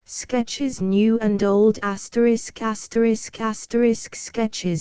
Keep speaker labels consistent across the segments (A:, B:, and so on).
A: Sketches New and Old ***** Sketches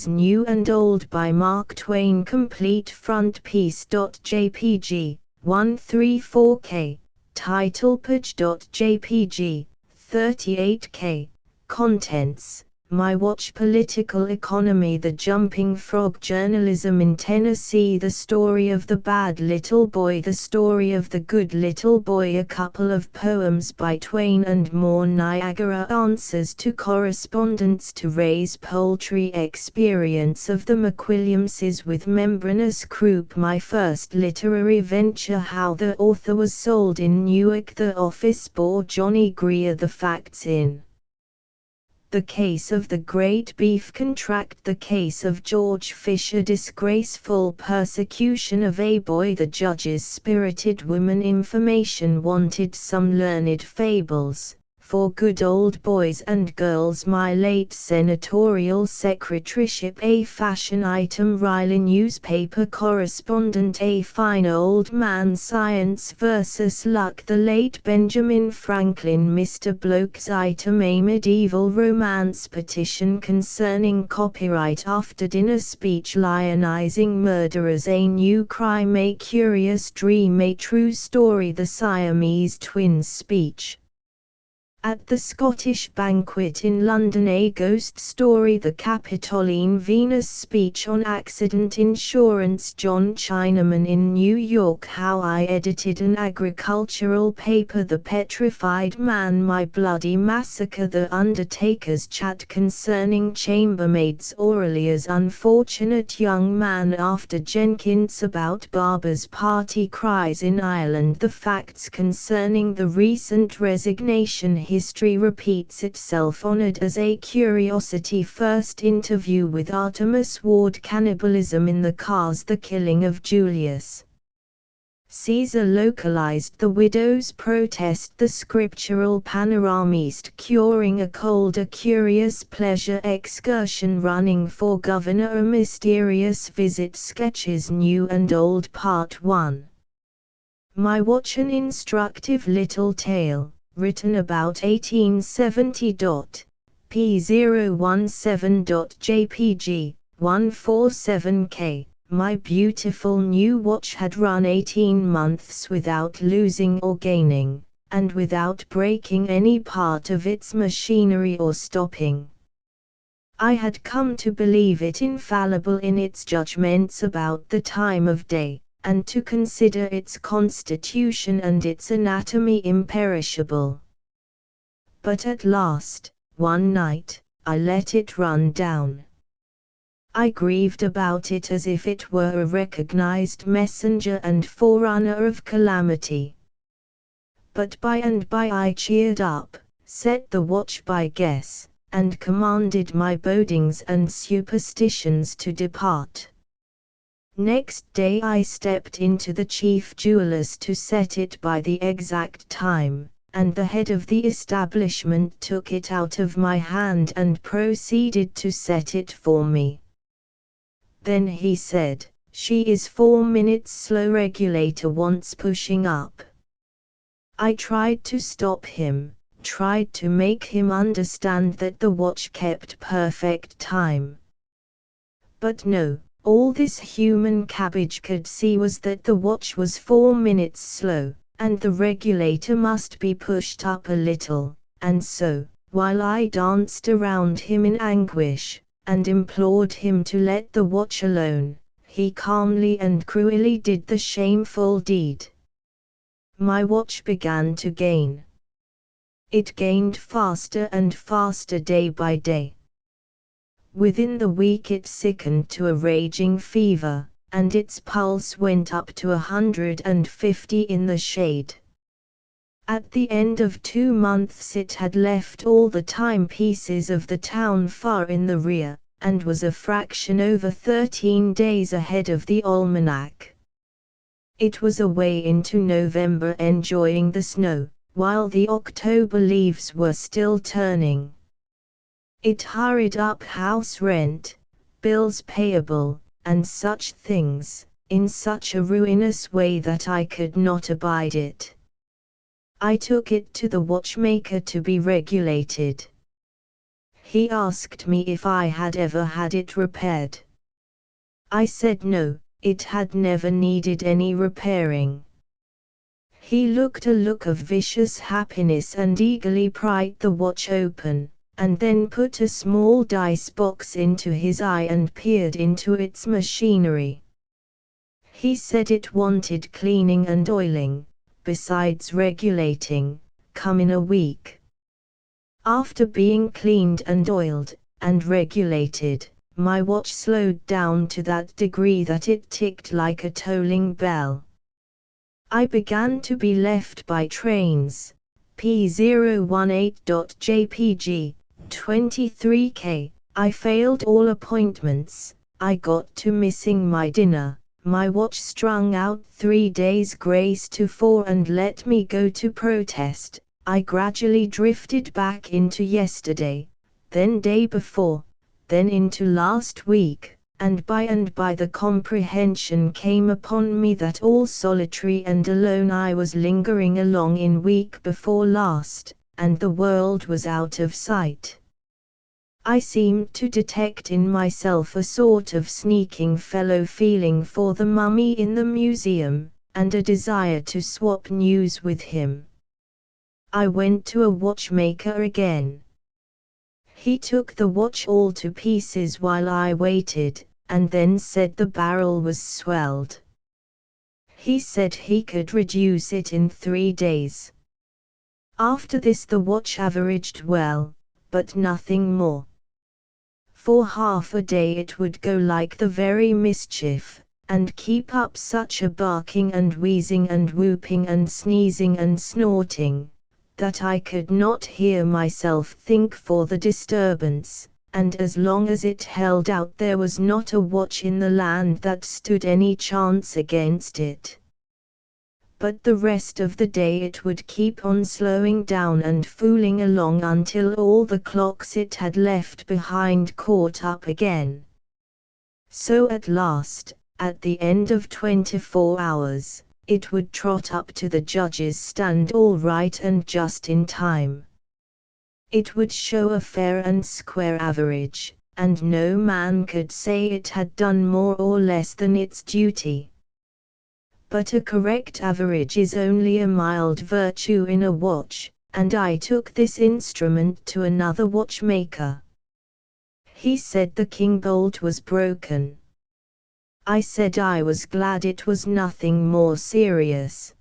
A: New and Old by Mark Twain Complete frontpiece.jpg, 134K, title page.jpg, 38K, contents, My Watch Political Economy The Jumping Frog Journalism in Tennessee The Story of the Bad Little Boy The Story of the Good Little Boy A couple of poems by Twain and more Niagara Answers to Correspondence to Raise Poultry Experience of the McWilliamses with Membranous Croup My First Literary Venture How the Author Was Sold in Newark The Office Bore Johnny Greer The Facts in The Case of the Great Beef Contract The Case of George Fisher Disgraceful Persecution of a Boy The Judge's Spirited Woman Information Wanted Some Learned Fables for Good Old Boys and Girls My Late Senatorial Secretaryship A Fashion Item Riley Newspaper Correspondent A Fine Old Man Science vs. Luck The Late Benjamin Franklin Mr. Bloke's Item A Medieval Romance Petition Concerning Copyright After Dinner Speech Lionizing Murderers A New Crime A Curious Dream A True Story The Siamese Twins Speech at the Scottish Banquet in London A Ghost Story The Capitoline Venus Speech on Accident Insurance John Chinaman in New York How I Edited an Agricultural Paper The Petrified Man My Bloody Massacre The Undertaker's Chat Concerning Chambermaids Aurelia's Unfortunate Young Man After Jenkins About Barber's Party Cries in Ireland The Facts Concerning the Recent Resignation History repeats itself honored as a curiosity First interview with Artemus Ward Cannibalism in the Cars The Killing of Julius Caesar Localized The Widow's Protest The Scriptural Panoramist Curing a Cold A Curious Pleasure Excursion Running for Governor A Mysterious Visit Sketches New and Old Part 1 My Watch An Instructive Little Tale written about 1870. P017.jpg, 147K. My beautiful new watch had run 18 months without losing or gaining, and without breaking any part of its machinery or stopping. I had come to believe it infallible in its judgments about the time of day, and to consider its constitution and its anatomy imperishable. But at last, one night, I let it run down. I grieved about it as if it were a recognized messenger and forerunner of calamity. But by and by I cheered up, set the watch by guess, and commanded my bodings and superstitions to depart. Next day I stepped into the chief jeweler's to set it by the exact time, and the head of the establishment took it out of my hand and proceeded to set it for me. Then he said, "She is 4 minutes slow, regulator wants pushing up." I tried to stop him, tried to make him understand that the watch kept perfect time. But no. All this human cabbage could see was that the watch was 4 minutes slow, and the regulator must be pushed up a little, and so, while I danced around him in anguish, and implored him to let the watch alone, he calmly and cruelly did the shameful deed. My watch began to gain. It gained faster and faster day by day. Within the week it sickened to a raging fever, and its pulse went up to 150 in the shade. At the end of 2 months it had left all the timepieces of the town far in the rear, and was a fraction over 13 days ahead of the almanac. It was away into November enjoying the snow, while the October leaves were still turning. It hurried up house rent, bills payable, and such things, in such a ruinous way that I could not abide it. I took it to the watchmaker to be regulated. He asked me if I had ever had it repaired. I said no, it had never needed any repairing. He looked a look of vicious happiness and eagerly pried the watch open, and then put a small dice box into his eye and peered into its machinery. He said it wanted cleaning and oiling, besides regulating, come in a week. After being cleaned and oiled, and regulated, my watch slowed down to that degree that it ticked like a tolling bell. I began to be left by trains, P018.jpg, 23K, I failed all appointments, I got to missing my dinner, my watch strung out 3 days grace to 4 and let me go to protest. I gradually drifted back into yesterday, then day before, then into last week, and by the comprehension came upon me that all solitary and alone I was lingering along in week before last, and the world was out of sight. I seemed to detect in myself a sort of sneaking fellow feeling for the mummy in the museum, and a desire to swap news with him. I went to a watchmaker again. He took the watch all to pieces while I waited, and then said the barrel was swelled. He said he could reduce it in 3 days. After this the watch averaged well, but nothing more. For half a day it would go like the very mischief, and keep up such a barking and wheezing and whooping and sneezing and snorting, that I could not hear myself think for the disturbance, and as long as it held out there was not a watch in the land that stood any chance against it. But the rest of the day it would keep on slowing down and fooling along until all the clocks it had left behind caught up again. So at last, at the end of 24 hours, it would trot up to the judge's stand all right and just in time. It would show a fair and square average, and no man could say it had done more or less than its duty. But a correct average is only a mild virtue in a watch, and I took this instrument to another watchmaker. He said the king bolt was broken. I said I was glad it was nothing more serious.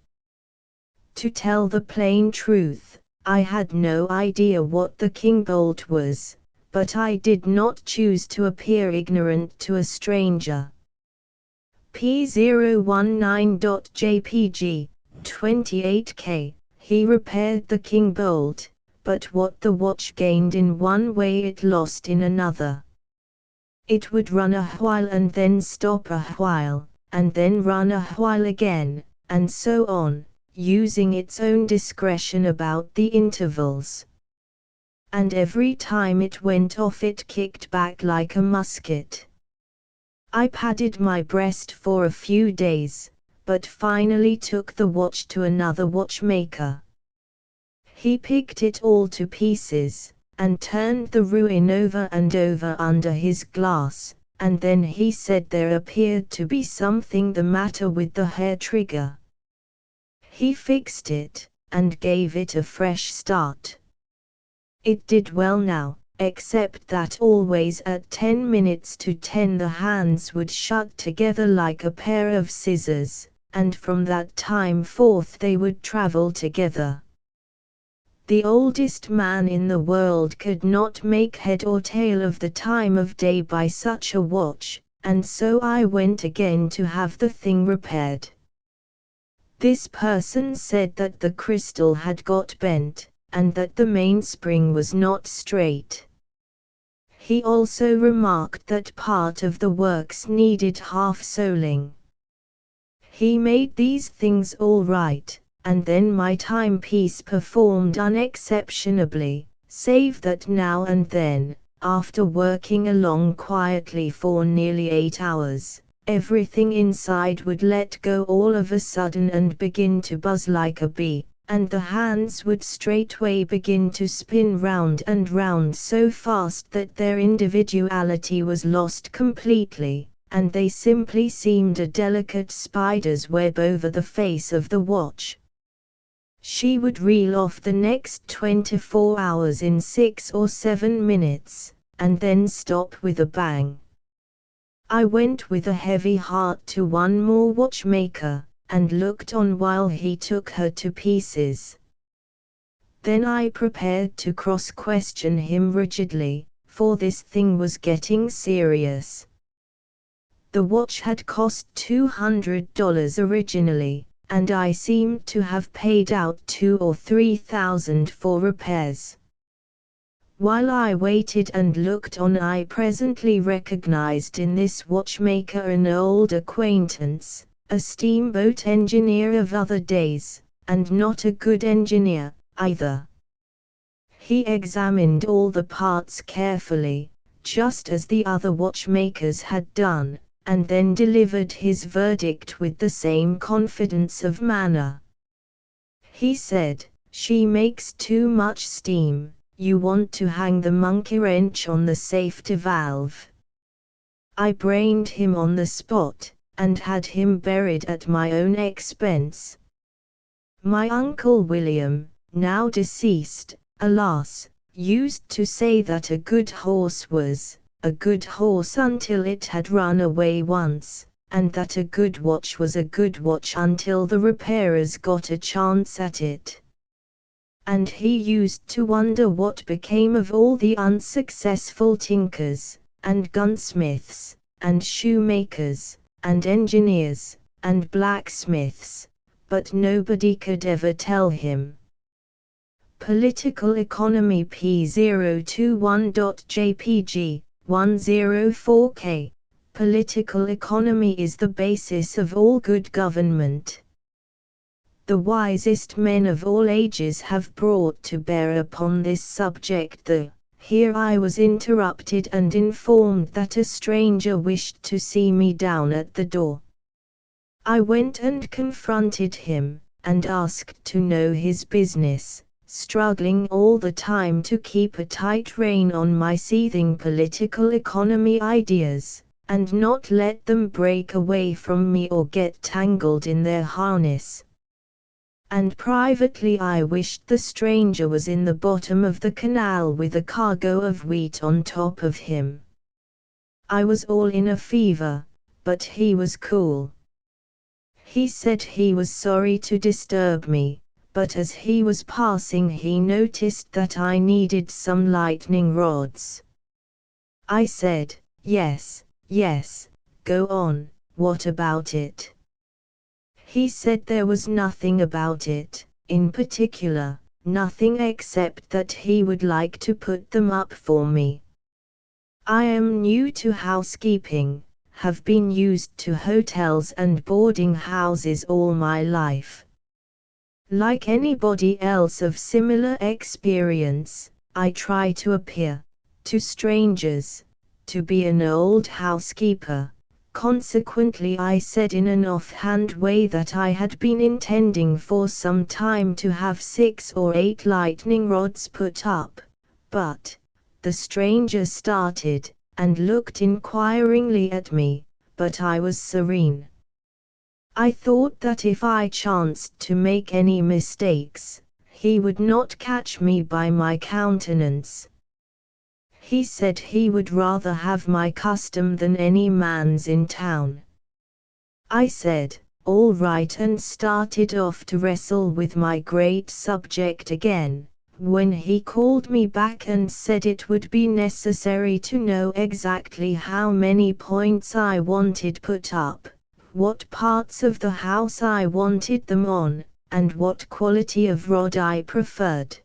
A: To tell the plain truth, I had no idea what the king bolt was, but I did not choose to appear ignorant to a stranger. P019.jpg, 28K, he repaired the king bolt, but what the watch gained in one way it lost in another. It would run a while and then stop a while, and then run a while again, and so on, using its own discretion about the intervals. And every time it went off it kicked back like a musket. I padded my breast for a few days, but finally took the watch to another watchmaker. He picked it all to pieces, and turned the ruin over and over under his glass, and then he said there appeared to be something the matter with the hair trigger. He fixed it, and gave it a fresh start. It did well now, except that always at 10 minutes to 10 the hands would shut together like a pair of scissors, and from that time forth they would travel together. The oldest man in the world could not make head or tail of the time of day by such a watch, and so I went again to have the thing repaired. This person said that the crystal had got bent, and that the mainspring was not straight. He also remarked that part of the works needed half-soling. He made these things all right, and then my timepiece performed unexceptionably, save that now and then, after working along quietly for nearly 8 hours, everything inside would let go all of a sudden and begin to buzz like a bee, and the hands would straightway begin to spin round and round so fast that their individuality was lost completely, and they simply seemed a delicate spider's web over the face of the watch. She would reel off the next 24 hours in 6 or 7 minutes, and then stop with a bang. I went with a heavy heart to one more watchmaker, and looked on while he took her to pieces. Then I prepared to cross-question him rigidly, for this thing was getting serious. The watch had cost $200 originally, and I seemed to have paid out $2,000 or $3,000 for repairs. While I waited and looked on, I presently recognized in this watchmaker an old acquaintance, a steamboat engineer of other days, and not a good engineer, either. He examined all the parts carefully, just as the other watchmakers had done, and then delivered his verdict with the same confidence of manner. He said, "She makes too much steam, you want to hang the monkey wrench on the safety valve." I brained him on the spot, and had him buried at my own expense. My Uncle William, now deceased, alas, used to say that a good horse was a good horse until it had run away once, and that a good watch was a good watch until the repairers got a chance at it. And he used to wonder what became of all the unsuccessful tinkers, and gunsmiths, and shoemakers, and engineers, and blacksmiths, but nobody could ever tell him. Political Economy P021.jpg 104K. Political economy is the basis of all good government. The wisest men of all ages have brought to bear upon this subject the. Here I was interrupted and informed that a stranger wished to see me down at the door. I went and confronted him, and asked to know his business, struggling all the time to keep a tight rein on my seething political economy ideas, and not let them break away from me or get tangled in their harness. And privately I wished the stranger was in the bottom of the canal with a cargo of wheat on top of him. I was all in a fever, but he was cool. He said he was sorry to disturb me, but as he was passing he noticed that I needed some lightning rods. I said, yes, go on, what about it? He said there was nothing about it, in particular, nothing except that he would like to put them up for me. I am new to housekeeping, have been used to hotels and boarding houses all my life. Like anybody else of similar experience, I try to appear, to strangers, to be an old housekeeper. Consequently I said in an offhand way that I had been intending for some time to have 6 or 8 lightning rods put up, but, the stranger started, and looked inquiringly at me, but I was serene. I thought that if I chanced to make any mistakes, he would not catch me by my countenance. He said he would rather have my custom than any man's in town. I said, all right, and started off to wrestle with my great subject again, when he called me back and said it would be necessary to know exactly how many points I wanted put up, what parts of the house I wanted them on, and what quality of rod I preferred.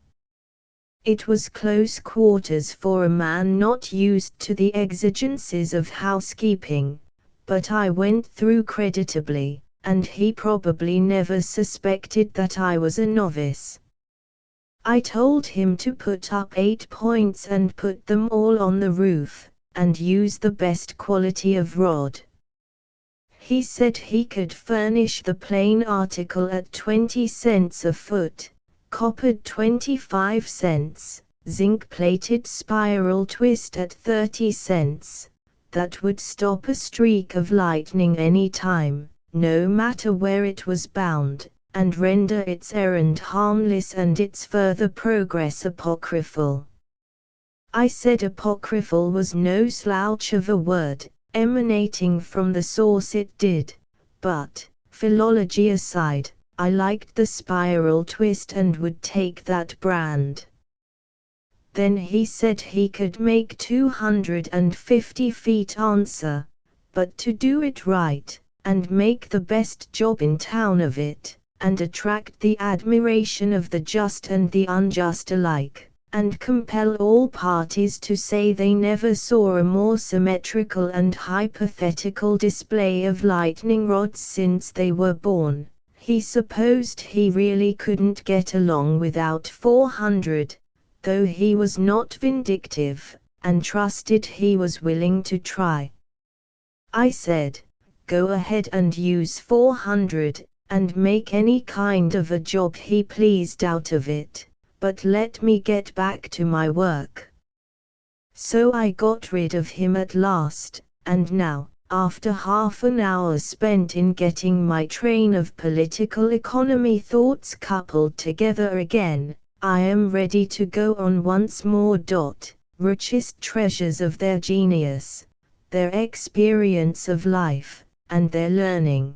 A: It was close quarters for a man not used to the exigencies of housekeeping, but I went through creditably, and he probably never suspected that I was a novice. I told him to put up 8 points and put them all on the roof, and use the best quality of rod. He said he could furnish the plain article at 20 cents a foot, coppered 25 cents, zinc-plated spiral twist at 30 cents. That would stop a streak of lightning any time, no matter where it was bound, and render its errand harmless and its further progress apocryphal. I said apocryphal was no slouch of a word, emanating from the source it did, but, philology aside, I liked the spiral twist and would take that brand. Then he said he could make 250 feet answer, but to do it right, and make the best job in town of it, and attract the admiration of the just and the unjust alike, and compel all parties to say they never saw a more symmetrical and hypothetical display of lightning rods since they were born, he supposed he really couldn't get along without 400, though he was not vindictive, and trusted he was willing to try. I said, go ahead and use 400, and make any kind of a job he pleased out of it, but let me get back to my work. So I got rid of him at last, and now, after half an hour spent in getting my train of political economy thoughts coupled together again, I am ready to go on once more. Richest treasures of their genius, their experience of life, and their learning.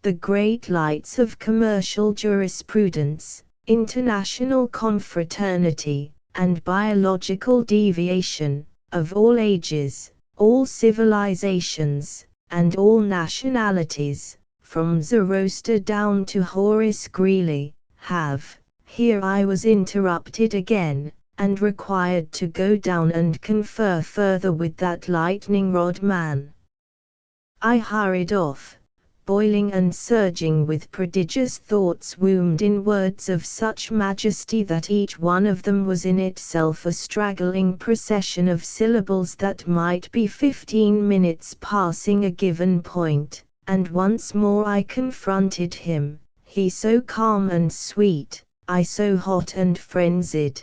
A: The great lights of commercial jurisprudence, international confraternity, and biological deviation, of all ages, all civilizations, and all nationalities, from Zoroaster down to Horace Greeley, have. Here I was interrupted again, and required to go down and confer further with that lightning rod man. I hurried off, boiling and surging with prodigious thoughts wombed in words of such majesty that each one of them was in itself a straggling procession of syllables that might be 15 minutes passing a given point, and once more I confronted him, he so calm and sweet, I so hot and frenzied.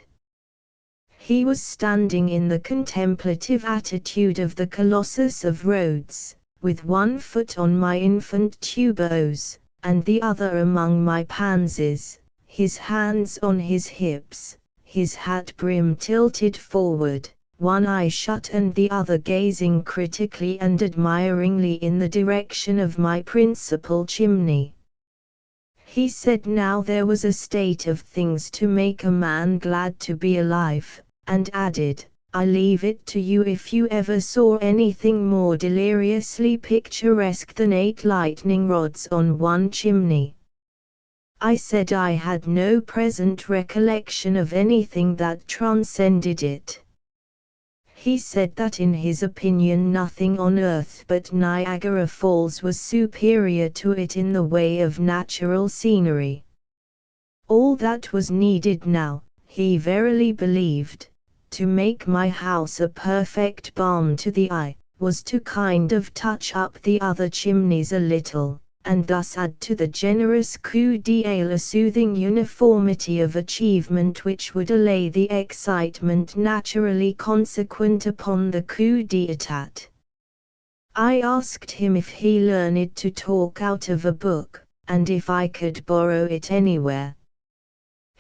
A: He was standing in the contemplative attitude of the Colossus of Rhodes, with one foot on my infant tuberose, and the other among my pansies, his hands on his hips, his hat brim tilted forward, one eye shut and the other gazing critically and admiringly in the direction of my principal chimney. He said now there was a state of things to make a man glad to be alive, and added, I leave it to you if you ever saw anything more deliriously picturesque than 8 lightning rods on one chimney. I said I had no present recollection of anything that transcended it. He said that in his opinion nothing on earth but Niagara Falls was superior to it in the way of natural scenery. All that was needed now, he verily believed, to make my house a perfect balm to the eye, was to kind of touch up the other chimneys a little, and thus add to the generous coup d'œil a soothing uniformity of achievement which would allay the excitement naturally consequent upon the coup d'état. I asked him if he learned to talk out of a book, and if I could borrow it anywhere.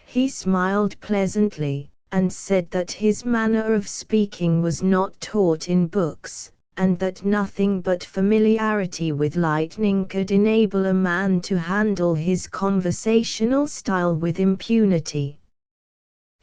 A: He smiled pleasantly, and said that his manner of speaking was not taught in books, and that nothing but familiarity with lightning could enable a man to handle his conversational style with impunity.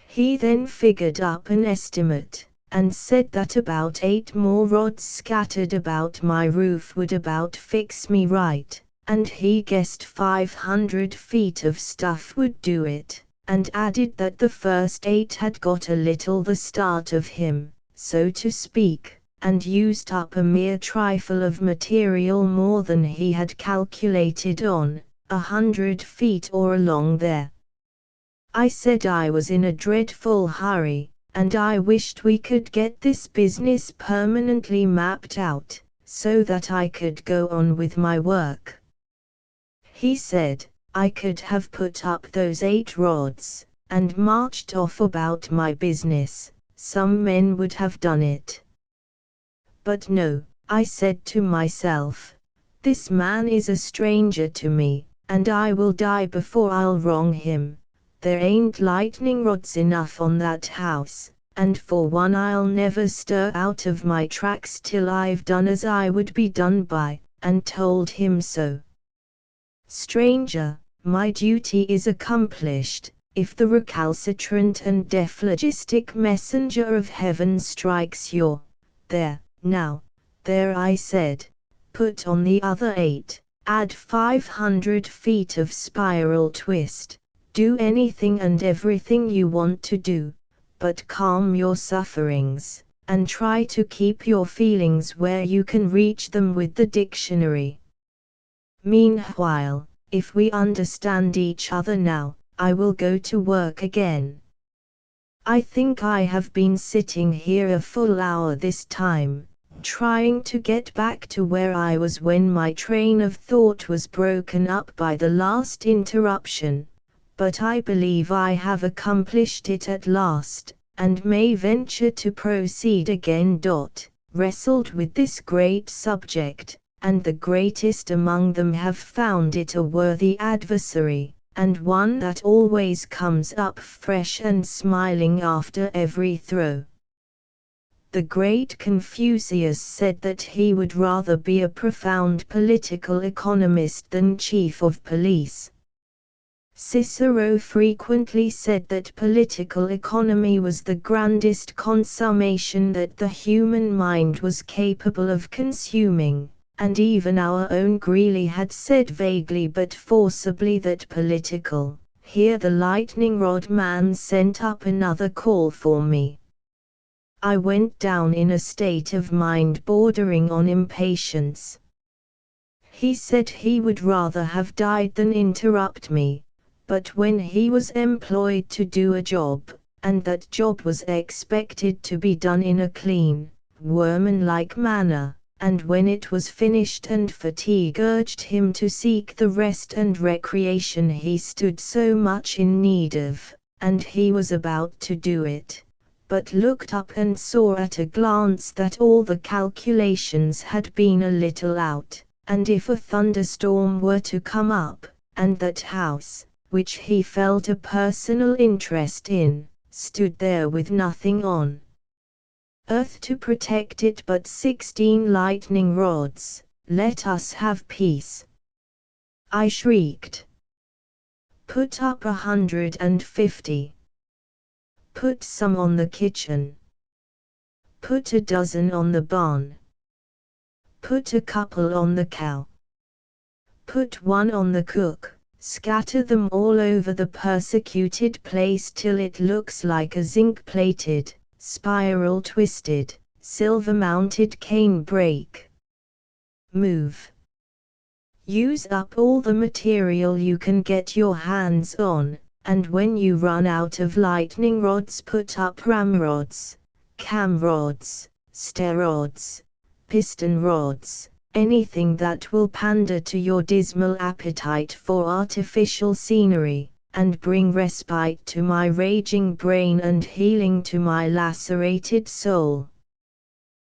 A: He then figured up an estimate, and said that about 8 more rods scattered about my roof would about fix me right, and he guessed 500 feet of stuff would do it, and added that the first 8 had got a little the start of him, so to speak, and used up a mere trifle of material more than he had calculated on, 100 feet or along there. I said I was in a dreadful hurry, and I wished we could get this business permanently mapped out, so that I could go on with my work. He said, I could have put up those 8 rods, and marched off about my business. Some men would have done it. But no, I said to myself, this man is a stranger to me, and I will die before I'll wrong him. There ain't lightning rods enough on that house, and for one I'll never stir out of my tracks till I've done as I would be done by, and told him so. Stranger, my duty is accomplished. If the recalcitrant and dephlogistic messenger of heaven strikes your, there, now, there I said, put on the other 8, add 500 feet of spiral twist, do anything and everything you want to do, but calm your sufferings, and try to keep your feelings where you can reach them with the dictionary. Meanwhile, if we understand each other now, I will go to work again. I think I have been sitting here a full hour this time, trying to get back to where I was when my train of thought was broken up by the last interruption, but I believe I have accomplished it at last, and may venture to proceed again. Wrestled with this great subject, and the greatest among them have found it a worthy adversary, and one that always comes up fresh and smiling after every throw. The great Confucius said that he would rather be a profound political economist than chief of police. Cicero frequently said that political economy was the grandest consummation that the human mind was capable of consuming, and even our own Greeley had said vaguely but forcibly that political. Here the lightning rod man sent up another call for me. I went down in a state of mind bordering on impatience. He said he would rather have died than interrupt me, but when he was employed to do a job, and that job was expected to be done in a clean, workman-like manner, and when it was finished and fatigue urged him to seek the rest and recreation he stood so much in need of, and he was about to do it, but looked up and saw at a glance that all the calculations had been a little out, and if a thunderstorm were to come up, and that house, which he felt a personal interest in, stood there with nothing on earth to protect it but 16 lightning rods, let us have peace. I shrieked. Put up 150. Put some on the kitchen. Put a dozen on the barn. Put a couple on the cow. Put one on the cook. Scatter them all over the persecuted place till it looks like a zinc-plated, spiral-twisted, silver-mounted cane brake. Move. Use up all the material you can get your hands on, and when you run out of lightning rods put up ramrods, cam rods, stair rods, piston rods, anything that will pander to your dismal appetite for artificial scenery, and bring respite to my raging brain and healing to my lacerated soul.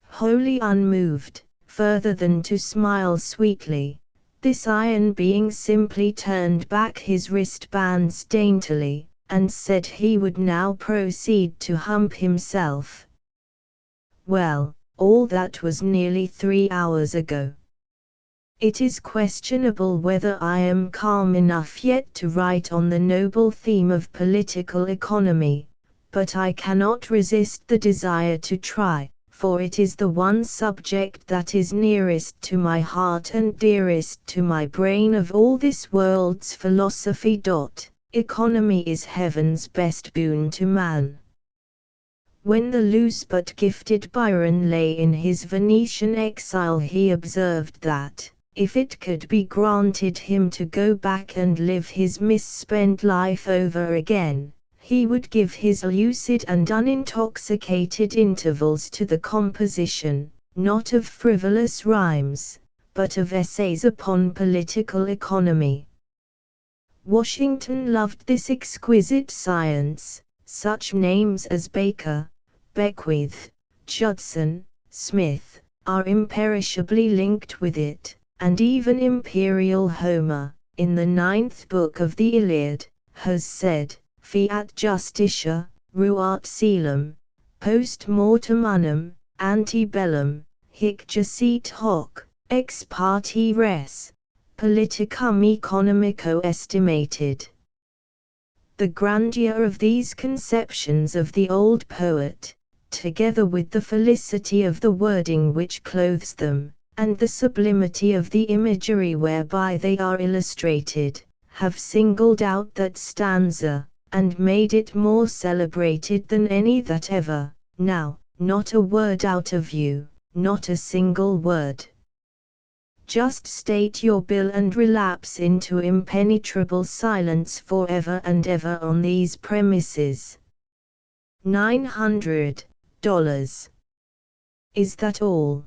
A: Wholly unmoved, further than to smile sweetly, this iron being simply turned back his wristbands daintily, and said he would now proceed to hump himself. Well, all that was nearly 3 hours ago. It is questionable whether I am calm enough yet to write on the noble theme of political economy, but I cannot resist the desire to try, for it is the one subject that is nearest to my heart and dearest to my brain of all this world's philosophy. Economy is heaven's best boon to man. When the loose but gifted Byron lay in his Venetian exile he observed that, if it could be granted him to go back and live his misspent life over again, he would give his lucid and unintoxicated intervals to the composition, not of frivolous rhymes, but of essays upon political economy. Washington loved this exquisite science. Such names as Baker, Beckwith, Judson, Smith, are imperishably linked with it, and even imperial Homer, in the 9th book of the Iliad, has said, Fiat justitia, ruat coelum, post mortem unum, ante bellum, hic jacet hoc, ex parte res, politicum economico estimated. The grandeur of these conceptions of the old poet, together with the felicity of the wording which clothes them, and the sublimity of the imagery whereby they are illustrated, have singled out that stanza, and made it more celebrated than any that ever, now, not a word out of you, not a single word. Just state your bill and relapse into impenetrable silence forever and ever on these premises. $900. Is that all?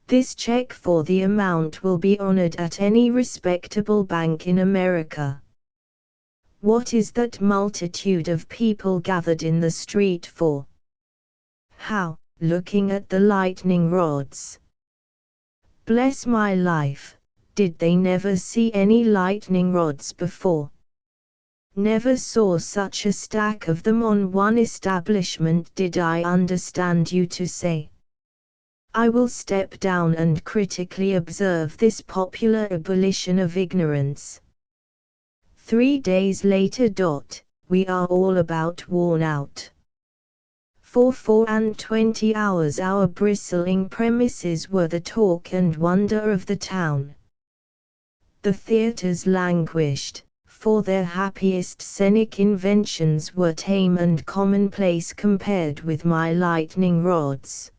A: This check for the amount will be honored at any respectable bank in America. What is that multitude of people gathered in the street for? How, looking at the lightning rods. Bless my life, did they never see any lightning rods before? Never saw such a stack of them on one establishment, did I understand you to say? I will step down and critically observe this popular ebullition of ignorance. 3 days later. We are all about worn out. For 24 hours our bristling premises were the talk and wonder of the town. The theatres languished, for their happiest scenic inventions were tame and commonplace compared with my lightning rods.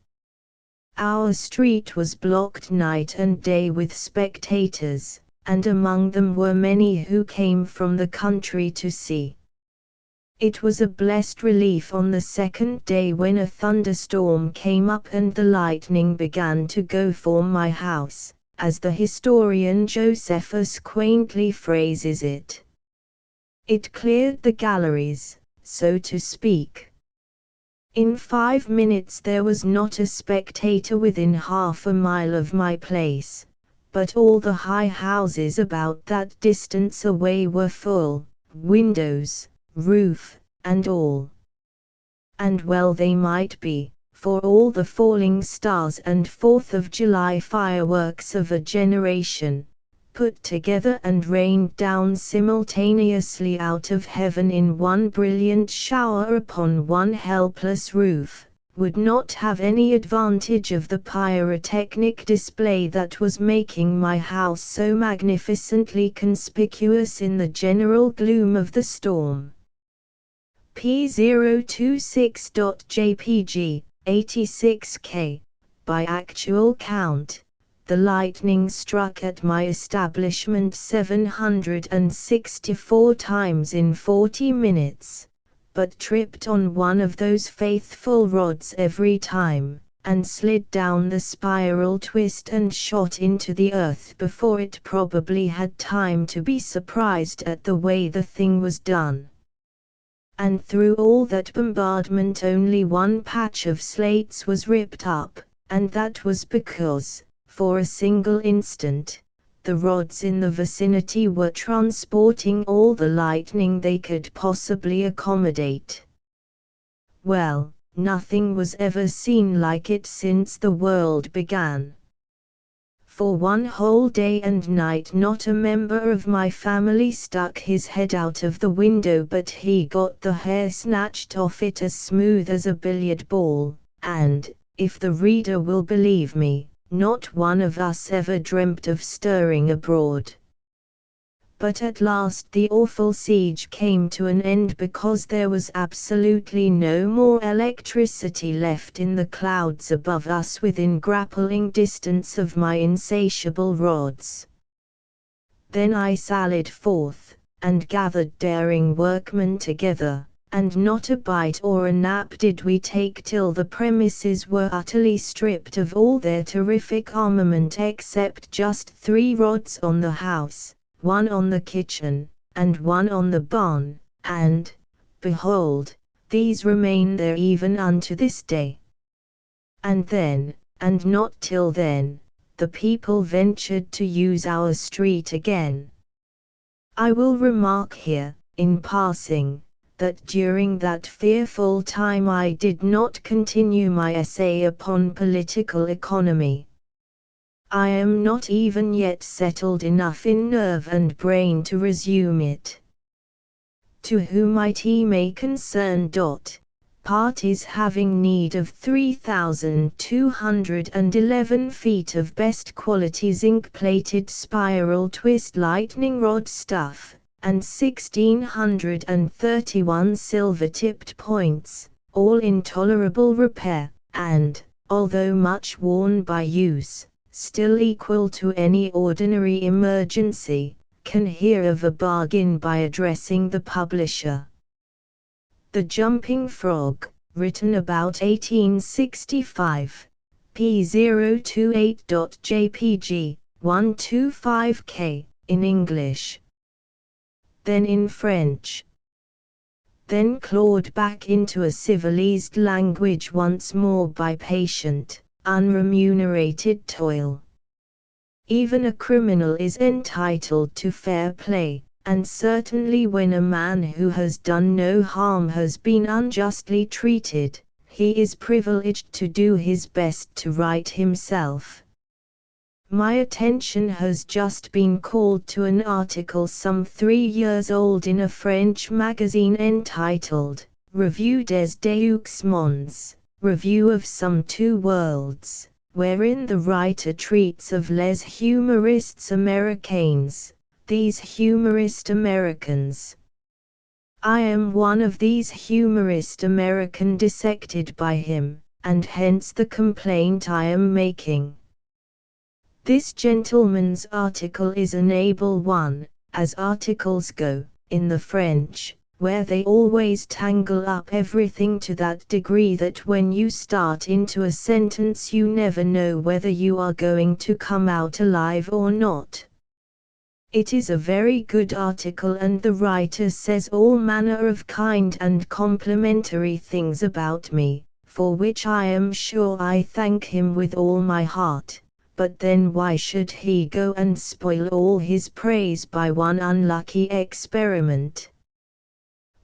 A: Our street was blocked night and day with spectators, and among them were many who came from the country to see. It was a blessed relief on the second day when a thunderstorm came up and the lightning began to go for my house, as the historian Josephus quaintly phrases it. It cleared the galleries, so to speak. In 5 minutes there was not a spectator within half a mile of my place, but all the high houses about that distance away were full, windows, roof, and all. And well they might be, for all the falling stars and 4th of July fireworks of a generation, put together and rained down simultaneously out of heaven in one brilliant shower upon one helpless roof, would not have any advantage of the pyrotechnic display that was making my house so magnificently conspicuous in the general gloom of the storm. P026.jpg, 86K, by actual count, the lightning struck at my establishment 764 times in 40 minutes, but tripped on one of those faithful rods every time, and slid down the spiral twist and shot into the earth before it probably had time to be surprised at the way the thing was done. And through all that bombardment only one patch of slates was ripped up, and that was because, for a single instant, the rods in the vicinity were transporting all the lightning they could possibly accommodate. Well, nothing was ever seen like it since the world began. For one whole day and night not a member of my family stuck his head out of the window but he got the hair snatched off it as smooth as a billiard ball, and, if the reader will believe me, not one of us ever dreamt of stirring abroad. But at last the awful siege came to an end because there was absolutely no more electricity left in the clouds above us within grappling distance of my insatiable rods. Then I sallied forth, and gathered daring workmen together, and not a bite or a nap did we take till the premises were utterly stripped of all their terrific armament except just 3 rods on the house, 1 on the kitchen, and 1 on the barn, and, behold, these remain there even unto this day. And then, and not till then, the people ventured to use our street again. I will remark here, in passing, that during that fearful time I did not continue my essay upon political economy. I am not even yet settled enough in nerve and brain to resume it. To whom it may concern. Parties having need of 3,211 feet of best quality zinc-plated spiral twist lightning rod stuff, and 1,631 silver-tipped points, all in tolerable repair, and, although much worn by use, still equal to any ordinary emergency, can hear of a bargain by addressing the publisher. The Jumping Frog, written about 1865, p028.jpg, 125k, in English. Then in French. Then clawed back into a civilized language once more by patient, unremunerated toil. Even a criminal is entitled to fair play. And certainly when a man who has done no harm has been unjustly treated, he is privileged to do his best to right himself. My attention has just been called to an article some 3 years old in a French magazine entitled, Revue des Deux Mondes, Review of some 2 Worlds, wherein the writer treats of les humoristes américains. These humorist Americans. I am one of these humorist American dissected by him, and hence the complaint I am making. This gentleman's article is an able one, as articles go, in the French, where they always tangle up everything to that degree that when you start into a sentence you never know whether you are going to come out alive or not. It is a very good article and the writer says all manner of kind and complimentary things about me, for which I am sure I thank him with all my heart, but then why should he go and spoil all his praise by one unlucky experiment?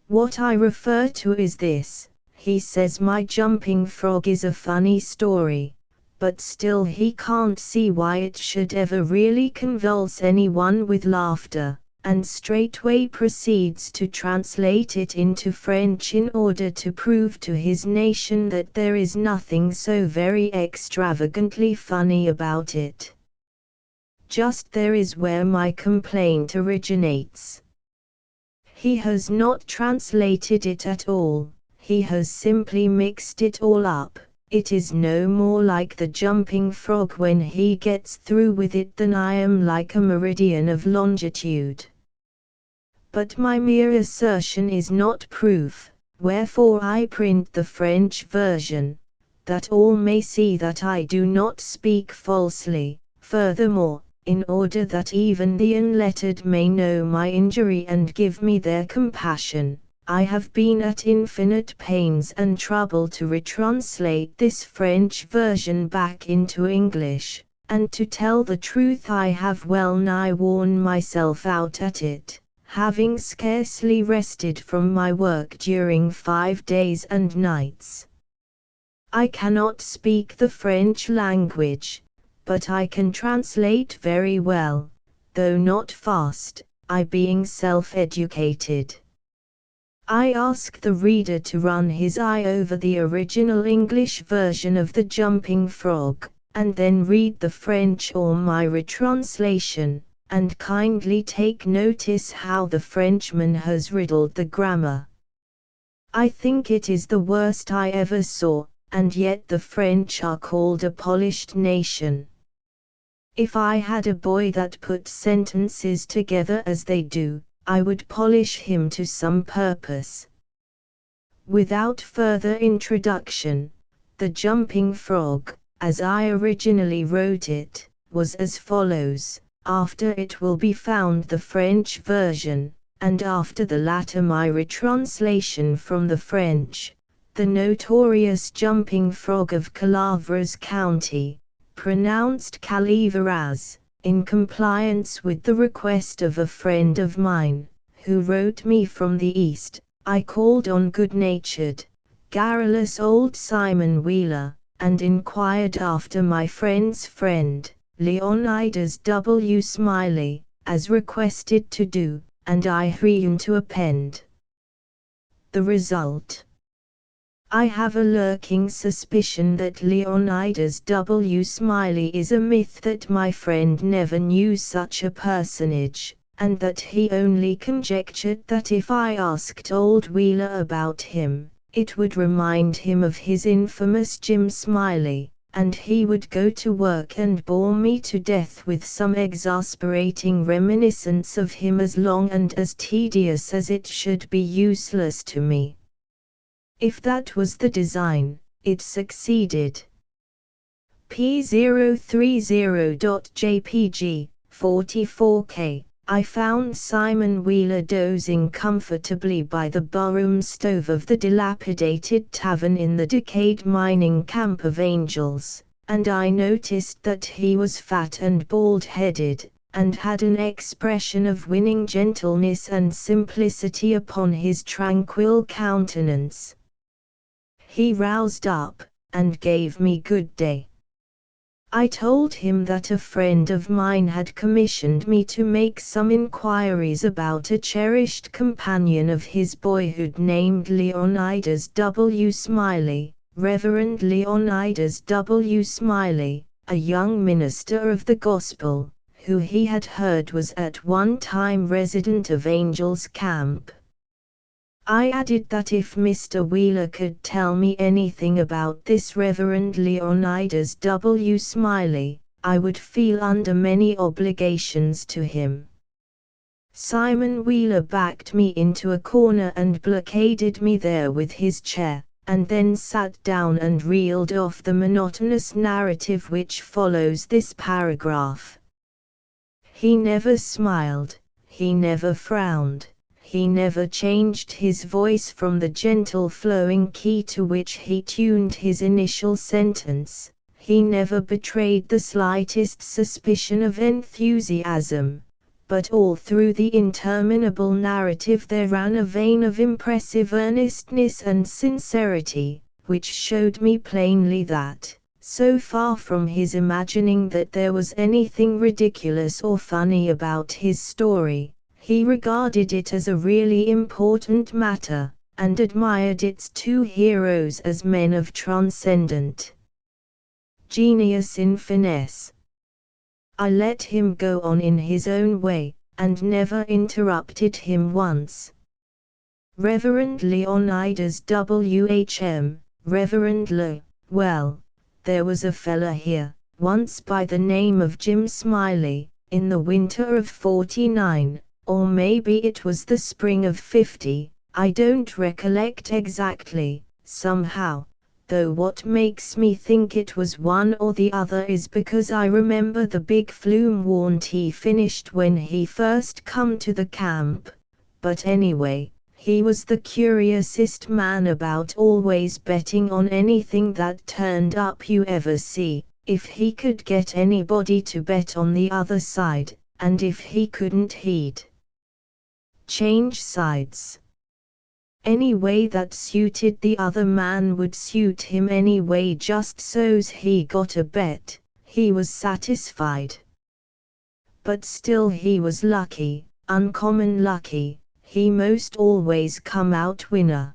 A: What I refer to is this: he says my jumping frog is a funny story, but still he can't see why it should ever really convulse anyone with laughter, and straightway proceeds to translate it into French in order to prove to his nation that there is nothing so very extravagantly funny about it. Just there is where my complaint originates. He has not translated it at all, he has simply mixed it all up. It is no more like the jumping frog when he gets through with it than I am like a meridian of longitude. But my mere assertion is not proof, wherefore I print the French version, that all may see that I do not speak falsely. Furthermore, in order that even the unlettered may know my injury and give me their compassion, I have been at infinite pains and trouble to retranslate this French version back into English, and to tell the truth I have well nigh worn myself out at it, having scarcely rested from my work during 5 days and nights. I cannot speak the French language, but I can translate very well, though not fast, I being self-educated. I ask the reader to run his eye over the original English version of The Jumping Frog, and then read the French or my retranslation, and kindly take notice how the Frenchman has riddled the grammar. I think it is the worst I ever saw, and yet the French are called a polished nation. If I had a boy that put sentences together as they do, I would polish him to some purpose. Without further introduction, The Jumping Frog, as I originally wrote it, was as follows. After it will be found the French version, and after the latter my retranslation from the French. The notorious jumping frog of Calavras County, pronounced Caliveras, in compliance with the request of a friend of mine, who wrote me from the East, I called on good-natured, garrulous old Simon Wheeler, and inquired after my friend's friend, Leonidas W. Smiley, as requested to do, and I hurry to append the result. I have a lurking suspicion that Leonidas W. Smiley is a myth, that my friend never knew such a personage, and that he only conjectured that if I asked old Wheeler about him, it would remind him of his infamous Jim Smiley, and he would go to work and bore me to death with some exasperating reminiscence of him as long and as tedious as it should be useless to me. If that was the design, it succeeded. P030.jpg, 44K. I found Simon Wheeler dozing comfortably by the barroom stove of the dilapidated tavern in the decayed mining camp of Angels, and I noticed that he was fat and bald-headed, and had an expression of winning gentleness and simplicity upon his tranquil countenance. He roused up, and gave me good day. I told him that a friend of mine had commissioned me to make some inquiries about a cherished companion of his boyhood named Leonidas W. Smiley, Reverend Leonidas W. Smiley, a young minister of the gospel, who he had heard was at one time resident of Angels Camp. I added that if Mr. Wheeler could tell me anything about this Reverend Leonidas W. Smiley, I would feel under many obligations to him. Simon Wheeler backed me into a corner and blockaded me there with his chair, and then sat down and reeled off the monotonous narrative which follows this paragraph. He never smiled, he never frowned. He never changed his voice from the gentle flowing key to which he tuned his initial sentence. He never betrayed the slightest suspicion of enthusiasm, but all through the interminable narrative there ran a vein of impressive earnestness and sincerity, which showed me plainly that, so far from his imagining that there was anything ridiculous or funny about his story, he regarded it as a really important matter, and admired its two heroes as men of transcendent genius in finesse. I let him go on in his own way, and never interrupted him once. Reverend Leonidas W.H.M., Reverend Le, well, there was a fella here, once by the name of Jim Smiley, in the winter of '49. Or maybe it was the spring of '50, I don't recollect exactly, somehow, though what makes me think it was one or the other is because I remember the big flume warrant he finished when he first come to the camp, but anyway, he was the curiousest man about, always betting on anything that turned up you ever see, if he could get anybody to bet on the other side, and if he couldn't he'd change sides. Any way that suited the other man would suit him anyway, just so's he got a bet, he was satisfied. But still he was lucky, uncommon lucky, he most always come out winner.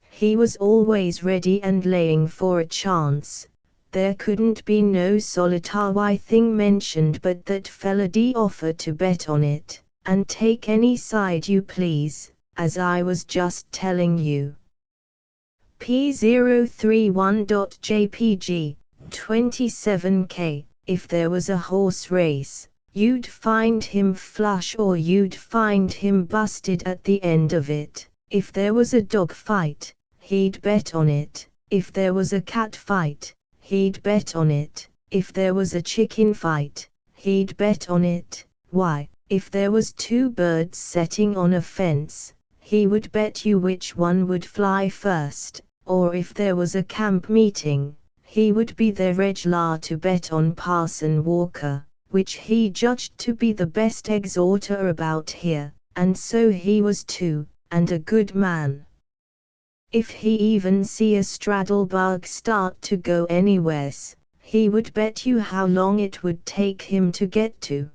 A: He was always ready and laying for a chance. There couldn't be no solitary thing mentioned but that fella'd offer to bet on it, and take any side you please, as I was just telling you. P031.jpg, 27K, if there was a horse race, you'd find him flush or you'd find him busted at the end of it. If there was a dog fight, he'd bet on it. If there was a cat fight, he'd bet on it. If there was a chicken fight, he'd bet on it. Why, if there was two birds setting on a fence, he would bet you which one would fly first. Or if there was a camp meeting, he would be there regular to bet on Parson Walker, which he judged to be the best exhorter about here, and so he was too, and a good man. If he even see a straddle-bug start to go anywheres, he would bet you how long it would take him to get to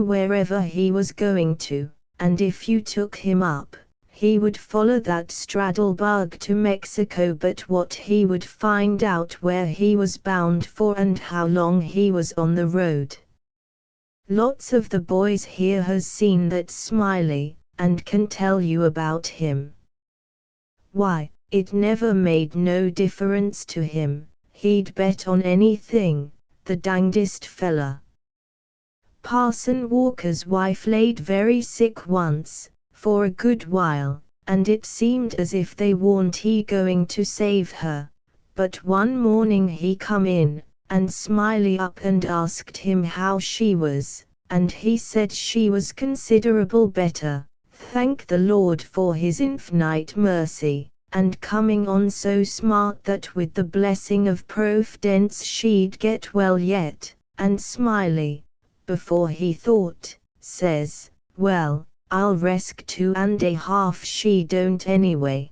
A: wherever he was going to, and if you took him up, he would follow that straddle-bug to Mexico, but what he would find out where he was bound for and how long he was on the road. Lots of the boys here has seen that Smiley, and can tell you about him. Why, it never made no difference to him, he'd bet on anything, the dangdest fella. Parson Walker's wife laid very sick once, for a good while, and it seemed as if they warn't he going to save her, but one morning he come in, and Smiley up and asked him how she was, and he said she was considerable better, thank the Lord for his infinite mercy, and coming on so smart that with the blessing of Providence she'd get well yet, and Smiley, before he thought, says, well, I'll risk 2.5 she don't anyway.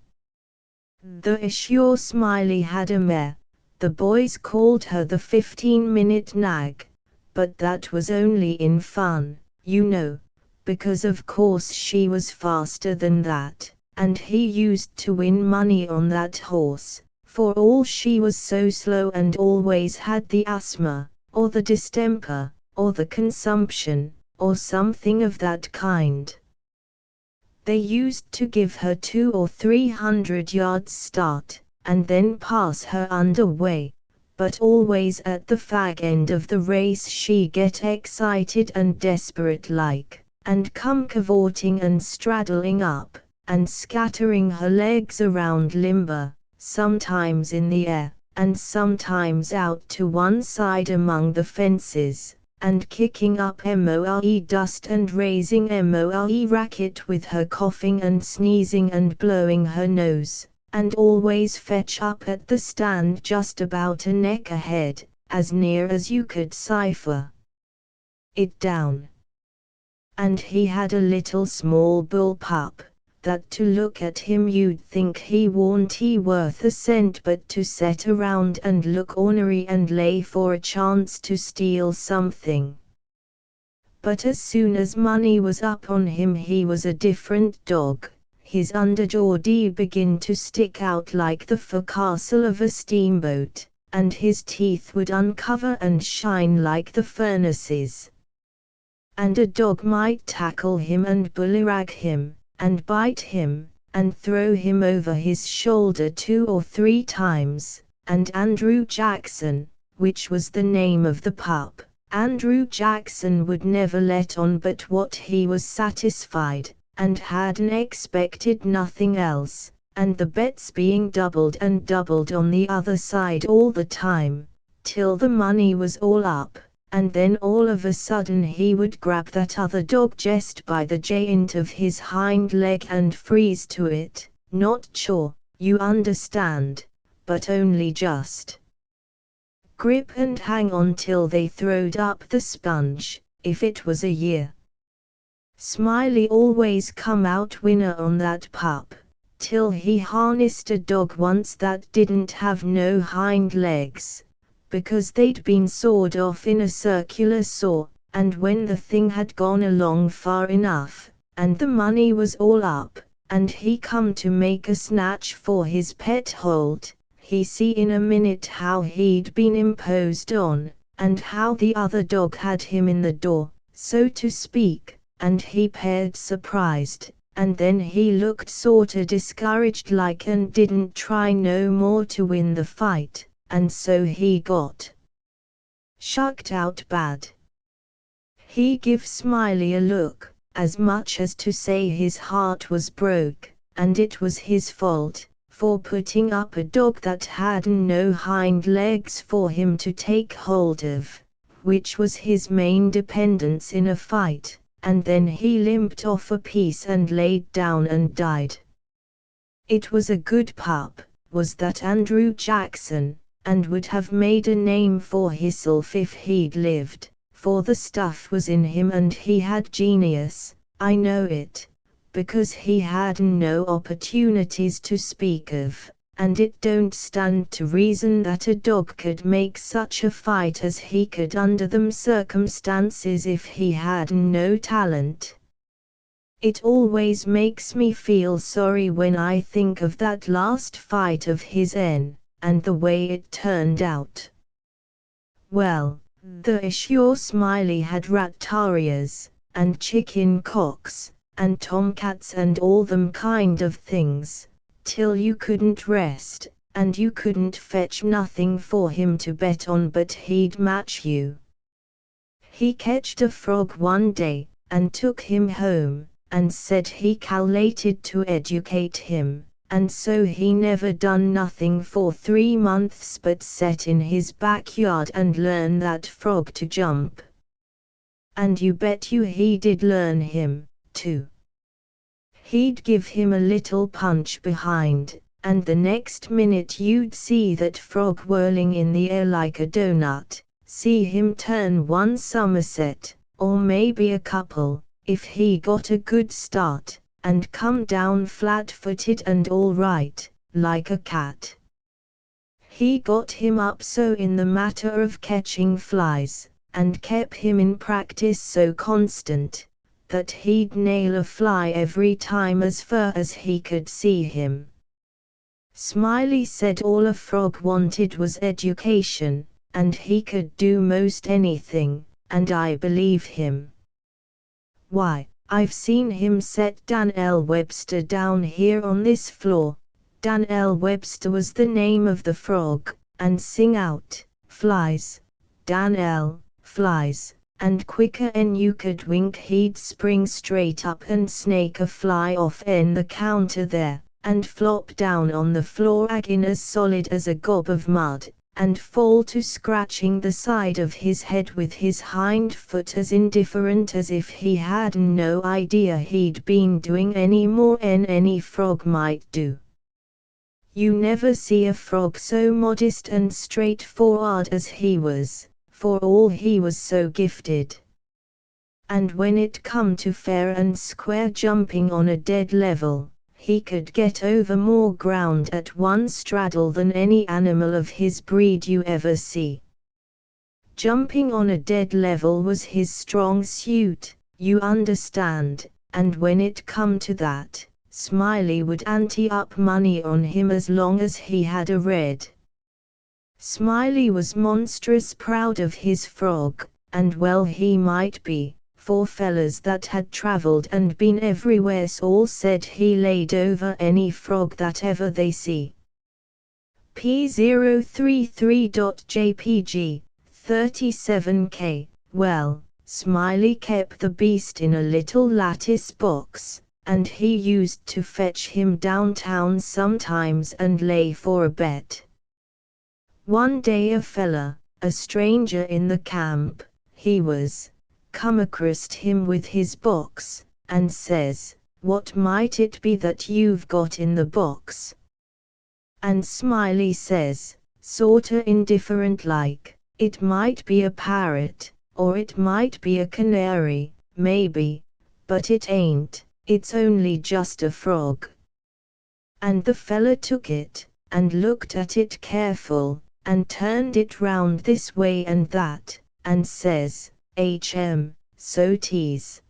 A: The sure Smiley had a mare, the boys called her the 15-minute nag, but that was only in fun, you know, because of course she was faster than that, and he used to win money on that horse, for all she was so slow and always had the asthma, or the distemper, or the consumption, or something of that kind. They used to give her 200 or 300 yards start, and then pass her under way, but always at the fag end of the race she get excited and desperate like, and come cavorting and straddling up, and scattering her legs around limber, sometimes in the air, and sometimes out to one side among the fences, and kicking up more dust and raising more racket with her coughing and sneezing and blowing her nose, and always fetch up at the stand just about a neck ahead, as near as you could cipher it down. And he had a little small bull pup, that to look at him you'd think he warn't he worth a cent but to set around and look ornery and lay for a chance to steal something. But as soon as money was up on him he was a different dog, his underjaw'd begin to stick out like the forecastle of a steamboat, and his teeth would uncover and shine like the furnaces. And a dog might tackle him and bullyrag him, and bite him, and throw him over his shoulder 2 or 3 times, and Andrew Jackson, which was the name of the pup, Andrew Jackson would never let on but what he was satisfied, and hadn't expected nothing else, and the bets being doubled and doubled on the other side all the time, till the money was all up. And then all of a sudden he would grab that other dog just by the joint of his hind leg and freeze to it, not chaw, you understand, but only just grip and hang on till they throwed up the sponge, if it was a year. Smiley always come out winner on that pup, till he harnessed a dog once that didn't have no hind legs, because they'd been sawed off in a circular saw, and when the thing had gone along far enough, and the money was all up, and he come to make a snatch for his pet hold, he see in a minute how he'd been imposed on, and how the other dog had him in the door, so to speak, and he paired surprised, and then he looked sorta discouraged like and didn't try no more to win the fight. And so he got shucked out bad. He give Smiley a look, as much as to say his heart was broke, and it was his fault, for putting up a dog that had no hind legs for him to take hold of, which was his main dependence in a fight, and then he limped off a piece and laid down and died. It was a good pup, was that Andrew Jackson, and would have made a name for hisself if he'd lived, for the stuff was in him and he had genius, I know it, because he had no opportunities to speak of, and it don't stand to reason that a dog could make such a fight as he could under them circumstances if he had no talent. It always makes me feel sorry when I think of that last fight of his and the way it turned out. Well, the Ashore Smiley had rat terriers, and chicken cocks, and tomcats and all them kind of things, till you couldn't rest, and you couldn't fetch nothing for him to bet on but he'd match you. He catched a frog one day, and took him home, and said he calculated to educate him, and so he never done nothing for 3 months but set in his backyard and learn that frog to jump. And you bet you he did learn him, too. He'd give him a little punch behind, and the next minute you'd see that frog whirling in the air like a donut, see him turn one somerset, or maybe a couple, if he got a good start, and come down flat-footed and all right, like a cat. He got him up so in the matter of catching flies, and kept him in practice so constant, that he'd nail a fly every time as far as he could see him. Smiley said all a frog wanted was education, and he could do most anything, and I believe him. Why, I've seen him set Dan'l Webster down here on this floor, Dan'l Webster was the name of the frog, and sing out, "Flies, Dan'l, flies," and quicker'n you could wink he'd spring straight up and snake a fly off the counter there, and flop down on the floor agin as solid as a gob of mud, and fall to scratching the side of his head with his hind foot as indifferent as if he had no idea he'd been doing any more than any frog might do. You never see a frog so modest and straightforward as he was, for all he was so gifted. And when it come to fair and square jumping on a dead level, he could get over more ground at one straddle than any animal of his breed you ever see. Jumping on a dead level was his strong suit, you understand, and when it come to that, Smiley would ante up money on him as long as he had a red. Smiley was monstrous proud of his frog, and well he might be, for fellas that had travelled and been everywhere all said he laid over any frog that ever they see. P033.jpg, 37K, well, Smiley kept the beast in a little lattice box, and he used to fetch him downtown sometimes and lay for a bet. One day a fella, a stranger in the camp, he was, come across him with his box, and says, "What might it be that you've got in the box?" And Smiley says, sorta indifferent like, "It might be a parrot, or it might be a canary, maybe, but it ain't, it's only just a frog." And the fella took it, and looked at it careful, and turned it round this way and that, and says, so 'tis.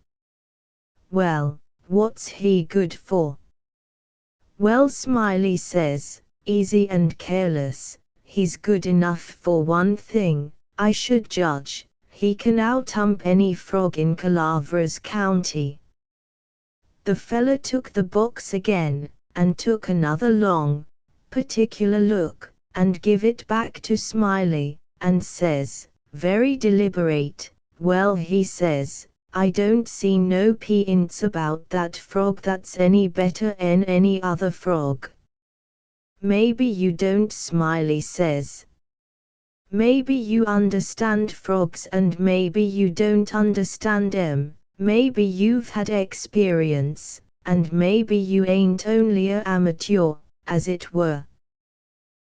A: Well, what's he good for? Well, Smiley says, easy and careless, he's good enough for one thing, I should judge, he can out-ump any frog in Calaveras County. The fella took the box again, and took another long, particular look, and give it back to Smiley, and says, very deliberate, well he says, I don't see no p'ints about that frog that's any better 'en any other frog. Maybe you don't, Smiley says. Maybe you understand frogs and maybe you don't understand 'em. Maybe you've had experience, and maybe you ain't only a amateur, as it were.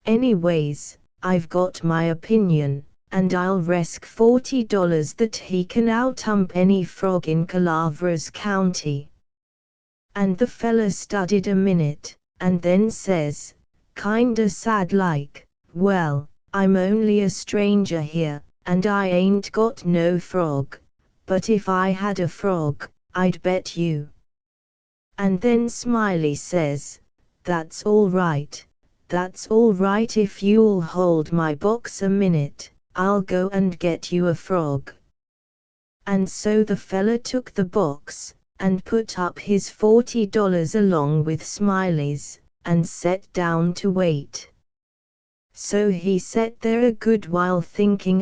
A: Anyways, I've got my opinion, and I'll risk $40 that he can out-ump any frog in Calaveras County. And the fella studied a minute, and then says, kinda sad like, well, I'm only a stranger here, and I ain't got no frog, but if I had a frog, I'd bet you. And then Smiley says, that's all right if you'll hold my box a minute, I'll go and get you a frog. And so the fella took the box, and put up his $40 along with Smiley's, and sat down to wait. So he sat there a good while thinking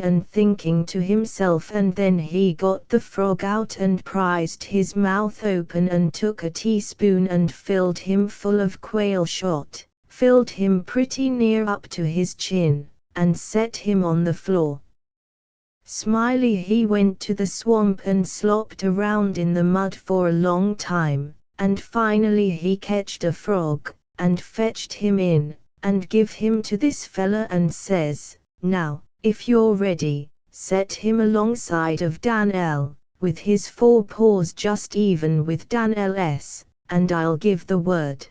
A: to himself, and then he got the frog out and prized his mouth open and took a teaspoon and filled him full of quail shot, filled him pretty near up to his chin, and set him on the floor. Smiley he went to the swamp and slopped around in the mud for a long time, and finally he catched a frog, and fetched him in, and give him to this fella and says, now, if you're ready, set him alongside of Dan L, with his forepaws just even with Dan L's, and I'll give the word.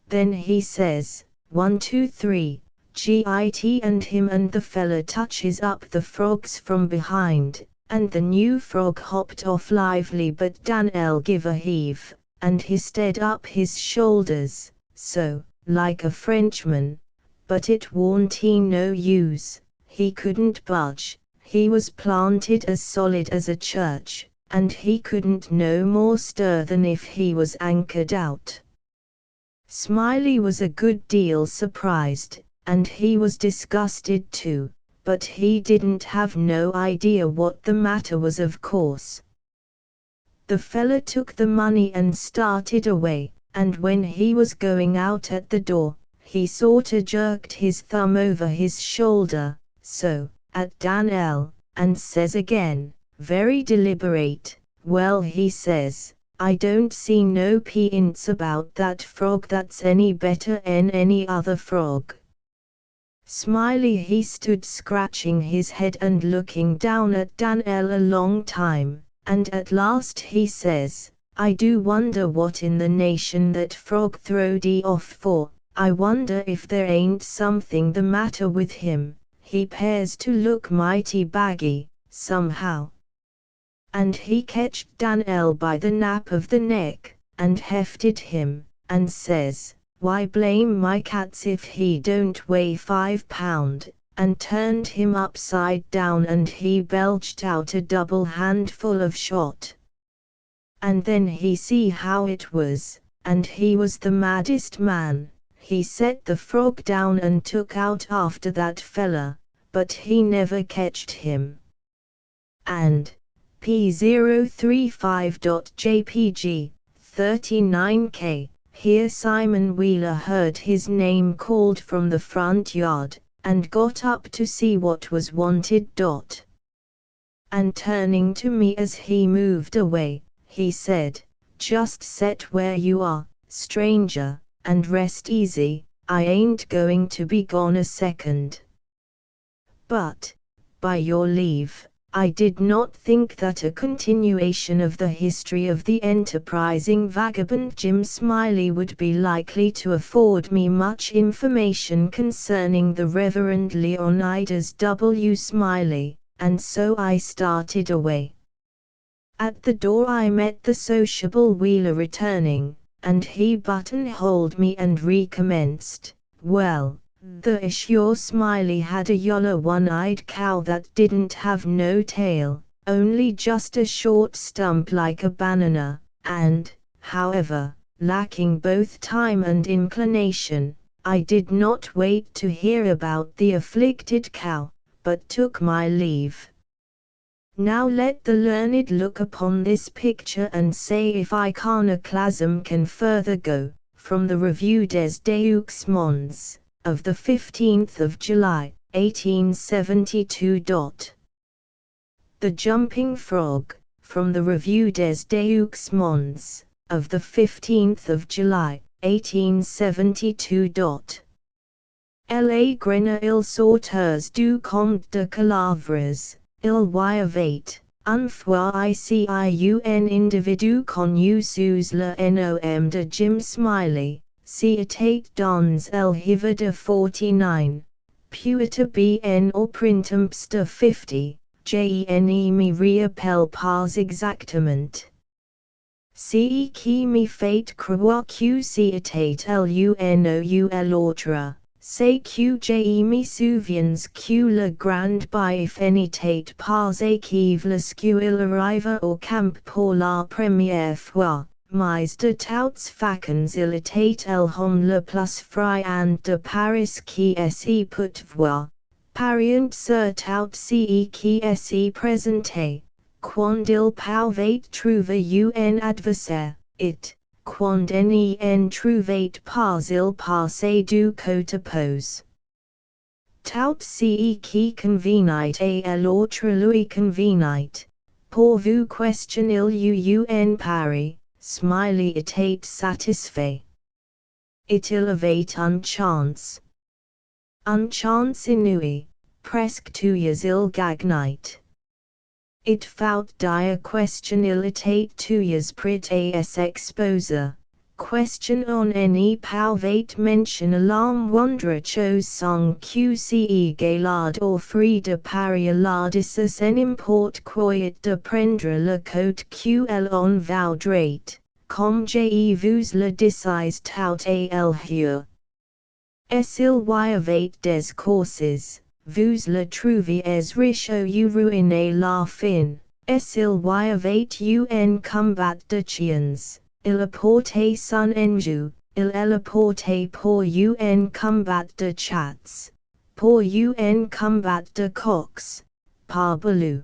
A: Then he says, 1 2 3, git, and him and the fella touches up the frogs from behind, and the new frog hopped off lively, but Dan L give a heave, and he steadied up his shoulders, so, like a Frenchman, but it warn't he no use, he couldn't budge, he was planted as solid as a church, and he couldn't no more stir than if he was anchored out. Smiley was a good deal surprised, and he was disgusted too, but he didn't have no idea what the matter was, of course. The fella took the money and started away, and when he was going out at the door, he sorta jerked his thumb over his shoulder, so, at Dan L, and says again, very deliberate, well, he says, I don't see no p'ints about that frog that's any better 'en any other frog. Smiley he stood scratching his head and looking down at Dan L a long time, and at last he says, I do wonder what in the nation that frog throwed off for, I wonder if there ain't something the matter with him, he 'pears to look mighty baggy, somehow. And he catched Dan L by the nape of the neck, and hefted him, and says, why blame my cats if he don't weigh 5 pound, and turned him upside down and he belched out a double handful of shot. And then he see how it was, and he was the maddest man, he set the frog down and took out after that fella, but he never catched him. And P035.jpg, 39K, here Simon Wheeler heard his name called from the front yard, and got up to see what was wanted. And turning to me as he moved away, he said, just set where you are, stranger, and rest easy, I ain't going to be gone a second. But, by your leave, I did not think that a continuation of the history of the enterprising vagabond Jim Smiley would be likely to afford me much information concerning the Reverend Leonidas W. Smiley, and so I started away. At the door I met the sociable Wheeler returning, and he buttonholed me and recommenced, well, the your Smiley had a yellow one-eyed cow that didn't have no tail, only just a short stump like a banana, and, however, lacking both time and inclination, I did not wait to hear about the afflicted cow, but took my leave. Now let the learned look upon this picture and say if iconoclasm can further go. From the Revue des Deux Mondes, of the 15th of July, 1872. The Jumping Frog, from the Revue des Deux Mondes, of the 15th of July, 1872. La Grena ils sauteurs du Comte de Calavres, il y avait, une fois ici un individu connu sous le nom de Jim Smiley, qui était dans el hiver de 49, puis bien au printemps de 50, je ne me rappelle pas exactement. Ce qui me fait croire que c'était l'uno ou l'autre. C'est que je me souviens que le grand bif n'était pas équive lorsqu'il arriva au camp pour la première fois, mais de toutes façons il était l'homme le plus friand de Paris qui s'y peut voir, parient sur tout ce qui s'y présentait, quand il pouvait trouver un adversaire, it. Quand n'en trouvait pas il passait du côté opposé. Tout ce qui convenait à l'autre lui convenait. Pour vous question il y un pari, Smiley était satisfait. Il avait une chance. Une chance inouïe, presque tous il gagnait. It faut dire question il était tous prêt à s'exposer. Question on ne pouvait mentionner la moindre chose sans que ce gaillard offrit de parier l'audace n'importe quoi de prendre le côté qu'elle en vaudrait, comme je vous le disais tout à l'heure. S'il y avait des courses, vous le trouviez riche ou ruiné la fin, s'il y avait un combat de chiens, il apportait son enjeu, il apportait pour un combat de chats, pour un combat de coqs, parbleu.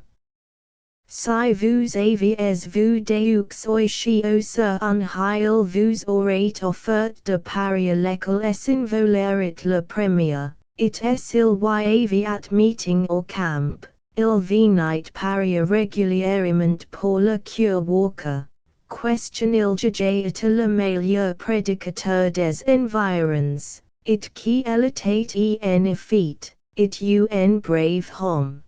A: Si vous aviez vu deux oiseaux sur un il vous aurait offert de parier lequel s'envolerait le premier. S'il y avait at meeting au camp, il venait parier régulièrement pour le cure walker. Question il jugeait le meilleur prédicateur des environs, it qui elle était en effet, it un brave homme.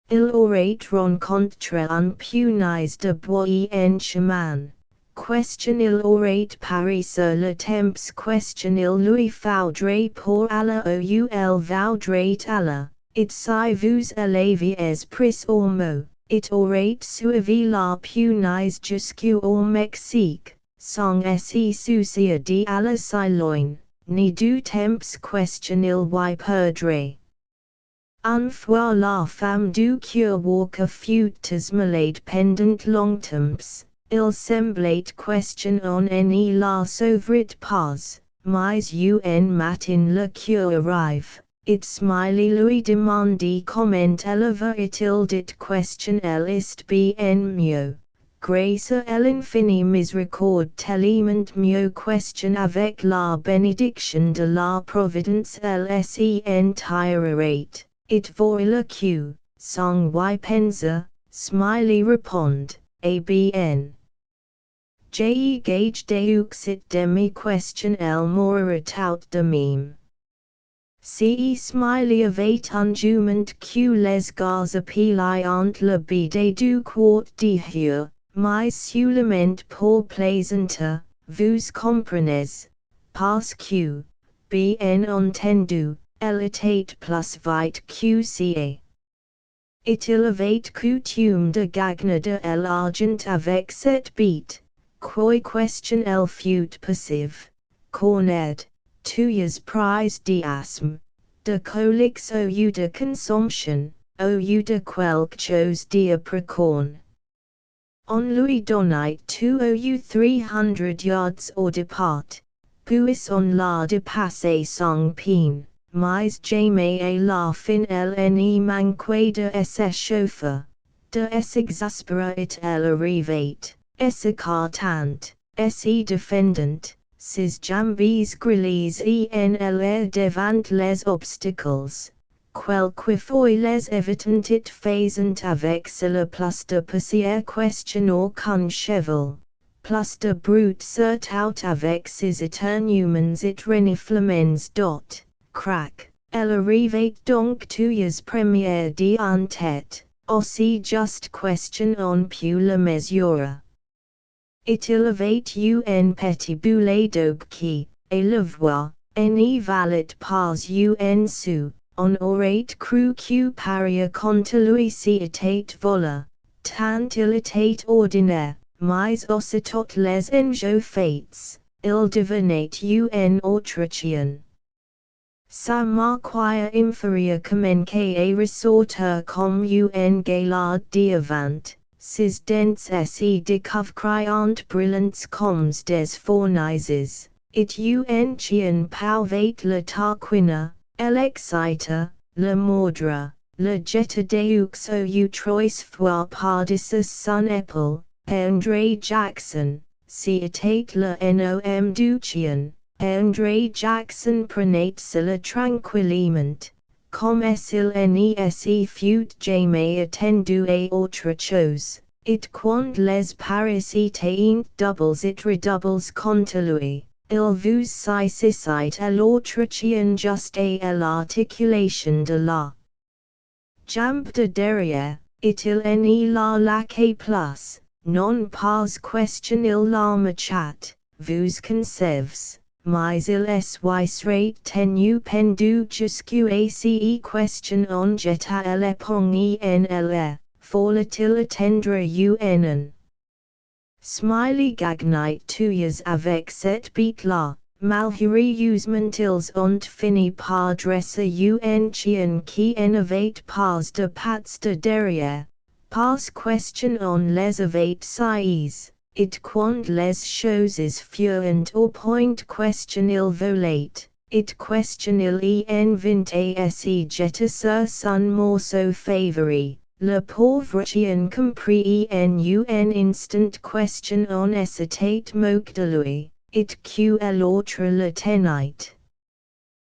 A: Il aurait rencontré un punaise de bois en chemin. Question il aurait pari sur le temps. Question il lui faudrait pour aller où elle vaudrait aller. It si vous l'aviez pris au mot, it aurait suivi la punaise jusqu'au Mexique, sans se soucier d'aller si loin, ni du temps. Question il y perdrait. Une fois la femme du cure walker fut malade pendant longtemps. Il semblait question on ne la sauverait pas, mais un matin le cure arrive, it Smiley lui demandit comment elle va-t-il dit question elle est bien mieux, grâce à l'infinie miséricorde tellement mieux question avec la bénédiction de la providence elle s'en tirerait, it voit le cul, sans y penser, Smiley répond, eh bien. Je gage deux demi question elle mourra tout de même. Ce Smiley avait un jugement que les gars appelaient entre le bidet du quart d'heure, mais seulement pour plaisanter, vous comprenez, parce que, bien entendu, elle était plus vite que ça. Il avait coutume de gagner de l'argent avec cette bête. Quoi question elle fut passive, corned, tous prises d'asthme, de coliques ou de consomption, ou de quelque chose d'appricon. On lui donnait 2 ou 300 yards au départ, puis on la dépassait sans peine, mais jamais à la fin elle ne manquait de s'échauffer. de es exaspera it el arrivate, es accartant, se defendant, sis jambes grilles enl devant les obstacles, quelque fois les evitant it faisant avec cela plus de passier questionner qu'un cheval, plus de brute cert out avec ses éternuements it reniflements dot, crack, elle arrivait donc tuyas première en tête, aussi juste question on peut la mesure. It elevate un petit boulet d'ogue qui, et le voix, n'y valet pas un sou, on aurait cru que paria contre lui si était vola, tant il était ordinaire, mais aussitôt les enjeux faits, il devenait un autrichien. Sa marquire inférieure commence à ressortir comme un gaillard d'avant. Ses dents se découvrent brillants comme des fournaises, it un chien pouvait le tarquiner, l'exciter, le mordre, le jeter deux ou trois fois par-dessus son épaule, André Jackson, si était le nom du chien, André Jackson prenait cela tranquillement, comme s'il n'y fut jamais attendu à autre chose, it quand les paris étaient doubles it redoubles contre lui, il vous saisissait à l'autre chien juste à l'articulation de la jambe de derrière, il n'y la laquait plus, non pas question il la machat, vous concevez. Mais il serait tenu pendu jusqu'à ce question on jeta l'éponge en l'air, faut-il attendre un Smiley gagnait tuyas avec cette bête-là, malheureusement ils ont fini par dresser un chien qui n'avait pas de pattes de derrière, pas question on les avait saisis. It quand les choses furent au point question il volait, it question il vint à se jeter sur son morceau favori, le pauvre chien comprit en un instant question on était moque de lui, it que l'autre le tenait.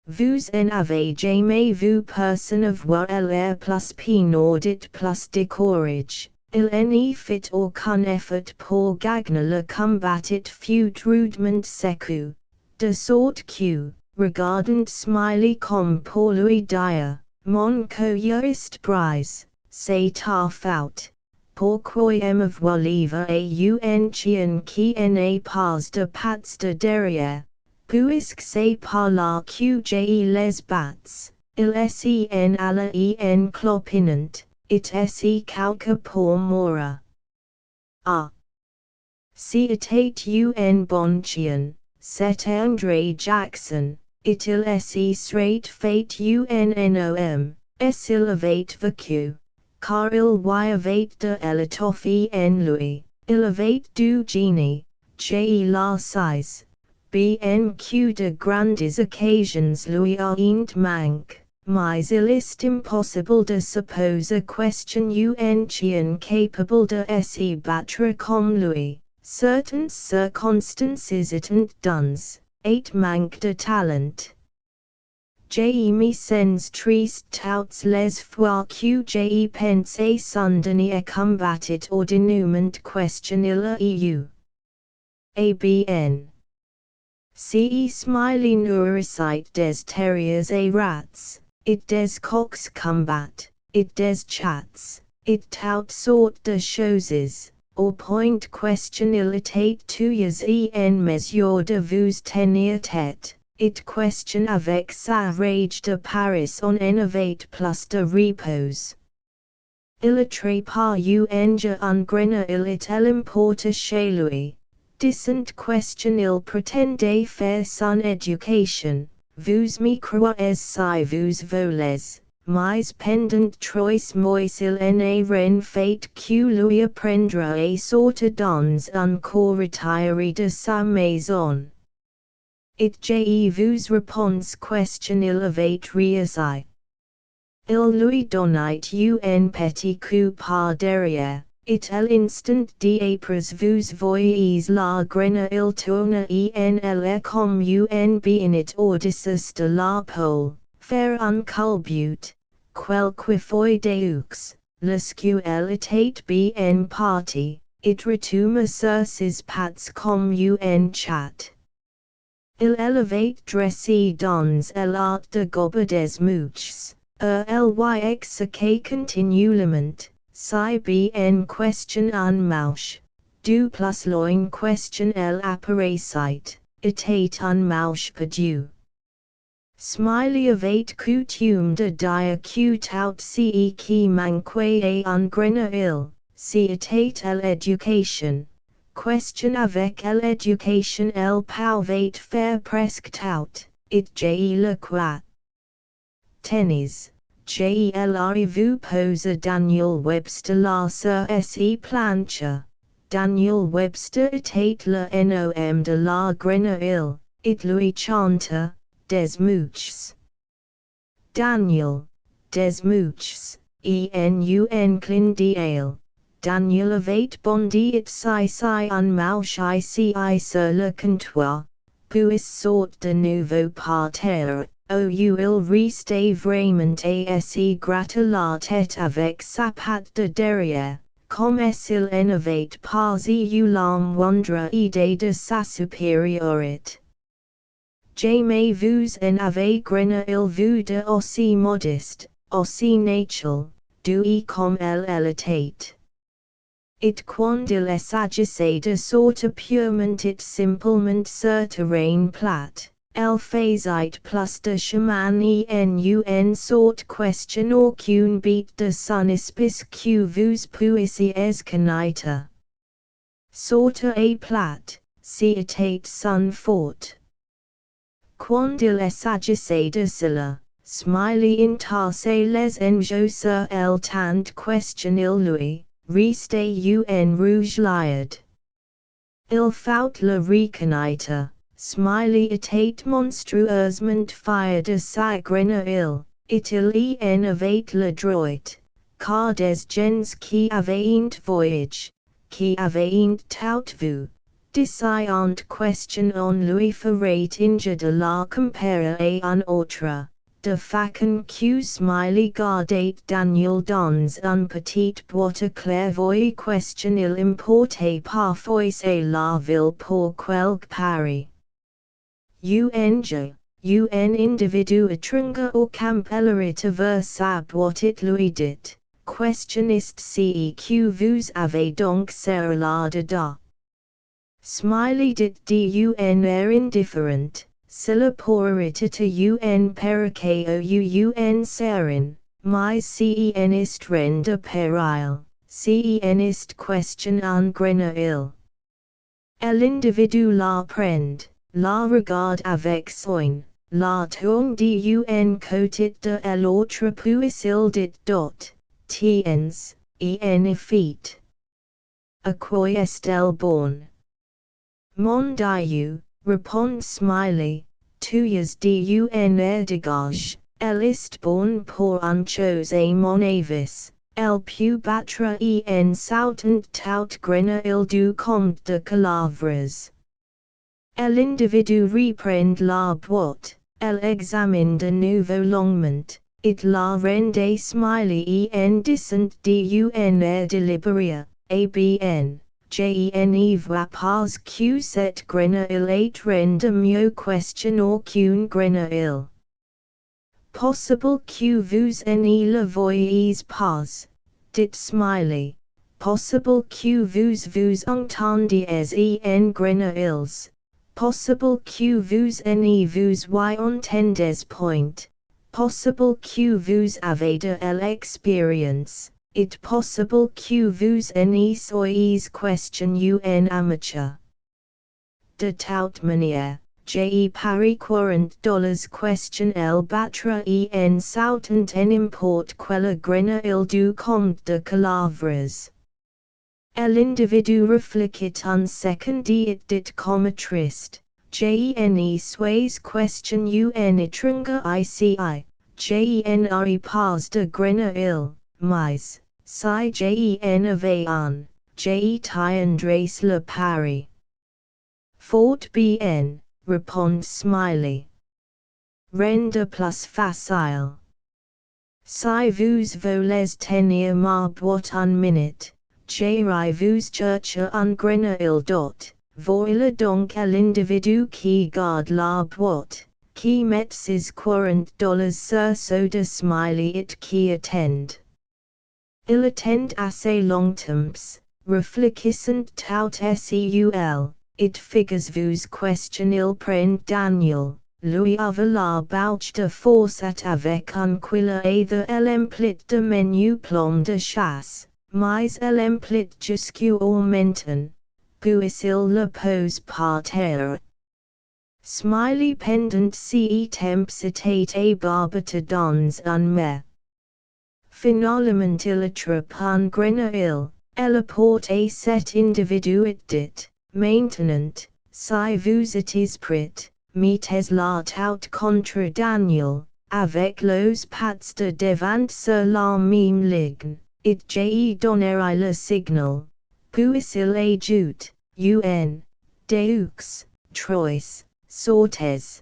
A: Vous en avez jamais vu personne avoir l'air plus pénordit plus de courage. Il n'y fit aucun effort pour gagner le combat it fut rudement secu, de sorte que, regardant Smiley comme pour lui dire, mon coeur est brise, c'est ta faute, pourquoi me voilà à un chien qui n'a pas de pattes de derrière, puisque c'est par là que j'ai les bats, il s'en alla en clopinant. It se quelque pour mora. Ah! Si était un bon chien, c'est André Jackson, il se serait fait un nom, s'il avait vécu, car il y avait de l'étoffe en lui, il avait du génie, j'ai la size, bien que de grandes occasions lui ayant manque. Mais il est impossible de supposer question un chien capable de se battre comme lui, certaines circonstances étant données, et manque de talent. J'ai me sens triste toutes les fois que j'ai pensé son dernier combat it ordinairement question il a eu. ABN. Ce Smiley nourrissait des terriers et rats. It des coqs combat, it des chats, it tout sortes de choses, au point question il était tuyas en mesure de vous tenir tête, it question avec sa rage de Paris on en avait plus de repos. Il attrape par un grenat il est l'importe chez lui, decent question il pretendait faire son éducation. Vous me croyez si vous voulez, mais pendant 3 mois il n'a rien fait que lui apprendre à sortir dans un corps retiré de sa maison. It j'ai vous réponse question il avait réussi. Il lui donnait un petit coup par derrière, et à l'instant d'après vous voyez la graine il tourne en l'air comme un bénit au-dessus de la pole, faire un culbut, quelquefois deux, l'escuel était bien parti, it retourne sur ses pattes comme un chat. Il élevait dressé dans l'art de gober des mouches, lyxque continuellement, si bien question en mouche, du plus loin question l'apparaissait, était un mouche perdu. Smiley avait coutume de dire que tout ce qui manquait à un grenouille, c'était l'éducation. Question avec l'éducation elle pouvait faire presque tout, et j'ai le croit. Tennis, j'ai l'arrive pose Daniel Webster là sur se planche. Daniel Webster était le nom de la grenouille, it lui chante, des mouches. Daniel, des mouches, en clin d'ale. Daniel avait bondi it si un mouche ici sur le comptoir, puis sort de nouveau par terre, il restait vraiment à se gratter la tête avec sa patte de derrière, comme s'il n'avait pas eu la moindre idée de sa supériorité. Jamais vous n'avez grenouille vu de aussi modeste, aussi natural, doué comme elle était. Et quand il s'agissait de sortir purement et simplement sur terrain plat, elle faisait plus de chemin en une sorte question aucune bête de son espèce que vous puissiez connaître. Sortir à plat, c'était son fort. Quand il s'agissait de cela, Smiley entassait les enjeux sur el temps de question il lui, restait un rouge liard. Il faut le reconnaître, Smiley était monstrueusement fier de sa grenouille, et il en avait le droit, car des gens qui avaient un voyage, qui avaient un tout vu, déciante question on lui ferait injure de la comparer à un autre, de façon que Smiley gardait Daniel dans un petit boîte clairvoyant question il importait parfois c'est la ville pour quelque pari. Un individu étrange au camp ellerit vers sa boîte it lui dit, questionniste ce que vous avez donc sur la dada. Smiley dit d'un air indifferent, silla pourrait un perroquet un serin, mais cen est ren de péril, cen est question en grenouille. L'individu la prend, la regarde avec soin, la tourne d'un côté de l'autre puis il dit tiens, en effet. À quoi est-elle bonne? Mon Dieu, répond Smiley, tu es d'un air dégage, elle est bonne pour un chose à mon avis, elle peut battre en sautant tout grenouille du comte de Calavres. L'individu reprend la boîte, elle examine de nouveau longuement, it la rende Smiley en disant d'un air délibéré, bien. Je ne vois pas que cette grenouille est rende mieux question qu'une grenouille. Possible que vous ne le voyez pas, dit Smiley. Possible que vous entendiez en grenouilles. Possible que vous ne vous entendez point. Possible que vous avez de l'expérience. It possible que vous ne soyez question un amateur. De toute manière, j'ai pari $40 question el battre en sautant en importe quelle grenouille du comte de Calavres. L'individu réfléchit un second et dit comme triste, je ne suis question un étranger ici, Genre pas de grena il, mais, si gen avayan, tiendres le pari. Fort bien, répond Smiley. Rende plus facile. Si vous voulez tenir ma boîte un minute, j'irai vous chercher un grenouille dot. Voilà donc à l'individu qui garde la boîte, qui met ses $40 sur soda Smiley it qui attend. Il attend assez longtemps, réfléchissant tout seul, it figures vous question il prend Daniel. Lui avait la bouche de fourchette avec un cuiller et de l'emplit de menu plomb de chasse, mais l'emplit jusqu'au maintenant, puis il le pose par terre. Smiley pendant ce temps c'était et barbette dans un mets. Finalement il attrape un grenouille, elle apporte à cet individu it dit, maintenant, si vous êtes prêt. Mettez la tout contre Daniel, avec les pattes de devant sur la même ligne, it je donnerai le signal, puis il ajoute, deux, trois, sortez.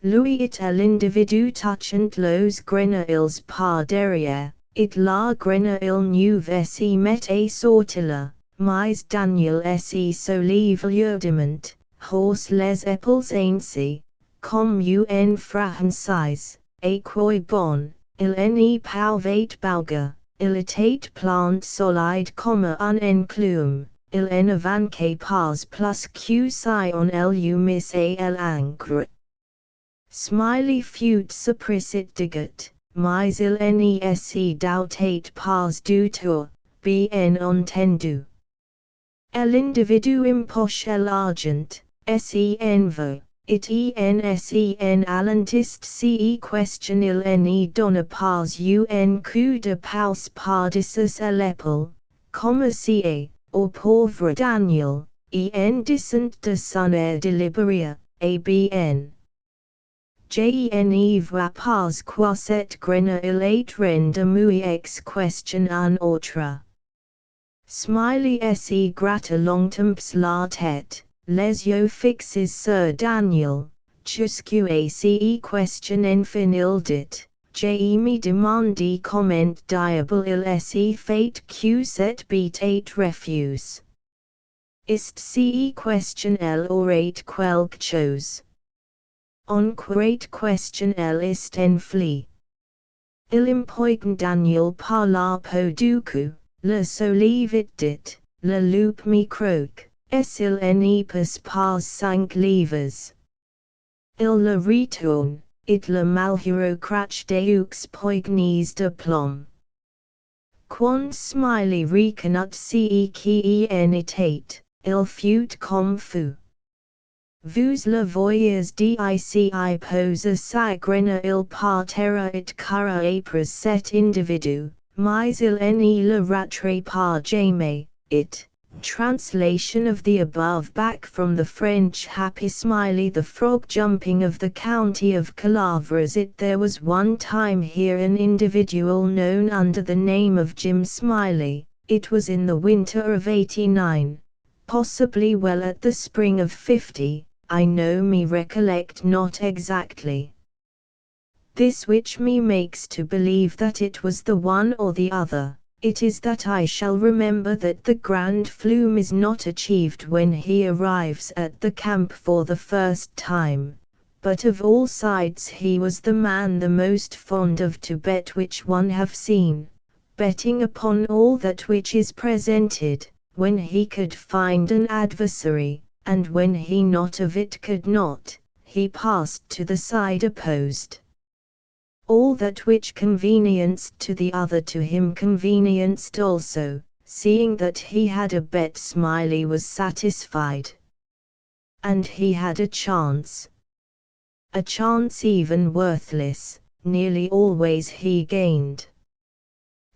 A: Lui it à l'individu touchant les grenouilles par derrière, it la grenouille neuve se met à sortir, mais Daniel se soulève lourdement. Hausse les épaules ainsi, comme un français, et quoi bon, il n'est pas bauger, il était plan solide comme un enclume, il ne vanque pas plus que si on l'humis et l'encre. Smiley fut surpris it digot, mais il ne se doutait pas du tout, bien entendu. L'individu empoche l'argent. Sen veut, it en alentist ce question il ne donne pas un coup de pouce par-dessus l'épaule, comme si, au pauvre Daniel, en descent de son air délibéré, et bien. Je ne vois pas quoi cette grenouille rende muix question un autre. Smiley se gratte longtemps la tête. Les yeux fixés sur Daniel, jusqu'à ce question enfin il dit, je me demande comment diable il se fait que cette bête refuse. Est ce question elle aurait quelque chose. On croit question elle est enflée. Il empoigne Daniel par la peau du cou, le soulève it dit, le loup me croque. Il ne passe pas 5 livres. Il le retourne, it le malheureux crache deux poignées de plomb. Quand Smiley reconnaît ce qui en était, il fut comme fou. Vous le voyez dici poser sa grenouille par terre it cara après cet individu, mais il ne le rattrape pas jamais, it. Translation of the above back from the French Happy Smiley the frog jumping of the county of Calavras. There was one time here an individual known under the name of Jim Smiley. It was in the winter of '89, possibly well at the spring of '50, I know me recollect not exactly. This which me makes to believe that it was the one or the other. It is that I shall remember that the grand flume is not achieved when he arrives at the camp for the first time, but of all sides he was the man the most fond of to bet which one have seen, betting upon all that which is presented, when he could find an adversary, and when he not of it could not, he passed to the side opposed. All that which convenienced to the other to him convenienced also, seeing that he had a bet Smiley was satisfied. And he had a chance. A chance even worthless, nearly always he gained.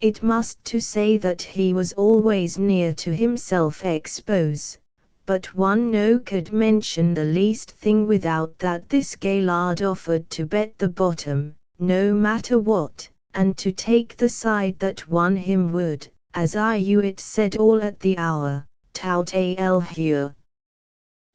A: It must to say that he was always near to himself expose, but one no could mention the least thing without that this Gaillard offered to bet the bottom. no matter what, and to take the side that won him would, as I you it said all at the hour, tout al hure.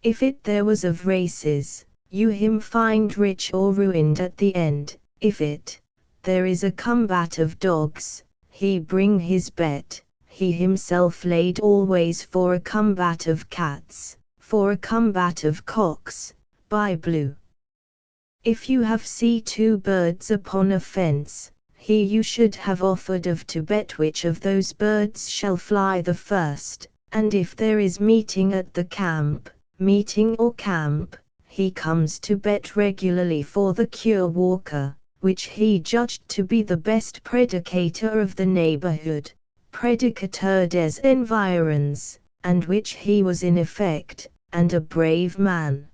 A: If it there was of races, you him find rich or ruined at the end, if it there is a combat of dogs, he bring his bet, he himself laid always for a combat of cats, for a combat of cocks, by blue. If you have see two birds upon a fence, he you should have offered of to bet which of those birds shall fly the first, and if there is meeting at the camp, meeting or camp, he comes to bet regularly for the cure walker, which he judged to be the best predicator of the neighborhood, predicateur des environs, and which he was in effect, and a brave man.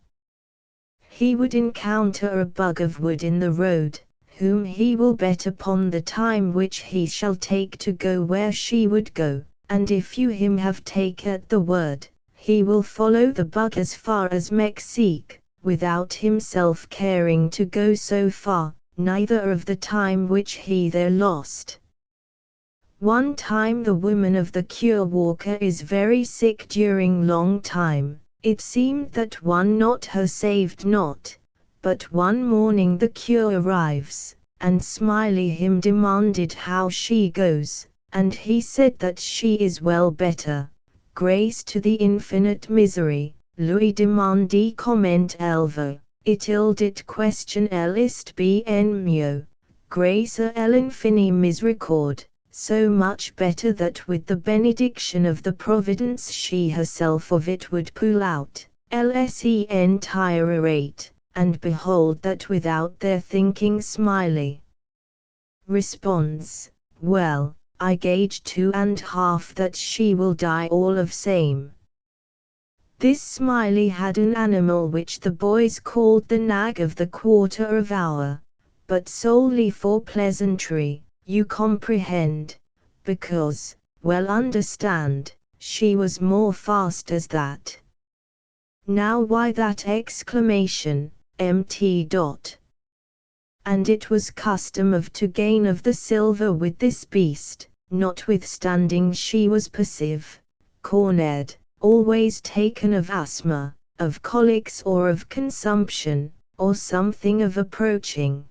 A: He would encounter a bug of wood in the road, whom he will bet upon the time which he shall take to go where she would go, and if you him have take at the word, he will follow the bug as far as Mexique, without himself caring to go so far, neither of the time which he there lost. One time the woman of the cure walker is very sick during long time. It seemed that one not her saved not, but one morning the cure arrives, and Smiley him demanded how she goes, and he said that she is well better, grace to the infinite misery, lui demandit comment elva, it il dit question elle ist bien mieux, grace à l'infini miséricorde. So much better that with the benediction of the providence she herself of it would pull out, lsen tirate, and behold that without their thinking Smiley responds, well, I gauge 2.5 that she will die all of same. This Smiley had an animal which the boys called the nag of the quarter of hour, but solely for pleasantry. You comprehend, because, well understand, she was more fast as that. Now why that exclamation, mt. And it was custom of to gain of the silver with this beast, notwithstanding she was passive, cornered, always taken of asthma, of colics or of consumption, or something of approaching.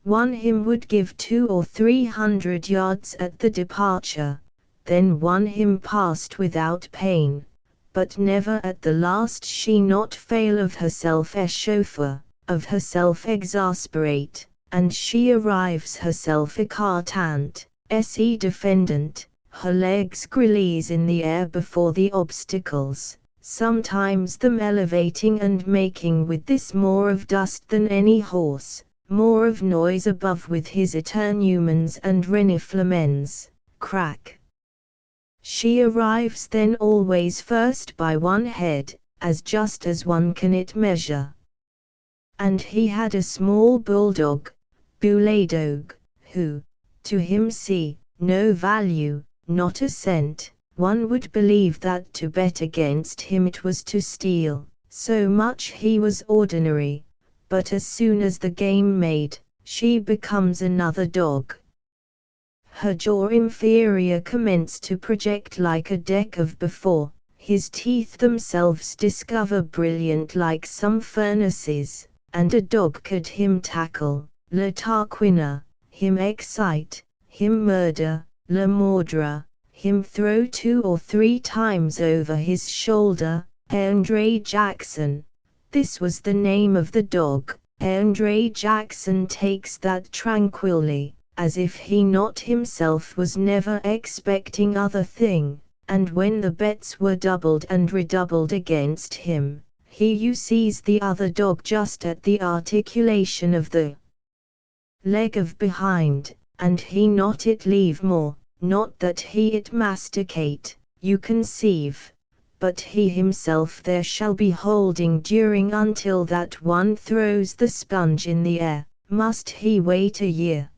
A: One him would give 200 or 300 yards at the departure, then one him passed without pain, but never at the last she not fail of herself chauffeur, of herself exasperate, and she arrives herself écartant, se defendant, her legs grilles in the air before the obstacles, sometimes them elevating and making with this more of dust than any horse, more of noise above with his eternumens and reniflemens, crack. She arrives then always first by one head, as just as one can it measure. And he had a small bulldog, bouledogue, who, to him see, no value, not a cent, one would believe that to bet against him it was to steal, so much he was ordinary. But as soon as the game made, she becomes another dog. Her jaw inferior commenced to project like a deck of before, his teeth themselves discover brilliant like some furnaces, and a dog could him tackle, le tarquiner, him excite, him murder, le mordre, him throw 2 or 3 times over his shoulder, Andre Jackson. This was the name of the dog. Andre Jackson takes that tranquilly, as if he not himself was never expecting other thing, and when the bets were doubled and redoubled against him, he you sees the other dog just at the articulation of the leg of behind, and he not it leave more, not that he it masticate, you conceive, but he himself there shall be holding during until that one throws the sponge in the air, must he wait a year.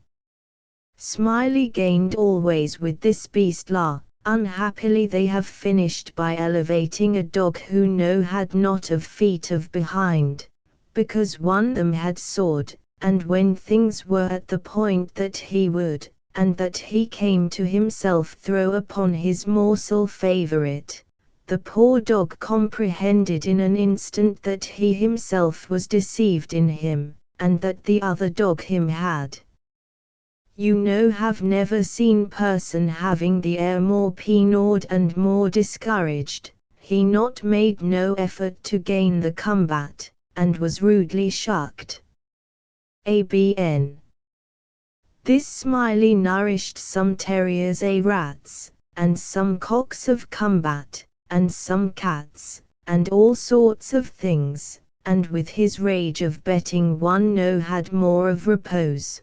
A: Smiley gained always with this beast la, unhappily they have finished by elevating a dog who no had not of feet of behind, because one them had sword, and when things were at the point that he would, and that he came to himself throw upon his morsel favorite, the poor dog comprehended in an instant that he himself was deceived in him, and that the other dog him had. You know, have never seen person having the air more penawed and more discouraged. He not made no effort to gain the combat, and was rudely shucked. ABN. This Smiley nourished some terriers a rats, and some cocks of combat, and some cats, and all sorts of things, and with his rage of betting one no had more of repose.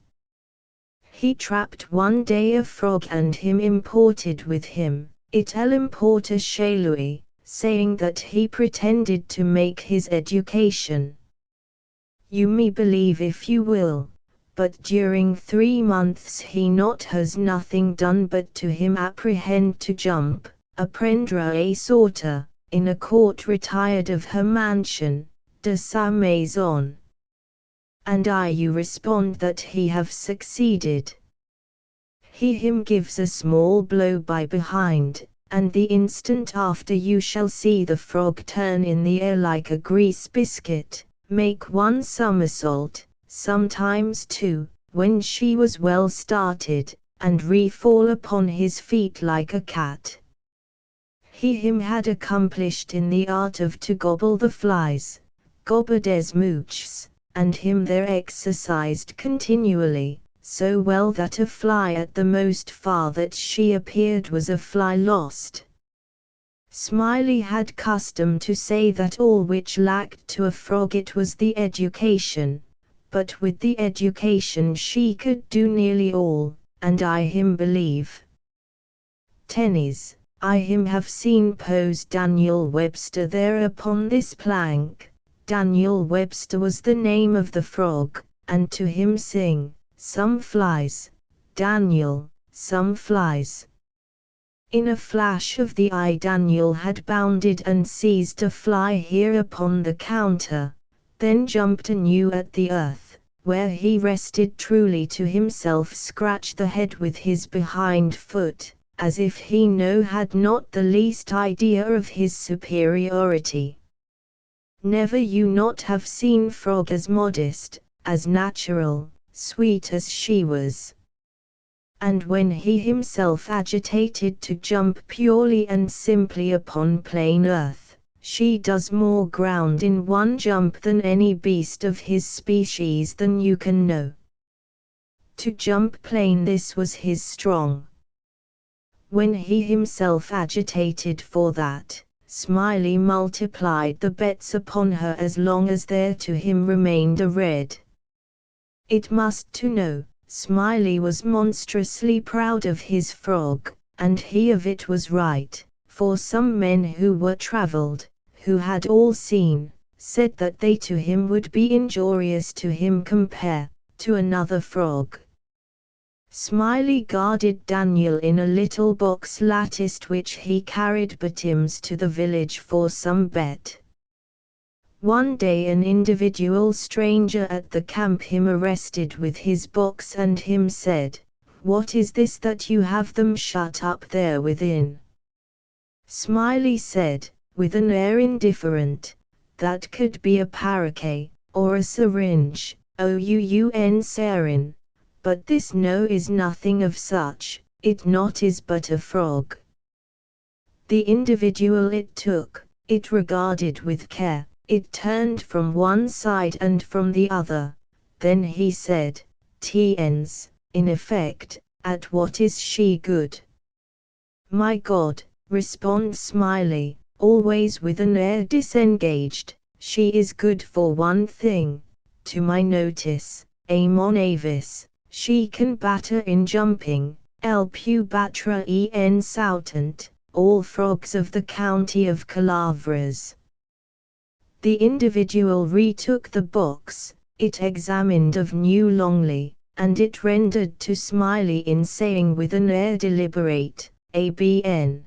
A: He trapped one day a frog and him imported with him, it importa chez lui, saying that he pretended to make his education. You me believe if you will, but during 3 months he not has nothing done but to him apprehend to jump, apprendre a sorter, in a court retired of her mansion, de sa maison. And you respond that he have succeeded. He him gives a small blow by behind, and the instant after you shall see the frog turn in the air like a grease biscuit, make one somersault, sometimes two, when she was well started, and re-fall upon his feet like a cat. He him had accomplished in the art of to gobble the flies, gobber des mouches, and him there exercised continually, so well that a fly at the most far that she appeared was a fly lost. Smiley had custom to say that all which lacked to a frog it was the education, but with the education she could do nearly all, and I him believe. Tennies, I him have seen pose Daniel Webster there upon this plank. Daniel Webster was the name of the frog, and to him sing, some flies, Daniel, some flies. In a flash of the eye Daniel had bounded and seized a fly here upon the counter, then jumped anew at the earth, where he rested truly to himself scratched the head with his behind foot, as if he had not the least idea of his superiority. Never you not have seen frog as modest, as natural, sweet as she was. And when he himself agitated to jump purely and simply upon plain earth, she does more ground in one jump than any beast of his species than you can know. To jump plain, this was his strong. When he himself agitated for that, Smiley multiplied the bets upon her as long as there to him remained a red. It must to know, Smiley was monstrously proud of his frog, and he of it was right, for some men who were travelled, who had all seen, said that they to him would be injurious to him compare, to another frog. Smiley guarded Daniel in a little box latticed which he carried betimes to the village for some bet. One day an individual stranger at the camp him arrested with his box and him said, "What is this that you have them shut up there within?" Smiley said, with an air indifferent, "That could be a paraquet, or a syringe, oun sarin. But this no is nothing of such, it not is but a frog." The individual it took, it regarded with care, it turned from one side and from the other, then he said, "Tiens, in effect, at what is she good?" "My God," responded Smiley, always with an air disengaged, "she is good for one thing, to my notice, a mon avis. She can batter in jumping, elle peut battre en sautant, all frogs of the county of Calavras." The individual retook the box, it examined of new longly, and it rendered to Smiley in saying with an air deliberate, "Abn.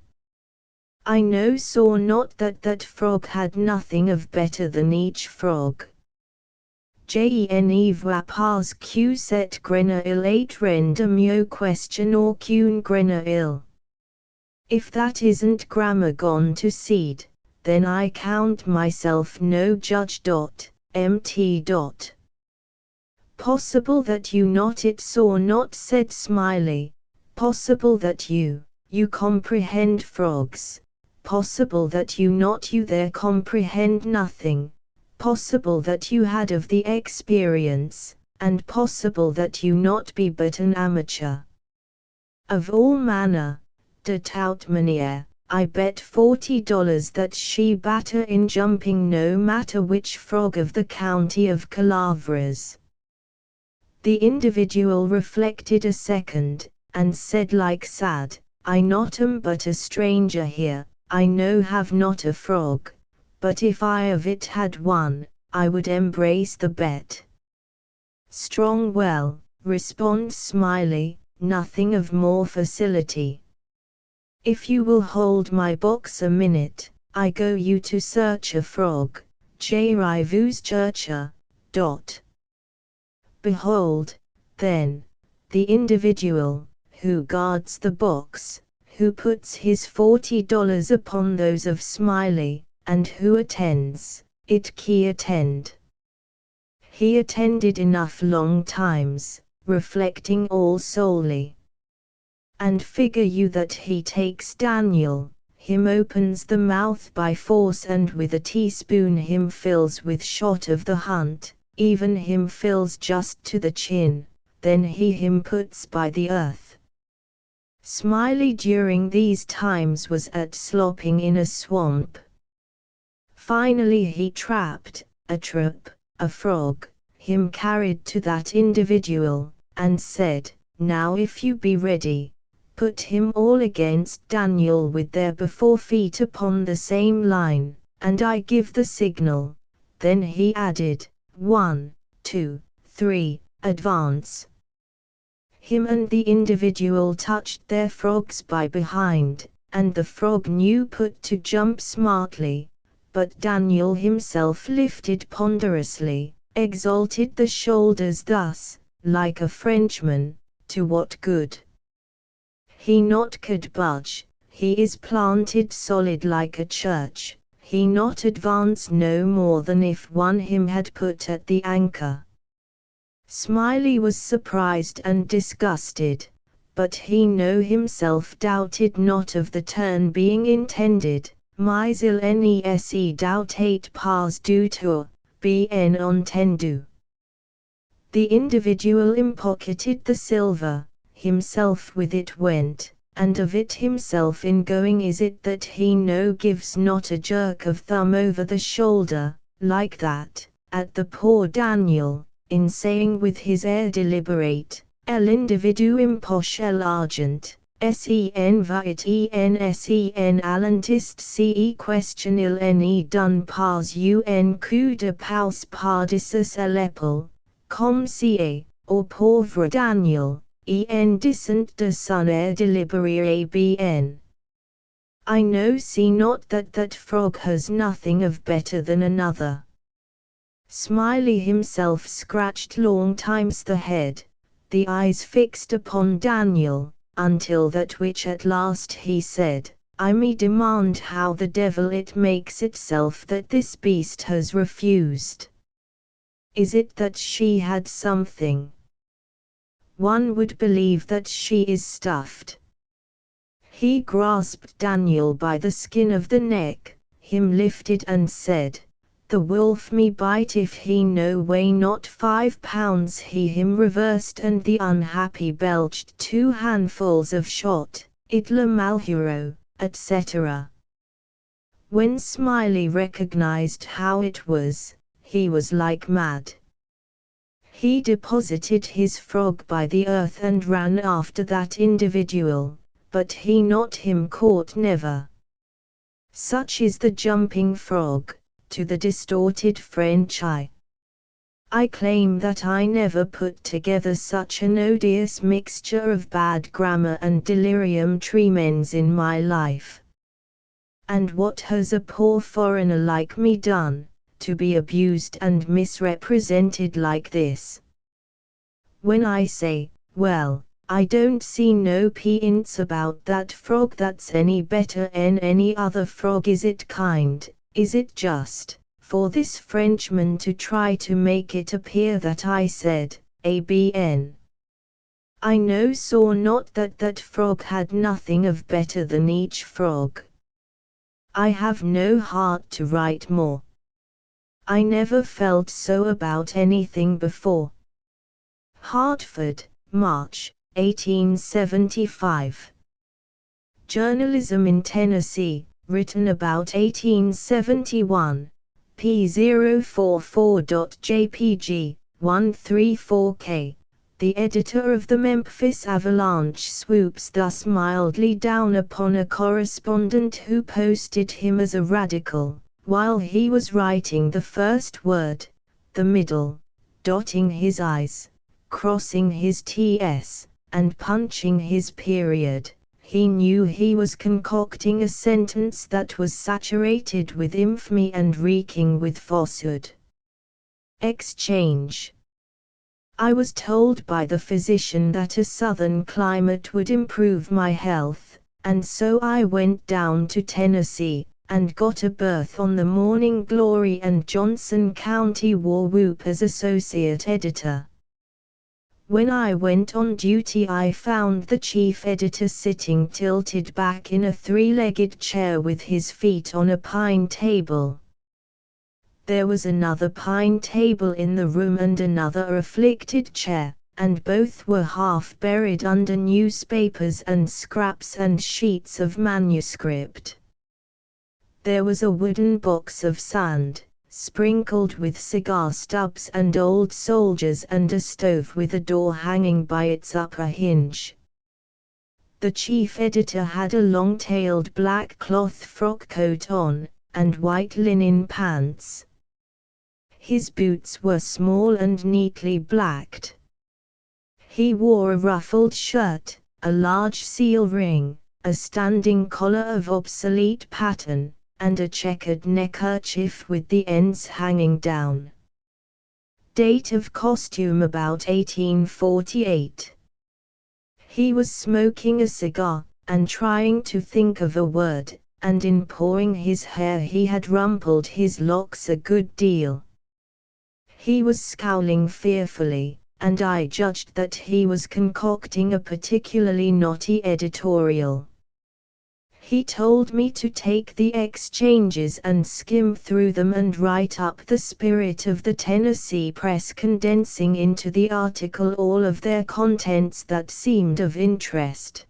A: I no saw not that that frog had nothing of better than each frog." Gene pas q set grena il 8 render mio question or qn grena il. If that isn't grammar gone to seed, then I count myself no judge. Mt. Possible that you not it saw not said Smiley, possible that you comprehend frogs, possible that you not you there comprehend nothing, possible that you had of the experience, and possible that you not be but an amateur. Of all manner, de tout manière, I bet $40 that she batter in jumping no matter which frog of the county of Calavras. The individual reflected a second, and said like sad, I not am but a stranger here, I know have not a frog, but if I of it had one, I would embrace the bet. Strong well, responds Smiley, nothing of more facility. If you will hold my box a minute, I go you to search a frog, vous chercher. Behold, then, the individual, who guards the box, who puts his $40 upon those of Smiley, and who attends, it key attend. He attended enough long times, reflecting all solely. And figure you that he takes Daniel, him opens the mouth by force and with a teaspoon him fills with shot of the hunt, even him fills just to the chin, then he him puts by the earth. Smiley during these times was at slopping in a swamp. Finally he trapped, a frog, him carried to that individual, and said, now if you be ready, put him all against Daniel with their before feet upon the same line, and I give the signal. Then he added, 1, 2, 3, advance. Him and the individual touched their frogs by behind, and the frog knew put to jump smartly, but Daniel himself lifted ponderously, exalted the shoulders thus, like a Frenchman, to what good? He not could budge, he is planted solid like a church, he not advance no more than if one him had put at the anchor. Smiley was surprised and disgusted, but he know himself doubted not of the turn being intended, mais il nese doutait pas du tout, bien entendu. The individual impocketed the silver, himself with it went, and of it himself in going is it that he no gives not a jerk of thumb over the shoulder, like that, at the poor Daniel, in saying with his air deliberate, el individu impoche l'argent, sen vit en sen allantist ce question il ne dun pas un coup de pauce par-dessus l'épaule, comme si, or pauvre Daniel, en descent de son air deliberé bien. I know see not that frog has nothing of better than another. Smiley himself scratched long times the head, the eyes fixed upon Daniel, until that which at last he said, I me demand how the devil it makes itself that this beast has refused. Is it that she had something? One would believe that she is stuffed. He grasped Daniel by the skin of the neck, him lifted and said, the wolf me bite if he no weigh not 5 pounds. He him reversed and the unhappy belched 2 handfuls of shot, it le malheureux, etc. When Smiley recognized how it was, he was like mad. He deposited his frog by the earth and ran after that individual, but he not him caught never. Such is the jumping frog, to the distorted French eye. I claim that I never put together such an odious mixture of bad grammar and delirium tremens in my life. And what has a poor foreigner like me done, to be abused and misrepresented like this. When I say, well, I don't see no p'ints about that frog that's any better 'en any other frog, is it kind, is it just, for this Frenchman to try to make it appear that I said, ABN. I no saw not that that frog had nothing of better than each frog. I have no heart to write more. I never felt so about anything before. Hartford, March, 1875. Journalism in Tennessee, written about 1871, p. 044.jpg, 134k. The editor of the Memphis Avalanche swoops thus mildly down upon a correspondent who posted him as a radical, while he was writing the first word, the middle, dotting his I's, crossing his T's, and punching his period. He knew he was concocting a sentence that was saturated with infamy and reeking with falsehood. Exchange. I was told by the physician that a southern climate would improve my health, and so I went down to Tennessee, and got a berth on the Morning Glory and Johnson County War Whoop as associate editor. When I went on duty I found the chief editor sitting tilted back in a three-legged chair with his feet on a pine table. There was another pine table in the room and another afflicted chair, and both were half buried under newspapers and scraps and sheets of manuscript. There was a wooden box of sand, sprinkled with cigar stubs and old soldiers, and a stove with a door hanging by its upper hinge. The chief editor had a long-tailed black cloth frock coat on, and white linen pants. His boots were small and neatly blacked. He wore a ruffled shirt, a large seal ring, a standing collar of obsolete pattern, and a checkered neckerchief with the ends hanging down. Date of costume about 1848. He was smoking a cigar, and trying to think of a word, and in pouring his hair he had rumpled his locks a good deal. He was scowling fearfully, and I judged that he was concocting a particularly naughty editorial. He told me to take the exchanges and skim through them and write up the spirit of the Tennessee press, condensing into the article all of their contents that seemed of interest.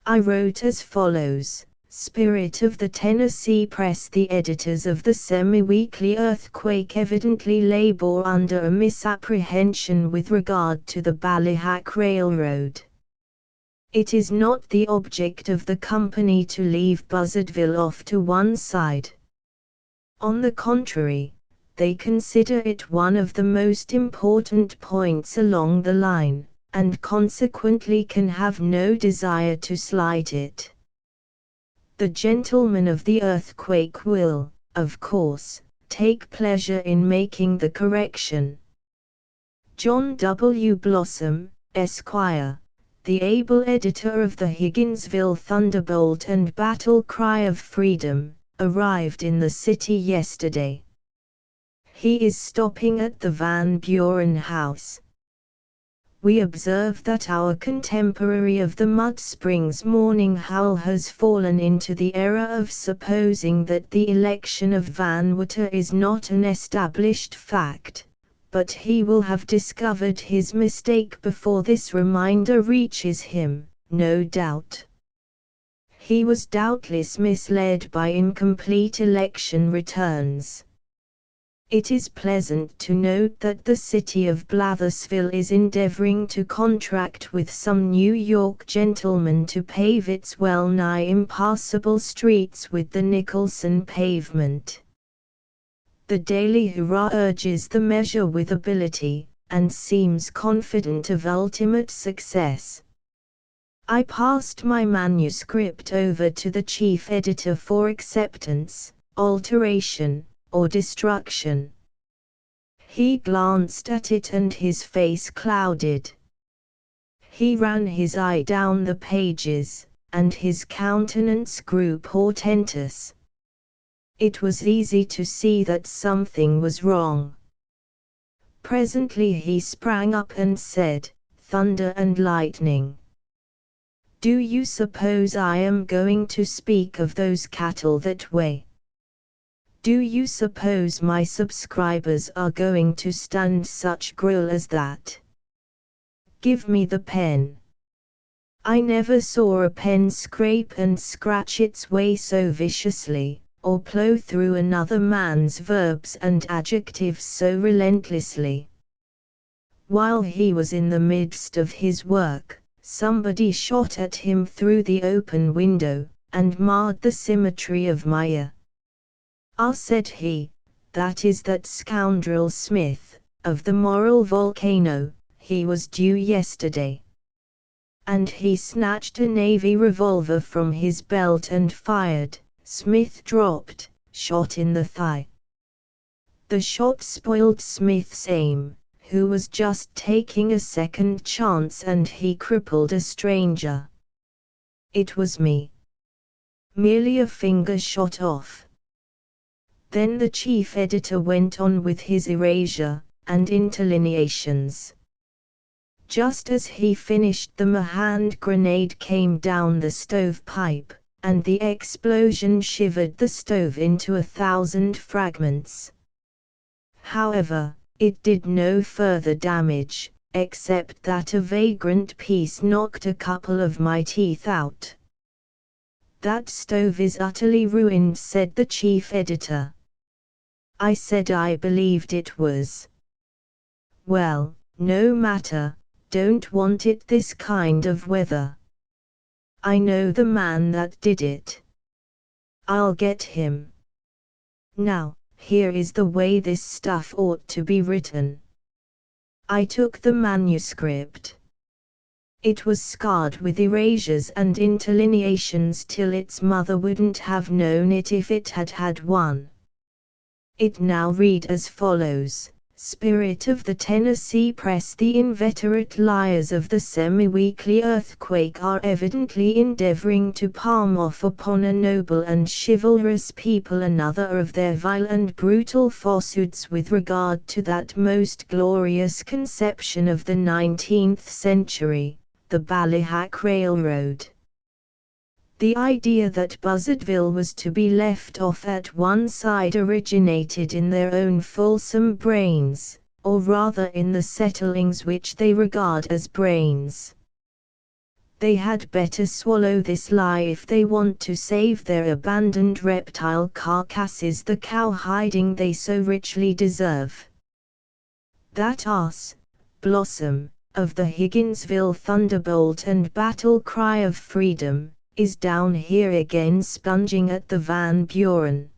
A: I wrote as follows: Spirit of the Tennessee Press. The editors of the semi-weekly Earthquake evidently labor under a misapprehension with regard to the Ballyhack Railroad. It is not the object of the company to leave Buzzardville off to one side. On the contrary, they consider it one of the most important points along the line, and consequently can have no desire to slight it. The gentlemen of the Earthquake will, of course, take pleasure in making the correction. John W. Blossom, Esquire, the able editor of the Higginsville Thunderbolt and Battle Cry of Freedom, arrived in the city yesterday. He is stopping at the Van Buren House. We observe that our contemporary of the Mud Springs Morning Howl has fallen into the error of supposing that the election of Van Water is not an established fact, but he will have discovered his mistake before this reminder reaches him, no doubt. He was doubtless misled by incomplete election returns. It is pleasant to note that the city of Blathersville is endeavoring to contract with some New York gentleman to pave its well-nigh impassable streets with the Nicholson pavement. The Daily Hurrah urges the measure with ability, and seems confident of ultimate success. I passed my manuscript over to the chief editor for acceptance, alteration, or destruction. He glanced at it and his face clouded. He ran his eye down the pages, and his countenance grew portentous. It was easy to see that something was wrong. Presently he sprang up and said, "Thunder and lightning! Do you suppose I am going to speak of those cattle that weigh? Do you suppose my subscribers are going to stand such gruel as that? Give me the pen. I never saw a pen scrape and scratch its way so viciously, or plow through another man's verbs and adjectives so relentlessly." While he was in the midst of his work, somebody shot at him through the open window, and marred the symmetry of my ear. "Ah," said he, "that is that scoundrel Smith, of the moral volcano, he was due yesterday." And he snatched a navy revolver from his belt and fired. Smith dropped, shot in the thigh. The shot spoiled Smith's aim, who was just taking a second chance, and he crippled a stranger. It was me. Merely a finger shot off. Then the chief editor went on with his erasure and interlineations. Just as he finished them a hand grenade came down the stovepipe, and the explosion shivered the stove into 1,000 fragments. However, it did no further damage, except that a vagrant piece knocked a couple of my teeth out. "That stove is utterly ruined," said the chief editor. I said I believed it was. "Well, no matter, don't want it this kind of weather. I know the man that did it. I'll get him. Now, here is the way this stuff ought to be written." I took the manuscript. It was scarred with erasures and interlineations till its mother wouldn't have known it if it had had one. It now read as follows: "Spirit of the Tennessee Press, the inveterate liars of the semi-weekly Earthquake are evidently endeavoring to palm off upon a noble and chivalrous people another of their vile and brutal falsehoods with regard to that most glorious conception of the 19th century, the Ballyhack Railroad. The idea that Buzzardville was to be left off at one side originated in their own fulsome brains, or rather in the settlings which they regard as brains. They had better swallow this lie if they want to save their abandoned reptile carcasses the cow-hiding they so richly deserve. That ass, Blossom, of the Higginsville thunderbolt and battle cry of freedom, is down here again sponging at the Van Buren.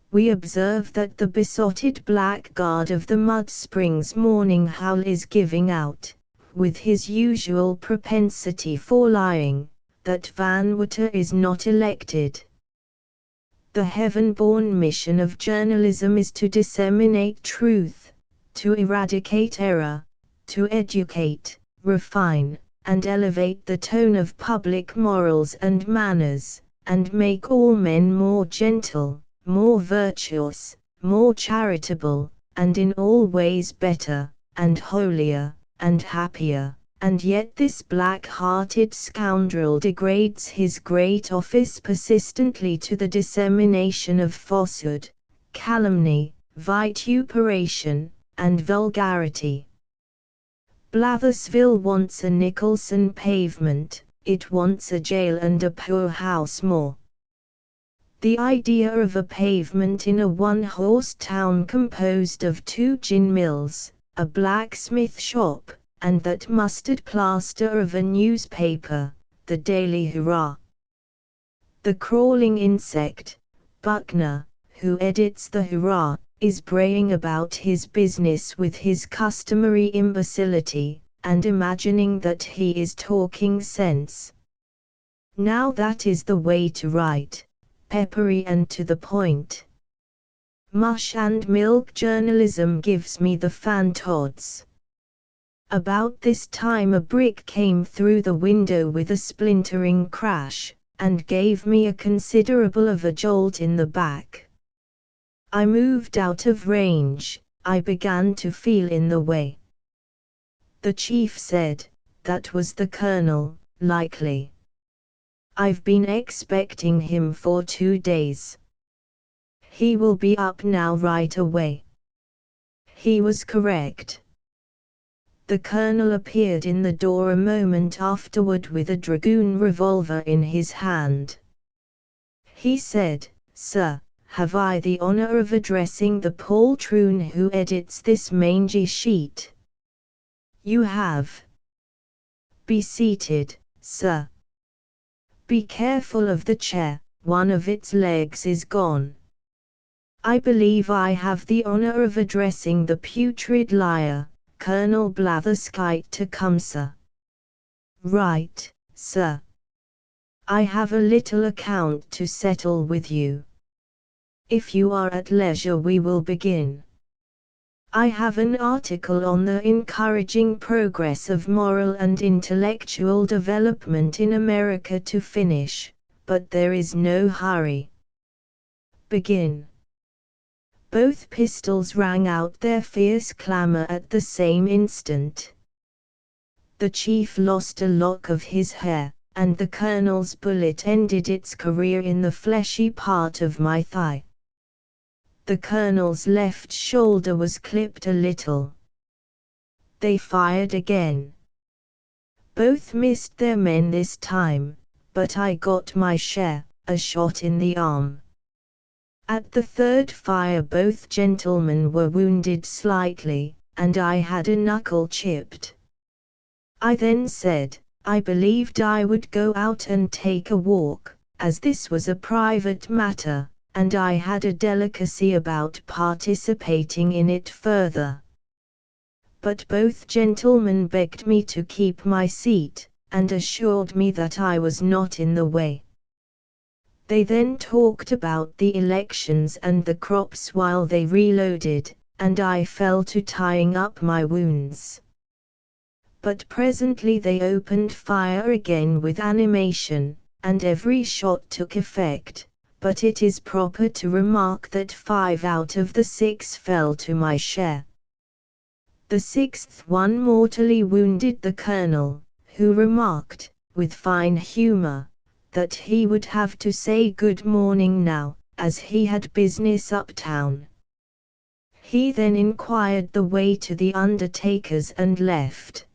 A: We observe that the besotted blackguard of the Mud Springs Morning Howl is giving out, with his usual propensity for lying, that Van Water is not elected. The heaven-born mission of journalism is to disseminate truth, to eradicate error, to educate, refine, and elevate the tone of public morals and manners, and make all men more gentle, more virtuous, more charitable, and in all ways better, and holier, and happier. And yet this black-hearted scoundrel degrades his great office persistently to the dissemination of falsehood, calumny, vituperation, and vulgarity. Blathersville wants a Nicholson pavement, it wants a jail and a poorhouse more. The idea of a pavement in a one-horse town composed of 2 gin mills, a blacksmith shop, and that mustard plaster of a newspaper, the Daily Hurrah. The crawling insect, Buckner, who edits the Hurrah, is braying about his business with his customary imbecility, and imagining that he is talking sense. Now that is the way to write, peppery and to the point. Mush and milk journalism gives me the fantods. About this time a brick came through the window with a splintering crash, and gave me a considerable of a jolt in the back. I moved out of range. I began to feel in the way. The chief said, "That was the colonel, likely. I've been expecting him for 2 days. He will be up now right away." He was correct. The colonel appeared in the door a moment afterward with a dragoon revolver in his hand. He said, "Sir, have I the honor of addressing the poltroon who edits this mangy sheet?" "You have." "Be seated, sir. Be careful of the chair, one of its legs is gone." "I believe I have the honor of addressing the putrid liar, Colonel Blatherskite Tecumseh." "Right, sir. I have a little account to settle with you. If you are at leisure we will begin. I have an article on the encouraging progress of moral and intellectual development in America to finish, but there is no hurry. Begin." Both pistols rang out their fierce clamor at the same instant. The chief lost a lock of his hair, and the colonel's bullet ended its career in the fleshy part of my thigh. The colonel's left shoulder was clipped a little. They fired again. Both missed their men this time, but I got my share, a shot in the arm. At the third fire both gentlemen were wounded slightly, and I had a knuckle chipped. I then said, I believed I would go out and take a walk, as this was a private matter, and I had a delicacy about participating in it further. But both gentlemen begged me to keep my seat, and assured me that I was not in the way. They then talked about the elections and the crops while they reloaded, and I fell to tying up my wounds. But presently they opened fire again with animation, and every shot took effect, but it is proper to remark that 5 out of the 6 fell to my share. The 6th one mortally wounded the colonel, who remarked, with fine humor, that he would have to say good morning now, as he had business uptown. He then inquired the way to the undertaker's and left.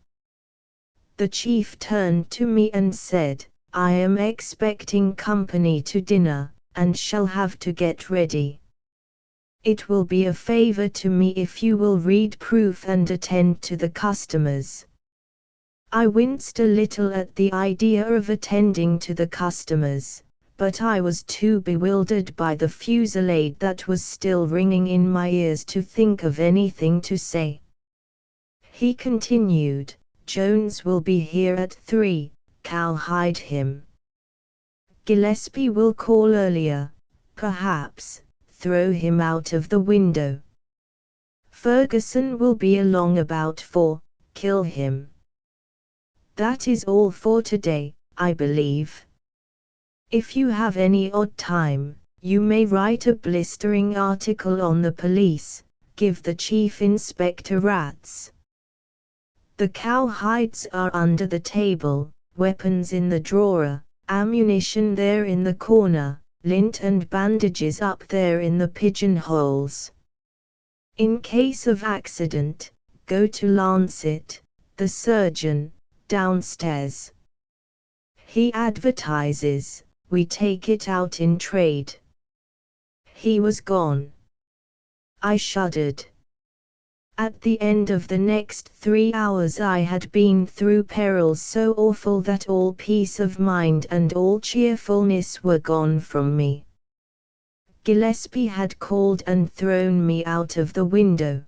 A: The chief turned to me and said, "I am expecting company to dinner, and shall have to get ready. It will be a favor to me if you will read proof and attend to the customers." I winced a little at the idea of attending to the customers, but I was too bewildered by the fusillade that was still ringing in my ears to think of anything to say. He continued, "Jones will be here at 3, cowhide him. Gillespie will call earlier, perhaps, throw him out of the window. Ferguson will be along about 4, kill him. That is all for today, I believe. If you have any odd time, you may write a blistering article on the police, give the chief inspector rats. The cowhides are under the table, weapons in the drawer, ammunition there in the corner, lint and bandages up there in the pigeonholes. In case of accident, go to Lancet, the surgeon, downstairs. He advertises, we take it out in trade." He was gone. I shuddered. At the end of the next 3 hours I had been through perils so awful that all peace of mind and all cheerfulness were gone from me. Gillespie had called and thrown me out of the window.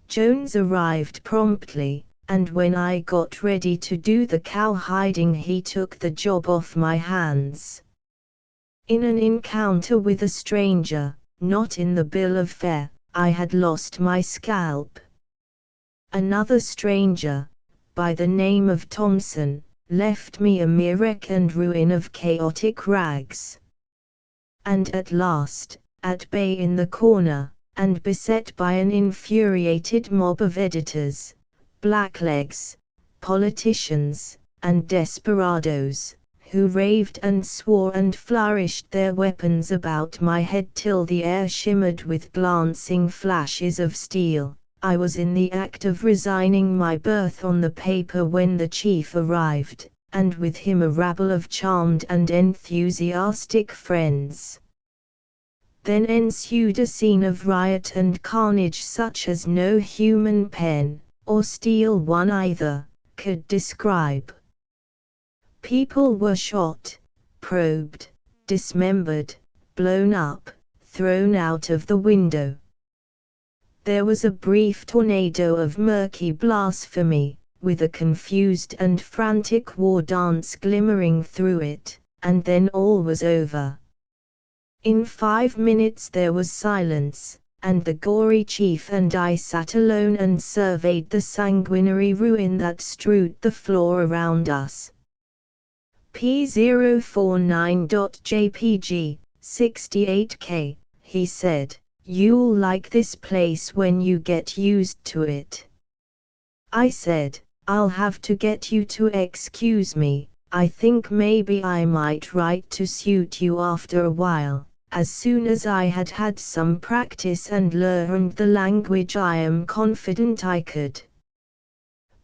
A: Jones arrived promptly, and when I got ready to do the cowhiding he took the job off my hands. In an encounter with a stranger, not in the bill of fare, I had lost my scalp. Another stranger, by the name of Thompson, left me a mere wreck and ruin of chaotic rags. And at last, at bay in the corner, and beset by an infuriated mob of editors, blacklegs, politicians, and desperadoes, who raved and swore and flourished their weapons about my head till the air shimmered with glancing flashes of steel, I was in the act of resigning my berth on the paper when the chief arrived, and with him a rabble of charmed and enthusiastic friends. Then ensued a scene of riot and carnage such as no human pen, or steel one either, could describe. People were shot, probed, dismembered, blown up, thrown out of the window. There was a brief tornado of murky blasphemy, with a confused and frantic war dance glimmering through it, and then all was over. In 5 minutes there was silence, and the gory chief and I sat alone and surveyed the sanguinary ruin that strewed the floor around us. P049.jpg, 68K, he said. You'll like this place when you get used to it. I said, I'll have to get you to excuse me, I think maybe I might write to suit you after a while, as soon as I had had some practice and learned the language I am confident I could.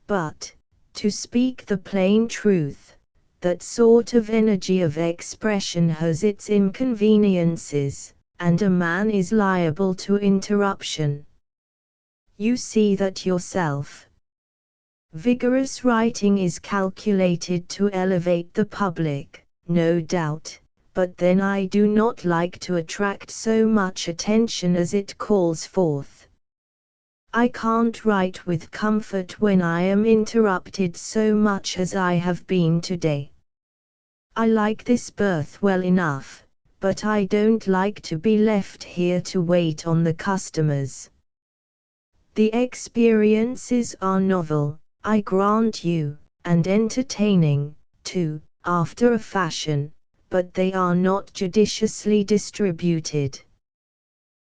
A: But, to speak the plain truth, that sort of energy of expression has its inconveniences, and a man is liable to interruption. You see that yourself. Vigorous writing is calculated to elevate the public, no doubt, but then I do not like to attract so much attention as it calls forth. I can't write with comfort when I am interrupted so much as I have been today. I like this berth well enough, but I don't like to be left here to wait on the customers. The experiences are novel, I grant you, and entertaining, too, after a fashion, but they are not judiciously distributed.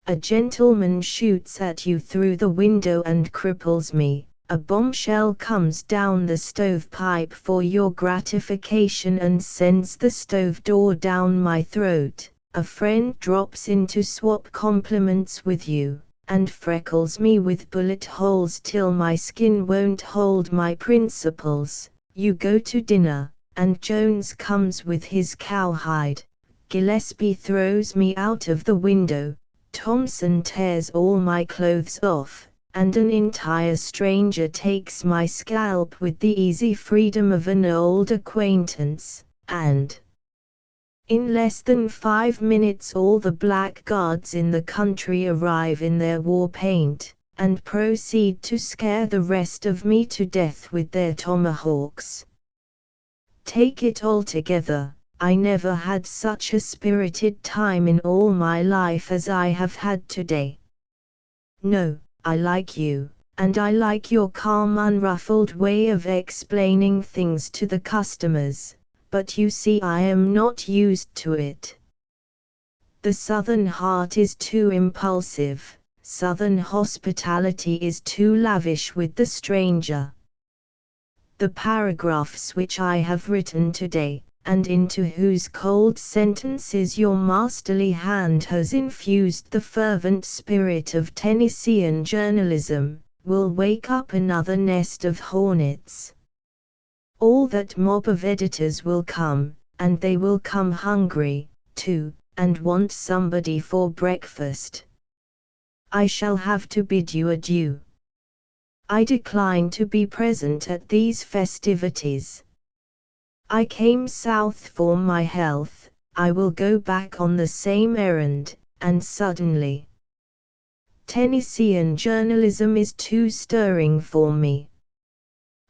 A: A gentleman shoots at you through the window and cripples me. A bombshell comes down the stovepipe for your gratification and sends the stove door down my throat. A friend drops in to swap compliments with you, and freckles me with bullet holes till my skin won't hold my principles. You go to dinner, and Jones comes with his cowhide. Gillespie throws me out of the window. Thompson tears all my clothes off, and an entire stranger takes my scalp with the easy freedom of an old acquaintance, and in less than 5 minutes all the blackguards in the country arrive in their war paint, and proceed to scare the rest of me to death with their tomahawks. Take it altogether, I never had such a spirited time in all my life as I have had today. No, I like you, and I like your calm, unruffled way of explaining things to the customers, but you see I am not used to it. The Southern heart is too impulsive, Southern hospitality is too lavish with the stranger. The paragraphs which I have written today, and into whose cold sentences your masterly hand has infused the fervent spirit of Tennessean journalism, will wake up another nest of hornets. All that mob of editors will come, and they will come hungry, too, and want somebody for breakfast. I shall have to bid you adieu. I decline to be present at these festivities. I came south for my health, I will go back on the same errand, and suddenly. Tennessean journalism is too stirring for me.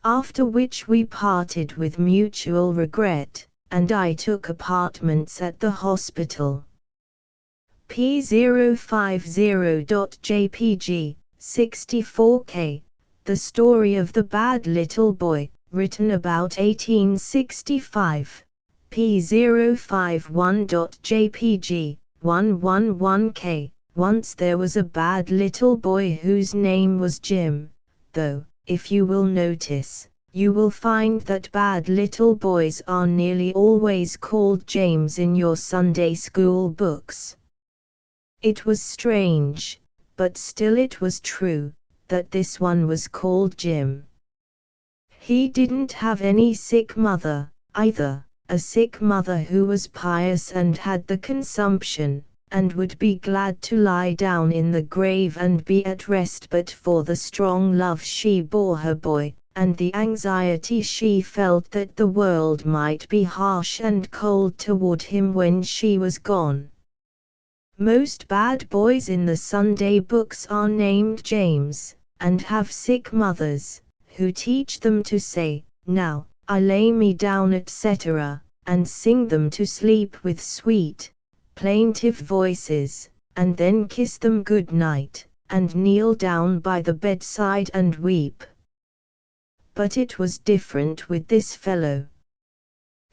A: After which we parted with mutual regret, and I took apartments at the hospital. P050.jpg, 64K. The Story of the Bad Little Boy, written about 1865. P051.jpg, 111K. Once there was a bad little boy whose name was Jim, though, if you will notice, you will find that bad little boys are nearly always called James in your Sunday school books. It was strange, but still it was true, that this one was called Jim. He didn't have any sick mother, either, a sick mother who was pious and had the consumption, and would be glad to lie down in the grave and be at rest but for the strong love she bore her boy, and the anxiety she felt that the world might be harsh and cold toward him when she was gone. Most bad boys in the Sunday books are named James, and have sick mothers, who teach them to say, "Now, I lay me down," etc., and sing them to sleep with sweet, plaintive voices, and then kiss them good night, and kneel down by the bedside and weep. But it was different with this fellow.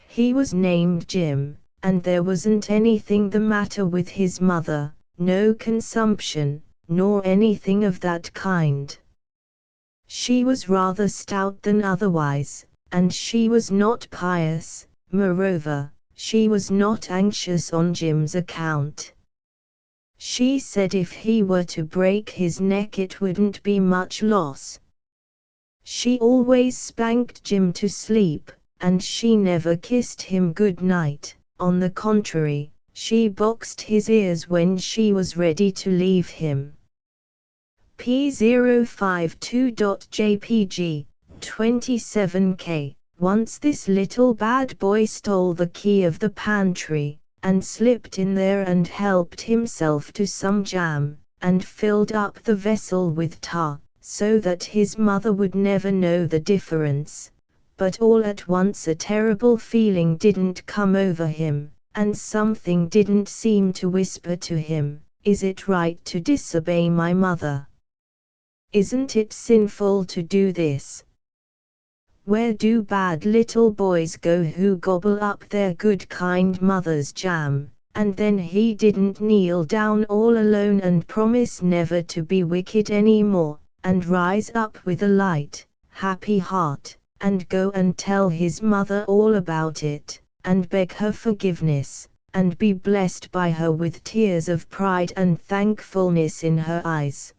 A: He was named Jim, and there wasn't anything the matter with his mother, no consumption, nor anything of that kind. She was rather stout than otherwise, and she was not pious. Moreover, she was not anxious on Jim's account. She said if he were to break his neck it wouldn't be much loss. She always spanked Jim to sleep, and she never kissed him good night. On the contrary, she boxed his ears when she was ready to leave him. P052.jpg, 27K. Once this little bad boy stole the key of the pantry, and slipped in there and helped himself to some jam, and filled up the vessel with tar, so that his mother would never know the difference. But all at once a terrible feeling didn't come over him, and something didn't seem to whisper to him, "Is it right to disobey my mother? Isn't it sinful to do this? Where do bad little boys go who gobble up their good kind mother's jam?" And then he didn't kneel down all alone and promise never to be wicked any more, and rise up with a light, happy heart, and go and tell his mother all about it, and beg her forgiveness, and be blessed by her with tears of pride and thankfulness in her eyes.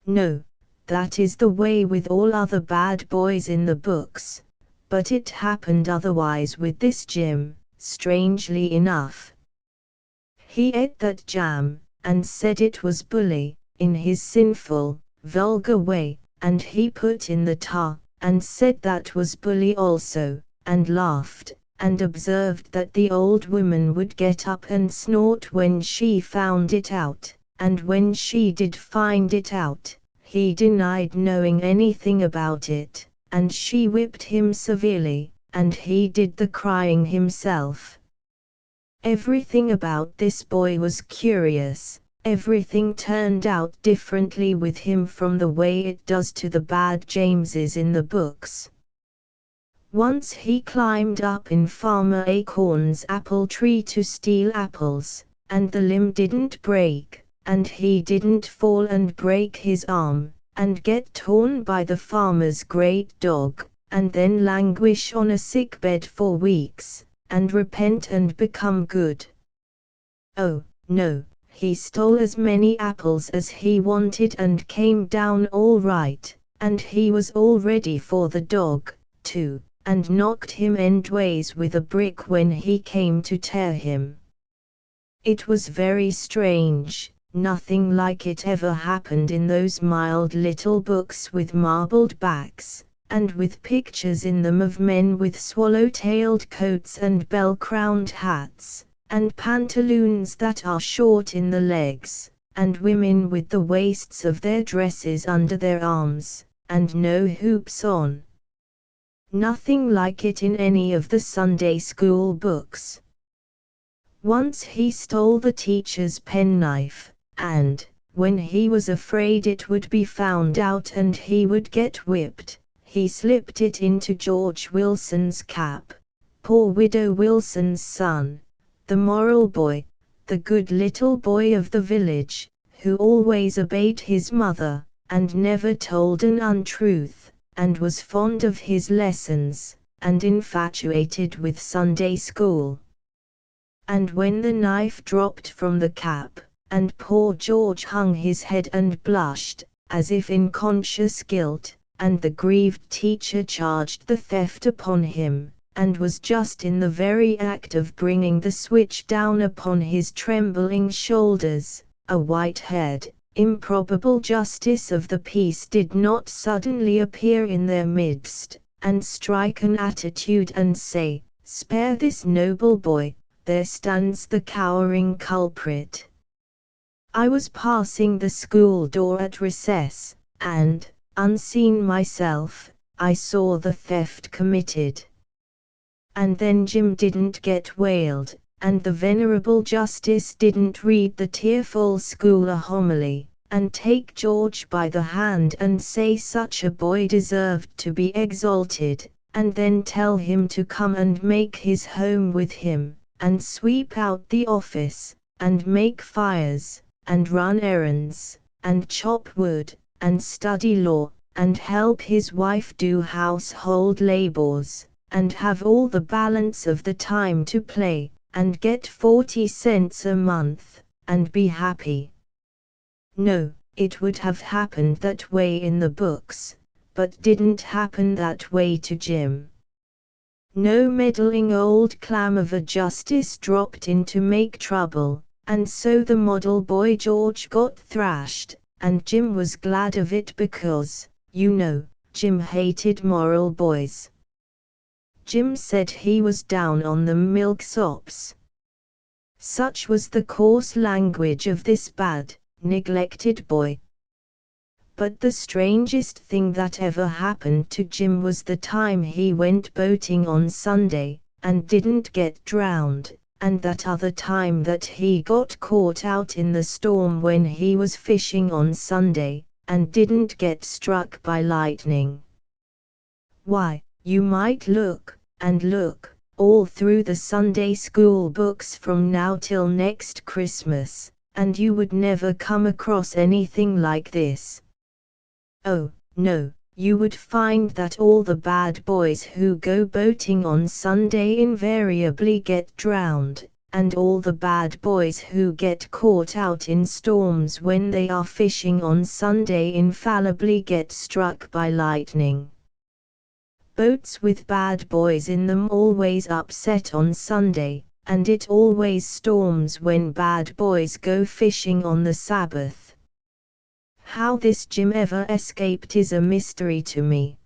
A: No, that is the way with all other bad boys in the books, but it happened otherwise with this Jim, strangely enough. He ate that jam, and said it was bully, in his sinful, vulgar way, and he put in the tar, and said that was bully also, and laughed, and observed that the old woman would get up and snort when she found it out, and when she did find it out, he denied knowing anything about it, and she whipped him severely, and he did the crying himself. Everything about this boy was curious. Everything turned out differently with him from the way it does to the bad Jameses in the books. Once he climbed up in Farmer Acorn's apple tree to steal apples, and the limb didn't break, and he didn't fall and break his arm, and get torn by the farmer's great dog, and then languish on a sick bed for weeks, and repent and become good. Oh, no. He stole as many apples as he wanted and came down all right, and he was all ready for the dog, too, and knocked him endways with a brick when he came to tear him. It was very strange, nothing like it ever happened in those mild little books with marbled backs, and with pictures in them of men with swallow-tailed coats and bell-crowned hats, and pantaloons that are short in the legs, and women with the waists of their dresses under their arms, and no hoops on. Nothing like it in any of the Sunday school books. Once he stole the teacher's penknife, and, when he was afraid it would be found out and he would get whipped, he slipped it into George Wilson's cap. Poor Widow Wilson's son, the moral boy, the good little boy of the village, who always obeyed his mother, and never told an untruth, and was fond of his lessons, and infatuated with Sunday school. And when the knife dropped from the cap, and poor George hung his head and blushed, as if in conscious guilt, and the grieved teacher charged the theft upon him, and was just in the very act of bringing the switch down upon his trembling shoulders, a white-haired, improbable justice of the peace did not suddenly appear in their midst, and strike an attitude and say, "Spare this noble boy, there stands the cowering culprit." I was passing the school door at recess, and, unseen myself, I saw the theft committed. And then Jim didn't get whaled, and the venerable justice didn't read the tearful school a homily, and take George by the hand and say such a boy deserved to be exalted, and then tell him to come and make his home with him, and sweep out the office, and make fires, and run errands, and chop wood, and study law, and help his wife do household labors, and have all the balance of the time to play, and get 40 cents a month, and be happy. No, it would have happened that way in the books, but didn't happen that way to Jim. No meddling old clam of a justice dropped in to make trouble, and so the model boy George got thrashed, and Jim was glad of it because, you know, Jim hated moral boys. Jim said he was down on the milksops. Such was the coarse language of this bad, neglected boy. But the strangest thing that ever happened to Jim was the time he went boating on Sunday, and didn't get drowned, and that other time that he got caught out in the storm when he was fishing on Sunday, and didn't get struck by lightning. Why, you might look, and look, all through the Sunday school books from now till next Christmas, and you would never come across anything like this. Oh, no, you would find that all the bad boys who go boating on Sunday invariably get drowned, and all the bad boys who get caught out in storms when they are fishing on Sunday infallibly get struck by lightning. Boats with bad boys in them always upset on Sunday, and it always storms when bad boys go fishing on the Sabbath. How this Jim ever escaped is a mystery to me.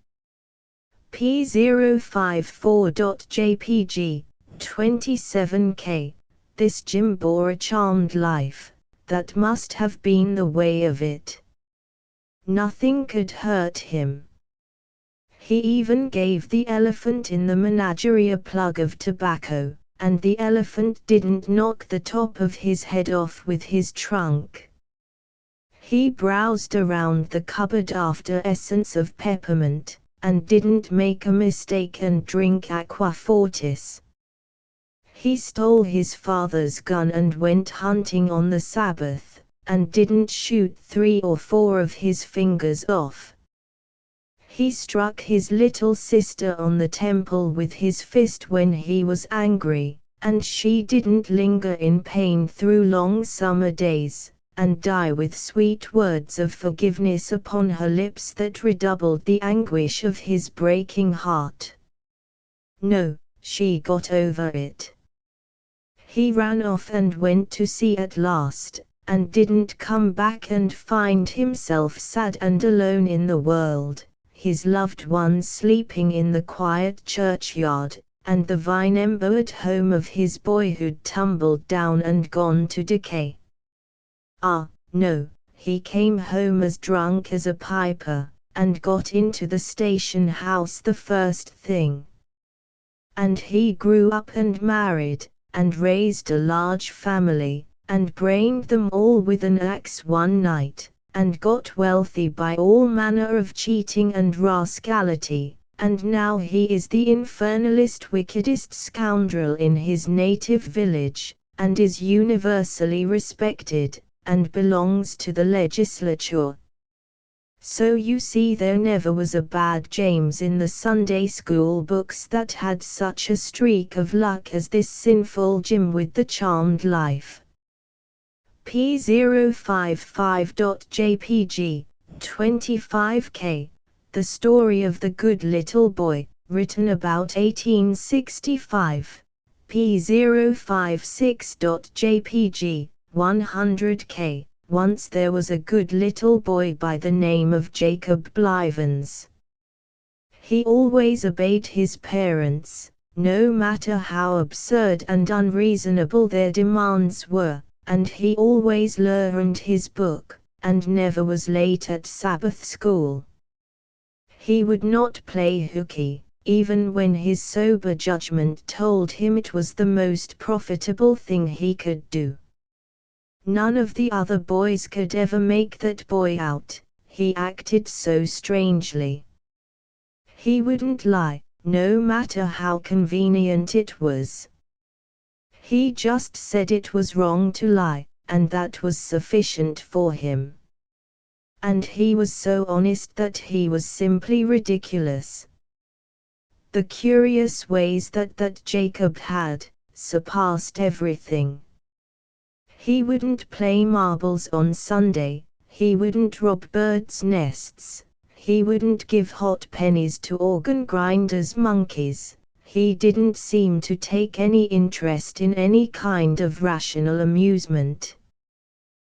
A: P054.jpg, 27K, this Jim bore a charmed life, that must have been the way of it. Nothing could hurt him. He even gave the elephant in the menagerie a plug of tobacco, and the elephant didn't knock the top of his head off with his trunk. He browsed around the cupboard after essence of peppermint, and didn't make a mistake and drink aqua fortis. He stole his father's gun and went hunting on the Sabbath, and didn't shoot 3 or 4 of his fingers off. He struck his little sister on the temple with his fist when he was angry, and she didn't linger in pain through long summer days, and die with sweet words of forgiveness upon her lips that redoubled the anguish of his breaking heart. No, she got over it. He ran off and went to sea at last, and didn't come back and find himself sad and alone in the world, his loved ones sleeping in the quiet churchyard, and the vine-embowered home of his boyhood tumbled down and gone to decay. Ah, no, he came home as drunk as a piper, and got into the station house the first thing. And he grew up and married, and raised a large family, and brained them all with an axe one night, and got wealthy by all manner of cheating and rascality, and now he is the infernalist wickedest scoundrel in his native village, and is universally respected, and belongs to the legislature. So you see there never was a bad James in the Sunday school books that had such a streak of luck as this sinful Jim with the charmed life. P055.jpg, 25K, The Story of the Good Little Boy, written about 1865. P056.jpg, 100K. Once there was a good little boy by the name of Jacob Blivens. He always obeyed his parents, no matter how absurd and unreasonable their demands were, and he always learned his book, and never was late at Sabbath school. He would not play hooky, even when his sober judgment told him it was the most profitable thing he could do. None of the other boys could ever make that boy out, he acted so strangely. He wouldn't lie, no matter how convenient it was. He just said it was wrong to lie, and that was sufficient for him. And he was so honest that he was simply ridiculous. The curious ways that Jacob had, surpassed everything. He wouldn't play marbles on Sunday, he wouldn't rob birds' nests, he wouldn't give hot pennies to organ grinders' monkeys, he didn't seem to take any interest in any kind of rational amusement.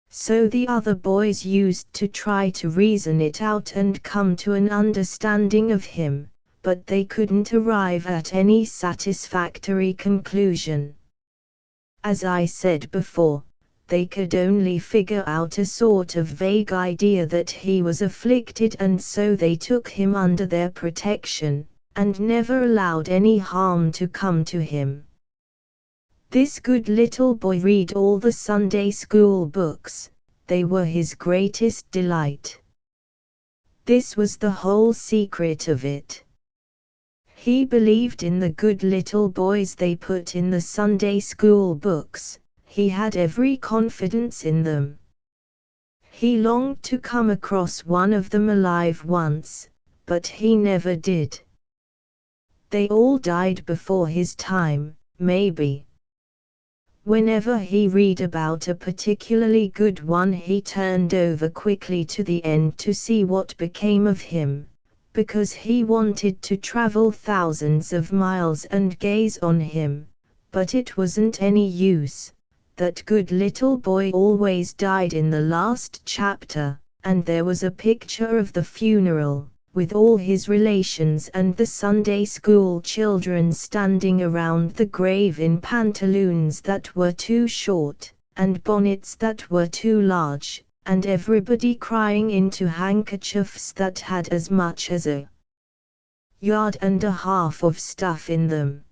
A: So the other boys used to try to reason it out and come to an understanding of him, but they couldn't arrive at any satisfactory conclusion. As I said before, they could only figure out a sort of vague idea that he was afflicted, and so they took him under their protection, and never allowed any harm to come to him. This good little boy read all the Sunday school books, they were his greatest delight. This was the whole secret of it. He believed in the good little boys they put in the Sunday school books. He had every confidence in them. He longed to come across one of them alive once, but he never did. They all died before his time, maybe. Whenever he read about a particularly good one he turned over quickly to the end to see what became of him, because he wanted to travel thousands of miles and gaze on him, but it wasn't any use. That good little boy always died in the last chapter, and there was a picture of the funeral, with all his relations and the Sunday school children standing around the grave in pantaloons that were too short, and bonnets that were too large, and everybody crying into handkerchiefs that had as much as a yard and a half of stuff in them.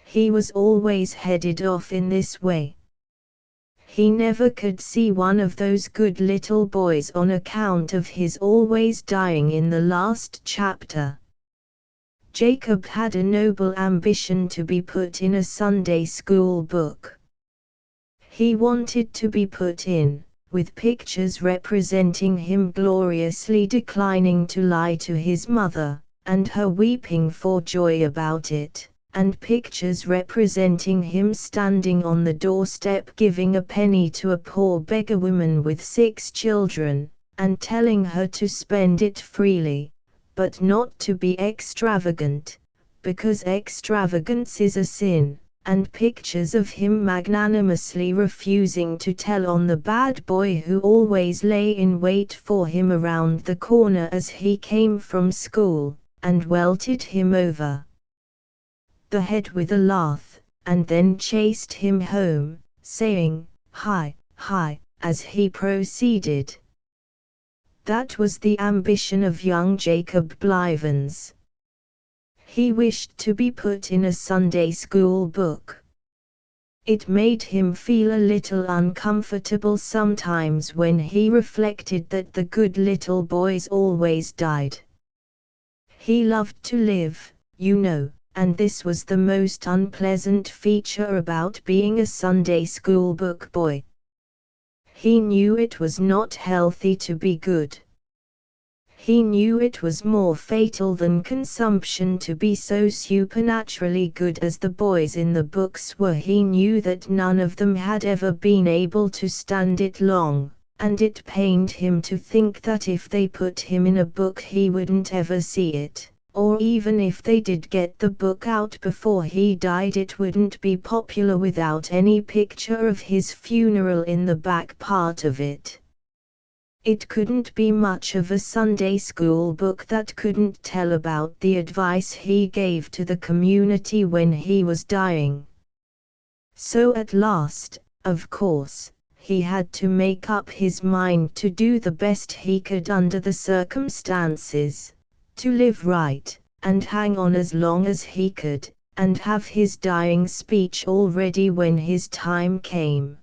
A: He was always headed off in this way. He never could see one of those good little boys on account of his always dying in the last chapter. Jacob had a noble ambition to be put in a Sunday school book. He wanted to be put in, with pictures representing him gloriously declining to lie to his mother, and her weeping for joy about it, and pictures representing him standing on the doorstep giving a penny to a poor beggar woman with 6 children, and telling her to spend it freely, but not to be extravagant, because extravagance is a sin, and pictures of him magnanimously refusing to tell on the bad boy who always lay in wait for him around the corner as he came from school, and welted him over the head with a lath, and then chased him home, saying, "Hi, hi," as he proceeded. That was the ambition of young Jacob Blivens. He wished to be put in a Sunday school book. It made him feel a little uncomfortable sometimes when he reflected that the good little boys always died. He loved to live, you know, and this was the most unpleasant feature about being a Sunday school book boy. He knew it was not healthy to be good. He knew it was more fatal than consumption to be so supernaturally good as the boys in the books were. He knew that none of them had ever been able to stand it long, and it pained him to think that if they put him in a book he wouldn't ever see it, or even if they did get the book out before he died it wouldn't be popular without any picture of his funeral in the back part of it. It couldn't be much of a Sunday school book that couldn't tell about the advice he gave to the community when he was dying. So at last, of course, he had to make up his mind to do the best he could under the circumstances, to live right, and hang on as long as he could, and have his dying speech all ready when his time came.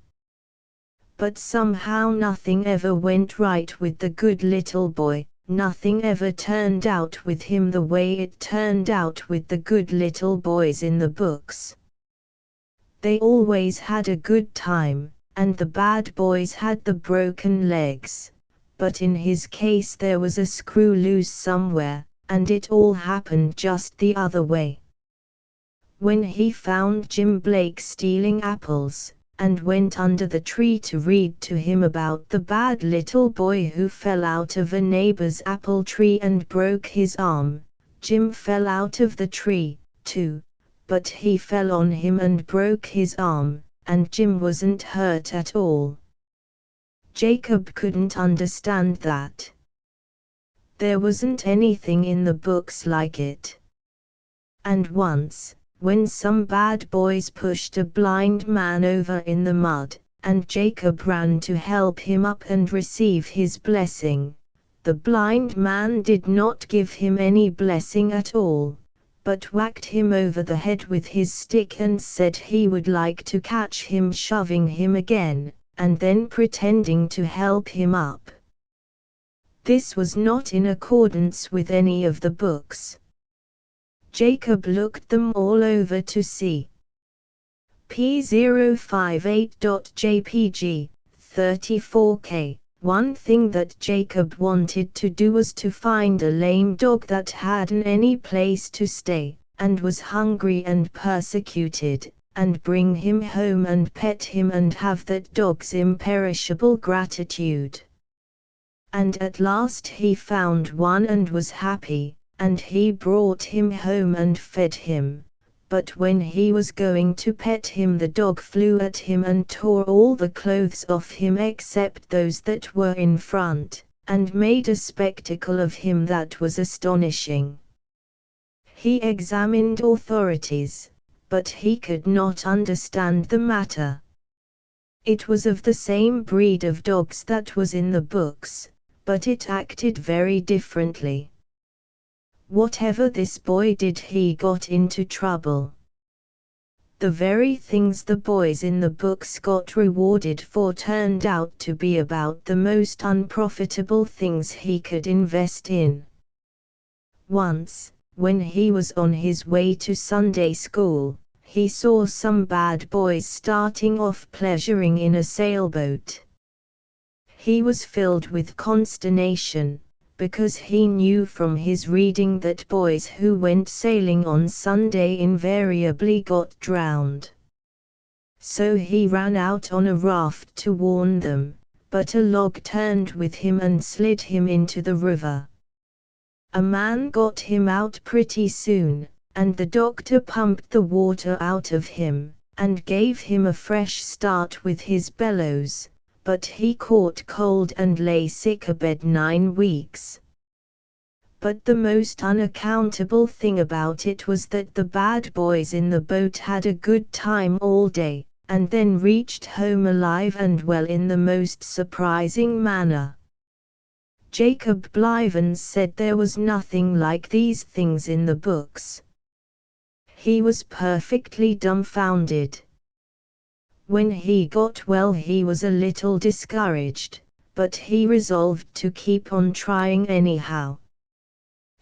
A: But somehow nothing ever went right with the good little boy, nothing ever turned out with him the way it turned out with the good little boys in the books. They always had a good time, and the bad boys had the broken legs, but in his case there was a screw loose somewhere, and it all happened just the other way. When he found Jim Blake stealing apples, and went under the tree to read to him about the bad little boy who fell out of a neighbor's apple tree and broke his arm, Jim fell out of the tree, too, but he fell on him and broke his arm, and Jim wasn't hurt at all. Jacob couldn't understand that. There wasn't anything in the books like it. And once, when some bad boys pushed a blind man over in the mud, and Jacob ran to help him up and receive his blessing, the blind man did not give him any blessing at all, but whacked him over the head with his stick and said he would like to catch him shoving him again, and then pretending to help him up. This was not in accordance with any of the books. Jacob looked them all over to see. P058.jpg, 34K. One thing that Jacob wanted to do was to find a lame dog that hadn't any place to stay, and was hungry and persecuted, and bring him home and pet him and have that dog's imperishable gratitude. And at last he found one and was happy, and he brought him home and fed him, but when he was going to pet him the dog flew at him and tore all the clothes off him except those that were in front, and made a spectacle of him that was astonishing. He examined authorities, but he could not understand the matter. It was of the same breed of dogs that was in the books, but it acted very differently. Whatever this boy did he got into trouble. The very things the boys in the books got rewarded for turned out to be about the most unprofitable things he could invest in. Once, when he was on his way to Sunday school, he saw some bad boys starting off pleasuring in a sailboat. He was filled with consternation, because he knew from his reading that boys who went sailing on Sunday invariably got drowned. So he ran out on a raft to warn them, but a log turned with him and slid him into the river. A man got him out pretty soon, and the doctor pumped the water out of him, and gave him a fresh start with his bellows, but he caught cold and lay sick abed 9 weeks. But the most unaccountable thing about it was that the bad boys in the boat had a good time all day, and then reached home alive and well in the most surprising manner. Jacob Blivens said there was nothing like these things in the books. He was perfectly dumbfounded. When he got well he was a little discouraged, but he resolved to keep on trying anyhow.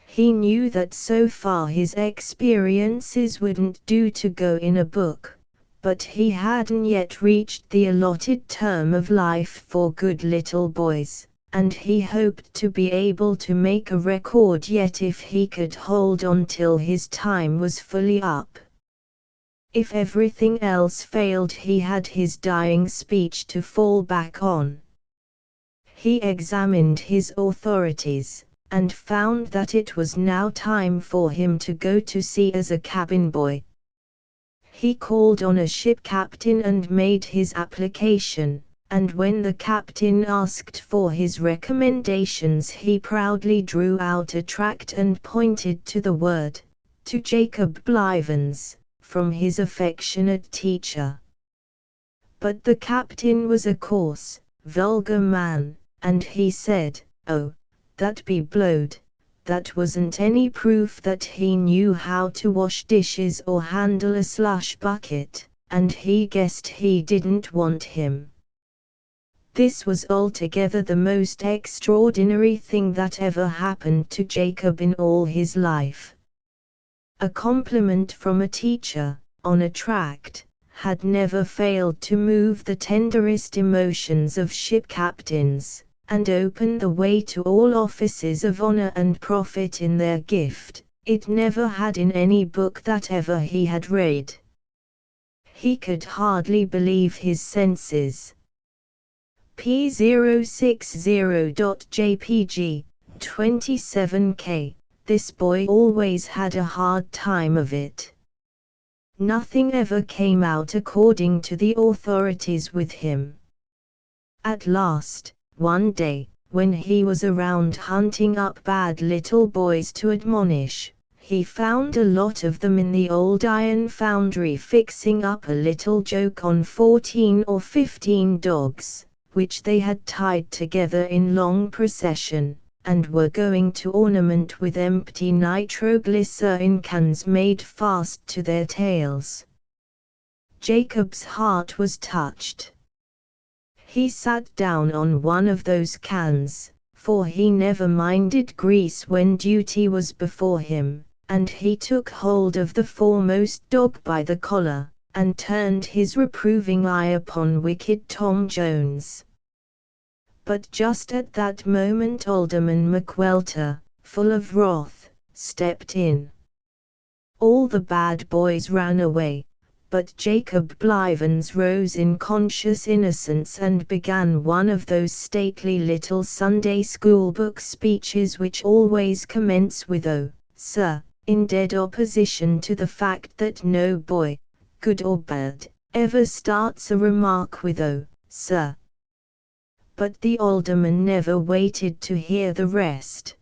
A: He knew that so far his experiences wouldn't do to go in a book, but he hadn't yet reached the allotted term of life for good little boys, and he hoped to be able to make a record yet if he could hold on till his time was fully up. If everything else failed he had his dying speech to fall back on. He examined his authorities, and found that it was now time for him to go to sea as a cabin boy. He called on a ship captain and made his application, and when the captain asked for his recommendations he proudly drew out a tract and pointed to the word, "To Jacob Blivens, from his affectionate teacher." But the captain was a coarse, vulgar man, and he said, "Oh, that be blowed, that wasn't any proof that he knew how to wash dishes or handle a slush bucket," and he guessed he didn't want him. This was altogether the most extraordinary thing that ever happened to Jacob in all his life. A compliment from a teacher, on a tract, had never failed to move the tenderest emotions of ship captains, and open the way to all offices of honor and profit in their gift. It never had in any book that ever he had read. He could hardly believe his senses. P060.jpg, 27K. This boy always had a hard time of it. Nothing ever came out according to the authorities with him. At last, one day, when he was around hunting up bad little boys to admonish, he found a lot of them in the old iron foundry fixing up a little joke on 14 or 15 dogs, which they had tied together in long procession, and were going to ornament with empty nitroglycerin cans made fast to their tails. Jacob's heart was touched. He sat down on one of those cans, for he never minded grease when duty was before him, and he took hold of the foremost dog by the collar, and turned his reproving eye upon wicked Tom Jones. But just at that moment Alderman McWelter, full of wrath, stepped in. All the bad boys ran away, but Jacob Blivens rose in conscious innocence and began one of those stately little Sunday school book speeches which always commence with "Oh, sir," in dead opposition to the fact that no boy, good or bad, ever starts a remark with "Oh, sir." But the alderman never waited to hear the rest.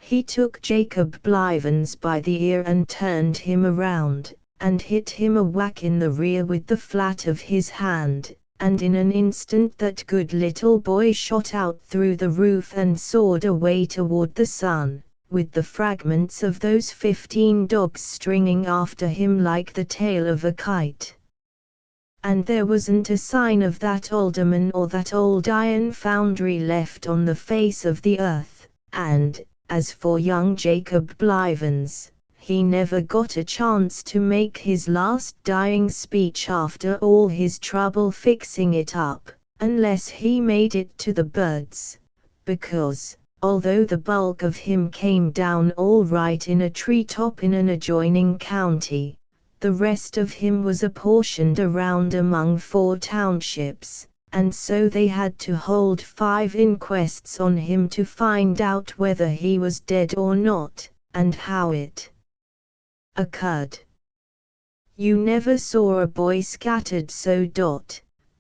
A: He took Jacob Blivens by the ear and turned him around, and hit him a whack in the rear with the flat of his hand, and in an instant that good little boy shot out through the roof and soared away toward the sun, with the fragments of those 15 dogs stringing after him like the tail of a kite. And there wasn't a sign of that alderman or that old iron foundry left on the face of the earth, and, as for young Jacob Blivens, he never got a chance to make his last dying speech after all his trouble fixing it up, unless he made it to the birds, because, although the bulk of him came down all right in a treetop in an adjoining county, the rest of him was apportioned around among 4 townships, and so they had to hold 5 inquests on him to find out whether he was dead or not, and how it occurred. You never saw a boy scattered so.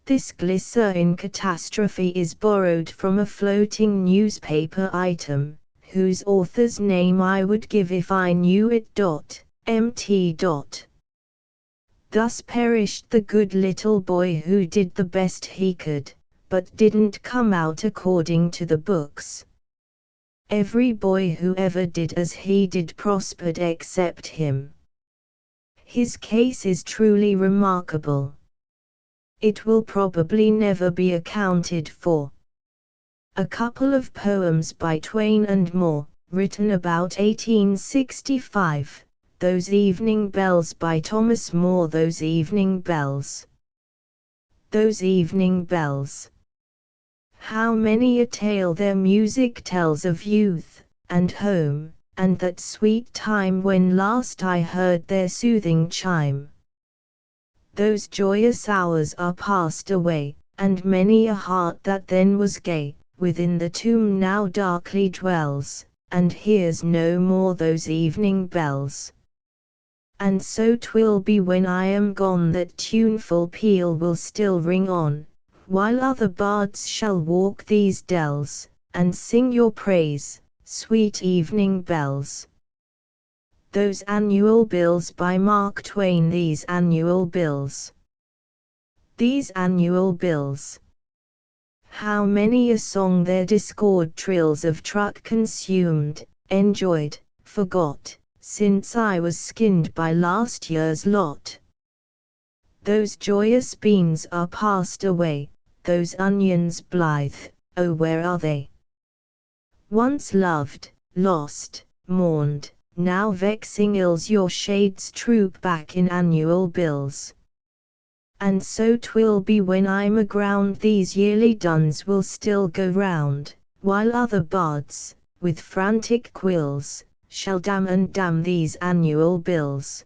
A: This glycerin catastrophe is borrowed from a floating newspaper item, whose author's name I would give if I knew it. Mt. Thus perished the good little boy who did the best he could, but didn't come out according to the books. Every boy who ever did as he did prospered except him. His case is truly remarkable. it will probably never be accounted for. A couple of poems by Twain and more, written about 1865, Those Evening Bells by Thomas Moore. Those evening bells. Those evening bells. How many a tale their music tells of youth, and home, and that sweet time when last I heard their soothing chime. Those joyous hours are passed away, and many a heart that then was gay, within the tomb now darkly dwells, and hears no more those evening bells. And so 'twill be when I am gone that tuneful peal will still ring on, while other bards shall walk these dells, and sing your praise, sweet evening bells. Those Annual Bills by Mark Twain. These annual bills. These annual bills. How many a song their discord trills of truck consumed, enjoyed, forgot, since I was skinned by last year's lot. Those joyous beans are passed away, those onions blithe, oh where are they? Once loved, lost, mourned, now vexing ills your shades troop back in annual bills. And so 'twill be when I'm aground these yearly duns will still go round, while other bards, with frantic quills, shall damn and damn these annual bills.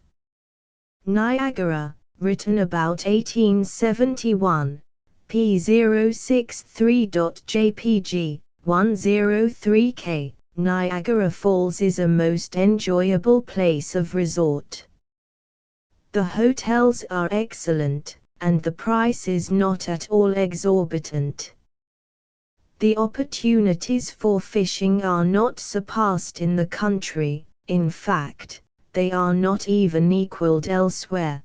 A: Niagara, written about 1871, p063.jpg, 103k, Niagara Falls is a most enjoyable place of resort. The hotels are excellent, and the price is not at all exorbitant. The opportunities for fishing are not surpassed in the country, in fact, they are not even equaled elsewhere.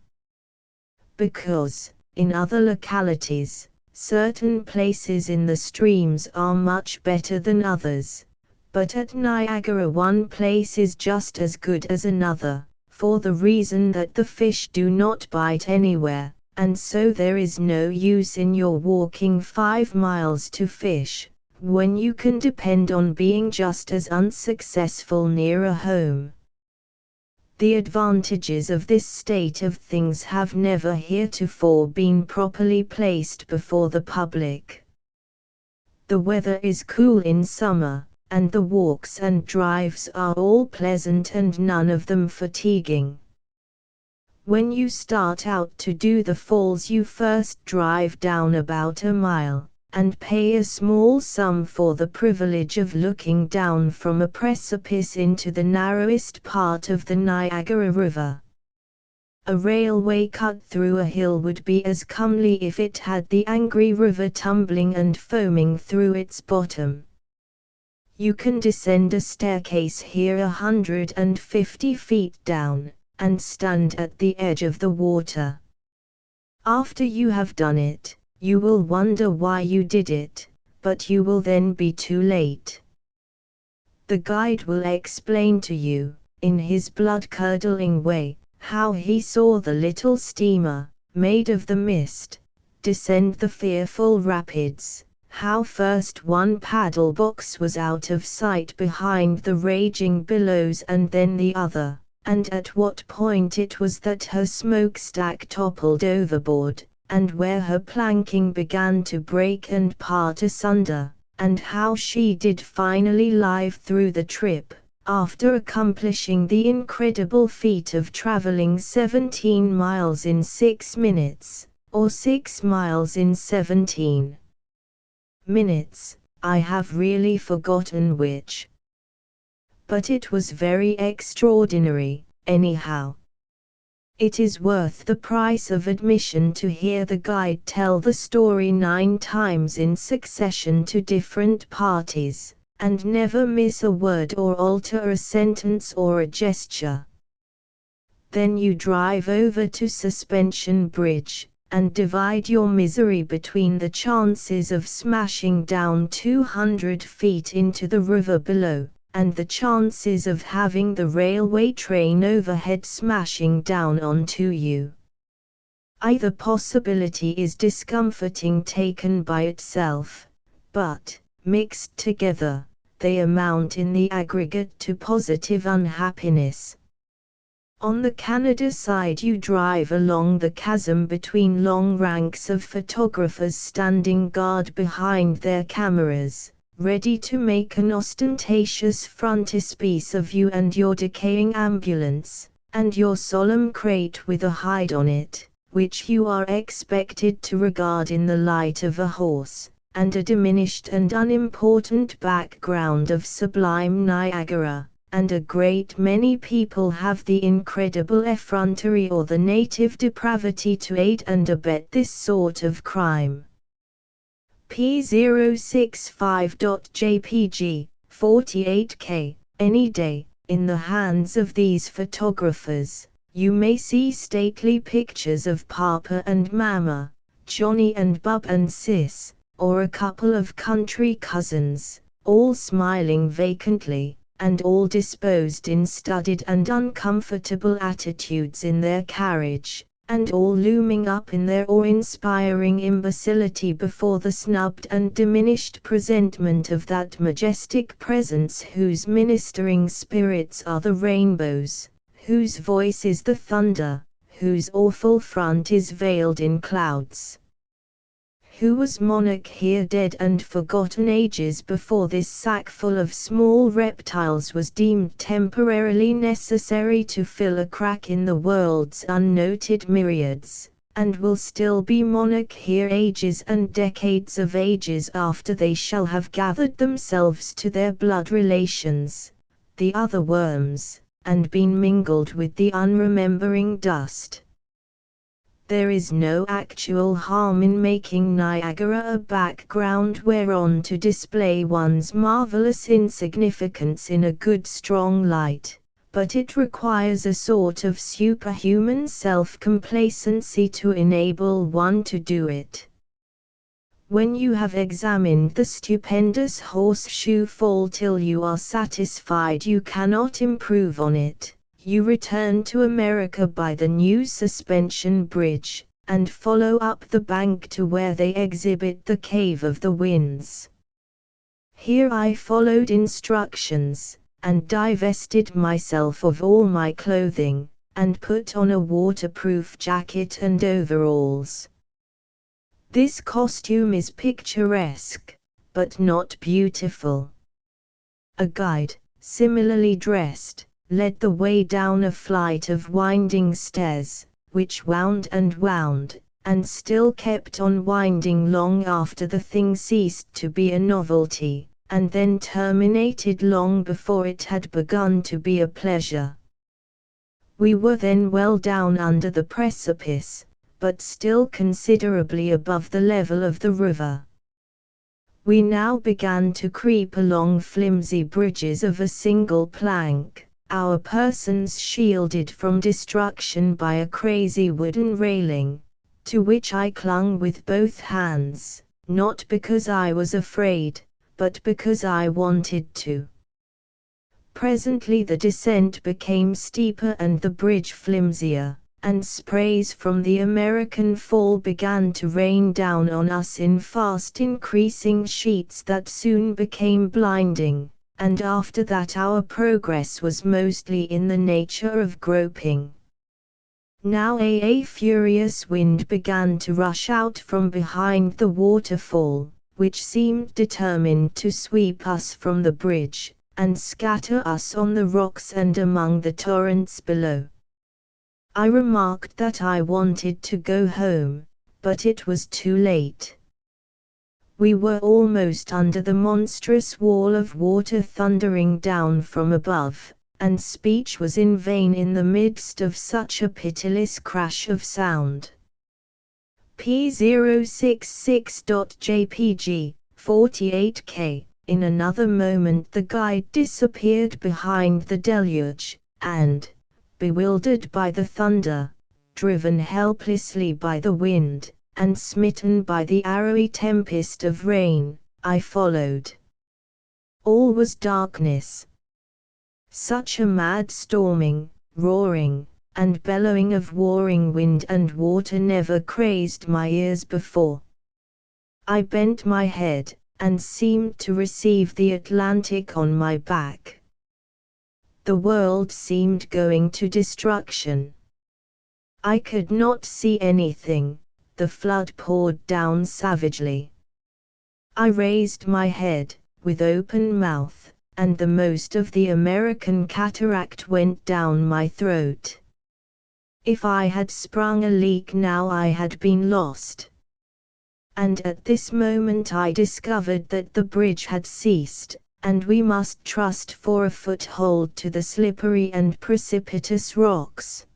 A: Because, in other localities, certain places in the streams are much better than others, but at Niagara one place is just as good as another, for the reason that the fish do not bite anywhere, and so there is no use in your walking 5 miles to fish, when you can depend on being just as unsuccessful nearer home. The advantages of this state of things have never heretofore been properly placed before the public. The weather is cool in summer, and the walks and drives are all pleasant and none of them fatiguing. When you start out to do the falls you first drive down about a mile, and pay a small sum for the privilege of looking down from a precipice into the narrowest part of the Niagara River. A railway cut through a hill would be as comely if it had the angry river tumbling and foaming through its bottom. You can descend a staircase here 150 feet down, and stand at the edge of the water. After you have done it, you will wonder why you did it, but you will then be too late. The guide will explain to you, in his blood-curdling way, how he saw the little steamer, made of the mist, descend the fearful rapids, how first one paddle box was out of sight behind the raging billows and then the other, and at what point it was that her smokestack toppled overboard, and where her planking began to break and part asunder, and how she did finally live through the trip, after accomplishing the incredible feat of traveling 17 miles in 6 minutes, or 6 miles in 17 minutes, I have really forgotten which. But it was very extraordinary, anyhow. It is worth the price of admission to hear the guide tell the story 9 times in succession to different parties, and never miss a word or alter a sentence or a gesture. Then you drive over to Suspension Bridge, and divide your misery between the chances of smashing down 200 feet into the river below, and the chances of having the railway train overhead smashing down onto you. Either possibility is discomforting taken by itself, but, mixed together, they amount in the aggregate to positive unhappiness. On the Canada side you drive along the chasm between long ranks of photographers standing guard behind their cameras, ready to make an ostentatious frontispiece of you and your decaying ambulance, and your solemn crate with a hide on it, which you are expected to regard in the light of a horse, and a diminished and unimportant background of sublime Niagara. And a great many people have the incredible effrontery or the native depravity to aid and abet this sort of crime. P065.jpg, 48K, any day, in the hands of these photographers, you may see stately pictures of Papa and Mama, Johnny and Bub and Sis, or a couple of country cousins, all smiling vacantly, and all disposed in studied and uncomfortable attitudes in their carriage, and all looming up in their awe-inspiring imbecility before the snubbed and diminished presentment of that majestic presence whose ministering spirits are the rainbows, whose voice is the thunder, whose awful front is veiled in clouds. Who was monarch here dead and forgotten ages before this sackful of small reptiles was deemed temporarily necessary to fill a crack in the world's unnoted myriads, and will still be monarch here ages and decades of ages after they shall have gathered themselves to their blood relations, the other worms, and been mingled with the unremembering dust. There is no actual harm in making Niagara a background whereon to display one's marvelous insignificance in a good strong light, but it requires a sort of superhuman self-complacency to enable one to do it. When you have examined the stupendous horseshoe fall till you are satisfied you cannot improve on it, you return to America by the new suspension bridge, and follow up the bank to where they exhibit the Cave of the Winds. Here I followed instructions, and divested myself of all my clothing, and put on a waterproof jacket and overalls. This costume is picturesque, but not beautiful. A guide, similarly dressed, led the way down a flight of winding stairs, which wound and still kept on winding long after the thing ceased to be a novelty, and then terminated long before it had begun to be a pleasure. We were then well down under the precipice, but still considerably above the level of the river. We now began to creep along flimsy bridges of a single plank, our persons shielded from destruction by a crazy wooden railing, to which I clung with both hands, not because I was afraid, but because I wanted to. Presently the descent became steeper and the bridge flimsier, and sprays from the American Fall began to rain down on us in fast increasing sheets that soon became blinding. And after that our progress was mostly in the nature of groping. Now a furious wind began to rush out from behind the waterfall, which seemed determined to sweep us from the bridge, and scatter us on the rocks and among the torrents below. I remarked that I wanted to go home, but it was too late. We were almost under the monstrous wall of water thundering down from above, and speech was in vain in the midst of such a pitiless crash of sound. P066.jpg, 48K. In another moment the guide disappeared behind the deluge, and, bewildered by the thunder, driven helplessly by the wind, and smitten by the arrowy tempest of rain, I followed. All was darkness. Such a mad storming, roaring, and bellowing of warring wind and water never crazed my ears before. I bent my head, and seemed to receive the Atlantic on my back. The world seemed going to destruction. I could not see anything, the flood poured down savagely. I raised my head, with open mouth, and the most of the American cataract went down my throat. If I had sprung a leak now I had been lost. And at this moment I discovered that the bridge had ceased, and we must trust for a foothold to the slippery and precipitous rocks.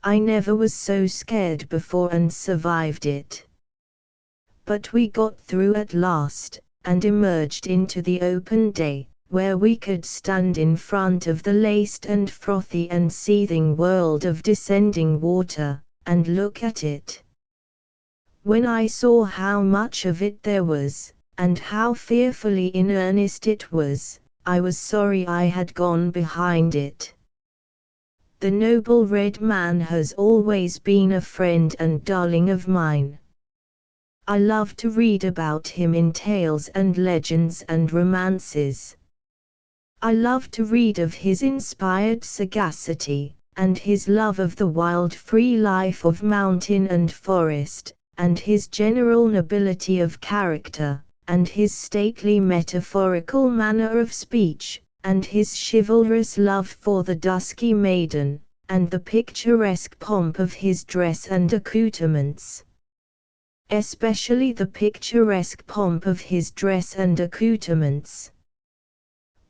A: I never was so scared before and survived it. But we got through at last, and emerged into the open day, where we could stand in front of the laced and frothy and seething world of descending water, and look at it. When I saw how much of it there was, and how fearfully in earnest it was, I was sorry I had gone behind it. The noble red man has always been a friend and darling of mine. I love to read about him in tales and legends and romances. I love to read of his inspired sagacity, and his love of the wild free life of mountain and forest, and his general nobility of character, and his stately metaphorical manner of speech, and his chivalrous love for the dusky maiden, and the picturesque pomp of his dress and accoutrements. Especially the picturesque pomp of his dress and accoutrements.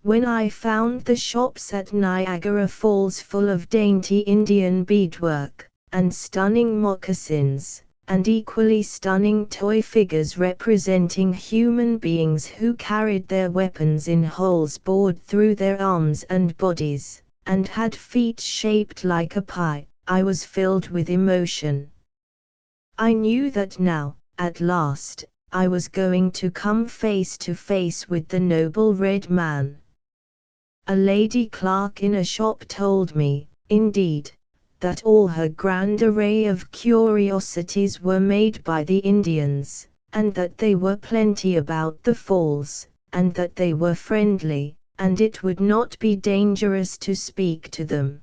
A: When I found the shops at Niagara Falls full of dainty Indian beadwork, and stunning moccasins, and equally stunning toy figures representing human beings who carried their weapons in holes bored through their arms and bodies, and had feet shaped like a pie, I was filled with emotion. I knew that now, at last, I was going to come face to face with the noble red man. A lady clerk in a shop told me, indeed, that all her grand array of curiosities were made by the Indians, and that they were plenty about the falls, and that they were friendly, and it would not be dangerous to speak to them.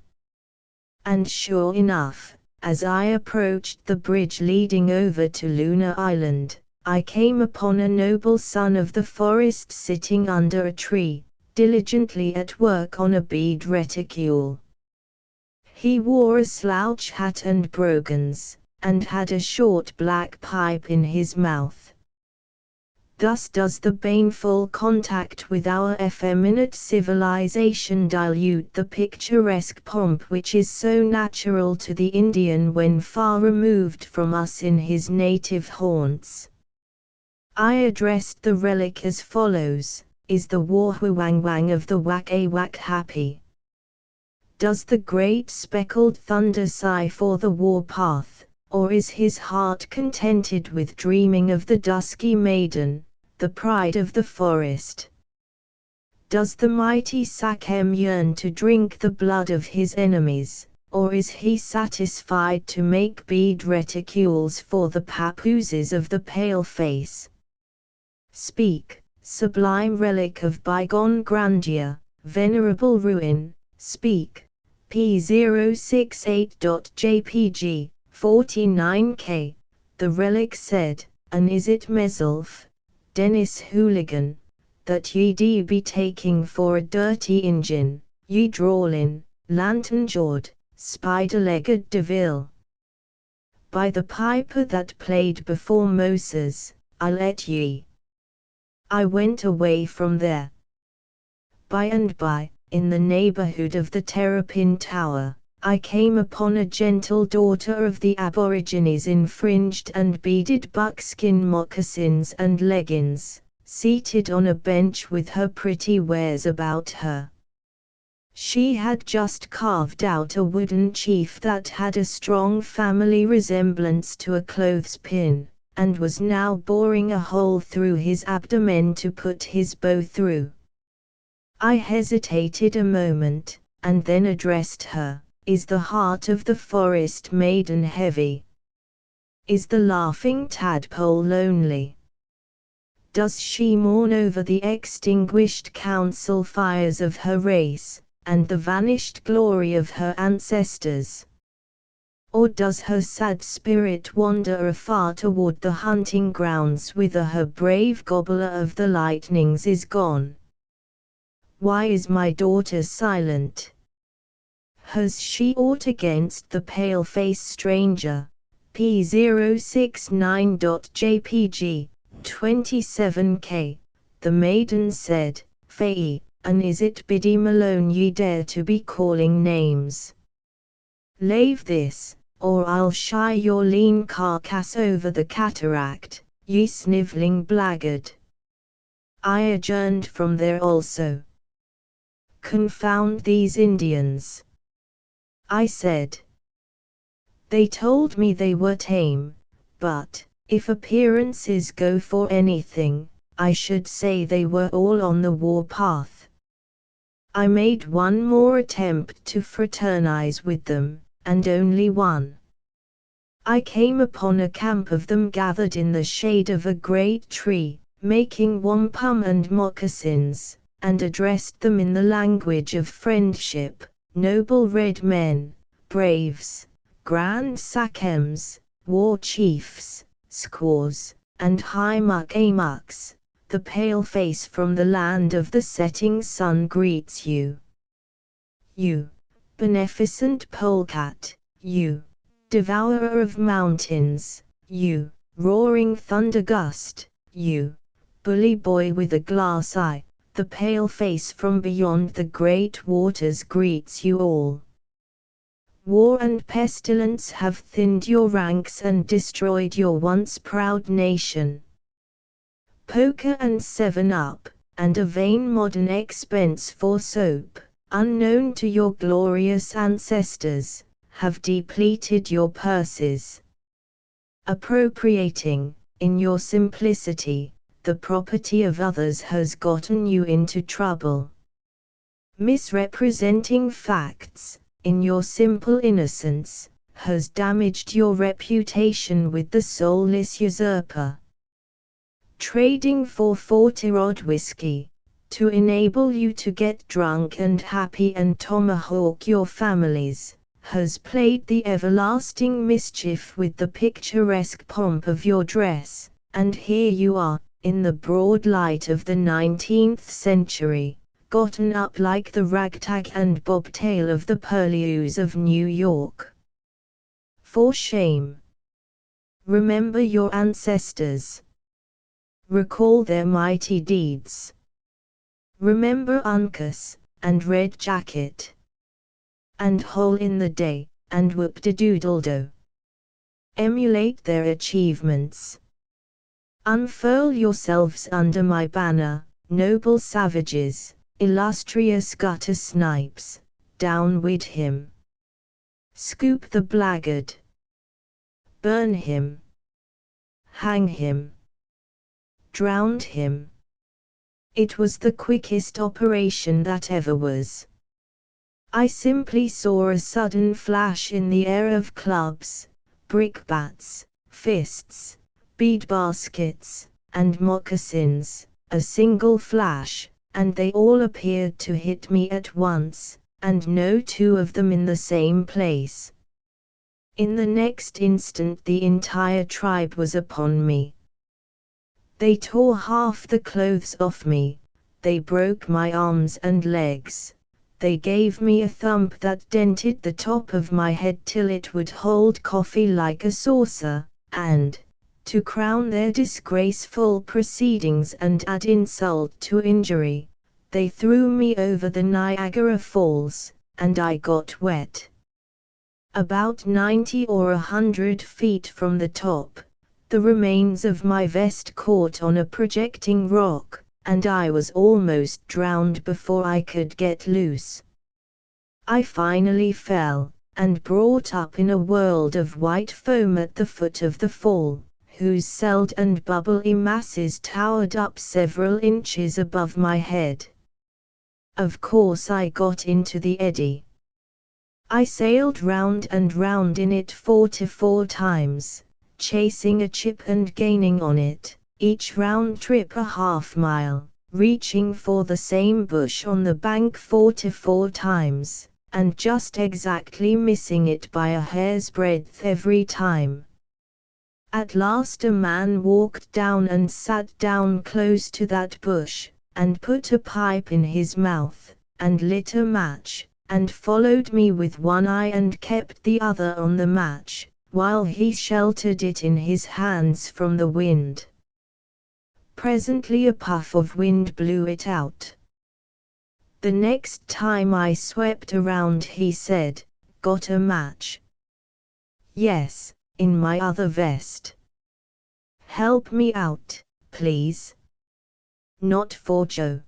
A: And sure enough, as I approached the bridge leading over to Luna Island, I came upon a noble son of the forest sitting under a tree, diligently at work on a bead reticule. He wore a slouch hat and brogans, and had a short black pipe in his mouth. Thus does the baneful contact with our effeminate civilization dilute the picturesque pomp which is so natural to the Indian when far removed from us in his native haunts. I addressed the relic as follows: is the war-wang of the whack-a-whack happy? Does the great speckled thunder sigh for the war-path, or is his heart contented with dreaming of the dusky maiden, the pride of the forest? Does the mighty Sachem yearn to drink the blood of his enemies, or is he satisfied to make bead reticules for the papooses of the pale-face? Speak, sublime relic of bygone grandeur, venerable ruin, speak. P068.jpg, 49K, the relic said, and is it meself, Dennis Hooligan, that ye be taking for a dirty Injin, ye drawlin, lantern-jawed, spider-legged devil? By the piper that played before Moses, I let ye. I went away from there. By and by, in the neighborhood of the Terrapin Tower, I came upon a gentle daughter of the Aborigines in fringed and beaded buckskin moccasins and leggings, seated on a bench with her pretty wares about her. She had just carved out a wooden chief that had a strong family resemblance to a clothespin, and was now boring a hole through his abdomen to put his bow through. I hesitated a moment, and then addressed her, Is the heart of the forest maiden heavy? Is the laughing tadpole lonely? Does she mourn over the extinguished council fires of her race, and the vanished glory of her ancestors? Or does her sad spirit wander afar toward the hunting grounds whither her brave gobbler of the lightnings is gone? Why is my daughter silent? Has she aught against the pale-faced stranger? P069.jpg, 27k. The maiden said, Faye, and is it Biddy Malone ye dare to be calling names? Lave this, or I'll shy your lean carcass over the cataract, ye snivelling blackguard. I adjourned from there also. Confound these Indians, I said. They told me they were tame, but, if appearances go for anything, I should say they were all on the war path. I made one more attempt to fraternize with them, and only one. I came upon a camp of them gathered in the shade of a great tree, making wampum and moccasins, and addressed them in the language of friendship, noble red men, braves, grand sachems, war chiefs, squaws, and high muck-a-mucks. The pale face from the land of the setting sun greets you. You, beneficent polecat, you, devourer of mountains, you, roaring thunder gust, you, bully boy with a glass eye, the pale face from beyond the great waters greets you all. War and pestilence have thinned your ranks and destroyed your once proud nation. Poker and 7-Up, and a vain modern expense for soap, unknown to your glorious ancestors, have depleted your purses. Appropriating, in your simplicity, the property of others has gotten you into trouble. Misrepresenting facts, in your simple innocence, has damaged your reputation with the soulless usurper. Trading for 40-odd whiskey, to enable you to get drunk and happy and tomahawk your families, has played the everlasting mischief with the picturesque pomp of your dress, and here you are, in the broad light of the 19th century, gotten up like the ragtag and bobtail of the purlieus of New York. For shame! Remember your ancestors. Recall their mighty deeds. Remember Uncas, and Red Jacket, and Hole in the Day, and Whoop-de-doodle-do. Emulate their achievements. Unfurl yourselves under my banner, noble savages, illustrious gutter snipes, down with him. Scoop the blackguard. Burn him. Hang him. Drown him. It was the quickest operation that ever was. I simply saw a sudden flash in the air of clubs, brickbats, fists, bead baskets, and moccasins, a single flash, and they all appeared to hit me at once, and no two of them in the same place. In the next instant the entire tribe was upon me. They tore half the clothes off me, they broke my arms and legs, they gave me a thump that dented the top of my head till it would hold coffee like a saucer, and, to crown their disgraceful proceedings and add insult to injury, they threw me over the Niagara Falls, and I got wet. About 90 or 100 feet from the top, the remains of my vest caught on a projecting rock, and I was almost drowned before I could get loose. I finally fell, and brought up in a world of white foam at the foot of the fall, whose celled and bubbly masses towered up several inches above my head. Of course I got into the eddy. I sailed round and round in it 44 times, chasing a chip and gaining on it, each round trip a half-mile, reaching for the same bush on the bank 44 times, and just exactly missing it by a hair's breadth every time. At last a man walked down and sat down close to that bush, and put a pipe in his mouth, and lit a match, and followed me with one eye and kept the other on the match, while he sheltered it in his hands from the wind. Presently a puff of wind blew it out. The next time I swept around he said, "Got a match?" "Yes, in my other vest." "Help me out, please." "Not for Joe."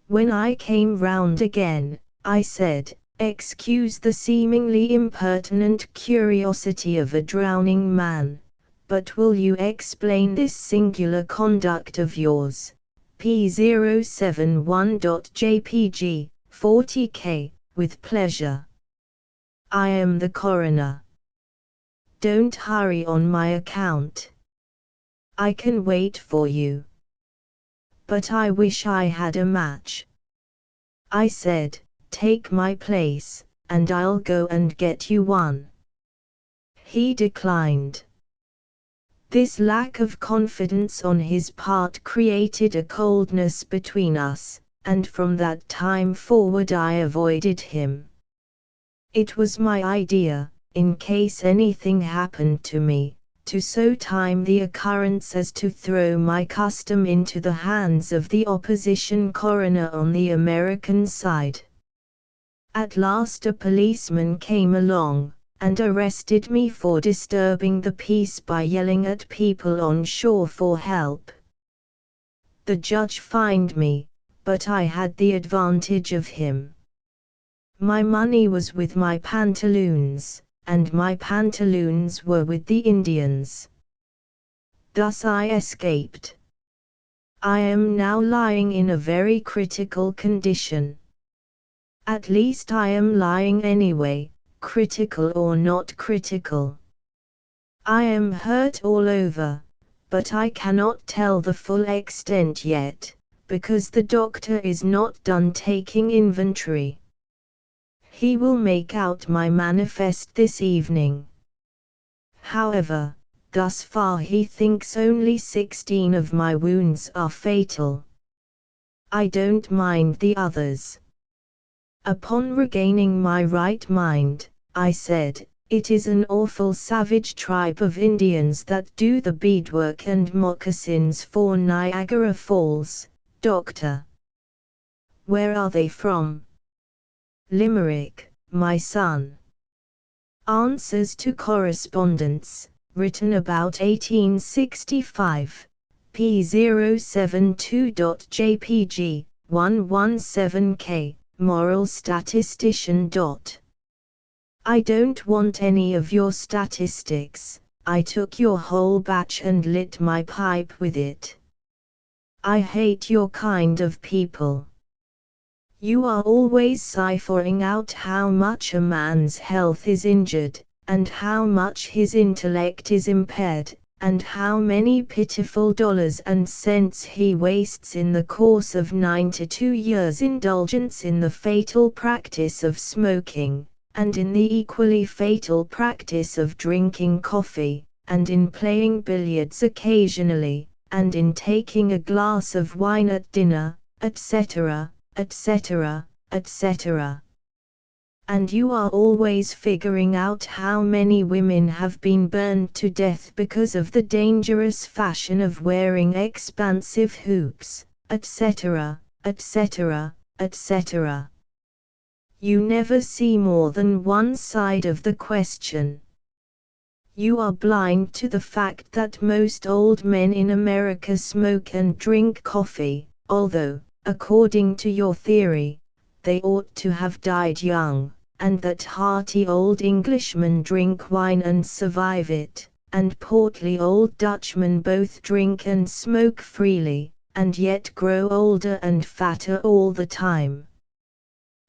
A: When I came round again, I said, "Excuse the seemingly impertinent curiosity of a drowning man, but will you explain this singular conduct of yours? P071.jpg, 40K, with pleasure. I am the coroner. Don't hurry on my account. I can wait for you. But I wish I had a match." I said, "Take my place, and I'll go and get you one." He declined. This lack of confidence on his part created a coldness between us, and from that time forward I avoided him. It was my idea, in case anything happened to me, to so time the occurrence as to throw my custom into the hands of the opposition coroner on the American side. At last a policeman came along, and arrested me for disturbing the peace by yelling at people on shore for help. The judge fined me, but I had the advantage of him. My money was with my pantaloons, and my pantaloons were with the Indians. Thus I escaped. I am now lying in a very critical condition. At least I am lying anyway, critical or not critical. I am hurt all over, but I cannot tell the full extent yet, because the doctor is not done taking inventory. He will make out my manifest this evening. However, thus far he thinks only 16 of my wounds are fatal. I don't mind the others. Upon regaining my right mind, I said, "It is an awful savage tribe of Indians that do the beadwork and moccasins for Niagara Falls, Doctor." "Where are they from?" "Limerick, my son." Answers to correspondence, written about 1865, P072.jpg, 117K, moral statistician. I don't want any of your statistics. I took your whole batch and lit my pipe with it. I hate your kind of people. You are always ciphering out how much a man's health is injured, and how much his intellect is impaired, and how many pitiful dollars and cents he wastes in the course of 92 years' indulgence in the fatal practice of smoking, and in the equally fatal practice of drinking coffee, and in playing billiards occasionally, and in taking a glass of wine at dinner, etc., etc., etc. And you are always figuring out how many women have been burned to death because of the dangerous fashion of wearing expansive hoops, etc., etc., etc. You never see more than one side of the question. You are blind to the fact that most old men in America smoke and drink coffee, although, according to your theory, they ought to have died young, and that hearty old Englishmen drink wine and survive it, and portly old Dutchmen both drink and smoke freely, and yet grow older and fatter all the time.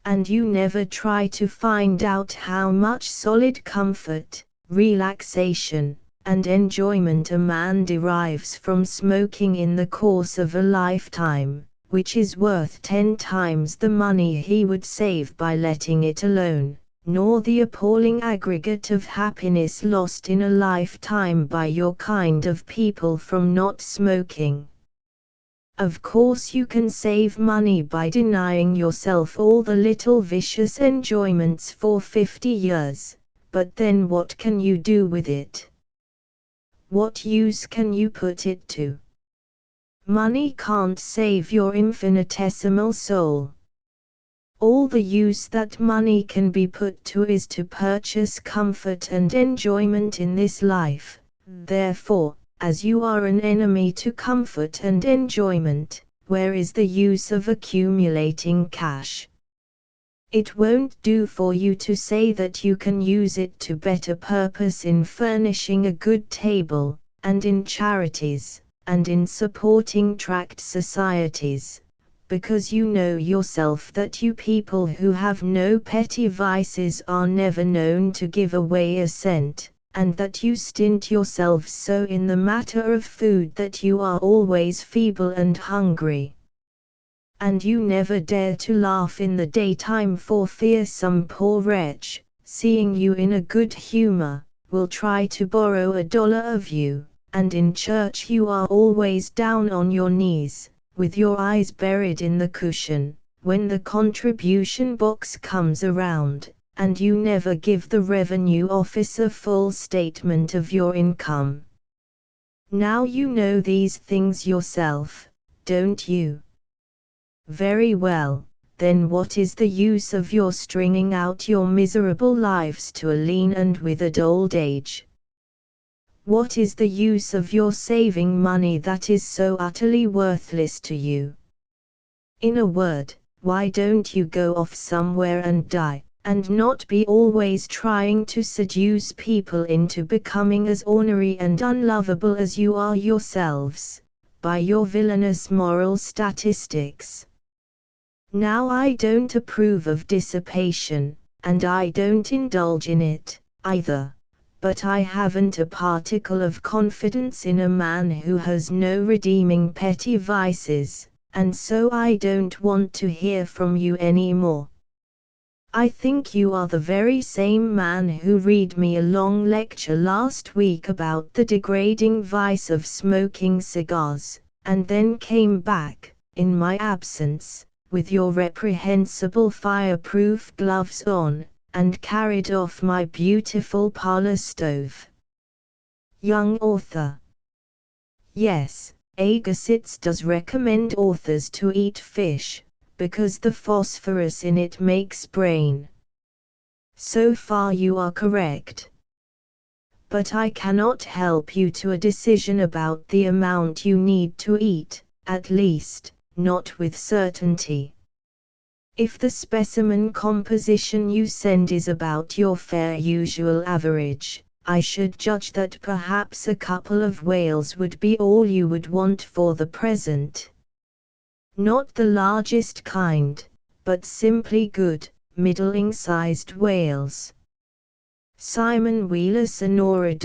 A: and you never try to find out how much solid comfort, relaxation, and enjoyment a man derives from smoking in the course of a lifetime, which is worth 10 times the money he would save by letting it alone, nor the appalling aggregate of happiness lost in a lifetime by your kind of people from not smoking. Of course you can save money by denying yourself all the little vicious enjoyments for 50 years, but then what can you do with it? What use can you put it to? Money can't save your infinitesimal soul. All the use that money can be put to is to purchase comfort and enjoyment in this life. Therefore, as you are an enemy to comfort and enjoyment, where is the use of accumulating cash? It won't do for you to say that you can use it to better purpose in furnishing a good table, and in charities, and in supporting tract societies, because you know yourself that you people who have no petty vices are never known to give away a cent, and that you stint yourselves so in the matter of food that you are always feeble and hungry. And you never dare to laugh in the daytime for fear some poor wretch, seeing you in a good humor, will try to borrow $1 of you, and in church you are always down on your knees, with your eyes buried in the cushion, when the contribution box comes around, and you never give the revenue office a full statement of your income. Now you know these things yourself, don't you? Very well, then what is the use of your stringing out your miserable lives to a lean and withered old age? What is the use of your saving money that is so utterly worthless to you? In a word, why don't you go off somewhere and die, and not be always trying to seduce people into becoming as ornery and unlovable as you are yourselves, by your villainous moral statistics? Now I don't approve of dissipation, and I don't indulge in it, either. But I haven't a particle of confidence in a man who has no redeeming petty vices, and so I don't want to hear from you any more. I think you are the very same man who read me a long lecture last week about the degrading vice of smoking cigars, and then came back, in my absence, with your reprehensible fireproof gloves on, and carried off my beautiful parlor stove. Young author. Yes, Agassiz does recommend authors to eat fish, because the phosphorus in it makes brain. So far you are correct. But I cannot help you to a decision about the amount you need to eat, at least, not with certainty. If the specimen composition you send is about your fair usual average, I should judge that perhaps a couple of whales would be all you would want for the present. Not the largest kind, but simply good, middling-sized whales. Simon Wheeler Sonora.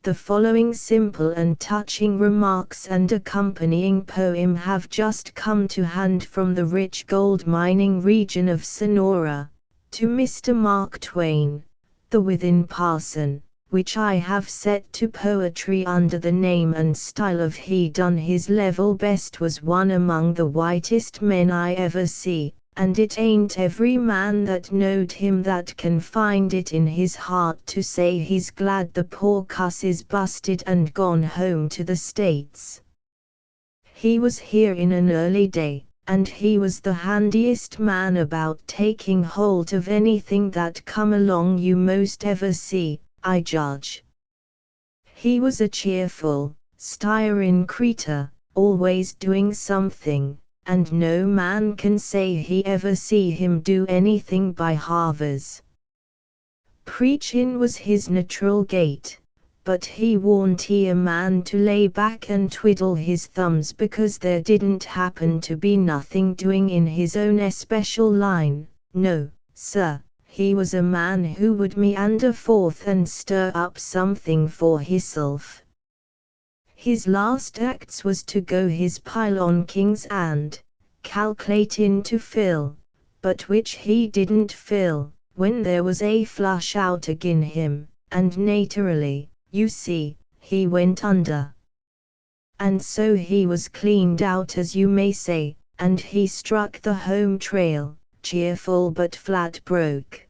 A: The following simple and touching remarks and accompanying poem have just come to hand from the rich gold mining region of Sonora, to Mr. Mark Twain, the Within Parson, which I have set to poetry under the name and style of He Done His Level Best Was One Among the Whitest Men I Ever See, and it ain't every man that knowed him that can find it in his heart to say he's glad the poor cuss is busted and gone home to the States. He was here in an early day, and he was the handiest man about taking hold of anything that come along you most ever see, I judge. He was a cheerful, stirring creature, always doing something, and no man can say he ever see him do anything by halvers. Preachin' was his natural gait, but he warn't he a man to lay back and twiddle his thumbs because there didn't happen to be nothing doing in his own especial line, No, sir, he was a man who would meander forth and stir up something for hisself. His last acts was to go his pile on kings and calculate in to fill, but which he didn't fill, when there was a flush out agin him, and naturally, you see, he went under. And so he was cleaned out, as you may say, and he struck the home trail, cheerful but flat broke.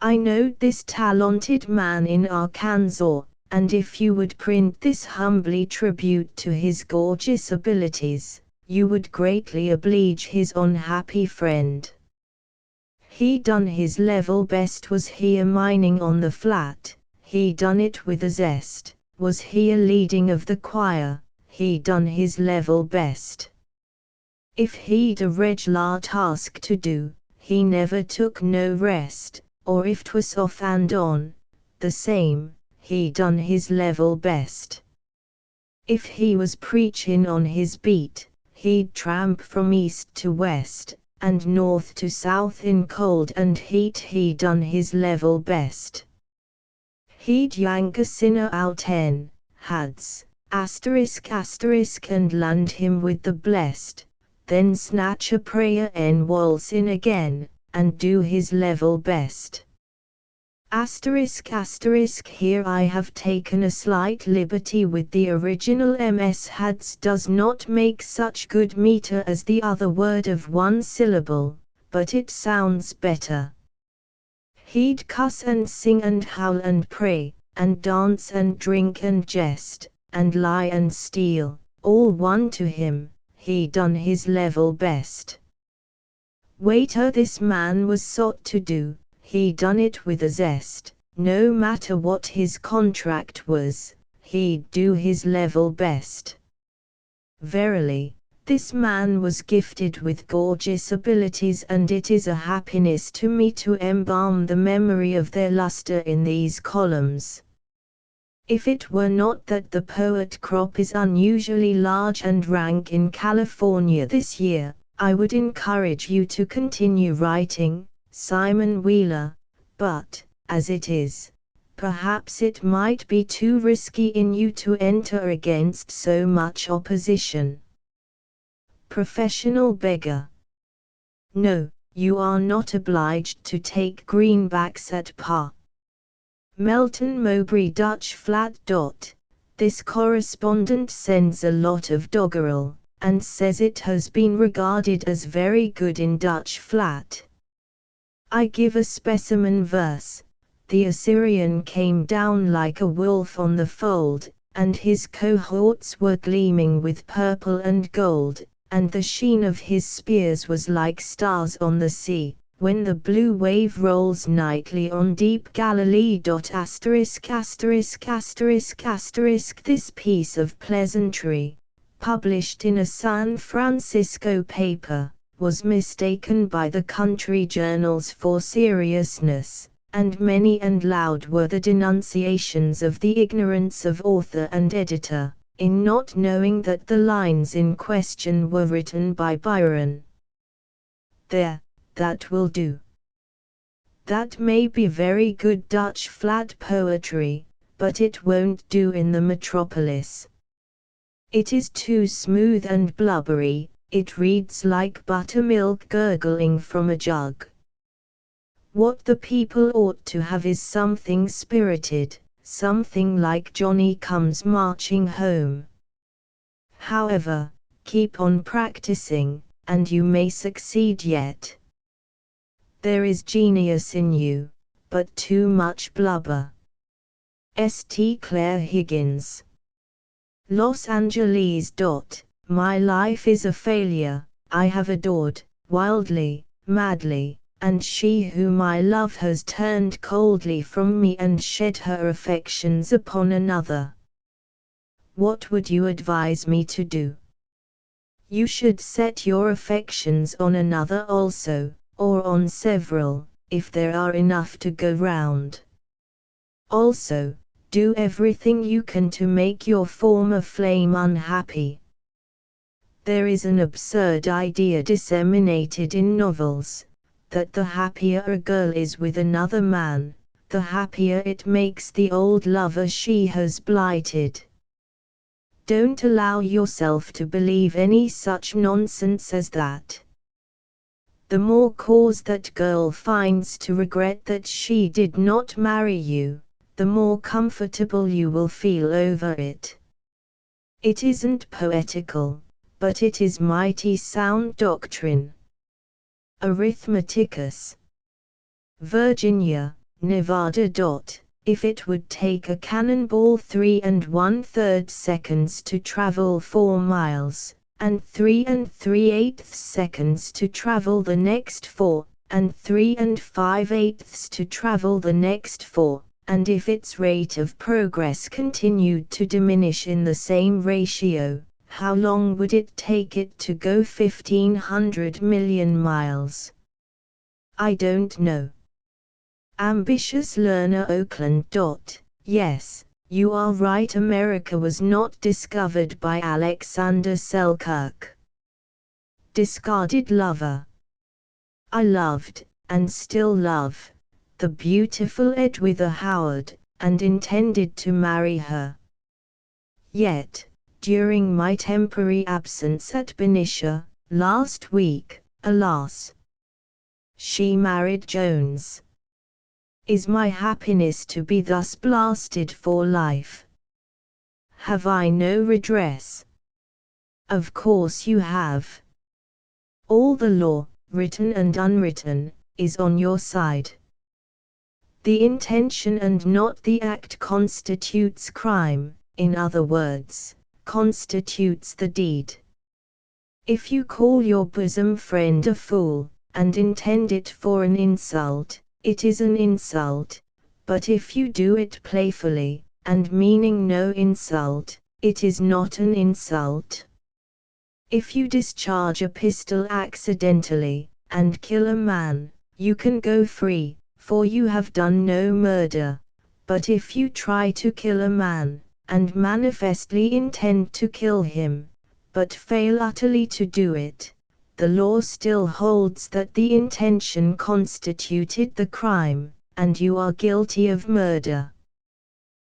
A: I knowed this talented man in Arkansas, and if you would print this humbly tribute to his gorgeous abilities, you would greatly oblige his unhappy friend. He done his level best. Was he a mining on the flat? He done it with a zest. Was he a leading of the choir? He done his level best. If he'd a regular task to do, he never took no rest, or if 'twas off and on, the same, he done his level best. If he was preachin' on his beat, he'd tramp from east to west, and north to south in cold and heat. He done his level best. He'd yank a sinner out en hads, asterisk asterisk, and land him with the blessed, then snatch a prayer en waltz in again, and do his level best. Asterisk asterisk, here I have taken a slight liberty with the original. MS hads does not make such good meter as the other word of one syllable, but it sounds better. He'd cuss and sing and howl and pray, and dance and drink and jest, and lie and steal, all one to him. He done his level best. Waiter this man was sought to do, he done it with a zest, no matter what his contract was, he'd do his level best. Verily, this man was gifted with gorgeous abilities, and it is a happiness to me to embalm the memory of their luster in these columns. If it were not that the poet crop is unusually large and rank in California this year, I would encourage you to continue writing, Simon Wheeler, but, as it is, perhaps it might be too risky in you to enter against so much opposition. Professional beggar. No, you are not obliged to take greenbacks at par. Melton Mowbray Dutch Flat. This correspondent sends a lot of doggerel, and says it has been regarded as very good in Dutch Flat. I give a specimen verse. The Assyrian came down like a wolf on the fold, and his cohorts were gleaming with purple and gold, and the sheen of his spears was like stars on the sea, when the blue wave rolls nightly on deep Galilee. Asterisk asterisk asterisk asterisk. This piece of pleasantry, published in a San Francisco paper, was mistaken by the country journals for seriousness, and many and loud were the denunciations of the ignorance of author and editor, in not knowing that the lines in question were written by Byron. There, that will do. That may be very good Dutch flat poetry, but it won't do in the metropolis. It is too smooth and blubbery. It reads like buttermilk gurgling from a jug. What the people ought to have is something spirited, something like Johnny Comes Marching Home. However, keep on practicing, and you may succeed yet. There is genius in you, but too much blubber. St. Clair Higgins. Los Angeles. My life is a failure. I have adored, wildly, madly, and she whom I love has turned coldly from me and shed her affections upon another. What would you advise me to do? You should set your affections on another also, or on several, if there are enough to go round. Also, do everything you can to make your former flame unhappy. There is an absurd idea disseminated in novels, that the happier a girl is with another man, the happier it makes the old lover she has blighted. Don't allow yourself to believe any such nonsense as that. The more cause that girl finds to regret that she did not marry you, the more comfortable you will feel over it. It isn't poetical, but it is mighty sound doctrine. Arithmeticus. Virginia, Nevada. If it would take a cannonball 3 1/3 seconds to travel 4 miles, and 3 3/8 seconds to travel the next 4, and 3 5/8 to travel the next 4, and if its rate of progress continued to diminish in the same ratio, how long would it take it to go 1,500 million miles? I don't know. Ambitious learner Oakland. Yes, you are right. America was not discovered by Alexander Selkirk. Discarded lover. I loved, and still love, the beautiful Edwitha Howard, and intended to marry her. Yet, during my temporary absence at Benicia, last week, alas! She married Jones. Is my happiness to be thus blasted for life? Have I no redress? Of course you have. All the law, written and unwritten, is on your side. The intention and not the act constitutes crime, in other words, constitutes the deed. If you call your bosom friend a fool, and intend it for an insult, it is an insult, but if you do it playfully, and meaning no insult, it is not an insult. If you discharge a pistol accidentally, and kill a man, you can go free, for you have done no murder, but if you try to kill a man, and manifestly intend to kill him, but fail utterly to do it, the law still holds that the intention constituted the crime, and you are guilty of murder.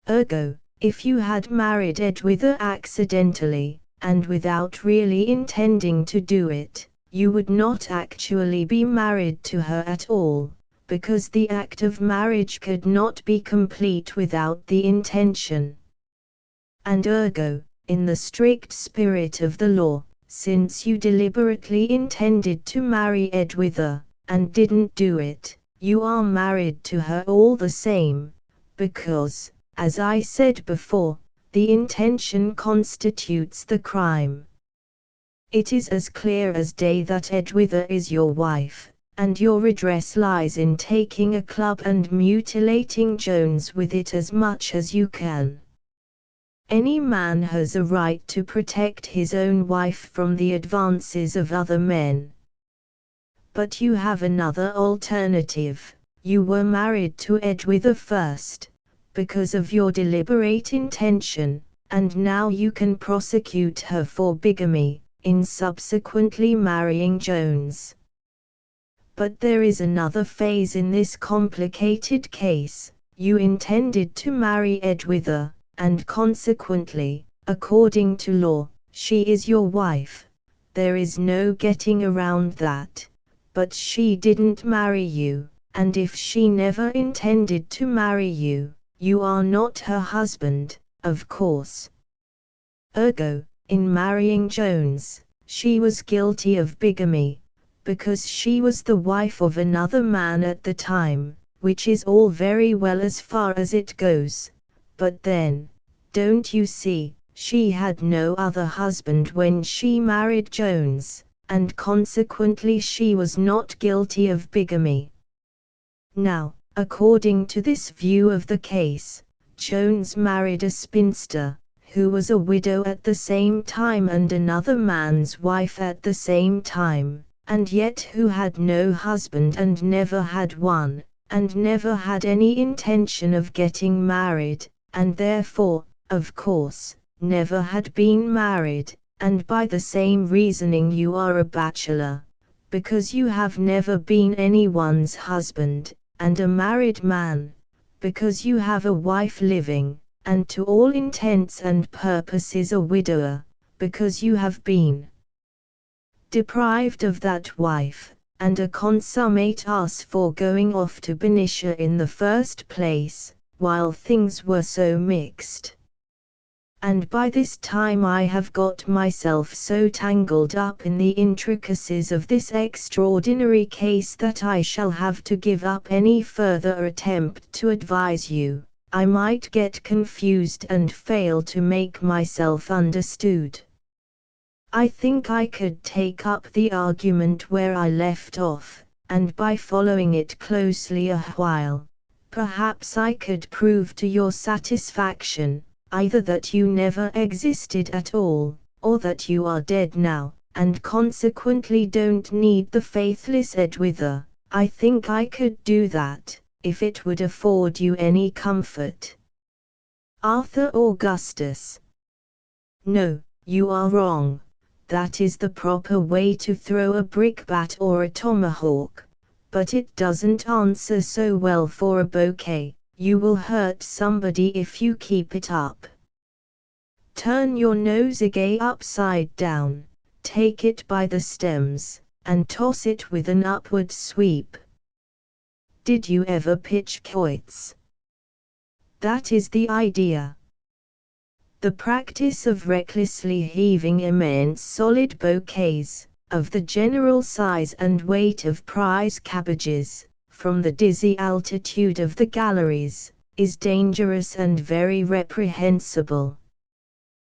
A: Ergo, if you had married Edwitha accidentally, and without really intending to do it, you would not actually be married to her at all, because the act of marriage could not be complete without the intention. And ergo, in the strict spirit of the law, since you deliberately intended to marry Edwitha, and didn't do it, you are married to her all the same, because, as I said before, the intention constitutes the crime. It is as clear as day that Edwitha is your wife, and your redress lies in taking a club and mutilating Jones with it as much as you can. Any man has a right to protect his own wife from the advances of other men. But you have another alternative. You were married to Edwitha first, because of your deliberate intention, and now you can prosecute her for bigamy, in subsequently marrying Jones. But there is another phase in this complicated case. You intended to marry Edwitha, and consequently, according to law, she is your wife. There is no getting around that. But she didn't marry you, and if she never intended to marry you, you are not her husband, of course. Ergo, in marrying Jones, she was guilty of bigamy, because she was the wife of another man at the time, which is all very well as far as it goes. But then, don't you see, she had no other husband when she married Jones, and consequently she was not guilty of bigamy. Now, according to this view of the case, Jones married a spinster, who was a widow at the same time and another man's wife at the same time, and yet who had no husband and never had one, and never had any intention of getting married, and therefore, of course, never had been married, and by the same reasoning you are a bachelor, because you have never been anyone's husband, and a married man, because you have a wife living, and to all intents and purposes a widower, because you have been deprived of that wife, and a consummate ass for going off to Benicia in the first place, while things were so mixed. And by this time I have got myself so tangled up in the intricacies of this extraordinary case that I shall have to give up any further attempt to advise you. I might get confused and fail to make myself understood. I think I could take up the argument where I left off, and by following it closely a while, perhaps I could prove to your satisfaction, either that you never existed at all, or that you are dead now, and consequently don't need the faithless Edwither. I think I could do that, if it would afford you any comfort. Arthur Augustus. No, you are wrong. That is the proper way to throw a brickbat or a tomahawk, but it doesn't answer so well for a bouquet. You will hurt somebody if you keep it up. Turn your nosegay upside down, take it by the stems, and toss it with an upward sweep. Did you ever pitch quoits? That is the idea. The practice of recklessly heaving immense solid bouquets, of the general size and weight of prize cabbages, from the dizzy altitude of the galleries, is dangerous and very reprehensible.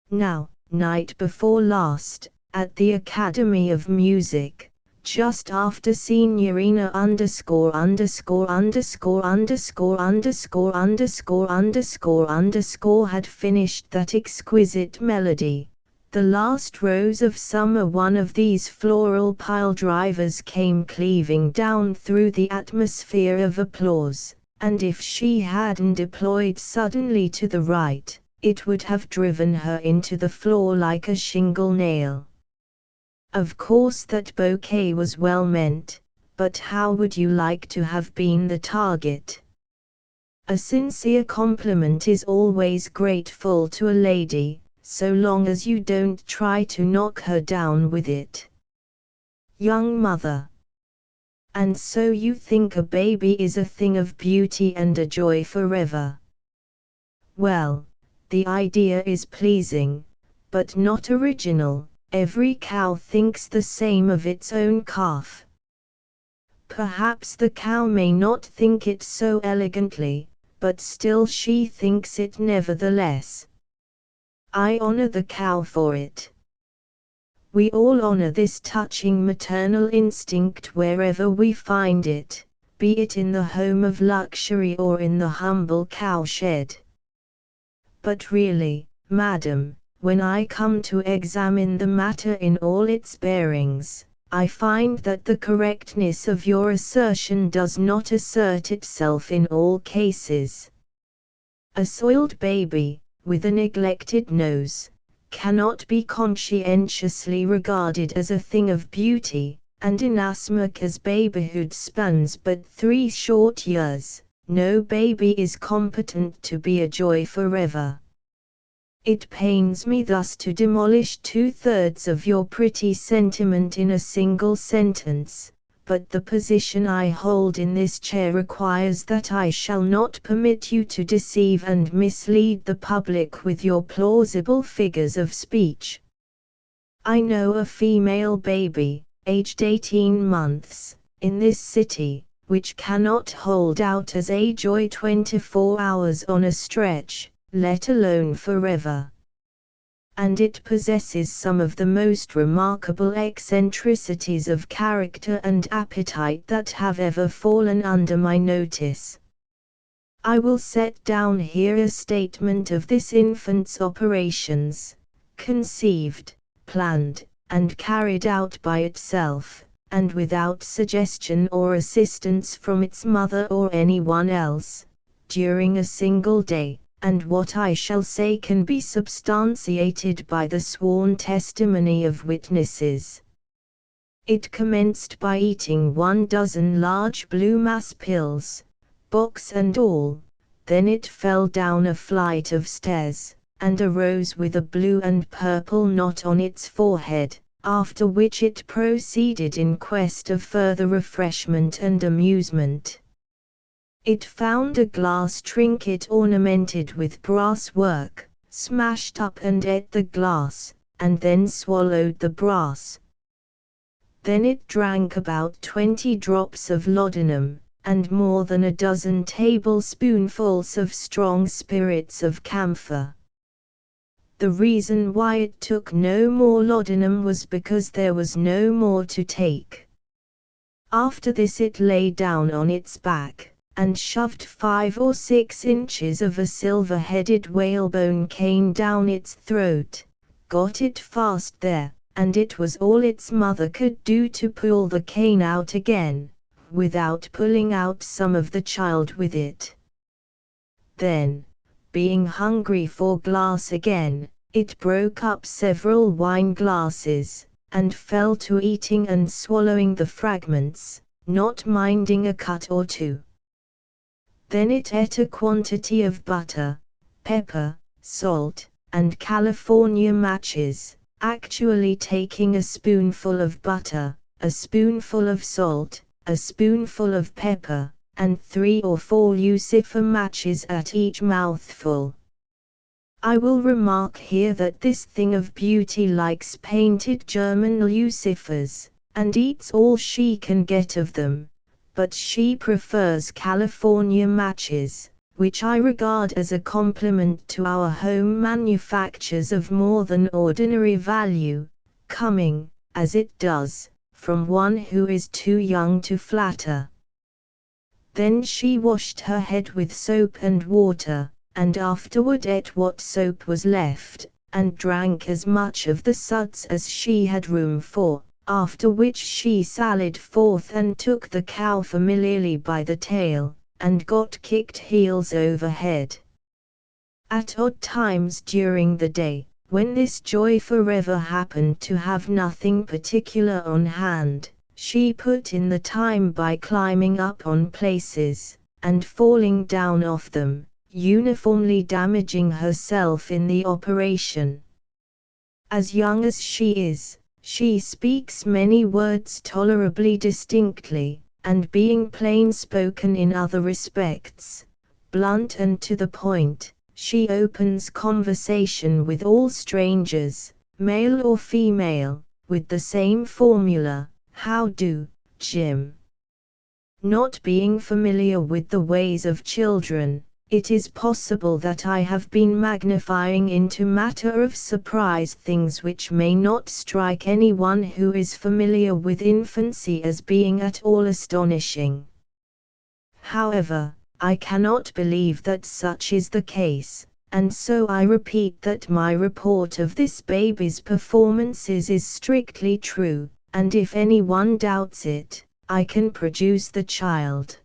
A: Now, night before last, at the Academy of Music, just after Signorina _____________ had finished that exquisite melody, the last rose of summer, one of these floral pile drivers came cleaving down through the atmosphere of applause, and if she hadn't deployed suddenly to the right, it would have driven her into the floor like a shingle nail. Of course that bouquet was well meant, but how would you like to have been the target? A sincere compliment is always grateful to a lady, so long as you don't try to knock her down with it. Young mother. And so you think a baby is a thing of beauty and a joy forever? Well, the idea is pleasing, but not original. Every cow thinks the same of its own calf. Perhaps the cow may not think it so elegantly, but still she thinks it nevertheless. I honor the cow for it. We all honor this touching maternal instinct wherever we find it, be it in the home of luxury or in the humble cowshed. But really, madam, when I come to examine the matter in all its bearings, I find that the correctness of your assertion does not assert itself in all cases. A soiled baby, with a neglected nose, cannot be conscientiously regarded as a thing of beauty, and inasmuch as babyhood spans but 3 short years, no baby is competent to be a joy forever. It pains me thus to demolish 2/3 of your pretty sentiment in a single sentence, but the position I hold in this chair requires that I shall not permit you to deceive and mislead the public with your plausible figures of speech. I know a female baby, aged 18 months, in this city, which cannot hold out as a joy 24 hours on a stretch, let alone forever. And it possesses some of the most remarkable eccentricities of character and appetite that have ever fallen under my notice. I will set down here a statement of this infant's operations, conceived, planned, and carried out by itself, and without suggestion or assistance from its mother or anyone else, during a single day. And what I shall say can be substantiated by the sworn testimony of witnesses. It commenced by eating 12 large blue mass pills, box and all. Then it fell down a flight of stairs, and arose with a blue and purple knot on its forehead, after which it proceeded in quest of further refreshment and amusement. It found a glass trinket ornamented with brass work, smashed up and ate the glass, and then swallowed the brass. Then it drank about 20 drops of laudanum, and more than a dozen tablespoonfuls of strong spirits of camphor. The reason why it took no more laudanum was because there was no more to take. After this it lay down on its back, and shoved 5 or 6 inches of a silver-headed whalebone cane down its throat, got it fast there, and it was all its mother could do to pull the cane out again, without pulling out some of the child with it. Then, being hungry for glass again, it broke up several wine glasses, and fell to eating and swallowing the fragments, not minding a cut or two. Then it ate a quantity of butter, pepper, salt, and California matches, actually taking a spoonful of butter, a spoonful of salt, a spoonful of pepper, and 3 or 4 lucifer matches at each mouthful. I will remark here that this thing of beauty likes painted German lucifers, and eats all she can get of them, but she prefers California matches, which I regard as a compliment to our home manufactures of more than ordinary value, coming, as it does, from one who is too young to flatter. Then she washed her head with soap and water, and afterward ate what soap was left, and drank as much of the suds as she had room for, after which she sallied forth and took the cow familiarly by the tail, and got kicked heels over head. At odd times during the day, when this joy forever happened to have nothing particular on hand, she put in the time by climbing up on places, and falling down off them, uniformly damaging herself in the operation. As young as she is, she speaks many words tolerably distinctly, and being plain-spoken in other respects, blunt and to the point, she opens conversation with all strangers, male or female, with the same formula, "How do, Jim?" Not being familiar with the ways of children, it is possible that I have been magnifying into matter of surprise things which may not strike anyone who is familiar with infancy as being at all astonishing. However, I cannot believe that such is the case, and so I repeat that my report of this baby's performances is strictly true, and if anyone doubts it, I can produce the child.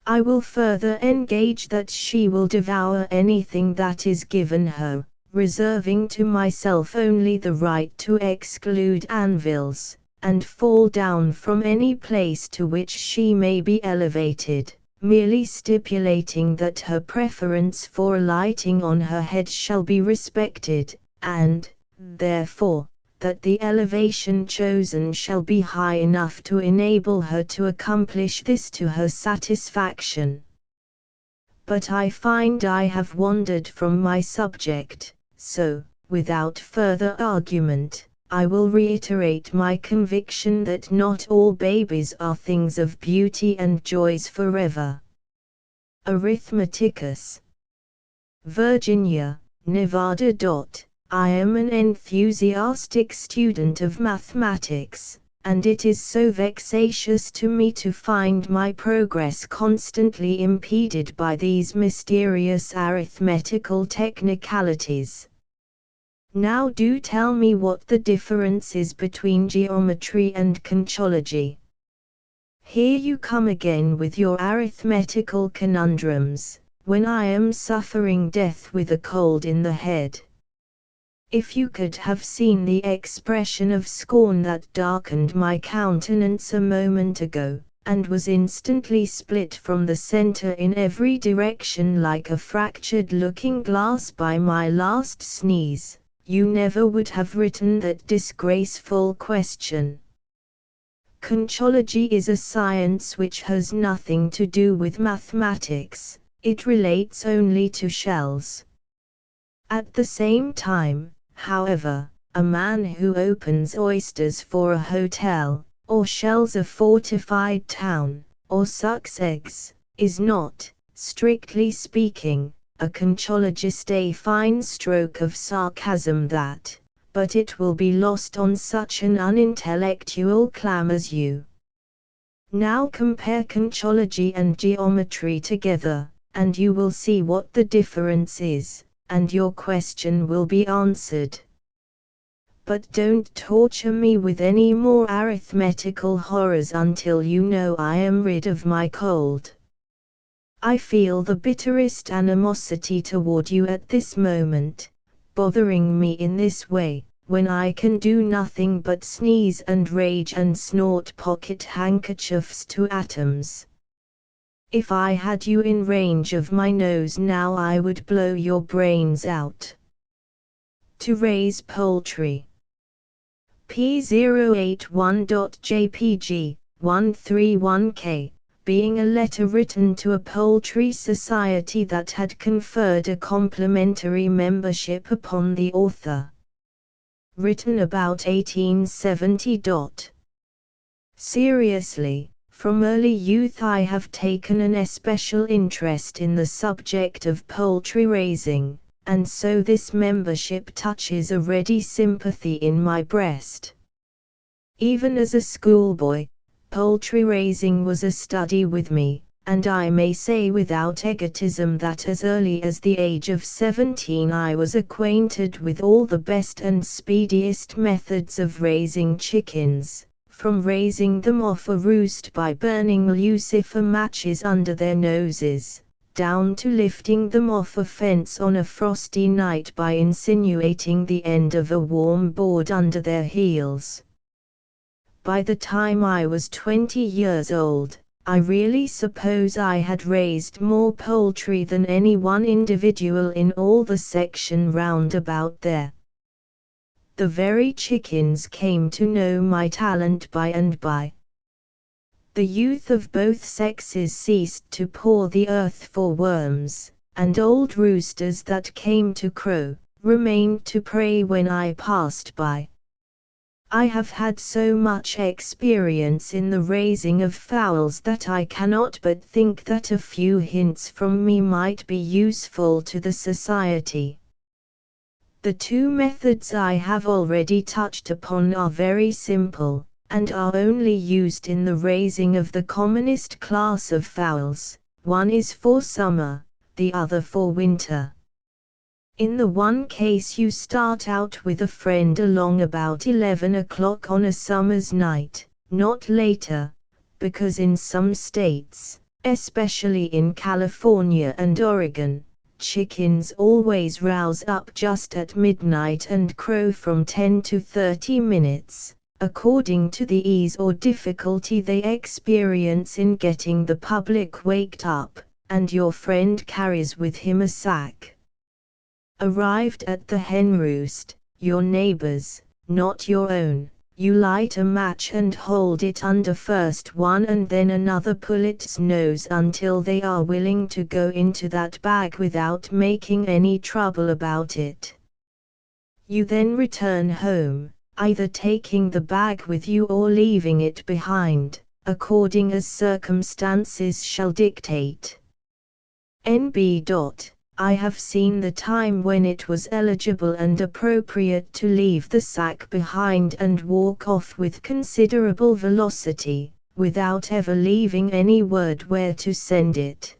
A: I will further engage that she will devour anything that is given her, reserving to myself only the right to exclude anvils, and fall down from any place to which she may be elevated, merely stipulating that her preference for alighting on her head shall be respected, and, therefore, that the elevation chosen shall be high enough to enable her to accomplish this to her satisfaction. But I find I have wandered from my subject, so, without further argument, I will reiterate my conviction that not all babies are things of beauty and joys forever. Arithmeticus. Virginia, Nevada. I am an enthusiastic student of mathematics, and it is so vexatious to me to find my progress constantly impeded by these mysterious arithmetical technicalities. Now do tell me what the difference is between geometry and conchology. Here you come again with your arithmetical conundrums, when I am suffering death with a cold in the head. If you could have seen the expression of scorn that darkened my countenance a moment ago, and was instantly split from the center in every direction like a fractured looking-glass by my last sneeze, you never would have written that disgraceful question. Conchology is a science which has nothing to do with mathematics, it relates only to shells. At the same time, however, a man who opens oysters for a hotel, or shells a fortified town, or sucks eggs, is not, strictly speaking, a conchologist. A fine stroke of sarcasm that, but it will be lost on such an unintellectual clam as you. Now compare conchology and geometry together, and you will see what the difference is, and your question will be answered. But don't torture me with any more arithmetical horrors until you know I am rid of my cold. I feel the bitterest animosity toward you at this moment, bothering me in this way, when I can do nothing but sneeze and rage and snort pocket handkerchiefs to atoms. If I had you in range of my nose now I would blow your brains out. To raise poultry. P081.jpg, 131K, being a letter written to a poultry society that had conferred a complimentary membership upon the author. Written about 1870. Seriously, from early youth I have taken an especial interest in the subject of poultry raising, and so this membership touches a ready sympathy in my breast. Even as a schoolboy, poultry raising was a study with me, and I may say without egotism that as early as the age of 17 I was acquainted with all the best and speediest methods of raising chickens, from raising them off a roost by burning lucifer matches under their noses, down to lifting them off a fence on a frosty night by insinuating the end of a warm board under their heels. By the time I was 20 years old, I really suppose I had raised more poultry than any one individual in all the section round about there. The very chickens came to know my talent by and by. The youth of both sexes ceased to paw the earth for worms, and old roosters that came to crow, remained to pray when I passed by. I have had so much experience in the raising of fowls that I cannot but think that a few hints from me might be useful to the society. The two methods I have already touched upon are very simple, and are only used in the raising of the commonest class of fowls. One is for summer, the other for winter. In the one case you start out with a friend along about 11 o'clock on a summer's night, not later, because in some states, especially in California and Oregon, chickens always rouse up just at midnight and crow from 10 to 30 minutes, according to the ease or difficulty they experience in getting the public waked up, and your friend carries with him a sack. Arrived at the hen roost, your neighbor's, not your own, you light a match and hold it under first one and then another pullet's nose until they are willing to go into that bag without making any trouble about it. You then return home, either taking the bag with you or leaving it behind, according as circumstances shall dictate. N.B. I have seen the time when it was eligible and appropriate to leave the sack behind and walk off with considerable velocity, without ever leaving any word where to send it.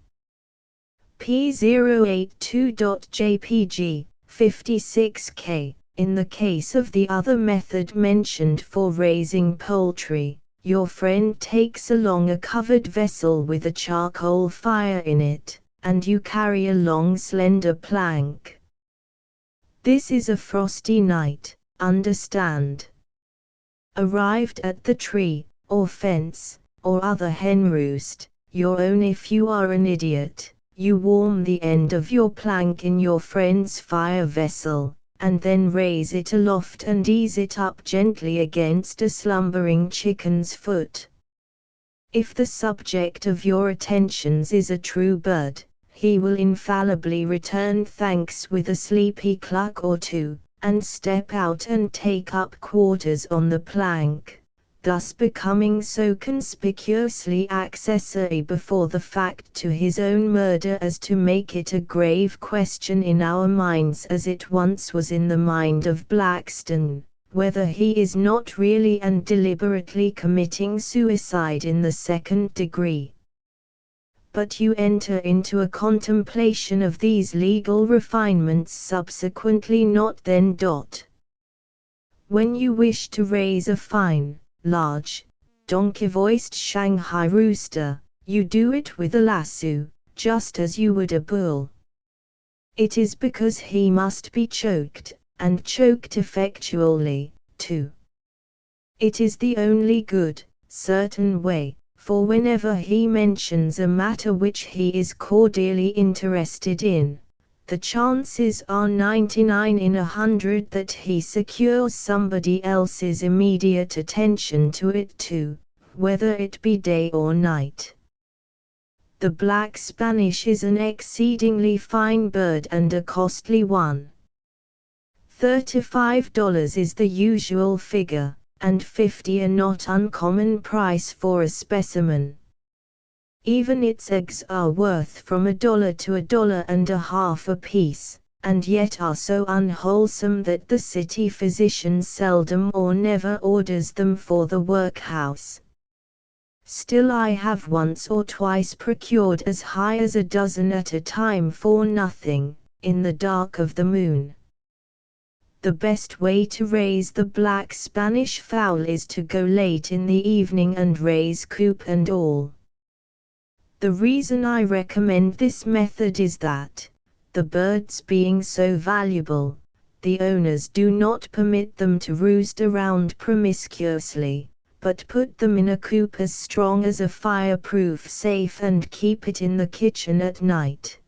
A: P082.jpg, 56K. In the case of the other method mentioned for raising poultry, your friend takes along a covered vessel with a charcoal fire in it, and you carry a long slender plank. This is a frosty night, understand. Arrived at the tree, or fence, or other hen roost, your own if you are an idiot, you warm the end of your plank in your friend's fire vessel, and then raise it aloft and ease it up gently against a slumbering chicken's foot. If the subject of your attentions is a true bird, he will infallibly return thanks with a sleepy cluck or two, and step out and take up quarters on the plank, thus becoming so conspicuously accessory before the fact to his own murder as to make it a grave question in our minds as it once was in the mind of Blackstone, whether he is not really and deliberately committing suicide in the second degree. But you enter into a contemplation of these legal refinements subsequently, not then. When you wish to raise a fine, large, donkey-voiced Shanghai rooster, you do it with a lasso, just as you would a bull. It is because he must be choked, and choked effectually, too. It is the only good, certain way, for whenever he mentions a matter which he is cordially interested in, the chances are 99 in 100 that he secures somebody else's immediate attention to it too, whether it be day or night. The black Spanish is an exceedingly fine bird and a costly one. $35 is the usual figure, and $50 a not uncommon price for a specimen. Even its eggs are worth from $1 to $1.50 apiece, and yet are so unwholesome that the city physician seldom or never orders them for the workhouse. Still, I have once or twice procured as high as a dozen at a time for nothing, in the dark of the moon. The best way to raise the black Spanish fowl is to go late in the evening and raise coop and all. The reason I recommend this method is that, the birds being so valuable, the owners do not permit them to roost around promiscuously, but put them in a coop as strong as a fireproof safe and keep it in the kitchen at night.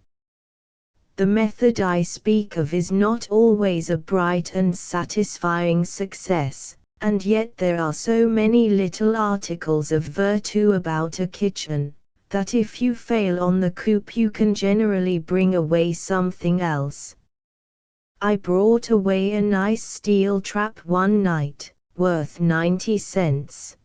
A: The method I speak of is not always a bright and satisfying success, and yet there are so many little articles of virtue about a kitchen, that if you fail on the coop you can generally bring away something else. I brought away a nice steel trap one night, worth 90 cents.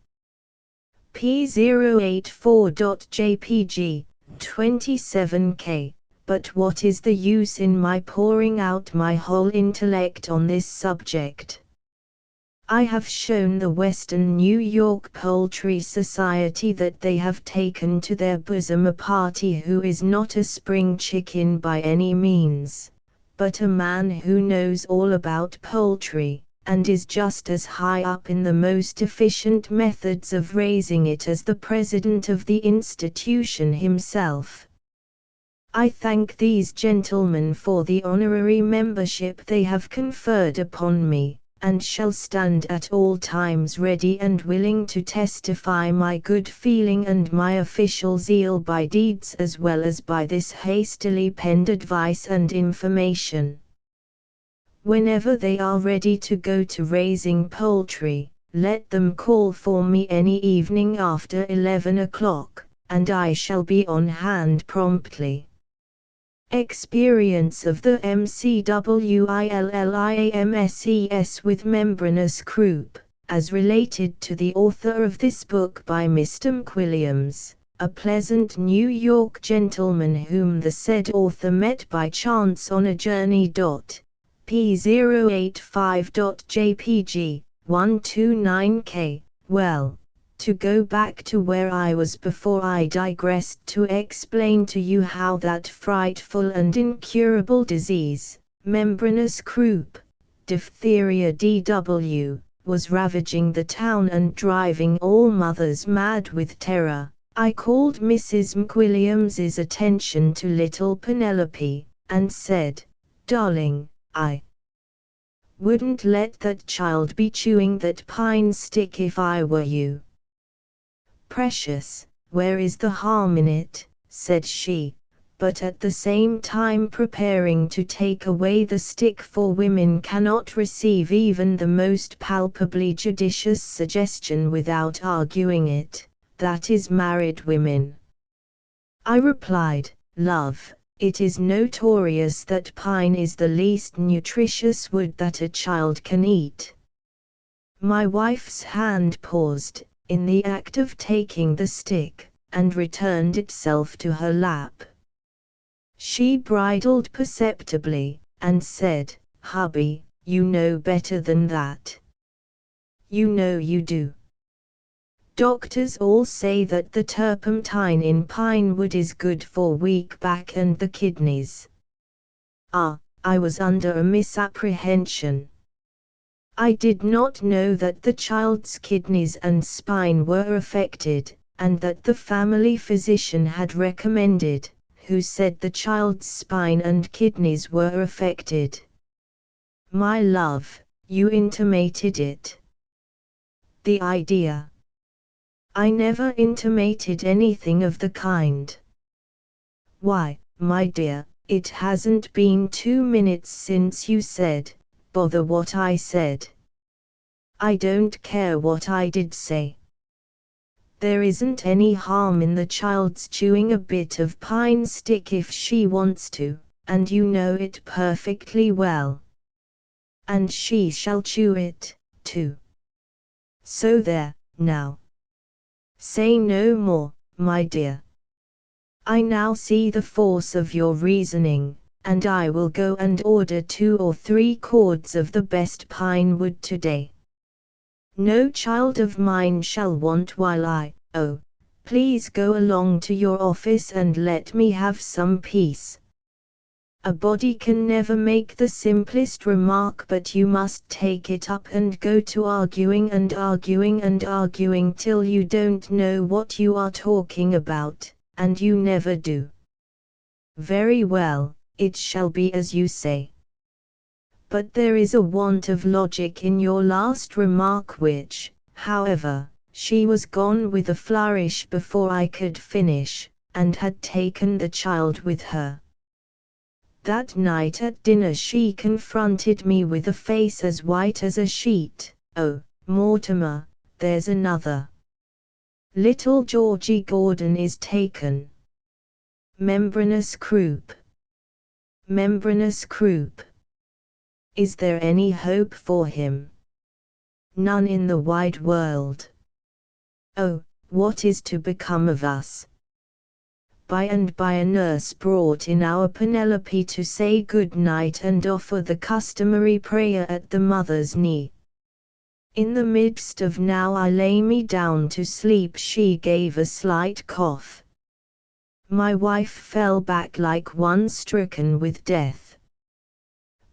A: P084.jpg, 27K. But what is the use in my pouring out my whole intellect on this subject? I have shown the Western New York Poultry Society that they have taken to their bosom a party who is not a spring chicken by any means, but a man who knows all about poultry, and is just as high up in the most efficient methods of raising it as the president of the institution himself. I thank these gentlemen for the honorary membership they have conferred upon me, and shall stand at all times ready and willing to testify my good feeling and my official zeal by deeds as well as by this hastily penned advice and information. Whenever they are ready to go to raising poultry, let them call for me any evening after 11 o'clock, and I shall be on hand promptly. Experience of the MCWILLIAMSES with membranous croup, as related to the author of this book by Mr. McWilliams, a pleasant New York gentleman whom the said author met by chance on a journey. P085.jpg, 129K. Well, to go back to where I was before I digressed to explain to you how that frightful and incurable disease, membranous croup, diphtheria DW, was ravaging the town and driving all mothers mad with terror, I called Mrs. McWilliams's attention to little Penelope, and said, "Darling, I Wouldn't let that child be chewing that pine stick if I were you. Precious, where is the harm in it, said she, but at the same time preparing to take away the stick, for women cannot receive even the most palpably judicious suggestion without arguing it, that is married women. I replied, love, it is notorious that pine is the least nutritious wood that a child can eat. My wife's hand paused, in the act of taking the stick, and returned itself to her lap. She bridled perceptibly, and said, hubby, you know better than that. You know you do. Doctors all say that the turpentine in pine wood is good for weak back and the kidneys. Ah, I was under a misapprehension. I did not know that the child's kidneys and spine were affected, and that the family physician had recommended, who said the child's spine and kidneys were affected. My love, you intimated it. The idea. I never intimated anything of the kind. Why, my dear, it hasn't been 2 minutes since you said, bother what I said. I don't care what I did say. There isn't any harm in the child's chewing a bit of pine stick if she wants to, and you know it perfectly well. And she shall chew it, too. So there, now. Say no more, my dear. I now see the force of your reasoning, and I will go and order 2 or 3 cords of the best pine wood today. No child of mine shall want while please go along to your office and let me have some peace. A body can never make the simplest remark, but you must take it up and go to arguing and arguing and arguing till you don't know what you are talking about, and you never do. Very well, it shall be as you say. But there is a want of logic in your last remark which, however, she was gone with a flourish before I could finish, and had taken the child with her. That night at dinner she confronted me with a face as white as a sheet. Oh, Mortimer, there's another. Little Georgie Gordon is taken. Membranous croup. Membranous croup. Is there any hope for him? None in the wide world. Oh, what is to become of us? By and by a nurse brought in our Penelope to say good night and offer the customary prayer at the mother's knee. In the midst of now I lay me down to sleep she gave a slight cough. My wife fell back like one stricken with death.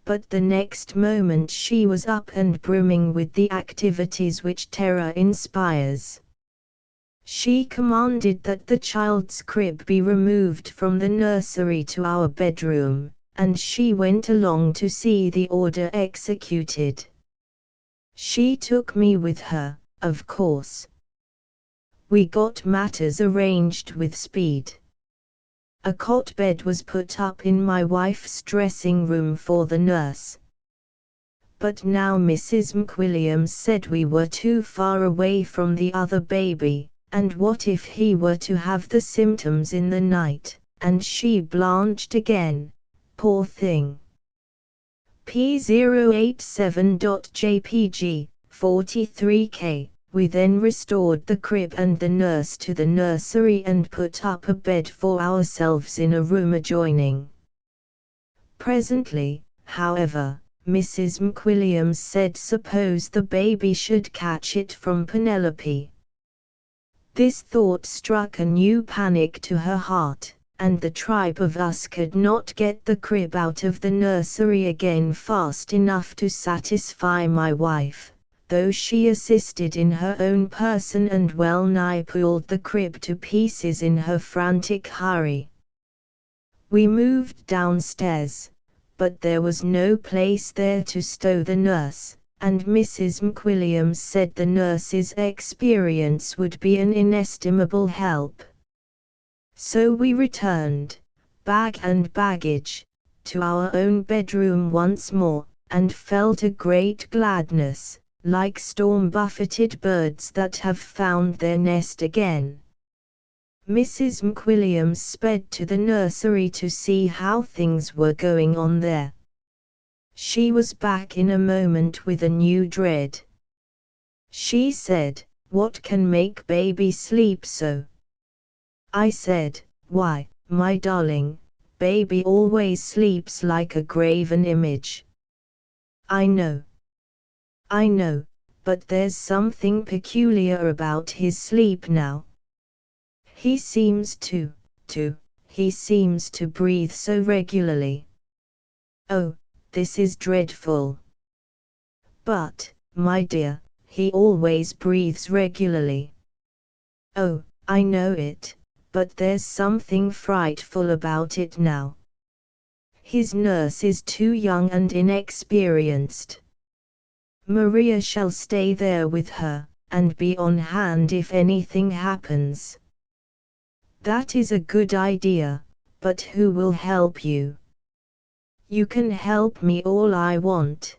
A: But the next moment she was up and brimming with the activities which terror inspires. She commanded that the child's crib be removed from the nursery to our bedroom, and she went along to see the order executed. She took me with her, of course. We got matters arranged with speed. A cot bed was put up in my wife's dressing room for the nurse. But now Mrs. McWilliams said we were too far away from the other baby. And what if he were to have the symptoms in the night, and she blanched again, poor thing. P087.jpg, 43K, we then restored the crib and the nurse to the nursery and put up a bed for ourselves in a room adjoining. Presently, however, Mrs. McWilliams said suppose the baby should catch it from Penelope. This thought struck a new panic to her heart, and the tribe of us could not get the crib out of the nursery again fast enough to satisfy my wife, though she assisted in her own person and well nigh pulled the crib to pieces in her frantic hurry. We moved downstairs, but there was no place there to stow the nurse, and Mrs. McWilliams said the nurse's experience would be an inestimable help. So we returned, bag and baggage, to our own bedroom once more, and felt a great gladness, like storm-buffeted birds that have found their nest again. Mrs. McWilliams sped to the nursery to see how things were going on there. She was back in a moment with a new dread. She said, "What can make baby sleep so?" I said, "Why, my darling, baby always sleeps like a graven image." I know, but there's something peculiar about his sleep now. He seems to breathe so regularly. Oh, this is dreadful. But, my dear, he always breathes regularly. Oh, I know it, but there's something frightful about it now. His nurse is too young and inexperienced. Maria shall stay there with her, and be on hand if anything happens. That is a good idea, but who will help you? You can help me all I want.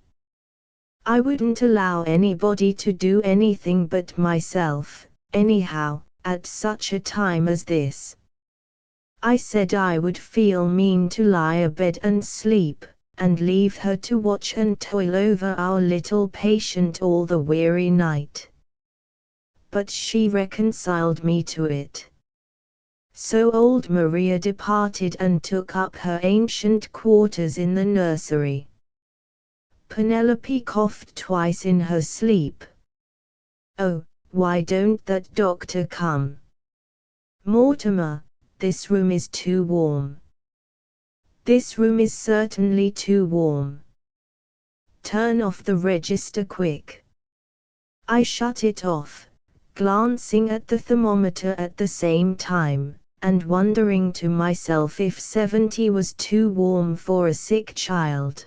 A: I wouldn't allow anybody to do anything but myself, anyhow, at such a time as this. I said I would feel mean to lie abed and sleep, and leave her to watch and toil over our little patient all the weary night. But she reconciled me to it. So old Maria departed and took up her ancient quarters in the nursery. Penelope coughed twice in her sleep. "Oh, why don't that doctor come? Mortimer, this room is too warm." "This room is certainly too warm. Turn off the register quick." I shut it off, glancing at the thermometer at the same time, and wondering to myself if 70 was too warm for a sick child.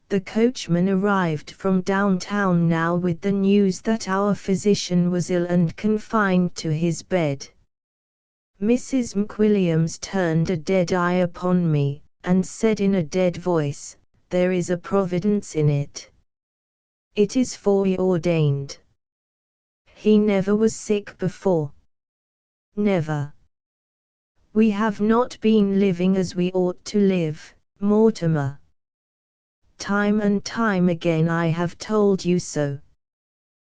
A: The coachman arrived from downtown now with the news that our physician was ill and confined to his bed. Mrs. McWilliams turned a dead eye upon me, and said in a dead voice, "There is a providence in it. It is foreordained. He never was sick before. Never. We have not been living as we ought to live, Mortimer. Time and time again I have told you so.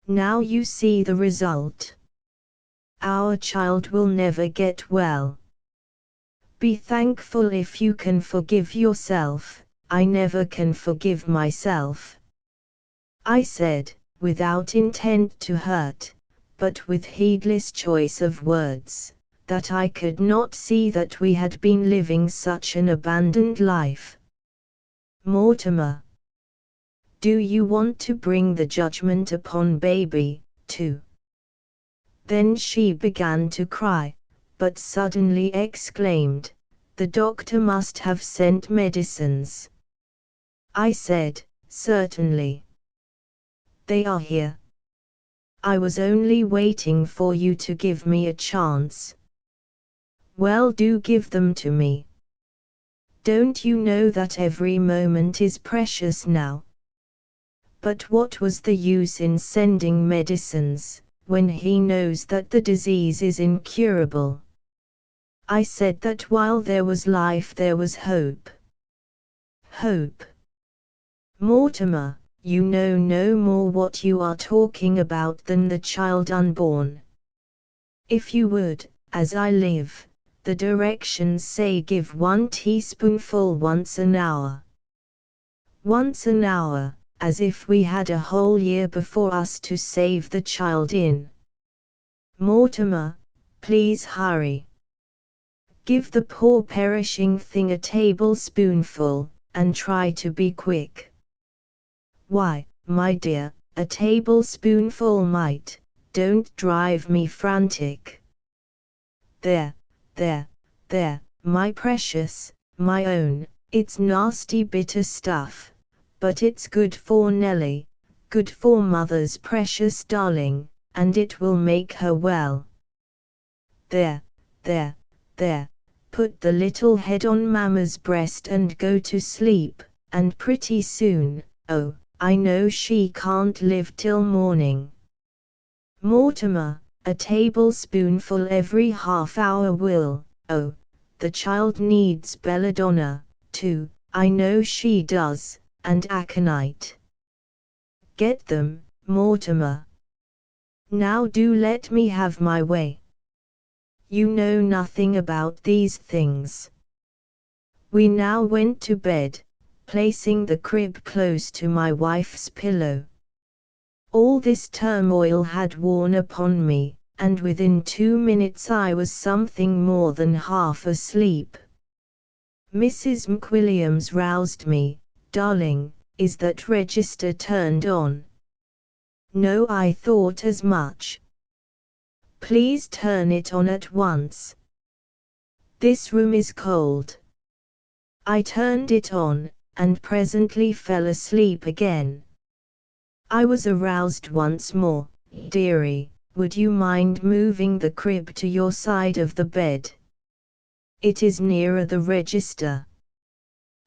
A: Now you see the result. Our child will never get well. Be thankful if you can forgive yourself. I never can forgive myself." I said, without intent to hurt, but with heedless choice of words, that I could not see that we had been living such an abandoned life. "Mortimer, do you want to bring the judgment upon baby, too?" Then she began to cry, but suddenly exclaimed, "The doctor must have sent medicines." I said, "Certainly. They are here. I was only waiting for you to give me a chance." "Well, do give them to me. Don't you know that every moment is precious now?" "But what was the use in sending medicines, when he knows that the disease is incurable?" I said that while there was life there was hope. Hope? Mortimer, you know no more what you are talking about than the child unborn. If you would, as I live, the directions say give 1 teaspoonful once an hour. Once an hour, as if we had a whole year before us to save the child in. Mortimer, please hurry. Give the poor perishing thing a tablespoonful, and try to be quick. Why, my dear, a tablespoonful might, don't drive me frantic. There, my precious, my own, It's nasty bitter stuff, but it's good for Nellie, good for Mother's precious darling, and it will make her well. There, there, there, put the little head on Mama's breast and go to sleep, and pretty soon, oh, I know she can't live till morning. Mortimer, a tablespoonful every half hour will, oh, the child needs belladonna, too, I know she does, and aconite. Get them, Mortimer. Now do let me have my way. You know nothing about these things. We now went to bed, placing the crib close to my wife's pillow. All this turmoil had worn upon me, and within 2 minutes I was something more than half asleep. Mrs. McWilliams roused me. Darling, is that register turned on? No, I thought as much. Please turn it on at once. This room is cold. I turned it on, and presently fell asleep again. I was aroused once more. Dearie, would you mind moving the crib to your side of the bed? It is nearer the register.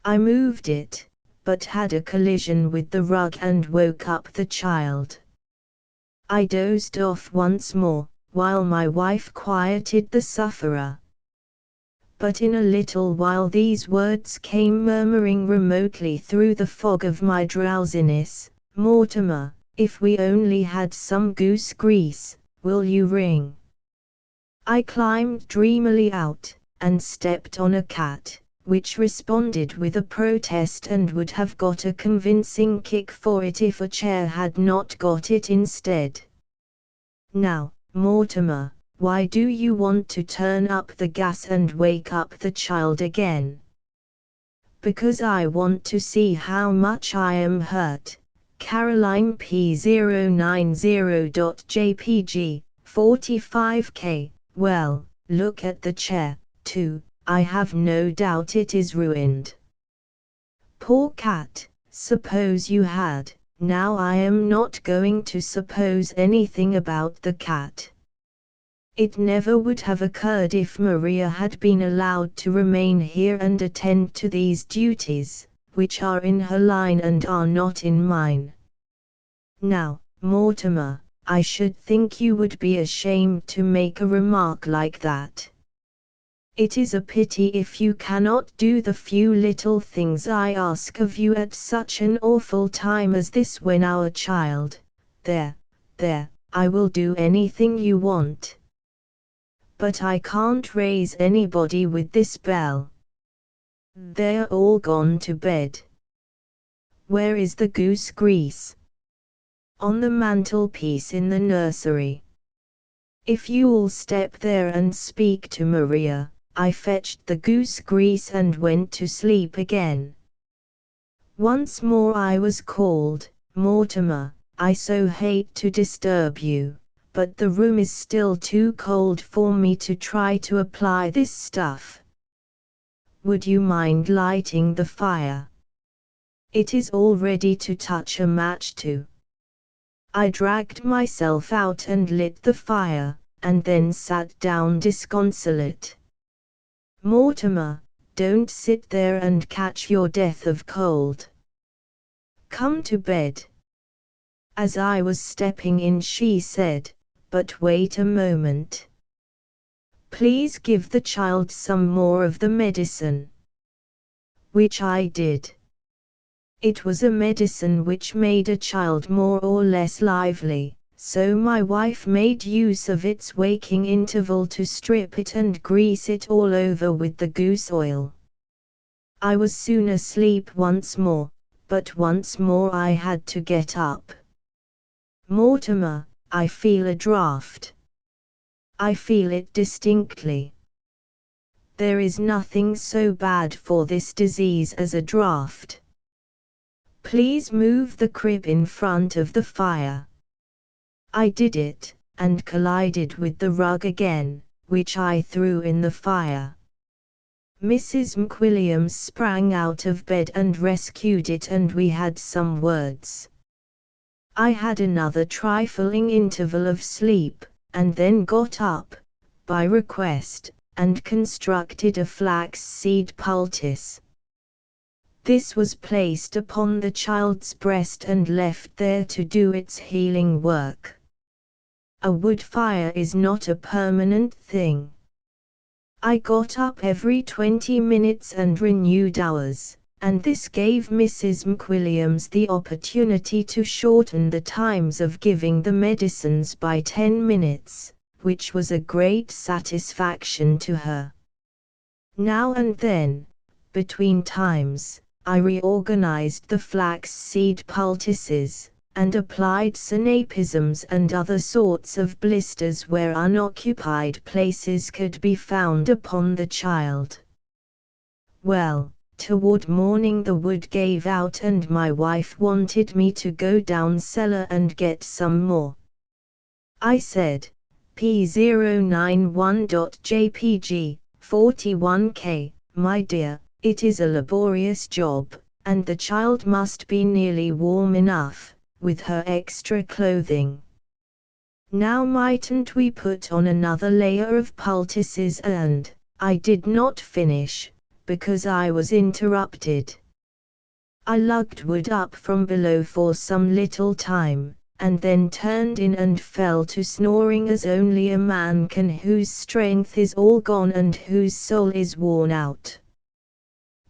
A: I moved it, but had a collision with the rug and woke up the child. I dozed off once more, while my wife quieted the sufferer. But in a little while these words came murmuring remotely through the fog of my drowsiness. Mortimer, if we only had some goose grease, will you ring? I climbed dreamily out, and stepped on a cat, which responded with a protest and would have got a convincing kick for it if a chair had not got it instead. Now, Mortimer, why do you want to turn up the gas and wake up the child again? Because I want to see how much I am hurt. Caroline P090.jpg, 45K. Well, look at the chair, too, I have no doubt it is ruined. Poor cat, suppose you had. Now I am not going to suppose anything about the cat. It never would have occurred if Maria had been allowed to remain here and attend to these duties, which are in her line and are not in mine. Now, Mortimer, I should think you would be ashamed to make a remark like that. It is a pity if you cannot do the few little things I ask of you at such an awful time as this when our child— there, I will do anything you want. But I can't raise anybody with this bell. They're all gone to bed. Where is the goose grease? On the mantelpiece in the nursery. If you'll step there and speak to Maria. I fetched the goose grease and went to sleep again. Once more I was called. Mortimer, I so hate to disturb you, but the room is still too cold for me to try to apply this stuff. Would you mind lighting the fire? It is all ready to touch a match to. I dragged myself out and lit the fire, and then sat down disconsolate. Mortimer, don't sit there and catch your death of cold. Come to bed. As I was stepping in she said, but wait a moment. Please give the child some more of the medicine. Which I did. It was a medicine which made a child more or less lively. So my wife made use of its waking interval to strip it and grease it all over with the goose oil. I was soon asleep once more, but once more I had to get up. Mortimer, I feel a draught. I feel it distinctly. There is nothing so bad for this disease as a draught. Please move the crib in front of the fire. I did it, and collided with the rug again, which I threw in the fire. Mrs. McWilliams sprang out of bed and rescued it, and we had some words. I had another trifling interval of sleep, and then got up, by request, and constructed a flax-seed poultice. This was placed upon the child's breast and left there to do its healing work. A wood fire is not a permanent thing. I got up every 20 minutes and renewed hours, and this gave Mrs. McWilliams the opportunity to shorten the times of giving the medicines by 10 minutes, which was a great satisfaction to her. Now and then, between times, I reorganized the flax-seed poultices, and applied synapisms and other sorts of blisters where unoccupied places could be found upon the child. Well, toward morning the wood gave out and my wife wanted me to go down cellar and get some more. I said, P091.jpg, 41K, my dear, it is a laborious job, and the child must be nearly warm enough, with her extra clothing. Now mightn't we put on another layer of poultices? And I did not finish, because I was interrupted. I lugged wood up from below for some little time, and then turned in and fell to snoring as only a man can whose strength is all gone and whose soul is worn out.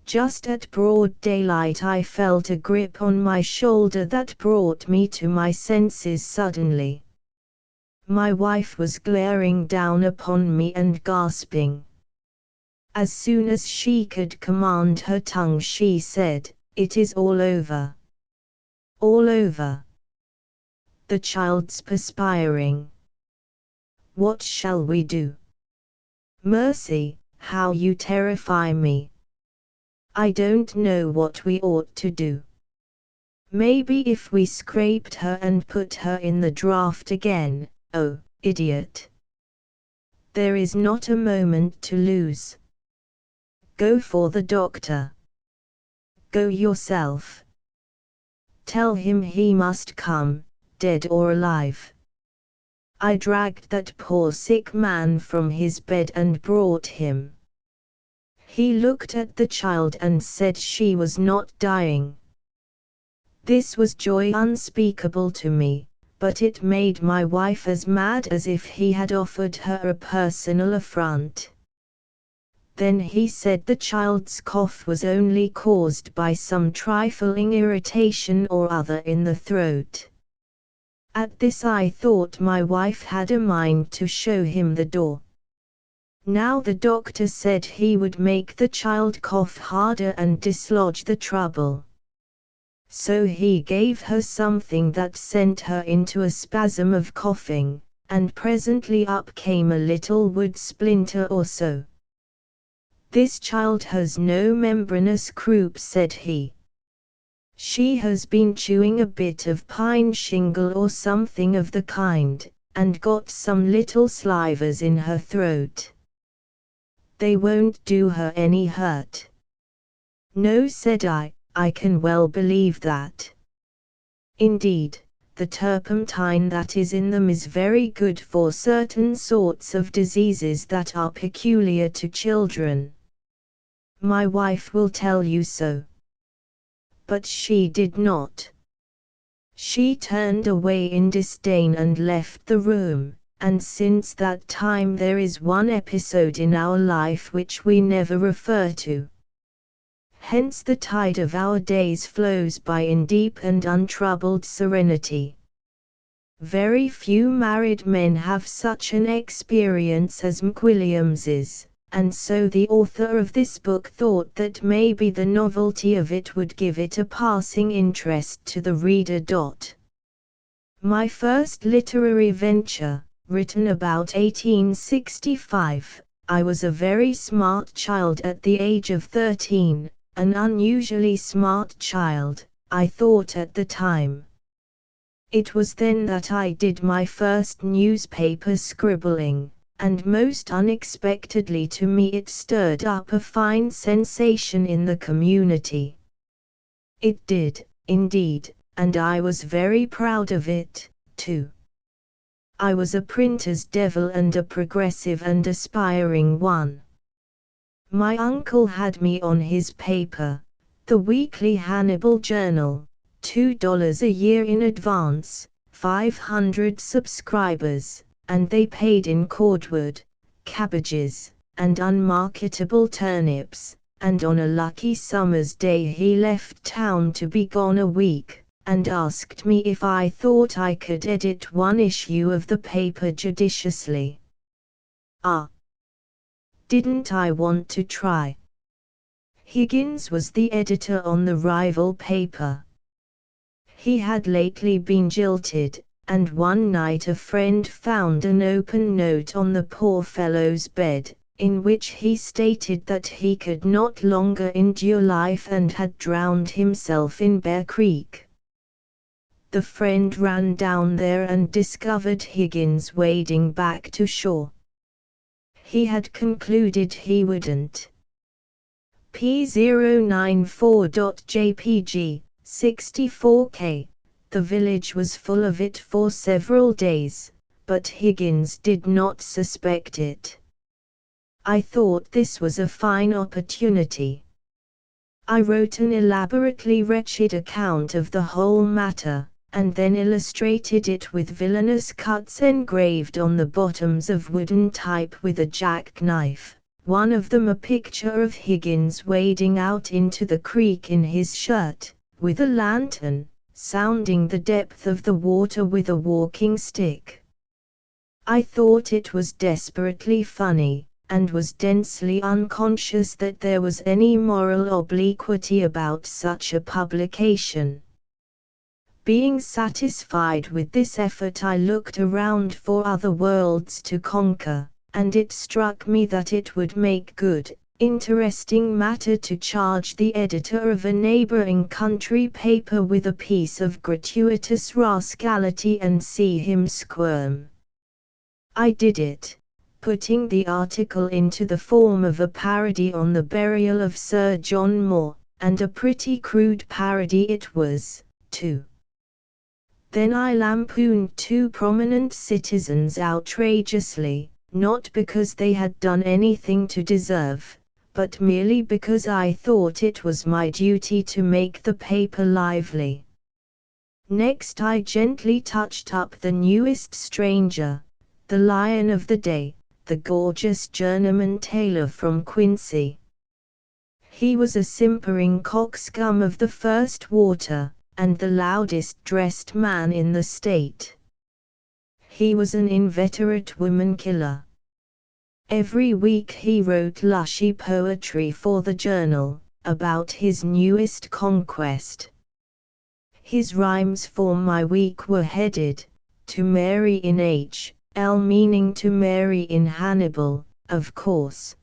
A: Just at broad daylight I felt a grip on my shoulder that brought me to my senses suddenly. My wife was glaring down upon me and gasping. As soon as she could command her tongue she said, "It is all over. All over. The child's perspiring. What shall we do? Mercy, how you terrify me. I don't know what we ought to do. Maybe if we scraped her and put her in the draught again." Oh, idiot. There is not a moment to lose. Go for the doctor. Go yourself. Tell him he must come, dead or alive. I dragged that poor sick man from his bed and brought him. He looked at the child and said she was not dying. This was joy unspeakable to me, but it made my wife as mad as if he had offered her a personal affront. Then he said the child's cough was only caused by some trifling irritation or other in the throat. At this I thought my wife had a mind to show him the door. Now the doctor said he would make the child cough harder and dislodge the trouble. So he gave her something that sent her into a spasm of coughing, and presently up came a little wood splinter or so. "This child has no membranous croup," said he. "She has been chewing a bit of pine shingle or something of the kind, and got some little slivers in her throat. They won't do her any hurt." "No," said I can well believe that. Indeed, the turpentine that is in them is very good for certain sorts of diseases that are peculiar to children. My wife will tell you so. But she did not. She turned away in disdain and left the room, and since that time there is one episode in our life which we never refer to. Hence the tide of our days flows by in deep and untroubled serenity. Very few married men have such an experience as McWilliams's, and so the author of this book thought that maybe the novelty of it would give it a passing interest to the reader. My first literary venture, written about 1865, I was a very smart child at the age of 13. An unusually smart child, I thought at the time. It was then that I did my first newspaper scribbling, and most unexpectedly to me it stirred up a fine sensation in the community. It did, indeed, and I was very proud of it, too. I was a printer's devil and a progressive and aspiring one. My uncle had me on his paper, the Weekly Hannibal Journal, $2 a year in advance, 500 subscribers, and they paid in cordwood, cabbages, and unmarketable turnips, and on a lucky summer's day he left town to be gone a week, and asked me if I thought I could edit one issue of the paper judiciously. Ah! Didn't I want to try? Higgins was the editor on the rival paper. He had lately been jilted, and one night a friend found an open note on the poor fellow's bed, in which he stated that he could not longer endure life and had drowned himself in Bear Creek. The friend ran down there and discovered Higgins wading back to shore. He had concluded he wouldn't. P094.jpg, 64K. The village was full of it for several days, but Higgins did not suspect it. I thought this was a fine opportunity. I wrote an elaborately wretched account of the whole matter, and then illustrated it with villainous cuts engraved on the bottoms of wooden type with a jackknife, one of them a picture of Higgins wading out into the creek in his shirt, with a lantern, sounding the depth of the water with a walking stick. I thought it was desperately funny, and was densely unconscious that there was any moral obliquity about such a publication. Being satisfied with this effort, I looked around for other worlds to conquer, and it struck me that it would make good, interesting matter to charge the editor of a neighboring country paper with a piece of gratuitous rascality and see him squirm. I did it, putting the article into the form of a parody on the burial of Sir John Moore, and a pretty crude parody it was, too. Then I lampooned two prominent citizens outrageously, not because they had done anything to deserve, but merely because I thought it was my duty to make the paper lively. Next I gently touched up the newest stranger, the lion of the day, the gorgeous journeyman tailor from Quincy. He was a simpering coxcomb of the first water, and the loudest dressed man in the state. He was an inveterate woman killer. Every week he wrote lushy poetry for the journal, about his newest conquest. His rhymes for my week were headed, "To Mary in H.L." meaning to Mary in Hannibal, of course.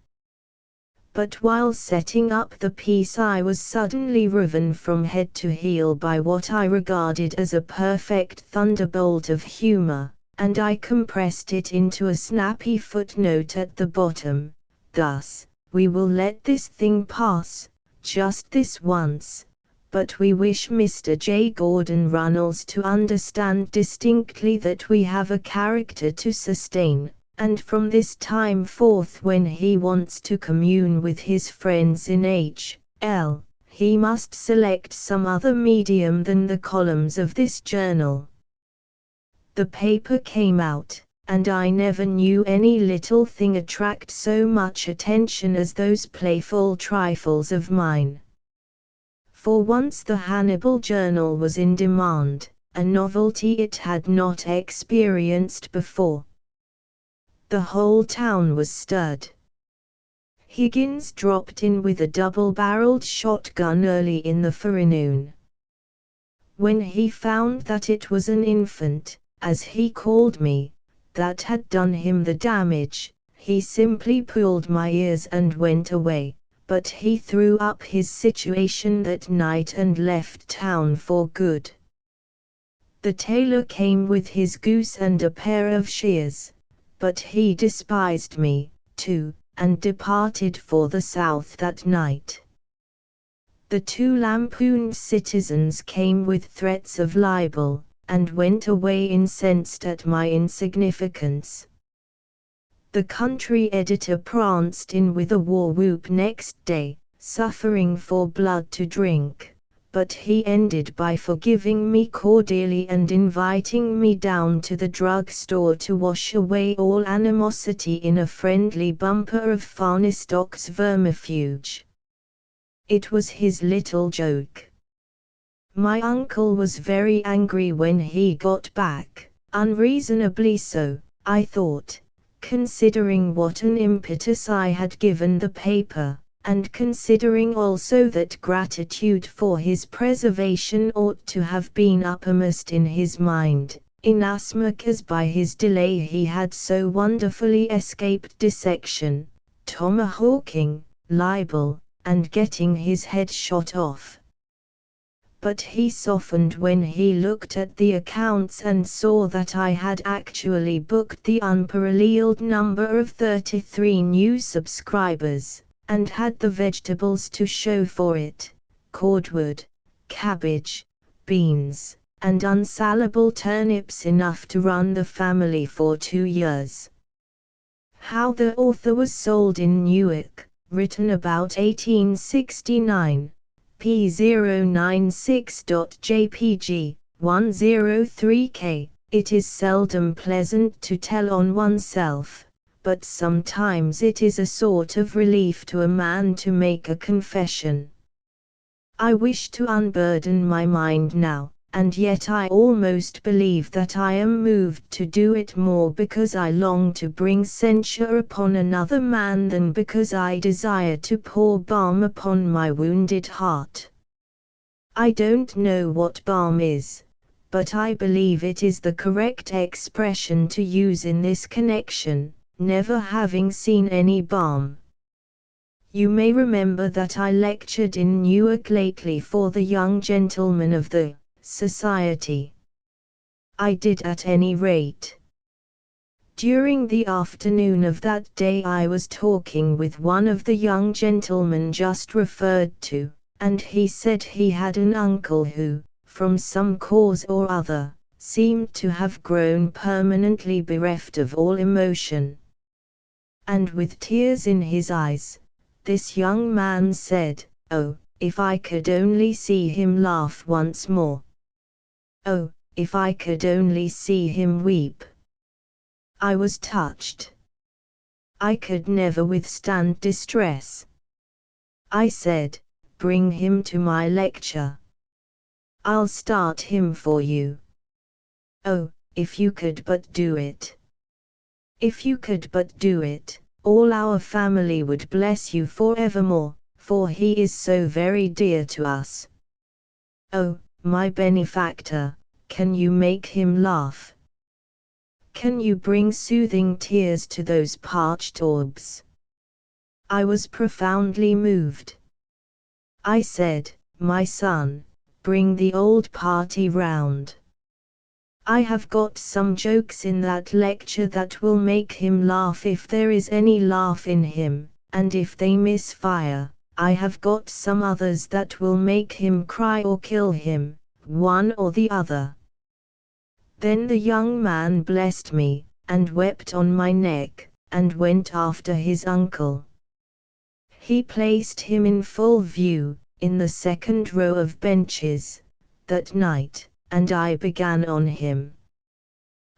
A: But while setting up the piece I was suddenly riven from head to heel by what I regarded as a perfect thunderbolt of humor, and I compressed it into a snappy footnote at the bottom, thus: "We will let this thing pass, just this once, but we wish Mr. J. Gordon Runnels to understand distinctly that we have a character to sustain, and from this time forth when he wants to commune with his friends in H.L., he must select some other medium than the columns of this journal." The paper came out, and I never knew any little thing attract so much attention as those playful trifles of mine. For once the Hannibal Journal was in demand, a novelty it had not experienced before. The whole town was stirred. Higgins dropped in with a double-barreled shotgun early in the forenoon. When he found that it was an infant, as he called me, that had done him the damage, he simply pulled my ears and went away, but he threw up his situation that night and left town for good. The tailor came with his goose and a pair of shears, but he despised me, too, and departed for the south that night. The two lampooned citizens came with threats of libel, and went away incensed at my insignificance. The country editor pranced in with a war whoop next day, suffering for blood to drink, but he ended by forgiving me cordially and inviting me down to the drug store to wash away all animosity in a friendly bumper of Farnistock's vermifuge. It was his little joke. My uncle was very angry when he got back, unreasonably so, I thought, considering what an impetus I had given the paper, and considering also that gratitude for his preservation ought to have been uppermost in his mind, inasmuch as by his delay he had so wonderfully escaped dissection, tomahawking, libel, and getting his head shot off. But he softened when he looked at the accounts and saw that I had actually booked the unparalleled number of 33 new subscribers, and had the vegetables to show for it, cordwood, cabbage, beans, and unsalable turnips enough to run the family for 2 years. How the author was sold in Newark, written about 1869. P096.jpg, 103K. It is seldom pleasant to tell on oneself, but sometimes it is a sort of relief to a man to make a confession. I wish to unburden my mind now, and yet I almost believe that I am moved to do it more because I long to bring censure upon another man than because I desire to pour balm upon my wounded heart. I don't know what balm is, but I believe it is the correct expression to use in this connection, never having seen any balm. You may remember that I lectured in Newark lately for the young gentlemen of the Society. I did at any rate. During the afternoon of that day I was talking with one of the young gentlemen just referred to, and he said he had an uncle who, from some cause or other, seemed to have grown permanently bereft of all emotion. And with tears in his eyes, this young man said, "Oh, if I could only see him laugh once more! Oh, if I could only see him weep!" I was touched. I could never withstand distress. I said, "Bring him to my lecture. I'll start him for you." Oh, if you could but do it! If you could but do it, all our family would bless you forevermore, for he is so very dear to us. Oh, my benefactor, can you make him laugh? Can you bring soothing tears to those parched orbs? I was profoundly moved. I said, "My son, bring the old party round. I have got some jokes in that lecture that will make him laugh if there is any laugh in him, and if they misfire, I have got some others that will make him cry or kill him, one or the other." Then the young man blessed me, and wept on my neck, and went after his uncle. He placed him in full view, in the second row of benches, that night, and I began on him.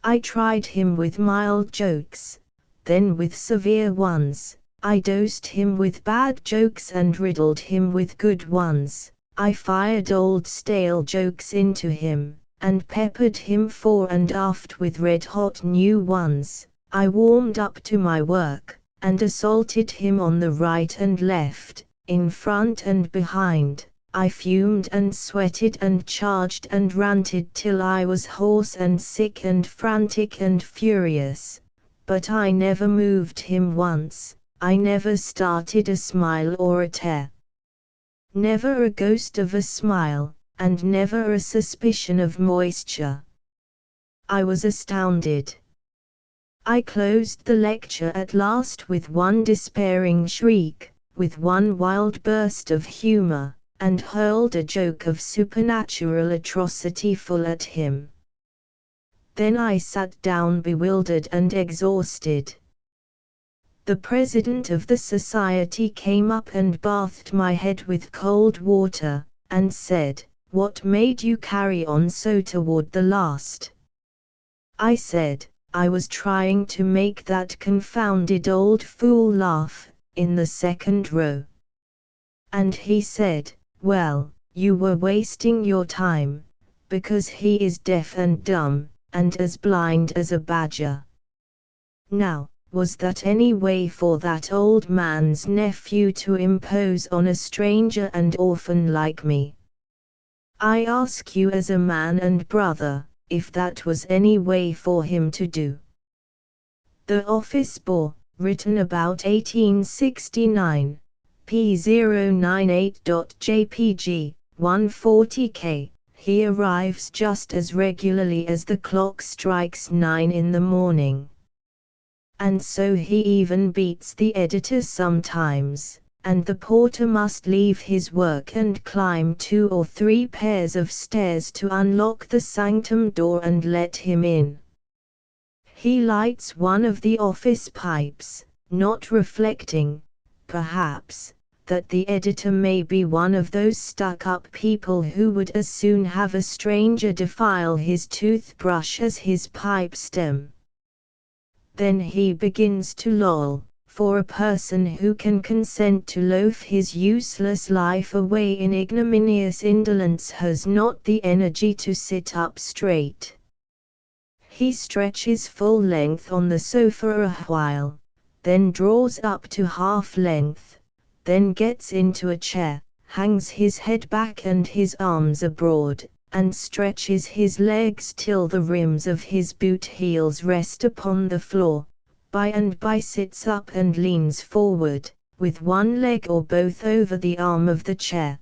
A: I tried him with mild jokes, then with severe ones. I dosed him with bad jokes and riddled him with good ones. I fired old stale jokes into him, and peppered him fore and aft with red-hot new ones. I warmed up to my work, and assaulted him on the right and left, in front and behind. I fumed and sweated and charged and ranted till I was hoarse and sick and frantic and furious, but I never moved him once. I never started a smile or a tear. Never a ghost of a smile, and never a suspicion of moisture. I was astounded. I closed the lecture at last with one despairing shriek, with one wild burst of humor, and hurled a joke of supernatural atrocity full at him. Then I sat down bewildered and exhausted. The president of the society came up and bathed my head with cold water, and said, "What made you carry on so toward the last?" I said, "I was trying to make that confounded old fool laugh, in the second row." And he said, "Well, you were wasting your time, because he is deaf and dumb, and as blind as a badger." Now, was that any way for that old man's nephew to impose on a stranger and orphan like me? I ask you as a man and brother, if that was any way for him to do. The office bore, written about 1869, P098.jpg, 140K, he arrives just as regularly as the clock strikes 9 in the morning. And so he even beats the editor sometimes, and the porter must leave his work and climb 2 or 3 pairs of stairs to unlock the sanctum door and let him in. He lights one of the office pipes, not reflecting, perhaps, that the editor may be one of those stuck-up people who would as soon have a stranger defile his toothbrush as his pipe stem. Then he begins to loll, for a person who can consent to loaf his useless life away in ignominious indolence has not the energy to sit up straight. He stretches full length on the sofa a while, then draws up to half length, then gets into a chair, hangs his head back and his arms abroad, and stretches his legs till the rims of his boot heels rest upon the floor, by and by sits up and leans forward, with one leg or both over the arm of the chair.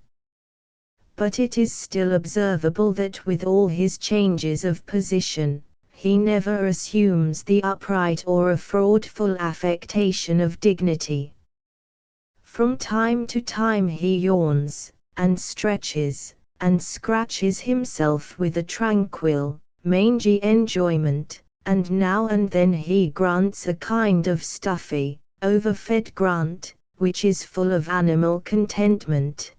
A: But it is still observable that with all his changes of position, he never assumes the upright or a fraudful affectation of dignity. From time to time he yawns, and stretches, and scratches himself with a tranquil, mangy enjoyment, and now and then he grunts a kind of stuffy, overfed grunt, which is full of animal contentment.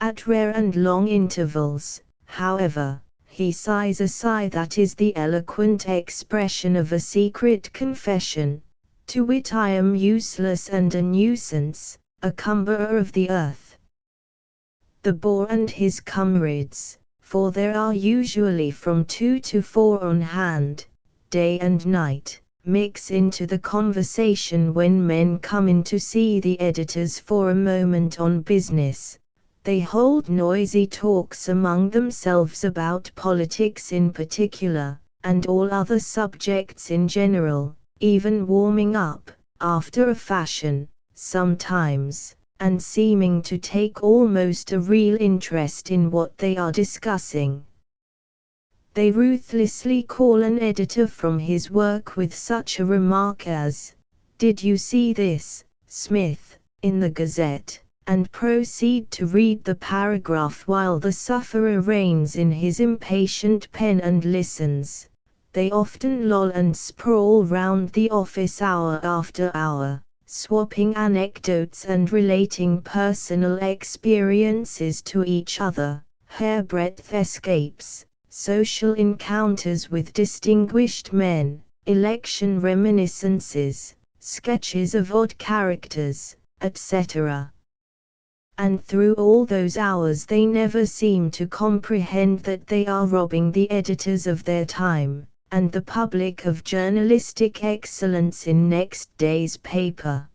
A: At rare and long intervals, however, he sighs a sigh that is the eloquent expression of a secret confession, to wit, I am useless and a nuisance, a cumberer of the earth. The bore and his comrades, for there are usually from 2 to 4 on hand, day and night, mix into the conversation when men come in to see the editors for a moment on business. They hold noisy talks among themselves about politics in particular, and all other subjects in general, even warming up, after a fashion, sometimes, and seeming to take almost a real interest in what they are discussing. They ruthlessly call an editor from his work with such a remark as, "Did you see this, Smith, in the Gazette?" and proceed to read the paragraph while the sufferer reins in his impatient pen and listens. They often loll and sprawl round the office hour after hour, swapping anecdotes and relating personal experiences to each other, hairbreadth escapes, social encounters with distinguished men, election reminiscences, sketches of odd characters, etc. And through all those hours they never seem to comprehend that they are robbing the editors of their time, and the public of journalistic excellence in next day's paper.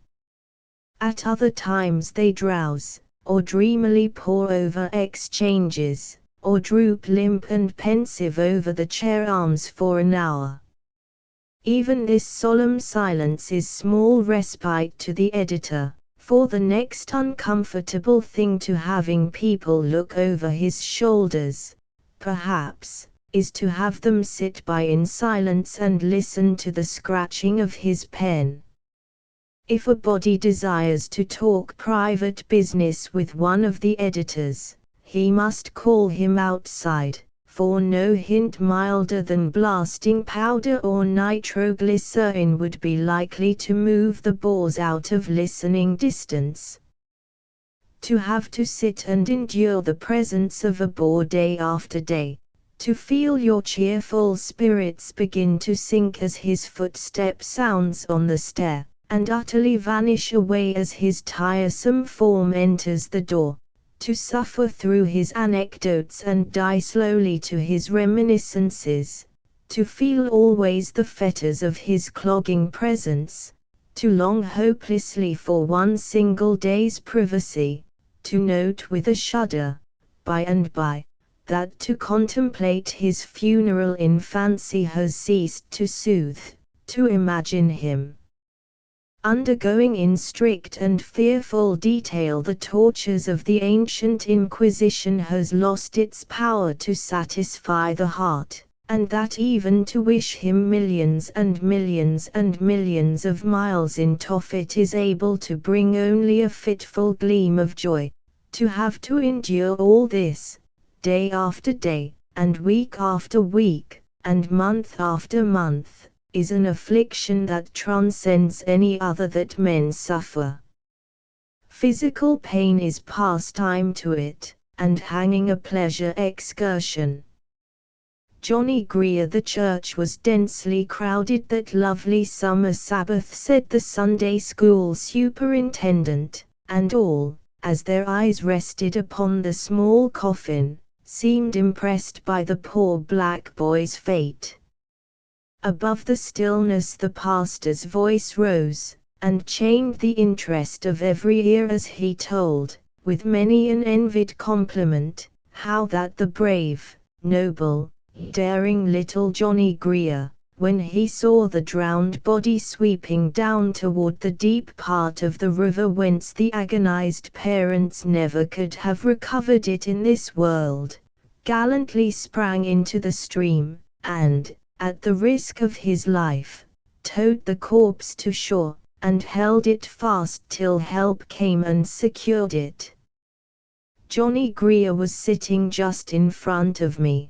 A: At other times they drowse, or dreamily pore over exchanges, or droop limp and pensive over the chair arms for an hour. Even this solemn silence is small respite to the editor, for the next uncomfortable thing to having people look over his shoulders, perhaps, is to have them sit by in silence and listen to the scratching of his pen. If a body desires to talk private business with one of the editors, he must call him outside, for no hint milder than blasting powder or nitroglycerin would be likely to move the bores out of listening distance. To have to sit and endure the presence of a bore day after day, to feel your cheerful spirits begin to sink as his footstep sounds on the stair, and utterly vanish away as his tiresome form enters the door, to suffer through his anecdotes and die slowly to his reminiscences, to feel always the fetters of his clogging presence, to long hopelessly for one single day's privacy, to note with a shudder, by and by, that to contemplate his funeral in fancy has ceased to soothe, to imagine him undergoing in strict and fearful detail the tortures of the ancient Inquisition has lost its power to satisfy the heart, and that even to wish him millions and millions and millions of miles in Tophet is able to bring only a fitful gleam of joy. To have to endure all this, day after day, and week after week, and month after month, is an affliction that transcends any other that men suffer. Physical pain is pastime to it, and hanging a pleasure excursion. Johnny Greer. The church was densely crowded that lovely summer Sabbath, said the Sunday school superintendent, and all, as their eyes rested upon the small coffin, seemed impressed by the poor black boy's fate. Above the stillness the pastor's voice rose, and chained the interest of every ear as he told, with many an envied compliment, how that the brave, noble, daring little Johnny Greer, when he saw the drowned body sweeping down toward the deep part of the river whence the agonized parents never could have recovered it in this world, gallantly sprang into the stream, and, at the risk of his life, towed the corpse to shore, and held it fast till help came and secured it. Johnny Greer was sitting just in front of me.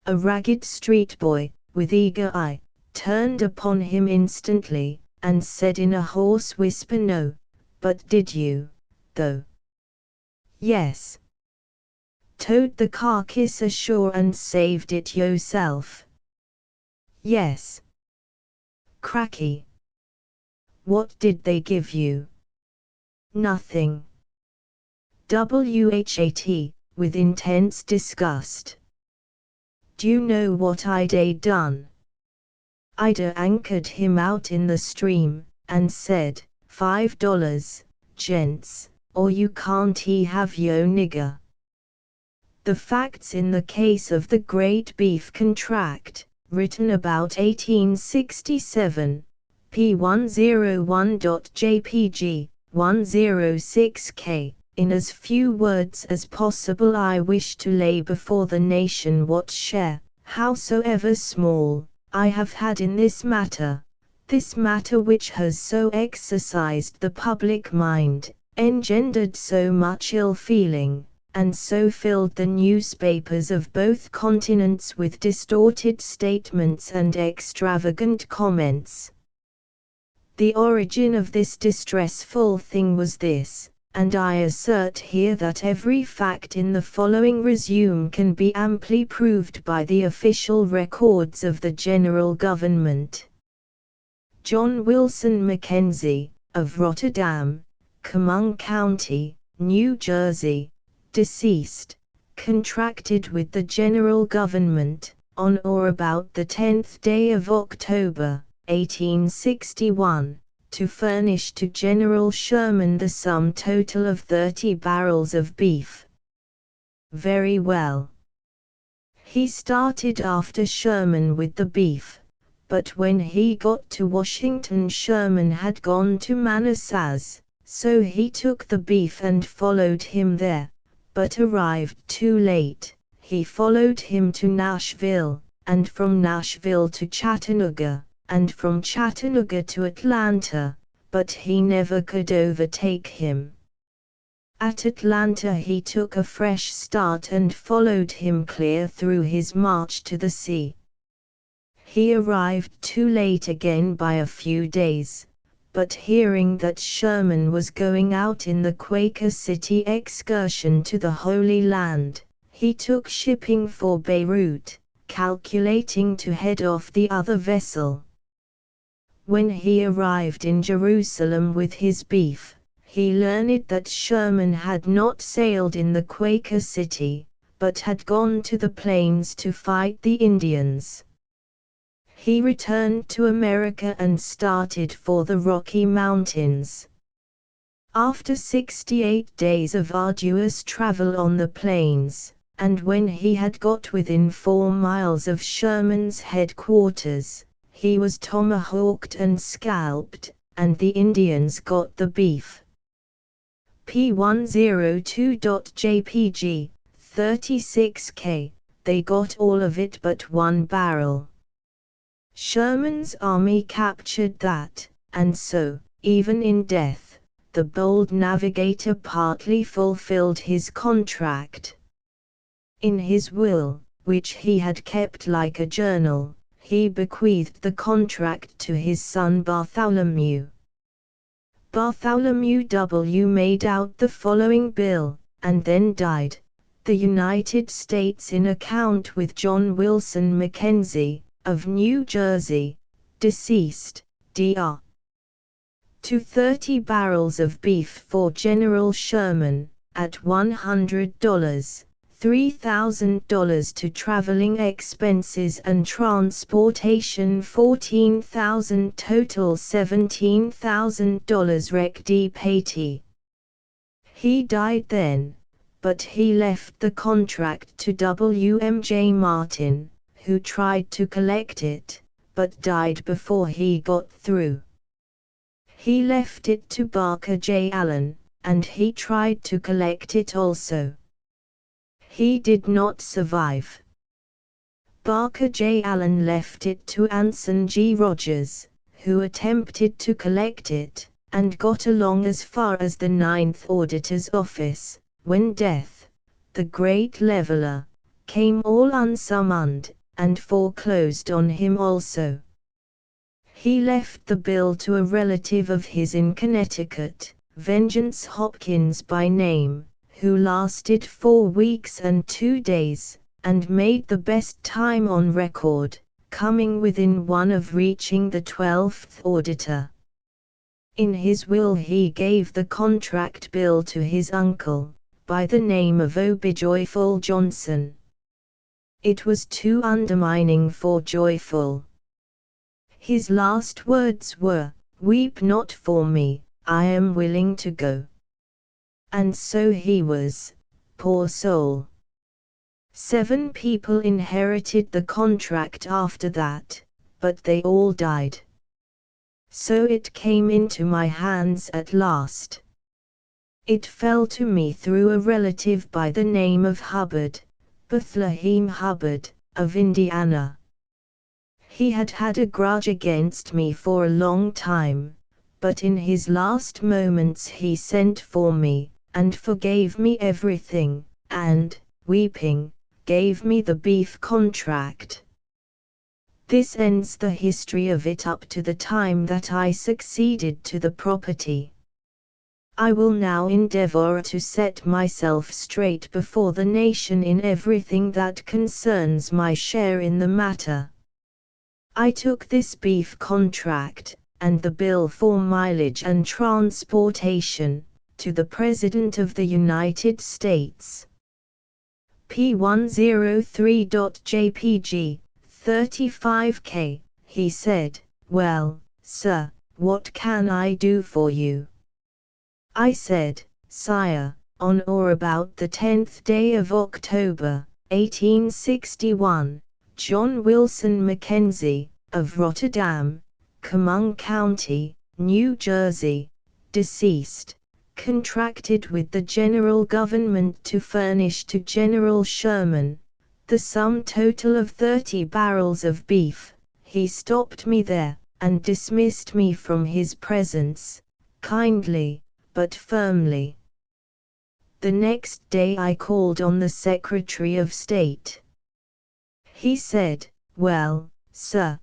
A: A ragged street boy, with eager eye, turned upon him instantly, and said in a hoarse whisper, "No, but did you, though?" "Yes." "Towed the carcass ashore and saved it yourself?" "Yes." "Cracky. What did they give you?" "Nothing." WHAT, with intense disgust. "Do you know what I'd a done? I'd a anchored him out in the stream, and said, $5, gents, or you can't have yo nigger." The facts in the case of the Great Beef Contract, written about 1867, p. 101.jpg, 106k, in as few words as possible I wish to lay before the nation what share, howsoever small, I have had in this matter which has so exercised the public mind, engendered so much ill feeling, and so filled the newspapers of both continents with distorted statements and extravagant comments. The origin of this distressful thing was this, and I assert here that every fact in the following resume can be amply proved by the official records of the General Government. John Wilson Mackenzie, of Rotterdam, Chemung County, New Jersey, deceased, contracted with the General Government, on or about the 10th day of October, 1861, to furnish to General Sherman the sum total of 30 barrels of beef. Very well. He started after Sherman with the beef, but when he got to Washington Sherman had gone to Manassas, so he took the beef and followed him there, but arrived too late. he followed him to Nashville, and from Nashville to Chattanooga, and from Chattanooga to Atlanta, but he never could overtake him. At Atlanta he took a fresh start and followed him clear through his march to the sea. He arrived too late again by a few days, but hearing that Sherman was going out in the Quaker City excursion to the Holy Land, he took shipping for Beirut, calculating to head off the other vessel. When he arrived in Jerusalem with his beef, he learned that Sherman had not sailed in the Quaker City, but had gone to the plains to fight the Indians. He returned to America and started for the Rocky Mountains. After 68 days of arduous travel on the plains, and when he had got within 4 miles of Sherman's headquarters, he was tomahawked and scalped, and the Indians got the beef. P102.jpg, 36K, they got all of it but 1 barrel. Sherman's army captured that, and so, even in death, the bold navigator partly fulfilled his contract. In his will, which he had kept like a journal, he bequeathed the contract to his son Bartholomew. Bartholomew W. made out the following bill, and then died. The United States in account with John Wilson Mackenzie, of New Jersey, deceased, Dr. to 30 barrels of beef for General Sherman, at $100, $3,000 to traveling expenses and transportation, $14,000 total, $17,000 rec d Patey. He died then, but he left the contract to W.M.J. Martin, who tried to collect it, but died before he got through. He left it to Barker J. Allen, and he tried to collect it also. He did not survive. Barker J. Allen left it to Anson G. Rogers, who attempted to collect it, and got along as far as the 9th Auditor's Office, when death, the great leveler, came all unsummoned, and foreclosed on him also. He left the bill to a relative of his in Connecticut, Vengeance Hopkins by name, who lasted 4 weeks and 2 days, and made the best time on record, coming within 1 of reaching the 12th auditor. In his will he gave the contract bill to his uncle, by the name of Joyful Johnson. It was too undermining for Joyful. His last words were, "Weep not for me, I am willing to go." And so he was, poor soul. 7 people inherited the contract after that, but they all died. So it came into my hands at last. It fell to me through a relative by the name of Hubbard, Bethlehem Hubbard, of Indiana. He had had a grudge against me for a long time, but in his last moments he sent for me, and forgave me everything, and, weeping, gave me the beef contract. This ends the history of it up to the time that I succeeded to the property. I will now endeavor to set myself straight before the nation in everything that concerns my share in the matter. I took this beef contract, and the bill for mileage and transportation, to the President of the United States. P103.jpg, 35K, he said, "Well, sir, what can I do for you?" I said, "Sire, on or about the 10th day of October, 1861, John Wilson Mackenzie, of Rotterdam, Chemung County, New Jersey, deceased, contracted with the general government to furnish to General Sherman, the sum total of 30 barrels of beef. He stopped me there, and dismissed me from his presence, kindly, but firmly. The next day I called on the Secretary of State. He said, "Well, sir."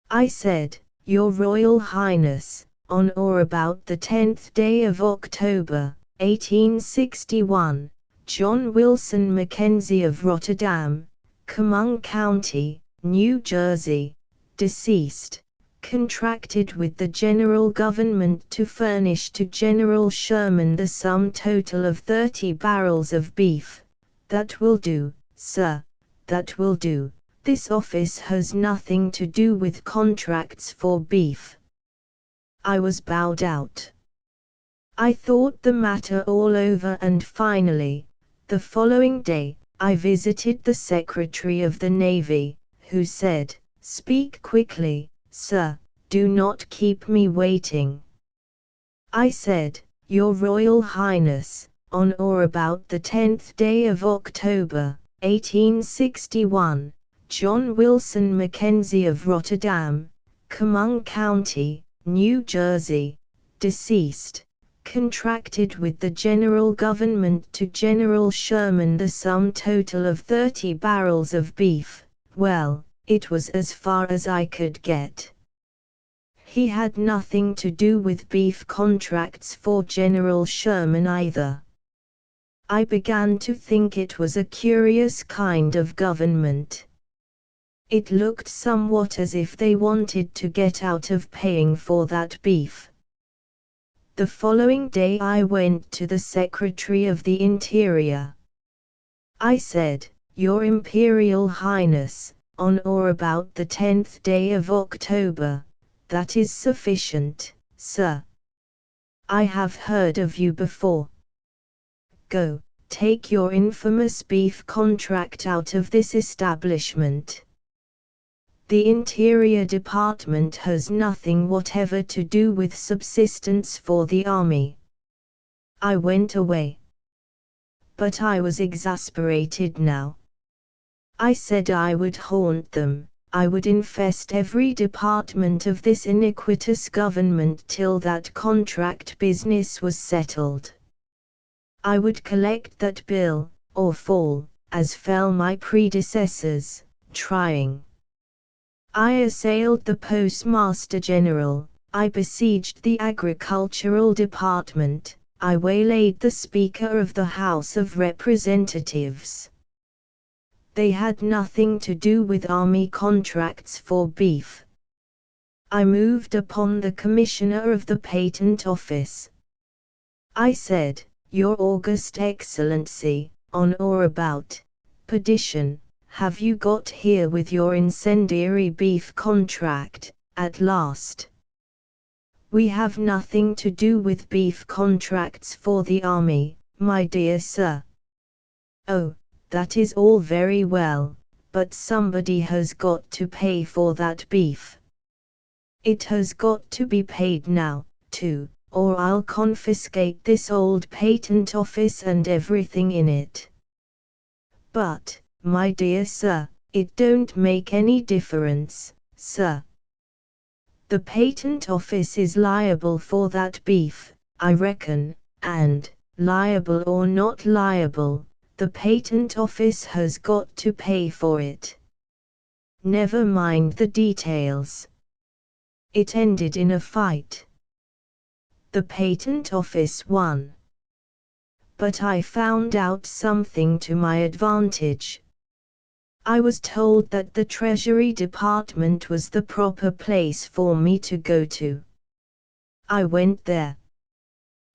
A: I said, "Your Royal Highness, on or about the 10th day of October, 1861, John Wilson Mackenzie of Rotterdam, Common County, New Jersey, deceased, contracted with the General Government to furnish to General Sherman the sum total of 30 barrels of beef. That will do, sir, that will do. This office has nothing to do with contracts for beef." I was bowed out. I thought the matter all over, and finally, the following day, I visited the Secretary of the Navy, who said, "Speak quickly, sir, do not keep me waiting." I said, "Your Royal Highness, on or about the 10th day of October, 1861, John Wilson Mackenzie of Rotterdam, Common County, New Jersey, deceased, contracted with the General Government to General Sherman the sum total of 30 barrels of beef." Well, it was as far as I could get. He had nothing to do with beef contracts for General Sherman either. I began to think it was a curious kind of government. It looked somewhat as if they wanted to get out of paying for that beef. The following day I went to the Secretary of the Interior. I said, "Your Imperial Highness, on or about the 10th day of October, that is sufficient, sir. I have heard of you before. Go, take your infamous beef contract out of this establishment. The Interior Department has nothing whatever to do with subsistence for the army." I went away. But I was exasperated now. I said I would haunt them, I would infest every department of this iniquitous government till that contract business was settled. I would collect that bill, or fall, as fell my predecessors, trying. I assailed the Postmaster General, I besieged the Agricultural Department, I waylaid the Speaker of the House of Representatives. They had nothing to do with army contracts for beef. I moved upon the Commissioner of the Patent Office. I said, "Your August Excellency, on or about, perdition, have you got here with your incendiary beef contract, at last? We have nothing to do with beef contracts for the army, my dear sir." "Oh, that is all very well, but somebody has got to pay for that beef. It has got to be paid now, too, or I'll confiscate this old patent office and everything in it." "But, my dear sir, it don't make any difference, sir. The patent office is liable for that beef, I reckon, and, liable or not liable, the patent office has got to pay for it. Never mind the details." It ended in a fight. The patent office won. But I found out something to my advantage. I was told that the Treasury Department was the proper place for me to go to. I went there.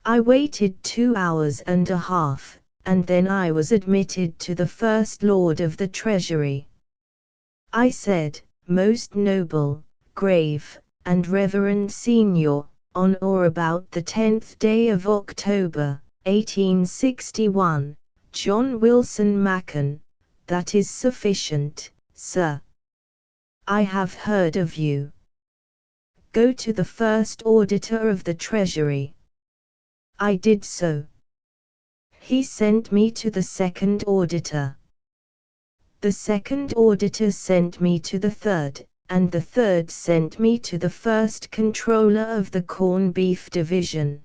A: I waited 2 hours and a half, and then I was admitted to the First Lord of the Treasury. I said, "Most noble, grave, and reverend Senior, on or about the 10th day of October, 1861, John Wilson Macken, that is sufficient, sir. I have heard of you. Go to the first auditor of the Treasury." I did so. He sent me to the second auditor. The second auditor sent me to the third, and the third sent me to the first controller of the corned beef division.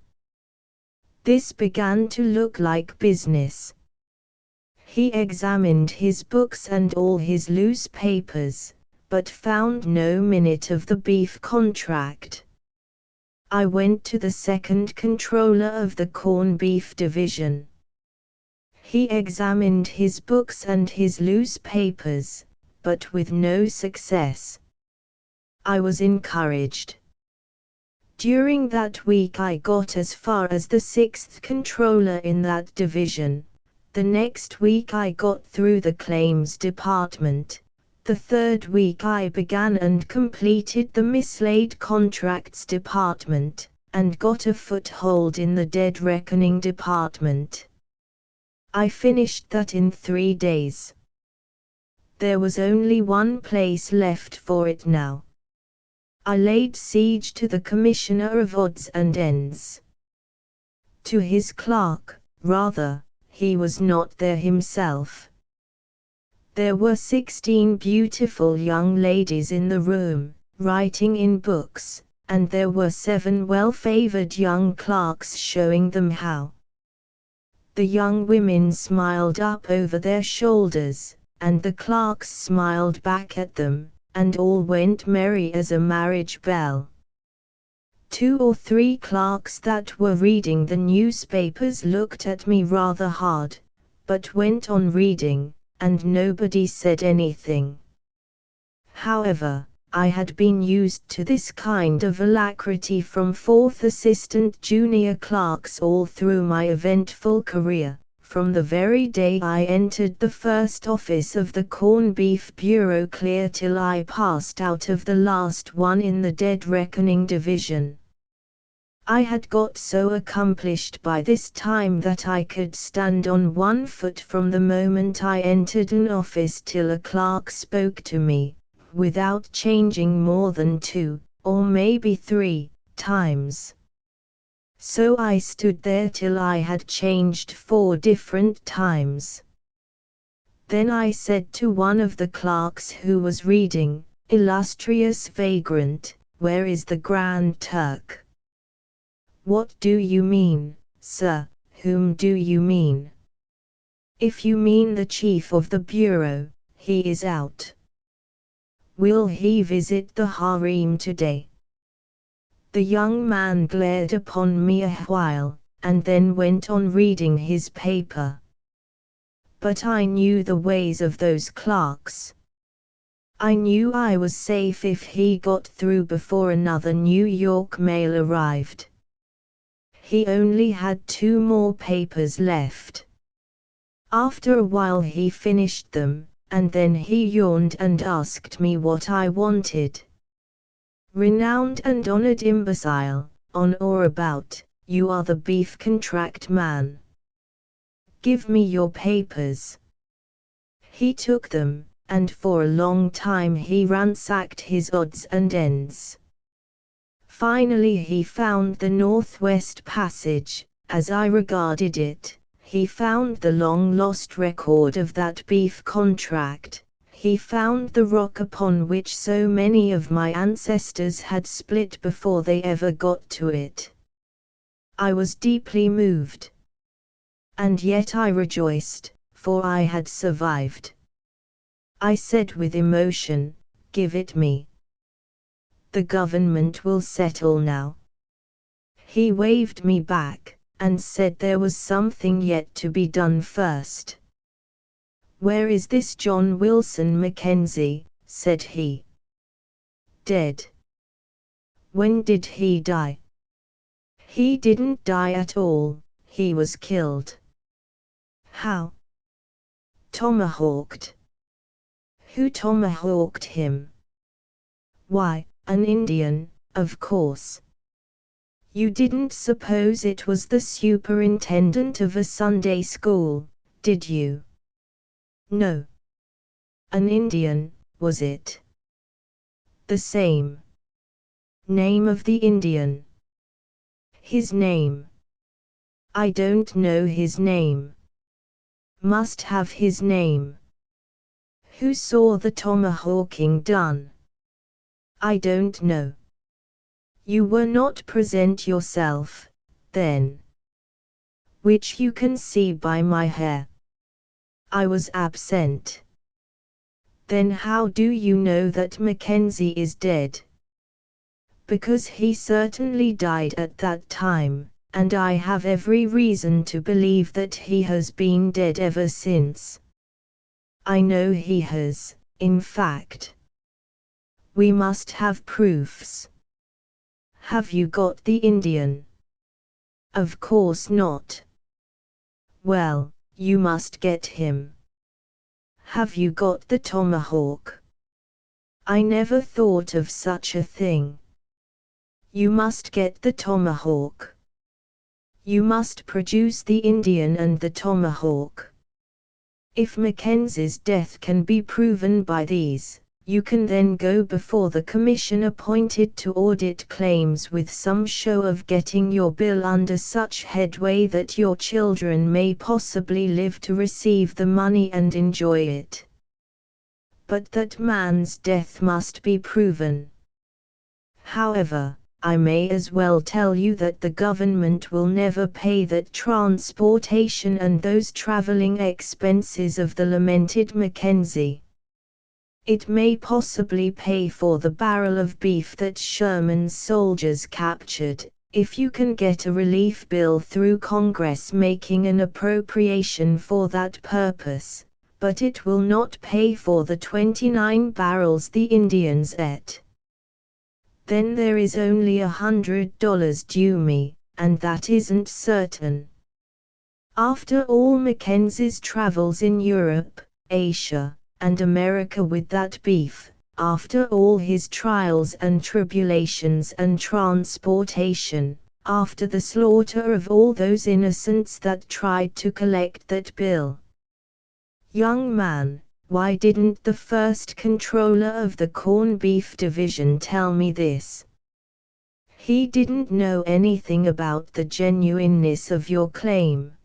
A: This began to look like business. He examined his books and all his loose papers, but found no minute of the beef contract. I went to the second controller of the corned beef division. He examined his books and his loose papers, but with no success. I was encouraged. During that week I got as far as the sixth controller in that division. The next week I got through the claims department. The third week I began and completed the mislaid contracts department, and got a foothold in the dead reckoning department. I finished that in 3 days. There was only one place left for it now. I laid siege to the Commissioner of Odds and Ends. To his clerk, rather, he was not there himself. There were 16 beautiful young ladies in the room, writing in books, and there were 7 well-favored young clerks showing them how. The young women smiled up over their shoulders, and the clerks smiled back at them, and all went merry as a marriage bell. 2 or 3 clerks that were reading the newspapers looked at me rather hard, but went on reading, and nobody said anything. However, I had been used to this kind of alacrity from 4th assistant junior clerks all through my eventful career, from the very day I entered the first office of the Corned Beef Bureau clear till I passed out of the last one in the Dead Reckoning Division. I had got so accomplished by this time that I could stand on one foot from the moment I entered an office till a clerk spoke to me, without changing more than 2, or maybe 3, times. So I stood there till I had changed 4 different times. Then I said to one of the clerks who was reading, "Illustrious vagrant, where is the Grand Turk?" "What do you mean, sir? Whom do you mean?" "If you mean the chief of the bureau, he is out." "Will he visit the harem today?" The young man glared upon me a while, and then went on reading his paper. But I knew the ways of those clerks. I knew I was safe if he got through before another New York mail arrived. He only had 2 more papers left. After a while he finished them, and then he yawned and asked me what I wanted. "Renowned and honored imbecile, on or about, you are the beef contract man. Give me your papers." He took them, and for a long time he ransacked his odds and ends. Finally he found the Northwest Passage, as I regarded it. He found the long-lost record of that beef contract. He found the rock upon which so many of my ancestors had split before they ever got to it. I was deeply moved. And yet I rejoiced, for I had survived. I said with emotion, "Give it me. The government will settle now." He waved me back, and said there was something yet to be done first. "Where is this John Wilson Mackenzie?" said he. "Dead." "When did he die?" "He didn't die at all, he was killed." "How?" "Tomahawked." "Who tomahawked him?" "Why, an Indian, of course." "You didn't suppose it was the superintendent of a Sunday school, did you?" "No." "An Indian, was it?" "The same." "Name of the Indian?" "His name?" "I don't know his name." "Must have his name." Who saw the tomahawking done? I don't know. You were not present yourself, then. Which you can see by my hair. I was absent. Then how do you know that Mackenzie is dead? Because he certainly died at that time, and I have every reason to believe that he has been dead ever since. I know he has, in fact. We must have proofs. Have you got the Indian? Of course not. Well, you must get him. Have you got the tomahawk? I never thought of such a thing. You must get the tomahawk. You must produce the Indian and the tomahawk. If Mackenzie's death can be proven by these, you can then go before the commission appointed to audit claims with some show of getting your bill under such headway that your children may possibly live to receive the money and enjoy it. But that man's death must be proven. However, I may as well tell you that the government will never pay that transportation and those traveling expenses of the lamented Mackenzie. It may possibly pay for the barrel of beef that Sherman's soldiers captured, if you can get a relief bill through Congress making an appropriation for that purpose, but it will not pay for the 29 barrels the Indians ate. Then there is only $100 due me, and that isn't certain. After all Mackenzie's travels in Europe, Asia, and America with that beef, after all his trials and tribulations and transportation, after the slaughter of all those innocents that tried to collect that bill. Young man, why didn't the first controller of the corned beef division tell me this? He didn't know anything about the genuineness of your claim.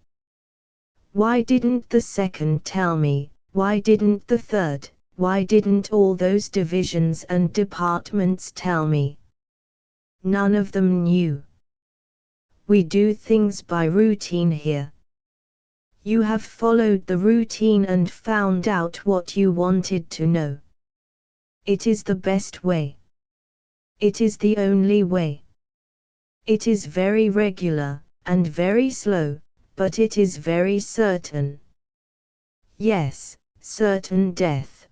A: Why didn't the second tell me? Why didn't the third? Why didn't all those divisions and departments tell me? None of them knew. We do things by routine here. You have followed the routine and found out what you wanted to know. It is the best way. It is the only way. It is very regular, and very slow, but it is very certain. Yes, certain death.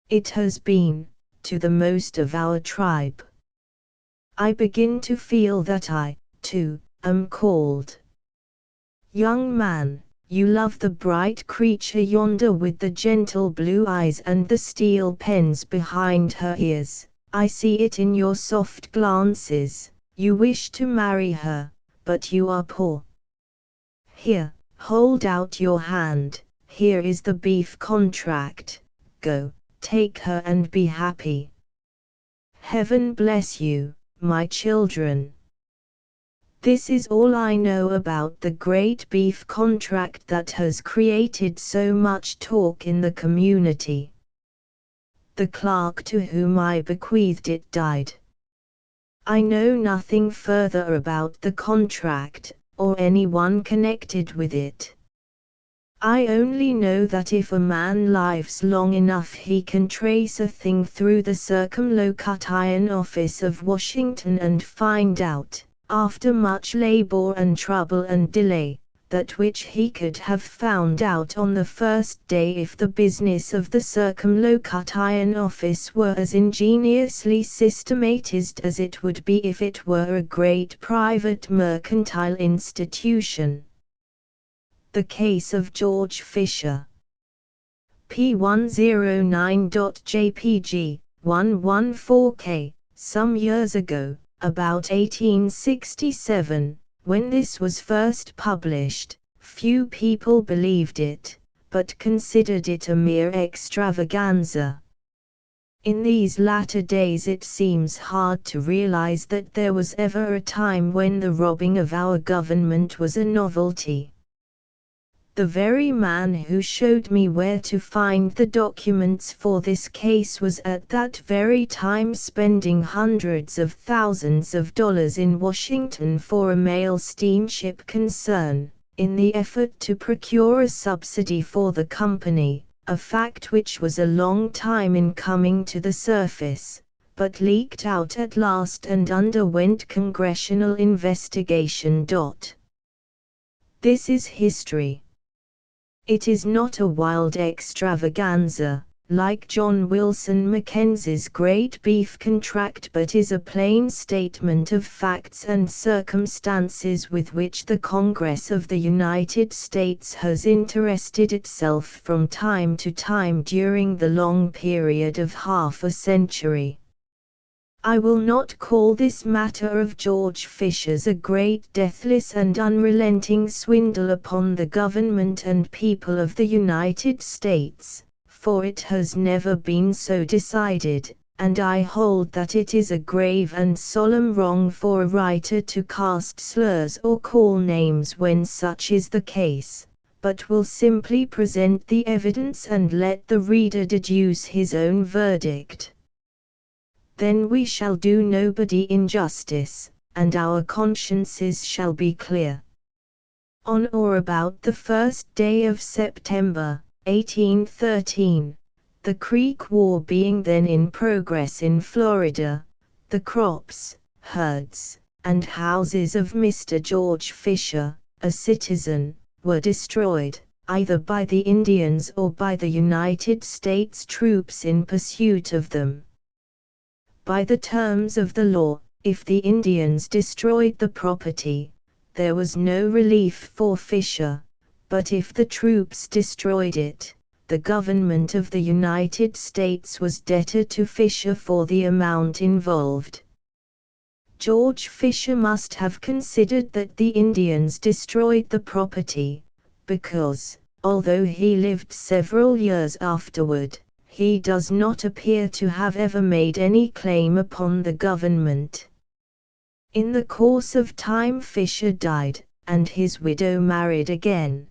A: It has been, to the most of our tribe. I begin to feel that I, too, am called. Young man, you love the bright creature yonder with the gentle blue eyes and the steel pens behind her ears. I see it in your soft glances. You wish to marry her, but you are poor. Here, hold out your hand. Here is the beef contract. Go, take her and be happy. Heaven bless you, my children. This is all I know about the great beef contract that has created so much talk in the community. The clerk to whom I bequeathed it died. I know nothing further about the contract, or anyone connected with it. I only know that if a man lives long enough he can trace a thing through the Circumlocution Office of Washington and find out, after much labor and trouble and delay, that which he could have found out on the first day if the business of the Circumlocution Office were as ingeniously systematized as it would be if it were a great private mercantile institution. The case of George Fisher. P109.jpg, 114K, some years ago, about 1867, when this was first published, few people believed it, but considered it a mere extravaganza. In these latter days it seems hard to realize that there was ever a time when the robbing of our government was a novelty. The very man who showed me where to find the documents for this case was at that very time spending hundreds of thousands of dollars in Washington for a mail steamship concern, in the effort to procure a subsidy for the company, a fact which was a long time in coming to the surface, but leaked out at last and underwent congressional investigation. This is history. It is not a wild extravaganza, like John Wilson Mackenzie's Great Beef Contract, but is a plain statement of facts and circumstances with which the Congress of the United States has interested itself from time to time during the long period of half a century. I will not call this matter of George Fisher's a great deathless and unrelenting swindle upon the government and people of the United States, for it has never been so decided, and I hold that it is a grave and solemn wrong for a writer to cast slurs or call names when such is the case, but will simply present the evidence and let the reader deduce his own verdict. Then we shall do nobody injustice, and our consciences shall be clear. On or about the 1st day of September, 1813, the Creek War being then in progress in Florida, the crops, herds, and houses of Mr. George Fisher, a citizen, were destroyed, either by the Indians or by the United States troops in pursuit of them. By the terms of the law, if the Indians destroyed the property, there was no relief for Fisher, but if the troops destroyed it, the government of the United States was debtor to Fisher for the amount involved. George Fisher must have considered that the Indians destroyed the property, because, although he lived several years afterward, he does not appear to have ever made any claim upon the government. In the course of time Fisher died, and his widow married again.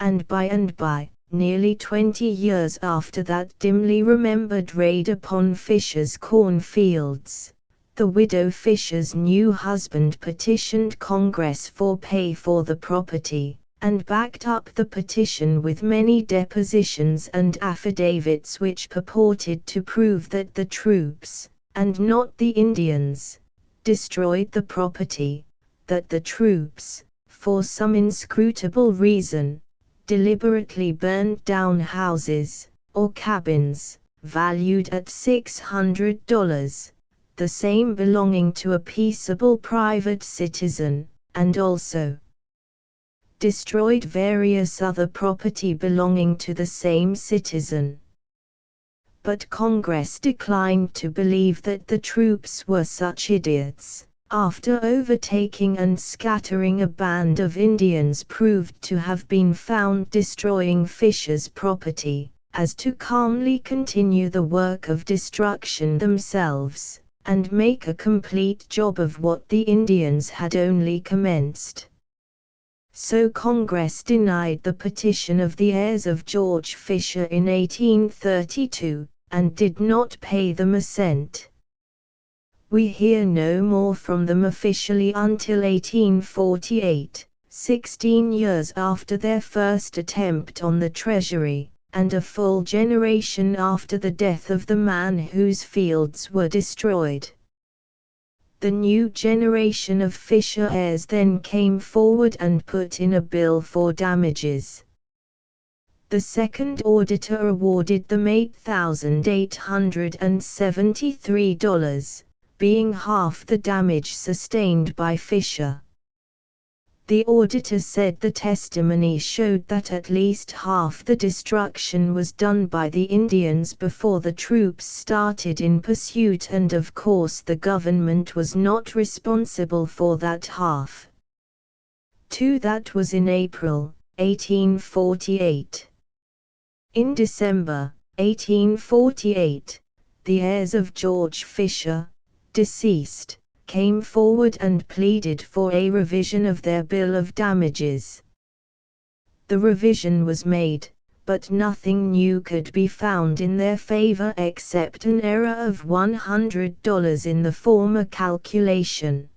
A: And by, nearly 20 years after that dimly remembered raid upon Fisher's cornfields, the widow Fisher's new husband petitioned Congress for pay for the property, and backed up the petition with many depositions and affidavits which purported to prove that the troops, and not the Indians, destroyed the property, that the troops, for some inscrutable reason, deliberately burned down houses, or cabins, valued at $600, the same belonging to a peaceable private citizen, and also destroyed various other property belonging to the same citizen. But Congress declined to believe that the troops were such idiots, after overtaking and scattering a band of Indians proved to have been found destroying Fisher's property, as to calmly continue the work of destruction themselves, and make a complete job of what the Indians had only commenced. So Congress denied the petition of the heirs of George Fisher in 1832, and did not pay them a cent. We hear no more from them officially until 1848, 16 years after their first attempt on the Treasury, and a full generation after the death of the man whose fields were destroyed. The new generation of Fisher heirs then came forward and put in a bill for damages. The second auditor awarded them $8,873, being half the damage sustained by Fisher. The auditor said the testimony showed that at least half the destruction was done by the Indians before the troops started in pursuit, and of course the government was not responsible for that half. That was in April, 1848. In December, 1848, the heirs of George Fisher, deceased, came forward and pleaded for a revision of their bill of damages. The revision was made, but nothing new could be found in their favor except an error of $100 in the former calculation.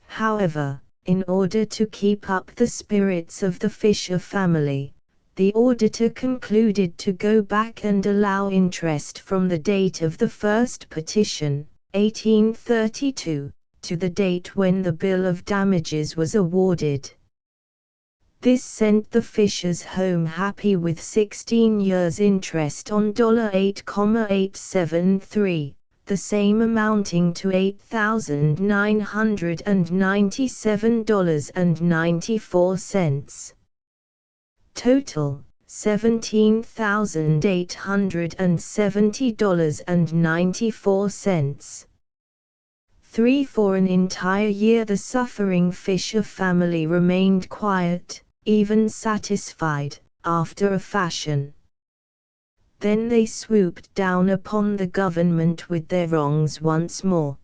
A: However, in order to keep up the spirits of the Fisher family, the auditor concluded to go back and allow interest from the date of the first petition, 1832, to the date when the bill of damages was awarded. This sent the Fishers home happy with 16 years interest on $8,873, the same amounting to $8,997.94. Total, $17,870.94. 3. For an entire year the suffering Fisher family remained quiet, even satisfied, after a fashion. Then they swooped down upon the government with their wrongs once more.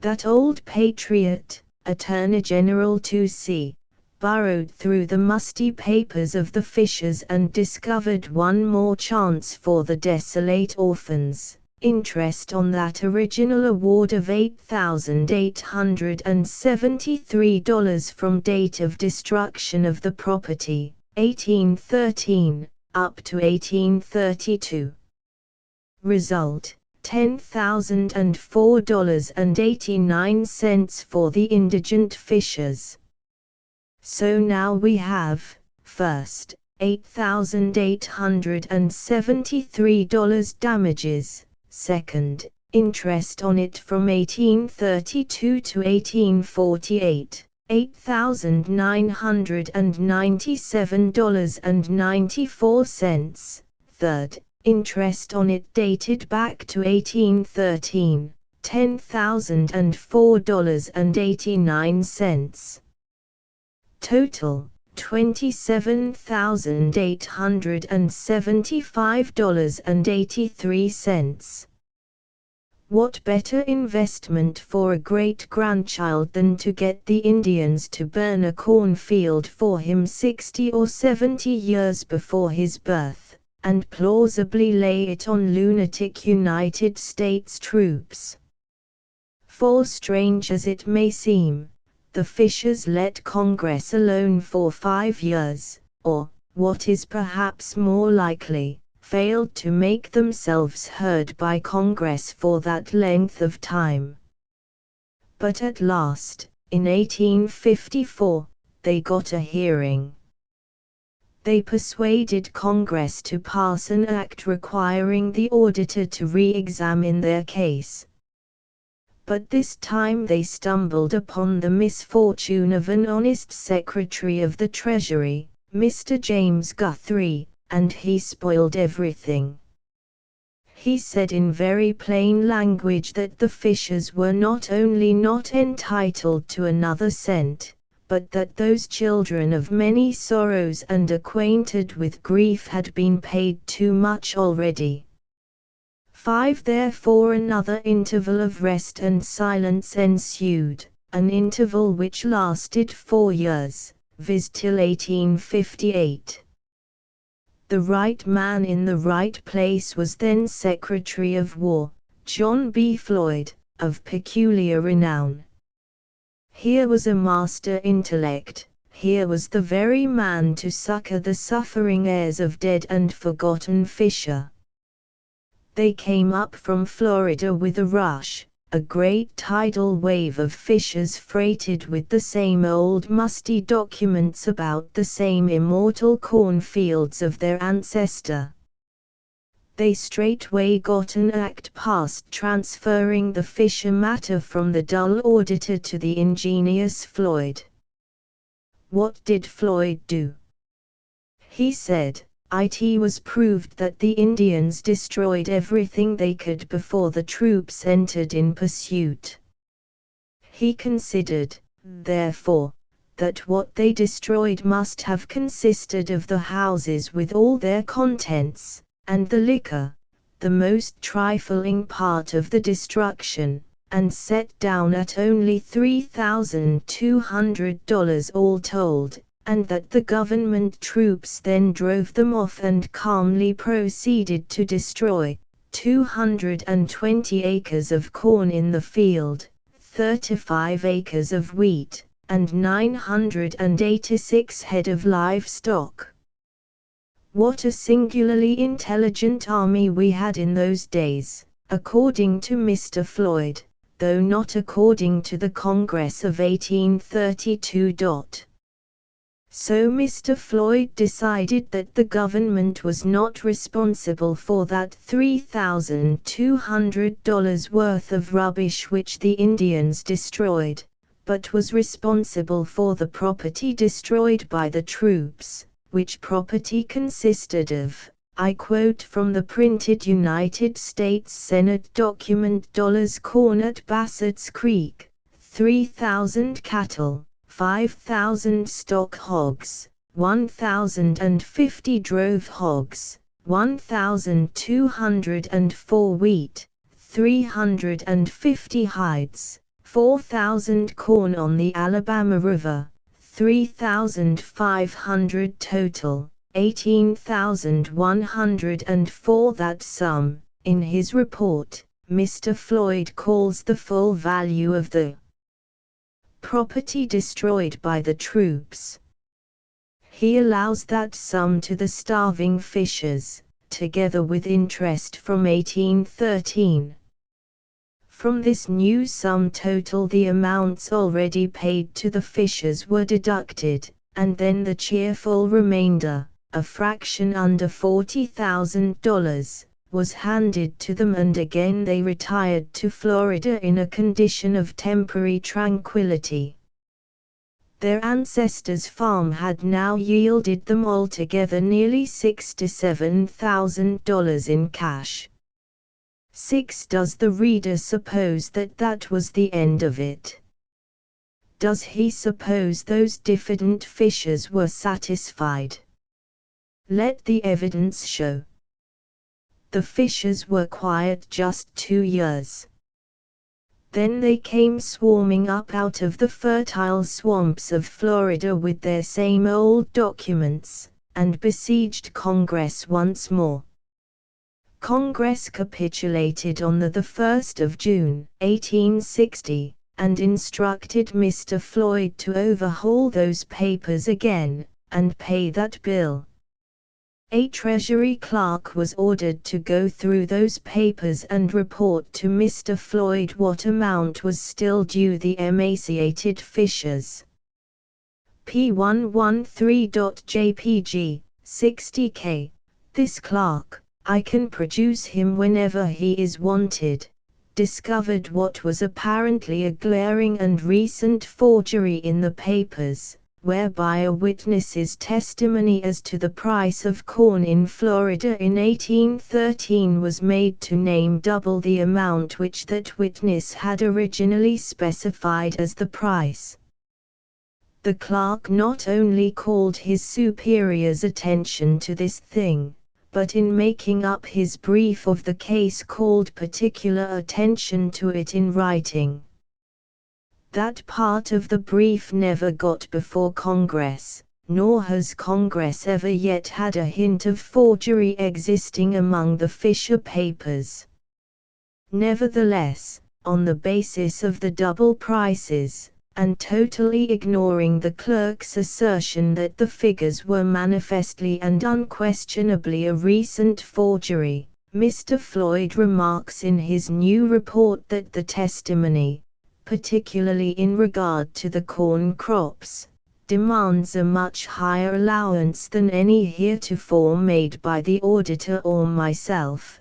A: That old patriot, Attorney General 2C, burrowed through the musty papers of the Fishers and discovered one more chance for the desolate orphans. Interest on that original award of $8,873 from date of destruction of the property, 1813, up to 1832. Result, $10,004.89 for the indigent Fishers. So now we have, first, $8,873 damages. Second, interest on it from 1832 to 1848, $8,997.94. Third, interest on it dated back to 1813, $10,004.89. Total, $27,875.83. What better investment for a great-grandchild than to get the Indians to burn a cornfield for him 60 or 70 years before his birth, and plausibly lay it on lunatic United States troops? For strange as it may seem, the Fishers let Congress alone for 5 years, or, what is perhaps more likely, failed to make themselves heard by Congress for that length of time. But at last, in 1854, they got a hearing. They persuaded Congress to pass an act requiring the auditor to re-examine their case. But this time they stumbled upon the misfortune of an honest Secretary of the Treasury, Mr. James Guthrie, and he spoiled everything. He said in very plain language that the Fishers were not only not entitled to another cent, but that those children of many sorrows and acquainted with grief had been paid too much already. 5. Therefore another interval of rest and silence ensued, an interval which lasted 4 years, viz. till 1858. The right man in the right place was then Secretary of War, John B. Floyd, of peculiar renown. Here was a master intellect, here was the very man to succor the suffering heirs of dead and forgotten Fisher. They came up from Florida with a rush, a great tidal wave of Fishers freighted with the same old musty documents about the same immortal cornfields of their ancestor. They straightway got an act passed transferring the Fisher matter from the dull auditor to the ingenious Floyd. What did Floyd do? He said, "It was proved that the Indians destroyed everything they could before the troops entered in pursuit. He considered, therefore, that what they destroyed must have consisted of the houses with all their contents, and the liquor, the most trifling part of the destruction, and set down at only $3,200 all told, and that the government troops then drove them off and calmly proceeded to destroy 220 acres of corn in the field, 35 acres of wheat, and 986 head of livestock. What a singularly intelligent army we had in those days, according to Mr. Floyd, though not according to the Congress of 1832. So Mr. Floyd decided that the government was not responsible for that $3,200 worth of rubbish which the Indians destroyed, but was responsible for the property destroyed by the troops, which property consisted of, I quote from the printed United States Senate document, corn at Bassett's Creek, 3,000 cattle, 5,000 stock hogs, 1,050 drove hogs, 1,204 wheat, 350 hides, 4,000 corn on the Alabama River, 3,500 total, 18,104. That sum, in his report, Mr. Floyd calls the full value of the property destroyed by the troops. He allows that sum to the starving fishers, together with interest from 1813. From this new sum total the amounts already paid to the fishers were deducted, and then the cheerful remainder, a fraction under $40,000, was handed to them, and again they retired to Florida in a condition of temporary tranquility. Their ancestors' farm had now yielded them altogether nearly $67,000 in cash. Does the reader suppose that that was the end of it? Does he suppose those diffident fishers were satisfied? Let the evidence show. The fishers were quiet just 2 years. Then they came swarming up out of the fertile swamps of Florida with their same old documents, and besieged Congress once more. Congress capitulated on the 1st of June, 1860, and instructed Mr. Floyd to overhaul those papers again, and pay that bill. A Treasury clerk was ordered to go through those papers and report to Mr. Floyd what amount was still due the emaciated fishers. P113.jpg, 60K. This clerk, I can produce him whenever he is wanted, discovered what was apparently a glaring and recent forgery in the papers, whereby a witness's testimony as to the price of corn in Florida in 1813 was made to name double the amount which that witness had originally specified as the price. The clerk not only called his superior's attention to this thing, but in making up his brief of the case called particular attention to it in writing. That part of the brief never got before Congress, nor has Congress ever yet had a hint of forgery existing among the Fisher papers. Nevertheless, on the basis of the double prices, and totally ignoring the clerk's assertion that the figures were manifestly and unquestionably a recent forgery, Mr. Floyd remarks in his new report that the testimony, particularly in regard to the corn crops, demands a much higher allowance than any heretofore made by the auditor or myself.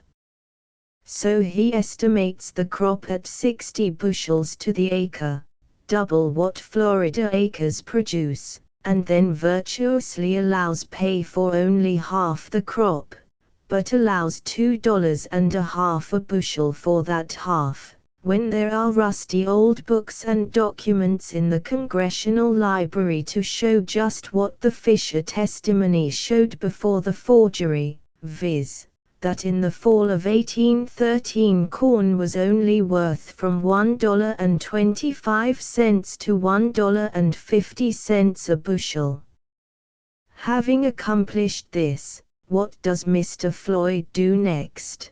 A: So he estimates the crop at 60 bushels to the acre, double what Florida acres produce, and then virtuously allows pay for only half the crop, but allows $2.50 a bushel for that half, when there are rusty old books and documents in the Congressional Library to show just what the Fisher testimony showed before the forgery, viz., that in the fall of 1813 corn was only worth from $1.25 to $1.50 a bushel. Having accomplished this, what does Mr. Floyd do next?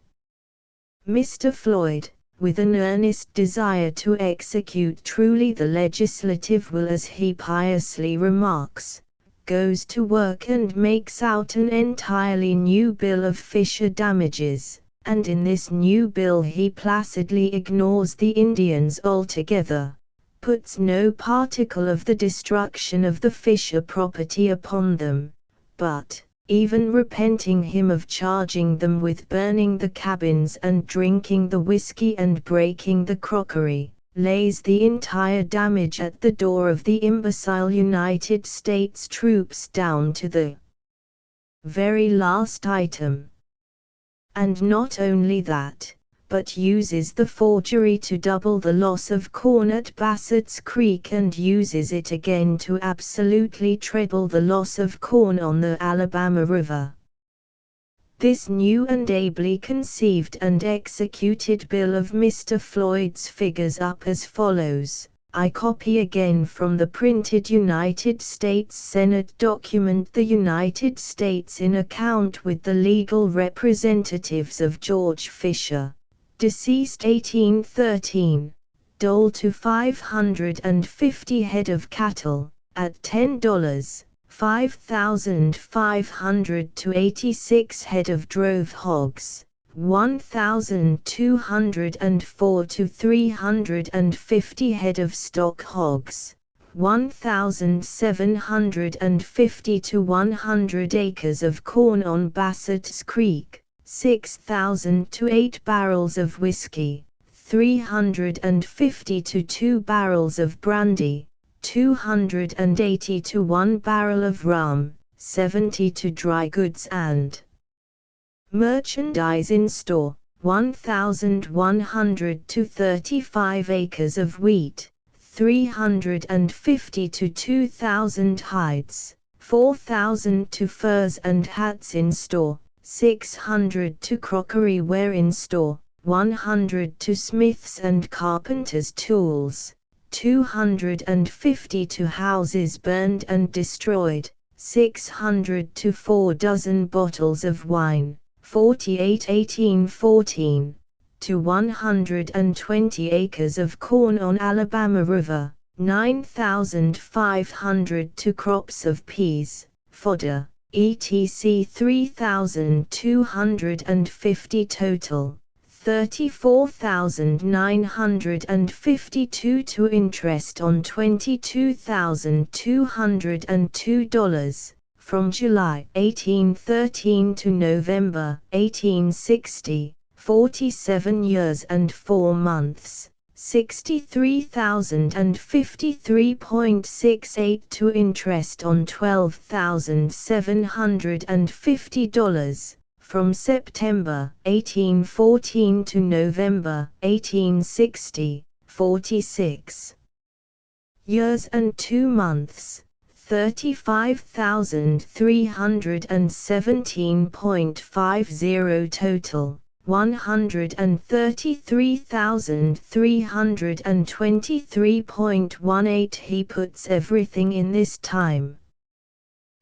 A: Mr. Floyd, with an earnest desire to execute truly the legislative will as he piously remarks, goes to work and makes out an entirely new bill of Fisher damages, and in this new bill he placidly ignores the Indians altogether, puts no particle of the destruction of the Fisher property upon them, but, even repenting him of charging them with burning the cabins and drinking the whiskey and breaking the crockery, lays the entire damage at the door of the imbecile United States troops down to the very last item. And not only that, but uses the forgery to double the loss of corn at Bassett's Creek and uses it again to absolutely treble the loss of corn on the Alabama River. This new and ably conceived and executed bill of Mr. Floyd's figures up as follows. I copy again from the printed United States Senate document the United States in account with the legal representatives of George Fisher, deceased 1813, dole to 550 head of cattle, at $10, 5,500 to 86 head of drove hogs, 1,204 to 350 head of stock hogs, 1,750 to 100 acres of corn on Bassett's Creek, 6,000 to 8 barrels of whiskey, 350 to 2 barrels of brandy, 280 to 1 barrel of rum, 70 to dry goods and merchandise in store, 1,100 to 35 acres of wheat, 350 to 2,000 hides, 4,000 to furs and hats in store, 600 to crockery ware in store, 100 to smiths and carpenters' tools, 250 to houses burned and destroyed, 600 to 4 dozen bottles of wine, 48 1814, to 120 acres of corn on Alabama River, 9,500 to crops of peas, fodder, etc. 3,250 total, 34,952 to interest on $22,202, from July 1813 to November 1860, 47 years and 4 months, 63,053.68 to interest on $12,750, from September 1814 to November 1860, 46 years and 2 months, 35,317.50 total, 133,323.18. He puts everything in this time.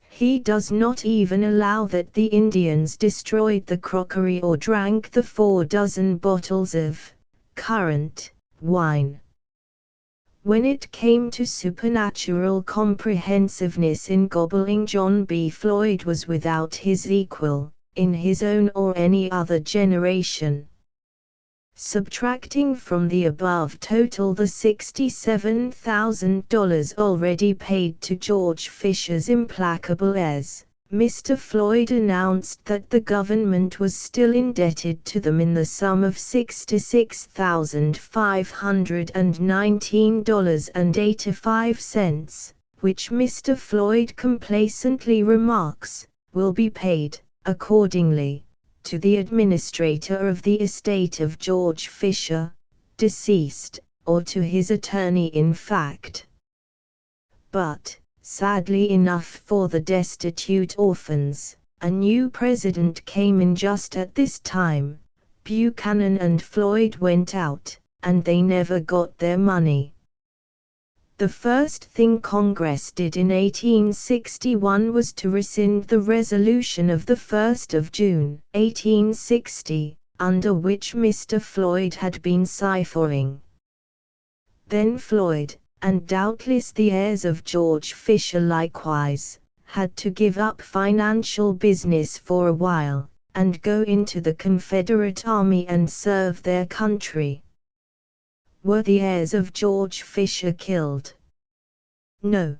A: He does not even allow that the Indians destroyed the crockery or drank the 4 dozen bottles of currant wine. When it came to supernatural comprehensiveness in gobbling, John B. Floyd was without his equal, in his own or any other generation. Subtracting from the above total the $67,000 already paid to George Fisher's implacable heirs, Mr. Floyd announced that the government was still indebted to them in the sum of $66,519.85, which Mr. Floyd complacently remarks, will be paid, accordingly, to the administrator of the estate of George Fisher, deceased, or to his attorney in fact. But, sadly enough for the destitute orphans, a new president came in just at this time. Buchanan and Floyd went out, and they never got their money. The first thing Congress did in 1861 was to rescind the resolution of the 1st of June, 1860, under which Mr. Floyd had been ciphering. Then Floyd, and doubtless the heirs of George Fisher likewise, had to give up financial business for a while, and go into the Confederate Army and serve their country. Were the heirs of George Fisher killed? No.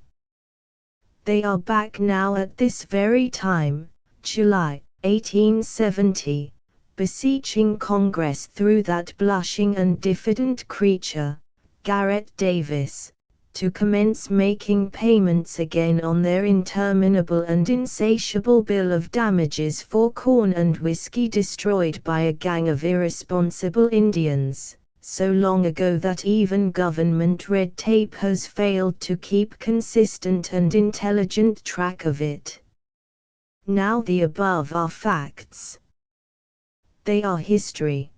A: They are back now at this very time, July, 1870, beseeching Congress through that blushing and diffident creature, Garrett Davis, to commence making payments again on their interminable and insatiable bill of damages for corn and whiskey destroyed by a gang of irresponsible Indians, so long ago that even government red tape has failed to keep consistent and intelligent track of it. Now the above are facts. They are history.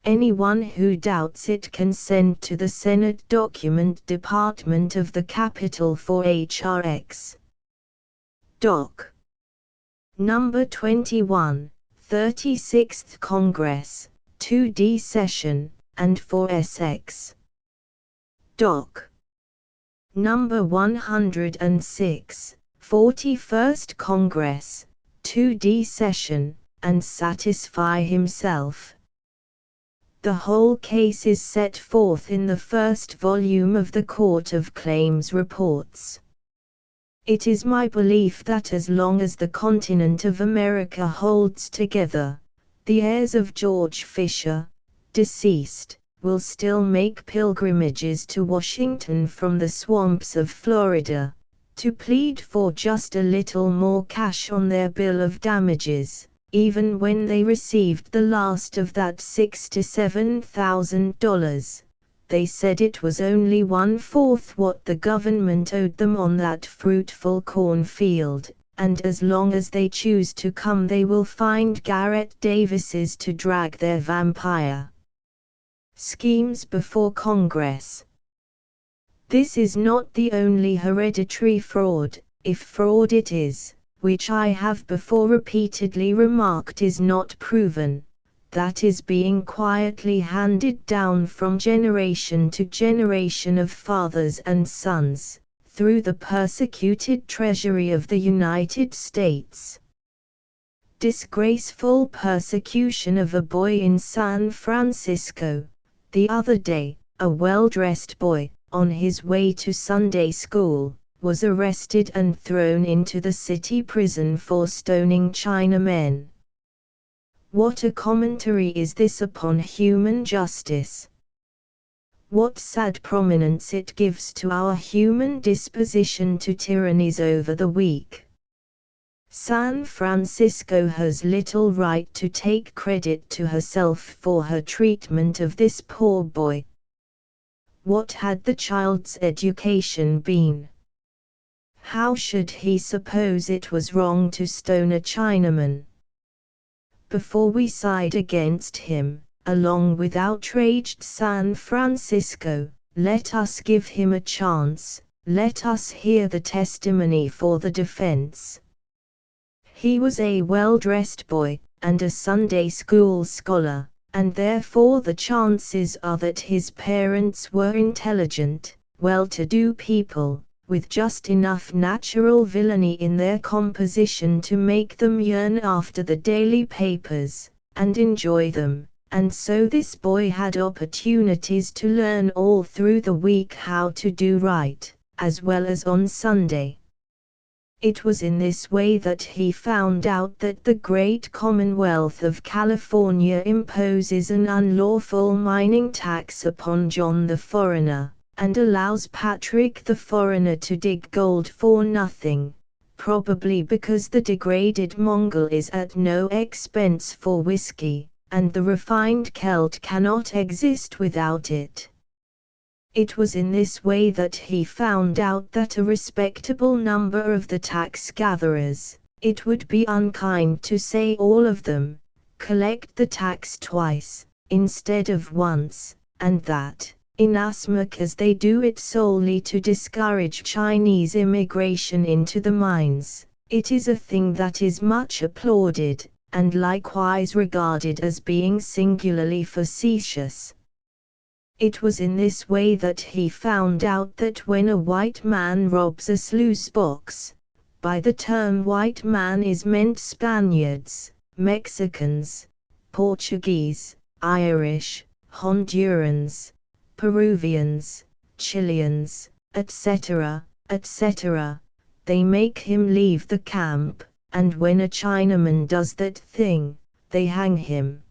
A: Anyone who doubts it can send to the Senate Document Department of the Capitol for HRX. Doc. Number 21, 36th Congress, 2D Session, and 4SX. Doc. Number 106, 41st Congress, 2D Session, and satisfy himself. The whole case is set forth in the first volume of the Court of Claims Reports. It is my belief that as long as the continent of America holds together, the heirs of George Fisher, deceased, will still make pilgrimages to Washington from the swamps of Florida, to plead for just a little more cash on their bill of damages, even when they received the last of that $6,000 to $7,000. They said it was only 1/4 what the government owed them on that fruitful cornfield, and as long as they choose to come they will find Garrett Davises to drag their vampire schemes before Congress. This is not the only hereditary fraud, if fraud it is, which I have before repeatedly remarked is not proven, that is being quietly handed down from generation to generation of fathers and sons, through the persecuted Treasury of the United States. Disgraceful persecution of a boy in San Francisco. The other day, a well-dressed boy, on his way to Sunday school, was arrested and thrown into the city prison for stoning Chinamen. What a commentary is this upon human justice! What sad prominence it gives to our human disposition to tyrannies over the weak. San Francisco has little right to take credit to herself for her treatment of this poor boy. What had the child's education been? How should he suppose it was wrong to stone a Chinaman? Before we side against him, along with outraged San Francisco, let us give him a chance, let us hear the testimony for the defense. He was a well-dressed boy, and a Sunday school scholar, and therefore the chances are that his parents were intelligent, well-to-do people, with just enough natural villainy in their composition to make them yearn after the daily papers, and enjoy them, and so this boy had opportunities to learn all through the week how to do right, as well as on Sunday. It was in this way that he found out that the great Commonwealth of California imposes an unlawful mining tax upon John the foreigner, and allows Patrick the foreigner to dig gold for nothing, probably because the degraded Mongol is at no expense for whiskey, and the refined Celt cannot exist without it. It was in this way that he found out that a respectable number of the tax gatherers, it would be unkind to say all of them, collect the tax twice, instead of once, and that, inasmuch as they do it solely to discourage Chinese immigration into the mines. It is a thing that is much applauded, and likewise regarded as being singularly facetious. It was in this way that he found out that when a white man robs a sluice box, by the term white man is meant Spaniards, Mexicans, Portuguese, Irish, Hondurans, Peruvians, Chileans, etc., etc., they make him leave the camp, and when a Chinaman does that thing, they hang him.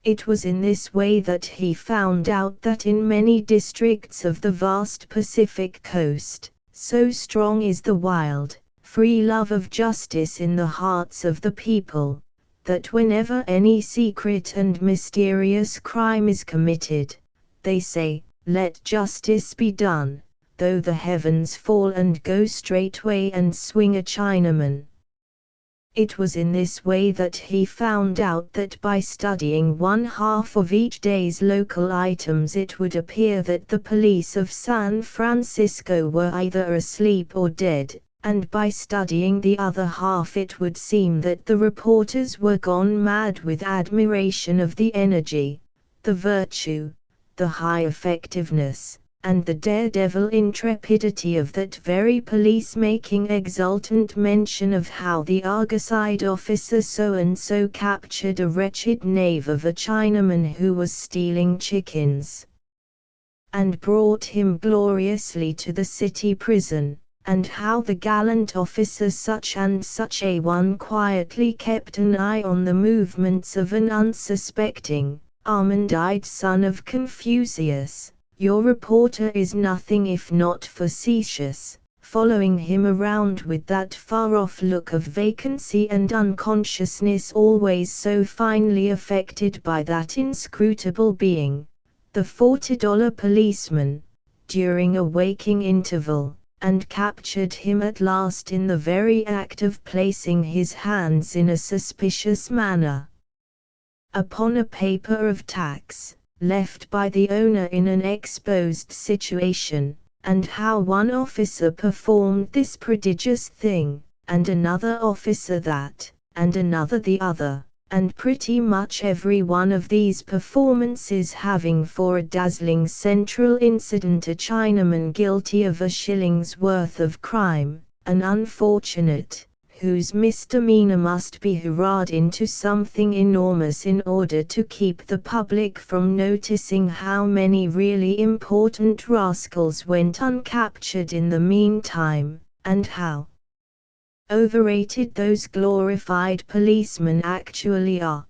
A: It was in this way that he found out that in many districts of the vast Pacific coast, so strong is the wild, free love of justice in the hearts of the people, that whenever any secret and mysterious crime is committed, they say, "Let justice be done, though the heavens fall," and go straightway and swing a Chinaman. It was in this way that he found out that by studying one half of each day's local items it would appear that the police of San Francisco were either asleep or dead, and by studying the other half it would seem that the reporters were gone mad with admiration of the energy, the virtue, the high effectiveness, and the daredevil intrepidity of that very police, making exultant mention of how the Argoside officer so-and-so captured a wretched knave of a Chinaman who was stealing chickens, and brought him gloriously to the city prison, and how the gallant officer such and such a one quietly kept an eye on the movements of an unsuspecting, almond-eyed son of Confucius. Your reporter is nothing if not facetious, following him around with that far-off look of vacancy and unconsciousness always so finely affected by that inscrutable being, the $40 policeman, during a waking interval, and captured him at last in the very act of placing his hands in a suspicious manner upon a paper of tacks, left by the owner in an exposed situation, and how one officer performed this prodigious thing, and another officer that, and another the other, and pretty much every one of these performances having for a dazzling central incident a Chinaman guilty of a shilling's worth of crime, an unfortunate, whose misdemeanor must be hurried into something enormous in order to keep the public from noticing how many really important rascals went uncaptured in the meantime, and how overrated those glorified policemen actually are.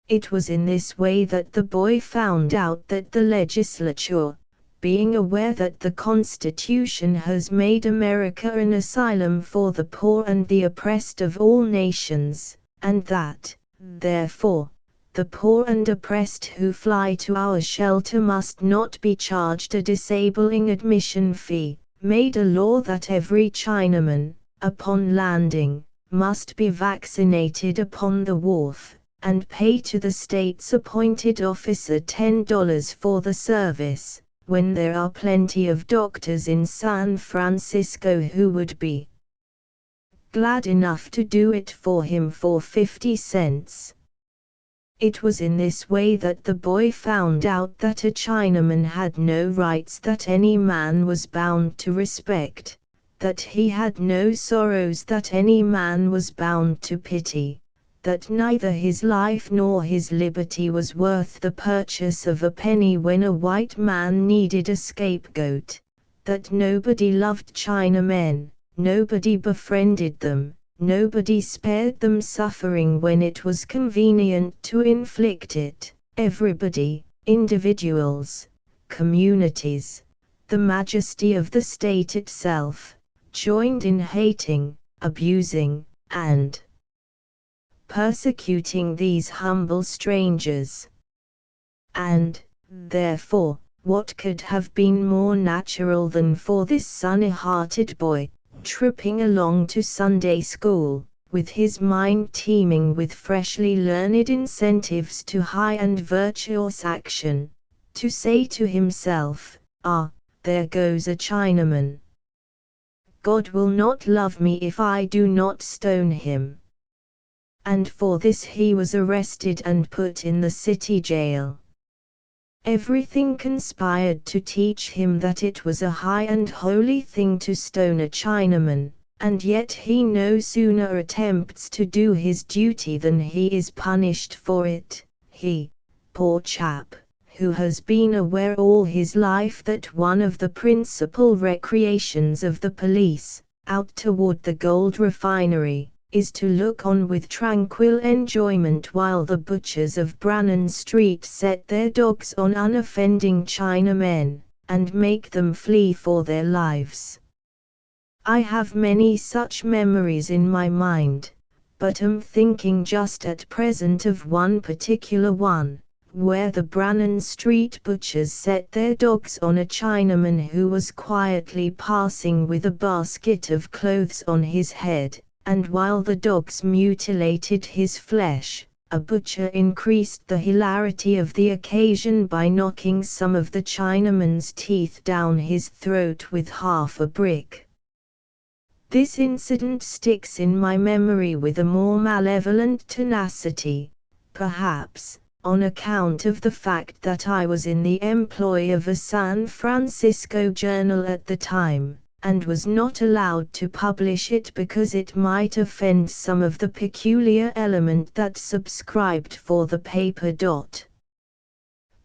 A: It was in this way that the boy found out that the legislature, being aware that the Constitution has made America an asylum for the poor and the oppressed of all nations, and that, therefore, the poor and oppressed who fly to our shelter must not be charged a disabling admission fee, made a law that every Chinaman, upon landing, must be vaccinated upon the wharf, and pay to the state's appointed officer $10 for the service, when there are plenty of doctors in San Francisco who would be glad enough to do it for him for 50 cents. It was in this way that the boy found out that a Chinaman had no rights that any man was bound to respect, that he had no sorrows that any man was bound to pity, that neither his life nor his liberty was worth the purchase of a penny when a white man needed a scapegoat, that nobody loved Chinamen, nobody befriended them, nobody spared them suffering when it was convenient to inflict it, everybody, individuals, communities, the majesty of the state itself, joined in hating, abusing, and persecuting these humble strangers. And, therefore, what could have been more natural than for this sunny-hearted boy, tripping along to Sunday school, with his mind teeming with freshly learned incentives to high and virtuous action, to say to himself, "Ah, there goes a Chinaman. God will not love me if I do not stone him." And for this he was arrested and put in the city jail. Everything conspired to teach him that it was a high and holy thing to stone a Chinaman, and yet he no sooner attempts to do his duty than he is punished for it. He, poor chap, who has been aware all his life that one of the principal recreations of the police, out toward the gold refinery, is to look on with tranquil enjoyment while the butchers of Brannan Street set their dogs on unoffending Chinamen, and make them flee for their lives. I have many such memories in my mind, but am thinking just at present of one particular one, where the Brannan Street butchers set their dogs on a Chinaman who was quietly passing with a basket of clothes on his head, and while the dogs mutilated his flesh, a butcher increased the hilarity of the occasion by knocking some of the Chinaman's teeth down his throat with half a brick. This incident sticks in my memory with a more malevolent tenacity, perhaps, on account of the fact that I was in the employ of a San Francisco journal at the time, and was not allowed to publish it because it might offend some of the peculiar element that subscribed for the paper.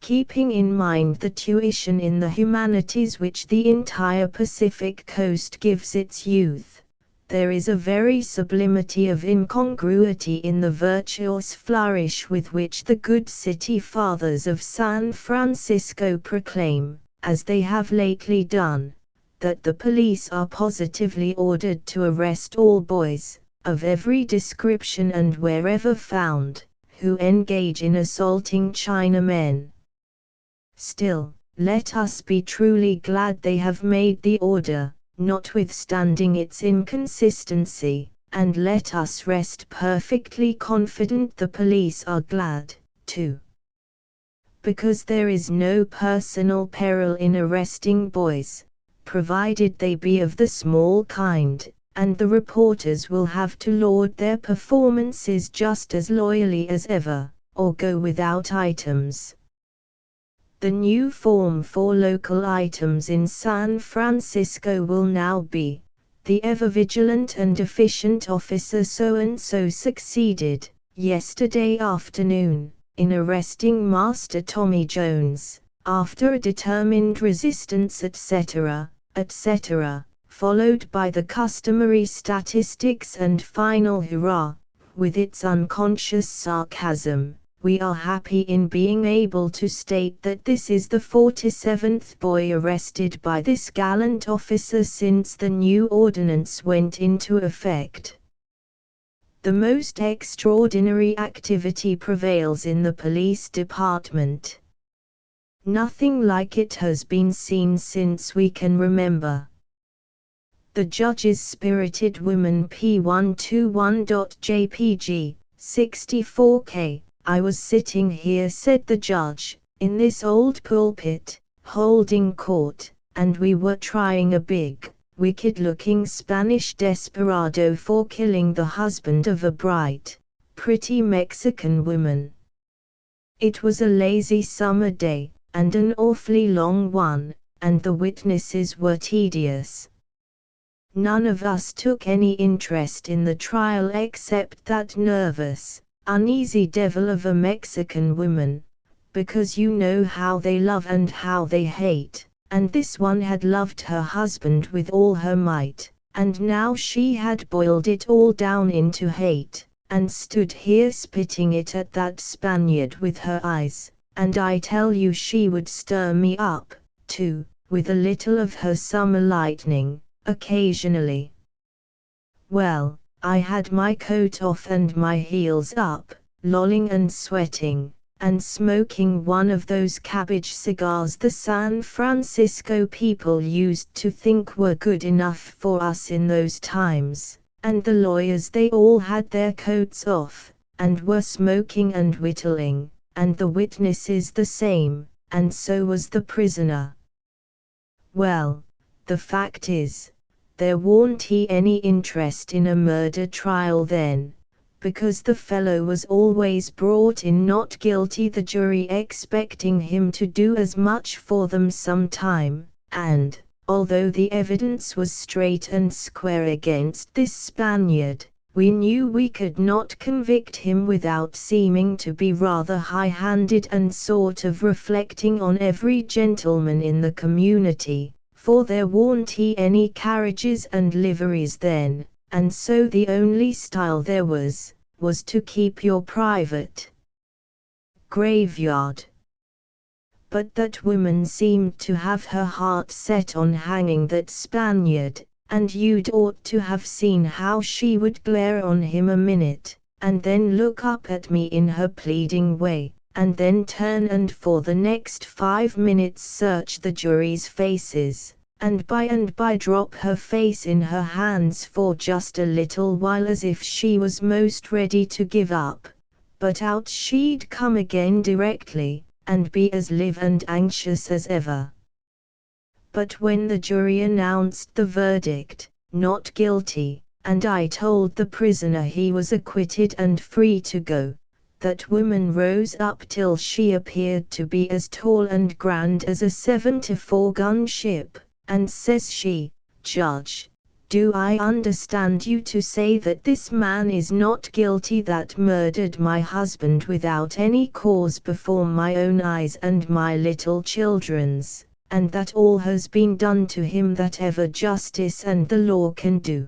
A: Keeping in mind the tuition in the humanities which the entire Pacific coast gives its youth, there is a very sublimity of incongruity in the virtuous flourish with which the good city fathers of San Francisco proclaim, as they have lately done, that the police are positively ordered to arrest all boys, of every description and wherever found, who engage in assaulting Chinamen. Still, let us be truly glad they have made the order, notwithstanding its inconsistency, and let us rest perfectly confident the police are glad, too. Because there is no personal peril in arresting boys, provided they be of the small kind, and the reporters will have to laud their performances just as loyally as ever, or go without items. The new form for local items in San Francisco will now be, "The ever-vigilant and efficient officer so-and-so succeeded, yesterday afternoon, in arresting Master Tommy Jones, after a determined resistance etc., etc., followed by the customary statistics and final hurrah, with its unconscious sarcasm. We are happy in being able to state that this is the 47th boy arrested by this gallant officer since the new ordinance went into effect." The most extraordinary activity prevails in the police department. Nothing like it has been seen since we can remember. The judge's spirited woman P121.jpg, 64K. "I was sitting here," said the judge, "in this old pulpit, holding court, and we were trying a big, wicked-looking Spanish desperado for killing the husband of a bright, pretty Mexican woman. It was a lazy summer day, and an awfully long one, and the witnesses were tedious. None of us took any interest in the trial except that nervous, uneasy devil of a Mexican woman, because you know how they love and how they hate, and this one had loved her husband with all her might, and now she had boiled it all down into hate, and stood here spitting it at that Spaniard with her eyes, and I tell you she would stir me up, too, with a little of her summer lightning, occasionally. Well, I had my coat off and my heels up, lolling and sweating, and smoking one of those cabbage cigars the San Francisco people used to think were good enough for us in those times, and the lawyers they all had their coats off, and were smoking and whittling, and the witnesses the same, and so was the prisoner. Well, the fact is, there warn't he any interest in a murder trial then, because the fellow was always brought in not guilty, the jury expecting him to do as much for them some time, and, although the evidence was straight and square against this Spaniard, we knew we could not convict him without seeming to be rather high-handed and sort of reflecting on every gentleman in the community, for there warn't he any carriages and liveries then, and so the only style there was to keep your private graveyard. But that woman seemed to have her heart set on hanging that Spaniard, and you'd ought to have seen how she would glare on him a minute, and then look up at me in her pleading way, and then turn and for the next 5 minutes search the jury's faces, and by drop her face in her hands for just a little while as if she was most ready to give up, but out she'd come again directly, and be as live and anxious as ever. But when the jury announced the verdict, not guilty, and I told the prisoner he was acquitted and free to go, that woman rose up till she appeared to be as tall and grand as a 74-gun ship, and says she, "Judge, do I understand you to say that this man is not guilty that murdered my husband without any cause before my own eyes and my little children's, and that all has been done to him that ever justice and the law can do?"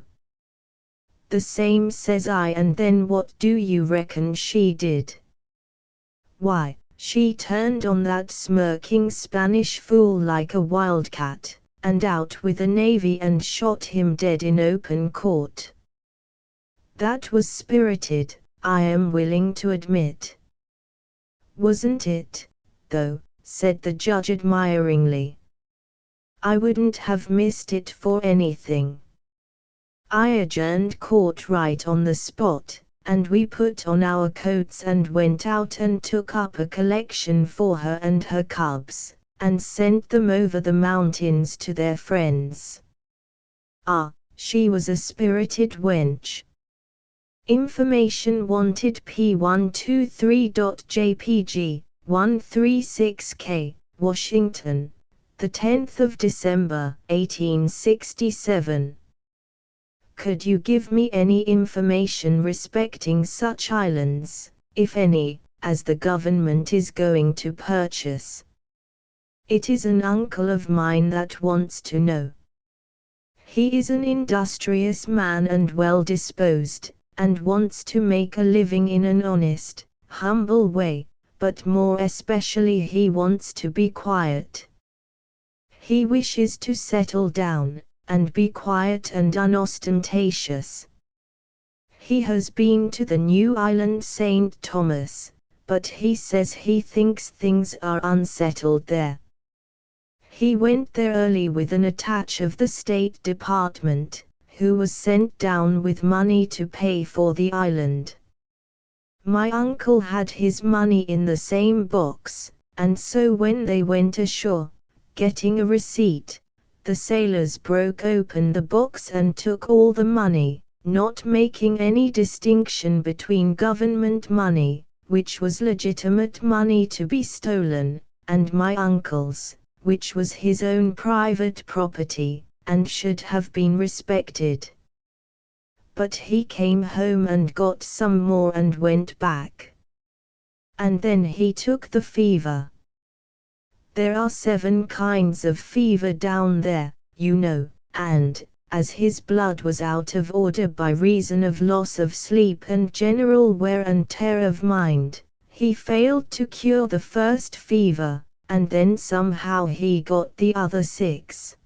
A: "The same," says I, and then what do you reckon she did? Why, she turned on that smirking Spanish fool like a wildcat, and out with a navy and shot him dead in open court. That was spirited, I am willing to admit. "Wasn't it, though?" said the judge admiringly. "I wouldn't have missed it for anything." I adjourned court right on the spot, and we put on our coats and went out and took up a collection for her and her cubs, and sent them over the mountains to their friends. Ah, she was a spirited wench. Information wanted P123.jpg, 136K, Washington, the 10th of December, 1867. Could you give me any information respecting such islands, if any, as the government is going to purchase? It is an uncle of mine that wants to know. He is an industrious man and well disposed, and wants to make a living in an honest, humble way, but more especially he wants to be quiet. He wishes to settle down, and be quiet and unostentatious. He has been to the new island St. Thomas, but he says he thinks things are unsettled there. He went there early with an attache of the State Department, who was sent down with money to pay for the island. My uncle had his money in the same box, and so when they went ashore, getting a receipt, the sailors broke open the box and took all the money, not making any distinction between government money, which was legitimate money to be stolen, and my uncle's, which was his own private property, and should have been respected. But he came home and got some more and went back. And then he took the fever. There are 7 kinds of fever down there, you know, and, as his blood was out of order by reason of loss of sleep and general wear and tear of mind, he failed to cure the first fever, and then somehow he got the other 6.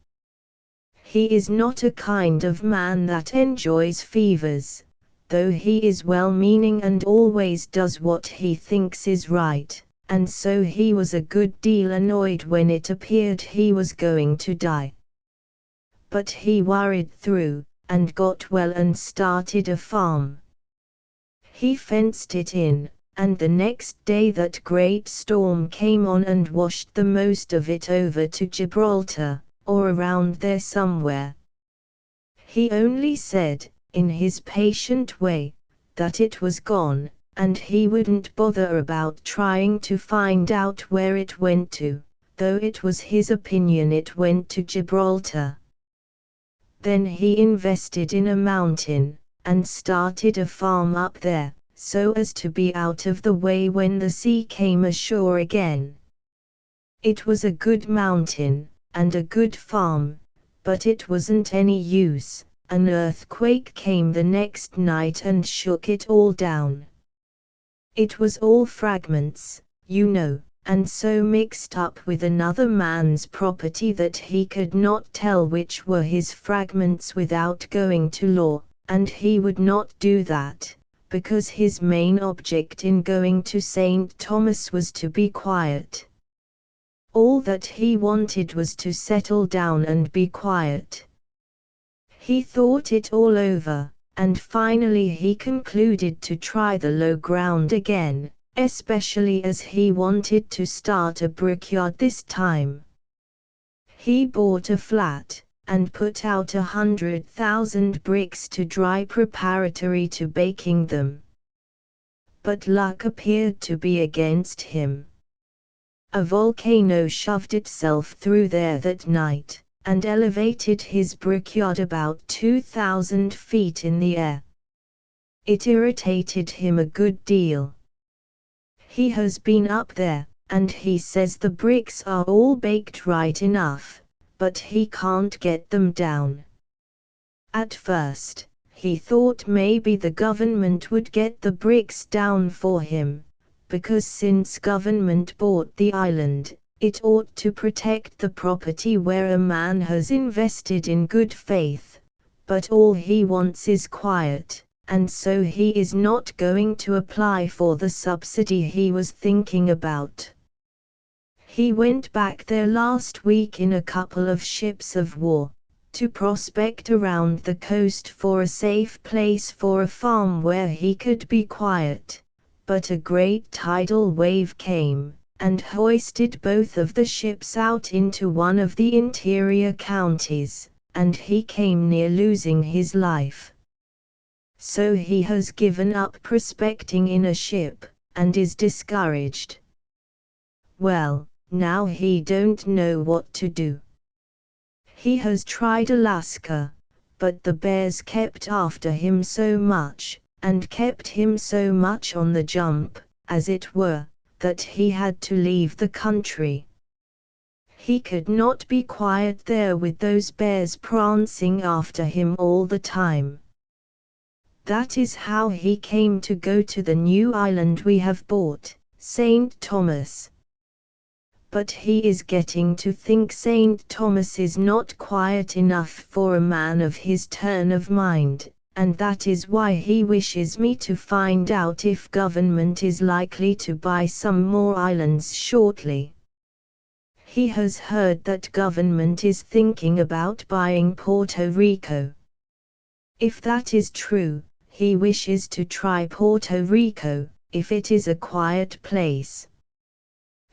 A: He is not a kind of man that enjoys fevers, though he is well-meaning and always does what he thinks is right, and so he was a good deal annoyed when it appeared he was going to die. But he worried through, and got well and started a farm. He fenced it in, and the next day that great storm came on and washed the most of it over to Gibraltar, or around there somewhere. He only said, in his patient way, that it was gone, and he wouldn't bother about trying to find out where it went to, though it was his opinion it went to Gibraltar. Then he invested in a mountain, and started a farm up there, so as to be out of the way when the sea came ashore again. It was a good mountain, and a good farm, but it wasn't any use. An earthquake came the next night and shook it all down. It was all fragments, you know, and so mixed up with another man's property that he could not tell which were his fragments without going to law, and he would not do that, because his main object in going to St. Thomas was to be quiet. All that he wanted was to settle down and be quiet. He thought it all over, and finally he concluded to try the low ground again, especially as he wanted to start a brickyard this time. He bought a flat, and put out 100,000 bricks to dry preparatory to baking them. But luck appeared to be against him. A volcano shoved itself through there that night, and elevated his brickyard about 2,000 feet in the air. It irritated him a good deal. He has been up there, and he says the bricks are all baked right enough, but he can't get them down. At first, he thought maybe the government would get the bricks down for him, because since government bought the island, it ought to protect the property where a man has invested in good faith, but all he wants is quiet, and so he is not going to apply for the subsidy he was thinking about. He went back there last week in a couple of ships of war, to prospect around the coast for a safe place for a farm where he could be quiet. But a great tidal wave came, and hoisted both of the ships out into one of the interior counties, and he came near losing his life. So he has given up prospecting in a ship, and is discouraged. Well, now he don't know what to do. He has tried Alaska, but the bears kept after him so much, and kept him so much on the jump, as it were, that he had to leave the country. He could not be quiet there with those bears prancing after him all the time. That is how he came to go to the new island we have bought, St. Thomas. But he is getting to think St. Thomas is not quiet enough for a man of his turn of mind, and that is why he wishes me to find out if government is likely to buy some more islands shortly. He has heard that government is thinking about buying Puerto Rico. If that is true, he wishes to try Puerto Rico, if it is a quiet place.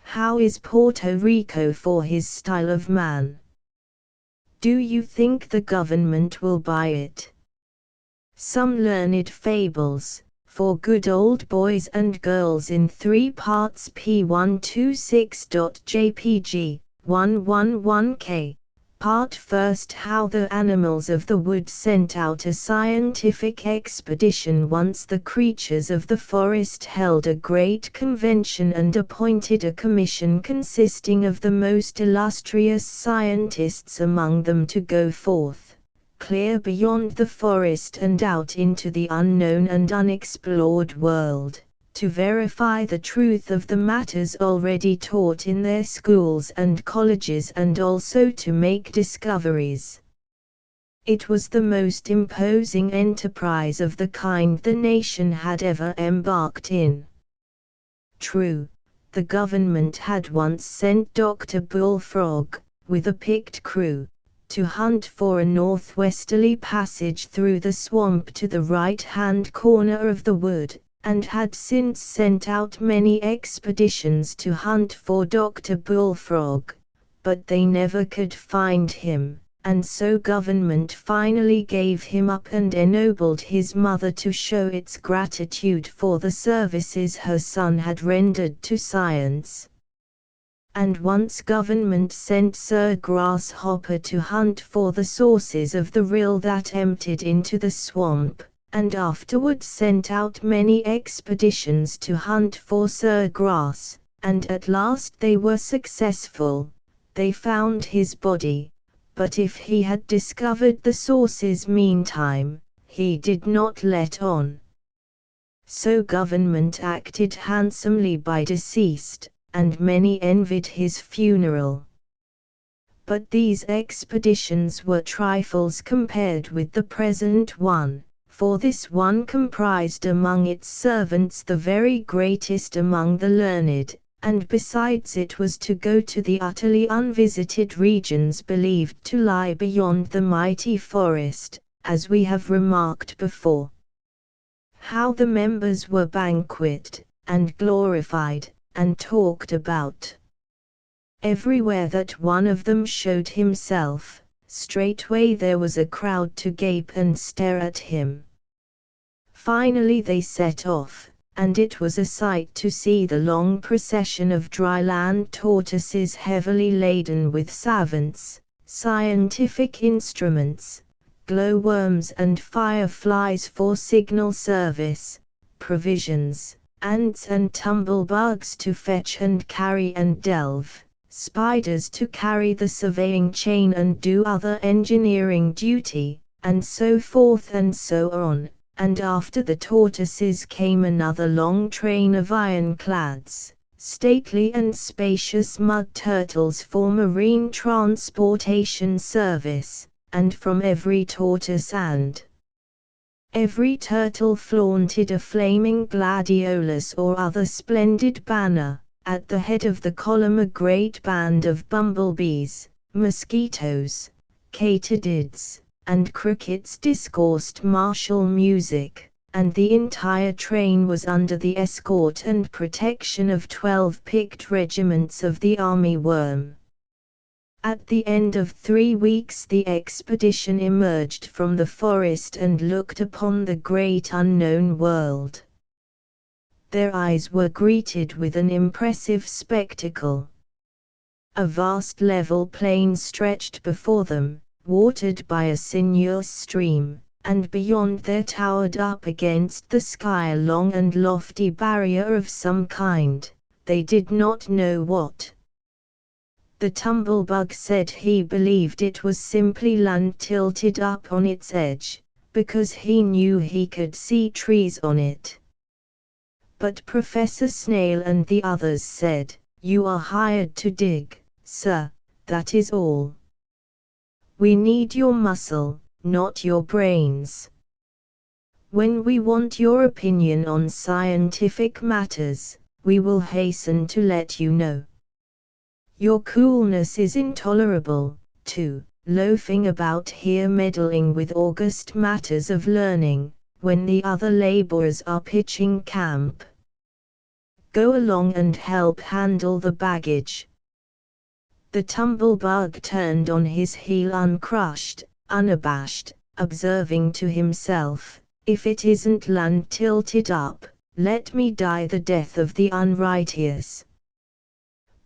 A: How is Puerto Rico for his style of man? Do you think the government will buy it? Some learned fables, for good old boys and girls in 3 parts P126.jpg, 111K. Part first. How the animals of the wood sent out a scientific expedition once the creatures of the forest held a great convention and appointed a commission consisting of the most illustrious scientists among them to go forth, clear beyond the forest and out into the unknown and unexplored world, to verify the truth of the matters already taught in their schools and colleges and also to make discoveries. It was the most imposing enterprise of the kind the nation had ever embarked in. True, the government had once sent Dr. Bullfrog, with a picked crew, to hunt for a northwesterly passage through the swamp to the right-hand corner of the wood, and had since sent out many expeditions to hunt for Dr. Bullfrog, but they never could find him, and so government finally gave him up and ennobled his mother to show its gratitude for the services her son had rendered to science. And once government sent Sir Grasshopper to hunt for the sources of the rill that emptied into the swamp, and afterwards sent out many expeditions to hunt for Sir Grass, and at last they were successful. They found his body, but if he had discovered the sources meantime, he did not let on. So government acted handsomely by deceased, and many envied his funeral. But these expeditions were trifles compared with the present one, for this one comprised among its servants the very greatest among the learned, and besides it was to go to the utterly unvisited regions believed to lie beyond the mighty forest, as we have remarked before. How the members were banqueted, and glorified, and talked about. Everywhere that one of them showed himself, straightway there was a crowd to gape and stare at him. Finally they set off, and it was a sight to see the long procession of dry-land tortoises heavily laden with savants, scientific instruments, glowworms and fireflies for signal service, provisions, ants and tumblebugs to fetch and carry and delve, spiders to carry the surveying chain and do other engineering duty, and so forth and so on. And after the tortoises came another long train of ironclads, stately and spacious mud turtles for marine transportation service, and from every tortoise and every turtle flaunted a flaming gladiolus or other splendid banner, at the head of the column a great band of bumblebees, mosquitoes, katydids, and crickets discoursed martial music, and the entire train was under the escort and protection of 12 picked regiments of the army worm. At the end of 3 weeks the expedition emerged from the forest and looked upon the great unknown world. Their eyes were greeted with an impressive spectacle. A vast level plain stretched before them, watered by a sinuous stream, and beyond there towered up against the sky a long and lofty barrier of some kind, they did not know what. The tumblebug said he believed it was simply land tilted up on its edge, because he knew he could see trees on it. But Professor Snail and the others said, "You are hired to dig, sir, that is all. We need your muscle, not your brains. When we want your opinion on scientific matters, we will hasten to let you know. Your coolness is intolerable, too, loafing about here meddling with august matters of learning, when the other laborers are pitching camp. Go along and help handle the baggage." The tumblebug turned on his heel uncrushed, unabashed, observing to himself, "If it isn't land tilted up, let me die the death of the unrighteous."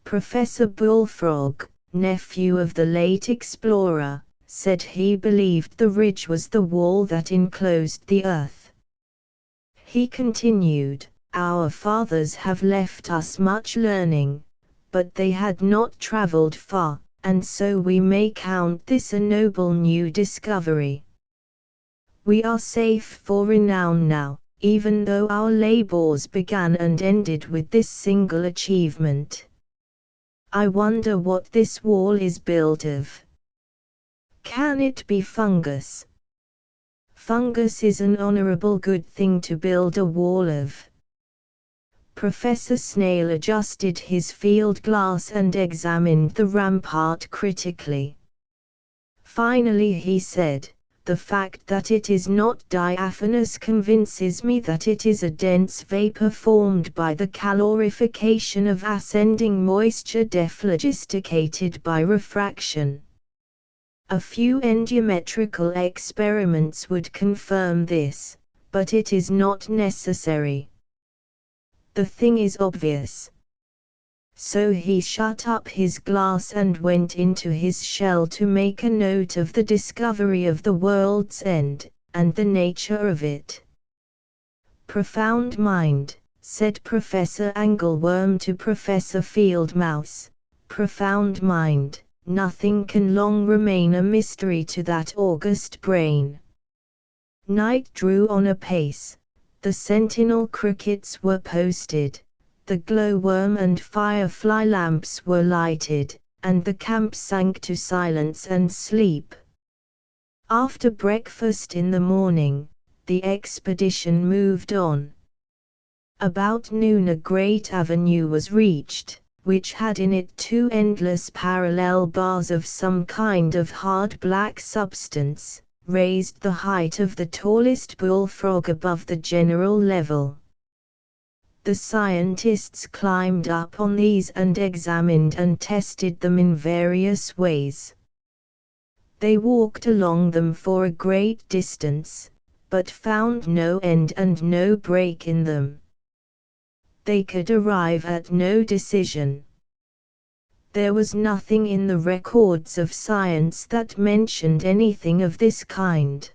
A: Professor Bullfrog, nephew of the late explorer, said he believed the ridge was the wall that enclosed the earth. He continued, "Our fathers have left us much learning, but they had not traveled far, and so we may count this a noble new discovery. We are safe for renown now, even though our labors began and ended with this single achievement. I wonder what this wall is built of. Can it be fungus? Fungus is an honorable good thing to build a wall of." Professor Snail adjusted his field glass and examined the rampart critically. Finally he said, the fact that it is not diaphanous convinces me that it is a dense vapor formed by the calorification of ascending moisture dephlogisticated by refraction. A few endiometrical experiments would confirm this, but it is not necessary. The thing is obvious. So he shut up his glass and went into his shell to make a note of the discovery of the world's end, and the nature of it. "Profound mind," said Professor Angleworm to Professor Fieldmouse, "profound mind, nothing can long remain a mystery to that august brain." Night drew on apace, the sentinel crickets were posted, the glowworm and firefly lamps were lighted, and the camp sank to silence and sleep. After breakfast in the morning, the expedition moved on. About noon a great avenue was reached, which had in it two endless parallel bars of some kind of hard black substance, raised the height of the tallest bullfrog above the general level. The scientists climbed up on these and examined and tested them in various ways. They walked along them for a great distance, but found no end and no break in them. They could arrive at no decision. There was nothing in the records of science that mentioned anything of this kind.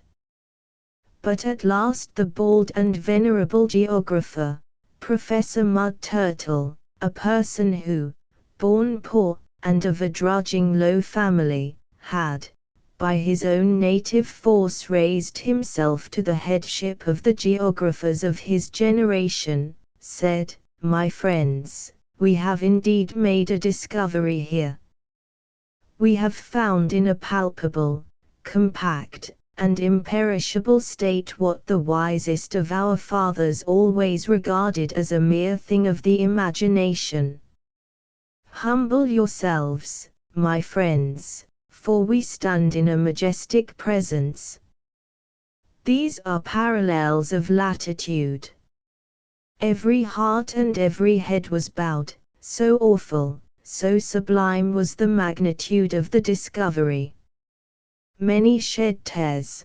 A: But at last the bald and venerable geographer, Professor Mud Turtle, a person who, born poor, and of a drudging low family, had, by his own native force raised himself to the headship of the geographers of his generation, said, "My friends, we have indeed made a discovery here. We have found in a palpable, compact, and imperishable state what the wisest of our fathers always regarded as a mere thing of the imagination. Humble yourselves, my friends, for we stand in a majestic presence. These are parallels of latitude." Every heart and every head was bowed, so awful, so sublime was the magnitude of the discovery. Many shed tears.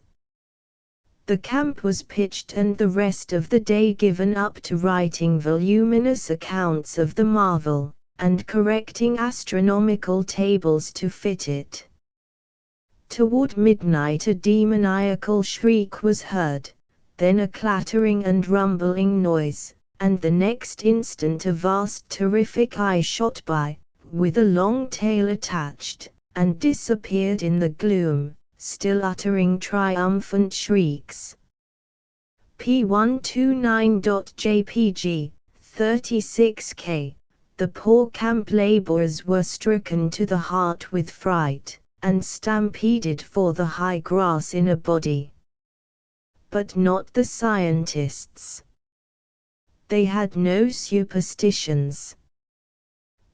A: The camp was pitched and the rest of the day given up to writing voluminous accounts of the marvel, and correcting astronomical tables to fit it. Toward midnight a demoniacal shriek was heard, then a clattering and rumbling noise, and the next instant a vast terrific eye shot by, with a long tail attached, and disappeared in the gloom, still uttering triumphant shrieks. P129.jpg, 36K. The poor camp laborers were stricken to the heart with fright, and stampeded for the high grass in a body. But not the scientists. They had no superstitions.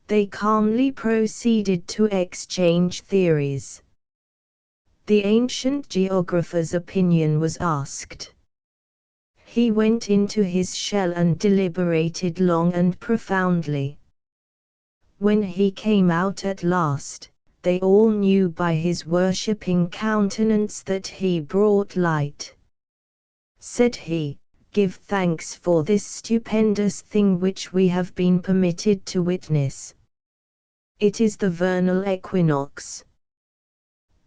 A: They calmly proceeded to exchange theories. The ancient geographer's opinion was asked. He went into his shell and deliberated long and profoundly. When he came out at last, they all knew by his worshipping countenance that he brought light. Said he, "Give thanks for this stupendous thing which we have been permitted to witness. It is the vernal equinox."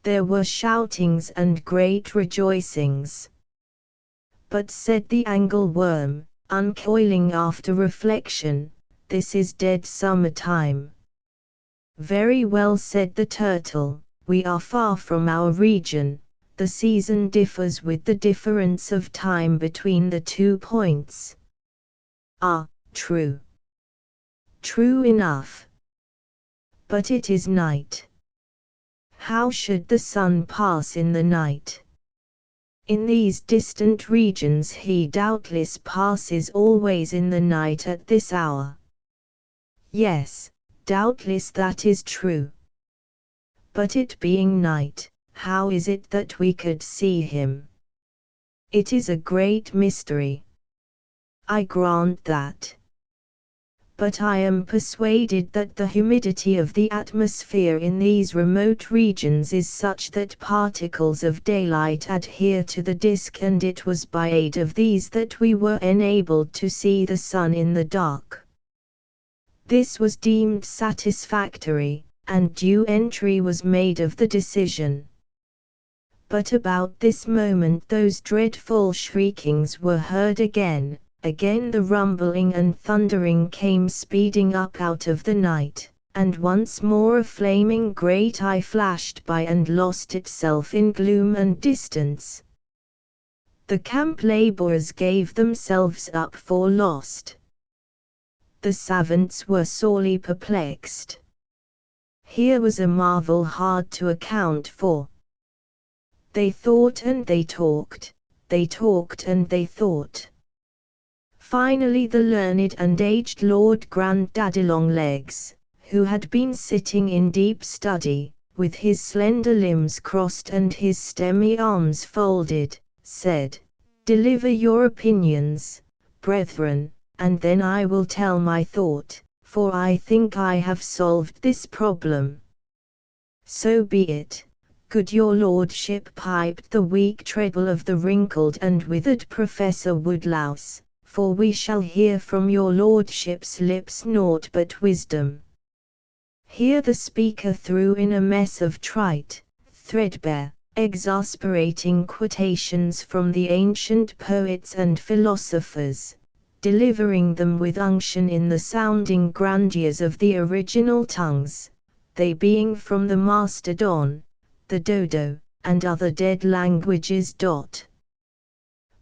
A: There were shoutings and great rejoicings. But said the angleworm, uncoiling after reflection, "This is dead summertime." "Very well," said the turtle, "we are far from our region, the season differs with the difference of time between the 2 points." "Ah, true. True enough. But it is night. How should the sun pass in the night? In these distant regions he doubtless passes always in the night at this hour." "Yes, doubtless that is true. But it being night, how is it that we could see him? It is a great mystery. I grant that. But I am persuaded that the humidity of the atmosphere in these remote regions is such that particles of daylight adhere to the disk, and it was by aid of these that we were enabled to see the sun in the dark. This was deemed satisfactory, and due entry was made of the decision. But about this moment those dreadful shriekings were heard again. Again the rumbling and thundering came speeding up out of the night, and once more a flaming great eye flashed by and lost itself in gloom and distance. The camp laborers gave themselves up for lost. The savants were sorely perplexed. Here was a marvel hard to account for. They thought and they talked and they thought. Finally the learned and aged Lord Granddaddy Longlegs, who had been sitting in deep study, with his slender limbs crossed and his stemmy arms folded, said, "Deliver your opinions, brethren, and then I will tell my thought, for I think I have solved this problem." "So be it, good your lordship," piped the weak treble of the wrinkled and withered Professor Woodlouse, "for we shall hear from your lordship's lips naught but wisdom." Here the speaker threw in a mess of trite, threadbare, exasperating quotations from the ancient poets and philosophers, delivering them with unction in the sounding grandeurs of the original tongues, they being from the Mastodon, the Dodo, and other dead languages.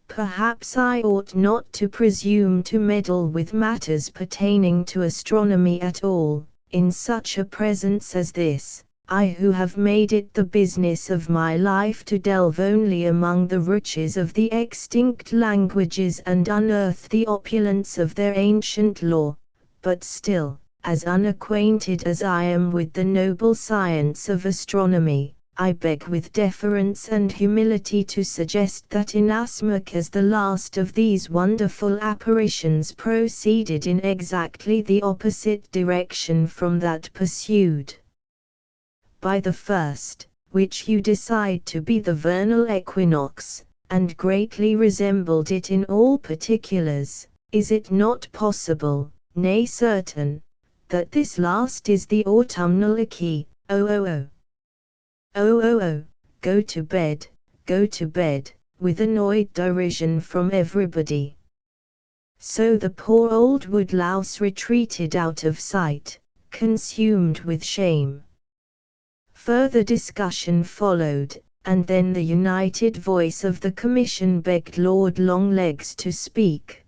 A: Perhaps I ought not to presume to meddle with matters pertaining to astronomy at all, in such a presence as this, I who have made it the business of my life to delve only among the riches of the extinct languages and unearth the opulence of their ancient lore, but still, as unacquainted as I am with the noble science of astronomy, I beg with deference and humility to suggest that inasmuch as the last of these wonderful apparitions proceeded in exactly the opposite direction from that pursued by the first, which you decide to be the vernal equinox, and greatly resembled it in all particulars, is it not possible, nay certain, that this last is the autumnal equi? Oh, go to bed, with annoyed derision from everybody. So the poor old woodlouse retreated out of sight, consumed with shame. Further discussion followed, and then the united voice of the commission begged Lord Longlegs to speak.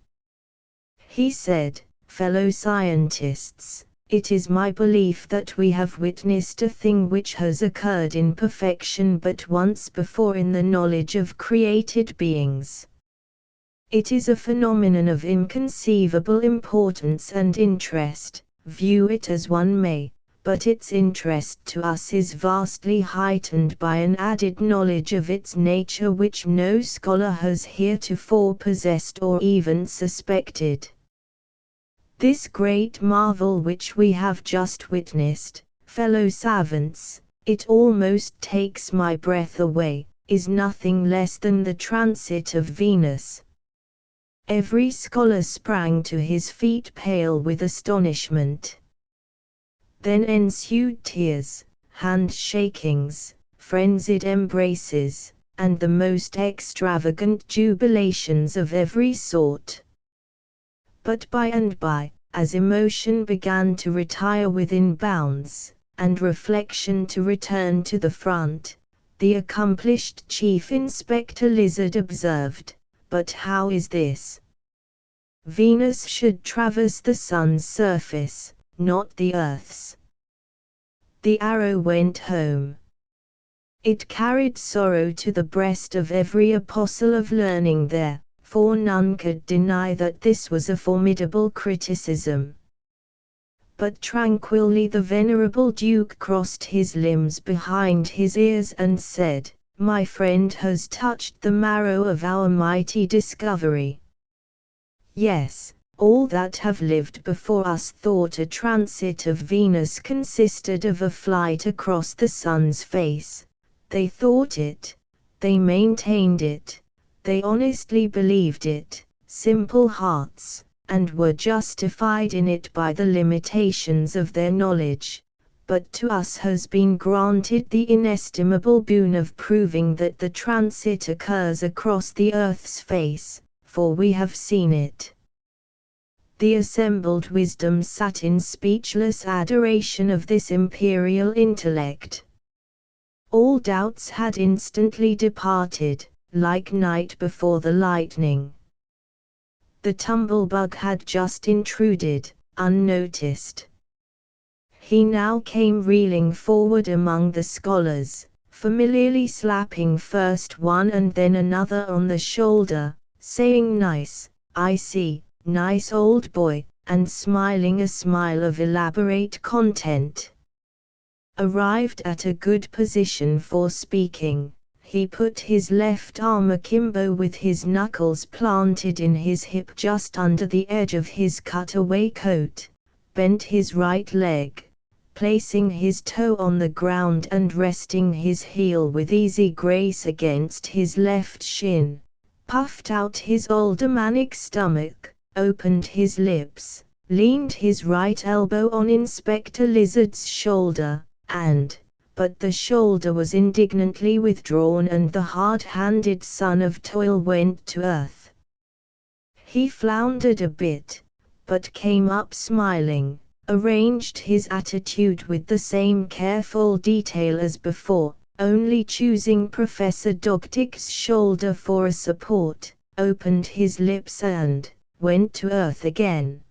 A: He said, "Fellow scientists, it is my belief that we have witnessed a thing which has occurred in perfection but once before in the knowledge of created beings. It is a phenomenon of inconceivable importance and interest, view it as one may, but its interest to us is vastly heightened by an added knowledge of its nature which no scholar has heretofore possessed or even suspected. This great marvel which we have just witnessed, fellow savants, it almost takes my breath away, is nothing less than the transit of Venus." Every scholar sprang to his feet pale with astonishment. Then ensued tears, hand-shakings, frenzied embraces, and the most extravagant jubilations of every sort. But by and by, as emotion began to retire within bounds, and reflection to return to the front, the accomplished Chief Inspector Lizard observed, "But how is this? Venus should traverse the sun's surface, not the earth's." The arrow went home. It carried sorrow to the breast of every apostle of learning there, for none could deny that this was a formidable criticism. But tranquilly the venerable Duke crossed his limbs behind his ears and said, "My friend has touched the marrow of our mighty discovery. Yes, all that have lived before us thought a transit of Venus consisted of a flight across the sun's face. They thought it, they maintained it, they honestly believed it, simple hearts, and were justified in it by the limitations of their knowledge. But to us has been granted the inestimable boon of proving that the transit occurs across the earth's face, for we have seen it." The assembled wisdom sat in speechless adoration of this imperial intellect. All doubts had instantly departed, like night before the lightning. The tumblebug had just intruded, unnoticed. He now came reeling forward among the scholars, familiarly slapping first one and then another on the shoulder, saying, "Nice, I see, nice old boy," and smiling a smile of elaborate content. Arrived at a good position for speaking, he put his left arm akimbo with his knuckles planted in his hip just under the edge of his cutaway coat, bent his right leg, placing his toe on the ground and resting his heel with easy grace against his left shin, puffed out his aldermanic stomach, opened his lips, leaned his right elbow on Inspector Lizard's shoulder, but the shoulder was indignantly withdrawn and the hard-handed son of toil went to earth. He floundered a bit, but came up smiling, arranged his attitude with the same careful detail as before, only choosing Professor Dogtick's shoulder for a support, opened his lips and went to earth again.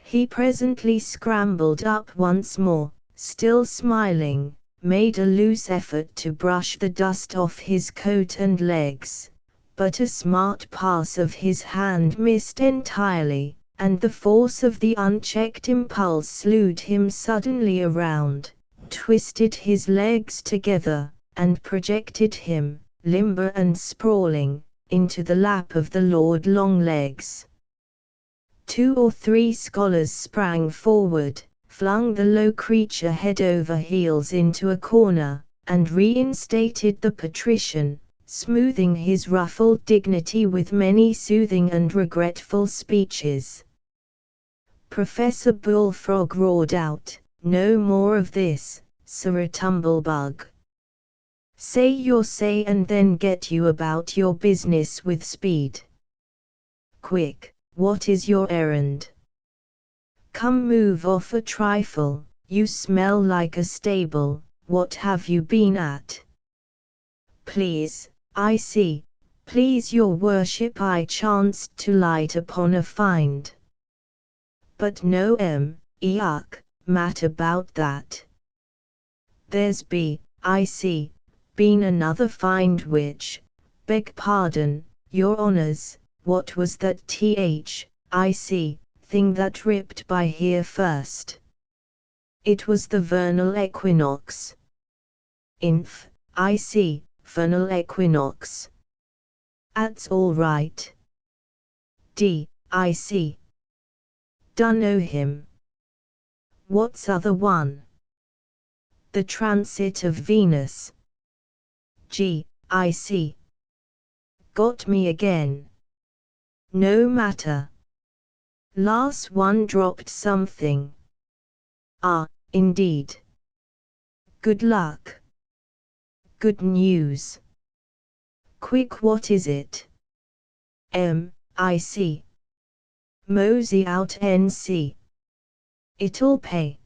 A: He presently scrambled up once more, still smiling, made a loose effort to brush the dust off his coat and legs, but a smart pass of his hand missed entirely, and the force of the unchecked impulse slewed him suddenly around, twisted his legs together, and projected him, limber and sprawling, into the lap of the Lord Longlegs. 2 or 3 scholars sprang forward, flung the low creature head over heels into a corner, and reinstated the patrician, smoothing his ruffled dignity with many soothing and regretful speeches. Professor Bullfrog roared out, "No more of this, Sir Tumblebug. Say your say and then get you about your business with speed. Quick, what is your errand? Come, move off a trifle, you smell like a stable, what have you been at?" "Please, I see, please your worship, I chanced to light upon a find. But no mat about that. There's I see, been another find which, beg pardon, your honours, what was that I see, thing that ripped by here first?" "It was the vernal equinox." I see, vernal equinox. "'At's all right. I see. Dunno him. What's other one?" "The transit of Venus." I see. Got me again. No matter. Last one dropped something. Ah, indeed. Good luck. Good news. Quick, what is it? I see. Mosey out NC. It'll pay.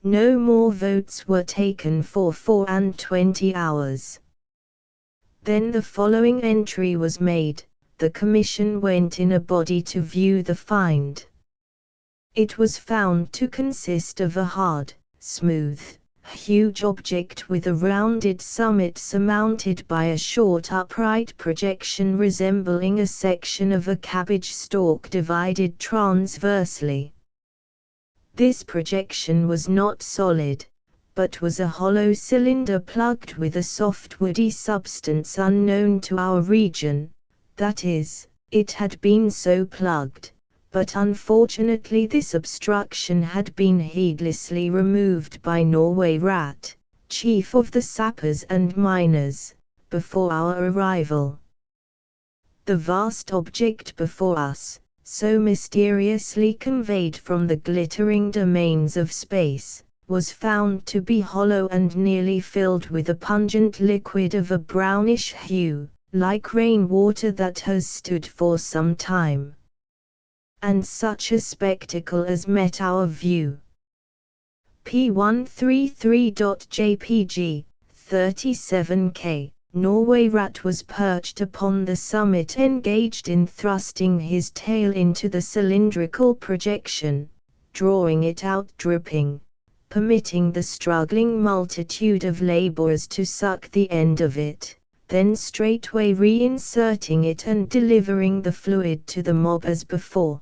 A: No more votes were taken for 24 hours. Then the following entry was made: the commission went in a body to view the find. It was found to consist of a hard, smooth, huge object with a rounded summit surmounted by a short upright projection resembling a section of a cabbage stalk divided transversely. This projection was not solid, but was a hollow cylinder plugged with a soft woody substance unknown to our region. That is, it had been so plugged, but unfortunately this obstruction had been heedlessly removed by Norway Rat, chief of the sappers and miners, before our arrival. The vast object before us, so mysteriously conveyed from the glittering domains of space, was found to be hollow and nearly filled with a pungent liquid of a brownish hue, like rainwater that has stood for some time. And such a spectacle as met our view. P133.jpg, 37K. Norway Rat was perched upon the summit, engaged in thrusting his tail into the cylindrical projection, drawing it out dripping, permitting the struggling multitude of laborers to suck the end of it, then straightway reinserting it and delivering the fluid to the mob as before.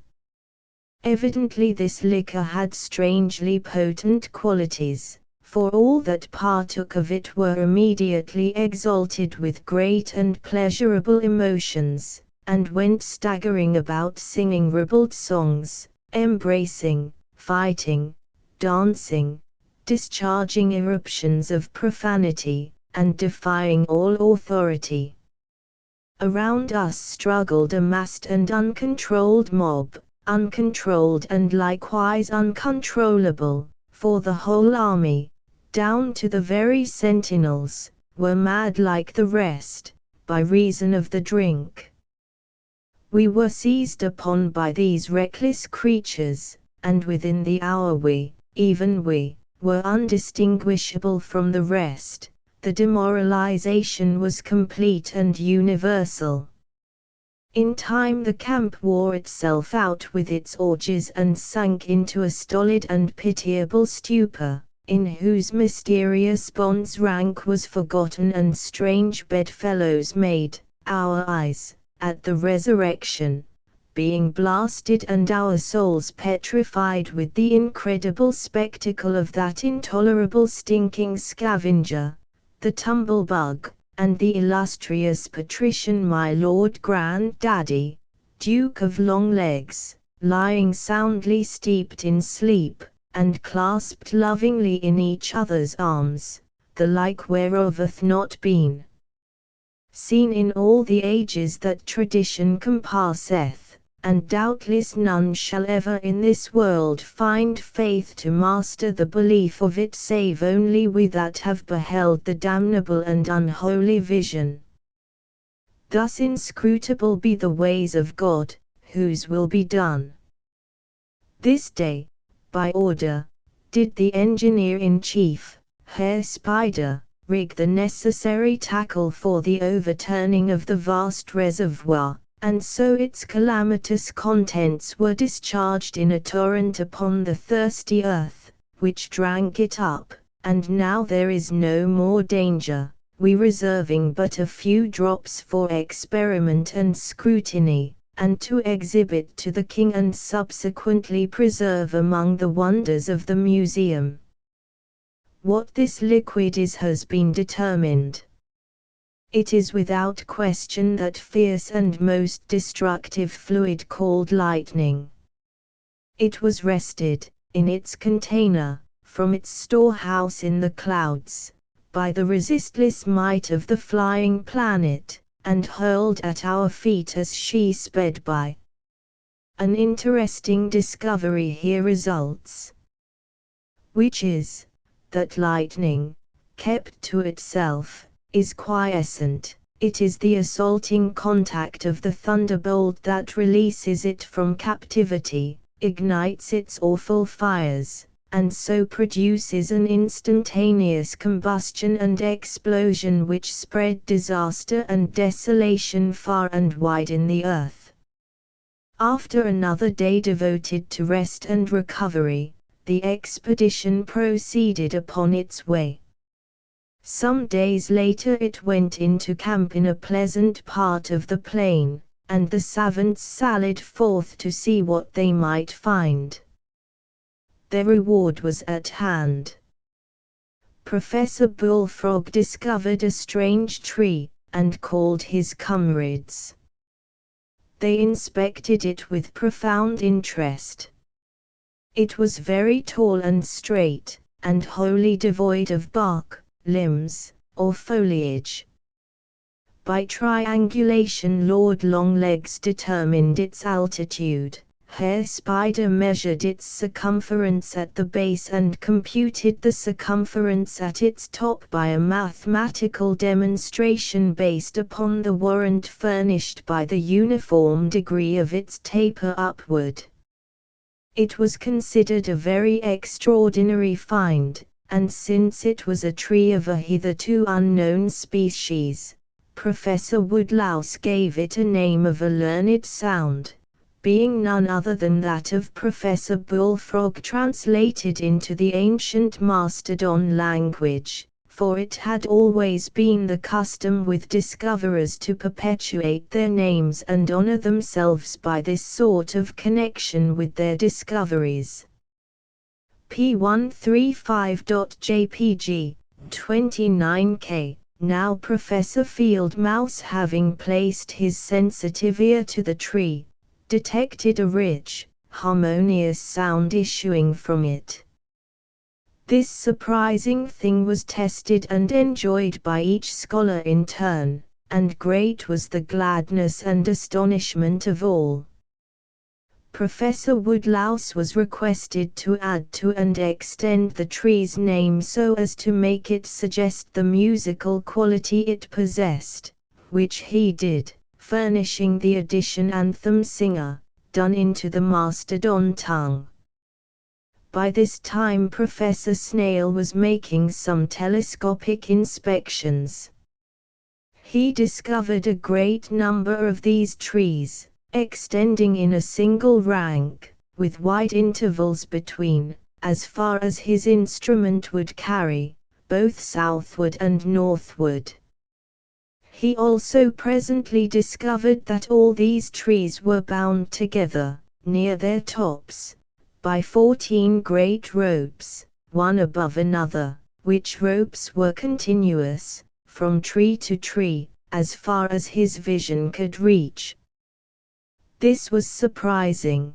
A: Evidently this liquor had strangely potent qualities, for all that partook of it were immediately exalted with great and pleasurable emotions, and went staggering about singing ribald songs, embracing, fighting, dancing, discharging eruptions of profanity, and defying all authority. Around us struggled a massed and uncontrolled mob, uncontrolled and likewise uncontrollable, for the whole army, down to the very sentinels, were mad like the rest, by reason of the drink. We were seized upon by these reckless creatures, and within the hour we, even we, were undistinguishable from the rest. The demoralization was complete and universal. In time the camp wore itself out with its orgies and sank into a stolid and pitiable stupor, in whose mysterious bonds rank was forgotten and strange bedfellows made, our eyes, at the resurrection, being blasted and our souls petrified with the incredible spectacle of that intolerable stinking scavenger, the tumble-bug, and the illustrious patrician my Lord Grand-Daddy, Duke of Longlegs, lying soundly steeped in sleep, and clasped lovingly in each other's arms, the like whereof hath not been seen in all the ages that tradition compasseth, and doubtless none shall ever in this world find faith to master the belief of it save only we that have beheld the damnable and unholy vision. Thus inscrutable be the ways of God, whose will be done. This day, by order, did the engineer-in-chief, Herr Spider, rig the necessary tackle for the overturning of the vast reservoir, and so its calamitous contents were discharged in a torrent upon the thirsty earth, which drank it up, and now there is no more danger, we reserving but a few drops for experiment and scrutiny, and to exhibit to the king and subsequently preserve among the wonders of the museum. What this liquid is has been determined. It is without question that fierce and most destructive fluid called lightning. It was wrested, in its container, from its storehouse in the clouds, by the resistless might of the flying planet, and hurled at our feet as she sped by. An interesting discovery here results, which is, that lightning, kept to itself, is quiescent. It is the assaulting contact of the thunderbolt that releases it from captivity, ignites its awful fires, and so produces an instantaneous combustion and explosion which spread disaster and desolation far and wide in the earth. After another day devoted to rest and recovery, the expedition proceeded upon its way. Some days later it went into camp in a pleasant part of the plain, and the savants sallied forth to see what they might find. their reward was at hand. Professor Bullfrog discovered a strange tree, and called his comrades. They inspected it with profound interest. It was very tall and straight, and wholly devoid of bark, limbs, or foliage. By triangulation Lord Longlegs determined its altitude. Herr Spider measured its circumference at the base and computed the circumference at its top by a mathematical demonstration based upon the warrant furnished by the uniform degree of its taper upward. It was considered a very extraordinary find, and since it was a tree of a hitherto unknown species, Professor Woodlouse gave it a name of a learned sound, being none other than that of Professor Bullfrog translated into the ancient Mastodon language, for it had always been the custom with discoverers to perpetuate their names and honor themselves by this sort of connection with their discoveries. P135.jpg, 29K. Now Professor Field Mouse, having placed his sensitive ear to the tree, detected a rich, harmonious sound issuing from it. This surprising thing was tested and enjoyed by each scholar in turn, and great was the gladness and astonishment of all. Professor Woodlouse was requested to add to and extend the tree's name so as to make it suggest the musical quality it possessed, which he did, furnishing the addition "Anthem Singer," done into the Mastodon tongue. By this time Professor Snail was making some telescopic inspections. He discovered a great number of these trees, extending in a single rank, with wide intervals between, as far as his instrument would carry, both southward and northward. He also presently discovered that all these trees were bound together, near their tops, by 14 great ropes, one above another, which ropes were continuous, from tree to tree, as far as his vision could reach. This was surprising.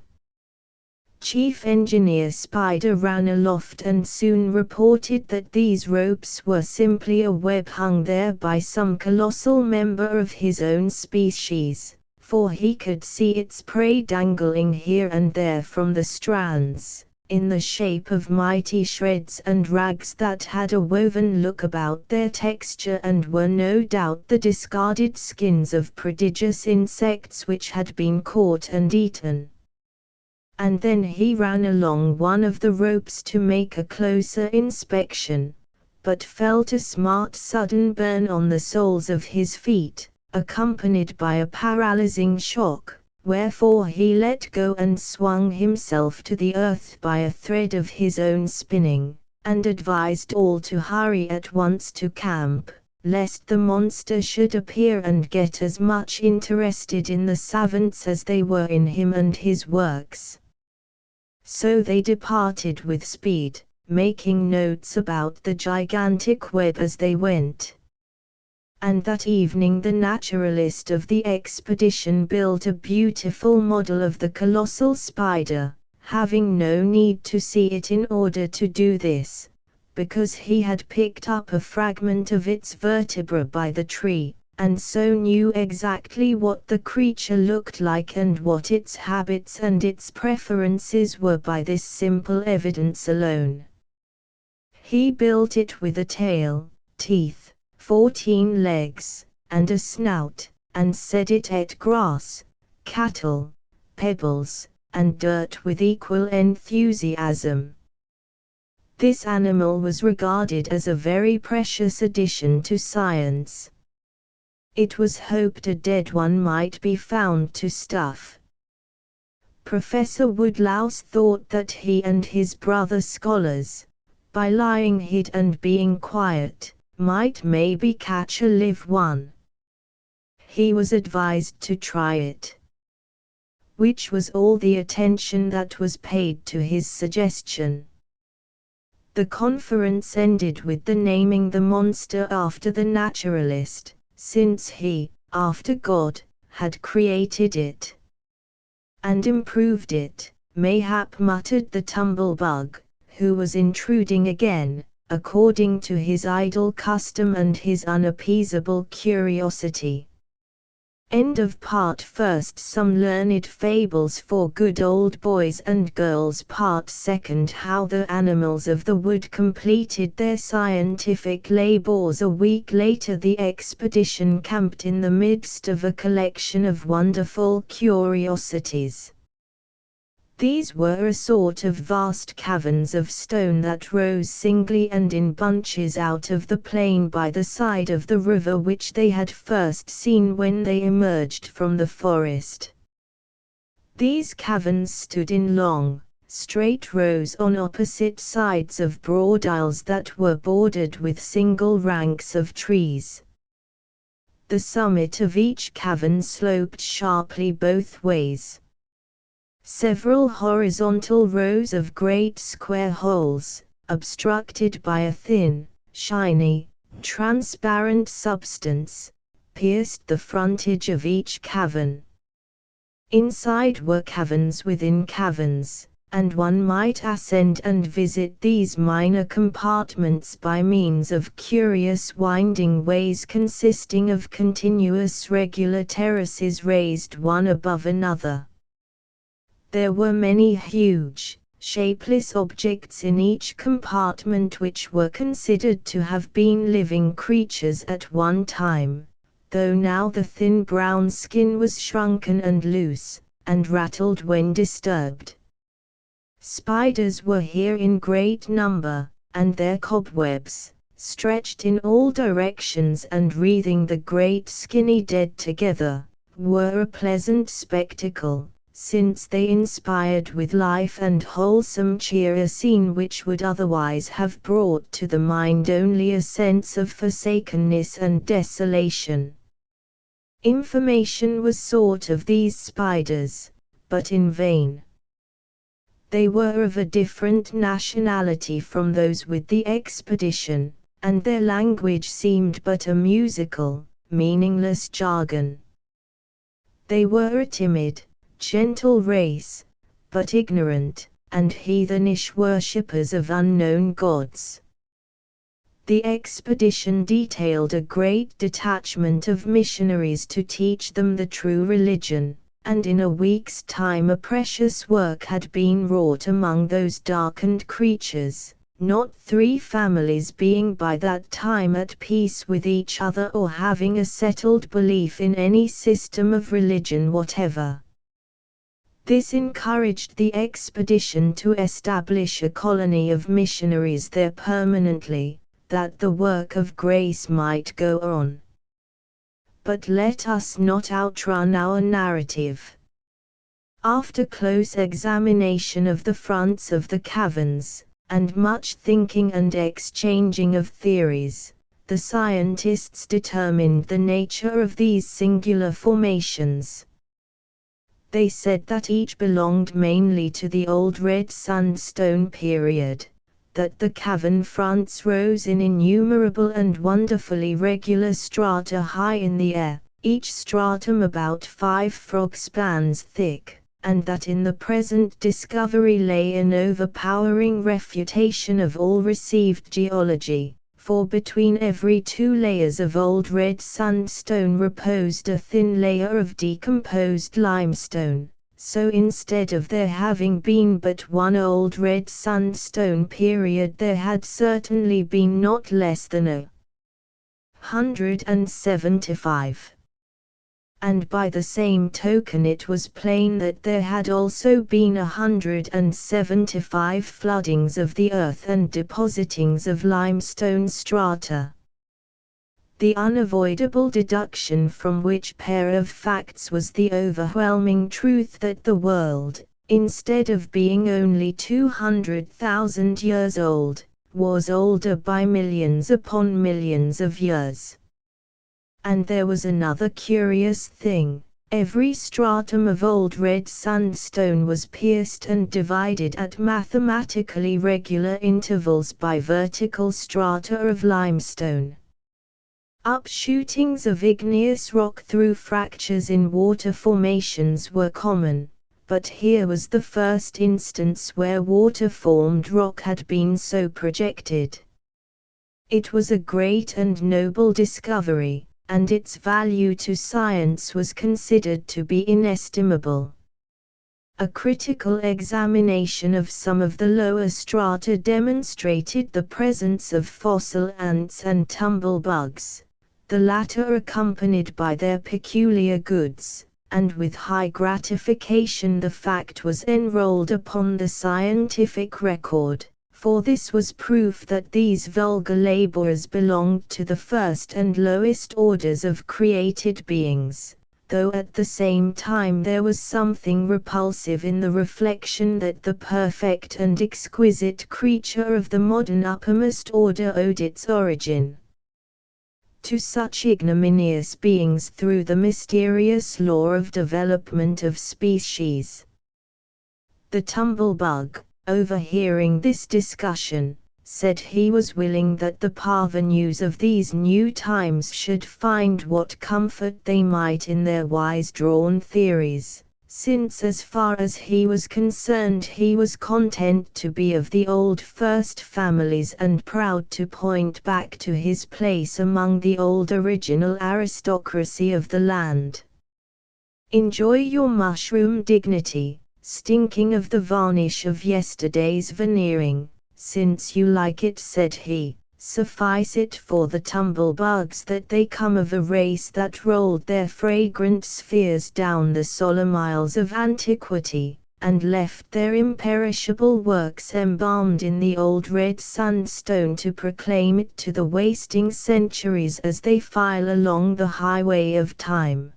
A: Chief Engineer Spider ran aloft and soon reported that these ropes were simply a web hung there by some colossal member of his own species, for he could see its prey dangling here and there from the strands, in the shape of mighty shreds and rags that had a woven look about their texture and were no doubt the discarded skins of prodigious insects which had been caught and eaten. And then he ran along one of the ropes to make a closer inspection, but felt a smart sudden burn on the soles of his feet, accompanied by a paralyzing shock, wherefore he let go and swung himself to the earth by a thread of his own spinning, and advised all to hurry at once to camp, lest the monster should appear and get as much interested in the savants as they were in him and his works. So they departed with speed, making notes about the gigantic web as they went. And that evening the naturalist of the expedition built a beautiful model of the colossal spider, having no need to see it in order to do this, because he had picked up a fragment of its vertebra by the tree, and so knew exactly what the creature looked like and what its habits and its preferences were by this simple evidence alone. He built it with a tail, teeth, 14 legs, and a snout, and said it ate grass, cattle, pebbles, and dirt with equal enthusiasm. This animal was regarded as a very precious addition to science. It was hoped a dead one might be found to stuff. Professor Woodlouse thought that he and his brother scholars, by lying hid and being quiet, might maybe catch a live one. He was advised to try it. which was all the attention that was paid to his suggestion. The conference ended with the naming the monster after the naturalist, since he, after God, had created it and improved it, mayhap, muttered the tumblebug, who was intruding again, according to his idle custom and his unappeasable curiosity. End of Part First. Some Learned Fables for Good Old Boys and Girls. Part Second. How the Animals of the Wood completed their scientific labors. A week later the expedition camped in the midst of a collection of wonderful curiosities. These were a sort of vast caverns of stone that rose singly and in bunches out of the plain by the side of the river, which they had first seen when they emerged from the forest. These caverns stood in long, straight rows on opposite sides of broad aisles that were bordered with single ranks of trees. The summit of each cavern sloped sharply both ways. Several horizontal rows of great square holes, obstructed by a thin, shiny, transparent substance, pierced the frontage of each cavern. Inside were caverns within caverns, and one might ascend and visit these minor compartments by means of curious winding ways consisting of continuous regular terraces raised one above another. There were many huge, shapeless objects in each compartment which were considered to have been living creatures at one time, though now the thin brown skin was shrunken and loose, and rattled when disturbed. Spiders were here in great number, and their cobwebs, stretched in all directions and wreathing the great skinny dead together, were a pleasant spectacle, since they inspired with life and wholesome cheer a scene which would otherwise have brought to the mind only a sense of forsakenness and desolation. Information was sought of these spiders, but in vain. They were of a different nationality from those with the expedition, and their language seemed but a musical, meaningless jargon. They were a timid, gentle race, but ignorant, and heathenish worshippers of unknown gods. The expedition detailed a great detachment of missionaries to teach them the true religion, and in a week's time a precious work had been wrought among those darkened creatures, not 3 families being by that time at peace with each other or having a settled belief in any system of religion whatever. This encouraged the expedition to establish a colony of missionaries there permanently, that the work of grace might go on. But let us not outrun our narrative. After close examination of the fronts of the caverns, and much thinking and exchanging of theories, the scientists determined the nature of these singular formations. They said that each belonged mainly to the old red sandstone period, that the cavern fronts rose in innumerable and wonderfully regular strata high in the air, each stratum about 5 frog spans thick, and that in the present discovery lay an overpowering refutation of all received geology, for between every 2 layers of old red sandstone reposed a thin layer of decomposed limestone, so instead of there having been but one old red sandstone period there had certainly been not less than 175. And by the same token it was plain that there had also been 175 floodings of the earth and depositings of limestone strata. The unavoidable deduction from which pair of facts was the overwhelming truth that the world, instead of being only 200,000 years old, was older by millions upon millions of years. And there was another curious thing, Every stratum of old red sandstone was pierced and divided at mathematically regular intervals by vertical strata of limestone. Upshootings of igneous rock through fractures in water formations were common, but here was the first instance where water-formed rock had been so projected. It was a great and noble discovery, and its value to science was considered to be inestimable. A critical examination of some of the lower strata demonstrated the presence of fossil ants and tumblebugs, the latter accompanied by their peculiar goods, and with high gratification the fact was enrolled upon the scientific record, for this was proof that these vulgar laborers belonged to the first and lowest orders of created beings, though at the same time there was something repulsive in the reflection that the perfect and exquisite creature of the modern uppermost order owed its origin to such ignominious beings through the mysterious law of development of species. The tumblebug, overhearing this discussion, said he was willing that the parvenus of these new times should find what comfort they might in their wise-drawn theories, since as far as he was concerned he was content to be of the old first families and proud to point back to his place among the old original aristocracy of the land. Enjoy your mushroom dignity, stinking of the varnish of yesterday's veneering, since you like it, said he. Suffice it for the tumblebugs that they come of a race that rolled their fragrant spheres down the solemn aisles of antiquity, and left their imperishable works embalmed in the old red sandstone to proclaim it to the wasting centuries as they file along the highway of time.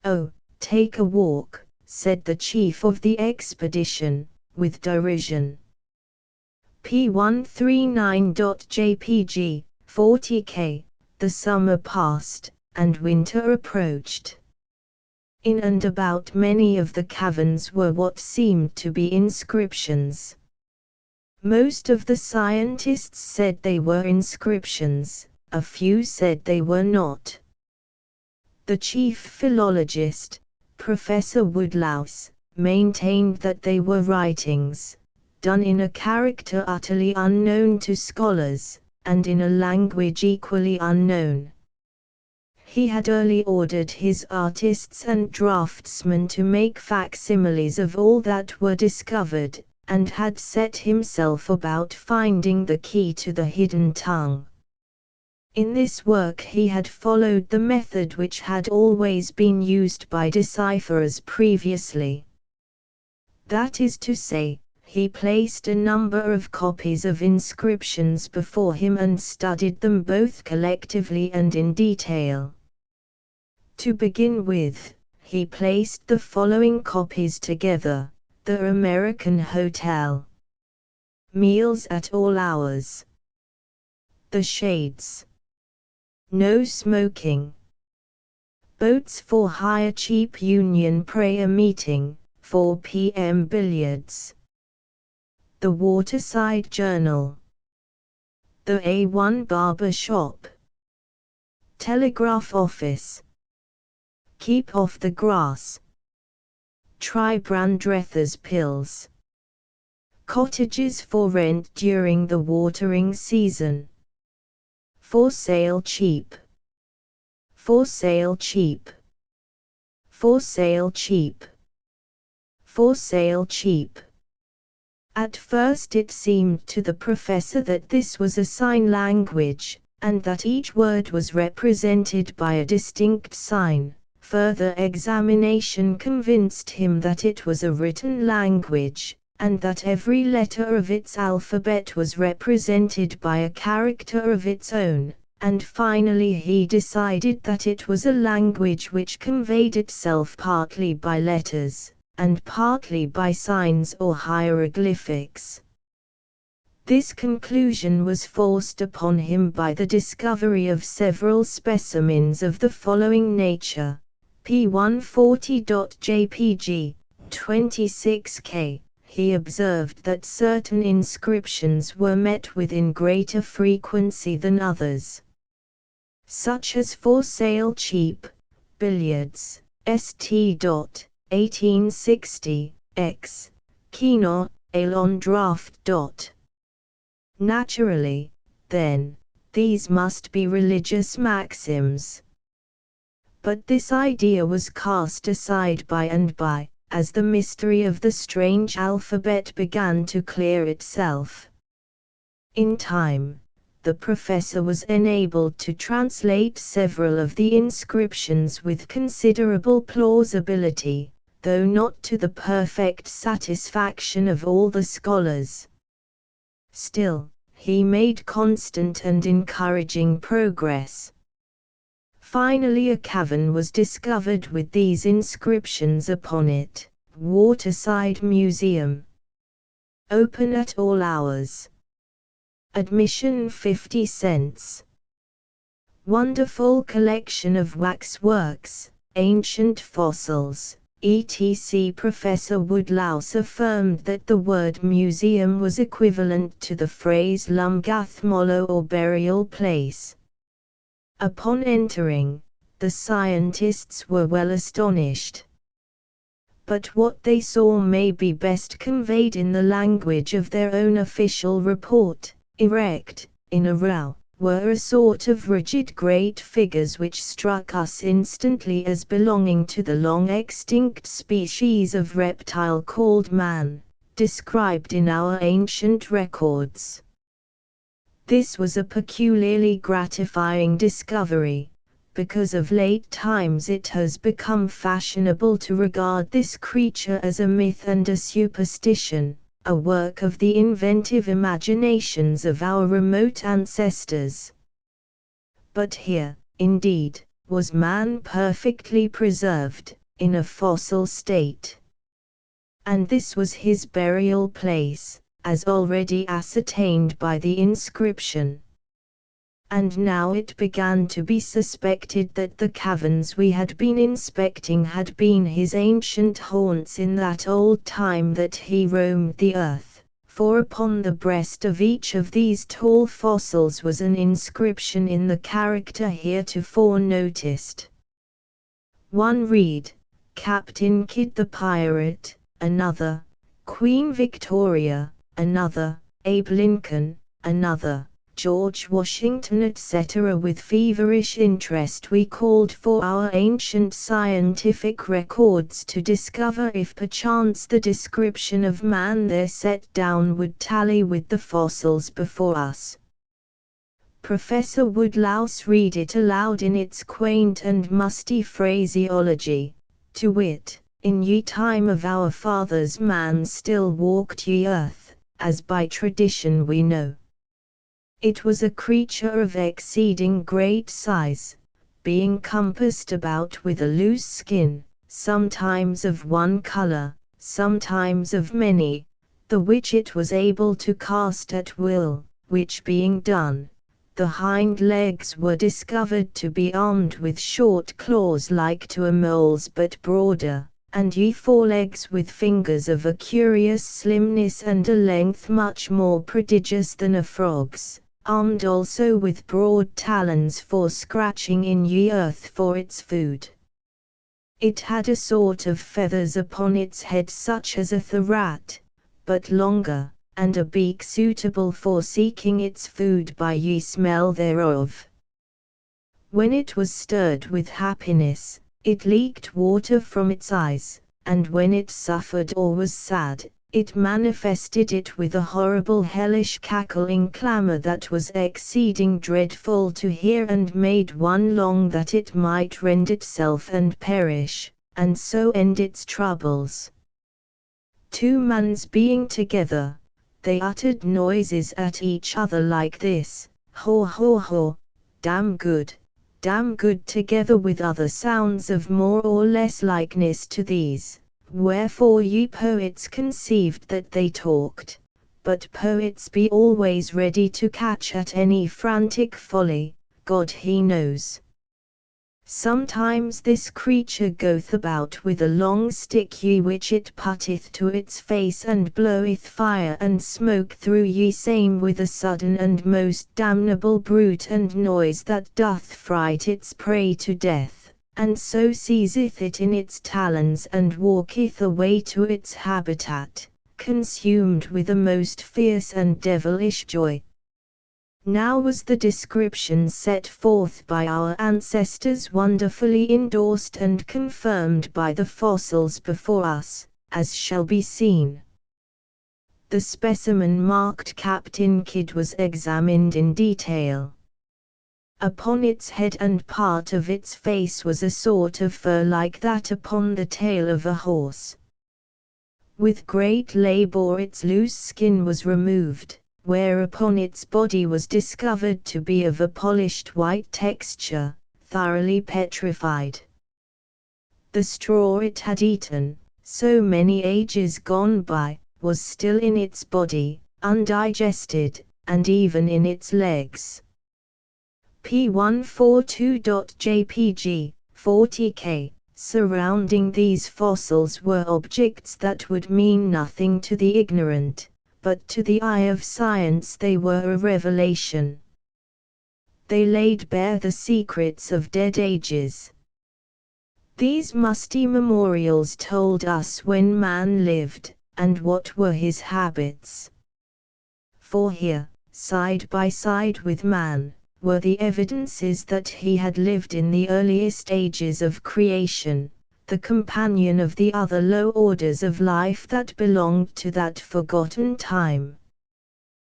A: "Oh, take a walk," said the chief of the expedition, with derision. P139.jpg, 40K, the summer passed, and winter approached. In and about many of the caverns were what seemed to be inscriptions. Most of the scientists said they were inscriptions, a few said they were not. The chief philologist, Professor Woodlouse, maintained that they were writings, done in a character utterly unknown to scholars, and in a language equally unknown. He had early ordered his artists and draftsmen to make facsimiles of all that were discovered, and had set himself about finding the key to the hidden tongue. In this work he had followed the method which had always been used by decipherers previously. That is to say, he placed a number of copies of inscriptions before him and studied them both collectively and in detail. To begin with, he placed the following copies together: the American Hotel, meals at all hours, the Shades, no smoking, boats for hire, cheap Union prayer meeting, 4 p.m. billiards, the Waterside Journal, the A1 Barber Shop, Telegraph Office, Keep Off the Grass, Try Brandreth's Pills, Cottages for rent during the watering season, For sale cheap, For sale cheap, For sale cheap, For sale cheap. At first it seemed to the professor that this was a sign language, and that each word was represented by a distinct sign. Further examination convinced him that it was a written language, and that every letter of its alphabet was represented by a character of its own, and finally he decided that it was a language which conveyed itself partly by letters, and partly by signs or hieroglyphics. This conclusion was forced upon him by the discovery of several specimens of the following nature: P140.jpg, 26K, he observed that certain inscriptions were met with in greater frequency than others, such as for sale cheap, billiards, St. 1860, X, Kino, Alon draft. Naturally, then, these must be religious maxims. But this idea was cast aside by and by, as the mystery of the strange alphabet began to clear itself. In time, the professor was enabled to translate several of the inscriptions with considerable plausibility, though not to the perfect satisfaction of all the scholars. Still, he made constant and encouraging progress. Finally a cavern was discovered with these inscriptions upon it: Waterside Museum. Open at all hours. Admission 50 cents. Wonderful collection of waxworks, ancient fossils, etc. Professor Woodlouse affirmed that the word museum was equivalent to the phrase Lumgath Molo or burial place. Upon entering, the scientists were well astonished. But what they saw may be best conveyed in the language of their own official report. Erect, in a row, were a sort of rigid great figures which struck us instantly as belonging to the long-extinct species of reptile called man, described in our ancient records. This was a peculiarly gratifying discovery, because of late times it has become fashionable to regard this creature as a myth and a superstition, a work of the inventive imaginations of our remote ancestors. But here, indeed, was man perfectly preserved, in a fossil state. And this was his burial place, as already ascertained by the inscription. And now it began to be suspected that the caverns we had been inspecting had been his ancient haunts in that old time that he roamed the earth, for upon the breast of each of these tall fossils was an inscription in the character heretofore noticed. One read, Captain Kidd the Pirate; another, Queen Victoria; another, Abe Lincoln; another, George Washington, etc. With feverish interest we called for our ancient scientific records to discover if perchance the description of man there set down would tally with the fossils before us. Professor Woodlouse read it aloud in its quaint and musty phraseology, to wit, in ye time of our fathers man still walked ye earth, as by tradition we know. It was a creature of exceeding great size, being compassed about with a loose skin, sometimes of one color, sometimes of many, the which it was able to cast at will, which being done, the hind legs were discovered to be armed with short claws like to a mole's but broader, and ye forelegs with fingers of a curious slimness and a length much more prodigious than a frog's, armed also with broad talons for scratching in ye earth for its food. It had a sort of feathers upon its head such as hath a rat, but longer, and a beak suitable for seeking its food by ye smell thereof. When it was stirred with happiness, it leaked water from its eyes, and when it suffered or was sad, it manifested it with a horrible hellish cackling clamor that was exceeding dreadful to hear and made one long that it might rend itself and perish, and so end its troubles. Two mans being together, they uttered noises at each other like this, haw haw haw, damn good, together with other sounds of more or less likeness to these. Wherefore ye poets conceived that they talked, but poets be always ready to catch at any frantic folly, God he knows. Sometimes this creature goeth about with a long stick ye which it putteth to its face and bloweth fire and smoke through ye same with a sudden and most damnable bruit and noise that doth fright its prey to death, and so seizeth it in its talons and walketh away to its habitat, consumed with a most fierce and devilish joy. Now was the description set forth by our ancestors wonderfully endorsed and confirmed by the fossils before us, as shall be seen. The specimen marked Captain Kidd was examined in detail. Upon its head and part of its face was a sort of fur like that upon the tail of a horse. With great labor its loose skin was removed, whereupon its body was discovered to be of a polished white texture, thoroughly petrified. The straw it had eaten, so many ages gone by, was still in its body, undigested, and even in its legs. P142.jpg, 40K. Surrounding these fossils were objects that would mean nothing to the ignorant, but to the eye of science they were a revelation. They laid bare the secrets of dead ages. These musty memorials told us when man lived, and what were his habits. For here, side by side with man, were the evidences that he had lived in the earliest ages of creation, the companion of the other low orders of life that belonged to that forgotten time.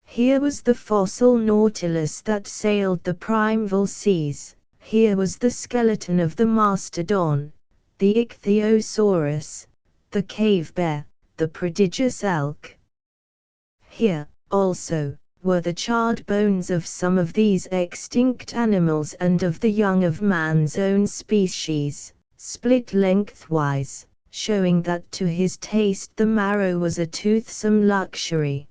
A: Here was the fossil nautilus that sailed the primeval seas, here was the skeleton of the mastodon, the ichthyosaurus, the cave bear, the prodigious elk. Here, also, were the charred bones of some of these extinct animals and of the young of man's own species, split lengthwise, showing that to his taste the marrow was a toothsome luxury.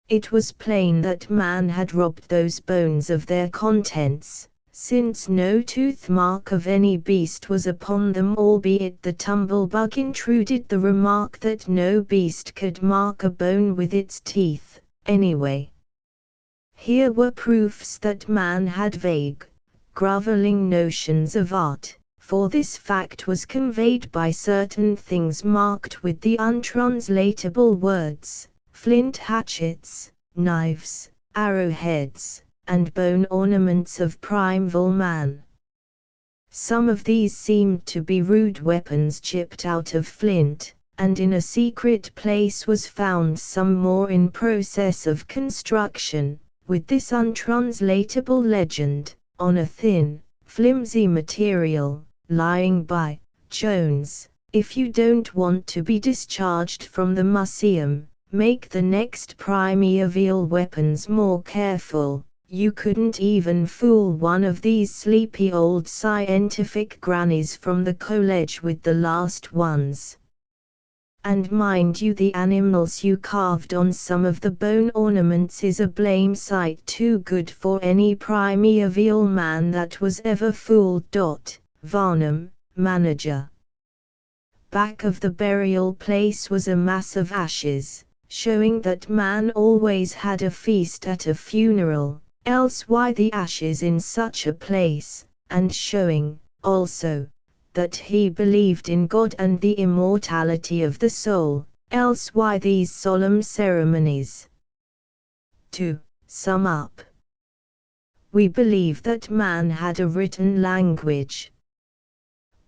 A: It was plain that man had robbed those bones of their contents, since no tooth mark of any beast was upon them, albeit the tumblebug intruded the remark that no beast could mark a bone with its teeth, anyway. Here were proofs that man had vague, grovelling notions of art, for this fact was conveyed by certain things marked with the untranslatable words, flint hatchets, knives, arrowheads, and bone ornaments of primeval man. Some of these seemed to be rude weapons chipped out of flint, and in a secret place was found some more in process of construction, with this untranslatable legend, on a thin, flimsy material, lying by, Jones, if you don't want to be discharged from the museum, make the next primeval weapons more careful. You couldn't even fool one of these sleepy old scientific grannies from the college with the last ones. And mind you, the animals you carved on some of the bone ornaments is a blame sight too good for any primeval man that was ever fooled. Varnum, manager. Back of the burial place was a mass of ashes, showing that man always had a feast at a funeral. Else why the ashes in such a place, and showing, also, that he believed in God and the immortality of the soul, else why these solemn ceremonies. To sum up, we believe that man had a written language.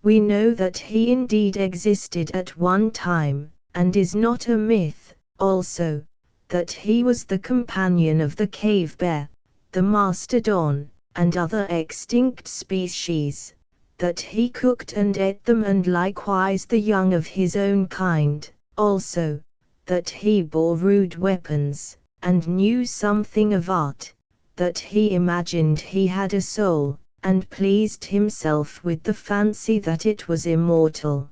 A: We know that he indeed existed at one time, and is not a myth, also, that he was the companion of the cave bear, the mastodon, and other extinct species, that he cooked and ate them, and likewise the young of his own kind, also, that he bore rude weapons, and knew something of art, that he imagined he had a soul, and pleased himself with the fancy that it was immortal.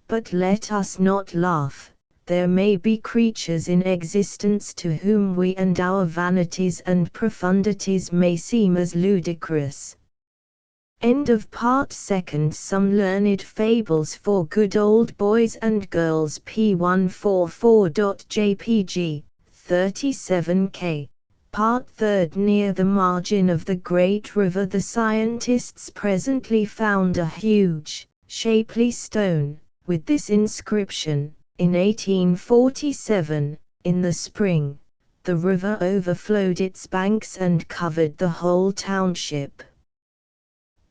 A: But let us not laugh. There may be creatures in existence to whom we and our vanities and profundities may seem as ludicrous. End of part second. Some learned fables for good old boys and girls. P144.jpg, 37K. Part third. Near the margin of the great river the scientists presently found a huge, shapely stone, with this inscription: in 1847, in the spring, the river overflowed its banks and covered the whole township.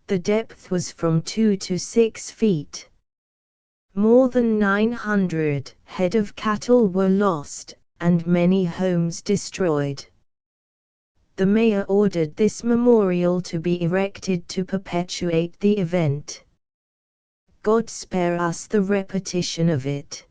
A: The depth was from 2 to 6 feet. More than 900 head of cattle were lost, and many homes destroyed. The mayor ordered this memorial to be erected to perpetuate the event. God spare us the repetition of it.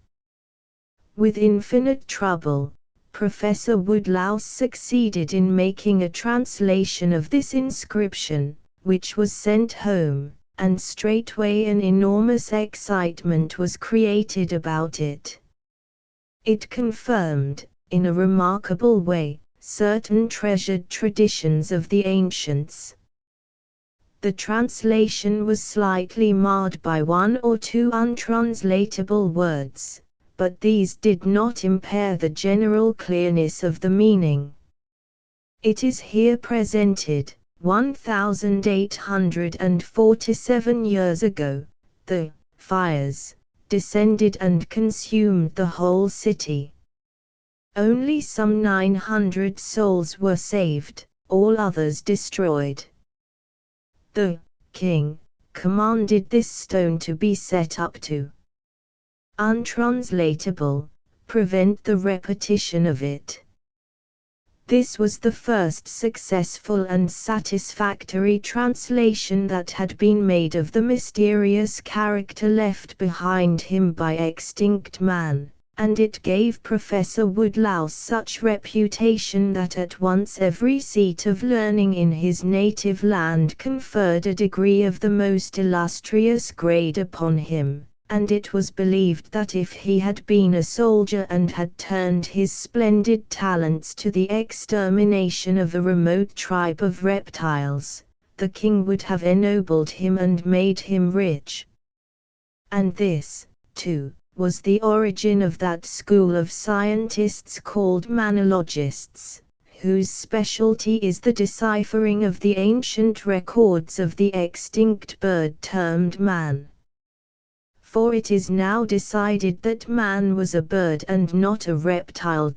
A: With infinite trouble, Professor Woodlouse succeeded in making a translation of this inscription, which was sent home, and straightway an enormous excitement was created about it. It confirmed, in a remarkable way, certain treasured traditions of the ancients. The translation was slightly marred by one or two untranslatable words, but these did not impair the general clearness of the meaning. It is here presented. 1847 years ago, the fires descended and consumed the whole city. Only some 900 souls were saved, all others destroyed. The king commanded this stone to be set up to, untranslatable, prevent the repetition of it. This was the first successful and satisfactory translation that had been made of the mysterious character left behind him by extinct man, and it gave Professor Woodlouse such reputation that at once every seat of learning in his native land conferred a degree of the most illustrious grade upon him, and it was believed that if he had been a soldier and had turned his splendid talents to the extermination of a remote tribe of reptiles, the king would have ennobled him and made him rich. And this, too, was the origin of that school of scientists called manologists, whose specialty is the deciphering of the ancient records of the extinct bird termed man. For it is now decided that man was a bird and not a reptile.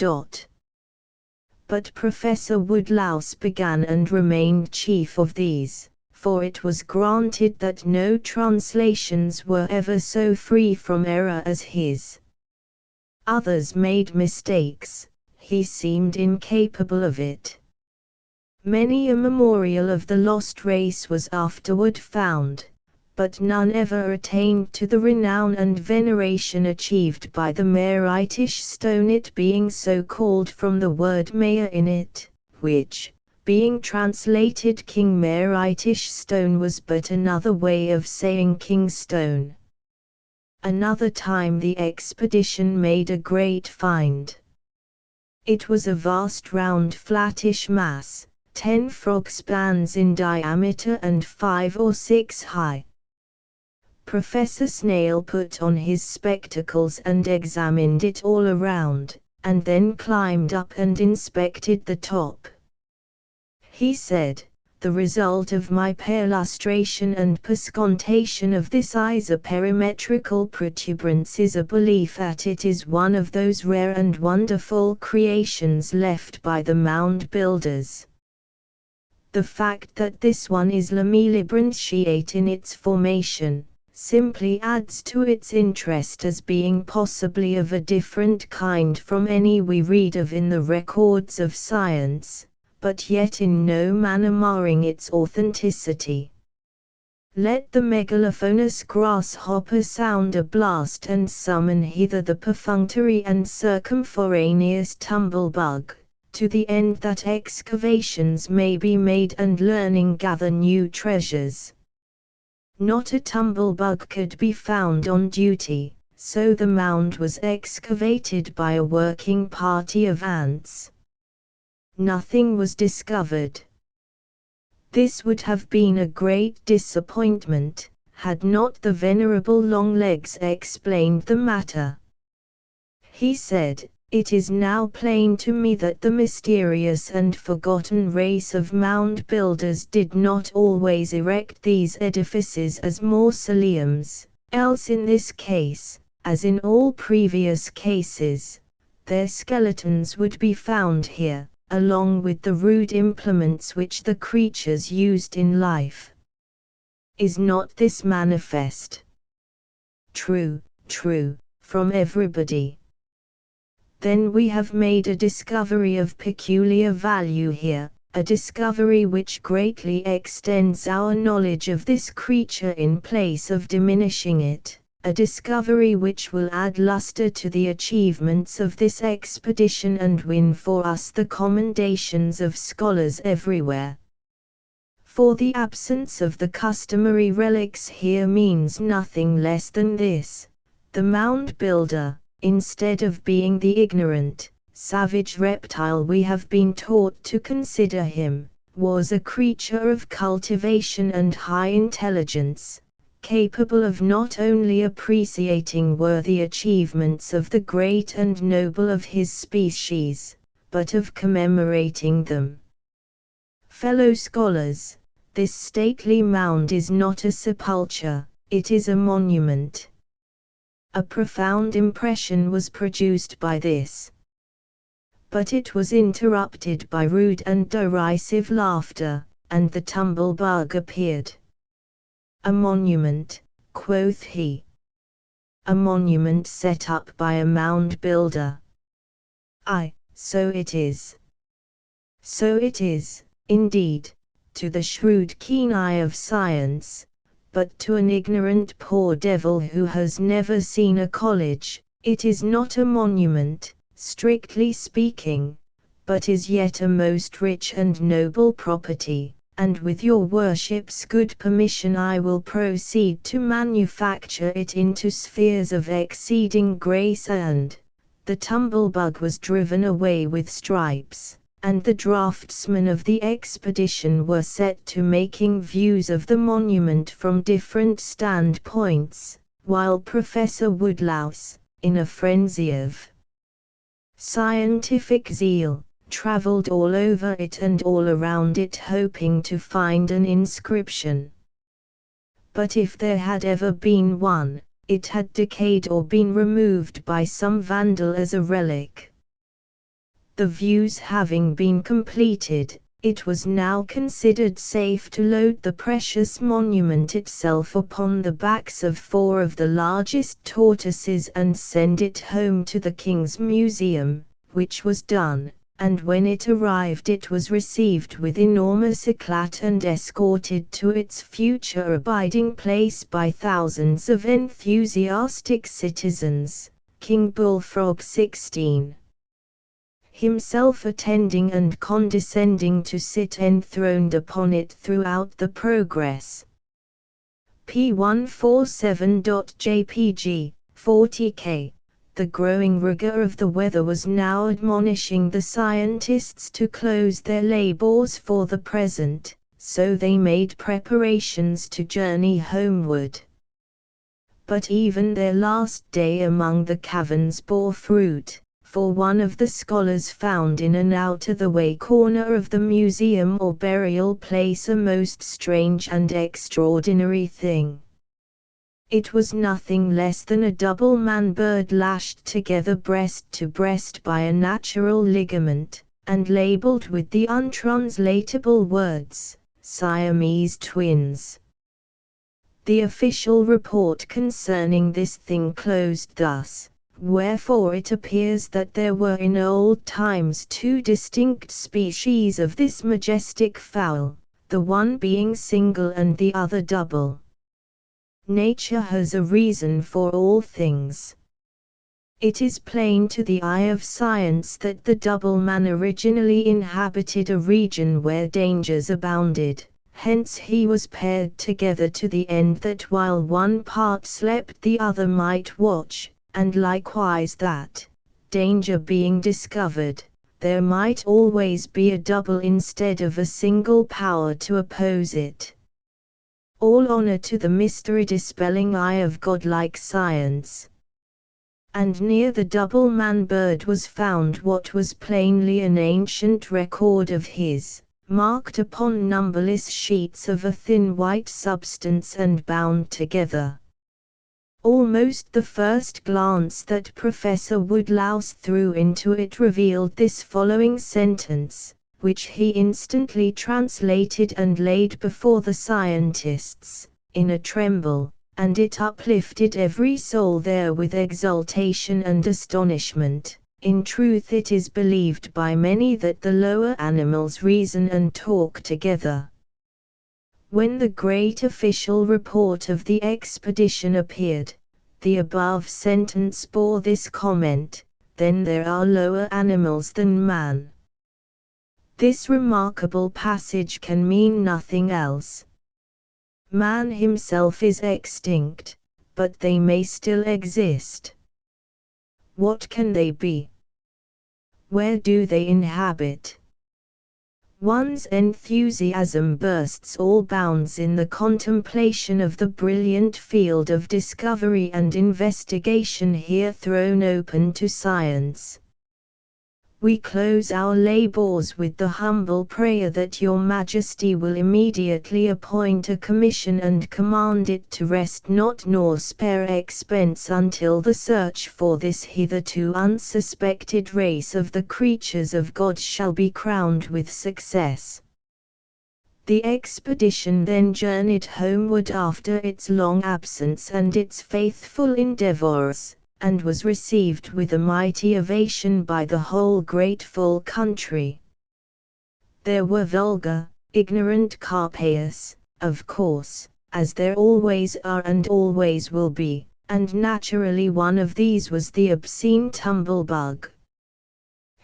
A: But Professor Woodlouse began and remained chief of these, for it was granted that no translations were ever so free from error as his. Others made mistakes, he seemed incapable of it. Many a memorial of the lost race was afterward found, but none ever attained to the renown and veneration achieved by the Mayoritish stone, it being so called from the word mayor in it, which, being translated King Mayoritish stone, was but another way of saying King stone. Another time the expedition made a great find. It was a vast round flattish mass, 10 frog spans in diameter and 5 or 6 high. Professor Snail put on his spectacles and examined it all around, and then climbed up and inspected the top. He said, "The result of my perlustration and perscontation of this isoperimetrical protuberance is a belief that it is one of those rare and wonderful creations left by the mound builders. The fact that this one is lamellibranchiate in its formation simply adds to its interest as being possibly of a different kind from any we read of in the records of science, but yet in no manner marring its authenticity. Let the megalophonous grasshopper sound a blast and summon hither the perfunctory and circumforaneous tumblebug, to the end that excavations may be made and learning gather new treasures. Not a tumblebug could be found on duty, so the mound was excavated by a working party of ants. Nothing was discovered. This would have been a great disappointment, had not the venerable Longlegs explained the matter. He said, "It is now plain to me that the mysterious and forgotten race of mound builders did not always erect these edifices as mausoleums, else in this case, as in all previous cases, their skeletons would be found here, along with the rude implements which the creatures used in life. Is not this manifest?" "True, true," from everybody. "Then we have made a discovery of peculiar value here, a discovery which greatly extends our knowledge of this creature in place of diminishing it, a discovery which will add luster to the achievements of this expedition and win for us the commendations of scholars everywhere. For the absence of the customary relics here means nothing less than this: the mound builder, instead of being the ignorant, savage reptile we have been taught to consider him, was a creature of cultivation and high intelligence, capable of not only appreciating worthy achievements of the great and noble of his species, but of commemorating them. Fellow scholars, this stately mound is not a sepulchre, it is a monument." A profound impression was produced by this. But it was interrupted by rude and derisive laughter, and the tumble-bug appeared. "A monument," quoth he. "A monument set up by a mound builder. Aye, so it is. So it is, indeed, to the shrewd keen eye of science, but to an ignorant poor devil who has never seen a college, it is not a monument, strictly speaking, but is yet a most rich and noble property, and with your worship's good permission I will proceed to manufacture it into spheres of exceeding grace." And the tumble-bug was driven away with stripes, and the draftsmen of the expedition were set to making views of the monument from different standpoints, while Professor Woodlouse, in a frenzy of scientific zeal, traveled all over it and all around it hoping to find an inscription. But if there had ever been one, it had decayed or been removed by some vandal as a relic. The views having been completed, it was now considered safe to load the precious monument itself upon the backs of 4 of the largest tortoises and send it home to the King's Museum, which was done, and when it arrived it was received with enormous éclat and escorted to its future abiding place by thousands of enthusiastic citizens, King Bullfrog 16. himself attending and condescending to sit enthroned upon it throughout the progress. P147.jpg, 40K. The growing rigor of the weather was now admonishing the scientists to close their labors for the present, so they made preparations to journey homeward. But even their last day among the caverns bore fruit, for one of the scholars found in an out-of-the-way corner of the museum or burial place a most strange and extraordinary thing. It was nothing less than a double man-bird lashed together breast to breast by a natural ligament, and labeled with the untranslatable words, Siamese twins. The official report concerning this thing closed thus: "Wherefore it appears that there were in old times 2 distinct species of this majestic fowl, the one being single and the other double. Nature has a reason for all things. It is plain to the eye of science that the double man originally inhabited a region where dangers abounded, hence he was paired together to the end that while one part slept the other might watch, and likewise that, danger being discovered, there might always be a double instead of a single power to oppose it. All honor to the mystery-dispelling eye of godlike science. And near the double man-bird was found what was plainly an ancient record of his, marked upon numberless sheets of a thin white substance and bound together. Almost the first glance that Professor Woodlouse threw into it revealed this following sentence, which he instantly translated and laid before the scientists, in a tremble, and it uplifted every soul there with exultation and astonishment. In truth, it is believed by many that the lower animals reason and talk together. When the great official report of the expedition appeared, the above sentence bore this comment, "Then there are lower animals than man." This remarkable passage can mean nothing else. Man himself is extinct, but they may still exist. What can they be? Where do they inhabit? One's enthusiasm bursts all bounds in the contemplation of the brilliant field of discovery and investigation here thrown open to science. We close our labors with the humble prayer that Your Majesty will immediately appoint a commission and command it to rest not nor spare expense until the search for this hitherto unsuspected race of the creatures of God shall be crowned with success. The expedition then journeyed homeward after its long absence and its faithful endeavors, and was received with a mighty ovation by the whole grateful country. There were vulgar, ignorant Carpaeus, of course, as there always are and always will be, and naturally one of these was the obscene tumblebug.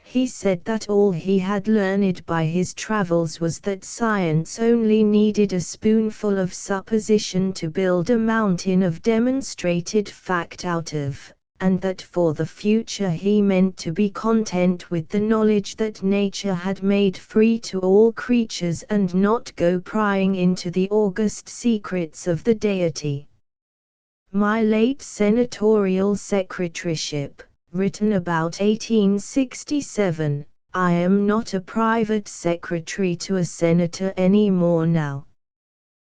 A: He said that all he had learned by his travels was that science only needed a spoonful of supposition to build a mountain of demonstrated fact out of, and that for the future he meant to be content with the knowledge that nature had made free to all creatures and not go prying into the august secrets of the deity. My late senatorial secretaryship, written about 1867, I am not a private secretary to a senator any more now.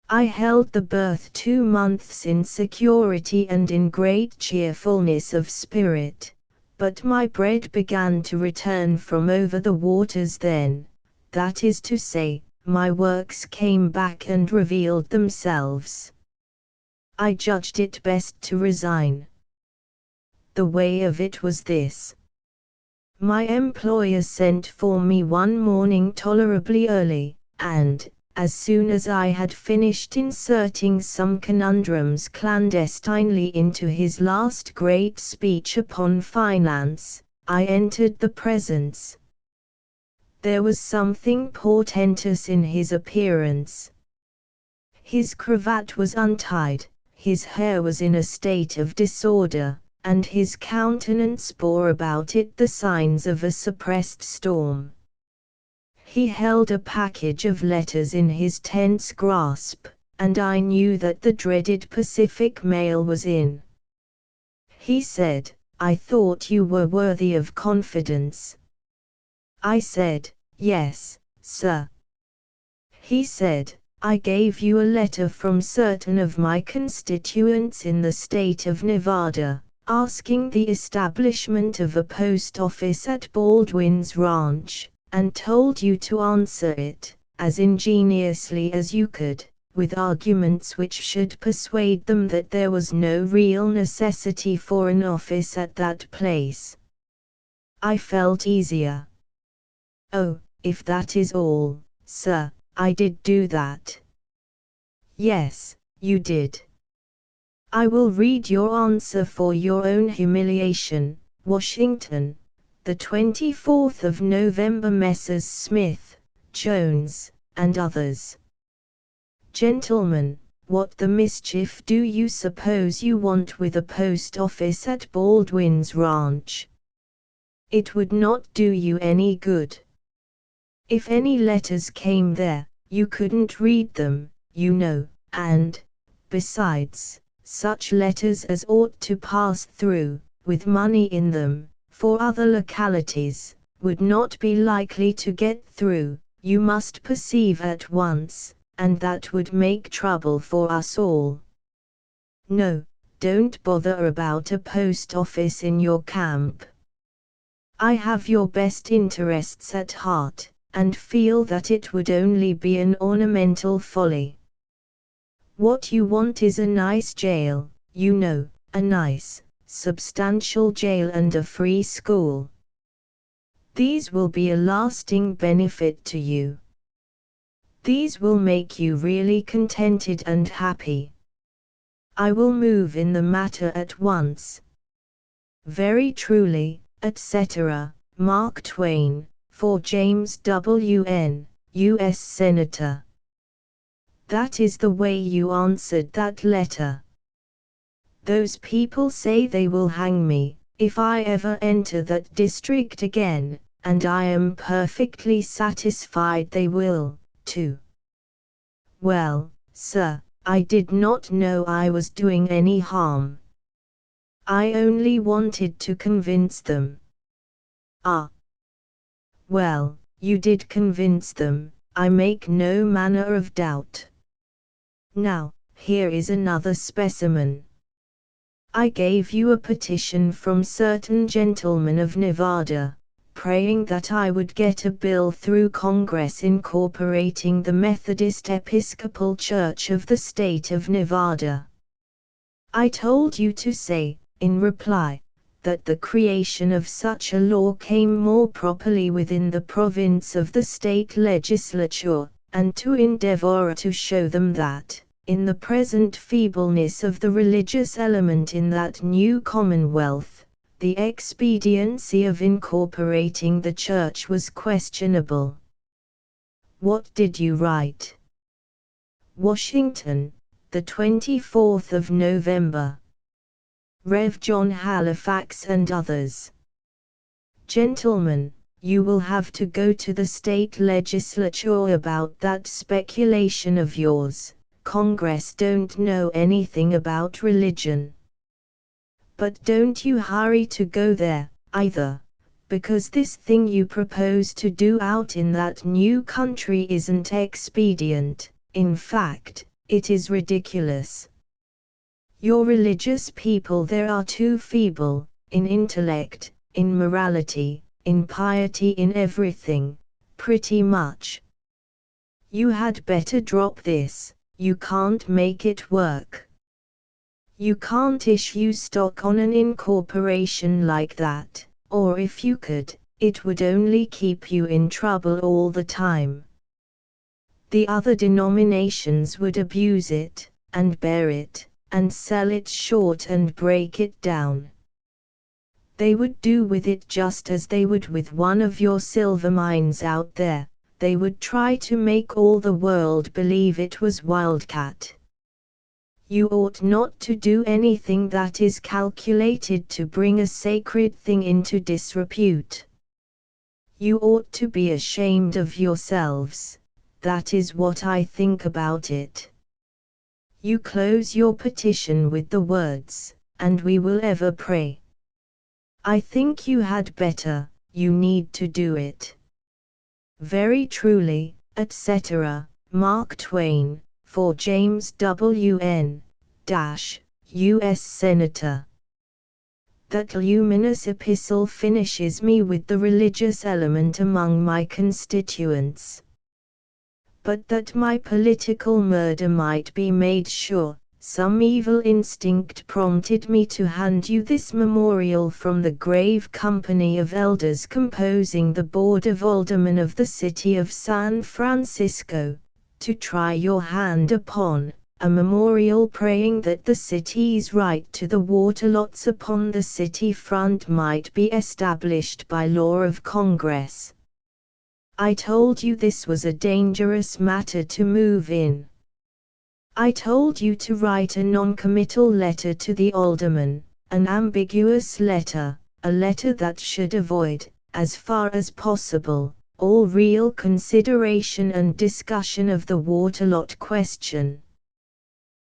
A: I held the berth 2 months in security and in great cheerfulness of spirit, but my bread began to return from over the waters then, that is to say, my works came back and revealed themselves. I judged it best to resign. The way of it was this. My employer sent for me one morning tolerably early, and, as soon as I had finished inserting some conundrums clandestinely into his last great speech upon finance, I entered the presence. There was something portentous in his appearance. His cravat was untied, his hair was in a state of disorder, and his countenance bore about it the signs of a suppressed storm. He held a package of letters in his tense grasp, and I knew that the dreaded Pacific mail was in. He said, "I thought you were worthy of confidence." I said, "Yes, sir." He said, "I gave you a letter from certain of my constituents in the state of Nevada, asking the establishment of a post office at Baldwin's Ranch, and told you to answer it, as ingeniously as you could, with arguments which should persuade them that there was no real necessity for an office at that place." I felt easier. "Oh, if that is all, sir, I did do that." "Yes, you did. I will read your answer for your own humiliation." Washington, the 24th of November. Messrs. Smith, Jones, and others. Gentlemen, what the mischief do you suppose you want with a post office at Baldwin's Ranch? It would not do you any good. If any letters came there, you couldn't read them, you know, and, besides, such letters as ought to pass through, with money in them, for other localities, would not be likely to get through, you must perceive at once, and that would make trouble for us all. No, don't bother about a post office in your camp. I have your best interests at heart, and feel that it would only be an ornamental folly. What you want is a nice jail, you know, a nice, substantial jail and a free school. These will be a lasting benefit to you. These will make you really contented and happy. I will move in the matter at once. Very truly, etc., Mark Twain, for James W. N., U.S. Senator. That is the way you answered that letter. Those people say they will hang me, if I ever enter that district again, and I am perfectly satisfied they will, too. Well, sir, I did not know I was doing any harm. I only wanted to convince them. Ah. Well, you did convince them, I make no manner of doubt. Now, here is another specimen. I gave you a petition from certain gentlemen of Nevada, praying that I would get a bill through Congress incorporating the Methodist Episcopal Church of the state of Nevada. I told you to say, in reply, that the creation of such a law came more properly within the province of the state legislature, and to endeavor to show them that, in the present feebleness of the religious element in that new commonwealth, the expediency of incorporating the church was questionable. What did you write? Washington, the 24th of November. Rev. John Halifax and others. Gentlemen, you will have to go to the state legislature about that speculation of yours. Congress don't know anything about religion. But don't you hurry to go there, either, because this thing you propose to do out in that new country isn't expedient, in fact, it is ridiculous. Your religious people there are too feeble, in intellect, in morality, in piety, in everything, pretty much. You had better drop this, you can't make it work. You can't issue stock on an incorporation like that, or if you could, it would only keep you in trouble all the time. The other denominations would abuse it, and bear it, and sell it short and break it down. They would do with it just as they would with one of your silver mines out there, they would try to make all the world believe it was wildcat. You ought not to do anything that is calculated to bring a sacred thing into disrepute. You ought to be ashamed of yourselves, that is what I think about it. You close your petition with the words, and we will ever pray. I think you had better, you need to do it. Very truly, etc., Mark Twain, for James W. N., U.S. Senator. That luminous epistle finishes me with the religious element among my constituents. But that my political murder might be made sure, some evil instinct prompted me to hand you this memorial from the grave company of elders composing the Board of Aldermen of the city of San Francisco, to try your hand upon, a memorial praying that the city's right to the water lots upon the city front might be established by law of Congress. I told you this was a dangerous matter to move in. I told you to write a non-committal letter to the alderman, an ambiguous letter, a letter that should avoid, as far as possible, all real consideration and discussion of the water lot question.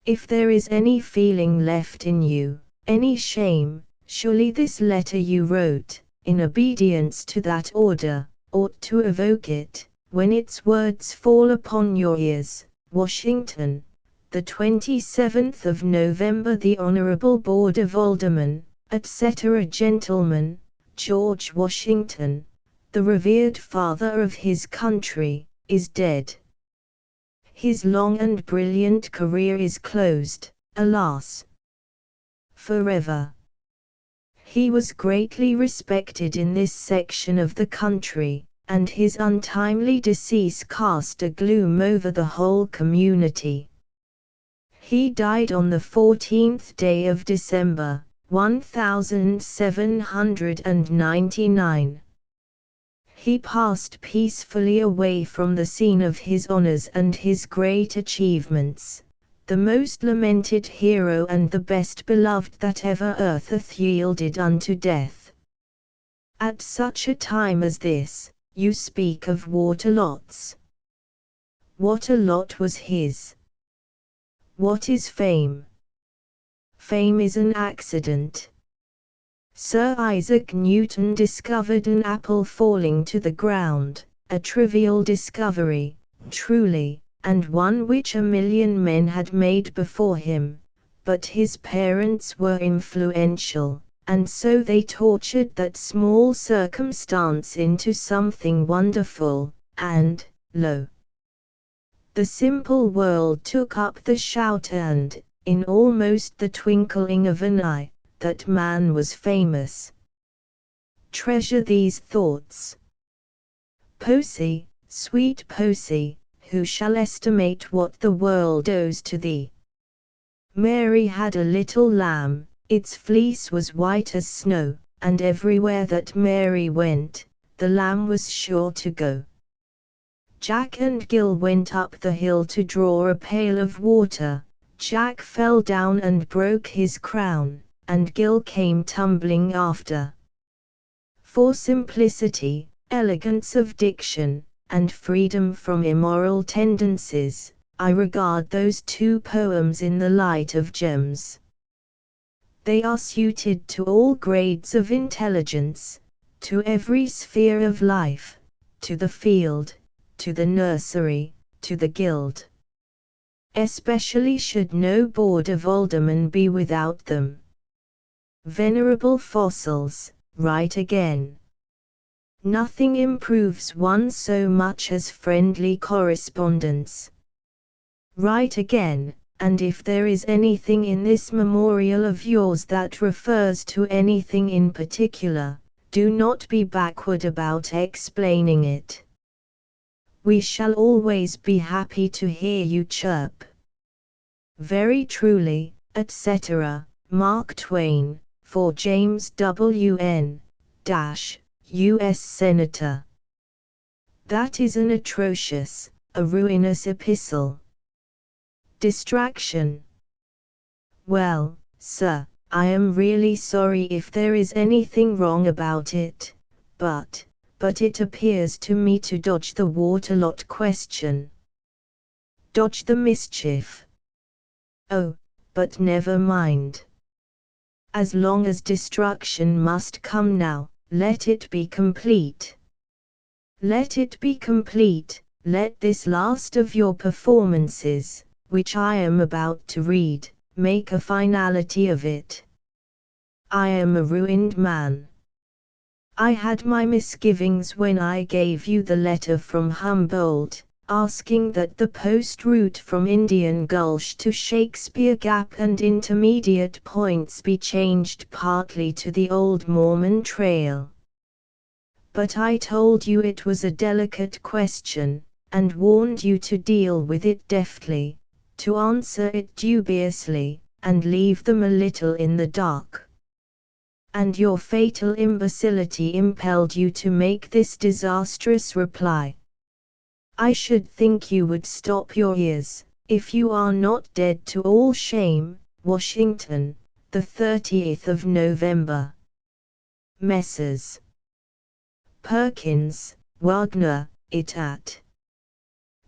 A: If there is any feeling left in you, any shame, surely this letter you wrote, in obedience to that order, ought to evoke it, when its words fall upon your ears. Washington, the 27th of November. The Honorable Board of Aldermen, etc. Gentlemen, George Washington, the revered father of his country, is dead. His long and brilliant career is closed, alas, forever. He was greatly respected in this section of the country, and his untimely decease cast a gloom over the whole community. He died on the 14th day of December, 1799. He passed peacefully away from the scene of his honors and his great achievements, the most lamented hero and the best beloved that ever earth hath yielded unto death. At such a time as this, you speak of water lots. What a lot was his! What is fame? Fame is an accident. Sir Isaac Newton discovered an apple falling to the ground, a trivial discovery, truly, and one which 1,000,000 men had made before him, but his parents were influential, and so they tortured that small circumstance into something wonderful, and, lo! The simple world took up the shout and, in almost the twinkling of an eye, that man was famous. Treasure these thoughts. Posy, sweet Posy, who shall estimate what the world owes to thee? Mary had a little lamb, its fleece was white as snow, and everywhere that Mary went, the lamb was sure to go. Jack and Gill went up the hill to draw a pail of water. Jack fell down and broke his crown, and Gill came tumbling after. For simplicity, elegance of diction, and freedom from immoral tendencies, I regard those two poems in the light of gems. They are suited to all grades of intelligence, to every sphere of life, to the field, to the nursery, to the guild. Especially should no board of aldermen be without them. Venerable fossils, write again. Nothing improves one so much as friendly correspondence. Write again, and if there is anything in this memorial of yours that refers to anything in particular, do not be backward about explaining it. We shall always be happy to hear you chirp. Very truly, etc., Mark Twain, for James W. N. U.S. Senator. That is an atrocious, a ruinous epistle. Distraction. Well, sir, I am really sorry if there is anything wrong about it, but it appears to me to dodge the water lot question. Dodge the mischief. Oh, but never mind. As long as destruction must come now, let it be complete. Let it be complete, let this last of your performances, which I am about to read, make a finality of it. I am a ruined man. I had my misgivings when I gave you the letter from Humboldt, asking that the post route from Indian Gulch to Shakespeare Gap and intermediate points be changed partly to the old Mormon Trail. But I told you it was a delicate question, and warned you to deal with it deftly, to answer it dubiously, and leave them a little in the dark. And your fatal imbecility impelled you to make this disastrous reply. I should think you would stop your ears, if you are not dead to all shame. Washington, the 30th of November. Messrs. Perkins, Wagner, it at.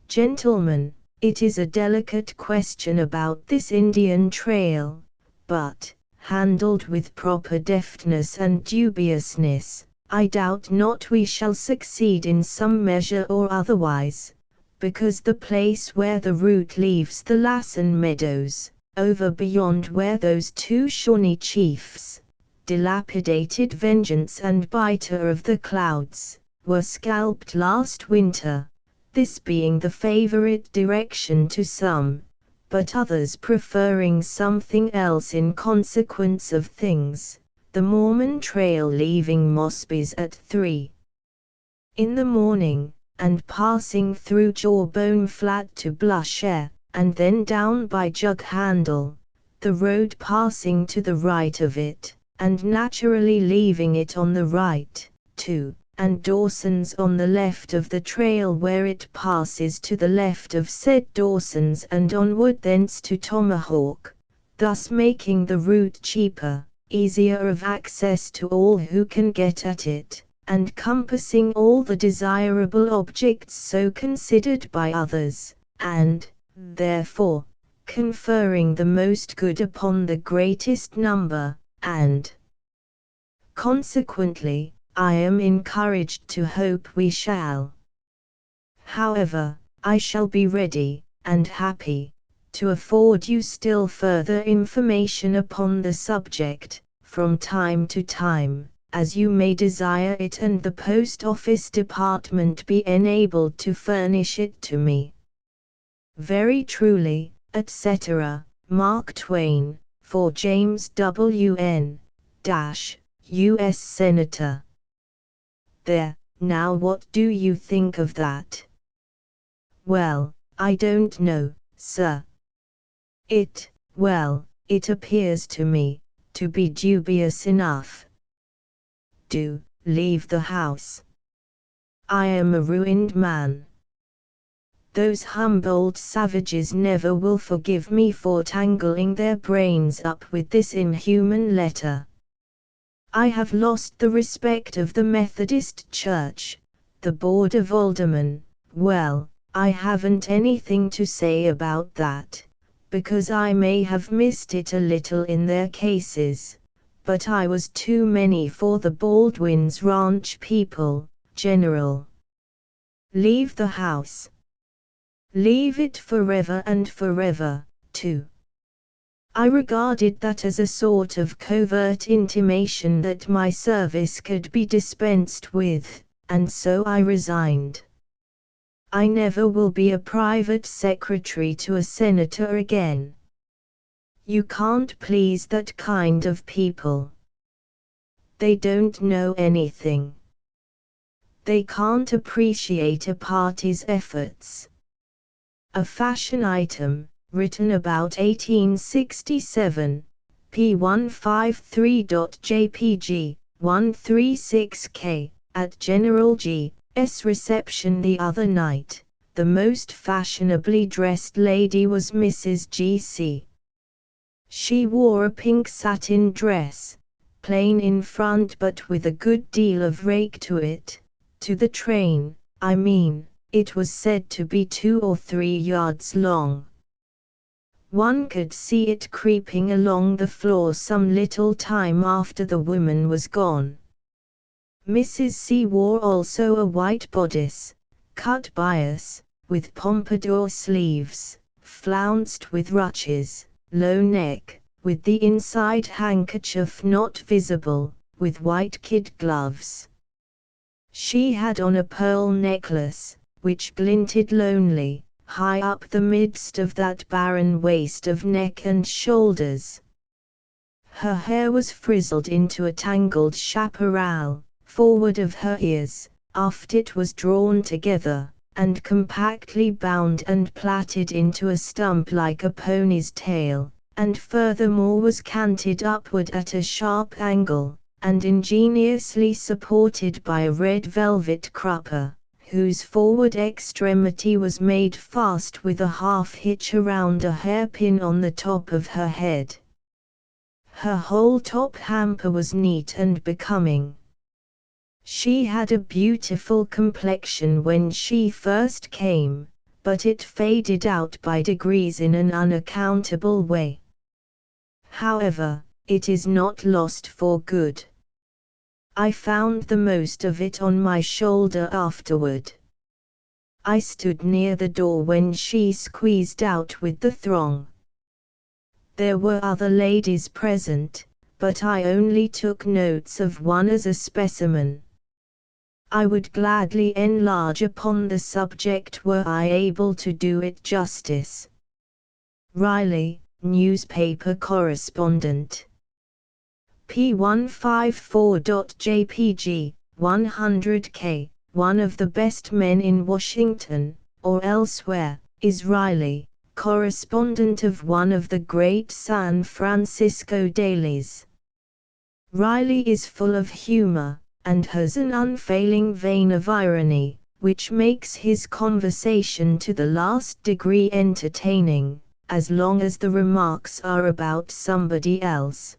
A: Gentlemen, it is a delicate question about this Indian trail, but, handled with proper deftness and dubiousness, I doubt not we shall succeed in some measure or otherwise, because the place where the route leaves the Lassen meadows, over beyond where those two Shawnee chiefs, dilapidated Vengeance and Biter of the Clouds, were scalped last winter, this being the favorite direction to some, but others preferring something else in consequence of things, the Mormon trail leaving Mosby's at 3 in the morning, and passing through Jawbone Flat to Blusher, and then down by Jug Handle, the road passing to the right of it, and naturally leaving it on the right, too, and Dawson's on the left of the trail where it passes to the left of said Dawson's and onward thence to Tomahawk, thus making the route cheaper, easier of access to all who can get at it, and compassing all the desirable objects so considered by others, and, therefore, conferring the most good upon the greatest number, and consequently, I am encouraged to hope we shall. However, I shall be ready, and happy, to afford you still further information upon the subject, from time to time, as you may desire it and the Post Office Department be enabled to furnish it to me. Very truly, etc., Mark Twain, for James W. N. U.S. Senator. There, now what do you think of that? Well, I don't know, sir. It appears to me, to be dubious enough. Do leave the house. I am a ruined man. Those Humboldt savages never will forgive me for tangling their brains up with this inhuman letter. I have lost the respect of the Methodist Church, the Board of Aldermen. Well, I haven't anything to say about that, because I may have missed it a little in their cases, but I was too many for the Baldwin's Ranch people, General. Leave the house. Leave it forever and forever, too. I regarded that as a sort of covert intimation that my service could be dispensed with, and so I resigned. I never will be a private secretary to a senator again. You can't please that kind of people. They don't know anything. They can't appreciate a party's efforts. A fashion item, written about 1867, p153.jpg, 136k, at General G.'s reception the other night. The most fashionably dressed lady was Mrs. G.C. She wore a pink satin dress, plain in front but with a good deal of rake to it, to the train, I mean. It was said to be 2 or 3 yards long. One could see it creeping along the floor some little time after the woman was gone. Mrs. C wore also a white bodice, cut bias, with pompadour sleeves, flounced with ruches, low neck, with the inside handkerchief not visible, with white kid gloves. She had on a pearl necklace, which glinted lonely, high up the midst of that barren waste of neck and shoulders. Her hair was frizzled into a tangled chaparral, forward of her ears, aft it was drawn together, and compactly bound and plaited into a stump like a pony's tail, and furthermore was canted upward at a sharp angle, and ingeniously supported by a red velvet crupper, whose forward extremity was made fast with a half-hitch around a hairpin on the top of her head. Her whole top hamper was neat and becoming, She had a beautiful complexion when she first came, but it faded out by degrees in an unaccountable way. However, it is not lost for good. I found the most of it on my shoulder afterward. I stood near the door when she squeezed out with the throng. There were other ladies present, but I only took notes of one as a specimen. I would gladly enlarge upon the subject were I able to do it justice. Riley, newspaper correspondent. P154.jpg, 100K, one of the best men in Washington, or elsewhere, is Riley, correspondent of one of the great San Francisco dailies. Riley is full of humor, and has an unfailing vein of irony, which makes his conversation to the last degree entertaining, as long as the remarks are about somebody else.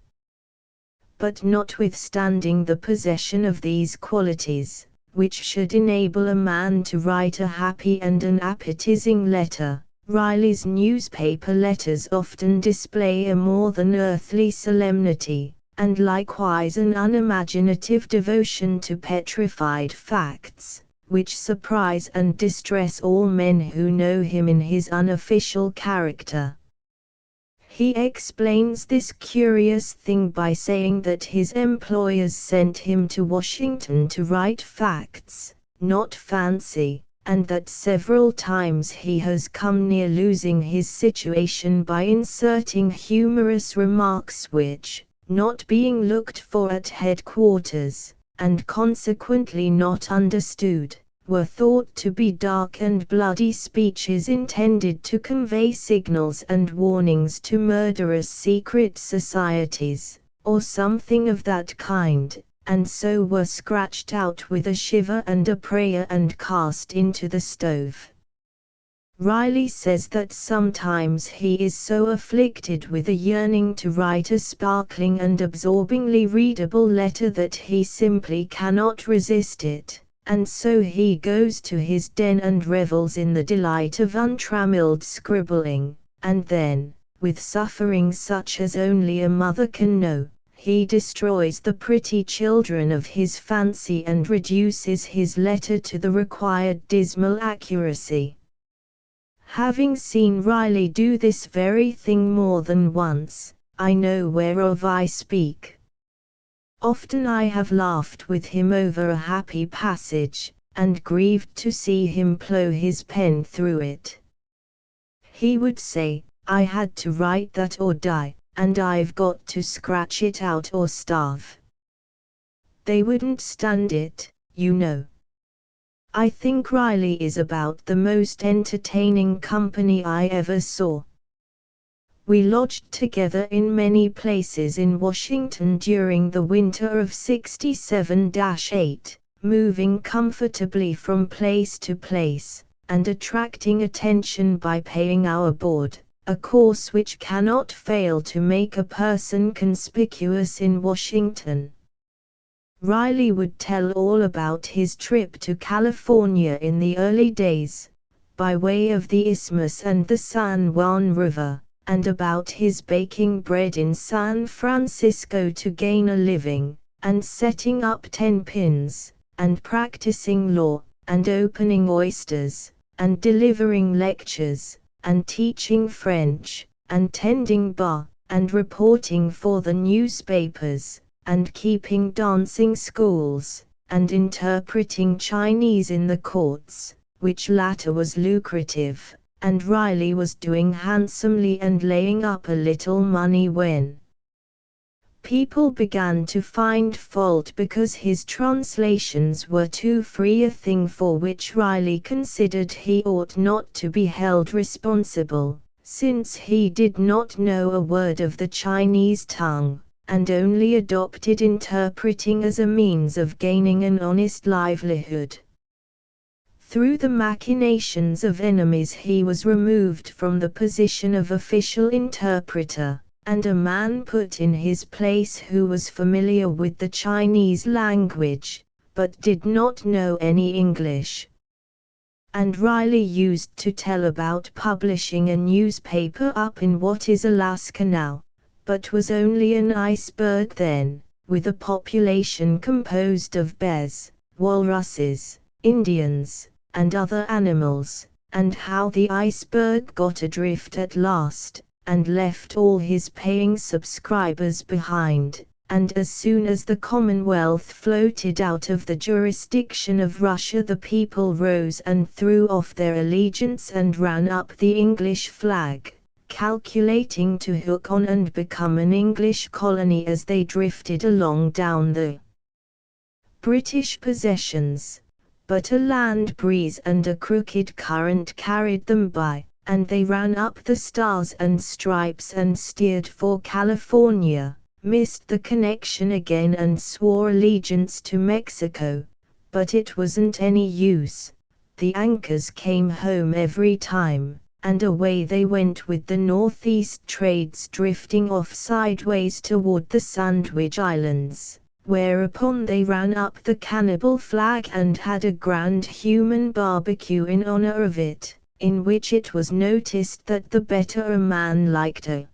A: But notwithstanding the possession of these qualities, which should enable a man to write a happy and an appetizing letter, Riley's newspaper letters often display a more than earthly solemnity, and likewise an unimaginative devotion to petrified facts, which surprise and distress all men who know him in his unofficial character. He explains this curious thing by saying that his employers sent him to Washington to write facts, not fancy, and that several times he has come near losing his situation by inserting humorous remarks which, not being looked for at headquarters, and consequently not understood, were thought to be dark and bloody speeches intended to convey signals and warnings to murderous secret societies, or something of that kind, and so were scratched out with a shiver and a prayer and cast into the stove. Riley says that sometimes he is so afflicted with a yearning to write a sparkling and absorbingly readable letter that he simply cannot resist it, and so he goes to his den and revels in the delight of untrammeled scribbling, and then, with suffering such as only a mother can know, he destroys the pretty children of his fancy and reduces his letter to the required dismal accuracy. Having seen Riley do this very thing more than once, I know whereof I speak. Often I have laughed with him over a happy passage, and grieved to see him plough his pen through it. He would say, I had to write that or die, and I've got to scratch it out or starve. They wouldn't stand it, you know. I think Riley is about the most entertaining company I ever saw. We lodged together in many places in Washington during the winter of '67-8, moving comfortably from place to place, and attracting attention by paying our board, a course which cannot fail to make a person conspicuous in Washington. Riley would tell all about his trip to California in the early days, by way of the Isthmus and the San Juan River, and about his baking bread in San Francisco to gain a living, and setting up 10 pins, and practicing law, and opening oysters, and delivering lectures, and teaching French, and tending bar, and reporting for the newspapers, and keeping dancing schools, and interpreting Chinese in the courts, which latter was lucrative, and Riley was doing handsomely and laying up a little money when people began to find fault because his translations were too free a thing for which Riley considered he ought not to be held responsible, since he did not know a word of the Chinese tongue, and only adopted interpreting as a means of gaining an honest livelihood. Through the machinations of enemies he was removed from the position of official interpreter, and a man put in his place who was familiar with the Chinese language, but did not know any English. And Riley used to tell about publishing a newspaper up in what is Alaska now, but was only an iceberg then, with a population composed of bears, walruses, Indians, and other animals, and how the iceberg got adrift at last, and left all his paying subscribers behind, and as soon as the Commonwealth floated out of the jurisdiction of Russia, the people rose and threw off their allegiance and ran up the English flag, calculating to hook on and become an English colony as they drifted along down the British possessions. But a land breeze and a crooked current carried them by, and they ran up the Stars and Stripes and steered for California, missed the connection again and swore allegiance to Mexico, but it wasn't any use. The anchors came home every time, and away they went with the northeast trades drifting off sideways toward the Sandwich Islands, whereupon they ran up the cannibal flag and had a grand human barbecue in honor of it, in which it was noticed that the better a man liked a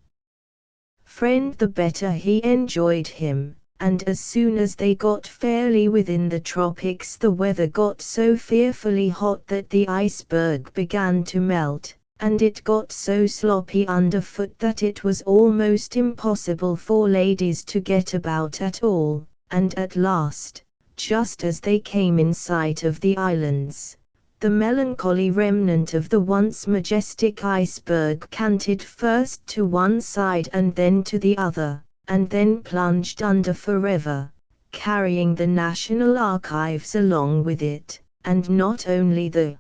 A: friend the better he enjoyed him, and as soon as they got fairly within the tropics the weather got so fearfully hot that the iceberg began to melt, and it got so sloppy underfoot that it was almost impossible for ladies to get about at all, and at last, just as they came in sight of the islands, the melancholy remnant of the once majestic iceberg canted first to one side and then to the other, and then plunged under forever, carrying the National Archives along with it, and not only the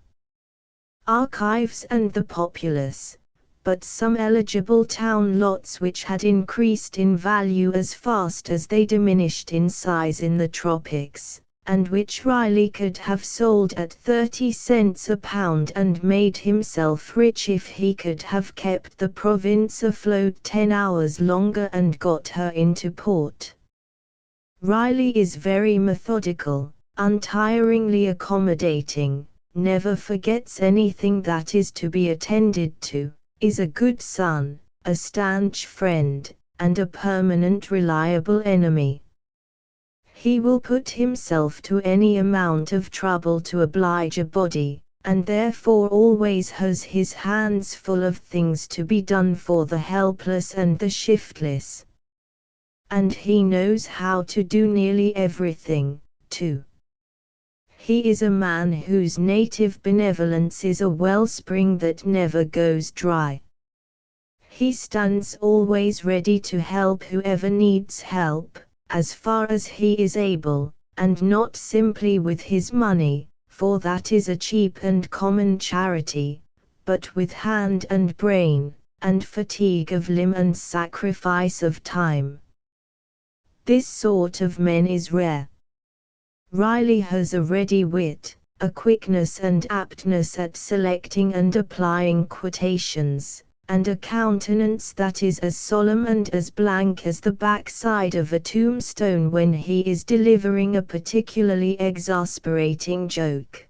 A: archives and the populace, but some eligible town lots which had increased in value as fast as they diminished in size in the tropics, and which Riley could have sold at 30 cents a pound and made himself rich if he could have kept the province afloat 10 hours longer and got her into port. Riley is very methodical, untiringly accommodating, never forgets anything that is to be attended to, is a good son, a stanch friend, and a permanent reliable enemy. He will put himself to any amount of trouble to oblige a body, and therefore always has his hands full of things to be done for the helpless and the shiftless. And he knows how to do nearly everything, too. He is a man whose native benevolence is a wellspring that never goes dry. He stands always ready to help whoever needs help, as far as he is able, and not simply with his money, for that is a cheap and common charity, but with hand and brain, and fatigue of limb and sacrifice of time. This sort of men is rare. Riley has a ready wit, a quickness and aptness at selecting and applying quotations, and a countenance that is as solemn and as blank as the backside of a tombstone when he is delivering a particularly exasperating joke.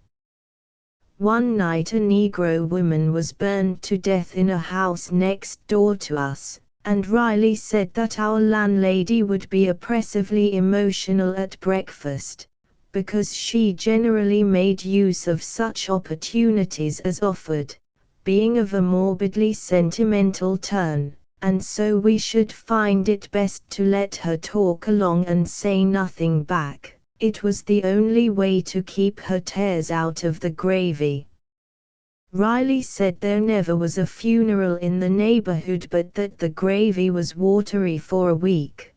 A: One night a Negro woman was burned to death in a house next door to us, and Riley said that our landlady would be oppressively emotional at breakfast, because she generally made use of such opportunities as offered, being of a morbidly sentimental turn, and so we should find it best to let her talk along and say nothing back. It was the only way to keep her tears out of the gravy. Riley said there never was a funeral in the neighborhood but that the gravy was watery for a week.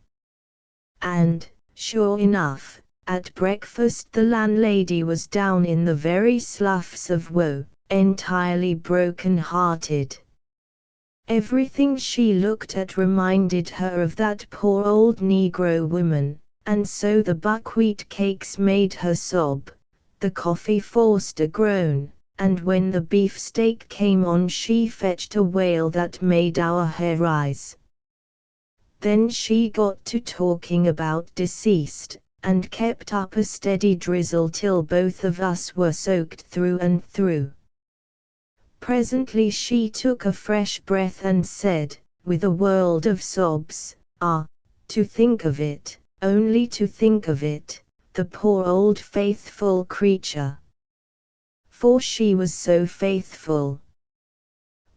A: And, sure enough, at breakfast the landlady was down in the very sloughs of woe, entirely broken-hearted. Everything she looked at reminded her of that poor old Negro woman, and so the buckwheat cakes made her sob, the coffee forced a groan, and when the beefsteak came on she fetched a wail that made our hair rise. Then she got to talking about deceased, and kept up a steady drizzle till both of us were soaked through and through. Presently she took a fresh breath and said, with a world of sobs, "Ah, to think of it, only to think of it, the poor old faithful creature." For she was so faithful.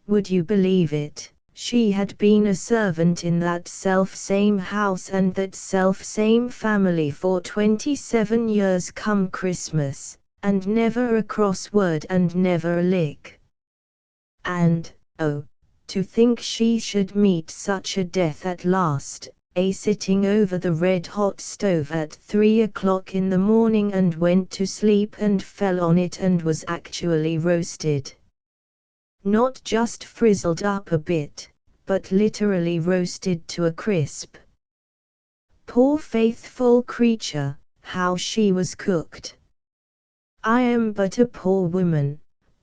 A: Would you believe it, she had been a servant in that self-same house and that self-same family for 27 years come Christmas, and never a cross word and never a lick. And, oh, to think she should meet such a death at last, sitting over the red-hot stove at 3 o'clock in the morning and went to sleep and fell on it and was actually roasted. Not just frizzled up a bit, but literally roasted to a crisp. Poor faithful creature, how she was cooked. I am but a poor woman,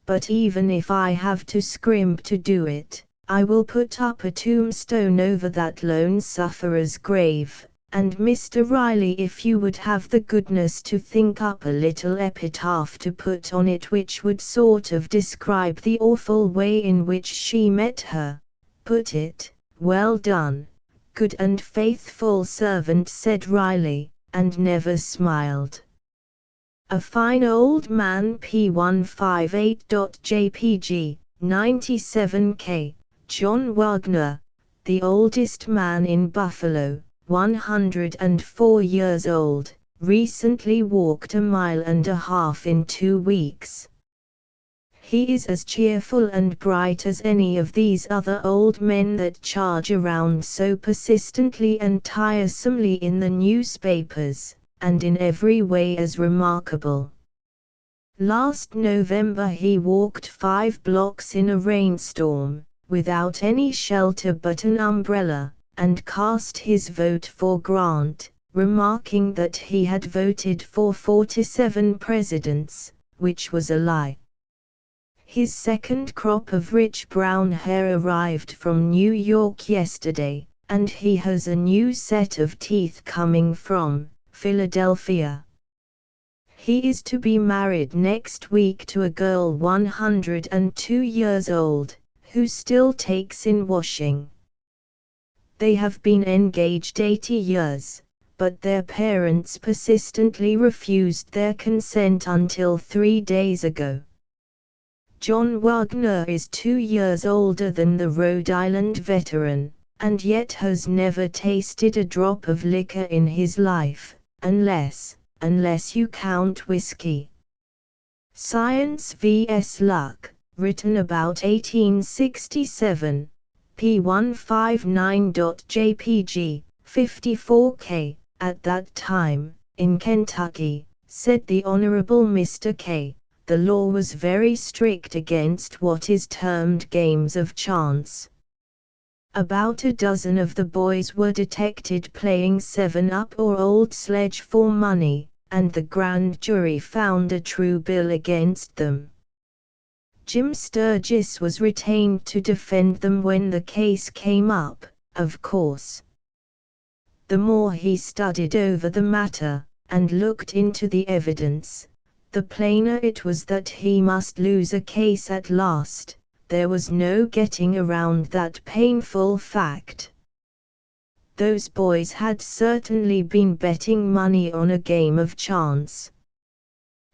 A: but even if I have to scrimp to do it, I will put up a tombstone over that lone sufferer's grave, and Mr. Riley, if you would have the goodness to think up a little epitaph to put on it which would sort of describe the awful way in which she met her, put it, "Well done, good and faithful servant," said Riley, and never smiled. A fine old man. P158.jpg, 97K, John Wagner, the oldest man in Buffalo, 104 years old, recently walked 1.5 miles in 2 weeks. He is as cheerful and bright as any of these other old men that charge around so persistently and tiresomely in the newspapers, and in every way as remarkable. Last November he walked 5 blocks in a rainstorm, without any shelter but an umbrella, and cast his vote for Grant, remarking that he had voted for 47 presidents, which was a lie. His second crop of rich brown hair arrived from New York yesterday, and he has a new set of teeth coming from Philadelphia. He is to be married next week to a girl 102 years old, who still takes in washing. They have been engaged 80 years, but their parents persistently refused their consent until 3 days ago. John Wagner is 2 years older than the Rhode Island veteran, and yet has never tasted a drop of liquor in his life, unless you count whiskey. Science vs. Luck, written about 1867, P159.jpg, 54K, at that time, in Kentucky, said the Honorable Mr. K, the law was very strict against what is termed games of chance. About a dozen of the boys were detected playing 7-Up or Old Sledge for money, and the grand jury found a true bill against them. Jim Sturgis was retained to defend them when the case came up, of course. The more he studied over the matter, and looked into the evidence, the plainer it was that he must lose a case at last. There was no getting around that painful fact. Those boys had certainly been betting money on a game of chance.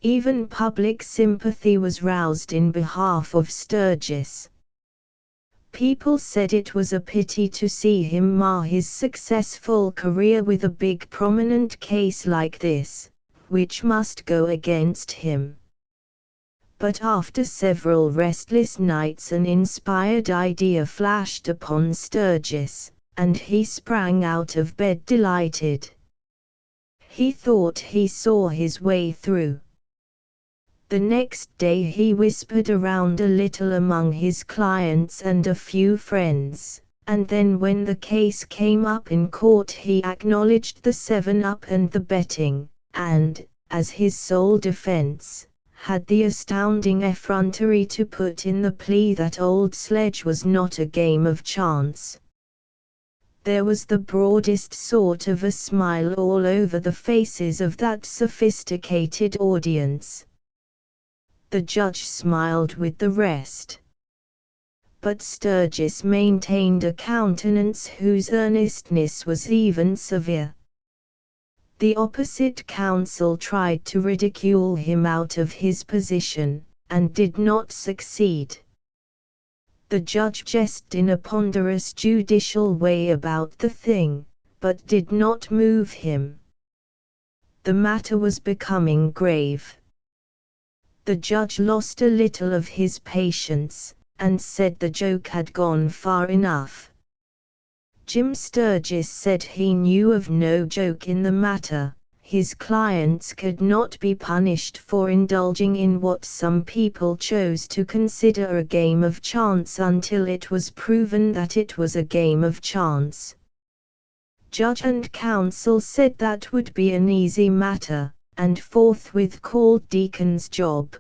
A: Even public sympathy was roused in behalf of Sturgis. People said it was a pity to see him mar his successful career with a big prominent case like this, which must go against him. But after several restless nights an inspired idea flashed upon Sturgis, and he sprang out of bed delighted. He thought he saw his way through. The next day he whispered around a little among his clients and a few friends, and then when the case came up in court he acknowledged the 7-Up and the betting, and, as his sole defense, had the astounding effrontery to put in the plea that Old Sledge was not a game of chance. There was the broadest sort of a smile all over the faces of that sophisticated audience. The judge smiled with the rest. But Sturgis maintained a countenance whose earnestness was even severe. The opposite counsel tried to ridicule him out of his position, and did not succeed. The judge jested in a ponderous judicial way about the thing, but did not move him. The matter was becoming grave. The judge lost a little of his patience, and said the joke had gone far enough. Jim Sturgis said he knew of no joke in the matter. His clients could not be punished for indulging in what some people chose to consider a game of chance until it was proven that it was a game of chance. Judge and counsel said that would be an easy matter, and forthwith called Deacons Job,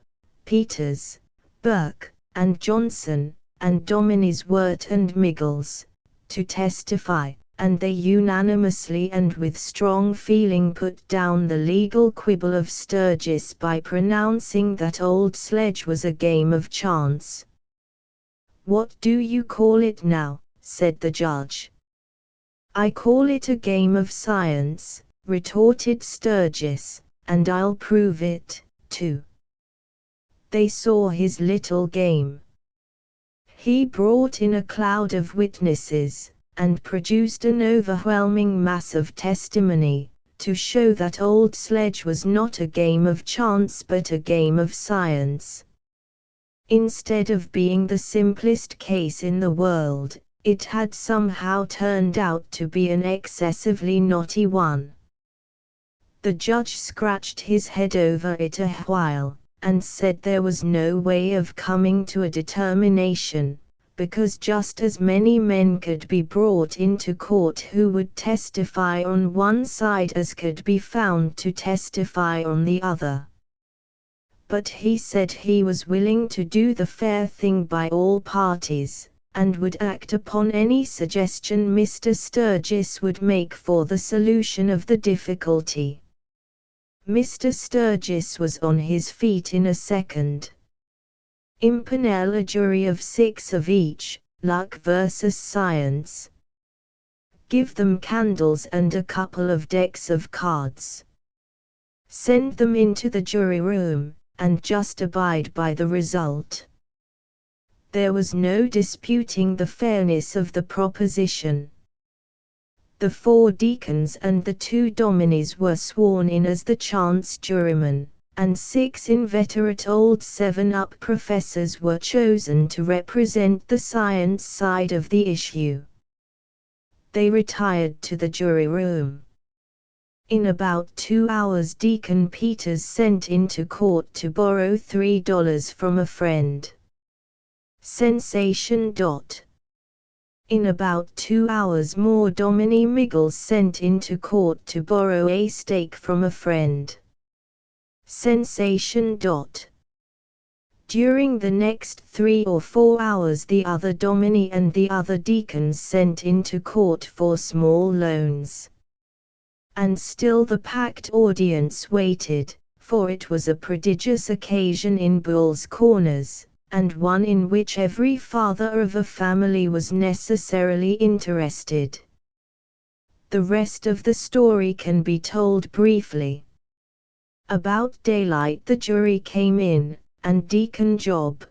A: Peters, Burke, and Johnson, and Dominies Wirt and Miggles, to testify, and they unanimously and with strong feeling put down the legal quibble of Sturgis by pronouncing that Old Sledge was a game of chance. "What do you call it now?" said the judge. "I call it a game of science," retorted Sturgis, "and I'll prove it, too." They saw his little game. He brought in a cloud of witnesses, and produced an overwhelming mass of testimony, to show that Old Sledge was not a game of chance but a game of science. Instead of being the simplest case in the world, it had somehow turned out to be an excessively knotty one. The judge scratched his head over it a while, and said there was no way of coming to a determination, because just as many men could be brought into court who would testify on one side as could be found to testify on the other. But he said he was willing to do the fair thing by all parties, and would act upon any suggestion Mr. Sturgis would make for the solution of the difficulty. Mr. Sturgis was on his feet in a second. "Impanel a jury of 6 of each, luck versus science. Give them candles and a couple of decks of cards. Send them into the jury room, and just abide by the result." There was no disputing the fairness of the proposition. The 4 deacons and the 2 dominies were sworn in as the chance jurymen, and 6 inveterate old 7-up professors were chosen to represent the science side of the issue. They retired to the jury room. In about 2 hours Deacon Peters sent into court to borrow $3 from a friend. Sensation. In about 2 hours more Dominie Miggles sent into court to borrow a steak from a friend. Sensation. During the next 3 or 4 hours the other dominie and the other deacons sent into court for small loans. And still the packed audience waited, for it was a prodigious occasion in Bull's Corners, and one in which every father of a family was necessarily interested. The rest of the story can be told briefly. About daylight the jury came in, and Deacon Job,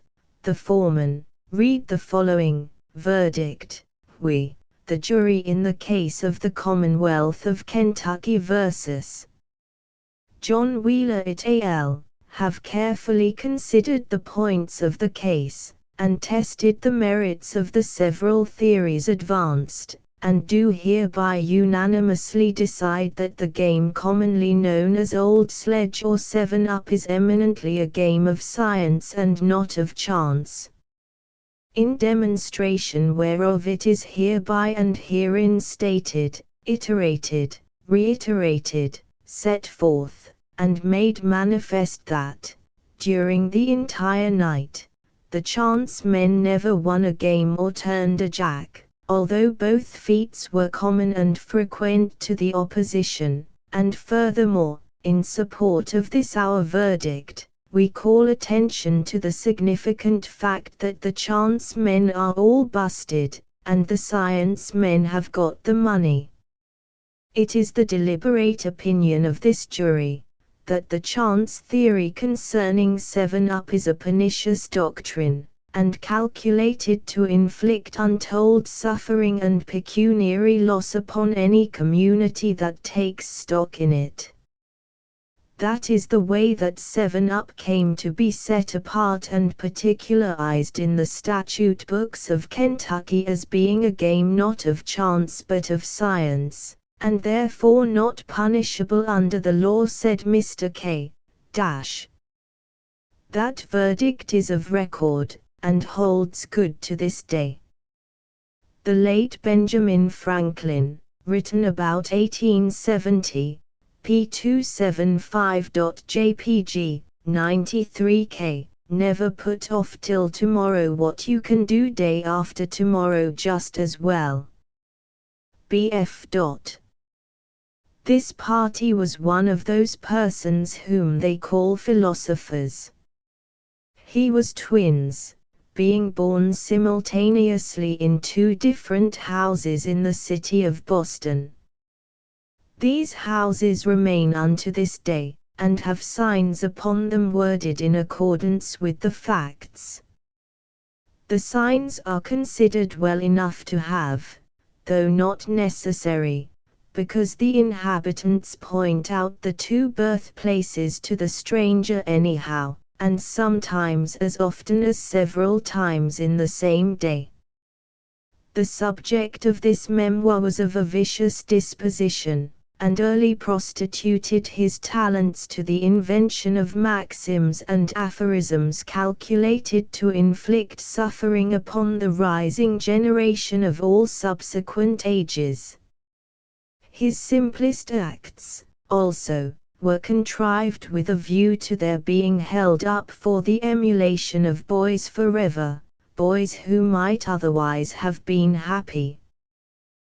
A: the foreman, read the following verdict: "We, the jury in the case of the Commonwealth of Kentucky vs. John Wheeler et al., have carefully considered the points of the case, and tested the merits of the several theories advanced, and do hereby unanimously decide that the game commonly known as Old Sledge or 7-Up is eminently a game of science and not of chance. In demonstration whereof it is hereby and herein stated, iterated, reiterated, set forth, and made manifest that, during the entire night, the chance men never won a game or turned a jack, although both feats were common and frequent to the opposition, and furthermore, in support of this our verdict, we call attention to the significant fact that the chance men are all busted, and the science men have got the money. It is the deliberate opinion of this jury, that the chance theory concerning 7-Up is a pernicious doctrine, and calculated to inflict untold suffering and pecuniary loss upon any community that takes stock in it. That is the way that 7-Up came to be set apart and particularized in the statute books of Kentucky as being a game not of chance but of science, and therefore not punishable under the law, said Mr. K. That verdict is of record, and holds good to this day. The late Benjamin Franklin, written about 1870, p275.jpg, 93k, never put off till tomorrow what you can do day after tomorrow just as well. Bf. This party was one of those persons whom they call philosophers. He was twins, being born simultaneously in two different houses in the city of Boston. These houses remain unto this day, and have signs upon them worded in accordance with the facts. The signs are considered well enough to have, though not necessary, because the inhabitants point out the two birthplaces to the stranger anyhow, and sometimes as often as several times in the same day. The subject of this memoir was of a vicious disposition, and early prostituted his talents to the invention of maxims and aphorisms calculated to inflict suffering upon the rising generation of all subsequent ages. His simplest acts, also, were contrived with a view to their being held up for the emulation of boys forever, boys who might otherwise have been happy.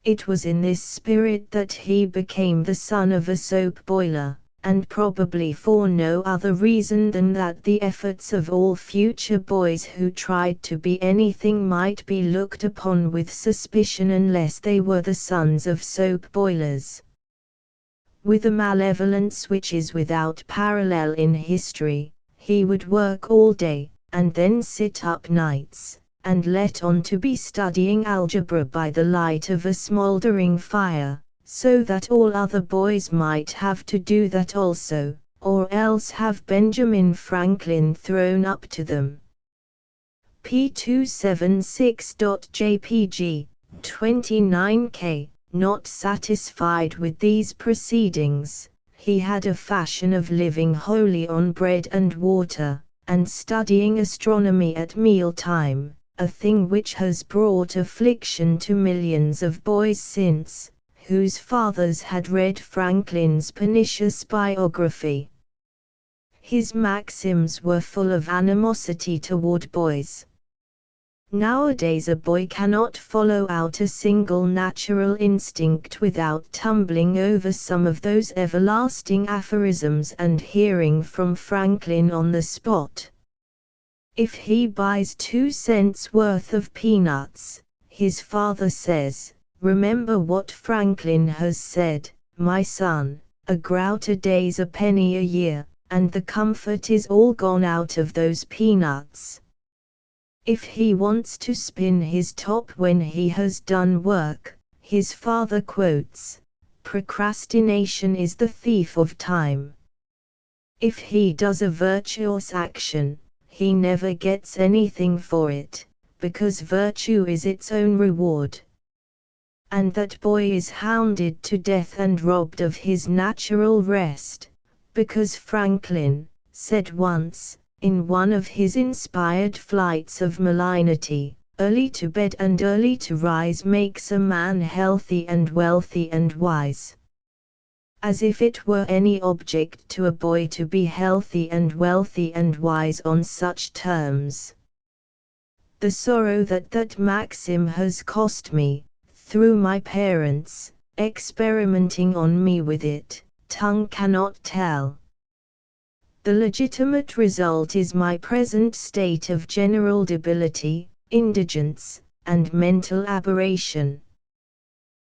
A: It was in this spirit that he became the son of a soap boiler, and probably for no other reason than that the efforts of all future boys who tried to be anything might be looked upon with suspicion unless they were the sons of soap boilers. With a malevolence which is without parallel in history, he would work all day, and then sit up nights, and let on to be studying algebra by the light of a smouldering fire, so that all other boys might have to do that also, or else have Benjamin Franklin thrown up to them. P276.jpg, 29k. Not satisfied with these proceedings, he had a fashion of living wholly on bread and water, and studying astronomy at meal-time, a thing which has brought affliction to millions of boys since, whose fathers had read Franklin's pernicious biography. His maxims were full of animosity toward boys. Nowadays a boy cannot follow out a single natural instinct without tumbling over some of those everlasting aphorisms and hearing from Franklin on the spot. If he buys 2 cents worth of peanuts, his father says, "Remember what Franklin has said, my son, a grout a day's a penny a year, and the comfort is all gone out of those peanuts." If he wants to spin his top when he has done work, his father quotes, "Procrastination is the thief of time." If he does a virtuous action, he never gets anything for it, because virtue is its own reward. And that boy is hounded to death and robbed of his natural rest, because Franklin said once, in one of his inspired flights of malignity, "Early to bed and early to rise makes a man healthy and wealthy and wise." As if it were any object to a boy to be healthy and wealthy and wise on such terms. The sorrow that maxim has cost me, through my parents, experimenting on me with it, tongue cannot tell. The legitimate result is my present state of general debility, indigence, and mental aberration.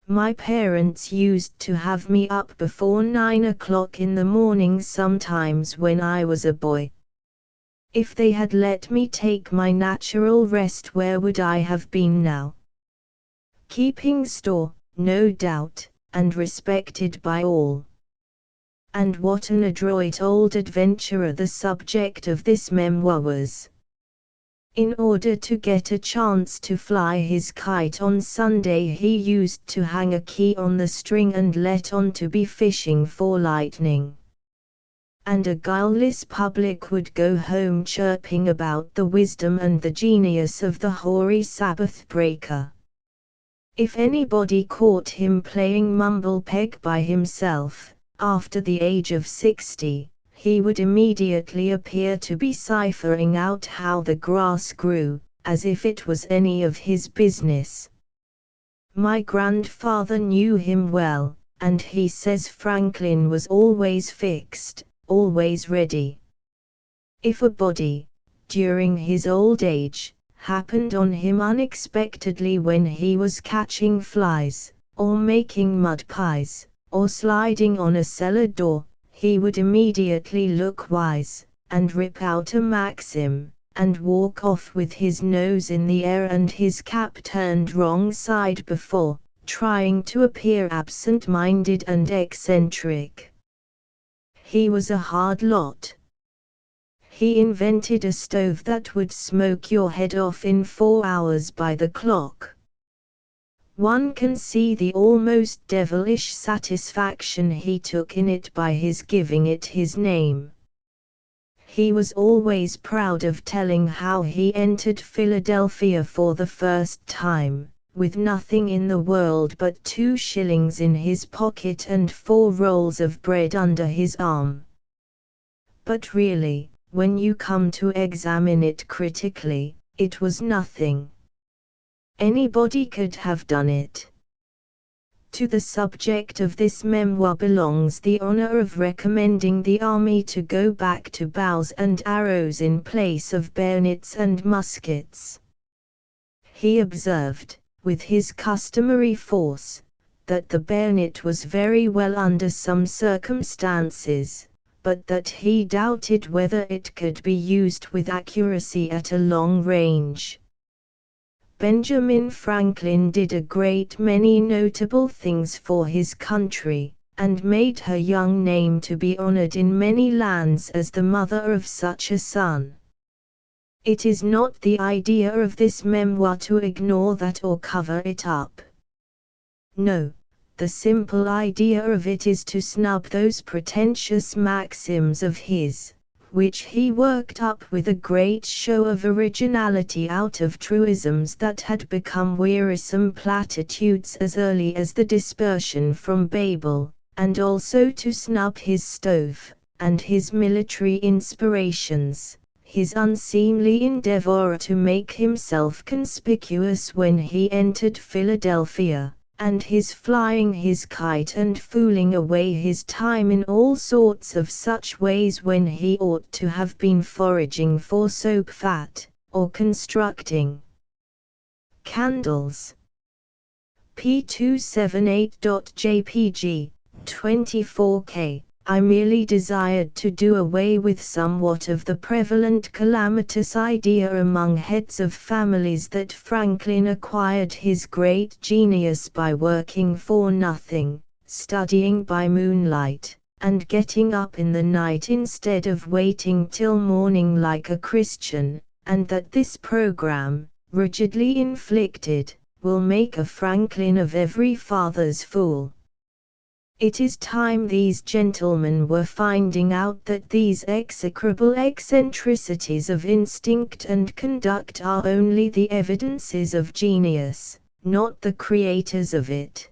A: My parents used to have me up before 9 o'clock in the morning sometimes when I was a boy. If they had let me take my natural rest, where would I have been now? Keeping store, no doubt, and respected by all. And what an adroit old adventurer the subject of this memoir was! In order to get a chance to fly his kite on Sunday, he used to hang a key on the string and let on to be fishing for lightning. And a guileless public would go home chirping about the wisdom and the genius of the hoary Sabbath breaker. If anybody caught him playing mumble peg by himself, after the age of 60, he would immediately appear to be ciphering out how the grass grew, as if it was any of his business. My grandfather knew him well, and he says Franklin was always fixed, always ready. If a body, during his old age, happened on him unexpectedly when he was catching flies, or making mud pies, or sliding on a cellar door, he would immediately look wise, and rip out a maxim, and walk off with his nose in the air and his cap turned wrong side before, trying to appear absent-minded and eccentric. He was a hard lot. He invented a stove that would smoke your head off in 4 hours by the clock. One can see the almost devilish satisfaction he took in it by his giving it his name. He was always proud of telling how he entered Philadelphia for the first time, with nothing in the world but 2 shillings in his pocket and 4 rolls of bread under his arm. But really, when you come to examine it critically, it was nothing. Anybody could have done it. To the subject of this memoir belongs the honor of recommending the army to go back to bows and arrows in place of bayonets and muskets. He observed, with his customary force, that the bayonet was very well under some circumstances, but that he doubted whether it could be used with accuracy at a long range. Benjamin Franklin did a great many notable things for his country, and made her young name to be honored in many lands as the mother of such a son. It is not the idea of this memoir to ignore that or cover it up. No, the simple idea of it is to snub those pretentious maxims of his, which he worked up with a great show of originality out of truisms that had become wearisome platitudes as early as the dispersion from Babel, and also to snub his stove, and his military inspirations, his unseemly endeavor to make himself conspicuous when he entered Philadelphia, and his flying his kite and fooling away his time in all sorts of such ways when he ought to have been foraging for soap fat, or constructing candles. P278.jpg, 24K. I merely desired to do away with somewhat of the prevalent calamitous idea among heads of families that Franklin acquired his great genius by working for nothing, studying by moonlight, and getting up in the night instead of waiting till morning like a Christian, and that this program, rigidly inflicted, will make a Franklin of every father's fool. It is time these gentlemen were finding out that these execrable eccentricities of instinct and conduct are only the evidences of genius, not the creators of it.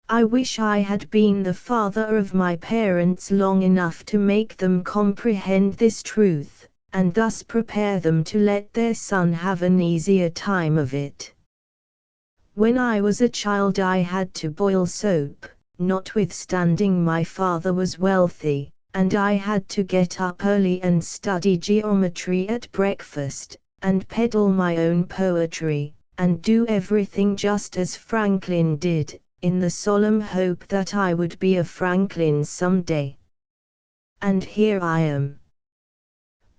A: I wish I had been the father of my parents long enough to make them comprehend this truth, and thus prepare them to let their son have an easier time of it. When I was a child I had to boil soap, notwithstanding my father was wealthy, and I had to get up early and study geometry at breakfast, and peddle my own poetry, and do everything just as Franklin did, in the solemn hope that I would be a Franklin someday. And here I am.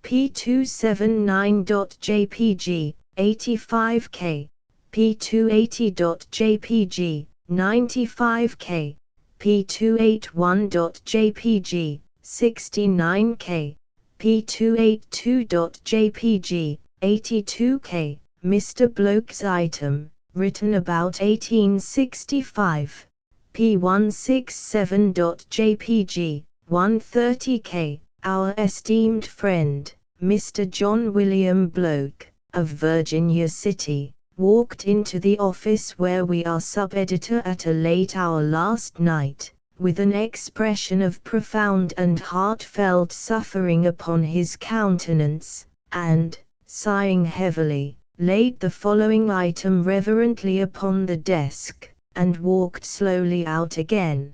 A: P279.jpg, 85K, P280.jpg, 95K, P281.jpg, 69K, P282.jpg, 82K, Mr. Bloke's item, written about 1865, P167.jpg, 130K, our esteemed friend, Mr. John William Bloke, of Virginia City, walked into the office where we are sub-editor at a late hour last night, with an expression of profound and heartfelt suffering upon his countenance, and, sighing heavily, laid the following item reverently upon the desk, and walked slowly out again.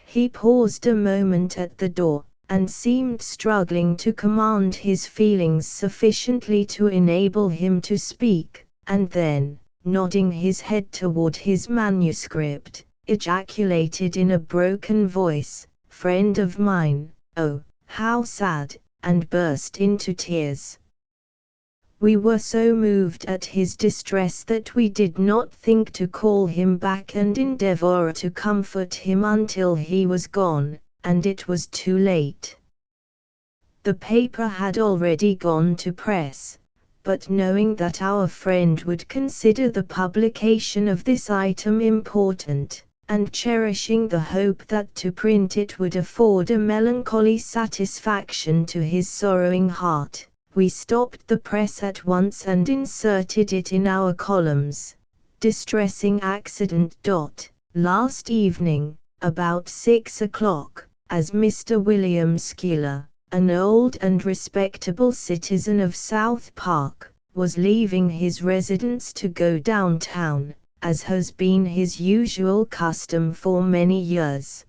A: He paused a moment at the door, and seemed struggling to command his feelings sufficiently to enable him to speak, and then, nodding his head toward his manuscript, ejaculated in a broken voice, "Friend of mine, oh, how sad," and burst into tears. We were so moved at his distress that we did not think to call him back and endeavor to comfort him until he was gone, and it was too late. The paper had already gone to press, but knowing that our friend would consider the publication of this item important, and cherishing the hope that to print it would afford a melancholy satisfaction to his sorrowing heart, we stopped the press at once and inserted it in our columns. Distressing accident. Last evening, about 6 o'clock, as Mr. William Schuyler, an old and respectable citizen of South Park, was leaving his residence to go downtown, as has been his usual custom for many years.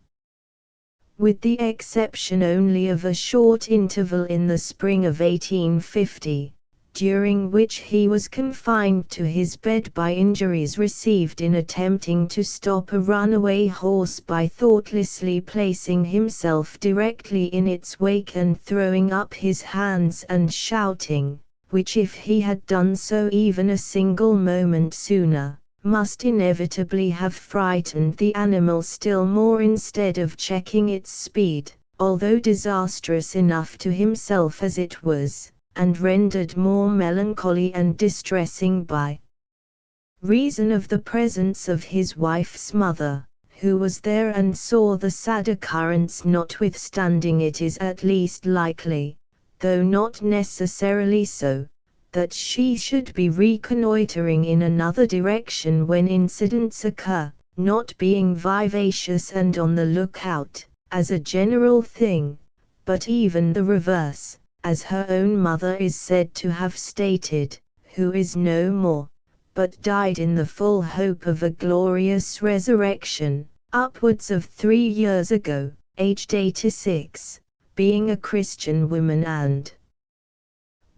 A: With the exception only of a short interval in the spring of 1850, during which he was confined to his bed by injuries received in attempting to stop a runaway horse by thoughtlessly placing himself directly in its wake and throwing up his hands and shouting, which if he had done so even a single moment sooner, must inevitably have frightened the animal still more instead of checking its speed, although disastrous enough to himself as it was, and rendered more melancholy and distressing by reason of the presence of his wife's mother, who was there and saw the sad occurrence. Notwithstanding, it is at least likely, though not necessarily so, that she should be reconnoitering in another direction when incidents occur, not being vivacious and on the lookout, as a general thing, but even the reverse, as her own mother is said to have stated, who is no more, but died in the full hope of a glorious resurrection, upwards of 3 years ago, aged 86, being a Christian woman and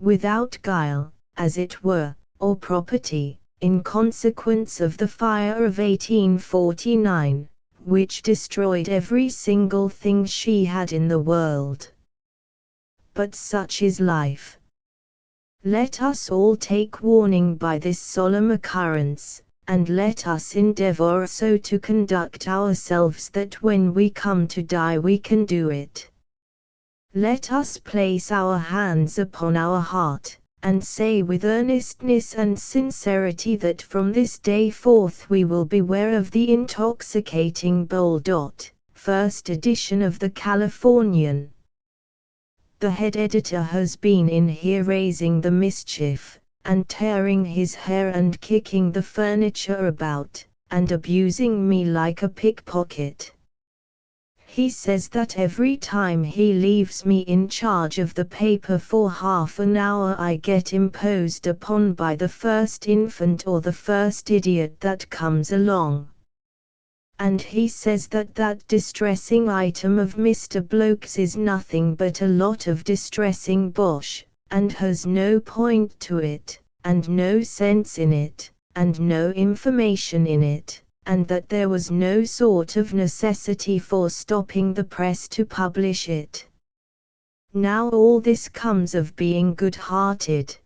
A: without guile, as it were, or property, in consequence of the fire of 1849, which destroyed every single thing she had in the world. But such is life. Let us all take warning by this solemn occurrence, and let us endeavor so to conduct ourselves that when we come to die we can do it. Let us place our hands upon our heart, and say with earnestness and sincerity that from this day forth we will beware of the intoxicating bowl. First edition of the Californian. The head editor has been in here raising the mischief, and tearing his hair and kicking the furniture about, and abusing me like a pickpocket. He says that every time he leaves me in charge of the paper for half an hour I get imposed upon by the first infant or the first idiot that comes along. And he says that that distressing item of Mr. Bloke's is nothing but a lot of distressing bosh, and has no point to it, and no sense in it, and no information in it, and that there was no sort of necessity for stopping the press to publish it. Now all this comes of being good-hearted.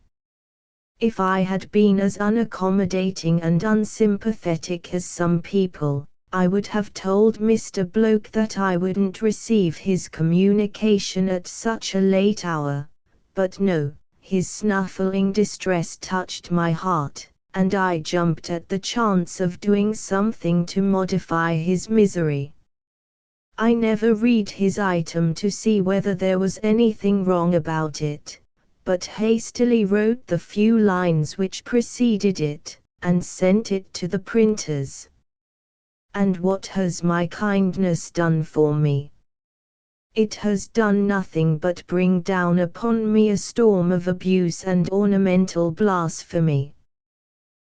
A: If I had been as unaccommodating and unsympathetic as some people, I would have told Mr. Bloke that I wouldn't receive his communication at such a late hour, but no, his snuffling distress touched my heart, and I jumped at the chance of doing something to modify his misery. I never read his item to see whether there was anything wrong about it, but hastily wrote the few lines which preceded it, and sent it to the printers. And what has my kindness done for me? It has done nothing but bring down upon me a storm of abuse and ornamental blasphemy.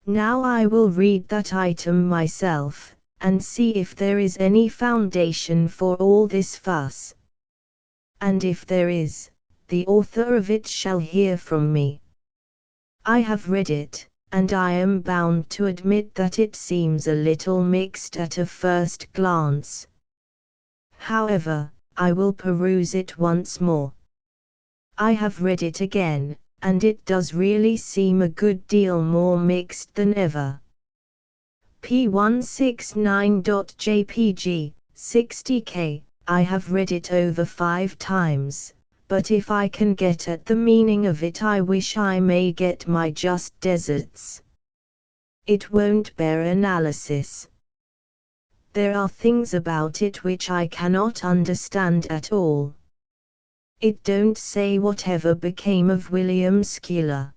A: Now I will read that item myself, and see if there is any foundation for all this fuss. And if there is, the author of it shall hear from me. I have read it, and I am bound to admit that it seems a little mixed at a first glance. However, I will peruse it once more. I have read it again, and it does really seem a good deal more mixed than ever. P169.jpg, 60k, I have read it over 5 times, but if I can get at the meaning of it I wish I may get my just deserts. It won't bear analysis. There are things about it which I cannot understand at all. It don't say whatever became of William Schuyler.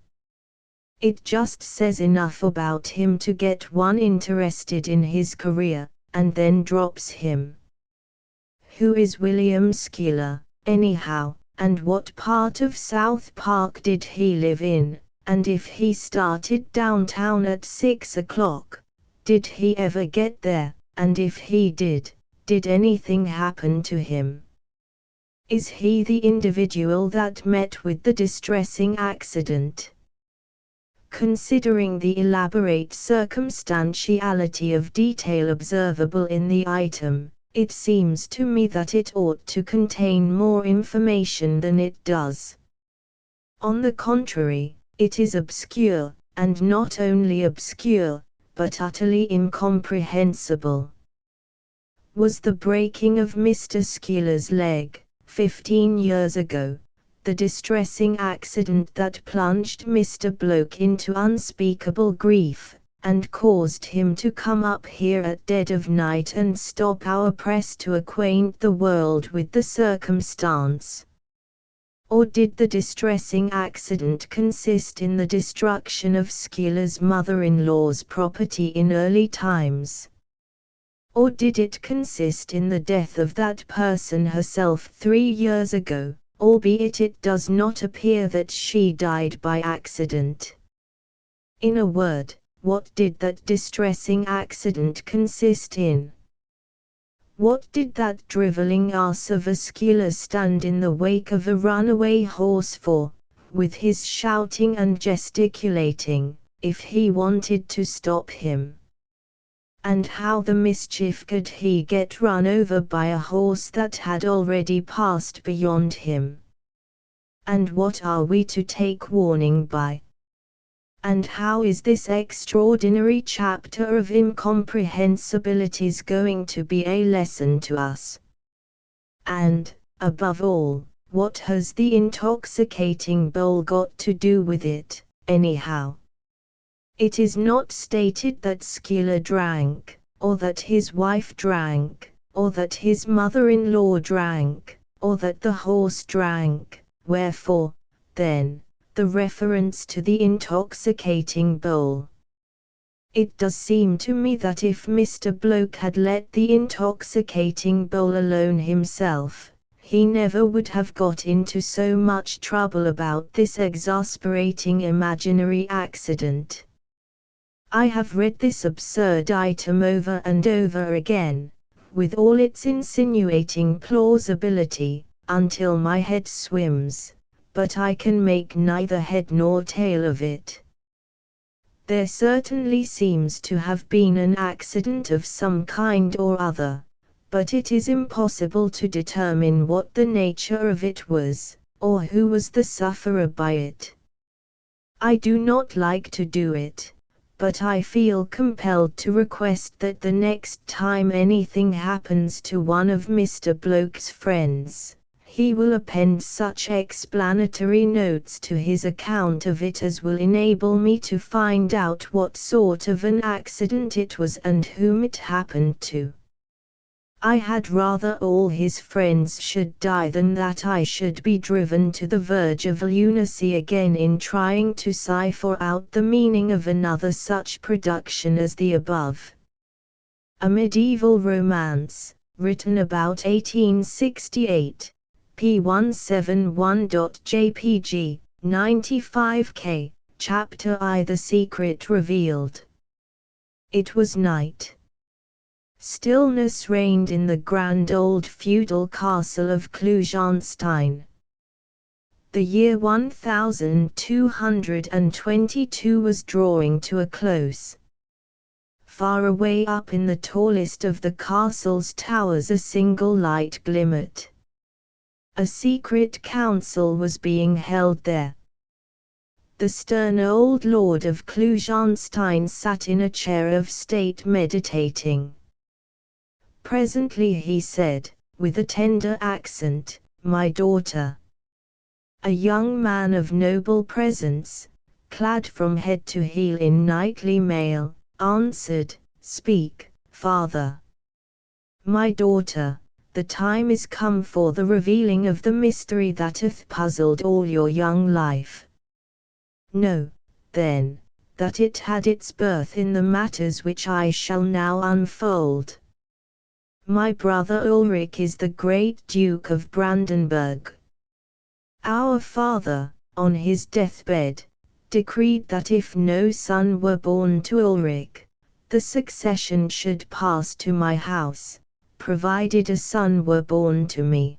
A: It just says enough about him to get one interested in his career, and then drops him. Who is William Schuyler, anyhow, and what part of South Park did he live in, and if he started downtown at 6 o'clock, did he ever get there, and if he did anything happen to him? Is he the individual that met with the distressing accident? Considering the elaborate circumstantiality of detail observable in the item, it seems to me that it ought to contain more information than it does. On the contrary, it is obscure, and not only obscure, but utterly incomprehensible. Was the breaking of Mr. Schuyler's leg, 15 years ago, the distressing accident that plunged Mr. Bloke into unspeakable grief, and caused him to come up here at dead of night and stop our press to acquaint the world with the circumstance? Or did the distressing accident consist in the destruction of Schuyler's mother-in-law's property in early times? Or did it consist in the death of that person herself 3 years ago, albeit it does not appear that she died by accident? In a word, what did that distressing accident consist in? What did that drivelling ass of a Schuyler stand in the wake of a runaway horse for, with his shouting and gesticulating, if he wanted to stop him? And how the mischief could he get run over by a horse that had already passed beyond him? And what are we to take warning by? And how is this extraordinary chapter of incomprehensibilities going to be a lesson to us? And, above all, what has the intoxicating bowl got to do with it, anyhow? It is not stated that Schuyler drank, or that his wife drank, or that his mother-in-law drank, or that the horse drank. Wherefore, then, the reference to the intoxicating bowl? It does seem to me that if Mr. Bloke had let the intoxicating bowl alone himself, he never would have got into so much trouble about this exasperating imaginary accident. I have read this absurd item over and over again, with all its insinuating plausibility, until my head swims, but I can make neither head nor tail of it. There certainly seems to have been an accident of some kind or other, but it is impossible to determine what the nature of it was, or who was the sufferer by it. I do not like to do it, but I feel compelled to request that the next time anything happens to one of Mr. Bloke's friends, he will append such explanatory notes to his account of it as will enable me to find out what sort of an accident it was and whom it happened to. I had rather all his friends should die than that I should be driven to the verge of lunacy again in trying to cipher out the meaning of another such production as the above. A medieval romance, written about 1868. P171.jpg, 95K, Chapter I. The Secret Revealed. It was night. Stillness reigned in the grand old feudal castle of Klugenstein. The year 1222 was drawing to a close. Far away up in the tallest of the castle's towers a single light glimmered. A secret council was being held there. The stern old lord of Klugenstein sat in a chair of state meditating. Presently he said, with a tender accent, "My daughter." A young man of noble presence, clad from head to heel in knightly mail, answered, "Speak, father." "My daughter, the time is come for the revealing of the mystery that hath puzzled all your young life. Know, then, that it had its birth in the matters which I shall now unfold. My brother Ulrich is the great Duke of Brandenburg. Our father, on his deathbed, decreed that if no son were born to Ulrich, the succession should pass to my house, provided a son were born to me.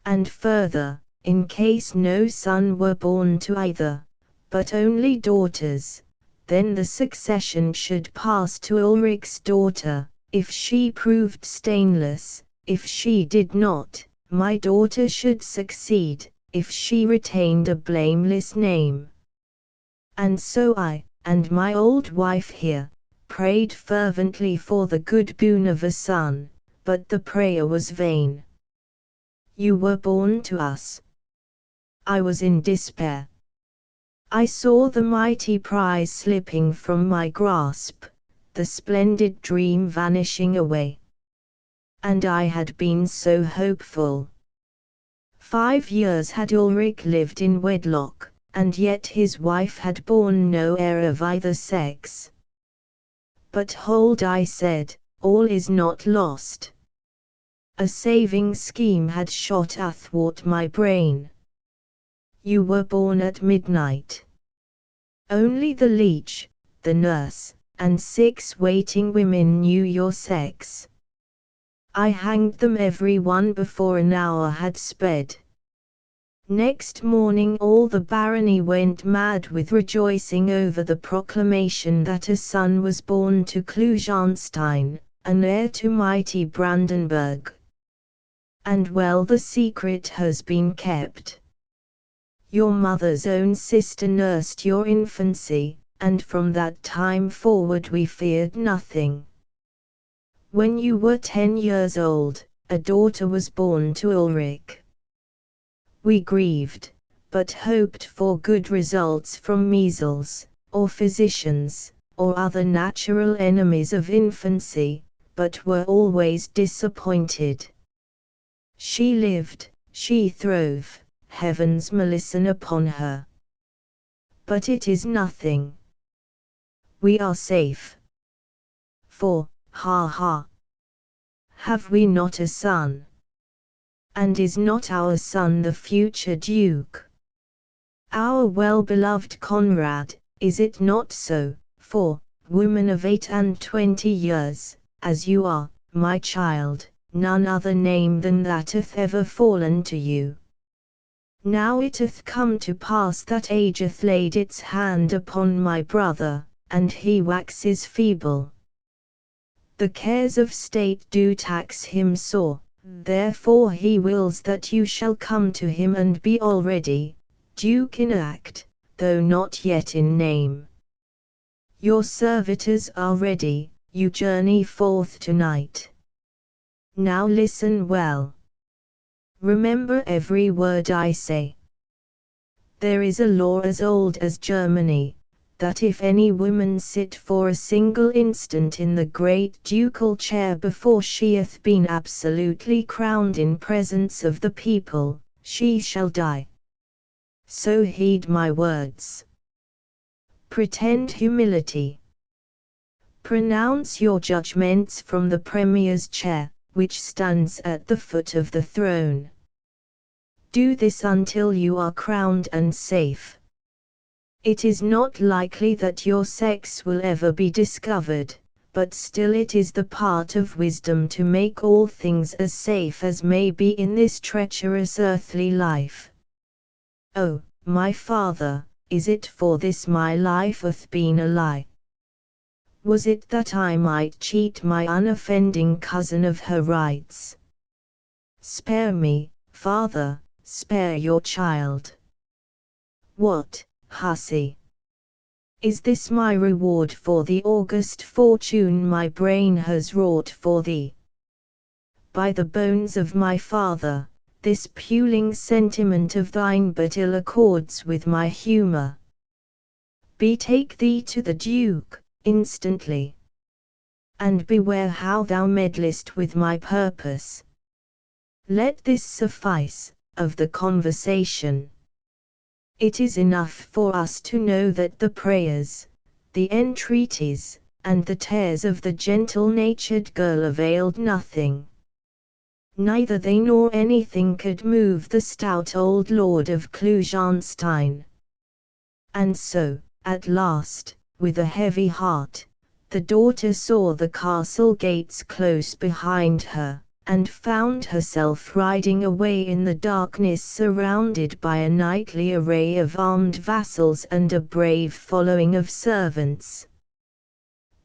A: And further, in case no son were born to either, but only daughters, then the succession should pass to Ulrich's daughter, if she proved stainless. If she did not, my daughter should succeed, if she retained a blameless name. And so I, and my old wife here, prayed fervently for the good boon of a son, but the prayer was vain. You were born to us. I was in despair. I saw the mighty prize slipping from my grasp, the splendid dream vanishing away. And I had been so hopeful. 5 years had Ulrich lived in wedlock, and yet his wife had borne no heir of either sex. But hold, I said, all is not lost. A saving scheme had shot athwart my brain. You were born at midnight. Only the leech, the nurse, and 6 waiting women knew your sex. I hanged them every one before an hour had sped. Next morning all the barony went mad with rejoicing over the proclamation that a son was born to Klugenstein, an heir to mighty Brandenburg. And well the secret has been kept. Your mother's own sister nursed your infancy, and from that time forward we feared nothing. When you were 10 years old, a daughter was born to Ulrich. We grieved, but hoped for good results from measles, or physicians, or other natural enemies of infancy, but were always disappointed. She lived, she throve, heaven's malison upon her. But it is nothing. we are safe. For, ha ha! Have we not a son? And is not our son the future Duke? Our well-beloved Conrad, is it not so? For, woman of 28 years, as you are, my child, none other name than that hath ever fallen to you. Now it hath come to pass that age hath laid its hand upon my brother, and he waxes feeble. The cares of state do tax him sore, therefore he wills that you shall come to him and be already, Duke in act, though not yet in name. Your servitors are ready, you journey forth tonight. Now listen well. Remember every word I say. There is a law as old as Germany, that if any woman sit for a single instant in the great ducal chair before she hath been absolutely crowned in presence of the people, she shall die. So heed my words. Pretend humility. Pronounce your judgments from the Premier's chair, which stands at the foot of the throne. Do this until you are crowned and safe. It is not likely that your sex will ever be discovered, but still it is the part of wisdom to make all things as safe as may be in this treacherous earthly life. Oh, my father, is it for this my life hath been a lie? Was it that I might cheat my unoffending cousin of her rights? Spare me, father, spare your child. What, hussy? Is this my reward for the august fortune my brain has wrought for thee? By the bones of my father, this puling sentiment of thine but ill accords with my humour. Betake thee to the Duke, instantly. And beware how thou meddlest with my purpose. Let this suffice, of the conversation. It is enough for us to know that the prayers, the entreaties, and the tears of the gentle-natured girl availed nothing. Neither they nor anything could move the stout old lord of Klugenstein. And so, at last, with a heavy heart, the daughter saw the castle gates close behind her, and found herself riding away in the darkness surrounded by a knightly array of armed vassals and a brave following of servants.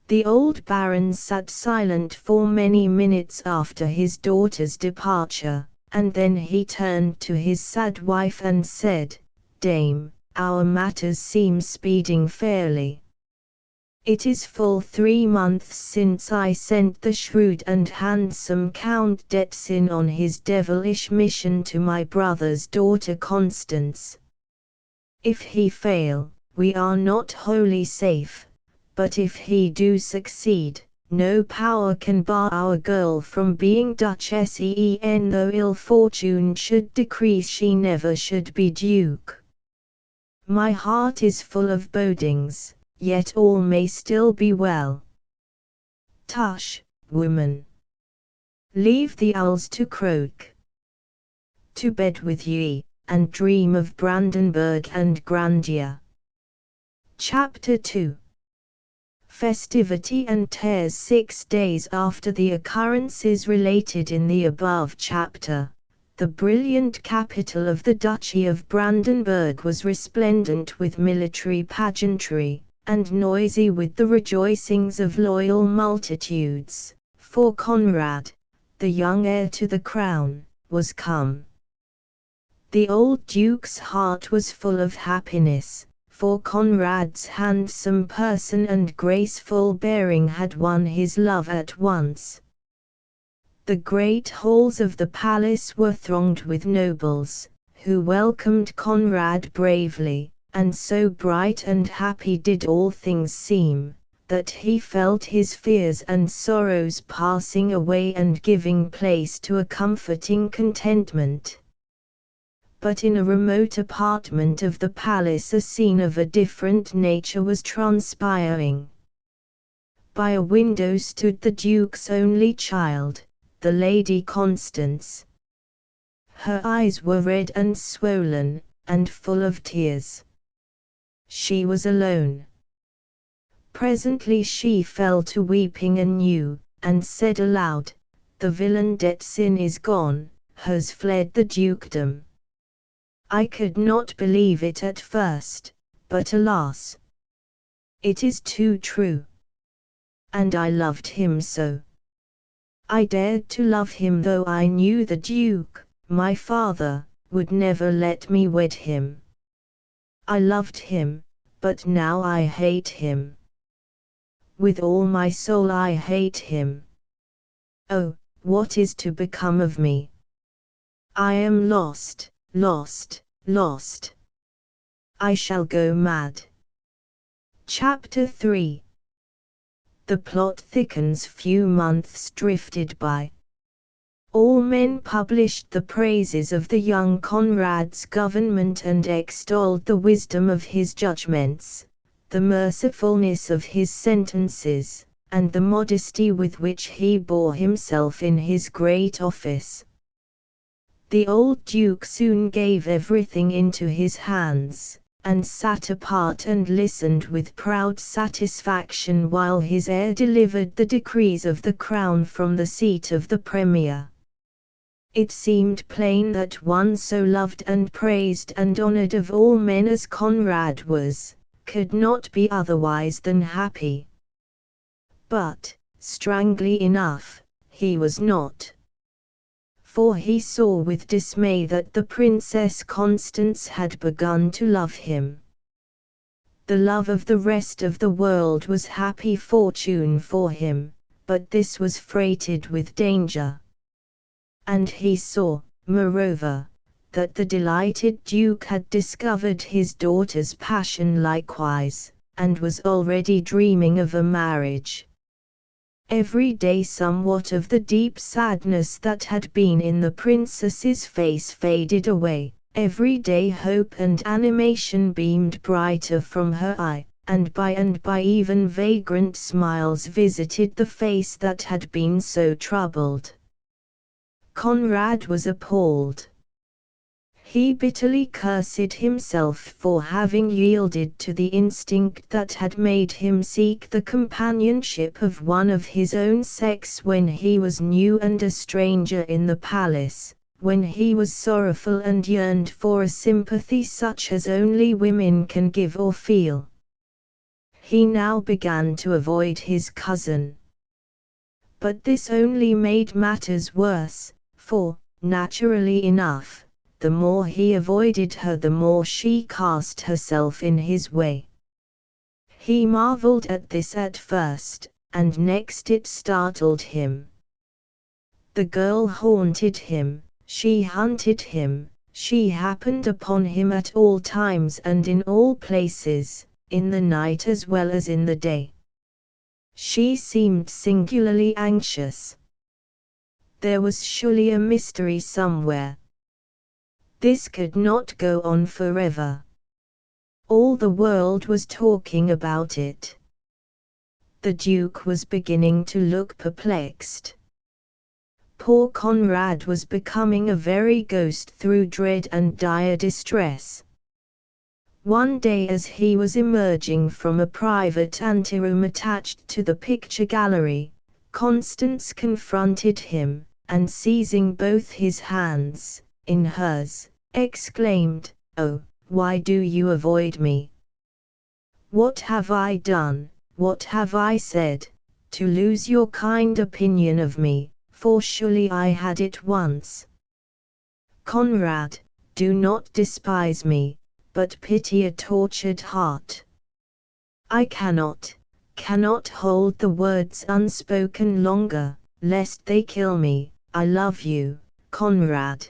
A: The old baron sat silent for many minutes after his daughter's departure, and then he turned to his sad wife and said, "Dame, our matters seem speeding fairly. It is full 3 months since I sent the shrewd and handsome Count Detzin on his devilish mission to my brother's daughter Constance. If he fail, we are not wholly safe, but if he do succeed, no power can bar our girl from being Duchess, even though ill fortune should decree she never should be Duke. My heart is full of bodings, yet all may still be well. Tush, woman! Leave the owls to croak. To bed with ye, and dream of Brandenburg and grandeur." Chapter 2. Festivity and tears. 6 days after the occurrences related in the above chapter, the brilliant capital of the Duchy of Brandenburg was resplendent with military pageantry, and noisy with the rejoicings of loyal multitudes, for Conrad, the young heir to the crown, was come. The old duke's heart was full of happiness, for Conrad's handsome person and graceful bearing had won his love at once. The great halls of the palace were thronged with nobles, who welcomed Conrad bravely, and so bright and happy did all things seem, that he felt his fears and sorrows passing away and giving place to a comforting contentment. But in a remote apartment of the palace a scene of a different nature was transpiring. By a window stood the Duke's only child, the Lady Constance. Her eyes were red and swollen, and full of tears. She was alone. Presently she fell to weeping anew, and said aloud, "The villain Detzin is gone, has fled the dukedom. I could not believe it at first, but alas! It is too true. And I loved him so. I dared to love him though I knew the Duke, my father, would never let me wed him. I loved him, but now I hate him. With all my soul I hate him. Oh, what is to become of me? I am lost, lost, lost. I shall go mad." Chapter 3. The plot thickens. Few months drifted by. All men published the praises of the young Conrad's government and extolled the wisdom of his judgments, the mercifulness of his sentences, and the modesty with which he bore himself in his great office. The old Duke soon gave everything into his hands, and sat apart and listened with proud satisfaction while his heir delivered the decrees of the crown from the seat of the Premier. It seemed plain that one so loved and praised and honored of all men as Conrad was, could not be otherwise than happy. But, strangely enough, he was not. For he saw with dismay that the Princess Constance had begun to love him. The love of the rest of the world was happy fortune for him, but this was freighted with danger. And he saw, moreover, that the delighted Duke had discovered his daughter's passion likewise, and was already dreaming of a marriage. Every day somewhat of the deep sadness that had been in the princess's face faded away, every day hope and animation beamed brighter from her eye, and by even vagrant smiles visited the face that had been so troubled. Conrad was appalled. He bitterly cursed himself for having yielded to the instinct that had made him seek the companionship of one of his own sex when he was new and a stranger in the palace, when he was sorrowful and yearned for a sympathy such as only women can give or feel. He now began to avoid his cousin. But this only made matters worse, for, naturally enough, the more he avoided her the more she cast herself in his way. He marveled at this at first, and next it startled him. The girl haunted him, she hunted him, she happened upon him at all times and in all places, in the night as well as in the day. She seemed singularly anxious. There was surely a mystery somewhere. This could not go on forever. All the world was talking about it. The Duke was beginning to look perplexed. Poor Conrad was becoming a very ghost through dread and dire distress. One day as he was emerging from a private anteroom attached to the picture gallery, Constance confronted him, and seizing both his hands, in hers, exclaimed, "Oh, why do you avoid me? What have I done, what have I said, to lose your kind opinion of me, for surely I had it once? Conrad, do not despise me, but pity a tortured heart. I cannot hold the words unspoken longer, lest they kill me. I love you, Conrad.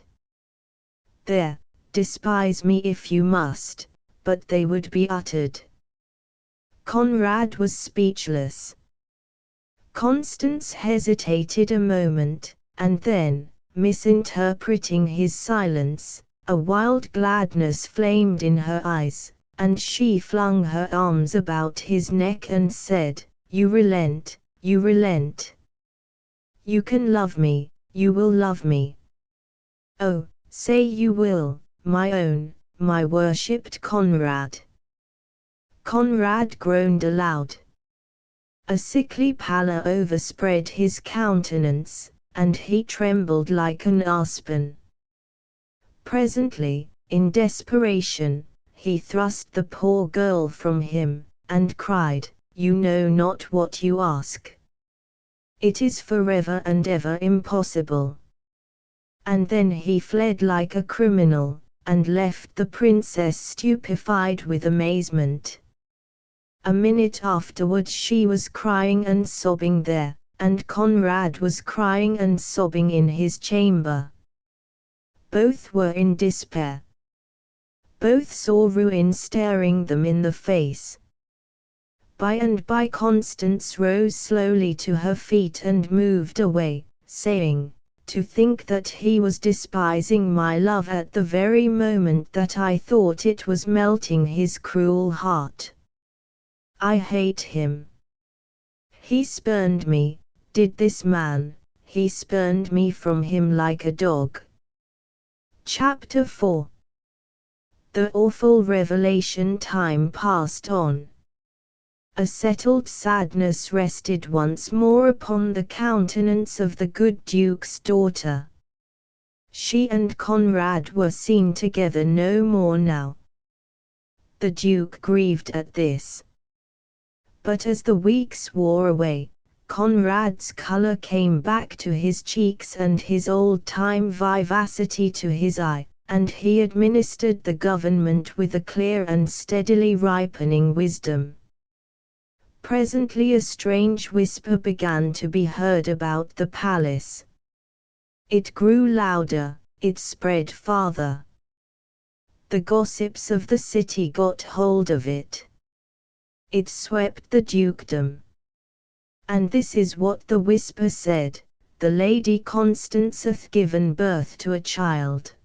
A: There, despise me if you must, but they would be uttered." Conrad was speechless. Constance hesitated a moment, and then, misinterpreting his silence, a wild gladness flamed in her eyes, and she flung her arms about his neck and said, you relent, you relent. You can love me, you will love me. Oh, say you will, my own, my worshipped Conrad. Conrad groaned aloud. A sickly pallor overspread his countenance, and he trembled like an aspen. Presently, in desperation, he thrust the poor girl from him, and cried, "You know not what you ask. It is forever and ever impossible." And then he fled like a criminal, and left the princess stupefied with amazement. A minute afterwards she was crying and sobbing there, and Conrad was crying and sobbing in his chamber. Both were in despair. Both saw ruin staring them in the face. By and by Constance rose slowly to her feet and moved away, saying, "To think that he was despising my love at the very moment that I thought it was melting his cruel heart. I hate him. He spurned me, did this man, he spurned me from him like a dog." Chapter 4. The awful revelation. Time passed on. A settled sadness rested once more upon the countenance of the good Duke's daughter. She and Conrad were seen together no more now. The Duke grieved at this. But as the weeks wore away, Conrad's color came back to his cheeks and his old-time vivacity to his eye, and he administered the government with a clear and steadily ripening wisdom. Presently a strange whisper began to be heard about the palace. It grew louder, it spread farther. The gossips of the city got hold of it. It swept the dukedom. And this is what the whisper said: "The Lady Constance hath given birth to a child."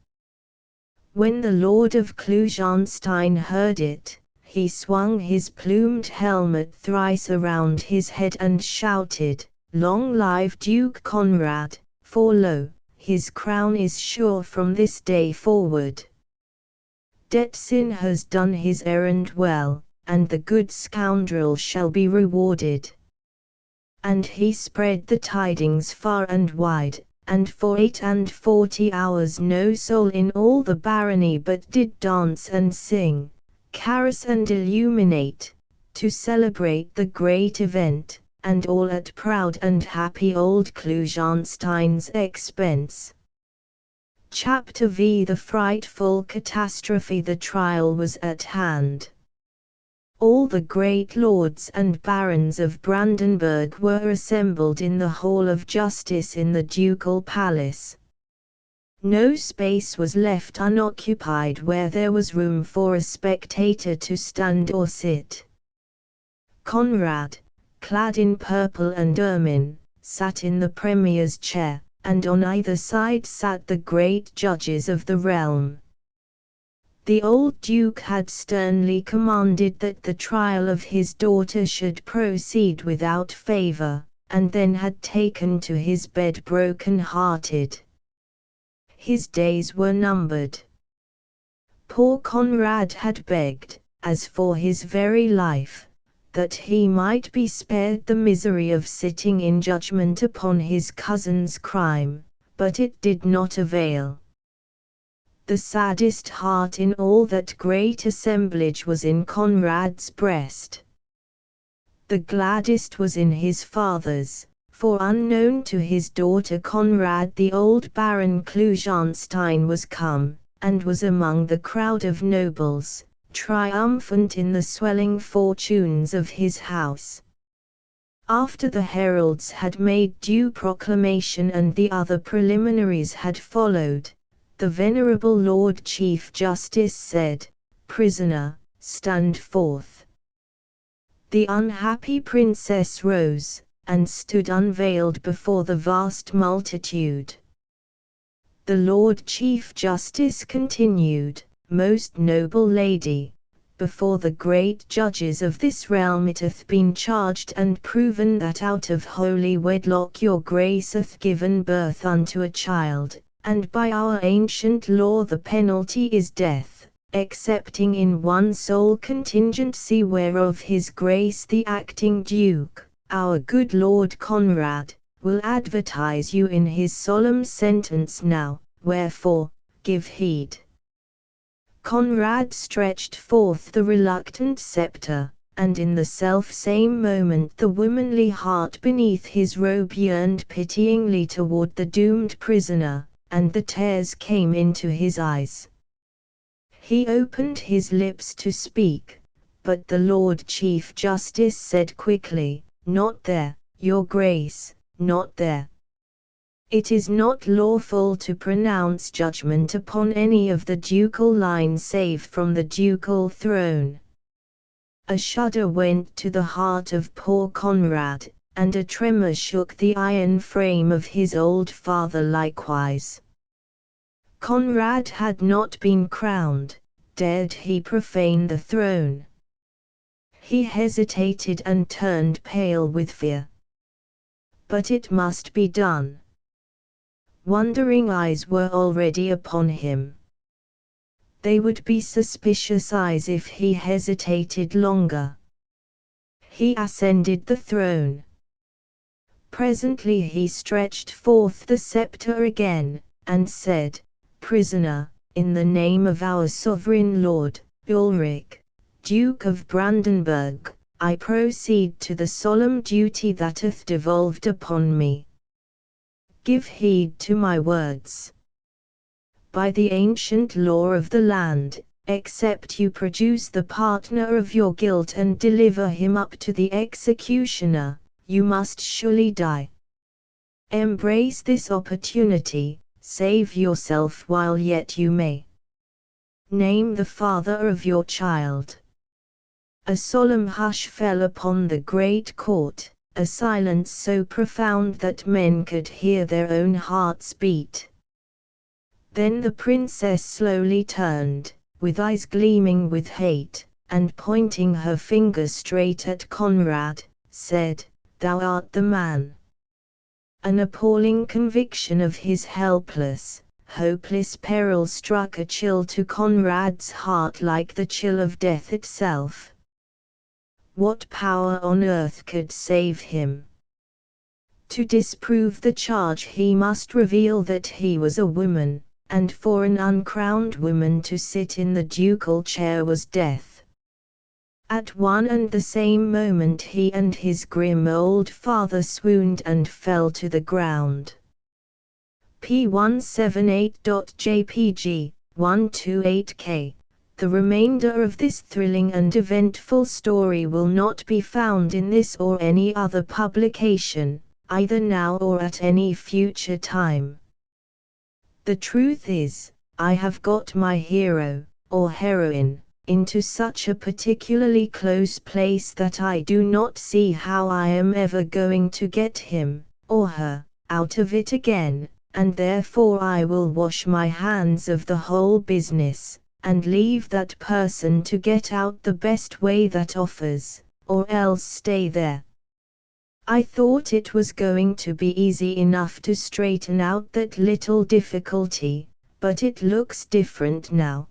A: When the Lord of Klugenstein heard it, he swung his plumed helmet thrice around his head and shouted, "Long live Duke Conrad, for lo, his crown is sure from this day forward. Detzin has done his errand well, and the good scoundrel shall be rewarded." And he spread the tidings far and wide, and for 48 hours no soul in all the barony but did dance and sing, caress and illuminate, to celebrate the great event, and all at proud and happy old Klugenstein's expense. Chapter V. The frightful catastrophe. The trial was at hand. All the great lords and barons of Brandenburg were assembled in the Hall of Justice in the ducal palace. No space was left unoccupied where there was room for a spectator to stand or sit. Conrad, clad in purple and ermine, sat in the premier's chair, and on either side sat the great judges of the realm. The old duke had sternly commanded that the trial of his daughter should proceed without favor, and then had taken to his bed broken-hearted. His days were numbered. Poor Conrad had begged, as for his very life, that he might be spared the misery of sitting in judgment upon his cousin's crime, but it did not avail. The saddest heart in all that great assemblage was in Conrad's breast. The gladdest was in his father's, for unknown to his daughter Conrad the old Baron Klugenstein was come, and was among the crowd of nobles, triumphant in the swelling fortunes of his house. After the heralds had made due proclamation and the other preliminaries had followed, the venerable Lord Chief Justice said, "Prisoner, stand forth." The unhappy princess rose, and stood unveiled before the vast multitude. The Lord Chief Justice continued, "Most noble lady, before the great judges of this realm it hath been charged and proven that out of holy wedlock your grace hath given birth unto a child, and by our ancient law the penalty is death, excepting in one sole contingency whereof his grace the acting duke, our good Lord Conrad, will advertise you in his solemn sentence now, wherefore, give heed. Conrad stretched forth the reluctant scepter, and in the self-same moment the womanly heart beneath his robe yearned pityingly toward the doomed prisoner, and the tears came into his eyes. He opened his lips to speak, but the Lord Chief Justice said quickly, "Not there, your grace, not there. It is not lawful to pronounce judgment upon any of the ducal line save from the ducal throne." A shudder went to the heart of poor Conrad, and a tremor shook the iron frame of his old father likewise. Conrad had not been crowned, dared he profane the throne? He hesitated and turned pale with fear. But it must be done. Wondering eyes were already upon him. They would be suspicious eyes if he hesitated longer. He ascended the throne. Presently he stretched forth the scepter again, and said, "Prisoner, in the name of our sovereign lord, Ulrich, Duke of Brandenburg, I proceed to the solemn duty that hath devolved upon me. Give heed to my words. By the ancient law of the land, except you produce the partner of your guilt and deliver him up to the executioner, you must surely die. Embrace this opportunity, save yourself while yet you may. Name the father of your child." A solemn hush fell upon the great court, a silence so profound that men could hear their own hearts beat. Then the princess slowly turned, with eyes gleaming with hate, and pointing her finger straight at Conrad, said, "Thou art the man." An appalling conviction of his helpless, hopeless peril struck a chill to Conrad's heart like the chill of death itself. What power on earth could save him? To disprove the charge he must reveal that he was a woman, and for an uncrowned woman to sit in the ducal chair was death. At one and the same moment he and his grim old father swooned and fell to the ground. P178.jpg, 128K. The remainder of this thrilling and eventful story will not be found in this or any other publication, either now or at any future time. The truth is, I have got my hero, or heroine, into such a particularly close place that I do not see how I am ever going to get him, or her, out of it again, and therefore I will wash my hands of the whole business, and leave that person to get out the best way that offers, or else stay there. I thought it was going to be easy enough to straighten out that little difficulty, but it looks different now.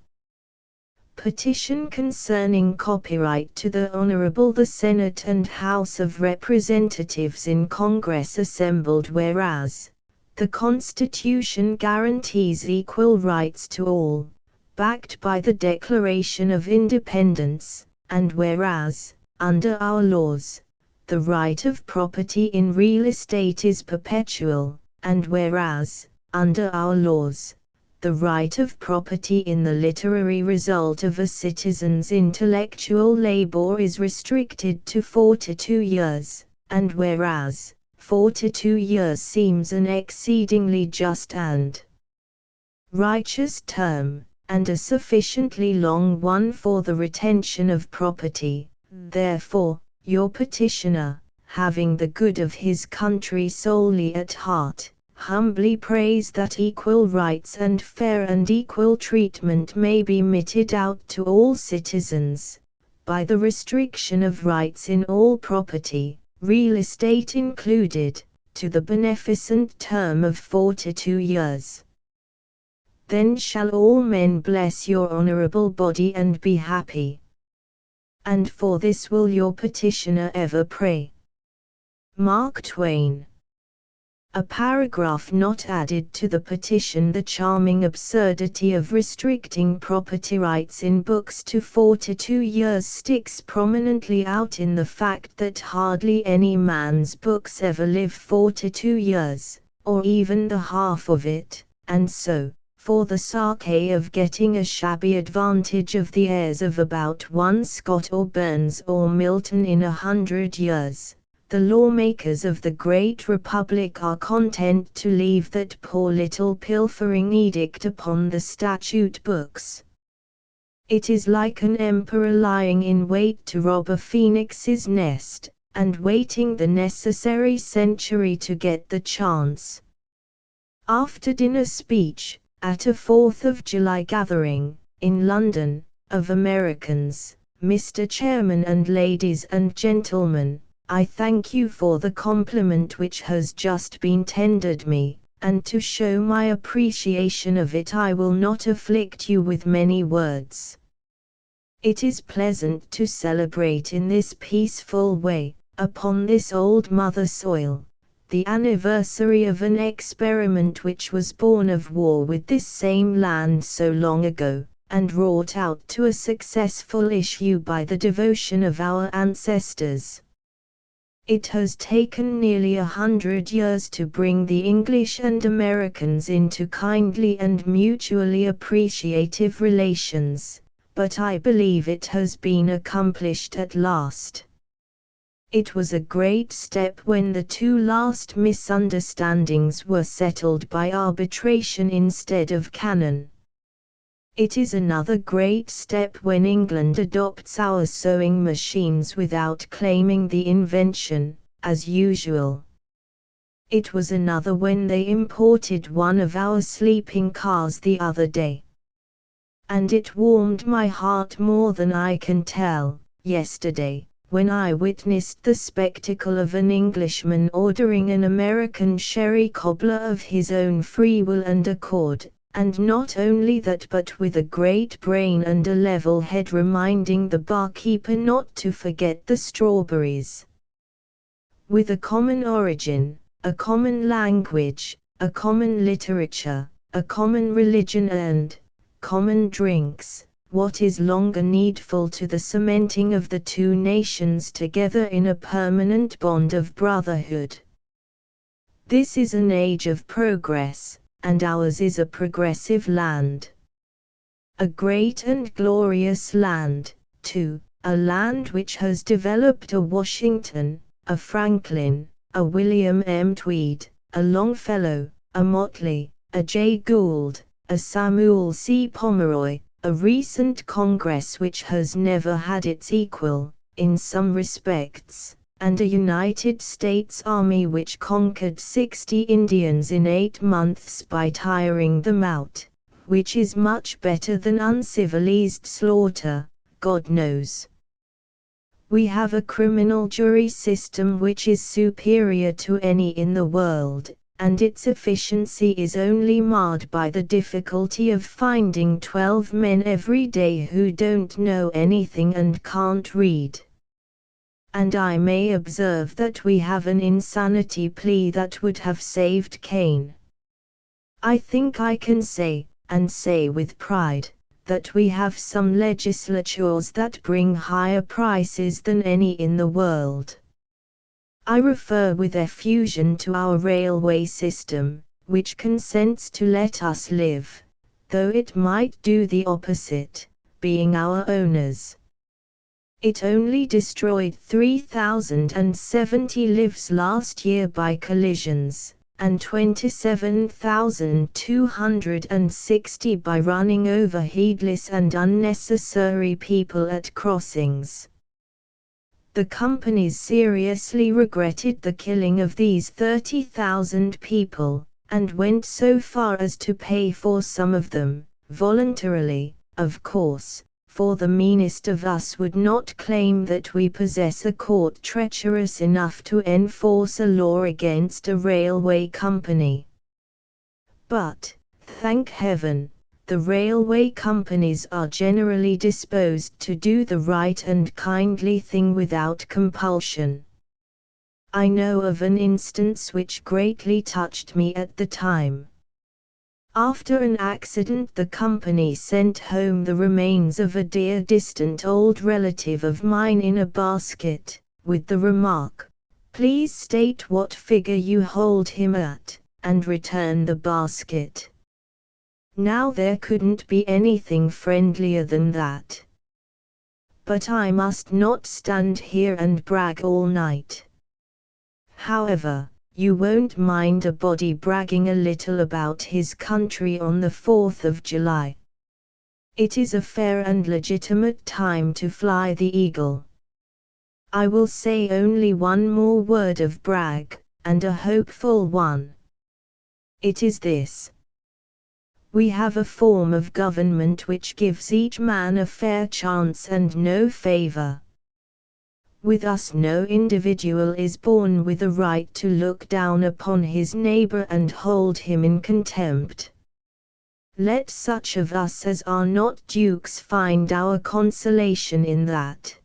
A: Petition concerning copyright to the Honorable the Senate and House of Representatives in Congress assembled. Whereas, the Constitution guarantees equal rights to all, backed by the Declaration of Independence, and whereas, under our laws, the right of property in real estate is perpetual, and whereas, under our laws, the right of property in the literary result of a citizen's intellectual labor is restricted to 4 to 2 years, and whereas, 4 to 2 years seems an exceedingly just and righteous term, and a sufficiently long one for the retention of property, therefore, your petitioner, having the good of his country solely at heart, humbly prays that equal rights and fair and equal treatment may be meted out to all citizens, by the restriction of rights in all property, real estate included, to the beneficent term of 42 years. Then shall all men bless your honorable body and be happy. And for this will your petitioner ever pray. Mark Twain. A paragraph not added to the petition. The charming absurdity of restricting property rights in books to 42 years sticks prominently out in the fact that hardly any man's books ever live 42 years, or even the half of it, and so, for the sake of getting a shabby advantage of the heirs of about one Scott or Burns or Milton in 100 years, the lawmakers of the great republic are content to leave that poor little pilfering edict upon the statute books. It is like an emperor lying in wait to rob a phoenix's nest, and waiting the necessary century to get the chance. After dinner speech, at a 4th of July gathering, in London, of Americans, Mr. Chairman and ladies and gentlemen, I thank you for the compliment which has just been tendered me, and to show my appreciation of it I will not afflict you with many words. It is pleasant to celebrate in this peaceful way, upon this old mother soil, the anniversary of an experiment which was born of war with this same land so long ago, and wrought out to a successful issue by the devotion of our ancestors. It has taken nearly 100 years to bring the English and Americans into kindly and mutually appreciative relations, but I believe it has been accomplished at last. It was a great step when the two last misunderstandings were settled by arbitration instead of canon. It is another great step when England adopts our sewing machines without claiming the invention, as usual. It was another when they imported one of our sleeping cars the other day. And it warmed my heart more than I can tell, yesterday, when I witnessed the spectacle of an Englishman ordering an American sherry cobbler of his own free will and accord, and not only that but with a great brain and a level head, reminding the barkeeper not to forget the strawberries. With a common origin, a common language, a common literature, a common religion and common drinks, what is longer needful to the cementing of the two nations together in a permanent bond of brotherhood? This is an age of progress, and ours is a progressive land. A great and glorious land, too, a land which has developed a Washington, a Franklin, a William M. Tweed, a Longfellow, a Motley, a Jay Gould, a Samuel C. Pomeroy, a recent Congress which has never had its equal, in some respects, and a United States Army which conquered 60 Indians in 8 months by tiring them out, which is much better than uncivilized slaughter, God knows. We have a criminal jury system which is superior to any in the world, and its efficiency is only marred by the difficulty of finding 12 men every day who don't know anything and can't read. And I may observe that we have an insanity plea that would have saved Cain. I think I can say, and say with pride, that we have some legislatures that bring higher prices than any in the world. I refer with effusion to our railway system, which consents to let us live, though it might do the opposite, being our owners. It only destroyed 3,070 lives last year by collisions, and 27,260 by running over heedless and unnecessary people at crossings. The companies seriously regretted the killing of these 30,000 people, and went so far as to pay for some of them, voluntarily, of course, for the meanest of us would not claim that we possess a court treacherous enough to enforce a law against a railway company. But, thank heaven, the railway companies are generally disposed to do the right and kindly thing without compulsion. I know of an instance which greatly touched me at the time. After an accident, the company sent home the remains of a dear distant old relative of mine in a basket, with the remark, "Please state what figure you hold him at, and return the basket." Now there couldn't be anything friendlier than that. But I must not stand here and brag all night. However, you won't mind a body bragging a little about his country on the 4th of July. It is a fair and legitimate time to fly the eagle. I will say only one more word of brag, and a hopeful one. It is this. We have a form of government which gives each man a fair chance and no favor. With us no individual is born with a right to look down upon his neighbor and hold him in contempt. Let such of us as are not dukes find our consolation in that.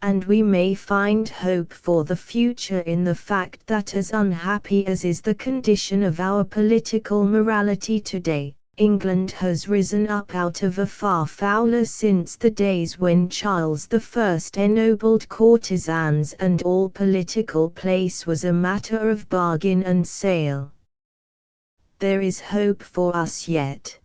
A: And we may find hope for the future in the fact that, as unhappy as is the condition of our political morality today, England has risen up out of a far fouler since the days when Charles I ennobled courtesans and all political place was a matter of bargain and sale. There is hope for us yet.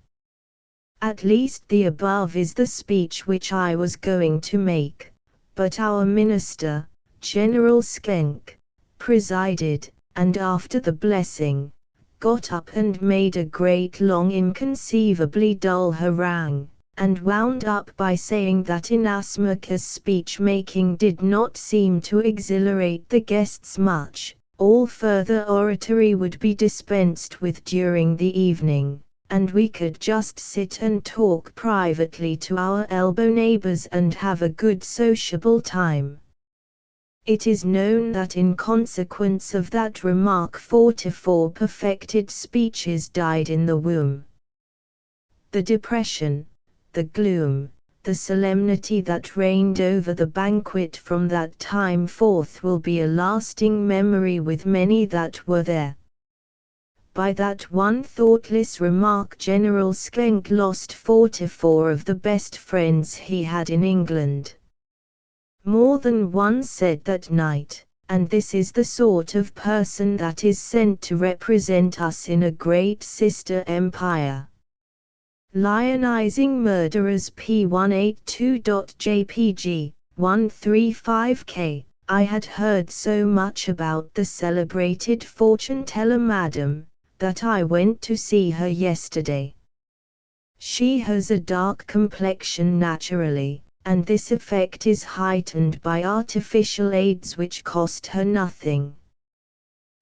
A: At least the above is the speech which I was going to make, but our minister, General Schenck, presided, and after the blessing, got up and made a great long inconceivably dull harangue, and wound up by saying that inasmuch as speech-making did not seem to exhilarate the guests much, all further oratory would be dispensed with during the evening, and we could just sit and talk privately to our elbow neighbors and have a good sociable time. It is known that in consequence of that remark 44 perfected speeches died in the womb. The depression, the gloom, the solemnity that reigned over the banquet from that time forth will be a lasting memory with many that were there. By that one thoughtless remark General Schenck lost 44 of the best friends he had in England. More than one said that night, and this is the sort of person that is sent to represent us in a great sister empire. Lionizing murderers P182.jpg, 135K. I had heard so much about the celebrated fortune teller Madam, that I went to see her yesterday. She has a dark complexion naturally, and this effect is heightened by artificial aids which cost her nothing.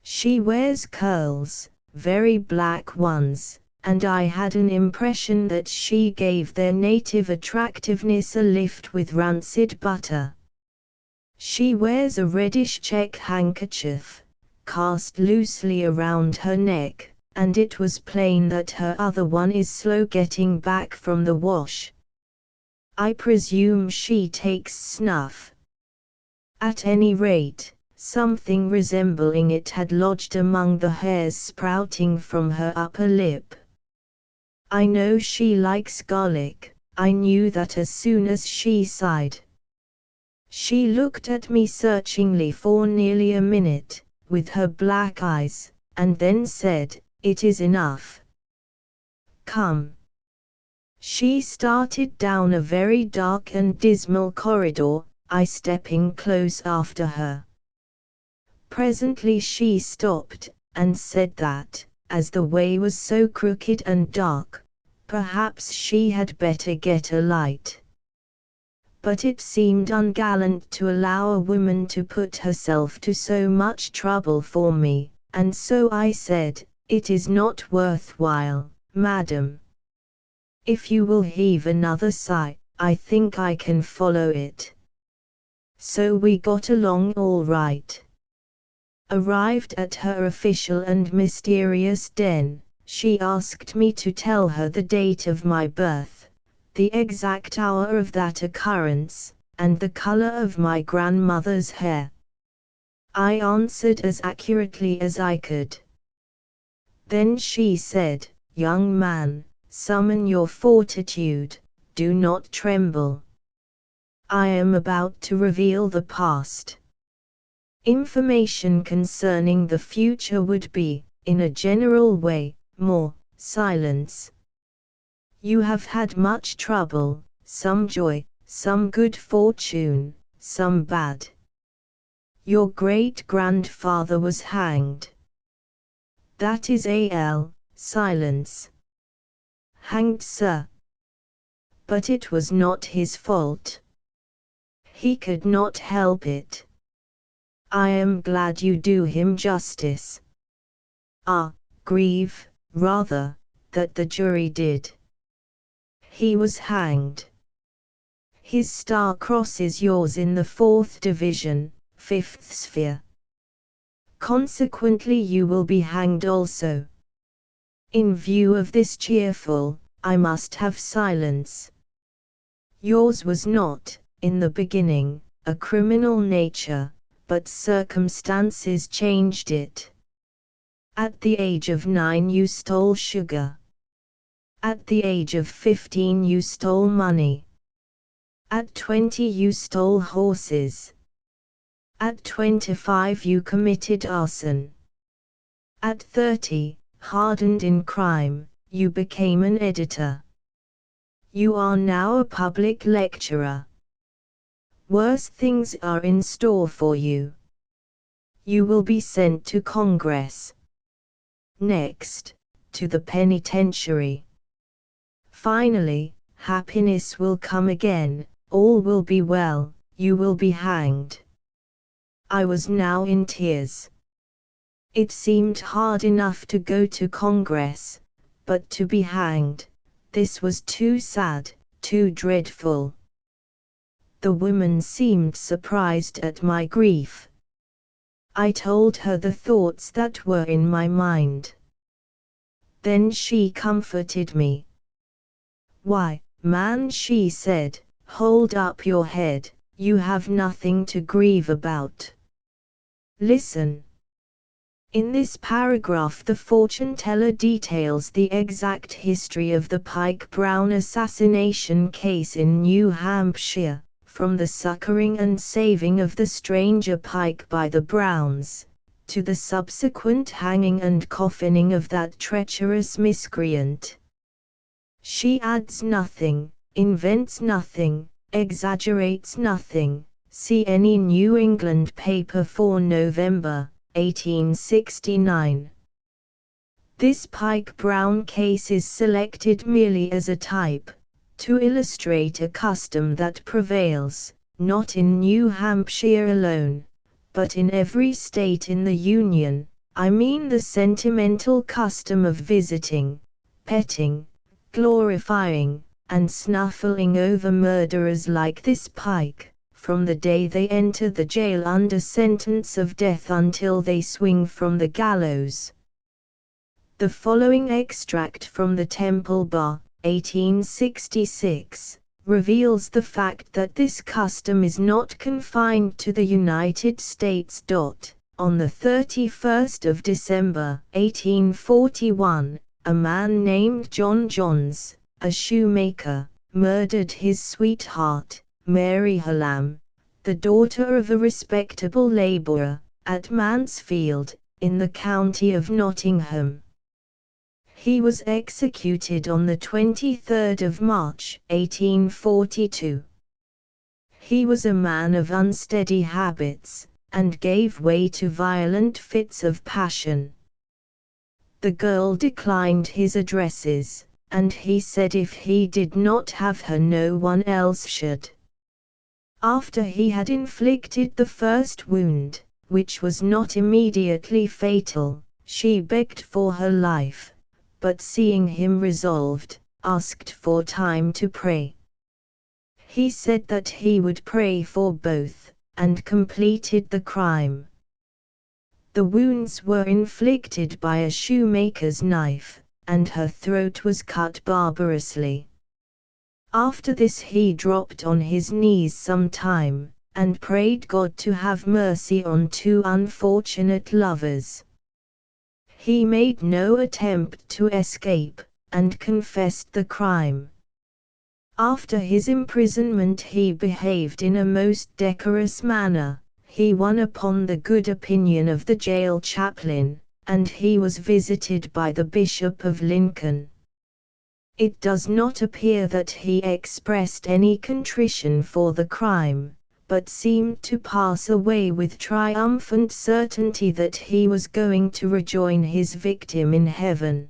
A: She wears curls, very black ones, and I had an impression that she gave their native attractiveness a lift with rancid butter. She wears a reddish check handkerchief, cast loosely around her neck, and it was plain that her other one is slow getting back from the wash. I presume she takes snuff. At any rate, something resembling it had lodged among the hairs sprouting from her upper lip. I know she likes garlic, I knew that as soon as she sighed. She looked at me searchingly for nearly a minute, with her black eyes, and then said, "It is enough. Come." She started down a very dark and dismal corridor, I stepping close after her. Presently she stopped, and said that, as the way was so crooked and dark, perhaps she had better get a light. But it seemed ungallant to allow a woman to put herself to so much trouble for me, and so I said, It is not worthwhile, madam. If you will heave another sigh, I think I can follow it. So we got along all right. Arrived at her official and mysterious den, she asked me to tell her the date of my birth, the exact hour of that occurrence, and the color of my grandmother's hair. I answered as accurately as I could. Then she said, "Young man, summon your fortitude, do not tremble. I am about to reveal the past. Information concerning the future would be, in a general way, more silence. You have had much trouble, some joy, some good fortune, some bad. Your great-grandfather was hanged. That is silence. Hanged, sir. But it was not his fault. He could not help it. I am glad you do him justice. Grieve, rather, that the jury did. He was hanged. His star crosses yours in the 4th Division, 5th Sphere. Consequently you will be hanged also. In view of this cheerful, I must have silence. Yours was not, in the beginning, a criminal nature, but circumstances changed it. At the age of 9 you stole sugar. At the age of 15 you stole money. At 20 you stole horses. At 25 you committed arson. At 30, hardened in crime, you became an editor. You are now a public lecturer. Worse things are in store for you. You will be sent to Congress. Next, to the penitentiary. Finally, happiness will come again, all will be well, you will be hanged. I was now in tears. It seemed hard enough to go to Congress, but to be hanged, this was too sad, too dreadful. The woman seemed surprised at my grief. I told her the thoughts that were in my mind. Then she comforted me. "Why, man," she said, "hold up your head, you have nothing to grieve about. Listen. In this paragraph the fortune teller details the exact history of the Pike Brown assassination case in New Hampshire, from the succoring and saving of the stranger Pike by the Browns, to the subsequent hanging and coffining of that treacherous miscreant. She adds nothing, invents nothing, exaggerates nothing. See any New England paper for November, 1869. This Pike Brown case is selected merely as a type, to illustrate a custom that prevails, not in New Hampshire alone, but in every state in the Union. I mean the sentimental custom of visiting, petting, glorifying, and snuffling over murderers like this Pike, from the day they enter the jail under sentence of death until they swing from the gallows. The following extract from the Temple Bar, 1866, reveals the fact that this custom is not confined to the United States. On the 31st of December, 1841, a man named John Johns, a shoemaker, murdered his sweetheart, Mary Hallam, the daughter of a respectable laborer, at Mansfield, in the county of Nottingham. He was executed on the 23rd of March, 1842. He was a man of unsteady habits, and gave way to violent fits of passion. The girl declined his addresses, and he said if he did not have her no one else should. After he had inflicted the first wound, which was not immediately fatal, She begged for her life, but seeing him resolved, asked for time to pray. He said that he would pray for both, and completed the crime. The wounds were inflicted by a shoemaker's knife, and her throat was cut barbarously. After this he dropped on his knees some time, and prayed God to have mercy on two unfortunate lovers. He made no attempt to escape, and confessed the crime. After his imprisonment he behaved in a most decorous manner. He won upon the good opinion of the jail chaplain, and he was visited by the Bishop of Lincoln. It does not appear that he expressed any contrition for the crime, but seemed to pass away with triumphant certainty that he was going to rejoin his victim in heaven.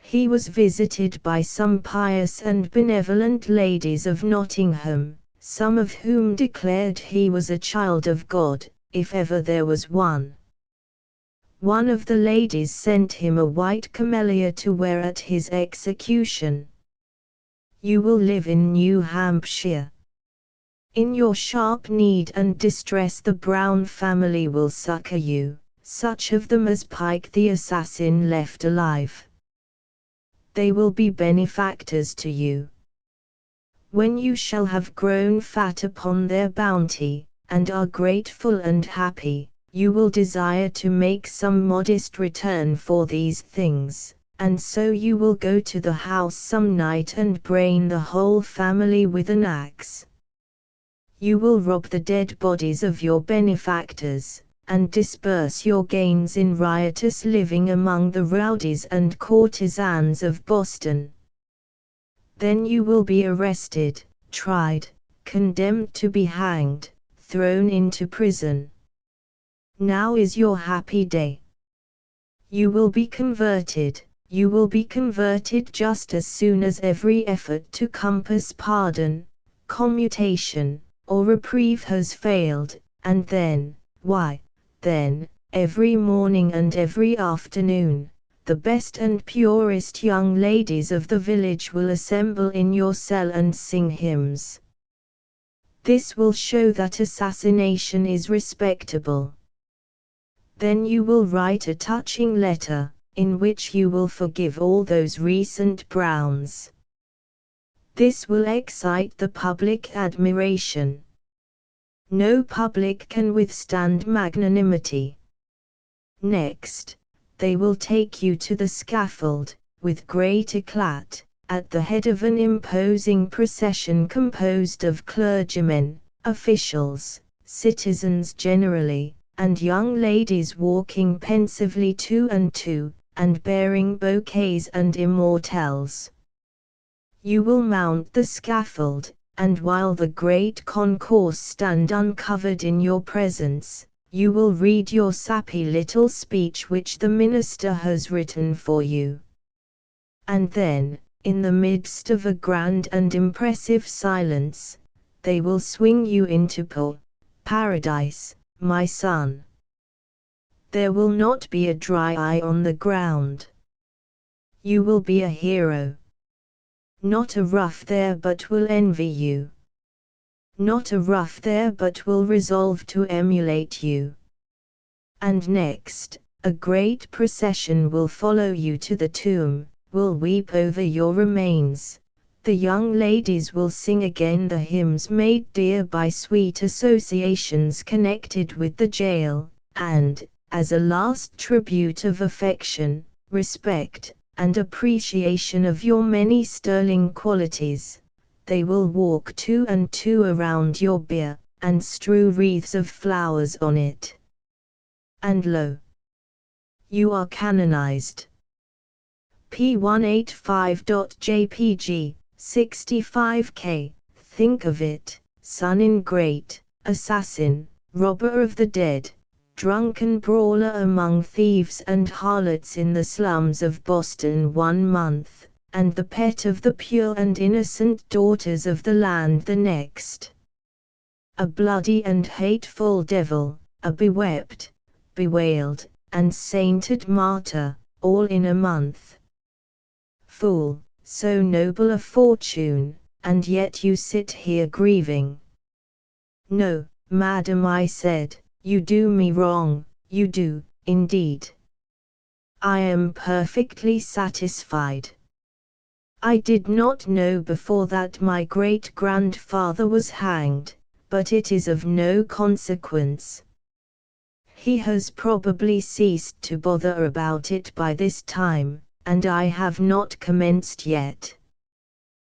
A: He was visited by some pious and benevolent ladies of Nottingham, some of whom declared he was a child of God, if ever there was one. One of the ladies sent him a white camellia to wear at his execution. "You will live in New Hampshire. In your sharp need and distress the Brown family will succor you, such of them as Pike the assassin left alive. They will be benefactors to you. When you shall have grown fat upon their bounty, and are grateful and happy, you will desire to make some modest return for these things, and so you will go to the house some night and brain the whole family with an axe. You will rob the dead bodies of your benefactors, and disperse your gains in riotous living among the rowdies and courtesans of Boston. Then you will be arrested, tried, condemned to be hanged, thrown into prison. Now is your happy day. You will be converted just as soon as every effort to compass pardon, commutation, or reprieve has failed, and then, why, then, every morning and every afternoon, the best and purest young ladies of the village will assemble in your cell and sing hymns. This will show that assassination is respectable. Then you will write a touching letter, in which you will forgive all those recent Browns. This will excite the public admiration. No public can withstand magnanimity. Next, they will take you to the scaffold, with great eclat, at the head of an imposing procession composed of clergymen, officials, citizens generally, and young ladies walking pensively two and bearing bouquets and immortelles. You will mount the scaffold, and while the great concourse stand uncovered in your presence, you will read your sappy little speech which the minister has written for you. And then, in the midst of a grand and impressive silence, they will swing you into paradise, my son. There will not be a dry eye on the ground. You will be a hero. Not a rough there but will envy you. Not a rough there but will resolve to emulate you. And next, a great procession will follow you to the tomb, will weep over your remains. The young ladies will sing again the hymns made dear by sweet associations connected with the jail, and, as a last tribute of affection, respect, and appreciation of your many sterling qualities, they will walk two and two around your bier, and strew wreaths of flowers on it. And lo! You are canonized. P185.jpg, 65K, think of it, son ingrate, assassin, robber of the dead, drunken brawler among thieves and harlots in the slums of Boston 1 month, and the pet of the pure and innocent daughters of the land the next. A bloody and hateful devil, a bewept, bewailed, and sainted martyr, all in a month. Fool, so noble a fortune, and yet you sit here grieving. No, madam, I said, you do me wrong, you do, indeed. I am perfectly satisfied. I did not know before that my great-grandfather was hanged, but it is of no consequence. He has probably ceased to bother about it by this time, and I have not commenced yet.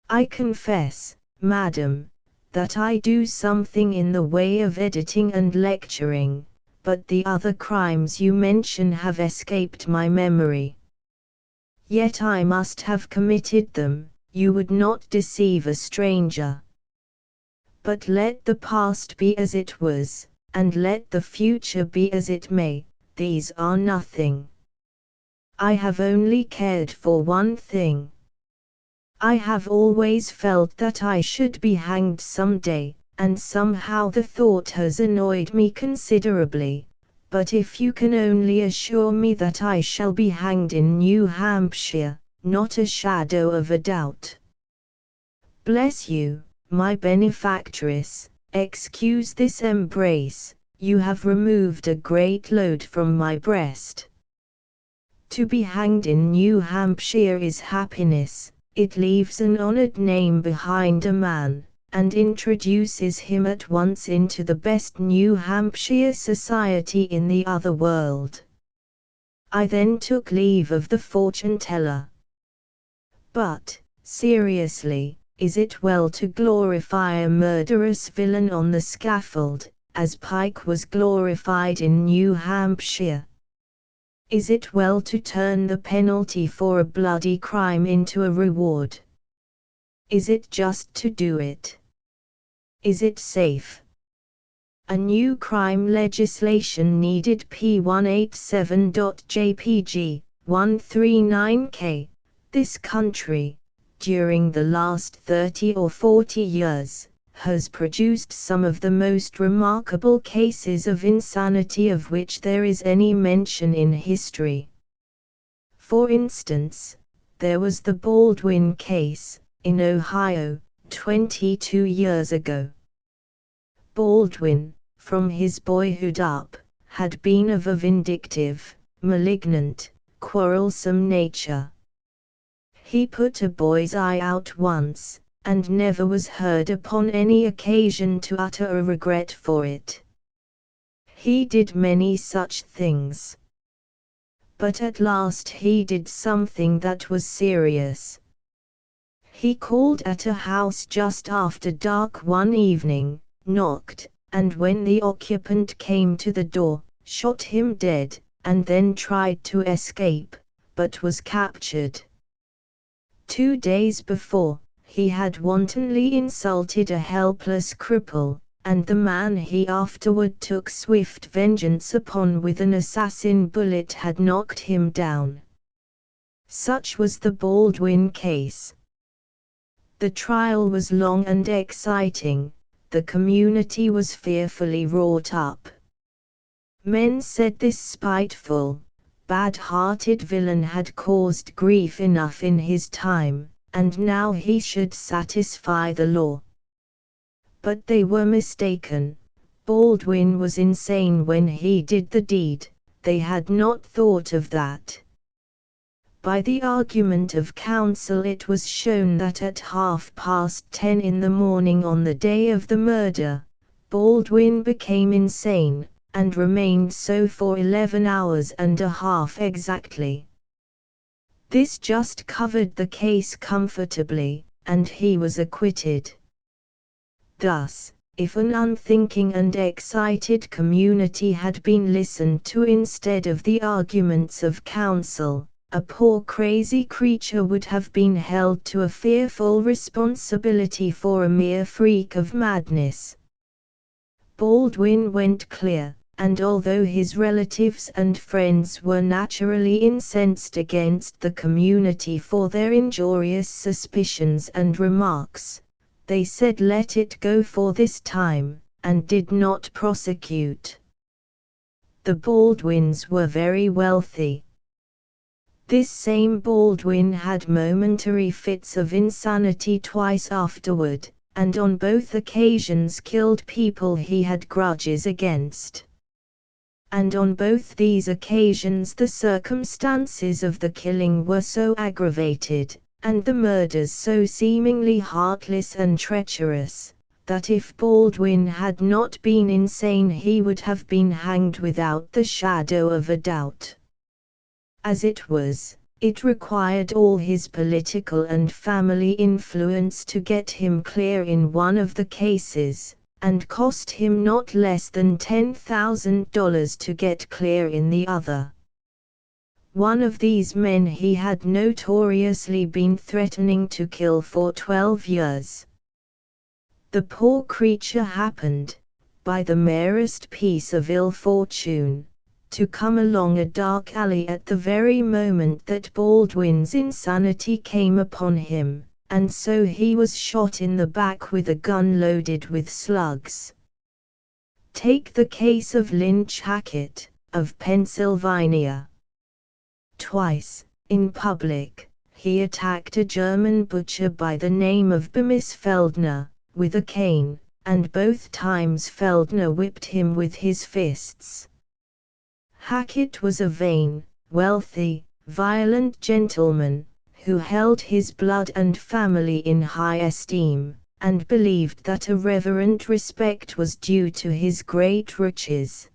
A: I confess, madam, that I do something in the way of editing and lecturing, but the other crimes you mention have escaped my memory. Yet I must have committed them, you would not deceive a stranger. But let the past be as it was, and let the future be as it may, these are nothing. I have only cared for one thing. I have always felt that I should be hanged some day, and somehow the thought has annoyed me considerably. But if you can only assure me that I shall be hanged in New Hampshire, not a shadow of a doubt. Bless you, my benefactress, excuse this embrace, you have removed a great load from my breast. To be hanged in New Hampshire is happiness, it leaves an honored name behind a man, and introduces him at once into the best New Hampshire society in the other world. I then took leave of the fortune teller. But, seriously, is it well to glorify a murderous villain on the scaffold, as Pike was glorified in New Hampshire? Is it well to turn the penalty for a bloody crime into a reward? Is it just to do it? Is it safe? A new crime legislation needed P187.jpg, 139K. This country, during the last 30 or 40 years, has produced some of the most remarkable cases of insanity of which there is any mention in history. For instance, there was the Baldwin case, in Ohio, 22 years ago. Baldwin, from his boyhood up, had been of a vindictive, malignant, quarrelsome nature. He put a boy's eye out once, and never was heard upon any occasion to utter a regret for it. He did many such things. But at last he did something that was serious. He called at a house just after dark one evening, knocked, and when the occupant came to the door, shot him dead, and then tried to escape, but was captured. 2 days before, he had wantonly insulted a helpless cripple, and the man he afterward took swift vengeance upon with an assassin bullet had knocked him down. Such was the Baldwin case. The trial was long and exciting, the community was fearfully wrought up. Men said this spiteful, bad-hearted villain had caused grief enough in his time, and now he should satisfy the law. But they were mistaken. Baldwin was insane when he did the deed, they had not thought of that. By the argument of counsel it was shown that at 10:30 in the morning on the day of the murder, Baldwin became insane, and remained so for 11 hours and a half exactly. This just covered the case comfortably, and he was acquitted. Thus, if an unthinking and excited community had been listened to instead of the arguments of counsel, a poor crazy creature would have been held to a fearful responsibility for a mere freak of madness. Baldwin went clear, and although his relatives and friends were naturally incensed against the community for their injurious suspicions and remarks, they said let it go for this time, and did not prosecute. the Baldwins were very wealthy. This same Baldwin had momentary fits of insanity twice afterward, and on both occasions killed people he had grudges against. And on both these occasions the circumstances of the killing were so aggravated, and the murders so seemingly heartless and treacherous, that if Baldwin had not been insane he would have been hanged without the shadow of a doubt. As it was, it required all his political and family influence to get him clear in one of the cases, and cost him not less than $10,000 to get clear in the other. One of these men he had notoriously been threatening to kill for 12 years. The poor creature happened, by the merest piece of ill fortune, to come along a dark alley at the very moment that Baldwin's insanity came upon him, and so he was shot in the back with a gun loaded with slugs. Take the case of Lynch Hackett, of Pennsylvania. Twice, in public, he attacked a German butcher by the name of Bemis Feldner, with a cane, and both times Feldner whipped him with his fists. Hackett was a vain, wealthy, violent gentleman, who held his blood and family in high esteem, and believed that a reverent respect was due to his great riches.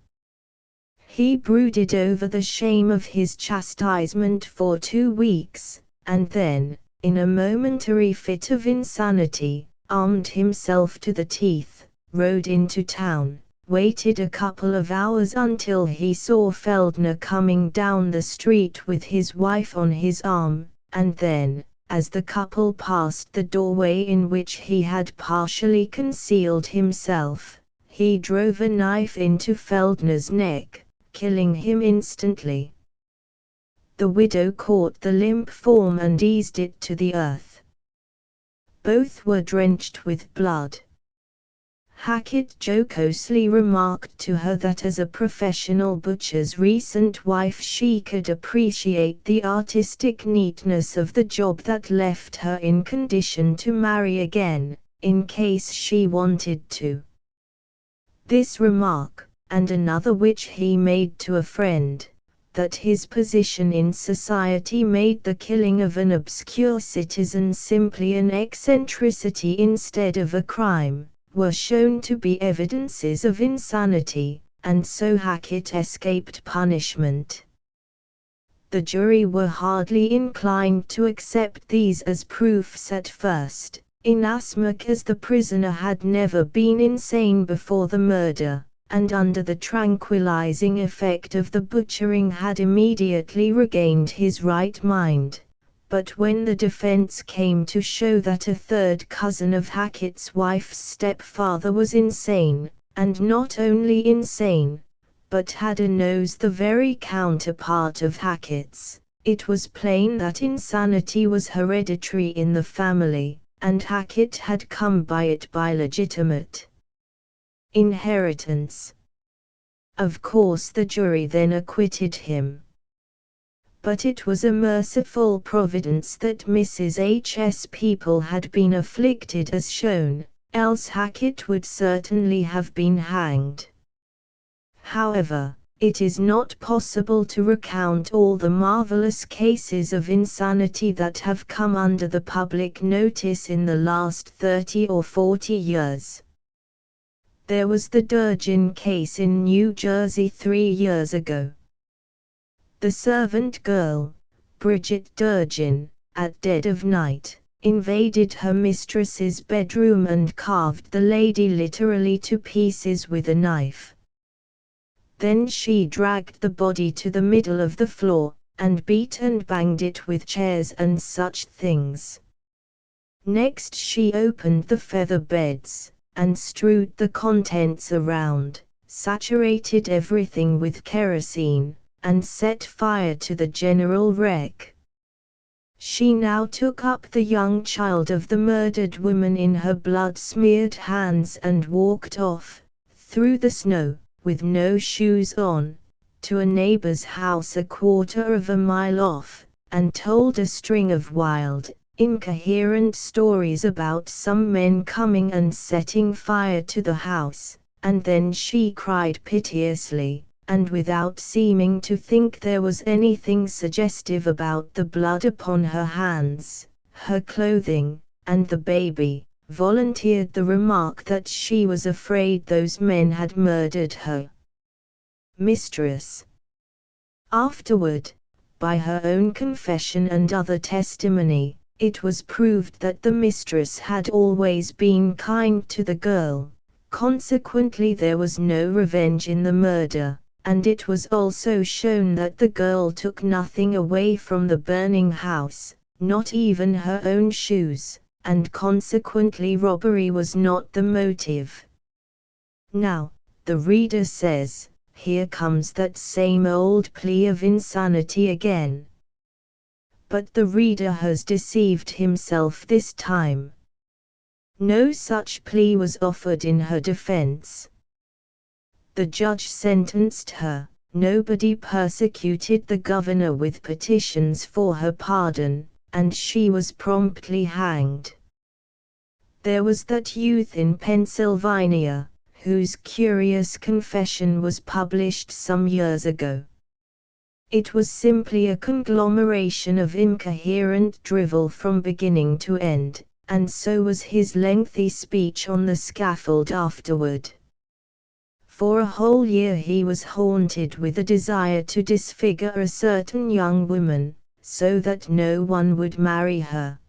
A: He brooded over the shame of his chastisement for 2 weeks, and then, in a momentary fit of insanity, armed himself to the teeth, rode into town, waited a couple of hours until he saw Feldner coming down the street with his wife on his arm, and then, as the couple passed the doorway in which he had partially concealed himself, he drove a knife into Feldner's neck, killing him instantly. The widow caught the limp form and eased it to the earth. Both were drenched with blood. Hackett jocosely remarked to her that as a professional butcher's recent wife she could appreciate the artistic neatness of the job that left her in condition to marry again, in case she wanted to. This remark, and another which he made to a friend, that his position in society made the killing of an obscure citizen simply an eccentricity instead of a crime, were shown to be evidences of insanity, and so Hackett escaped punishment. The jury were hardly inclined to accept these as proofs at first, inasmuch as the prisoner had never been insane before the murder, and under the tranquilizing effect of the butchering had immediately regained his right mind. But when the defense came to show that a third cousin of Hackett's wife's stepfather was insane, and not only insane, but had a nose the very counterpart of Hackett's, it was plain that insanity was hereditary in the family, and Hackett had come by it by legitimate inheritance. Of course the jury then acquitted him. But it was a merciful providence that Mrs. H.'s people had been afflicted as shown, else Hackett would certainly have been hanged. However, it is not possible to recount all the marvelous cases of insanity that have come under the public notice in the last 30 or 40 years. There was the Durgin case in New Jersey 3 years ago. The servant girl, Bridget Durgin, at dead of night, invaded her mistress's bedroom and carved the lady literally to pieces with a knife. Then she dragged the body to the middle of the floor, and beat and banged it with chairs and such things. Next she opened the feather beds, and strewed the contents around, saturated everything with kerosene, and set fire to the general wreck. She now took up the young child of the murdered woman in her blood-smeared hands and walked off, through the snow, with no shoes on, to a neighbor's house a quarter of a mile off, and told a string of wild, incoherent stories about some men coming and setting fire to the house, and then she cried piteously, and without seeming to think there was anything suggestive about the blood upon her hands, her clothing, and the baby, volunteered the remark that she was afraid those men had murdered her mistress. Afterward, by her own confession and other testimony, it was proved that the mistress had always been kind to the girl, consequently there was no revenge in the murder, and it was also shown that the girl took nothing away from the burning house, not even her own shoes, and consequently robbery was not the motive. Now, the reader says, here comes that same old plea of insanity again. But the reader has deceived himself this time. No such plea was offered in her defense. The judge sentenced her. Nobody persecuted the governor with petitions for her pardon, and she was promptly hanged. There was that youth in Pennsylvania, whose curious confession was published some years ago. It was simply a conglomeration of incoherent drivel from beginning to end, and so was his lengthy speech on the scaffold afterward. For a whole year he was haunted with a desire to disfigure a certain young woman, so that no one would marry her.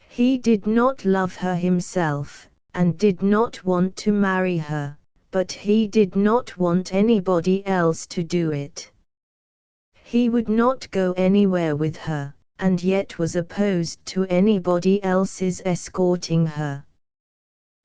A: He did not love her himself, and did not want to marry her, but he did not want anybody else to do it. He would not go anywhere with her, and yet was opposed to anybody else's escorting her.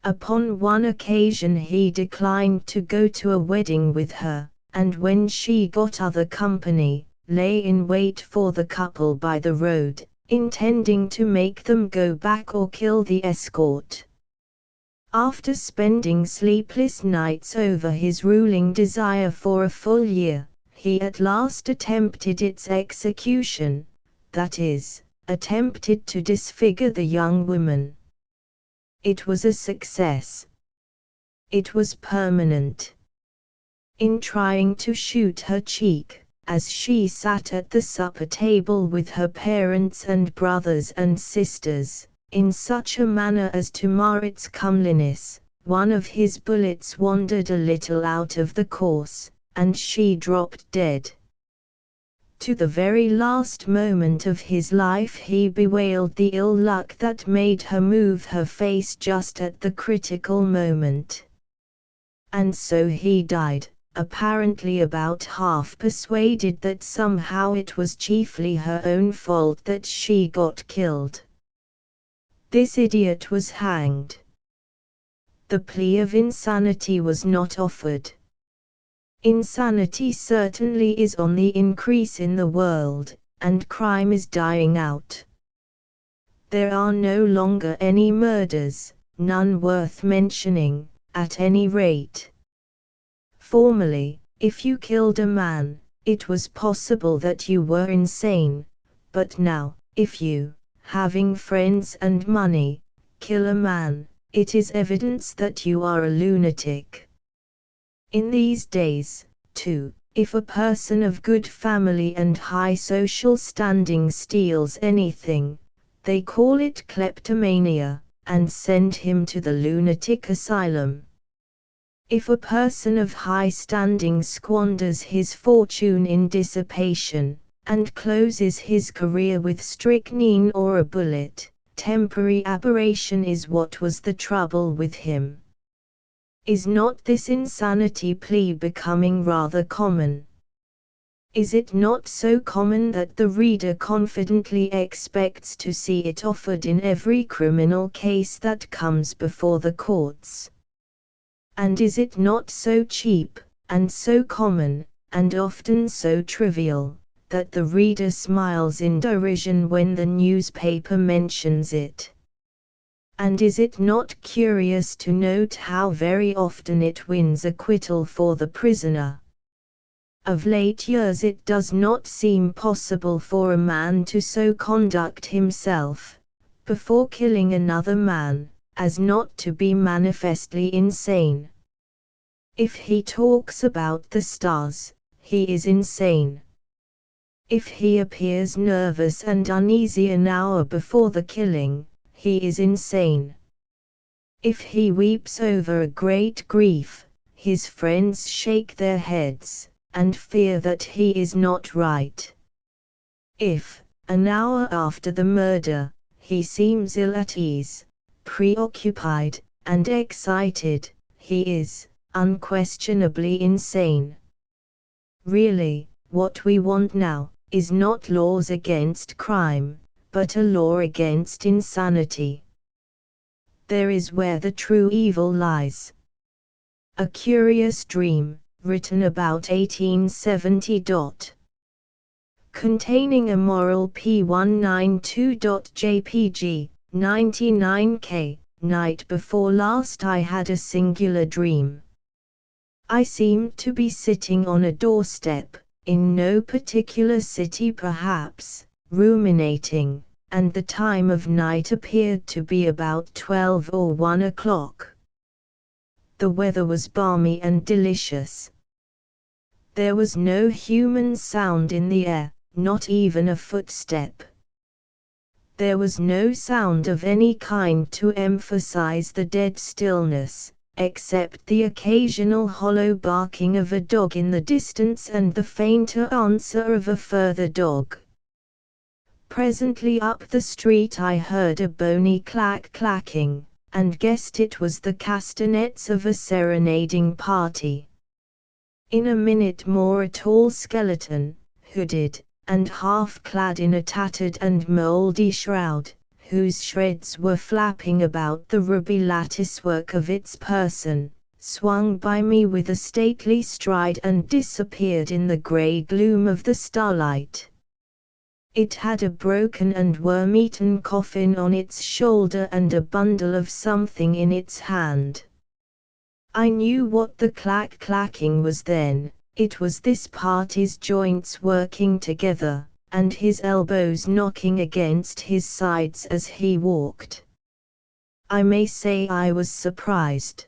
A: Upon one occasion he declined to go to a wedding with her, and when she got other company, lay in wait for the couple by the road, intending to make them go back or kill the escort. After spending sleepless nights over his ruling desire for a full year, he at last attempted its execution, that is, attempted to disfigure the young woman. It was a success. It was permanent. In trying to shoot her cheek, as she sat at the supper table with her parents and brothers and sisters, in such a manner as to mar its comeliness, one of his bullets wandered a little out of the course, and she dropped dead. To the very last moment of his life he bewailed the ill luck that made her move her face just at the critical moment. And so he died, apparently about half persuaded that somehow it was chiefly her own fault that she got killed. This idiot was hanged. The plea of insanity was not offered. Insanity certainly is on the increase in the world, and crime is dying out. There are no longer any murders, none worth mentioning, at any rate. Formerly, if you killed a man, it was possible that you were insane, but now, if you, having friends and money, kill a man, it is evidence that you are a lunatic. In these days, too, if a person of good family and high social standing steals anything, they call it kleptomania, and send him to the lunatic asylum. If a person of high standing squanders his fortune in dissipation, and closes his career with strychnine or a bullet, temporary aberration is what was the trouble with him. Is not this insanity plea becoming rather common? Is it not so common that the reader confidently expects to see it offered in every criminal case that comes before the courts? And is it not so cheap, and so common, and often so trivial, that the reader smiles in derision when the newspaper mentions it? And is it not curious to note how very often it wins acquittal for the prisoner? Of late years it does not seem possible for a man to so conduct himself, before killing another man, as not to be manifestly insane. If he talks about the stars, he is insane. If he appears nervous and uneasy an hour before the killing, he is insane. If he weeps over a great grief, his friends shake their heads, and fear that he is not right. If, an hour after the murder, he seems ill at ease, preoccupied, and excited, he is, unquestionably insane. Really, what we want now, is not laws against crime, but a law against insanity. There is where the true evil lies. A Curious Dream, written about 1870. Containing a moral P192.jpg, 99K, night before last I had a singular dream. I seemed to be sitting on a doorstep, in no particular city perhaps, ruminating, and the time of night appeared to be about 12 or 1 o'clock. The weather was balmy and delicious. There was no human sound in the air, not even a footstep. There was no sound of any kind to emphasize the dead stillness, except the occasional hollow barking of a dog in the distance and the fainter answer of a further dog. Presently up the street I heard a bony clacking, and guessed it was the castanets of a serenading party. In a minute more a tall skeleton, hooded, and half-clad in a tattered and mouldy shroud, whose shreds were flapping about the ruby latticework of its person, swung by me with a stately stride and disappeared in the grey gloom of the starlight. It had a broken and worm-eaten coffin on its shoulder and a bundle of something in its hand. I knew what the clacking was then. It was this party's joints working together, and his elbows knocking against his sides as he walked. I may say I was surprised.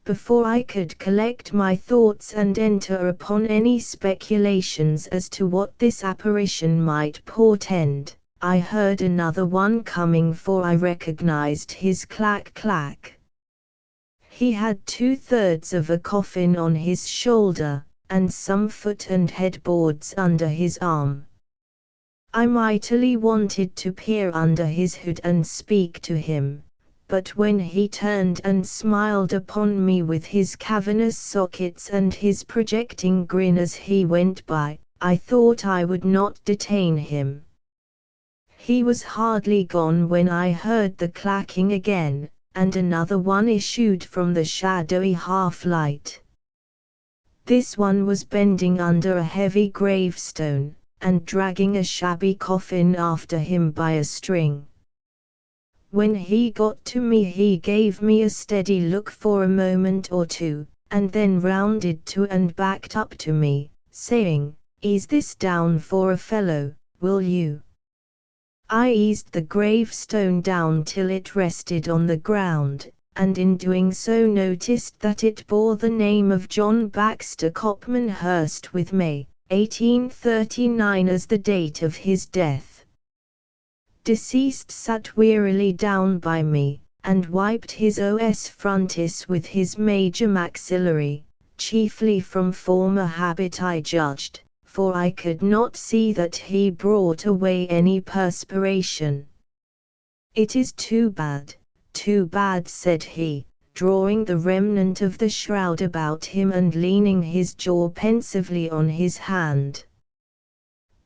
A: Before I could collect my thoughts and enter upon any speculations as to what this apparition might portend, I heard another one coming, for I recognized his clack. He had 2/3 of a coffin on his shoulder, and some foot and headboards under his arm. I mightily wanted to peer under his hood and speak to him, but when he turned and smiled upon me with his cavernous sockets and his projecting grin as he went by, I thought I would not detain him. He was hardly gone when I heard the clacking again, and another one issued from the shadowy half-light. This one was bending under a heavy gravestone, and dragging a shabby coffin after him by a string. When he got to me he gave me a steady look for a moment or two, and then rounded to and backed up to me, saying, "Ease this down for a fellow, will you?" I eased the gravestone down till it rested on the ground, and in doing so noticed that it bore the name of John Baxter Copmanhurst with May, 1839 as the date of his death. Deceased sat wearily down by me, and wiped his os frontis with his major maxillary, chiefly from former habit I judged, for I could not see that he brought away any perspiration. "It is too bad, said he, drawing the remnant of the shroud about him and leaning his jaw pensively on his hand.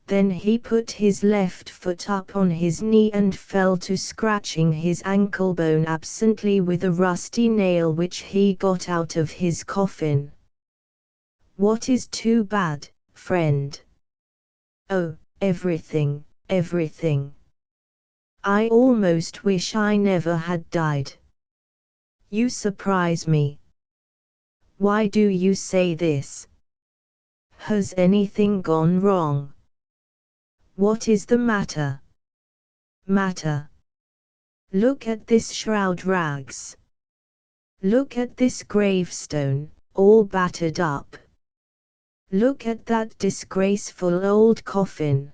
A: Then he put his left foot up on his knee and fell to scratching his ankle bone absently with a rusty nail which he got out of his coffin. "What is too bad, friend?" "Oh, everything. I almost wish I never had died." "You surprise me. Why do you say this?" Has anything gone wrong? What is the matter? Matter. Look at this shroud rags. Look at this gravestone, all battered up. Look at that disgraceful old coffin.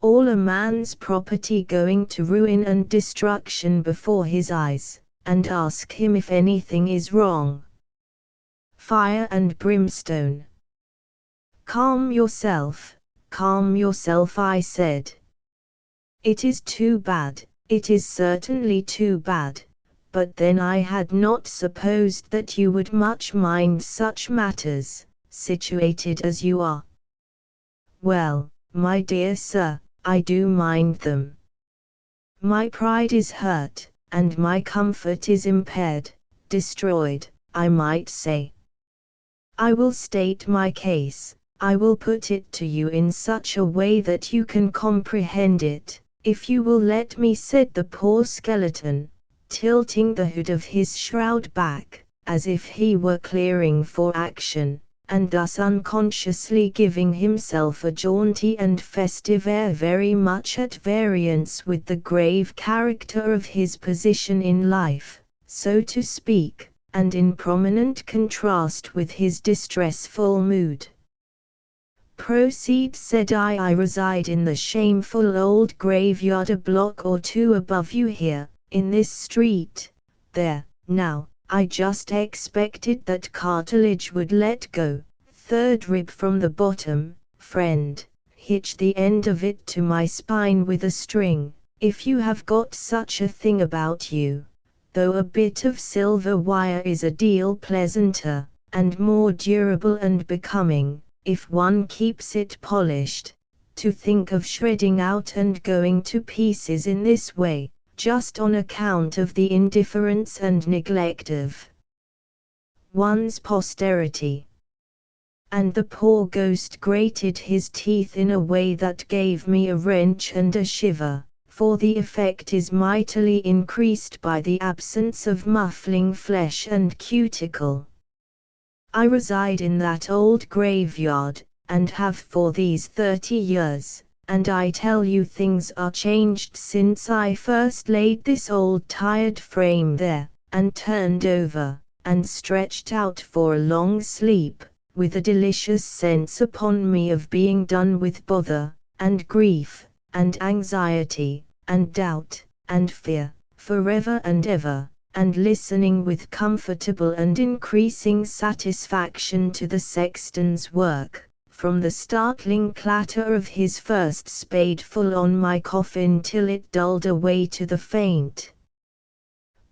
A: All a man's property going to ruin and destruction before his eyes, and ask him if anything is wrong. Fire and brimstone. Calm yourself, I said. It is too bad, it is certainly too bad, but then I had not supposed that you would much mind such matters, situated as you are. Well, my dear sir, I do mind them. My pride is hurt, and my comfort is impaired, destroyed, I might say. I will state my case, I will put it to you in such a way that you can comprehend it, if you will let me, said the poor skeleton, tilting the hood of his shroud back, as if he were clearing for action, and thus unconsciously giving himself a jaunty and festive air very much at variance with the grave character of his position in life, so to speak, and in prominent contrast with his distressful mood. Proceed, said I reside in the shameful old graveyard a block or two above you here, in this street. There, now, I just expected that cartilage would let go. Third rib from the bottom, friend, hitch the end of it to my spine with a string, if you have got such a thing about you, though a bit of silver wire is a deal pleasanter, and more durable and becoming, if one keeps it polished. To think of shredding out and going to pieces in this way, just on account of the indifference and neglect of one's posterity. And the poor ghost grated his teeth in a way that gave me a wrench and a shiver, for the effect is mightily increased by the absence of muffling flesh and cuticle. I reside in that old graveyard, and have for these 30 years, and I tell you things are changed since I first laid this old tired frame there, and turned over, and stretched out for a long sleep, with a delicious sense upon me of being done with bother, and grief, and anxiety, and doubt, and fear, forever and ever, and listening with comfortable and increasing satisfaction to the sexton's work, from the startling clatter of his first spadeful on my coffin till it dulled away to the faint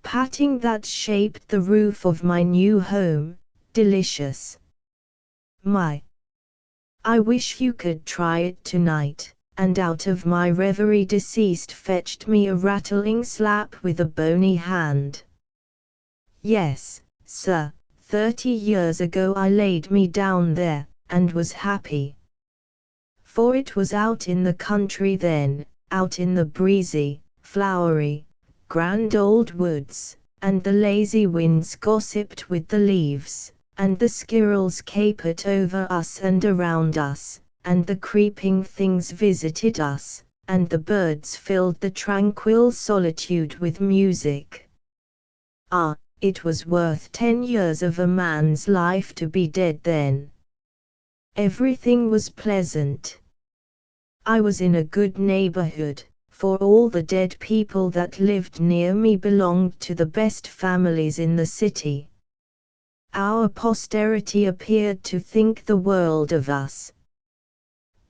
A: patting that shaped the roof of my new home. Delicious. I wish you could try it tonight. And out of my reverie deceased fetched me a rattling slap with a bony hand. Yes, sir, 30 years ago I laid me down there, and was happy. For it was out in the country then, out in the breezy, flowery, grand old woods, and the lazy winds gossiped with the leaves, and the squirrels capered over us and around us, and the creeping things visited us, and the birds filled the tranquil solitude with music. Ah, it was worth 10 years of a man's life to be dead then. Everything was pleasant. I was in a good neighborhood, for all the dead people that lived near me belonged to the best families in the city. Our posterity appeared to think the world of us.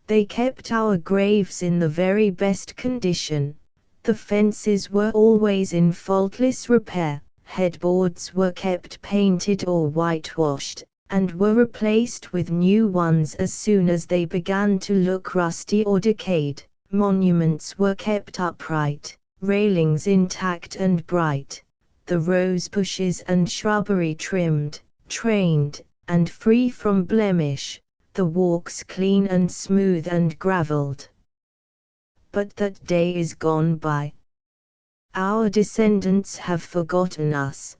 A: They kept our graves in the very best condition. The fences were always in faultless repair, headboards were kept painted or whitewashed, and were replaced with new ones as soon as they began to look rusty or decayed. Monuments were kept upright, railings intact and bright, the rose bushes and shrubbery trimmed, trained, and free from blemish, the walks clean and smooth and gravelled. But that day is gone by. Our descendants have forgotten us.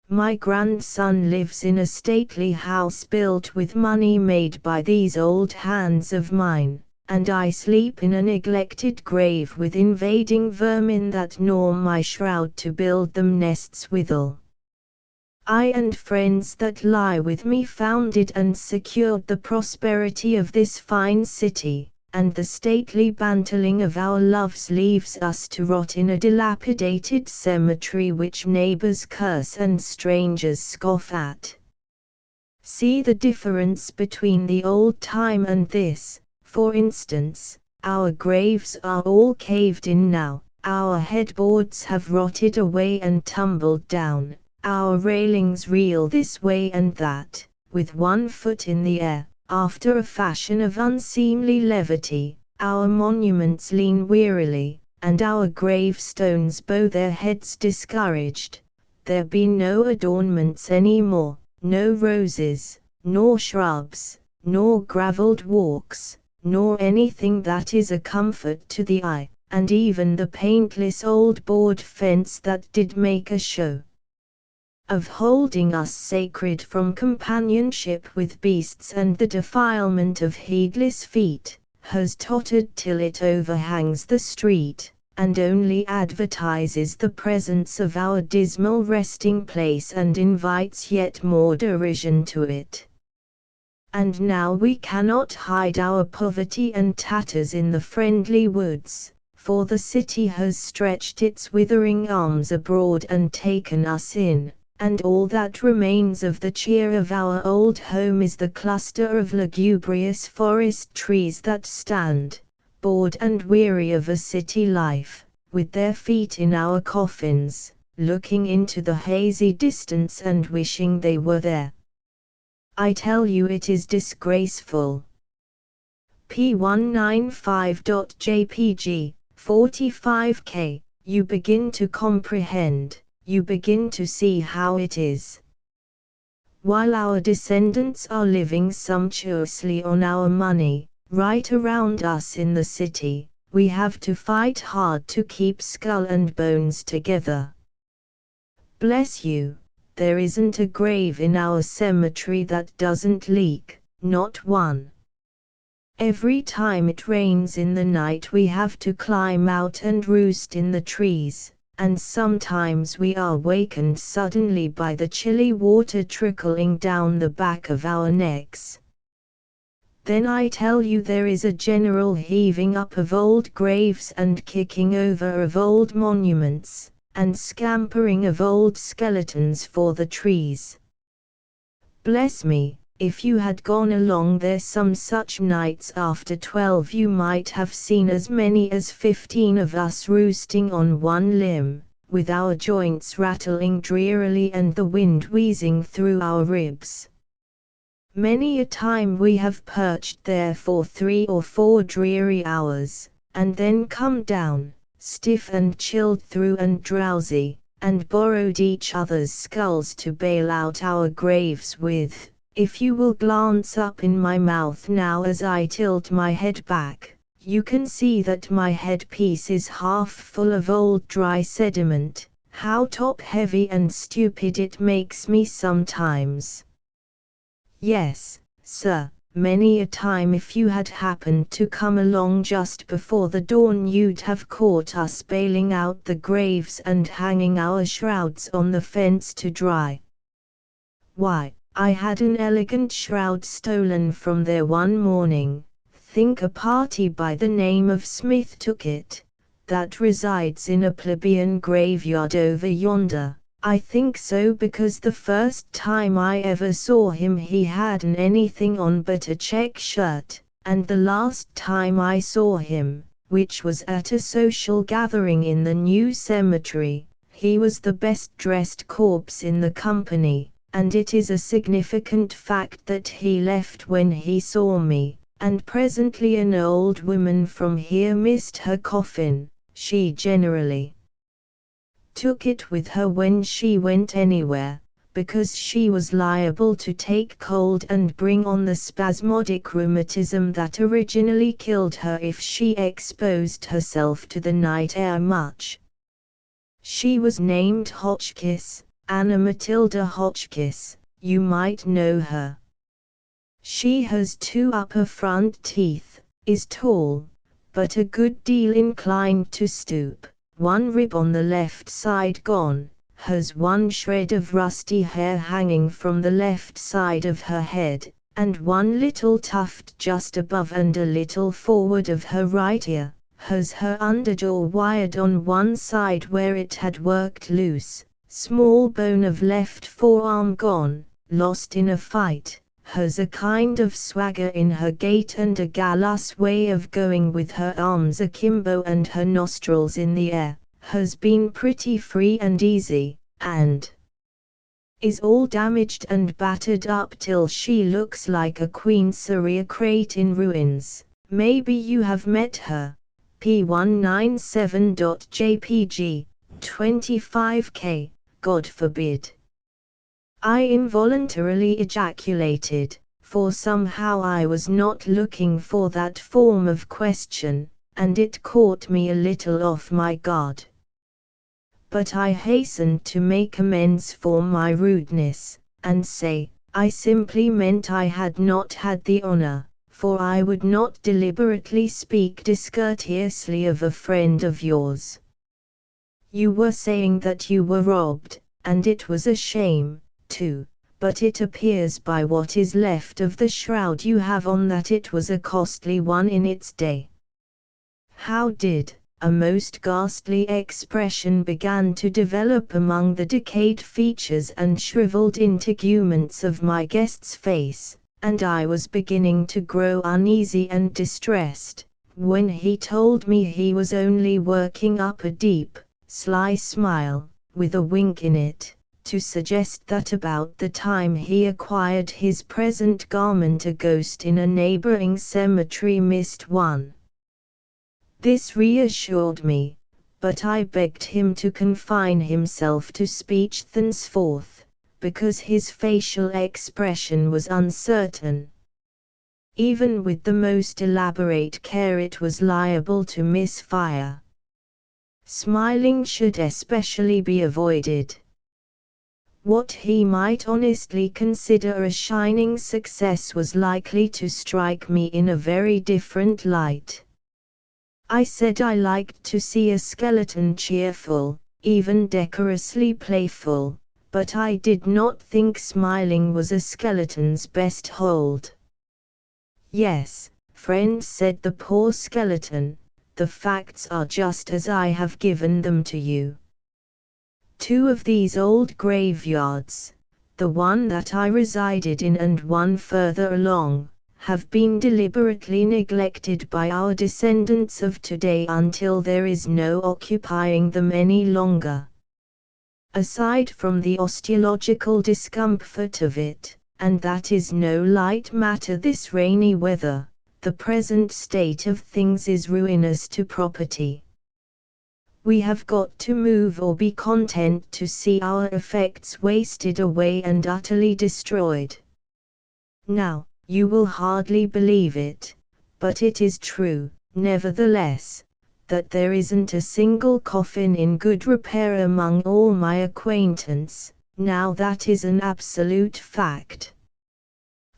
A: My grandson lives in a stately house built with money made by these old hands of mine, and I sleep in a neglected grave with invading vermin that gnaw my shroud to build them nests withal. I and friends that lie with me founded and secured the prosperity of this fine city, and the stately bantling of our loves leaves us to rot in a dilapidated cemetery which neighbors curse and strangers scoff at. See the difference between the old time and this. For instance, our graves are all caved in now, our headboards have rotted away and tumbled down. Our railings reel this way and that, with one foot in the air, after a fashion of unseemly levity. Our monuments lean wearily, and our gravestones bow their heads discouraged. There be no adornments any more, no roses, nor shrubs, nor gravelled walks, nor anything that is a comfort to the eye, and even the paintless old board fence that did make a show of holding us sacred from companionship with beasts and the defilement of heedless feet, has tottered till it overhangs the street, and only advertises the presence of our dismal resting place and invites yet more derision to it. And now we cannot hide our poverty and tatters in the friendly woods, for the city has stretched its withering arms abroad and taken us in. And all that remains of the cheer of our old home is the cluster of lugubrious forest trees that stand, bored and weary of a city life, with their feet in our coffins, looking into the hazy distance and wishing they were there. I tell you it is disgraceful. P195.jpg, 45K, you begin to comprehend. You begin to see how it is. While our descendants are living sumptuously on our money, right around us in the city, we have to fight hard to keep skull and bones together. Bless you, there isn't a grave in our cemetery that doesn't leak, not one. Every time it rains in the night we have to climb out and roost in the trees. And sometimes we are wakened suddenly by the chilly water trickling down the back of our necks. Then I tell you there is a general heaving up of old graves and kicking over of old monuments, and scampering of old skeletons for the trees. Bless me, if you had gone along there some such nights after 12 you might have seen as many as 15 of us roosting on one limb, with our joints rattling drearily and the wind wheezing through our ribs. Many a time we have perched there for 3 or 4 dreary hours, and then come down, stiff and chilled through and drowsy, and borrowed each other's skulls to bail out our graves with. If you will glance up in my mouth now as I tilt my head back, you can see that my headpiece is half full of old dry sediment. How top-heavy and stupid it makes me sometimes. Yes, sir, many a time if you had happened to come along just before the dawn you'd have caught us bailing out the graves and hanging our shrouds on the fence to dry. Why, I had an elegant shroud stolen from there one morning. Think a party by the name of Smith took it, that resides in a plebeian graveyard over yonder. I think so because the first time I ever saw him he hadn't anything on but a check shirt, and the last time I saw him, which was at a social gathering in the new cemetery, he was the best dressed corpse in the company. And it is a significant fact that he left when he saw me, and presently an old woman from here missed her coffin. She generally took it with her when she went anywhere, because she was liable to take cold and bring on the spasmodic rheumatism that originally killed her if she exposed herself to the night air much. She was named Hotchkiss, Anna Matilda Hotchkiss, you might know her. She has two upper front teeth, is tall, but a good deal inclined to stoop, one rib on the left side gone, has one shred of rusty hair hanging from the left side of her head, and one little tuft just above and a little forward of her right ear, has her underjaw wired on one side where it had worked loose, small bone of left forearm gone, lost in a fight, has a kind of swagger in her gait and a gallus way of going with her arms akimbo and her nostrils in the air, has been pretty free and easy, and is all damaged and battered up till she looks like a Queen Syriacrate in ruins. Maybe you have met her. P197.jpg, 25K, God forbid. I involuntarily ejaculated, for somehow I was not looking for that form of question, and it caught me a little off my guard. But I hastened to make amends for my rudeness, and say, I simply meant I had not had the honor, for I would not deliberately speak discourteously of a friend of yours. You were saying that you were robbed, and it was a shame, too, but it appears by what is left of the shroud you have on that it was a costly one in its day. How did? A most ghastly expression began to develop among the decayed features and shriveled integuments of my guest's face, and I was beginning to grow uneasy and distressed, when he told me he was only working up a deep, sly smile, with a wink in it, to suggest that about the time he acquired his present garment a ghost in a neighboring cemetery missed one. This reassured me, but I begged him to confine himself to speech thenceforth, because his facial expression was uncertain. Even with the most elaborate care it was liable to misfire. Smiling should especially be avoided. What he might honestly consider a shining success was likely to strike me in a very different light. I said I liked to see a skeleton cheerful, even decorously playful, but I did not think smiling was a skeleton's best hold. Yes, friend, said the poor skeleton, the facts are just as I have given them to you. Two of these old graveyards, the one that I resided in and one further along, have been deliberately neglected by our descendants of today until there is no occupying them any longer. Aside from the osteological discomfort of it, and that is no light matter this rainy weather, the present state of things is ruinous to property. We have got to move or be content to see our effects wasted away and utterly destroyed. Now, you will hardly believe it, but it is true, nevertheless, that there isn't a single coffin in good repair among all my acquaintance. Now that is an absolute fact.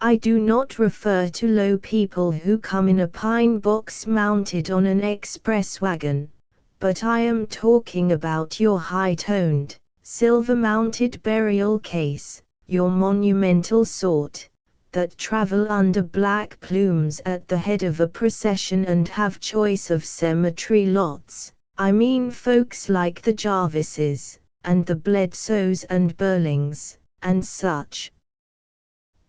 A: I do not refer to low people who come in a pine box mounted on an express wagon, but I am talking about your high-toned, silver-mounted burial case, your monumental sort, that travel under black plumes at the head of a procession and have choice of cemetery lots. I mean folks like the Jarvises, and the Bledsoes and Burlings, and such.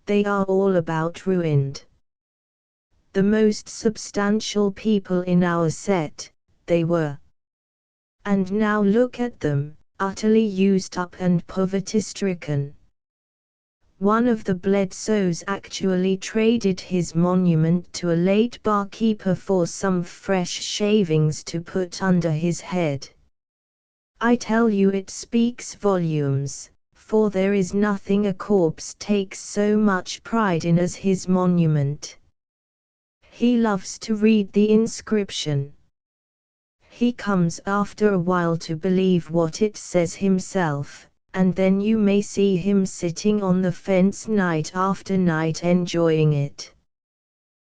A: They are all about ruined. The most substantial people in our set, they were. And now look at them, utterly used up and poverty-stricken. One of the Bledsoes actually traded his monument to a late barkeeper for some fresh shavings to put under his head. I tell you it speaks volumes, for there is nothing a corpse takes so much pride in as his monument. He loves to read the inscription. He comes after a while to believe what it says himself, and then you may see him sitting on the fence night after night enjoying it.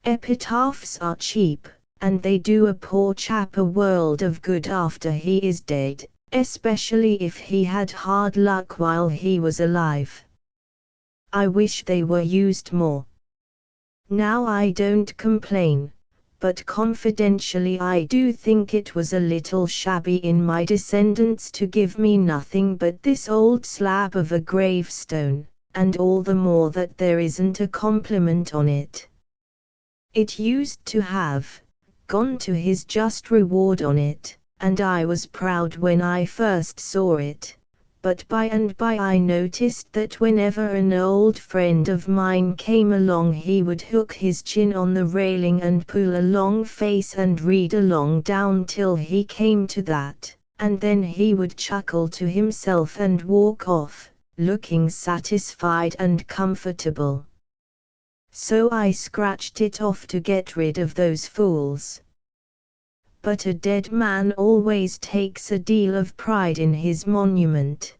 A: Epitaphs are cheap, and they do a poor chap a world of good after he is dead, especially if he had hard luck while he was alive. I wish they were used more. Now I don't complain, but confidentially I do think it was a little shabby in my descendants to give me nothing but this old slab of a gravestone, and all the more that there isn't a compliment on it. It used to have gone to his just reward on it, and I was proud when I first saw it. But by and by I noticed that whenever an old friend of mine came along he would hook his chin on the railing and pull a long face and read along down till he came to that, and then he would chuckle to himself and walk off, looking satisfied and comfortable. So I scratched it off to get rid of those fools. But a dead man always takes a deal of pride in his monument.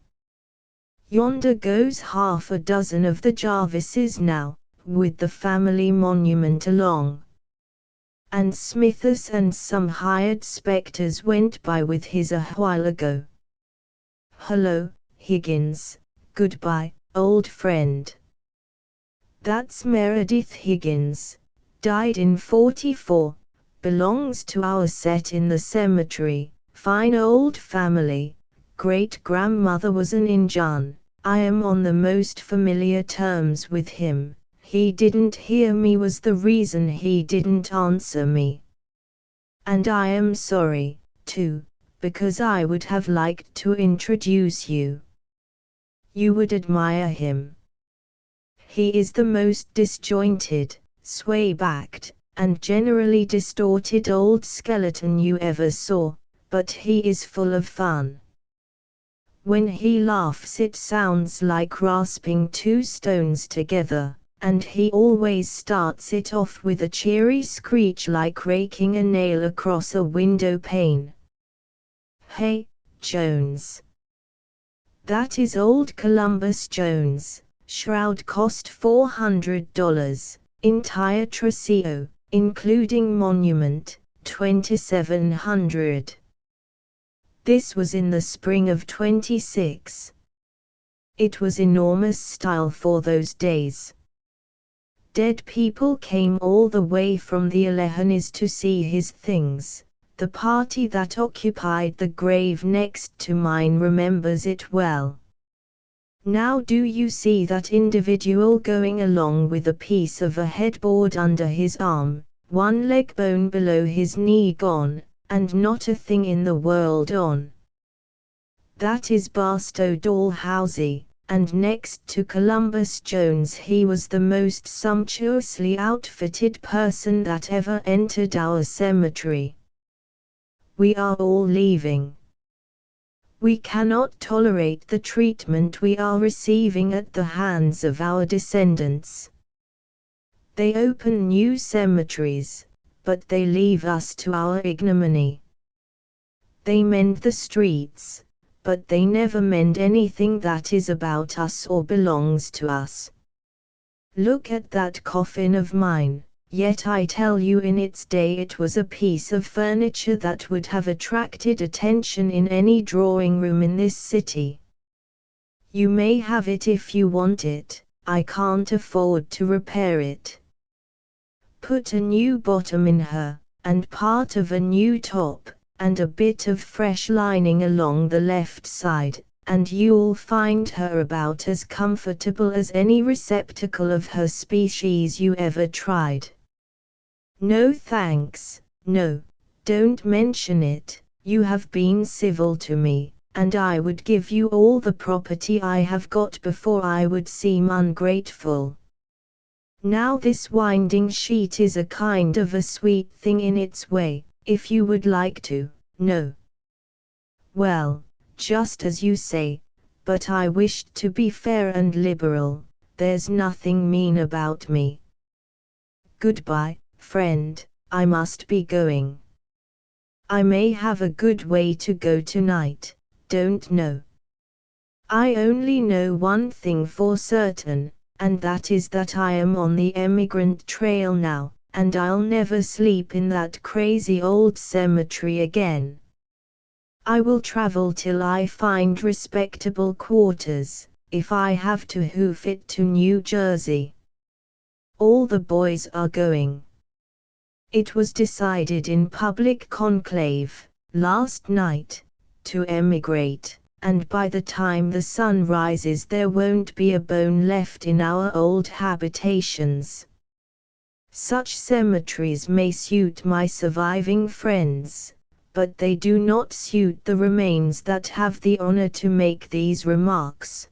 A: Yonder goes half a dozen of the Jarvises now, with the family monument along. And Smithers and some hired spectres went by with his a while ago. Hello, Higgins, goodbye, old friend. That's Meredith Higgins, died in '44. Belongs to our set in the cemetery, fine old family, great-grandmother was an Injun, I am on the most familiar terms with him, he didn't hear me was the reason he didn't answer me. And I am sorry, too, because I would have liked to introduce you. You would admire him. He is the most disjointed, sway-backed, and generally distorted old skeleton you ever saw, but he is full of fun. When he laughs it sounds like rasping two stones together, and he always starts it off with a cheery screech like raking a nail across a window pane. Hey, Jones. That is old Columbus Jones, shroud cost $400, entire trousseau, including monument, $2,700. This was in the spring of '26. It was enormous style for those days. Dead people came all the way from the Alleghenies to see his things. The party that occupied the grave next to mine remembers it well. Now do you see that individual going along with a piece of a headboard under his arm, one leg bone below his knee gone, and not a thing in the world on? That is Barstow Dalhousie, and next to Columbus Jones he was the most sumptuously outfitted person that ever entered our cemetery. We are all leaving. We cannot tolerate the treatment we are receiving at the hands of our descendants. They open new cemeteries, but they leave us to our ignominy. They mend the streets, but they never mend anything that is about us or belongs to us. Look at that coffin of mine. Yet I tell you in its day it was a piece of furniture that would have attracted attention in any drawing room in this city. You may have it if you want it, I can't afford to repair it. Put a new bottom in her, and part of a new top, and a bit of fresh lining along the left side, and you'll find her about as comfortable as any receptacle of her species you ever tried. No thanks, no, don't mention it, you have been civil to me, and I would give you all the property I have got before I would seem ungrateful. Now this winding sheet is a kind of a sweet thing in its way, if you would like to know. Well, just as you say, but I wished to be fair and liberal, there's nothing mean about me. Goodbye, friend, I must be going. I may have a good way to go tonight, don't know. I only know one thing for certain, and that is that I am on the emigrant trail now, and I'll never sleep in that crazy old cemetery again. I will travel till I find respectable quarters, if I have to hoof it to New Jersey. All the boys are going. It was decided in public conclave, last night, to emigrate, and by the time the sun rises there won't be a bone left in our old habitations. Such cemeteries may suit my surviving friends, but they do not suit the remains that have the honor to make these remarks.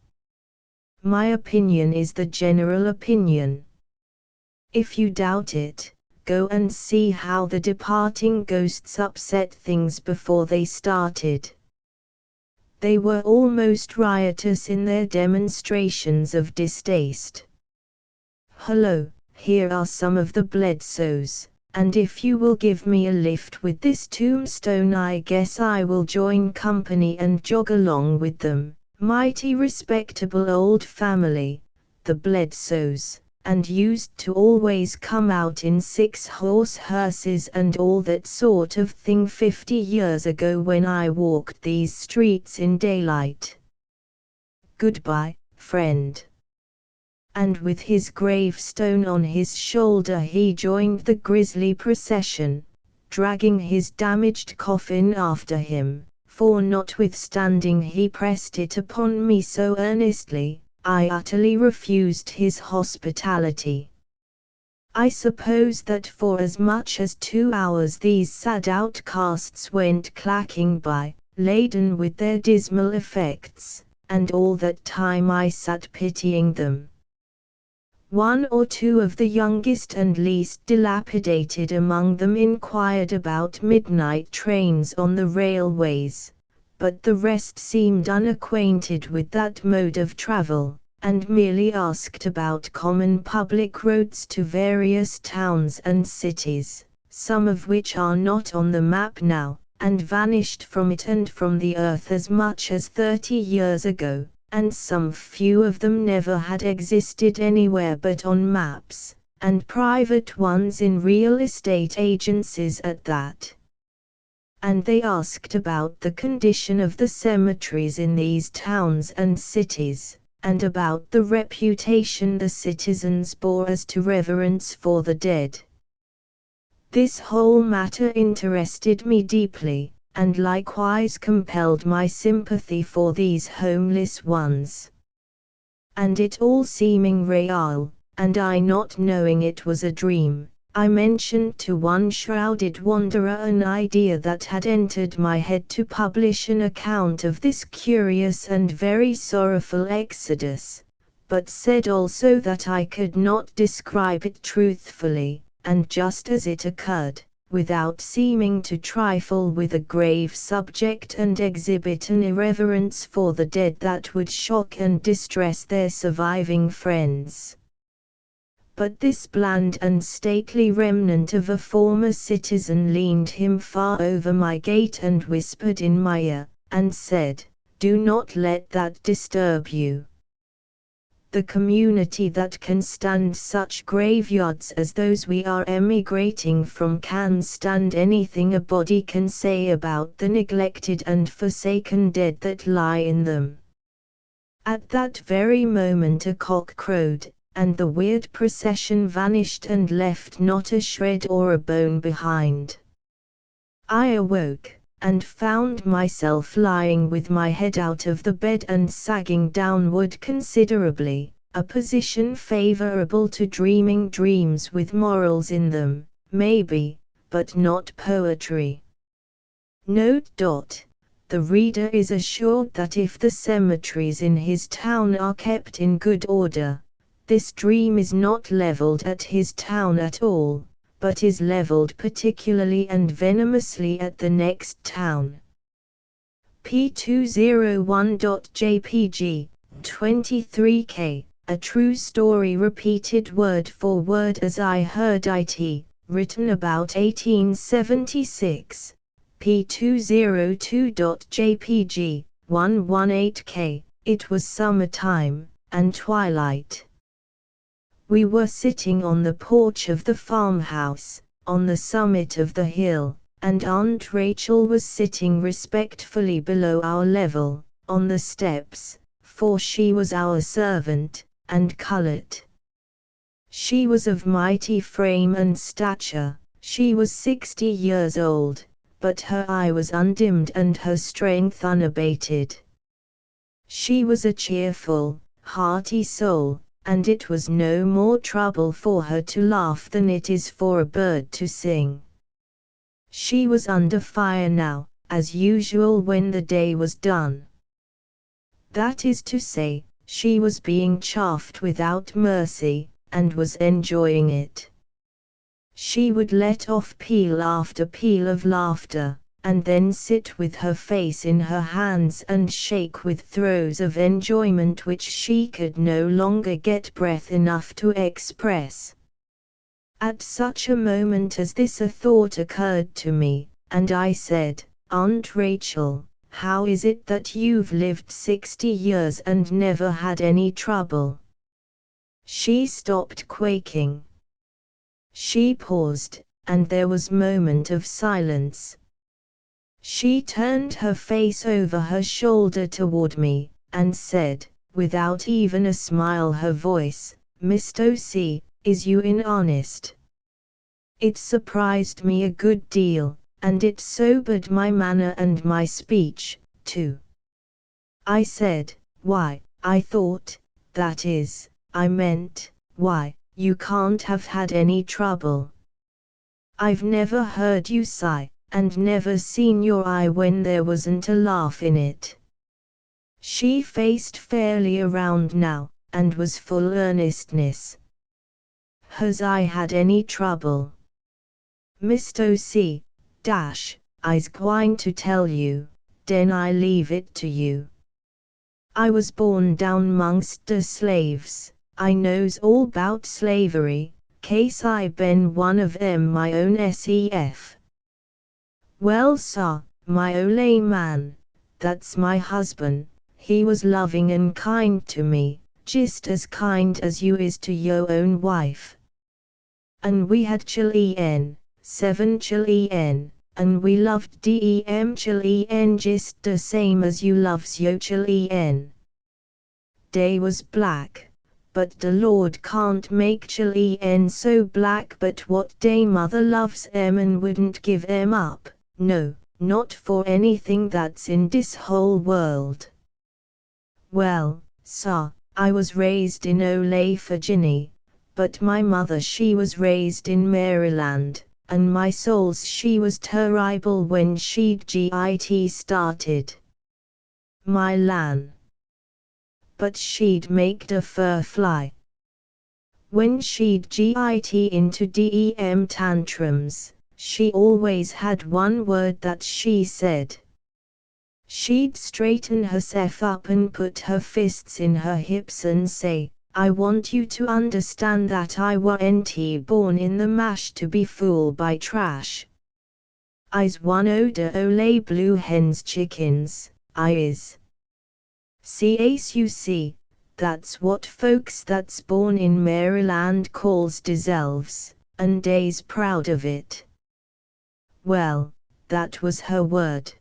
A: My opinion is the general opinion. If you doubt it, go and see how the departing ghosts upset things before they started. They were almost riotous in their demonstrations of distaste. Hello, here are some of the Bledsoes, and if you will give me a lift with this tombstone I guess I will join company and jog along with them. Mighty respectable old family, the Bledsoes, and used to always come out in 6-horse hearses and all that sort of thing 50 years ago when I walked these streets in daylight. Goodbye, friend. And with his gravestone on his shoulder he joined the grisly procession, dragging his damaged coffin after him, for notwithstanding he pressed it upon me so earnestly, I utterly refused his hospitality. I suppose that for as much as 2 hours these sad outcasts went clacking by, laden with their dismal effects, and all that time I sat pitying them. 1 or 2 of the youngest and least dilapidated among them inquired about midnight trains on the railways, but the rest seemed unacquainted with that mode of travel, and merely asked about common public roads to various towns and cities, some of which are not on the map now, and vanished from it and from the earth as much as 30 years ago, and some few of them never had existed anywhere but on maps, and private ones in real estate agencies at that. And they asked about the condition of the cemeteries in these towns and cities, and about the reputation the citizens bore as to reverence for the dead. This whole matter interested me deeply, and likewise compelled my sympathy for these homeless ones. And it all seeming real, and I not knowing it was a dream, I mentioned to one shrouded wanderer an idea that had entered my head to publish an account of this curious and very sorrowful exodus, but said also that I could not describe it truthfully, and just as it occurred, without seeming to trifle with a grave subject and exhibit an irreverence for the dead that would shock and distress their surviving friends. But this bland and stately remnant of a former citizen leaned him far over my gate and whispered in my ear, and said, "Do not let that disturb you. The community that can stand such graveyards as those we are emigrating from can stand anything a body can say about the neglected and forsaken dead that lie in them." At that very moment a cock crowed, and the weird procession vanished and left not a shred or a bone behind. I awoke, and found myself lying with my head out of the bed and sagging downward considerably, a position favorable to dreaming dreams with morals in them, maybe, but not poetry. Note. The reader is assured that if the cemeteries in his town are kept in good order, this dream is not leveled at his town at all, but is leveled particularly and venomously at the next town. P201.jpg, 23K, a true story repeated word for word as I heard it, written about 1876. P202.jpg, 118K, It was summertime, and twilight. We were sitting on the porch of the farmhouse, on the summit of the hill, and Aunt Rachel was sitting respectfully below our level, on the steps, for she was our servant, and colored. She was of mighty frame and stature. She was 60 years old, but her eye was undimmed and her strength unabated. She was a cheerful, hearty soul, and it was no more trouble for her to laugh than it is for a bird to sing. She was under fire now, as usual when the day was done. That is to say, she was being chaffed without mercy, and was enjoying it. She would let off peal after peal of laughter, and then sit with her face in her hands and shake with throes of enjoyment which she could no longer get breath enough to express. At such a moment as this a thought occurred to me, and I said, "Aunt Rachel, how is it that you've lived 60 years and never had any trouble?" She stopped quaking. She paused, and there was a moment of silence. She turned her face over her shoulder toward me, and said, without even a smile her voice, "Mr. C, is you in honest?" It surprised me a good deal, and it sobered my manner and my speech, too. I said, "Why, I thought, that is, I meant, why, you can't have had any trouble. I've never heard you sigh, and never seen your eye when there wasn't a laugh in it." She faced fairly around now, and was full earnestness. "Has I had any trouble? Mr. C, I's gwine to tell you, den I leave it to you. I was born down 'mongst de slaves, I knows all 'bout slavery, case I been one of 'em my own sef. Well saw, my ole man, that's my husband, he was loving and kind to me, just as kind as you is to yo' own wife. An' we had chillen, 7 chillen, an' we loved dem chillen just de same as you loves yo' chillen. Day was black, but the Lord can't make chillen so black but what day mother loves 'em and wouldn't give 'em up. No, not for anything that's in this whole world. Well, sir, I was raised in Ole, Virginia, but my mother she was raised in Maryland, and my souls she was terrible when she'd git started. My lan. But she'd make the fur fly. When she'd git into dem tantrums, she always had one word that she said. She'd straighten herself up and put her fists in her hips and say, "I want you to understand that I warn't born in the mash to be fooled by trash. I's one o' de ole blue hens chickens, I is. Casu, that's what folks that's born in Maryland calls deselves, and dey's proud of it." Well, that was her word.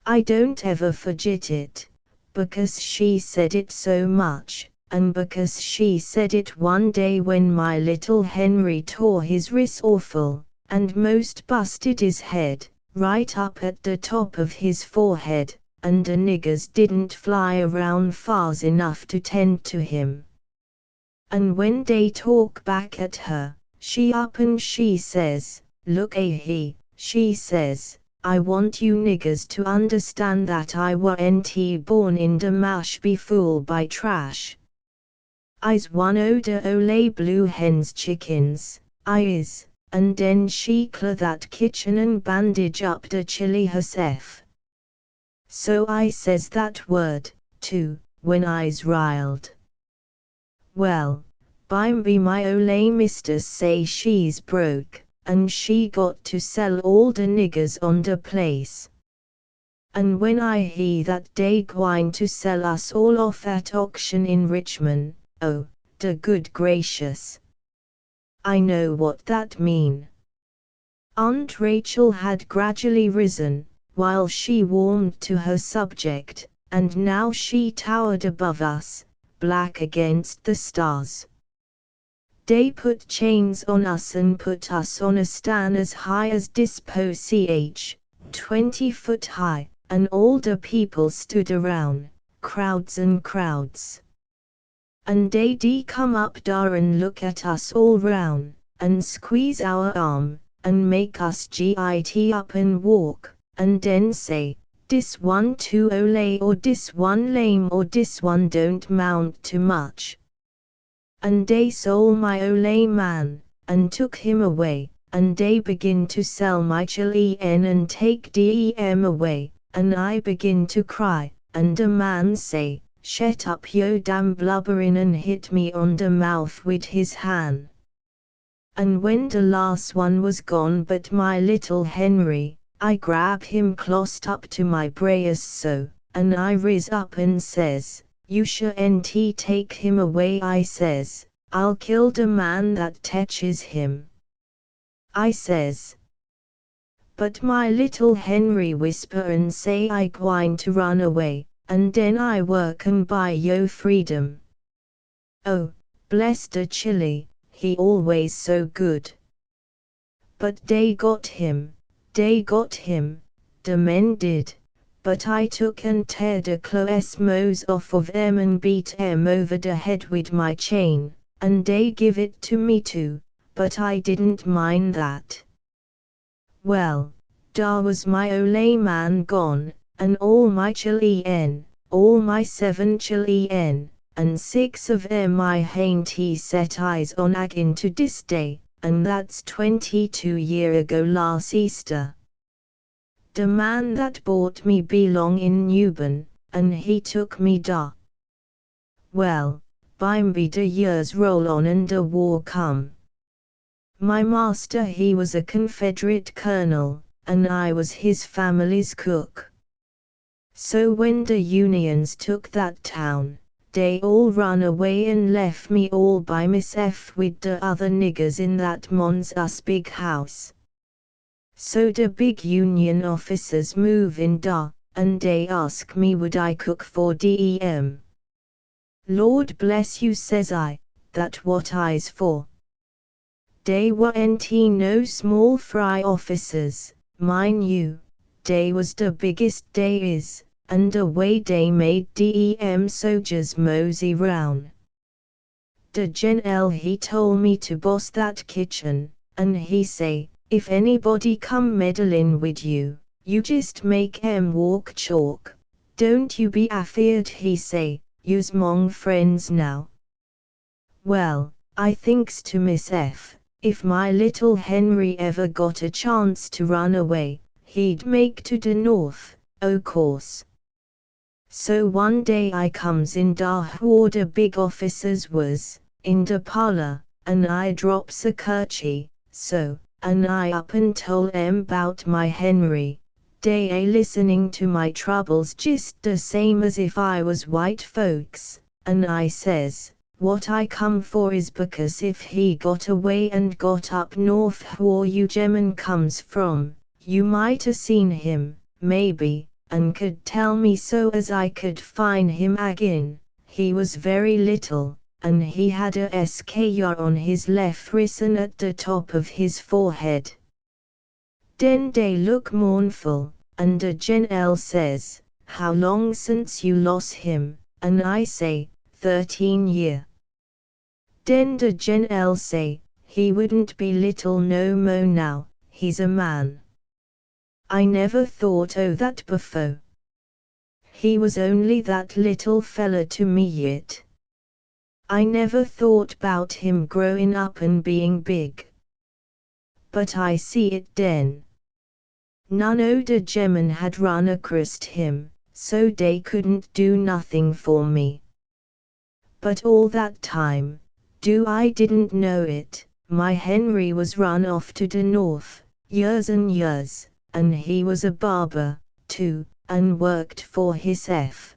A: I don't ever forget it, because she said it so much, and because she said it one day when my little Henry tore his wrist awful, and most busted his head, right up at the top of his forehead, and the niggers didn't fly around fast enough to tend to him. And when they talk back at her, she up and she says, "Look he," she says, "I want you niggers to understand that I warn't born in de mash be fooled by trash. I's one o' de ole blue hens chickens, I is," and den she clear that kitchen and bandage up de chili herself. So I says that word, too, when I's riled. Well, bimeby my ole mistus say she's broke, and she got to sell all de niggers on de place. And when I hear that they gwine to sell us all off at auction in Richmond, oh, the good gracious! I know what that mean. Aunt Rachel had gradually risen, while she warmed to her subject, and now she towered above us, black against the stars. They put chains on us and put us on a stand as high as dispo ch, 20 foot high, and all the people stood around, crowds and crowds. And they come up dar and look at us all round, and squeeze our arm, and make us git up and walk, and den say, "Dis one too ole or dis one lame or dis one don't mount to much." And they sold my ole man, and took him away, and they begin to sell my children and take them away, and I begin to cry, and the man say, "Shet up yo damn blubberin'," and hit me on the mouth wid his hand. And when the last one was gone but my little Henry, I grab him clost up to my brace so, and I riz up and says, "You shan't take him away," I says, "I'll kill the man that teches him," I says. But my little Henry whisper and say I gwine to run away, and den I work and buy yo freedom. Oh, bless the chili, he always so good. But they got him, the men did, but I took and tear the clothes off of em and beat em over the head with my chain, and they give it to me too, but I didn't mind that. Well, dar was my ole man gone, and all my children, all my 7 children, and 6 of em I hain't set eyes on agin to dis day, and that's 22 year ago last Easter. The man that bought me belong in Newburn, and he took me da. Well, bimeby the years roll on and the war come. My master he was a Confederate colonel, and I was his family's cook. So when the Unions took that town, they all run away and left me all by myself with the other niggers in that monstrous big house. So the big Union officers move in da, and they ask me would I cook for them. Lord bless you, says I, that what I's for. They weren't no small fry officers, mind you, they was the biggest they is, and the way they made them soldiers mosey round. The general he told me to boss that kitchen, and he say, if anybody come meddlin' with you, you just make em walk chalk, don't you be afeard, he say, you's mong friends now. Well, I thinks to myself, if my little Henry ever got a chance to run away, he'd make to the north, o' course. So one day I comes in dar whar the big officers was, in the parlor, and I drops a kerchie, so, and I up and told em 'bout my Henry. They a listening to my troubles just the same as if I was white folks, and I says, what I come for is because if he got away and got up north whar you gemmen comes from, you might a seen him, maybe, and could tell me so as I could find him agin. He was very little, and he had a scar on his left wrist and at the top of his forehead. Den they look mournful, and the general says, how long since you lost him, and I say, 13 year. Den the general say, he wouldn't be little no mo now, he's a man. I never thought o' that before. He was only that little fella to me yet. I never thought 'bout him growing up and being big. But I see it den. None o' the gemmen had run across him, so they couldn't do nothing for me. But all that time, I didn't know it, my Henry was run off to the north, years and years, and he was a barber, too, and worked for his F.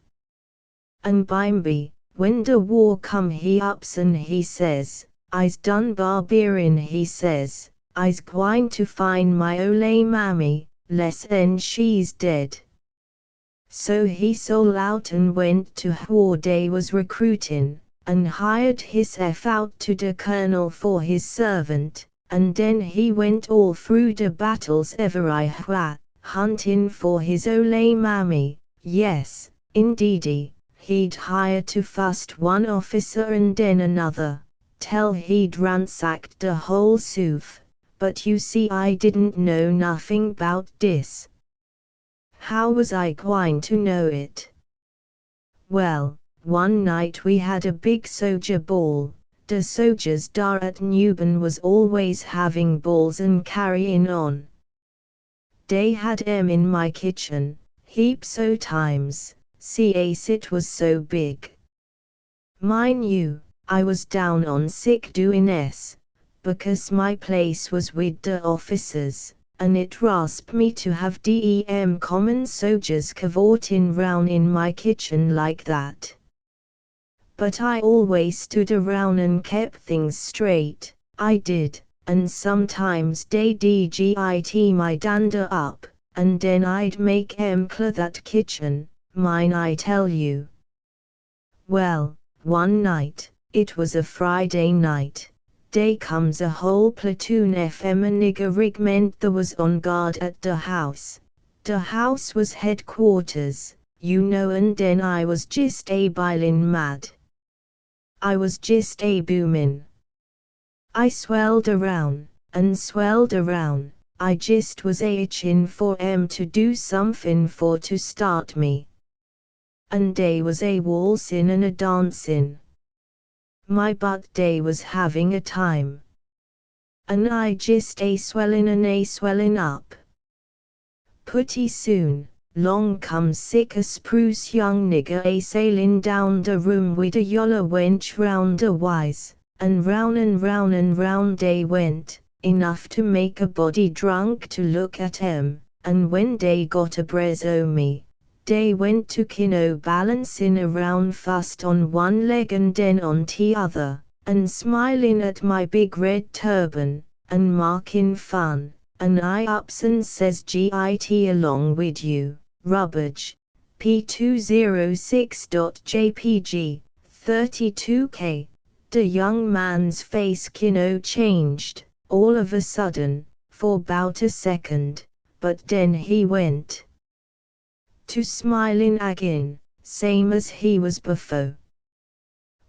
A: And bimeby, when the war come he ups and he says, I's done barberin he says, I's gwine to find my ole mammy, less'n she's dead. So he sold out and went to whar dey was recruitin', and hired his F out to the colonel for his servant, and den he went all through the battles everywhere, huntin' for his ole mammy. Yes, indeedy, he'd hire to fust one officer and den another, tell he'd ransacked the whole South, but you see I didn't know nothing 'bout dis. How was I gwine to know it? Well, one night we had a big soldier ball. The soldiers dar at Newbern was always having balls and carryin' on. Dey had 'em in my kitchen, heaps o' times, cace it was so big. Mind you, I was down on sick doin' s, because my place was wid the officers, and it rasped me to have dem common soldiers cavortin' round in my kitchen like that. But I always stood around and kept things straight, I did, and sometimes dey dgit my dander up, and den I'd make 'em clear that kitchen, mine I tell you. Well, one night, it was a Friday night, dey comes a whole platoon FM a nigger regiment that was on guard at the house. The house was headquarters, you know, and den I was just a bilin' mad. I was just a boomin'. I swelled around, and swelled around, I just was a itchin' for 'em to do somethin' for to start me. And dey was a waltzin' and a dancin'. My butt dey was having a time. And I just a swellin' and a swellin' up. Putty soon, long comes sick a spruce young nigger a sailin' down the room wid a yoller wench round a wise, and round and round and round dey went, enough to make a body drunk to look at 'em, and when dey got abreast o' me, dey went to kino balancin' around fust on one leg and den on t'other, and smilin' at my big red turban, and markin' fun, and I ups and says git along wid you. Rubbage, P206.jpg, 32K. The young man's face kino changed, all of a sudden, for 'bout a second, but den he went to smilin' agin, same as he was before.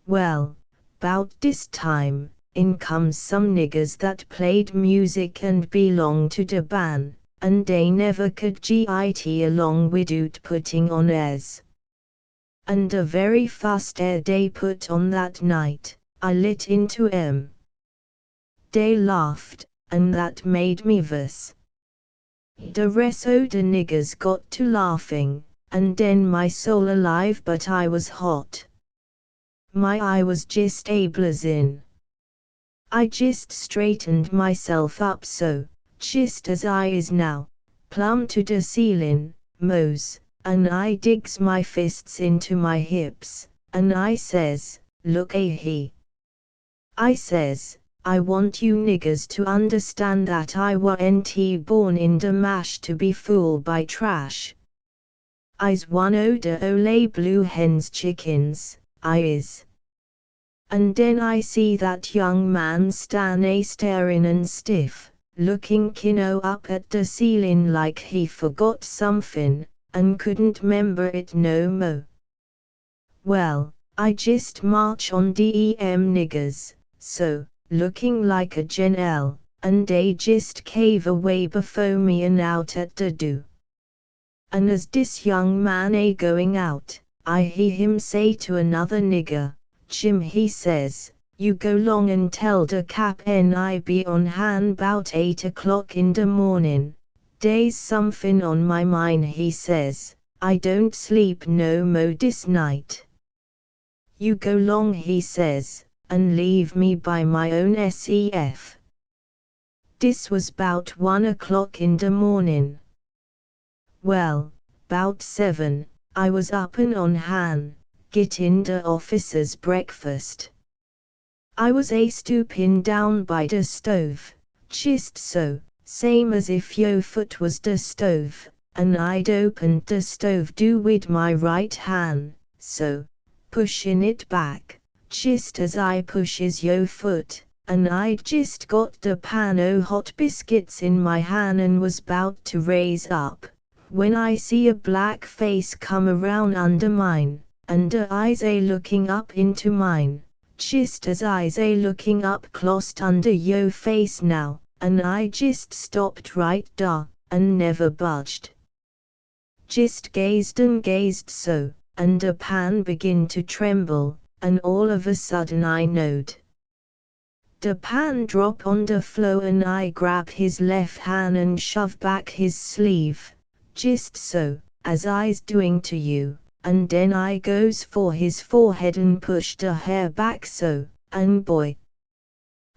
A: Well, 'bout dis time, in comes some niggers that played music and belonged to the band, and dey never could git along widout putting on airs. And the very fust air dey put on that night, I lit into 'em. Dey laughed, and that made me verse. The rest o' the niggers got to laughing, and den my soul alive but I was hot. My eye was just a blazin'. I just straightened myself up so, just as I is now, plumb to the ceilin', mose, and I digs my fists into my hips, and I says, look he. I says, I want you niggers to understand that I warn't born in the mash to be fooled by trash. I's one o' the ole blue hen's chickens, I is. And den I see that young man stan' a starin' and stiff, looking kino up at the ceilin' like he forgot somefin', and couldn't 'member it no mo'. Well, I just march on dem niggers, so, looking like a gen-el, and dey just cave away befo' me and out at the do. And as dis young man a going out, I hear him say to another nigger, Jim he says, you go long and tell the cap'n I be on hand 'bout 8 o'clock in the mornin', dey's somefin' on my mind he says, I don't sleep no mo' dis night. You go long he says, and leave me by my own sef. Dis was 'bout 1 o'clock in the mornin'. Well, 'Bout 7, I was up and on hand, getting de officer's breakfast. I was a stoopin' down by de stove, chist so, same as if yo foot was de stove, and I'd opened de stove do wid my right hand, so, pushin' it back, chist as I pushes yo foot, and I'd just got de pan o' hot biscuits in my hand and was 'bout to raise up, when I see a black face come around under mine, and de eyes a looking up into mine, chist as I's a looking up clost under yo face now, and I just stopped right dar, and never budged. Just gazed and gazed so, and de pan begin to tremble, and all of a sudden I knowed. De pan drop on de floor and I grab his left hand and shove back his sleeve, just so, as I's doing to you, and den I goes for his forehead and push de hair back so, and boy,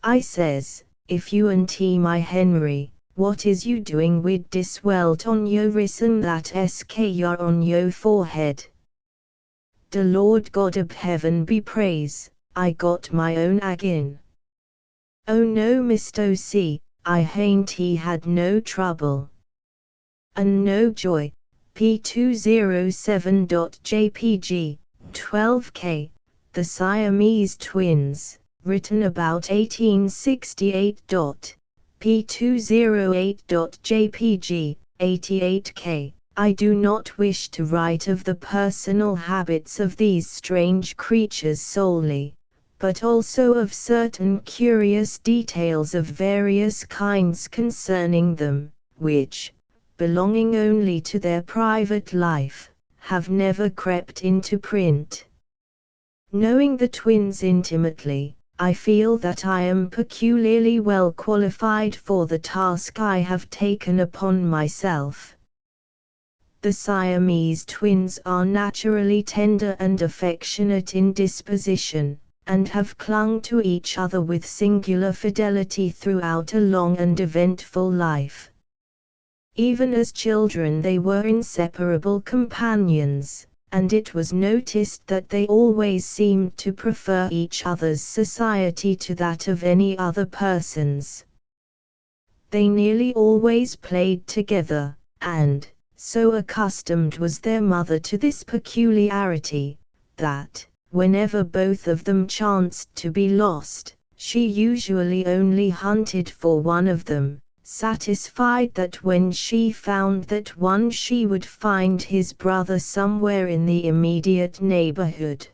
A: I says, if you ain't my Henry, what is you doing wid dis welt on yo wrist and that scar on yo forehead? De Lord God of heaven be praise, I got my own agin. Oh no Mr. C, I hain't had no trouble. And no joy, P207.jpg, 12K, The Siamese Twins, written about 1868. P208.jpg, 88K. I do not wish to write of the personal habits of these strange creatures solely, but also of certain curious details of various kinds concerning them, which, belonging only to their private life, have never crept into print. Knowing the twins intimately, I feel that I am peculiarly well qualified for the task I have taken upon myself. The Siamese twins are naturally tender and affectionate in disposition, and have clung to each other with singular fidelity throughout a long and eventful life. Even as children they were inseparable companions, and it was noticed that they always seemed to prefer each other's society to that of any other persons. They nearly always played together, and, so accustomed was their mother to this peculiarity, that, whenever both of them chanced to be lost, she usually only hunted for one of them, satisfied that when she found that one she would find his brother somewhere in the immediate neighborhood.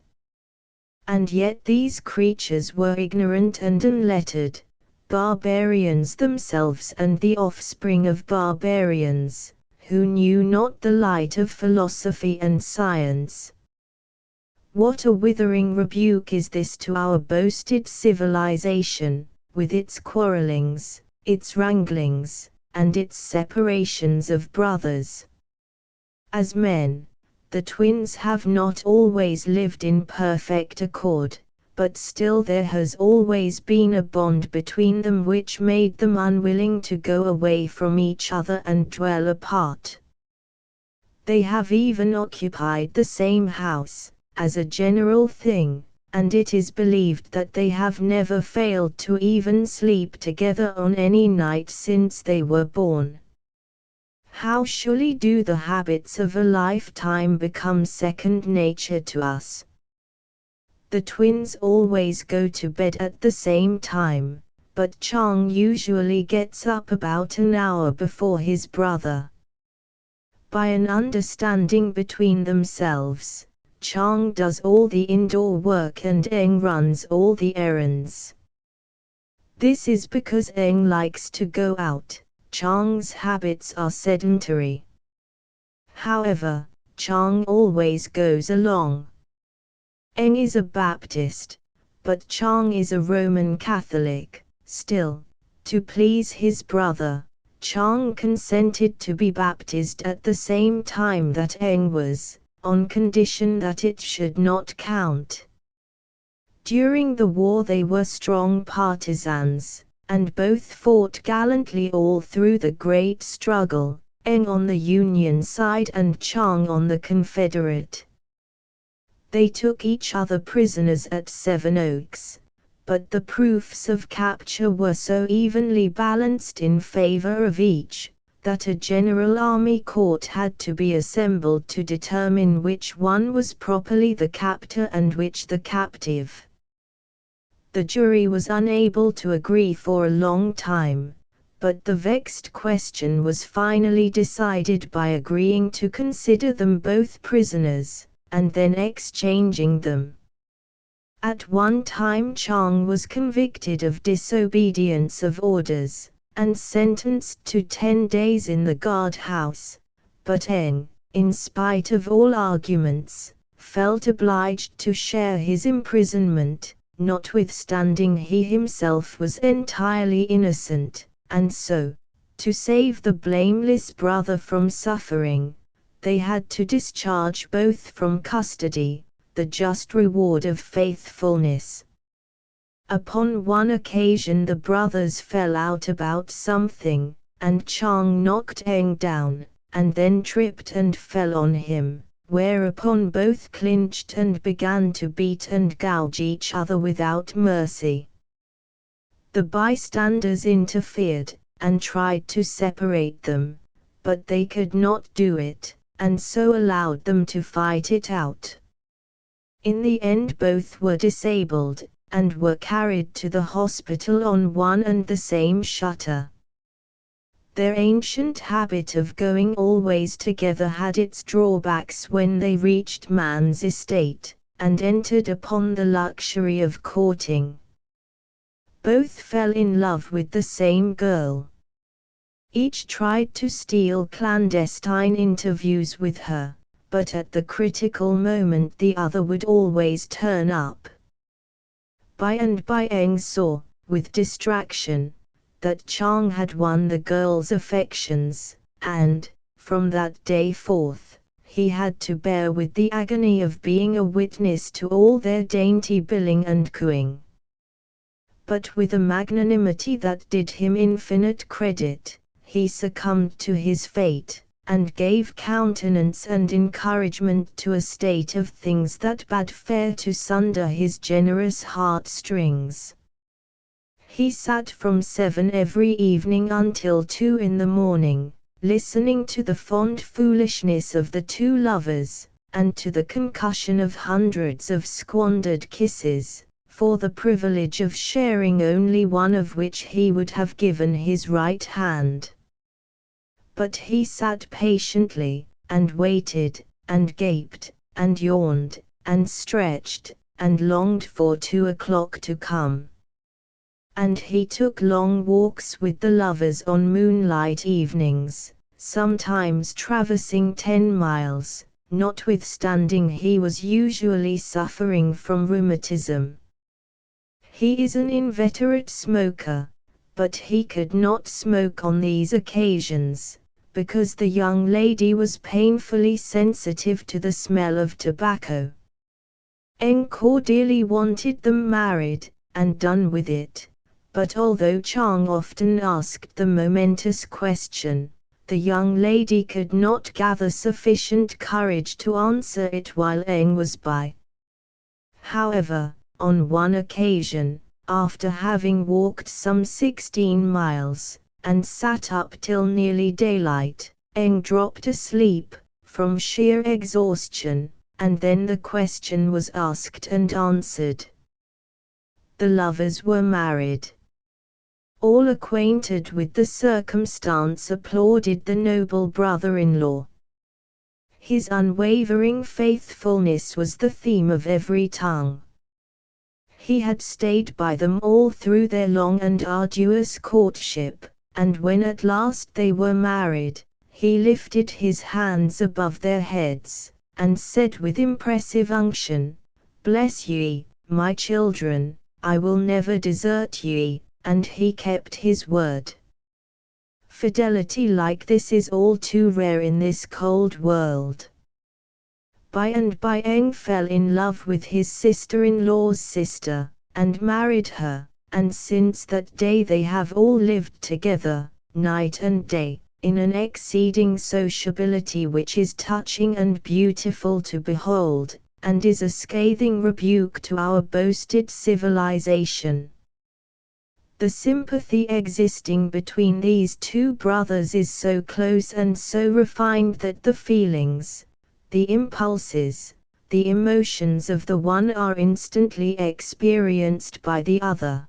A: And yet these creatures were ignorant and unlettered, barbarians themselves and the offspring of barbarians, who knew not the light of philosophy and science. What a withering rebuke is this to our boasted civilization, with its quarrelings, its wranglings, and its separations of brothers. As men, the twins have not always lived in perfect accord, but still there has always been a bond between them which made them unwilling to go away from each other and dwell apart. They have even occupied the same house, as a general thing, and it is believed that they have never failed to even sleep together on any night since they were born. How surely do the habits of a lifetime become second nature to us? The twins always go to bed at the same time, but Chang usually gets up about an hour before his brother. By an understanding between themselves, Chang does all the indoor work and Eng runs all the errands. This is because Eng likes to go out, Chang's habits are sedentary. However, Chang always goes along. Eng is a Baptist, but Chang is a Roman Catholic. Still, to please his brother, Chang consented to be baptized at the same time that Eng was, on condition that it should not count. During the war they were strong partisans, and both fought gallantly all through the great struggle. Eng on the Union side and Chang on the Confederate. They took each other prisoners at Seven Oaks, but the proofs of capture were so evenly balanced in favor of each, that a general army court had to be assembled to determine which one was properly the captor and which the captive. The jury was unable to agree for a long time, but the vexed question was finally decided by agreeing to consider them both prisoners, and then exchanging them. At one time Chang was convicted of disobedience of orders, and sentenced to 10 days in the guardhouse, but Eng, in spite of all arguments, felt obliged to share his imprisonment, notwithstanding he himself was entirely innocent, and so, to save the blameless brother from suffering, they had to discharge both from custody, the just reward of faithfulness. Upon one occasion the brothers fell out about something, and Chang knocked Eng down, and then tripped and fell on him, whereupon both clinched and began to beat and gouge each other without mercy. The bystanders interfered, and tried to separate them, but they could not do it, and so allowed them to fight it out. In the end both were disabled, and were carried to the hospital on one and the same shutter. Their ancient habit of going always together had its drawbacks when they reached man's estate, and entered upon the luxury of courting. Both fell in love with the same girl. Each tried to steal clandestine interviews with her, but at the critical moment the other would always turn up. By and by Eng saw, with distraction, that Chang had won the girl's affections, and, from that day forth, he had to bear with the agony of being a witness to all their dainty billing and cooing. But with a magnanimity that did him infinite credit, he succumbed to his fate, and gave countenance and encouragement to a state of things that bade fair to sunder his generous heartstrings. He sat from 7 every evening until 2 in the morning, listening to the fond foolishness of the two lovers, and to the concussion of hundreds of squandered kisses, for the privilege of sharing only one of which he would have given his right hand. But he sat patiently, and waited, and gaped, and yawned, and stretched, and longed for 2 o'clock to come. And he took long walks with the lovers on moonlight evenings, sometimes traversing 10 miles, notwithstanding he was usually suffering from rheumatism. He is an inveterate smoker, but he could not smoke on these occasions, because the young lady was painfully sensitive to the smell of tobacco. Eng cordially wanted them married, and done with it, but although Chang often asked the momentous question, the young lady could not gather sufficient courage to answer it while Eng was by. However, on one occasion, after having walked some 16 miles, and sat up till nearly daylight, Eng dropped asleep, from sheer exhaustion, and then the question was asked and answered. The lovers were married. All acquainted with the circumstance applauded the noble brother-in-law. His unwavering faithfulness was the theme of every tongue. He had stayed by them all through their long and arduous courtship, and when at last they were married, he lifted his hands above their heads, and said with impressive unction, "Bless ye, my children, I will never desert ye," and he kept his word. Fidelity like this is all too rare in this cold world. By and by Eng fell in love with his sister-in-law's sister, and married her, and since that day they have all lived together, night and day, in an exceeding sociability which is touching and beautiful to behold, and is a scathing rebuke to our boasted civilization. The sympathy existing between these two brothers is so close and so refined that the feelings, the impulses, the emotions of the one are instantly experienced by the other.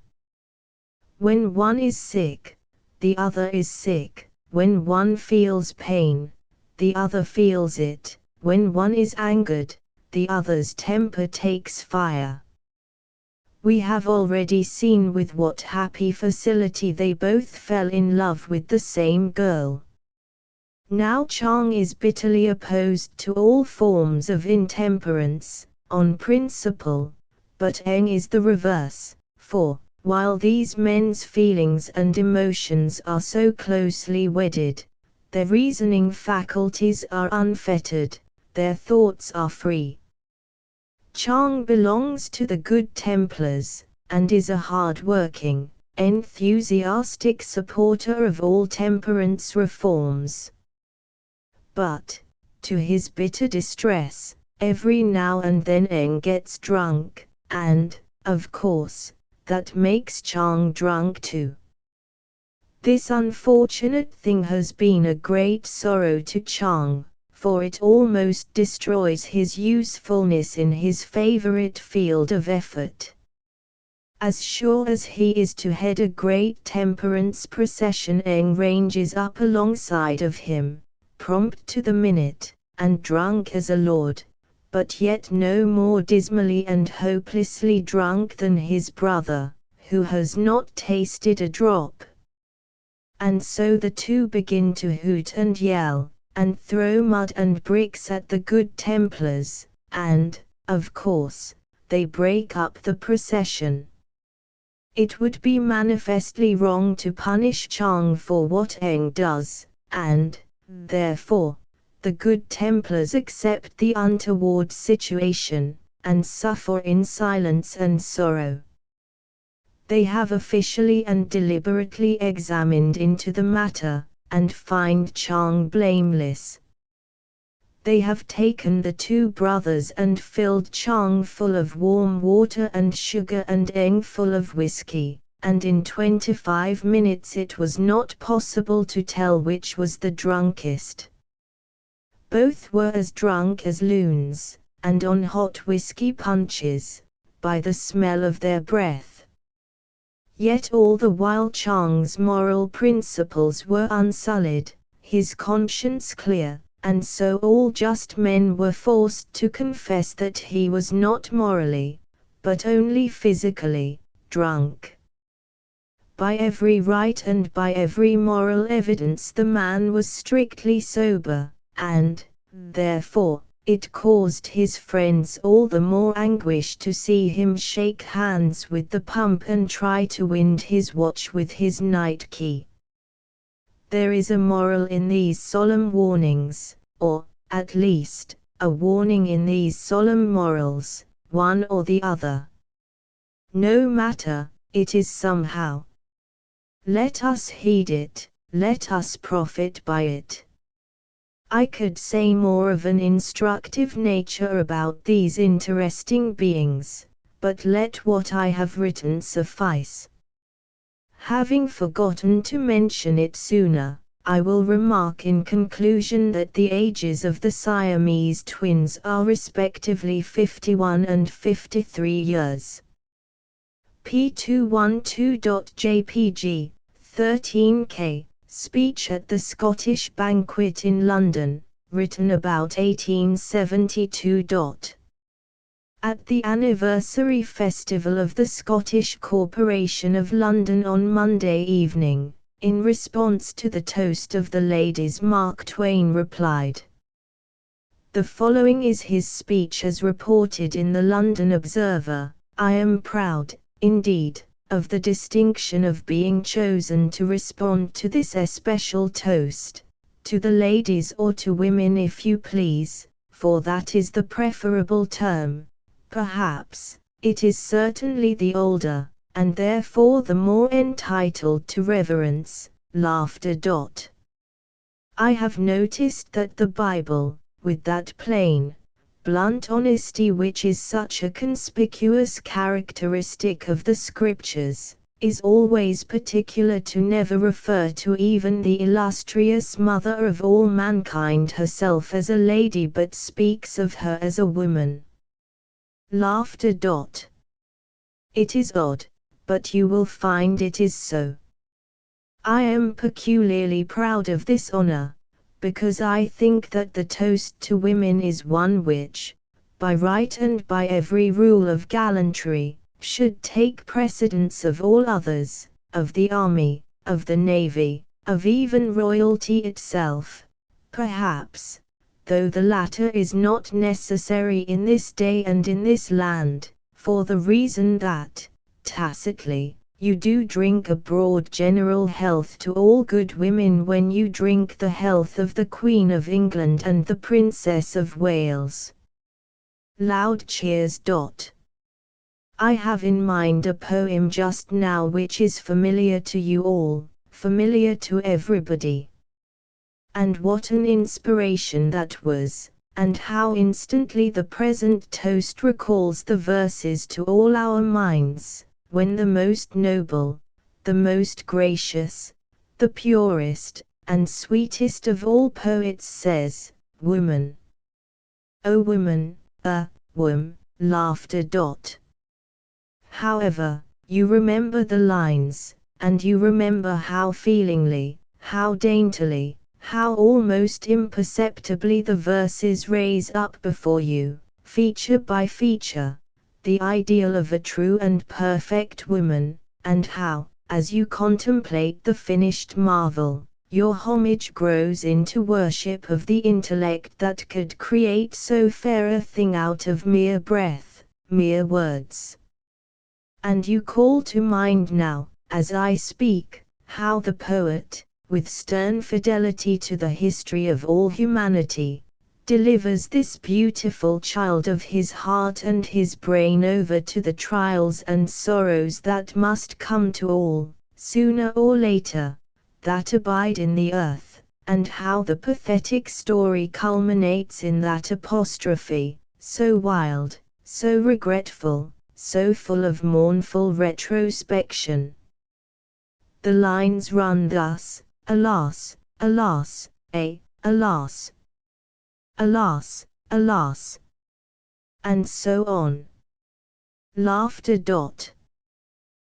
A: When one is sick, the other is sick. When one feels pain, the other feels it. When one is angered, the other's temper takes fire. We have already seen with what happy facility they both fell in love with the same girl. Now Chang is bitterly opposed to all forms of intemperance, on principle, but Eng is the reverse, for, while these men's feelings and emotions are so closely wedded, their reasoning faculties are unfettered, their thoughts are free. Chang belongs to the Good Templars, and is a hard-working, enthusiastic supporter of all temperance reforms. But, to his bitter distress, every now and then Eng gets drunk, and, of course, that makes Chang drunk too. This unfortunate thing has been a great sorrow to Chang, for it almost destroys his usefulness in his favorite field of effort. As sure as he is to head a great temperance procession, Eng ranges up alongside of him, prompt to the minute, and drunk as a lord, but yet no more dismally and hopelessly drunk than his brother, who has not tasted a drop. And so the two begin to hoot and yell, and throw mud and bricks at the Good Templars, and, of course, they break up the procession. It would be manifestly wrong to punish Chang for what Eng does, and, therefore, the Good Templars accept the untoward situation, and suffer in silence and sorrow. They have officially and deliberately examined into the matter, and find Chang blameless. They have taken the two brothers and filled Chang full of warm water and sugar and Eng full of whiskey, and in 25 minutes it was not possible to tell which was the drunkest. Both were as drunk as loons, and on hot whiskey punches, by the smell of their breath. Yet all the while Chang's moral principles were unsullied, his conscience clear, and so all just men were forced to confess that he was not morally, but only physically, drunk. By every right and by every moral evidence the man was strictly sober, and, therefore, it caused his friends all the more anguish to see him shake hands with the pump and try to wind his watch with his night key. There is a moral in these solemn warnings, or, at least, a warning in these solemn morals, one or the other. No matter, it is somehow. Let us heed it, let us profit by it. I could say more of an instructive nature about these interesting beings, but let what I have written suffice. Having forgotten to mention it sooner, I will remark in conclusion that the ages of the Siamese twins are respectively 51 and 53 years. P212.jpg, 13K. Speech at the Scottish Banquet in London, written about 1872. At the anniversary festival of the Scottish Corporation of London on Monday evening, in response to the toast of the ladies, Mark Twain replied. The following is his speech as reported in the London Observer. I am proud, indeed, of the distinction of being chosen to respond to this especial toast, to the ladies or to women if you please, for that is the preferable term. Perhaps, it is certainly the older, and therefore the more entitled to reverence, laughter. I have noticed that the Bible, with that plain, blunt honesty which is such a conspicuous characteristic of the Scriptures, is always particular to never refer to even the illustrious mother of all mankind herself as a lady, but speaks of her as a woman. Laughter. It is odd, but you will find it is so. I am peculiarly proud of this honor, because I think that the toast to women is one which, by right and by every rule of gallantry, should take precedence of all others, of the army, of the navy, of even royalty itself, perhaps, though the latter is not necessary in this day and in this land, for the reason that, tacitly, you do drink a broad general health to all good women when you drink the health of the Queen of England and the Princess of Wales. Loud cheers. I have in mind a poem just now which is familiar to you all, familiar to everybody. And what an inspiration that was, and how instantly the present toast recalls the verses to all our minds, when the most noble, the most gracious, the purest, and sweetest of all poets says, Woman. O woman, laughter. However, you remember the lines, and you remember how feelingly, how daintily, how almost imperceptibly the verses raise up before you, feature by feature, the ideal of a true and perfect woman, and how, as you contemplate the finished marvel, your homage grows into worship of the intellect that could create so fair a thing out of mere breath, mere words. And you call to mind now, as I speak, how the poet, with stern fidelity to the history of all humanity, delivers this beautiful child of his heart and his brain over to the trials and sorrows that must come to all, sooner or later, that abide in the earth, and how the pathetic story culminates in that apostrophe, so wild, so regretful, so full of mournful retrospection. The lines run thus, alas, alas, alas. Alas, alas. And so on. Laughter.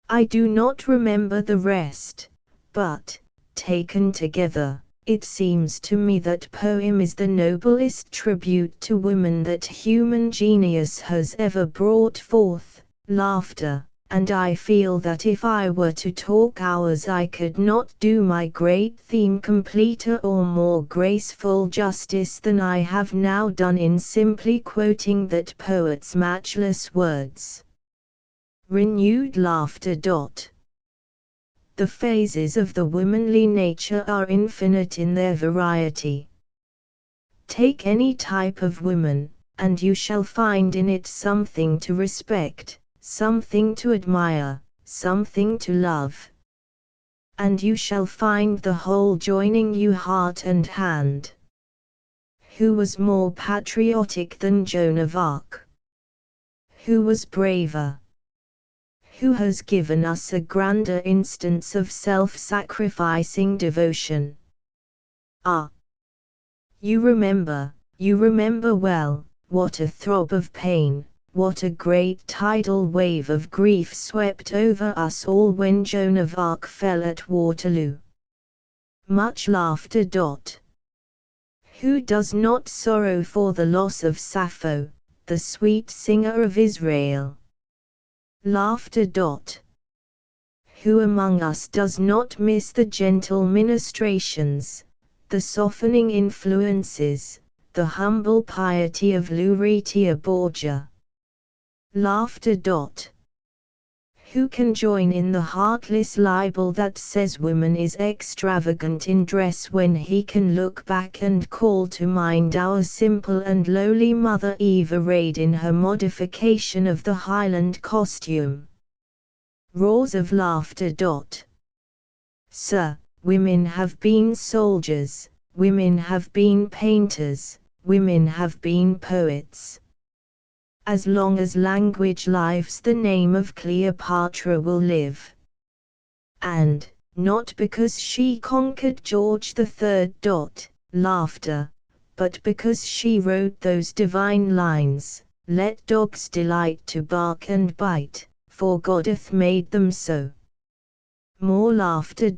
A: I do not remember the rest, but, taken together, it seems to me that poem is the noblest tribute to woman that human genius has ever brought forth, laughter, and I feel that if I were to talk hours I could not do my great theme completer or more graceful justice than I have now done in simply quoting that poet's matchless words. Renewed laughter. The phases of the womanly nature are infinite in their variety. Take any type of woman, and you shall find in it something to respect, something to admire, something to love. And you shall find the whole joining you heart and hand. Who was more patriotic than Joan of Arc? Who was braver? Who has given us a grander instance of self-sacrificing devotion? Ah! You remember well, what a throb of pain, what a great tidal wave of grief swept over us all when Joan of Arc fell at Waterloo. Much laughter. Who does not sorrow for the loss of Sappho, the sweet singer of Israel? Laughter. Who among us does not miss the gentle ministrations, the softening influences, the humble piety of Lucretia Borgia? Laughter. Who can join in the heartless libel that says woman is extravagant in dress when he can look back and call to mind our simple and lowly Mother Eve arrayed in her modification of the Highland costume? Roars of laughter. Sir, women have been soldiers, women have been painters, women have been poets. As long as language lives, the name of Cleopatra will live. And, not because she conquered George III. Laughter, but because she wrote those divine lines, "Let dogs delight to bark and bite, for God hath made them so." More laughter.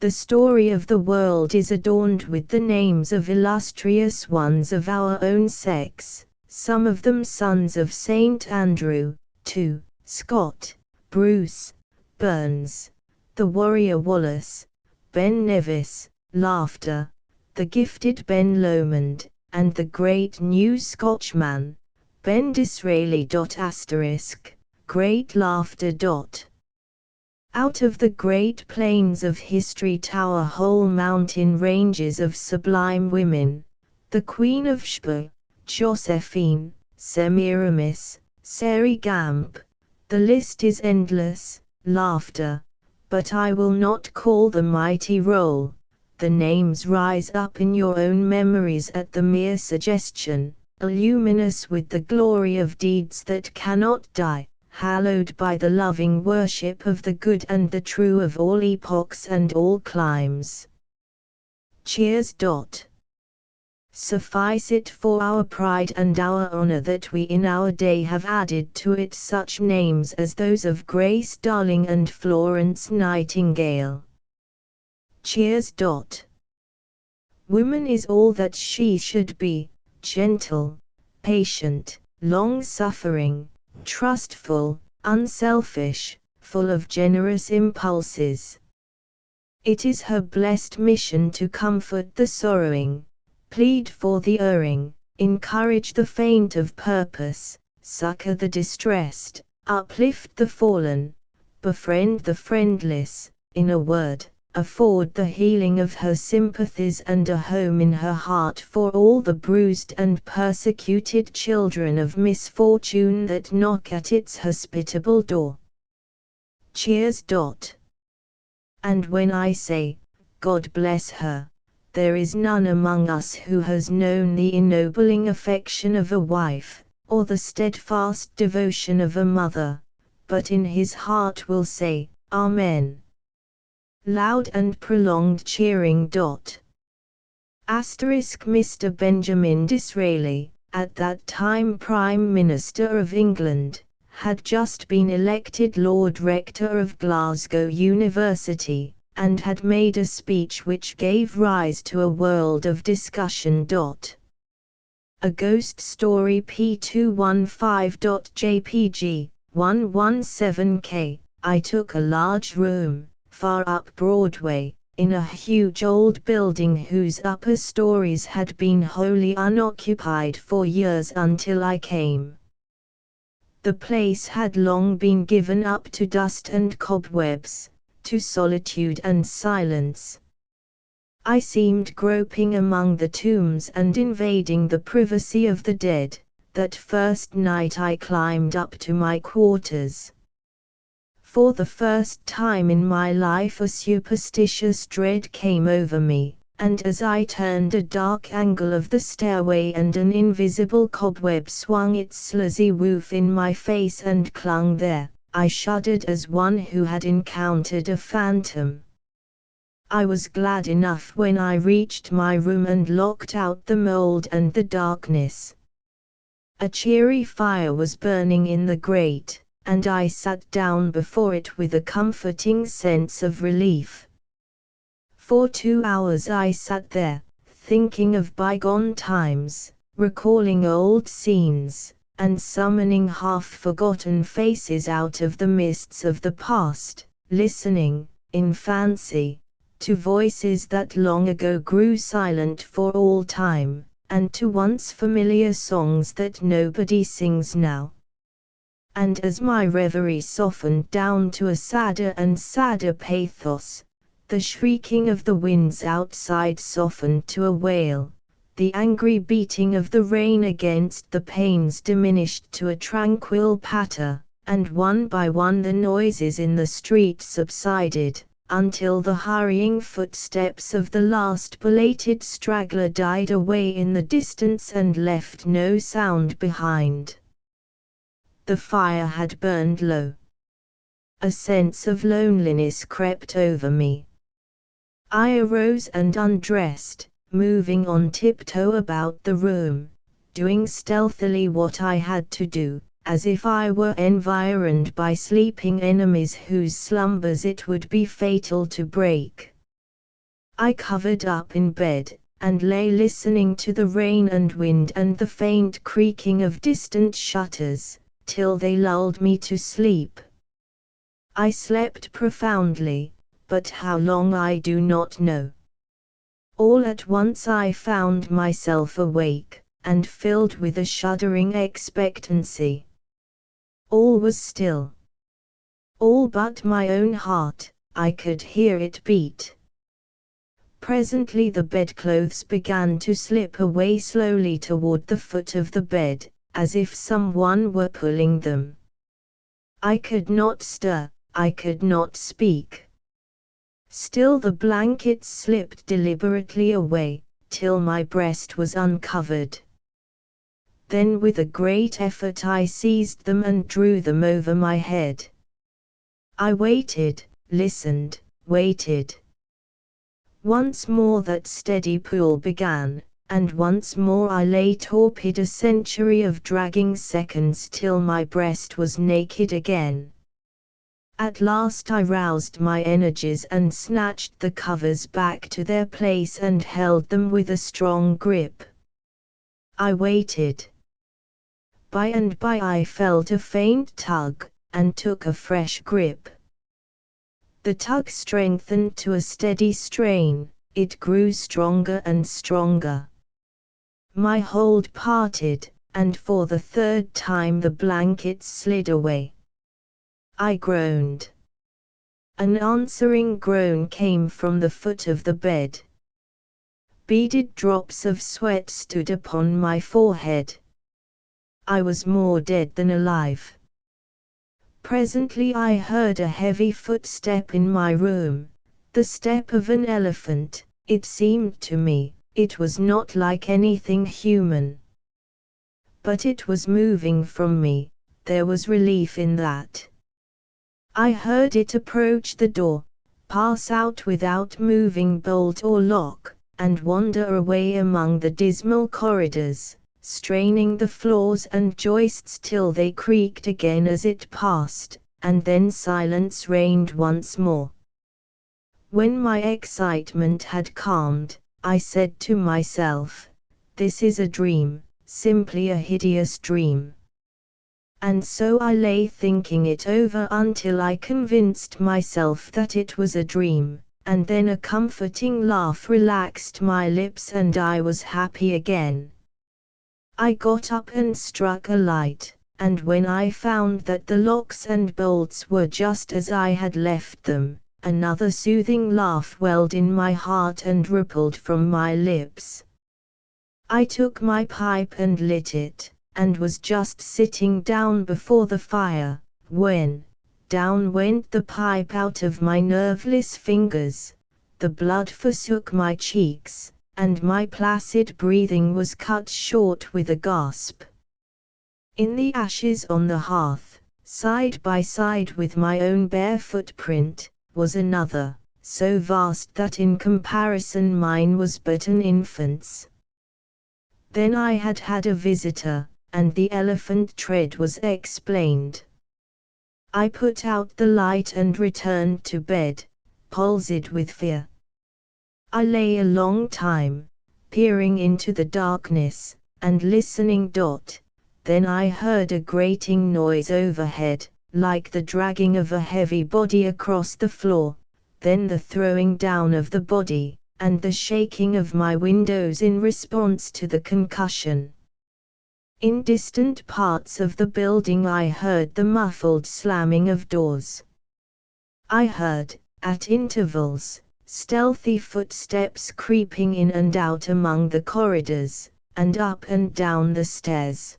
A: The story of the world is adorned with the names of illustrious ones of our own sex, some of them sons of St. Andrew, too, Scott, Bruce, Burns, the warrior Wallace, Ben Nevis, Laughter, the gifted Ben Lomond, and the great new Scotchman, Ben Disraeli. Great laughter. Out of the great plains of history tower whole mountain ranges of sublime women, the Queen of Sheba, Josephine, Semiramis, Sari Gamp, the list is endless. Laughter, but I will not call the mighty roll. The names rise up in your own memories at the mere suggestion, illuminous with the glory of deeds that cannot die, hallowed by the loving worship of the good and the true of all epochs and all climes. Cheers. Suffice it for our pride and our honor that we in our day have added to it such names as those of Grace Darling and Florence Nightingale. Cheers. Woman is all that she should be, gentle, patient, long-suffering, trustful, unselfish, full of generous impulses. It is her blessed mission to comfort the sorrowing, plead for the erring, encourage the faint of purpose, succor the distressed, uplift the fallen, befriend the friendless, in a word, afford the healing of her sympathies and a home in her heart for all the bruised and persecuted children of misfortune that knock at its hospitable door. Cheers. And when I say, God bless her, there is none among us who has known the ennobling affection of a wife, or the steadfast devotion of a mother, but in his heart will say, Amen. Loud and prolonged cheering. Mr. Benjamin Disraeli, at that time Prime Minister of England, had just been elected Lord Rector of Glasgow University, and had made a speech which gave rise to a world of discussion. A Ghost Story P215.jpg, 117K. I took a large room, far up Broadway, in a huge old building whose upper stories had been wholly unoccupied for years until I came. The place had long been given up to dust and cobwebs, to solitude and silence. I seemed groping among the tombs and invading the privacy of the dead, that first night I climbed up to my quarters. For the first time in my life a superstitious dread came over me, and as I turned a dark angle of the stairway and an invisible cobweb swung its slazy woof in my face and clung there, I shuddered as one who had encountered a phantom. I was glad enough when I reached my room and locked out the mold and the darkness. A cheery fire was burning in the grate, and I sat down before it with a comforting sense of relief. For 2 hours I sat there, thinking of bygone times, recalling old scenes, and summoning half-forgotten faces out of the mists of the past, listening, in fancy, to voices that long ago grew silent for all time, and to once familiar songs that nobody sings now. And as my reverie softened down to a sadder and sadder pathos, the shrieking of the winds outside softened to a wail, the angry beating of the rain against the panes diminished to a tranquil patter, and one by one the noises in the street subsided, until the hurrying footsteps of the last belated straggler died away in the distance and left no sound behind. The fire had burned low. A sense of loneliness crept over me. I arose and undressed, moving on tiptoe about the room, doing stealthily what I had to do, as if I were environed by sleeping enemies whose slumbers it would be fatal to break. I covered up in bed, and lay listening to the rain and wind and the faint creaking of distant shutters, till they lulled me to sleep. I slept profoundly, but how long I do not know. All at once I found myself awake, and filled with a shuddering expectancy. All was still. All but my own heart, I could hear it beat. Presently the bedclothes began to slip away slowly toward the foot of the bed, as if someone were pulling them. I could not stir, I could not speak. Still the blankets slipped deliberately away, till my breast was uncovered. Then with a great effort I seized them and drew them over my head. I waited, listened, waited. Once more that steady pull began, and once more I lay torpid, a century of dragging seconds till my breast was naked again. At last I roused my energies and snatched the covers back to their place and held them with a strong grip. I waited. By and by I felt a faint tug, and took a fresh grip. The tug strengthened to a steady strain, it grew stronger and stronger. My hold parted, and for the third time the blankets slid away. I groaned. An answering groan came from the foot of the bed. Beaded drops of sweat stood upon my forehead. I was more dead than alive. Presently I heard a heavy footstep in my room, the step of an elephant. It seemed to me, it was not like anything human. But it was moving from me, there was relief in that. I heard it approach the door, pass out without moving bolt or lock, and wander away among the dismal corridors, straining the floors and joists till they creaked again as it passed, and then silence reigned once more. When my excitement had calmed, I said to myself, "This is a dream, simply a hideous dream." And so I lay thinking it over until I convinced myself that it was a dream, and then a comforting laugh relaxed my lips and I was happy again. I got up and struck a light, and when I found that the locks and bolts were just as I had left them, another soothing laugh welled in my heart and rippled from my lips. I took my pipe and lit it, and was just sitting down before the fire, when down went the pipe out of my nerveless fingers, the blood forsook my cheeks, and my placid breathing was cut short with a gasp. In the ashes on the hearth, side by side with my own bare footprint, was another, so vast that in comparison mine was but an infant's. Then I had had a visitor, and the elephant tread was explained. I put out the light and returned to bed, palsied with fear. I lay a long time, peering into the darkness, and listening. Then I heard a grating noise overhead, like the dragging of a heavy body across the floor, then the throwing down of the body, and the shaking of my windows in response to the concussion. In distant parts of the building I heard the muffled slamming of doors. I heard, at intervals, stealthy footsteps creeping in and out among the corridors, and up and down the stairs.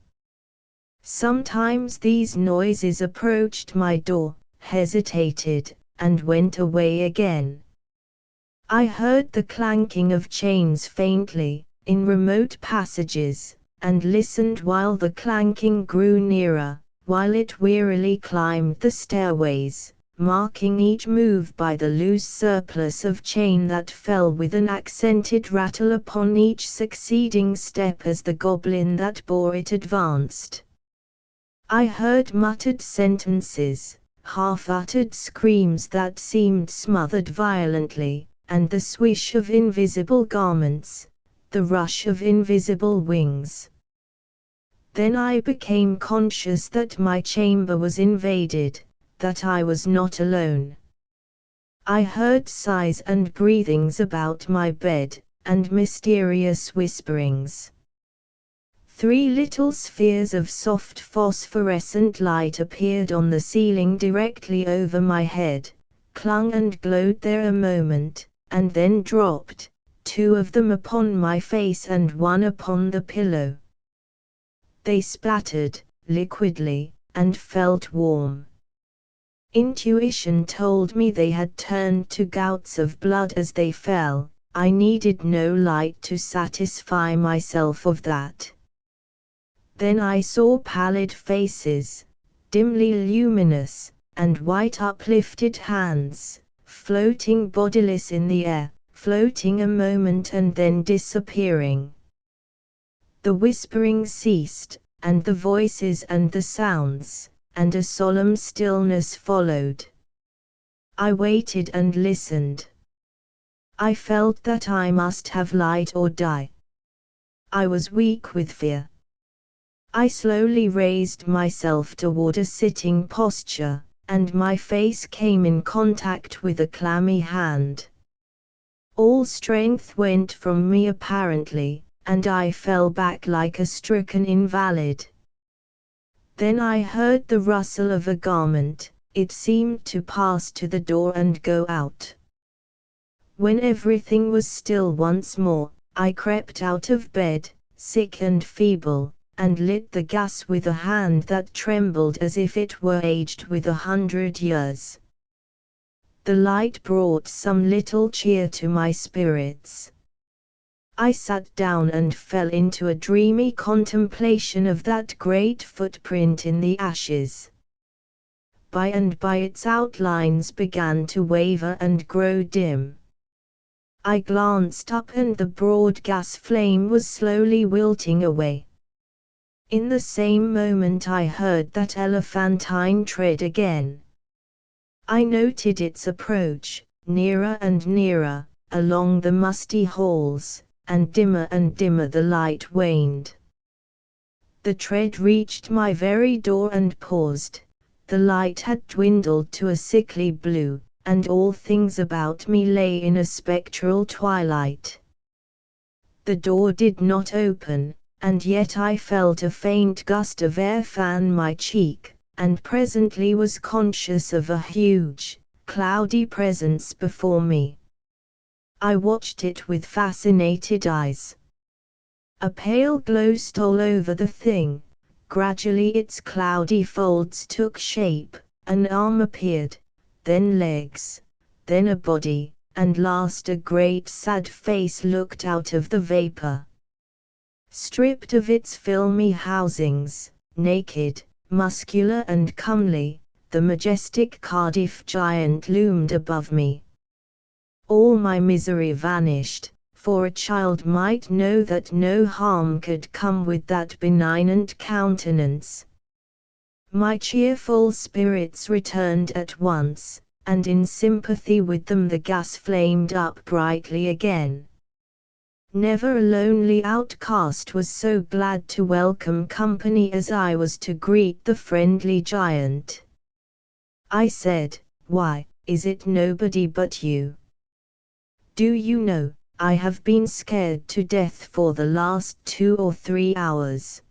A: Sometimes these noises approached my door, hesitated, and went away again. I heard the clanking of chains faintly, in remote passages, and listened while the clanking grew nearer, while it wearily climbed the stairways, marking each move by the loose surplus of chain that fell with an accented rattle upon each succeeding step as the goblin that bore it advanced. I heard muttered sentences, half-uttered screams that seemed smothered violently, and the swish of invisible garments, the rush of invisible wings. Then I became conscious that my chamber was invaded, that I was not alone. I heard sighs and breathings about my bed, and mysterious whisperings. 3 little spheres of soft phosphorescent light appeared on the ceiling directly over my head, clung and glowed there a moment, and then dropped, 2 of them upon my face and 1 upon the pillow. They splattered, liquidly, and felt warm. Intuition told me they had turned to gouts of blood as they fell. I needed no light to satisfy myself of that. Then I saw pallid faces, dimly luminous, and white uplifted hands, floating bodiless in the air, floating a moment and then disappearing. The whispering ceased, and the voices and the sounds, and a solemn stillness followed. I waited and listened. I felt that I must have light or die. I was weak with fear. I slowly raised myself toward a sitting posture, and my face came in contact with a clammy hand. All strength went from me apparently, and I fell back like a stricken invalid. Then I heard the rustle of a garment. It seemed to pass to the door and go out. When everything was still once more, I crept out of bed, sick and feeble, and lit the gas with a hand that trembled as if it were aged with 100 years. The light brought some little cheer to my spirits. I sat down and fell into a dreamy contemplation of that great footprint in the ashes. By and by its outlines began to waver and grow dim. I glanced up and the broad gas flame was slowly wilting away. In the same moment I heard that elephantine tread again. I noted its approach, nearer and nearer, along the musty halls, and dimmer the light waned. The tread reached my very door and paused. The light had dwindled to a sickly blue, and all things about me lay in a spectral twilight. The door did not open, and yet I felt a faint gust of air fan my cheek, and presently was conscious of a huge, cloudy presence before me. I watched it with fascinated eyes. A pale glow stole over the thing. Gradually its cloudy folds took shape, an arm appeared, then legs, then a body, and last a great sad face looked out of the vapor. Stripped of its filmy housings, naked, muscular and comely, the majestic Cardiff giant loomed above me. All my misery vanished, for a child might know that no harm could come with that benignant countenance. My cheerful spirits returned at once, and in sympathy with them the gas flamed up brightly again. Never a lonely outcast was so glad to welcome company as I was to greet the friendly giant. I said, "Why, is it nobody but you? Do you know, I have been scared to death for the last 2 or 3 hours.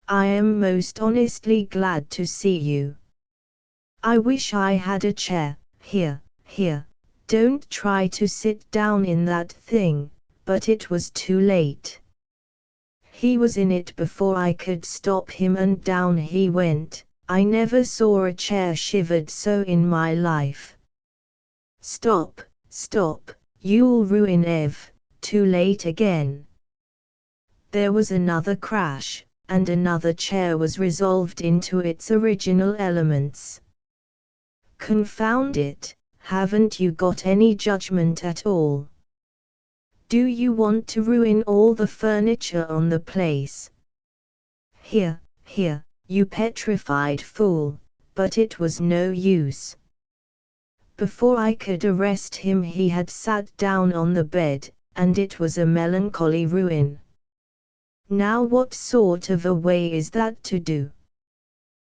A: I am most honestly glad to see you. I wish I had a chair, here, don't try to sit down in that thing," but it was too late. He was in it before I could stop him and down he went. I never saw a chair shivered so in my life. Stop, stop, you'll ruin Ev, too late again. There was another crash, and another chair was resolved into its original elements. Confound it, haven't you got any judgment at all? Do you want to ruin all the furniture on the place? Here, here, you petrified fool, but it was no use. Before I could arrest him he had sat down on the bed, and it was a melancholy ruin. Now what sort of a way is that to do?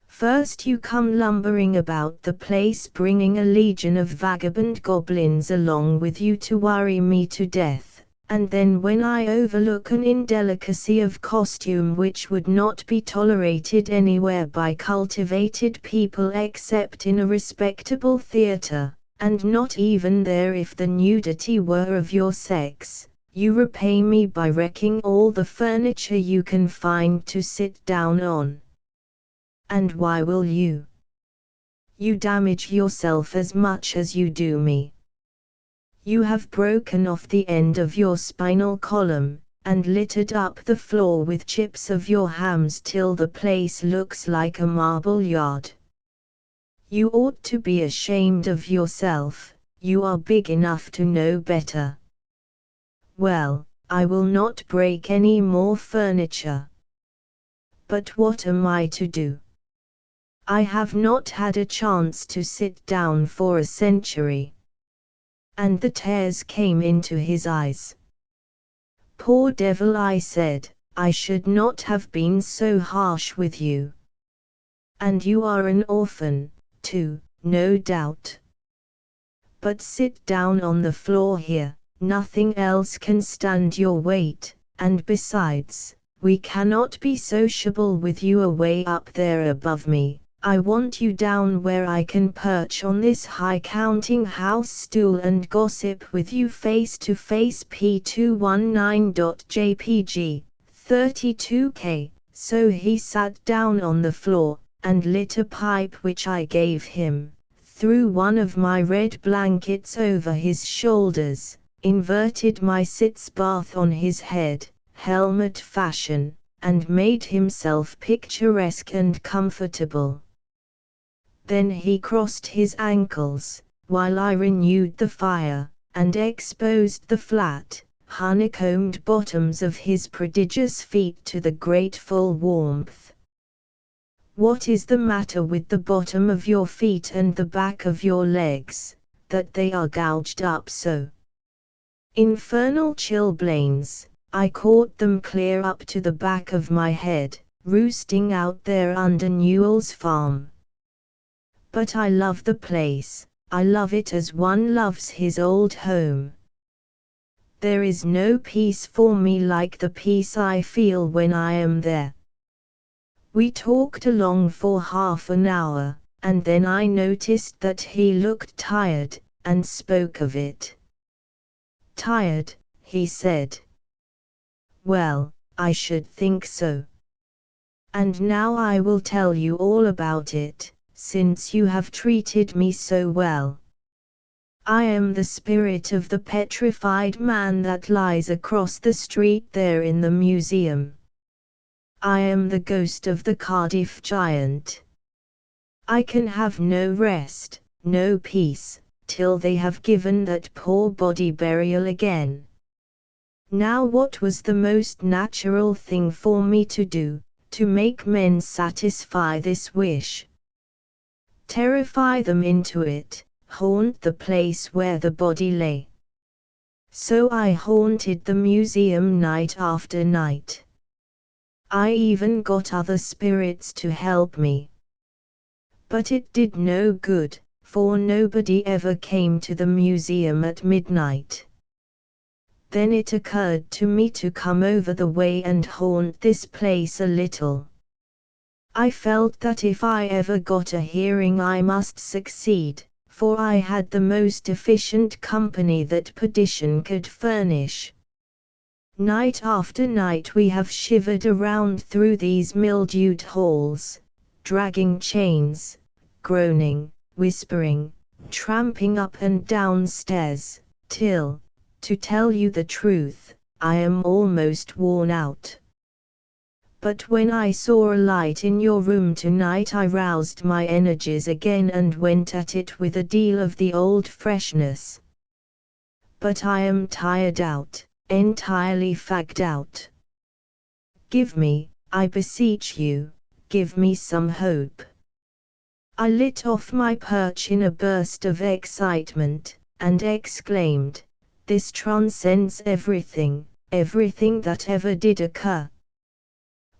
A: First you come lumbering about the place bringing a legion of vagabond goblins along with you to worry me to death. And then when I overlook an indelicacy of costume which would not be tolerated anywhere by cultivated people except in a respectable theatre, and not even there if the nudity were of your sex, you repay me by wrecking all the furniture you can find to sit down on. And why will you? You damage yourself as much as you do me. You have broken off the end of your spinal column, and littered up the floor with chips of your hams till the place looks like a marble yard. You ought to be ashamed of yourself, you are big enough to know better. Well, I will not break any more furniture. But what am I to do? I have not had a chance to sit down for a century. And the tears came into his eyes. Poor devil, I said, I should not have been so harsh with you. And you are an orphan, too, no doubt. But sit down on the floor here, nothing else can stand your weight, and besides, we cannot be sociable with you away up there above me. I want you down where I can perch on this high counting house stool and gossip with you face to face. P219.jpg, 32K. So he sat down on the floor, and lit a pipe which I gave him, threw one of my red blankets over his shoulders, inverted my sitz bath on his head, helmet fashion, and made himself picturesque and comfortable. Then he crossed his ankles, while I renewed the fire, and exposed the flat, honeycombed bottoms of his prodigious feet to the grateful warmth. What is the matter with the bottom of your feet and the back of your legs, that they are gouged up so? Infernal chilblains, I caught them clear up to the back of my head, roosting out there under Newell's farm. But I love the place, I love it as one loves his old home. There is no peace for me like the peace I feel when I am there. We talked along for half an hour, and then I noticed that he looked tired, and spoke of it. Tired, he said. Well, I should think so. And now I will tell you all about it, since you have treated me so well. I am the spirit of the petrified man that lies across the street there in the museum. I am the ghost of the Cardiff giant. I can have no rest, no peace, till they have given that poor body burial again. Now what was the most natural thing for me to do, to make men satisfy this wish? Terrify them into it, haunt the place where the body lay. So I haunted the museum night after night. I even got other spirits to help me. But it did no good, for nobody ever came to the museum at midnight. Then it occurred to me to come over the way and haunt this place a little. I felt that if I ever got a hearing I must succeed, for I had the most efficient company that perdition could furnish. Night after night we have shivered around through these mildewed halls, dragging chains, groaning, whispering, tramping up and down stairs, till, to tell you the truth, I am almost worn out. But when I saw a light in your room tonight, I roused my energies again and went at it with a deal of the old freshness. But I am tired out, entirely fagged out. Give me, I beseech you, give me some hope. I lit off my perch in a burst of excitement, and exclaimed, this transcends everything, everything that ever did occur.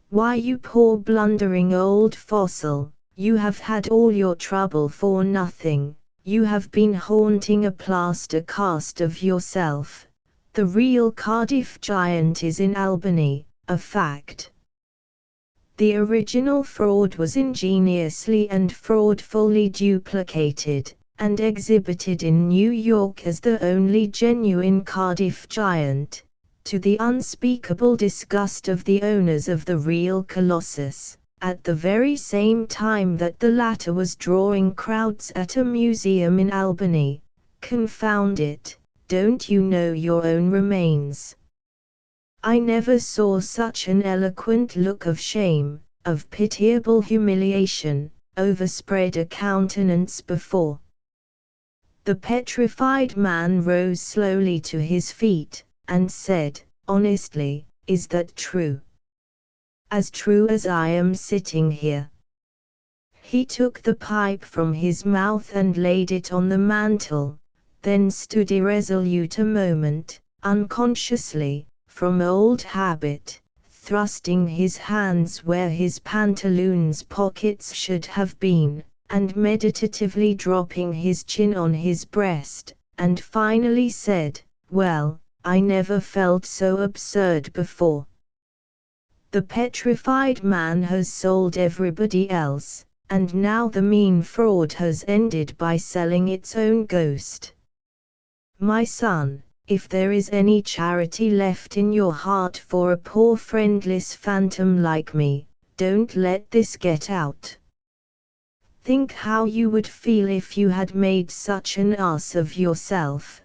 A: Why, you poor blundering old fossil, you have had all your trouble for nothing, you have been haunting a plaster cast of yourself. The real Cardiff giant is in Albany, a fact. The original fraud was ingeniously and fraudfully duplicated, and exhibited in New York as the only genuine Cardiff giant, to the unspeakable disgust of the owners of the real Colossus, at the very same time that the latter was drawing crowds at a museum in Albany. Confound it, don't you know your own remains? I never saw such an eloquent look of shame, of pitiable humiliation, overspread a countenance before. The petrified man rose slowly to his feet, and said, honestly, is that true? As true as I am sitting here. He took the pipe from his mouth and laid it on the mantel, then stood irresolute a moment, unconsciously, from old habit, thrusting his hands where his pantaloons' pockets should have been, and meditatively dropping his chin on his breast, and finally said, well, I never felt so absurd before. The petrified man has sold everybody else, and now the mean fraud has ended by selling its own ghost. My son, if there is any charity left in your heart for a poor friendless phantom like me, don't let this get out. Think how you would feel if you had made such an ass of yourself.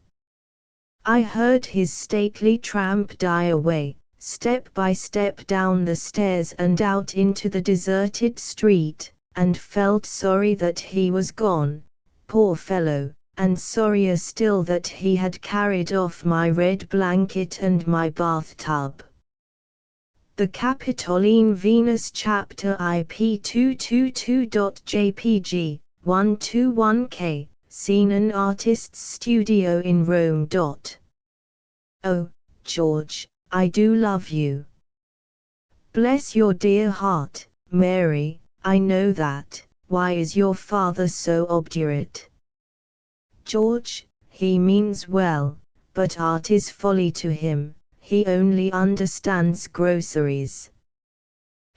A: I heard his stately tramp die away, step by step down the stairs and out into the deserted street, and felt sorry that he was gone, poor fellow, and sorrier still that he had carried off my red blanket and my bathtub. The Capitoline Venus Chapter IP222.jpg, 121K, seen an artist's studio in Rome. Oh, George, I do love you. Bless your dear heart, Mary, I know that. Why is your father so obdurate? George, he means well, but art is folly to him, he only understands groceries.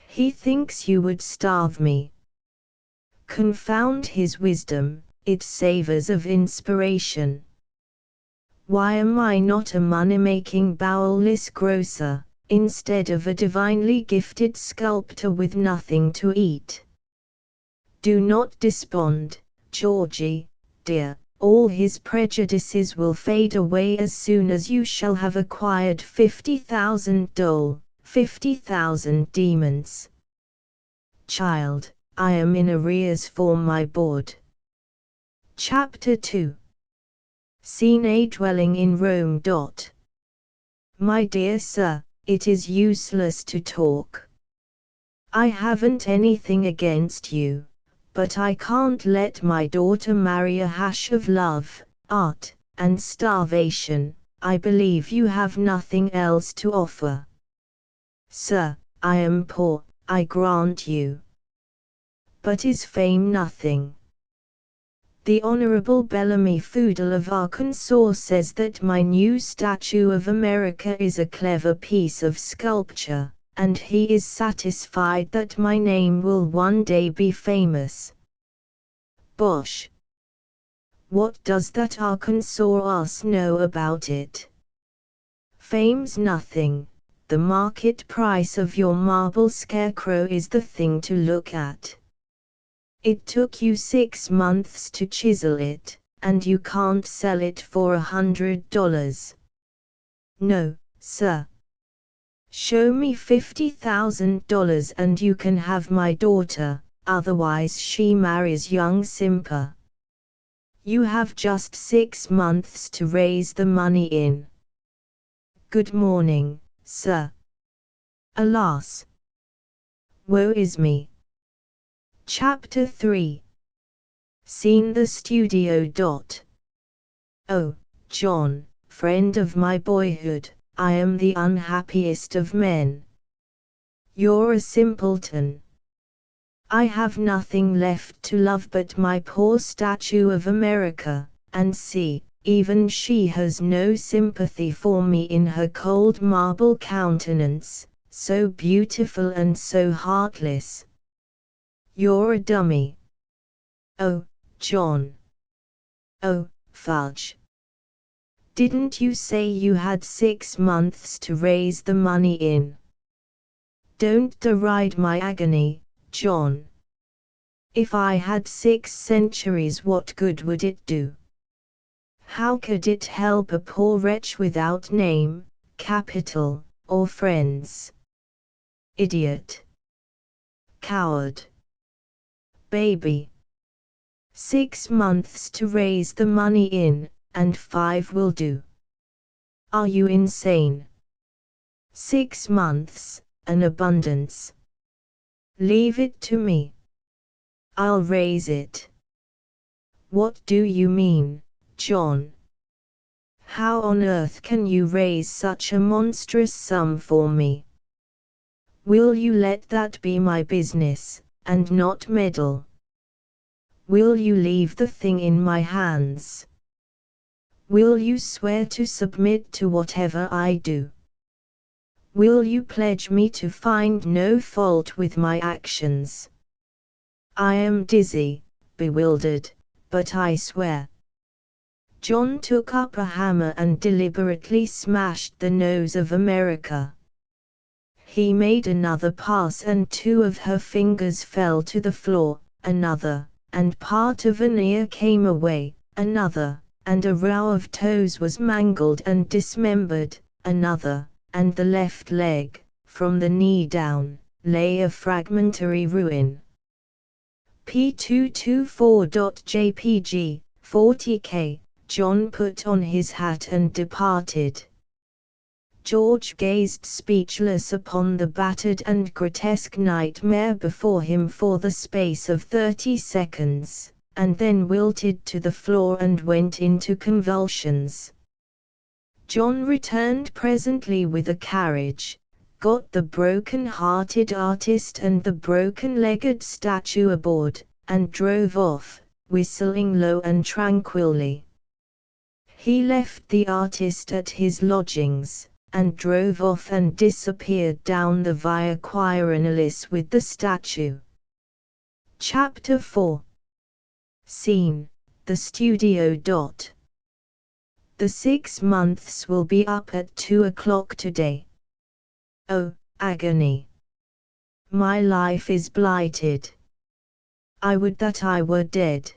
A: He thinks you would starve me. Confound his wisdom, it savours of inspiration. Why am I not a money-making bowelless grocer, instead of a divinely gifted sculptor with nothing to eat? Do not despond, Georgie, dear, all his prejudices will fade away as soon as you shall have acquired 50,000 dole, 50,000 demons. Child, I am in arrears for my board. Chapter 2. Scene A, dwelling in Rome. My dear sir, it is useless to talk. I haven't anything against you, but I can't let my daughter marry a hash of love, art, and starvation. I believe you have nothing else to offer. Sir, I am poor, I grant you. But is fame nothing? The Honorable Bellamy Foodle of Arkansas says that my new statue of America is a clever piece of sculpture, and he is satisfied that my name will one day be famous. Bosh! What does that Arkansas ass know about it? Fame's nothing. The market price of your marble scarecrow is the thing to look at. It took you 6 months to chisel it, and you can't sell it for $100. No, sir. Show me $50,000 and you can have my daughter, otherwise she marries young Simper. You have just 6 months to raise the money in. Good morning, sir. Alas! Woe is me. Chapter 3. Scene the studio. Oh, John, friend of my boyhood, I am the unhappiest of men. You're a simpleton. I have nothing left to love but my poor statue of America, and see, even she has no sympathy for me in her cold marble countenance, so beautiful and so heartless. You're a dummy. Oh, John. Oh, fudge. Didn't you say you had 6 months to raise the money in? Don't deride my agony, John. If I had 6 centuries, what good would it do? How could it help a poor wretch without name, capital, or friends? Idiot. Coward. Baby. 6 months to raise the money in, and 5 will do. Are you insane? 6 months, an abundance. Leave it to me. I'll raise it. What do you mean, John? How on earth can you raise such a monstrous sum for me? Will you let that be my business, and not meddle? Will you leave the thing in my hands? Will you swear to submit to whatever I do? Will you pledge me to find no fault with my actions? I am dizzy, bewildered, but I swear. John took up a hammer and deliberately smashed the nose of America. He made another pass and 2 of her fingers fell to the floor, another, and part of an ear came away, another, and a row of toes was mangled and dismembered, another, and the left leg, from the knee down, lay a fragmentary ruin. P224.jpg, 40K, John put on his hat and departed. George gazed speechless upon the battered and grotesque nightmare before him for the space of 30 seconds, and then wilted to the floor and went into convulsions. John returned presently with a carriage, got the broken-hearted artist and the broken-legged statue aboard, and drove off, whistling low and tranquilly. He left the artist at his lodgings, and drove off and disappeared down the Via Quirinalis with the statue. Chapter 4. Scene, the studio. The 6 months will be up at 2 o'clock today. Oh, agony! My life is blighted. I would that I were dead.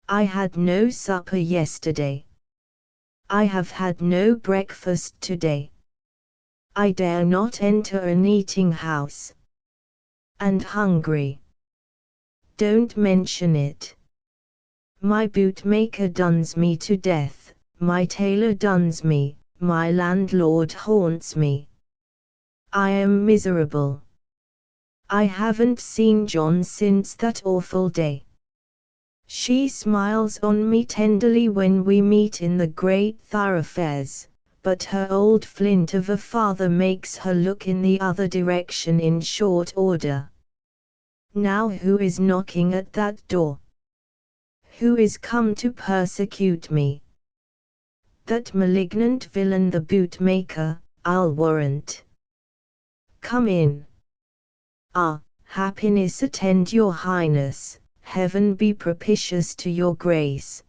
A: I had no supper yesterday. I have had no breakfast today. I dare not enter an eating house. And hungry. Don't mention it. My bootmaker duns me to death, my tailor duns me, my landlord haunts me. I am miserable. I haven't seen John since that awful day. She smiles on me tenderly when we meet in the great thoroughfares, but her old flint of a father makes her look in the other direction in short order. Now who is knocking at that door? Who is come to persecute me? That malignant villain the bootmaker, I'll warrant. Come in. Ah, happiness attend your highness. Heaven be propitious to your grace.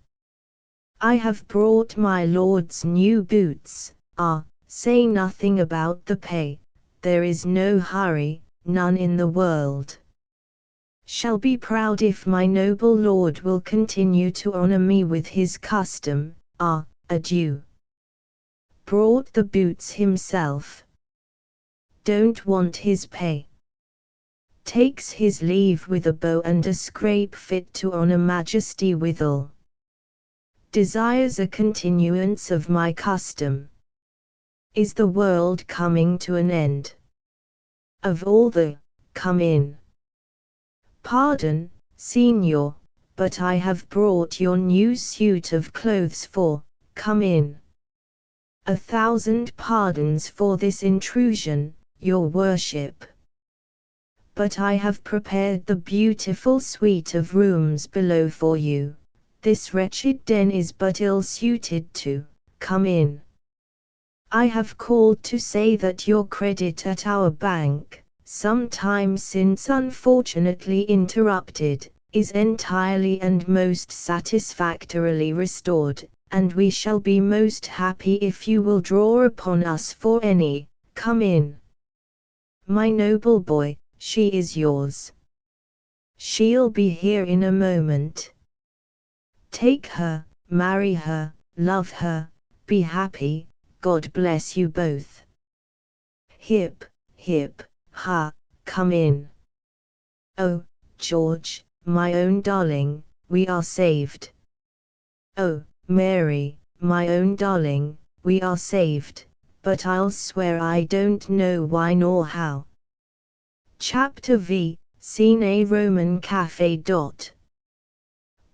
A: I have brought my lord's new boots. Ah, say nothing about the pay, there is no hurry, none in the world. Shall be proud if my noble lord will continue to honor me with his custom. Adieu. Brought the boots himself. Don't want his pay. Takes his leave with a bow and a scrape fit to honor majesty withal. Desires a continuance of my custom. Is the world coming to an end? Of all the, come in. Pardon, Signor, but I have brought your new suit of clothes for, come in. 1,000 pardons for this intrusion, your worship. But I have prepared the beautiful suite of rooms below for you. This wretched den is but ill suited to, come in. I have called to say that your credit at our bank, some time since unfortunately interrupted, is entirely and most satisfactorily restored, and we shall be most happy if you will draw upon us for any, come in. My noble boy, she is yours. She'll be here in a moment. Take her, marry her, love her, be happy, God bless you both. Hip, hip, ha, come in. Oh, George, my own darling, we are saved. Oh, Mary, my own darling, we are saved, but I'll swear I don't know why nor how. Chapter V, Scene a Roman Cafe.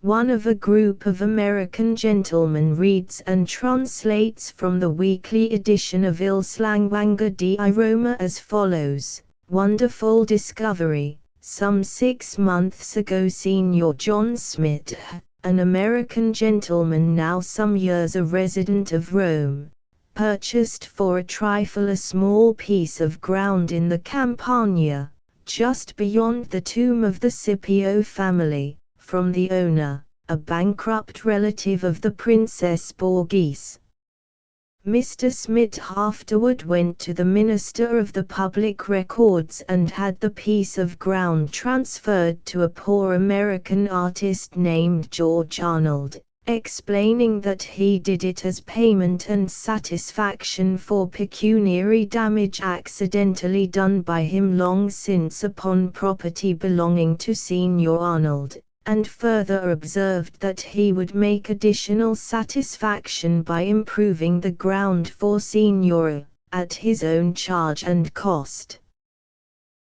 A: One of a group of American gentlemen reads and translates from the weekly edition of Il Slanguanga di Roma as follows. Wonderful discovery. Some 6 months ago Senior John Smith, an American gentleman now some years a resident of Rome, purchased for a trifle a small piece of ground in the Campagna, just beyond the tomb of the Scipio family, from the owner, a bankrupt relative of the Princess Borghese. Mr. Smith afterward went to the Minister of the Public Records and had the piece of ground transferred to a poor American artist named George Arnold, explaining that he did it as payment and satisfaction for pecuniary damage accidentally done by him long since upon property belonging to Senior Arnold, and further observed that he would make additional satisfaction by improving the ground for Senior, at his own charge and cost.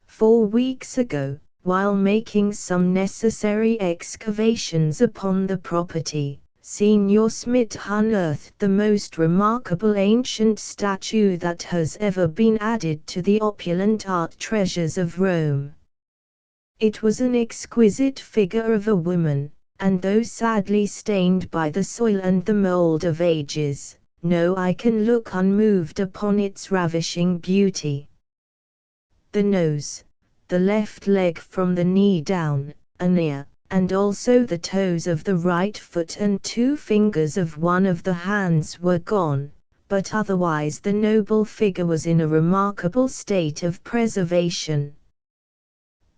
A: 4 weeks ago, while making some necessary excavations upon the property, Senior Smith unearthed the most remarkable ancient statue that has ever been added to the opulent art treasures of Rome. It was an exquisite figure of a woman, and though sadly stained by the soil and the mold of ages, no eye can look unmoved upon its ravishing beauty. The nose, the left leg from the knee down, an ear, and also the toes of the right foot and 2 fingers of one of the hands were gone, but otherwise the noble figure was in a remarkable state of preservation.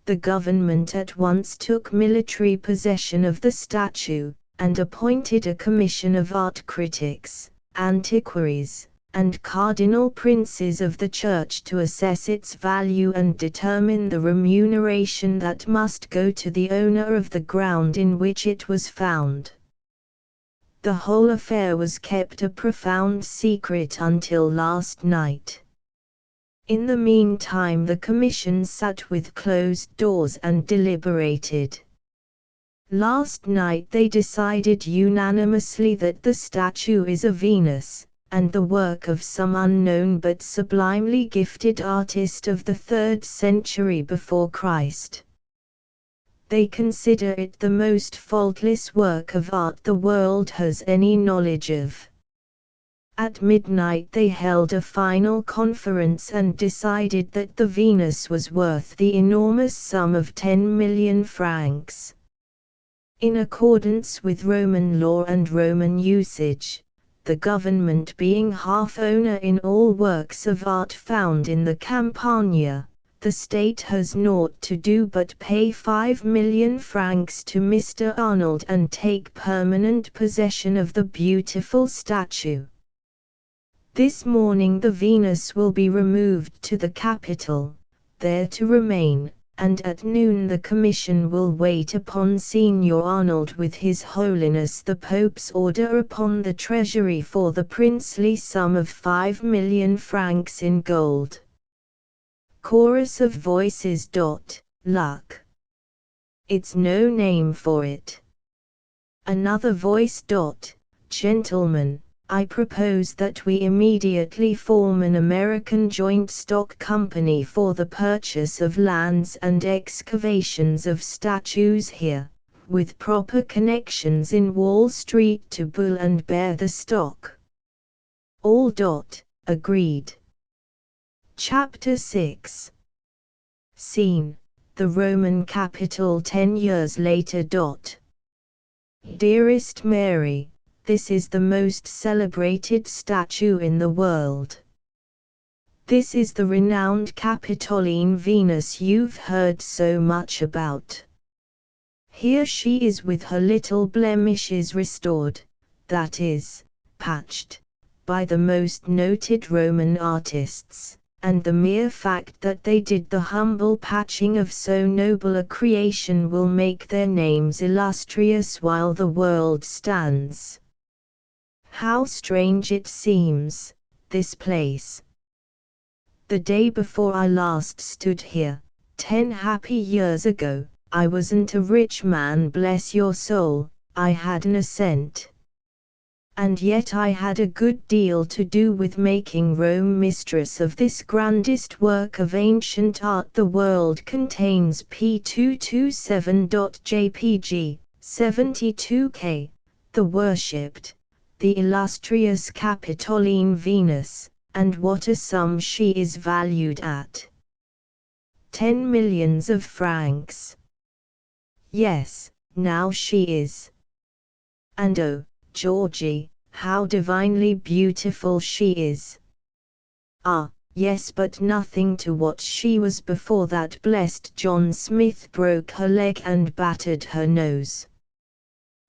A: The government at once took military possession of the statue, and appointed a commission of art critics, antiquaries, and cardinal princes of the church to assess its value and determine the remuneration that must go to the owner of the ground in which it was found. The whole affair was kept a profound secret until last night. In the meantime the commission sat with closed doors and deliberated. Last night they decided unanimously that the statue is a Venus, and the work of some unknown but sublimely gifted artist of the 3rd century before Christ. They consider it the most faultless work of art the world has any knowledge of. At midnight they held a final conference and decided that the Venus was worth the enormous sum of 10 million francs. In accordance with Roman law and Roman usage, the government being half owner in all works of art found in the Campagna, the state has naught to do but pay 5 million francs to Mr. Arnold and take permanent possession of the beautiful statue. This morning the Venus will be removed to the capital, there to remain, and at noon the commission will wait upon Signor Arnold with His Holiness the Pope's order upon the treasury for the princely sum of 5 million francs in gold. Chorus of voices. Luck. It's no name for it. Another voice. Gentlemen, I propose that we immediately form an American joint stock company for the purchase of lands and excavations of statues here, with proper connections in Wall Street to bull and bear the stock. All. Agreed. Chapter 6. Scene: the Roman capital 10 years later. Dearest Mary, this is the most celebrated statue in the world. This is the renowned Capitoline Venus you've heard so much about. Here she is with her little blemishes restored, that is, patched, by the most noted Roman artists, and the mere fact that they did the humble patching of so noble a creation will make their names illustrious while the world stands. How strange it seems, this place. The day before I last stood here, 10 happy years ago, I wasn't a rich man, bless your soul, I hadn't a cent. And yet I had a good deal to do with making Rome mistress of this grandest work of ancient art the world contains. P227.jpg, 72K, the worshipped, the illustrious Capitoline Venus, and what a sum she is valued at. 10 millions of francs. Yes, now she is. And oh, Georgie, how divinely beautiful she is. Ah, yes, but nothing to what she was before that blessed John Smith broke her leg and battered her nose.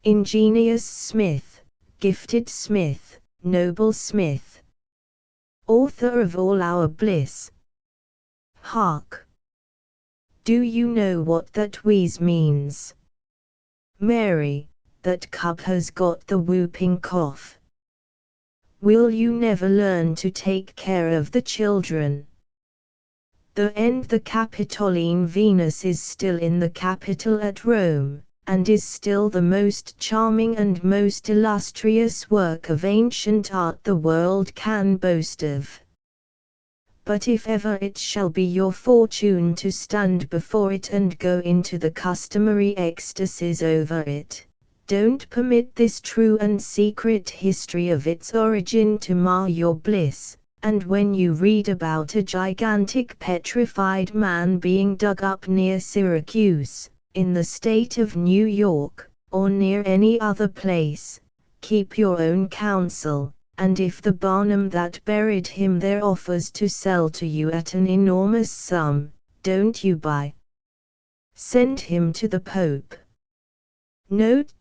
A: Ingenious Smith, gifted Smith, noble Smith, author of all our bliss. Hark! Do you know what that wheeze means? Mary, that cub has got the whooping cough. Will you never learn to take care of the children? The Capitoline Venus is still in the Capitol at Rome, and is still the most charming and most illustrious work of ancient art the world can boast of. But if ever it shall be your fortune to stand before it and go into the customary ecstasies over it, don't permit this true and secret history of its origin to mar your bliss, and when you read about a gigantic petrified man being dug up near Syracuse, in the state of New York, or near any other place, keep your own counsel, and if the Barnum that buried him there offers to sell to you at an enormous sum, don't you buy. Send him to the Pope. Note.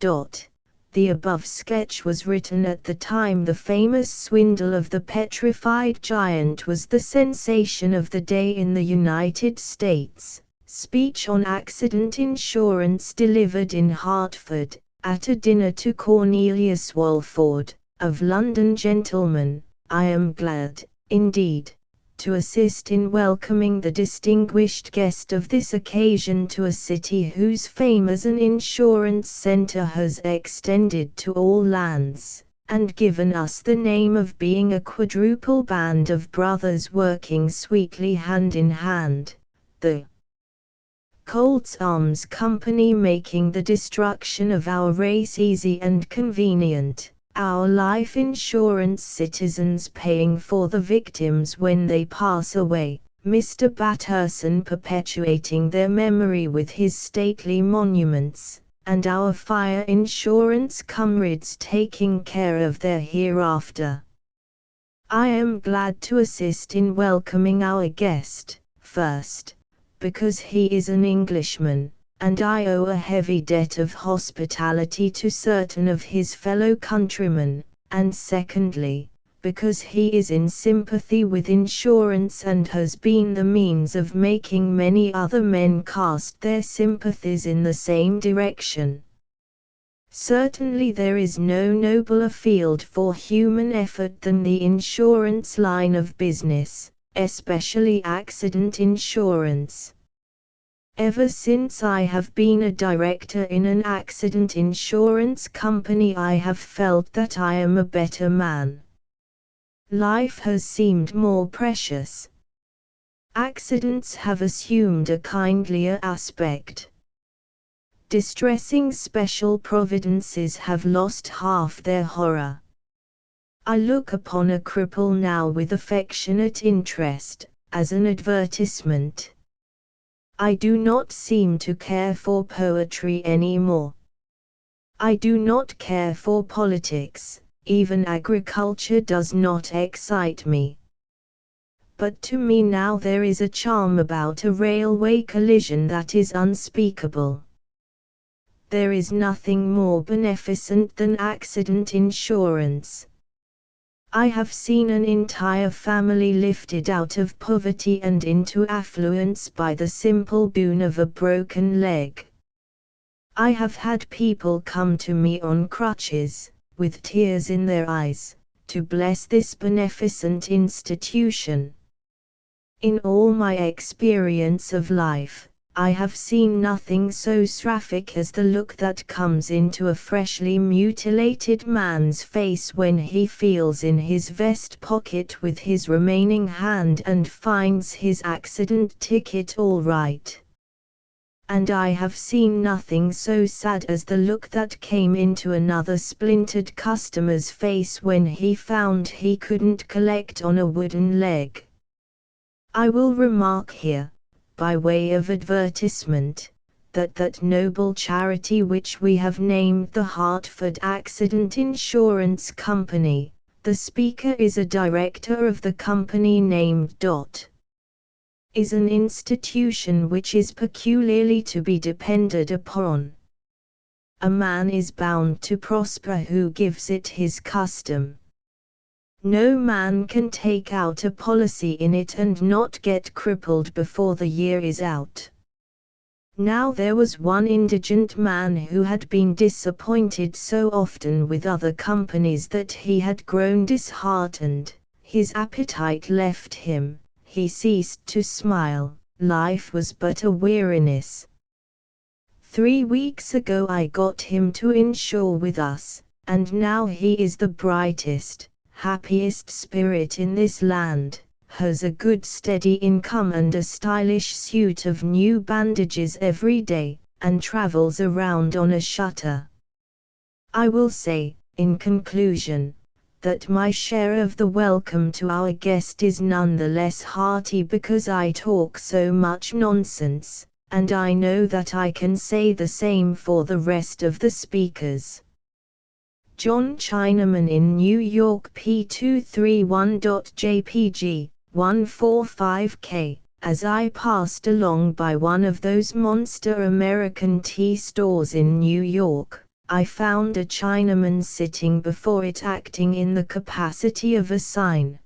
A: The above sketch was written at the time the famous swindle of the petrified giant was the sensation of the day in the United States. Speech on accident insurance delivered in Hartford, at a dinner to Cornelius Walford, of London. Gentlemen, I am glad, indeed, to assist in welcoming the distinguished guest of this occasion to a city whose fame as an insurance center has extended to all lands, and given us the name of being a quadruple band of brothers working sweetly hand in hand, the Colts Arms Company, making the destruction of our race easy and convenient, our life insurance citizens paying for the victims when they pass away, Mr. Batterson perpetuating their memory with his stately monuments, and our fire insurance comrades taking care of their hereafter. I am glad to assist in welcoming our guest, first, because he is an Englishman, and I owe a heavy debt of hospitality to certain of his fellow countrymen, and secondly, because he is in sympathy with insurance and has been the means of making many other men cast their sympathies in the same direction. Certainly there is no nobler field for human effort than the insurance line of business, especially accident insurance. Ever since I have been a director in an accident insurance company, I have felt that I am a better man. Life has seemed more precious. Accidents have assumed a kindlier aspect. Distressing special providences have lost half their horror. I look upon a cripple now with affectionate interest, as an advertisement. I do not seem to care for poetry anymore. I do not care for politics, even agriculture does not excite me. But to me now there is a charm about a railway collision that is unspeakable. There is nothing more beneficent than accident insurance. I have seen an entire family lifted out of poverty and into affluence by the simple boon of a broken leg. I have had people come to me on crutches, with tears in their eyes, to bless this beneficent institution. In all my experience of life, I have seen nothing so seraphic as the look that comes into a freshly mutilated man's face when he feels in his vest pocket with his remaining hand and finds his accident ticket all right. And I have seen nothing so sad as the look that came into another splintered customer's face when he found he couldn't collect on a wooden leg. I will remark here, by way of advertisement, that noble charity which we have named the Hartford Accident Insurance Company, the speaker is a director of the company named is an institution which is peculiarly to be depended upon. A man is bound to prosper who gives it his custom. No man can take out a policy in it and not get crippled before the year is out. Now there was one indigent man who had been disappointed so often with other companies that he had grown disheartened, his appetite left him, he ceased to smile, life was but a weariness. 3 weeks ago I got him to insure with us, and now he is the brightest, happiest spirit in this land, has a good steady income and a stylish suit of new bandages every day, and travels around on a shutter. I will say, in conclusion, that my share of the welcome to our guest is none the less hearty because I talk so much nonsense, and I know that I can say the same for the rest of the speakers. John Chinaman in New York P231.jpg, 145K. As I passed along by one of those monster American tea stores in New York, I found a Chinaman sitting before it acting in the capacity of a sign.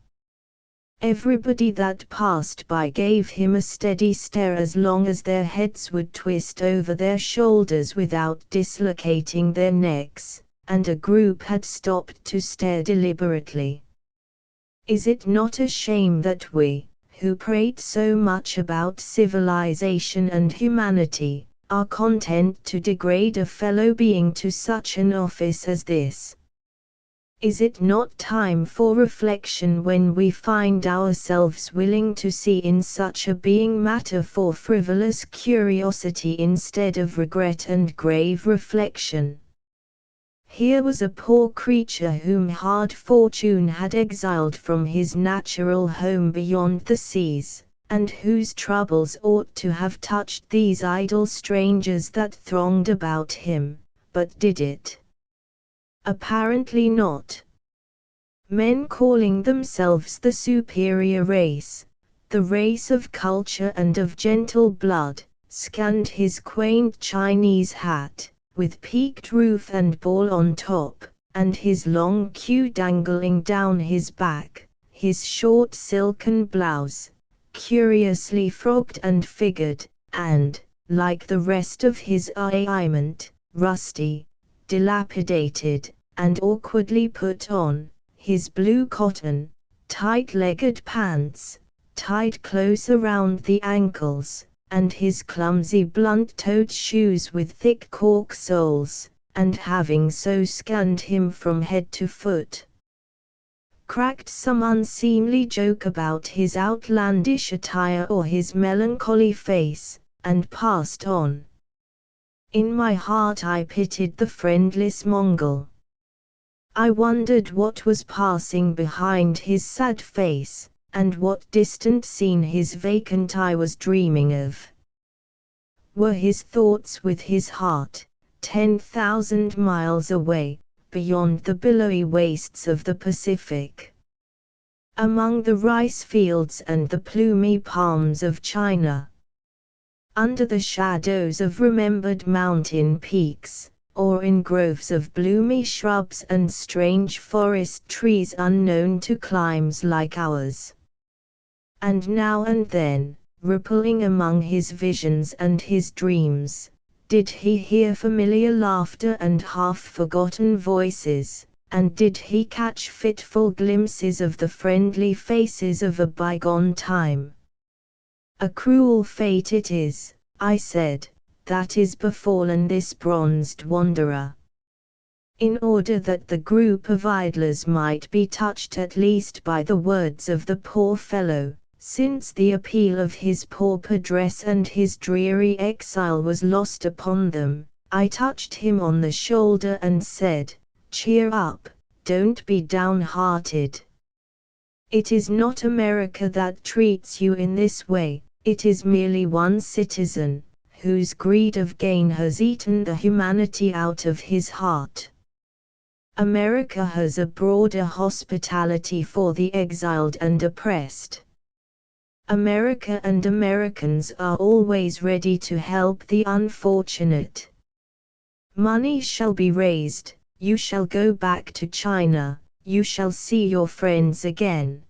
A: Everybody that passed by gave him a steady stare as long as their heads would twist over their shoulders without dislocating their necks, and a group had stopped to stare deliberately. Is it not a shame that we, who prate so much about civilization and humanity, are content to degrade a fellow being to such an office as this? Is it not time for reflection when we find ourselves willing to see in such a being matter for frivolous curiosity instead of regret and grave reflection? Here was a poor creature whom hard fortune had exiled from his natural home beyond the seas, and whose troubles ought to have touched these idle strangers that thronged about him, but did it? Apparently not. Men calling themselves the superior race, the race of culture and of gentle blood, scanned his quaint Chinese hat, with peaked roof and ball on top, and his long queue dangling down his back, his short silken blouse, curiously frogged and figured, and, like the rest of his arrayment, rusty, dilapidated, and awkwardly put on, his blue cotton, tight-legged pants, tied close around the ankles, and his clumsy blunt-toed shoes with thick cork soles, and having so scanned him from head to foot, cracked some unseemly joke about his outlandish attire or his melancholy face, and passed on. In my heart I pitied the friendless Mongol. I wondered what was passing behind his sad face, and what distant scene his vacant eye was dreaming of. Were his thoughts with his heart, 10,000 miles away, beyond the billowy wastes of the Pacific? Among the rice fields and the plumy palms of China? Under the shadows of remembered mountain peaks, or in groves of bloomy shrubs and strange forest trees unknown to climes like ours? And now and then, rippling among his visions and his dreams, did he hear familiar laughter and half-forgotten voices, and did he catch fitful glimpses of the friendly faces of a bygone time? A cruel fate it is, I said, that is befallen this bronzed wanderer. In order that the group of idlers might be touched at least by the words of the poor fellow, since the appeal of his pauper dress and his dreary exile was lost upon them, I touched him on the shoulder and said, "Cheer up, don't be downhearted. It is not America that treats you in this way, it is merely one citizen, whose greed of gain has eaten the humanity out of his heart. America has a broader hospitality for the exiled and oppressed. America and Americans are always ready to help the unfortunate. Money shall be raised, you shall go back to China, you shall see your friends again.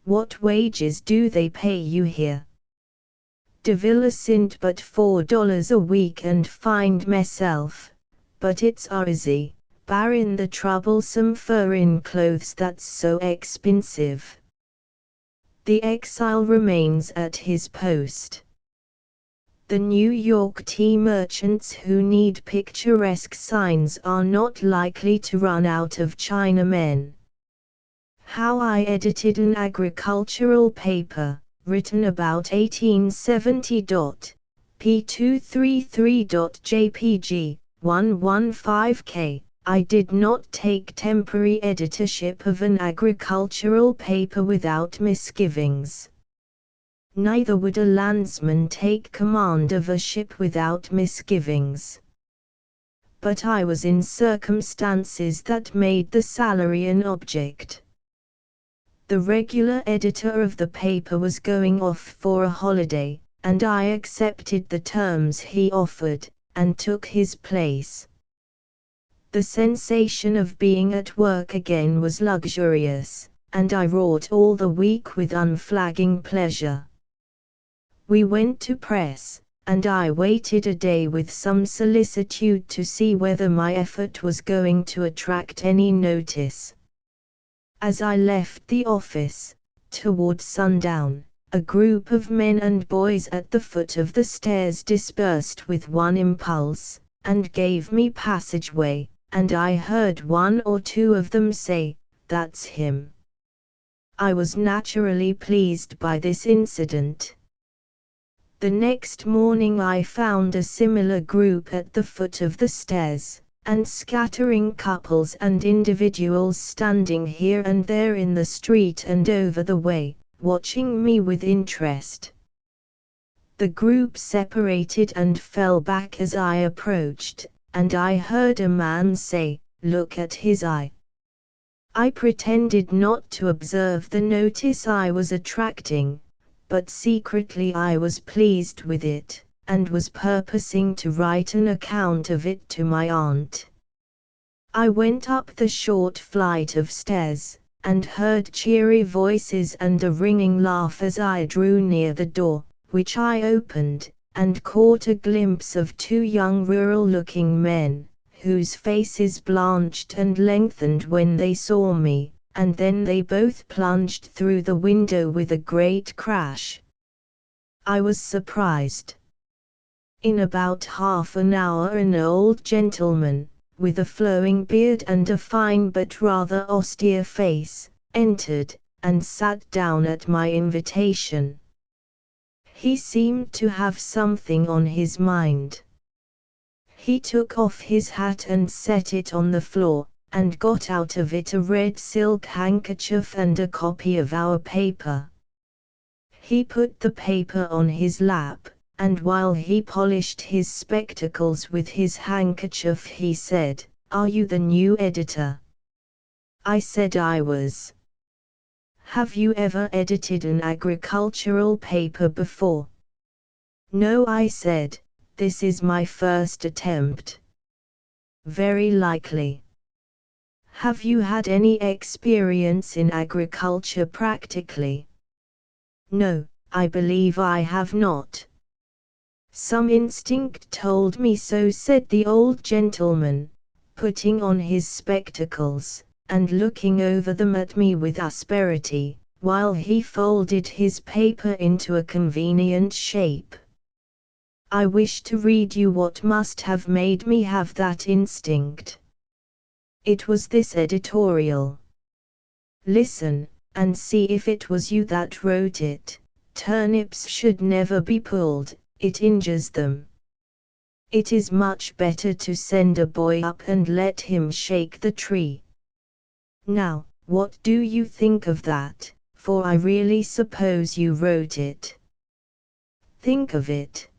A: What wages do they pay you here? Devilla sind but $4 a week and find myself, but it's easy, barring the troublesome fur-in clothes that's so expensive." The exile remains at his post. The New York tea merchants who need picturesque signs are not likely to run out of Chinamen. How I edited an agricultural paper, written about 1870. P233.jpg, 115K. I did not take temporary editorship of an agricultural paper without misgivings. Neither would a landsman take command of a ship without misgivings. But I was in circumstances that made the salary an object. The regular editor of the paper was going off for a holiday, and I accepted the terms he offered, and took his place. The sensation of being at work again was luxurious, and I wrought all the week with unflagging pleasure. We went to press, and I waited a day with some solicitude to see whether my effort was going to attract any notice. As I left the office, toward sundown, a group of men and boys at the foot of the stairs dispersed with one impulse, and gave me passageway, and I heard one or two of them say, "That's him." I was naturally pleased by this incident. The next morning I found a similar group at the foot of the stairs, and scattering couples and individuals standing here and there in the street and over the way, watching me with interest. The group separated and fell back as I approached, and I heard a man say, "Look at his eye." I pretended not to observe the notice I was attracting, but secretly I was pleased with it, and was purposing to write an account of it to my aunt. I went up the short flight of stairs, and heard cheery voices and a ringing laugh as I drew near the door, which I opened, and caught a glimpse of two young rural-looking men, whose faces blanched and lengthened when they saw me, and then they both plunged through the window with a great crash. I was surprised. In about half an hour an old gentleman, with a flowing beard and a fine but rather austere face, entered, and sat down at my invitation. He seemed to have something on his mind. He took off his hat and set it on the floor, and got out of it a red silk handkerchief and a copy of our paper. He put the paper on his lap, and while he polished his spectacles with his handkerchief he said, "Are you the new editor?" I said I was. "Have you ever edited an agricultural paper before?" "No," I said, "this is my first attempt." "Very likely. Have you had any experience in agriculture practically?" "No, I believe I have not." "Some instinct told me so," said the old gentleman, putting on his spectacles, and looking over them at me with asperity, while he folded his paper into a convenient shape. "I wish to read you what must have made me have that instinct. It was this editorial. Listen, and see if it was you that wrote it. Turnips should never be pulled, it injures them. It is much better to send a boy up and let him shake the tree. Now, what do you think of that, for I really suppose you wrote it." "Think of it?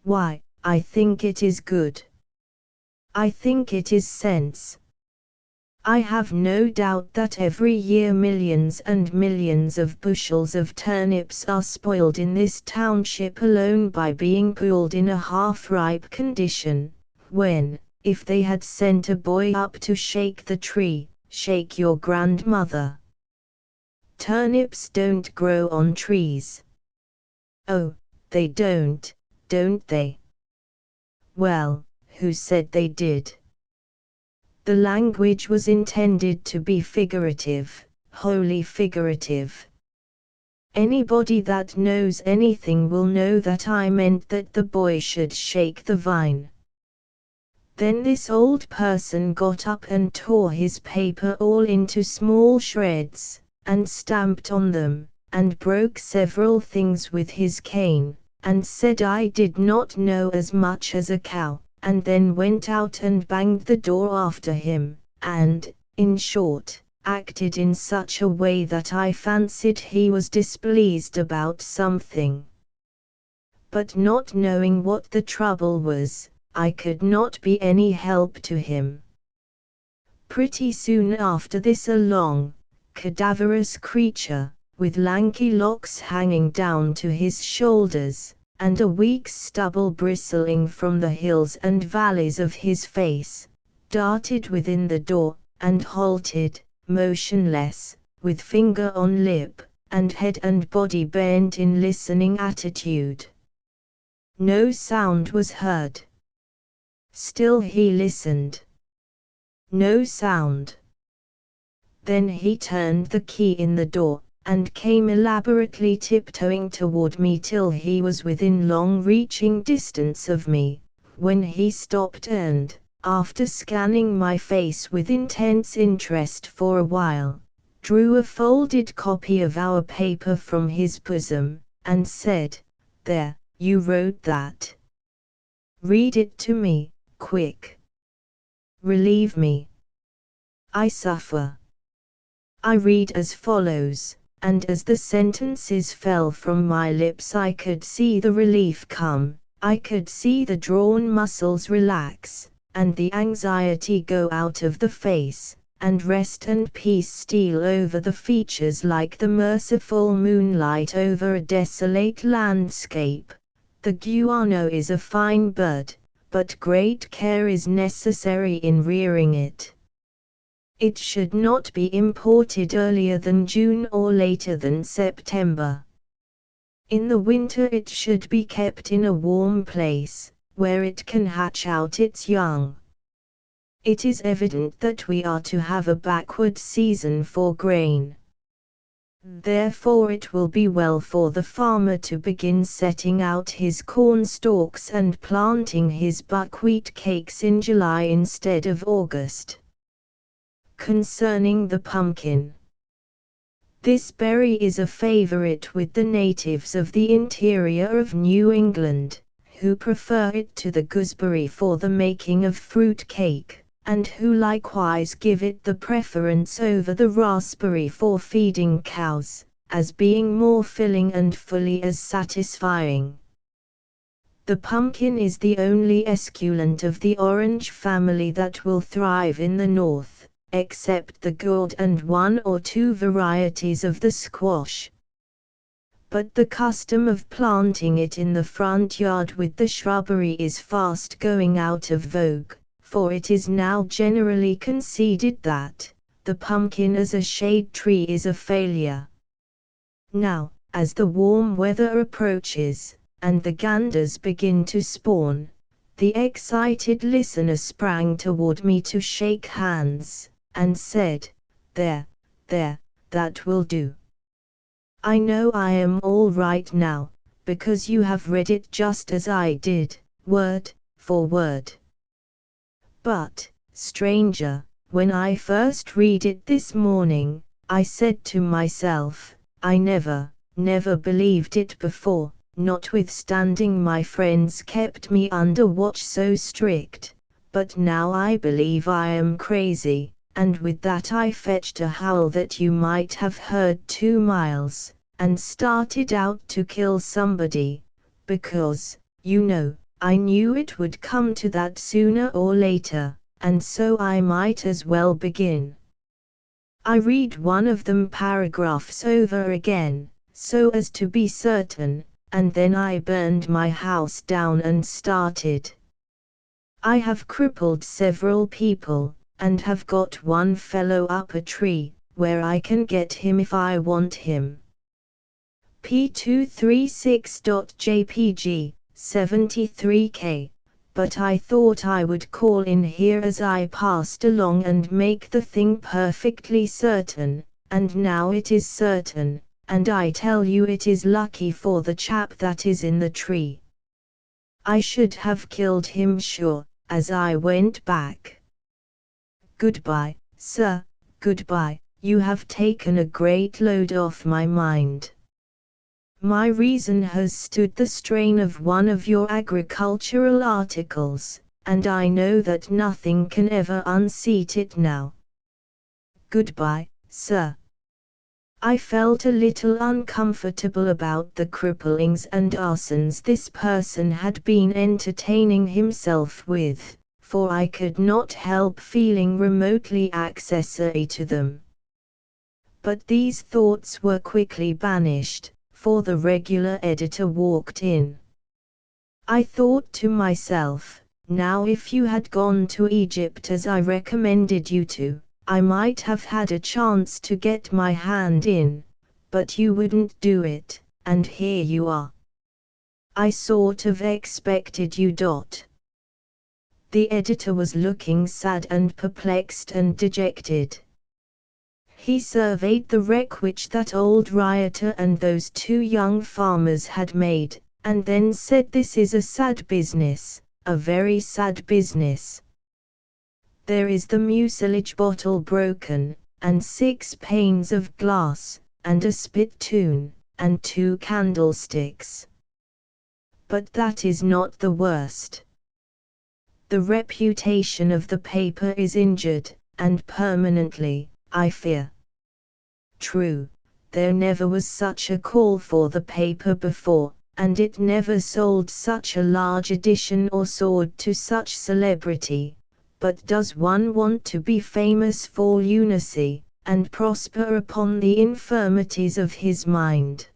A: Why, I think it is good. I think it is sense. I have no doubt that every year millions and millions of bushels of turnips are spoiled in this township alone by being pulled in a half-ripe condition, when, if they had sent a boy up to shake the tree, shake your grandmother. Turnips don't grow on trees." "Oh, they don't they? Well, who said they did?" The language was intended to be figurative, wholly figurative. Anybody that knows anything will know that I meant that the boy should shake the vine. Then this old person got up and tore his paper all into small shreds, and stamped on them, and broke several things with his cane, and said I did not know as much as a cow, and then went out and banged the door after him, and, in short, acted in such a way that I fancied he was displeased about something. But not knowing what the trouble was, I could not be any help to him. Pretty soon after this a long, cadaverous creature, with lanky locks hanging down to his shoulders, and a week's stubble bristling from the hills and valleys of his face, darted within the door, and halted, motionless, with finger on lip, and head and body bent in listening attitude. No sound was heard. Still he listened. No sound. Then he turned the key in the door, and came elaborately tiptoeing toward me till he was within long-reaching distance of me, when he stopped and, after scanning my face with intense interest for a while, drew a folded copy of our paper from his bosom, and said, "There, you wrote that. Read it to me, quick. Relieve me. I suffer." I read as follows, and as the sentences fell from my lips I could see the relief come, I could see the drawn muscles relax, and the anxiety go out of the face, and rest and peace steal over the features like the merciful moonlight over a desolate landscape. The guano is a fine bird, but great care is necessary in rearing it. It should not be imported earlier than June or later than September. In the winter it should be kept in a warm place, where it can hatch out its young. It is evident that we are to have a backward season for grain. Therefore it will be well for the farmer to begin setting out his corn stalks and planting his buckwheat cakes in July instead of August. Concerning the pumpkin. This berry is a favorite with the natives of the interior of New England, who prefer it to the gooseberry for the making of fruit cake, and who likewise give it the preference over the raspberry for feeding cows, as being more filling and fully as satisfying. The pumpkin is the only esculent of the orange family that will thrive in the north, except the gourd and one or two varieties of the squash. But the custom of planting it in the front yard with the shrubbery is fast going out of vogue, for it is now generally conceded that the pumpkin as a shade tree is a failure. Now, as the warm weather approaches, and the ganders begin to spawn, the excited listener sprang toward me to shake hands, and said, "There, that will do. I know I am all right now, because you have read it just as I did, word for word. But, stranger, when I first read it this morning, I said to myself, I never believed it before, notwithstanding my friends kept me under watch so strict, but now I believe I am crazy." And with that I fetched a howl that you might have heard 2 miles, and started out to kill somebody, because, you know, I knew it would come to that sooner or later, and so I might as well begin. I read one of them paragraphs over again, so as to be certain, and then I burned my house down and started. I have crippled several people, and have got one fellow up a tree, where I can get him if I want him. P236.jpg, 73K, but I thought I would call in here as I passed along and make the thing perfectly certain, and now it is certain, and I tell you it is lucky for the chap that is in the tree. I should have killed him sure, as I went back. Goodbye, sir, goodbye, you have taken a great load off my mind. My reason has stood the strain of one of your agricultural articles, and I know that nothing can ever unseat it now. Goodbye, sir. I felt a little uncomfortable about the cripplings and arsons this person had been entertaining himself with, for I could not help feeling remotely accessory to them. But these thoughts were quickly banished, for the regular editor walked in. I thought to myself, now if you had gone to Egypt as I recommended you to, I might have had a chance to get my hand in, but you wouldn't do it, and here you are. I sort of expected you. The editor was looking sad and perplexed and dejected. He surveyed the wreck which that old rioter and those 2 young farmers had made, and then said, "This is a sad business, a very sad business. There is the mucilage bottle broken, and 6 panes of glass, and a spittoon, and 2 candlesticks. But that is not the worst. The reputation of the paper is injured, and permanently, I fear. True, there never was such a call for the paper before, and it never sold such a large edition or soared to such celebrity, but does one want to be famous for lunacy, and prosper upon the infirmities of his mind?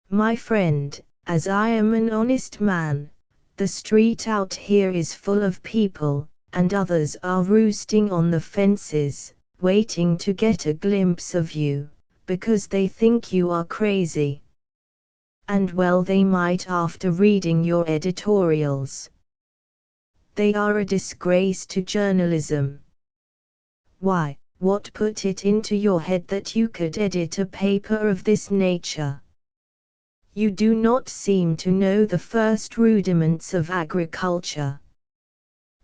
A: My friend, as I am an honest man, the street out here is full of people, and others are roosting on the fences, waiting to get a glimpse of you, because they think you are crazy. And well they might after reading your editorials. They are a disgrace to journalism. Why, what put it into your head that you could edit a paper of this nature? You do not seem to know the first rudiments of agriculture.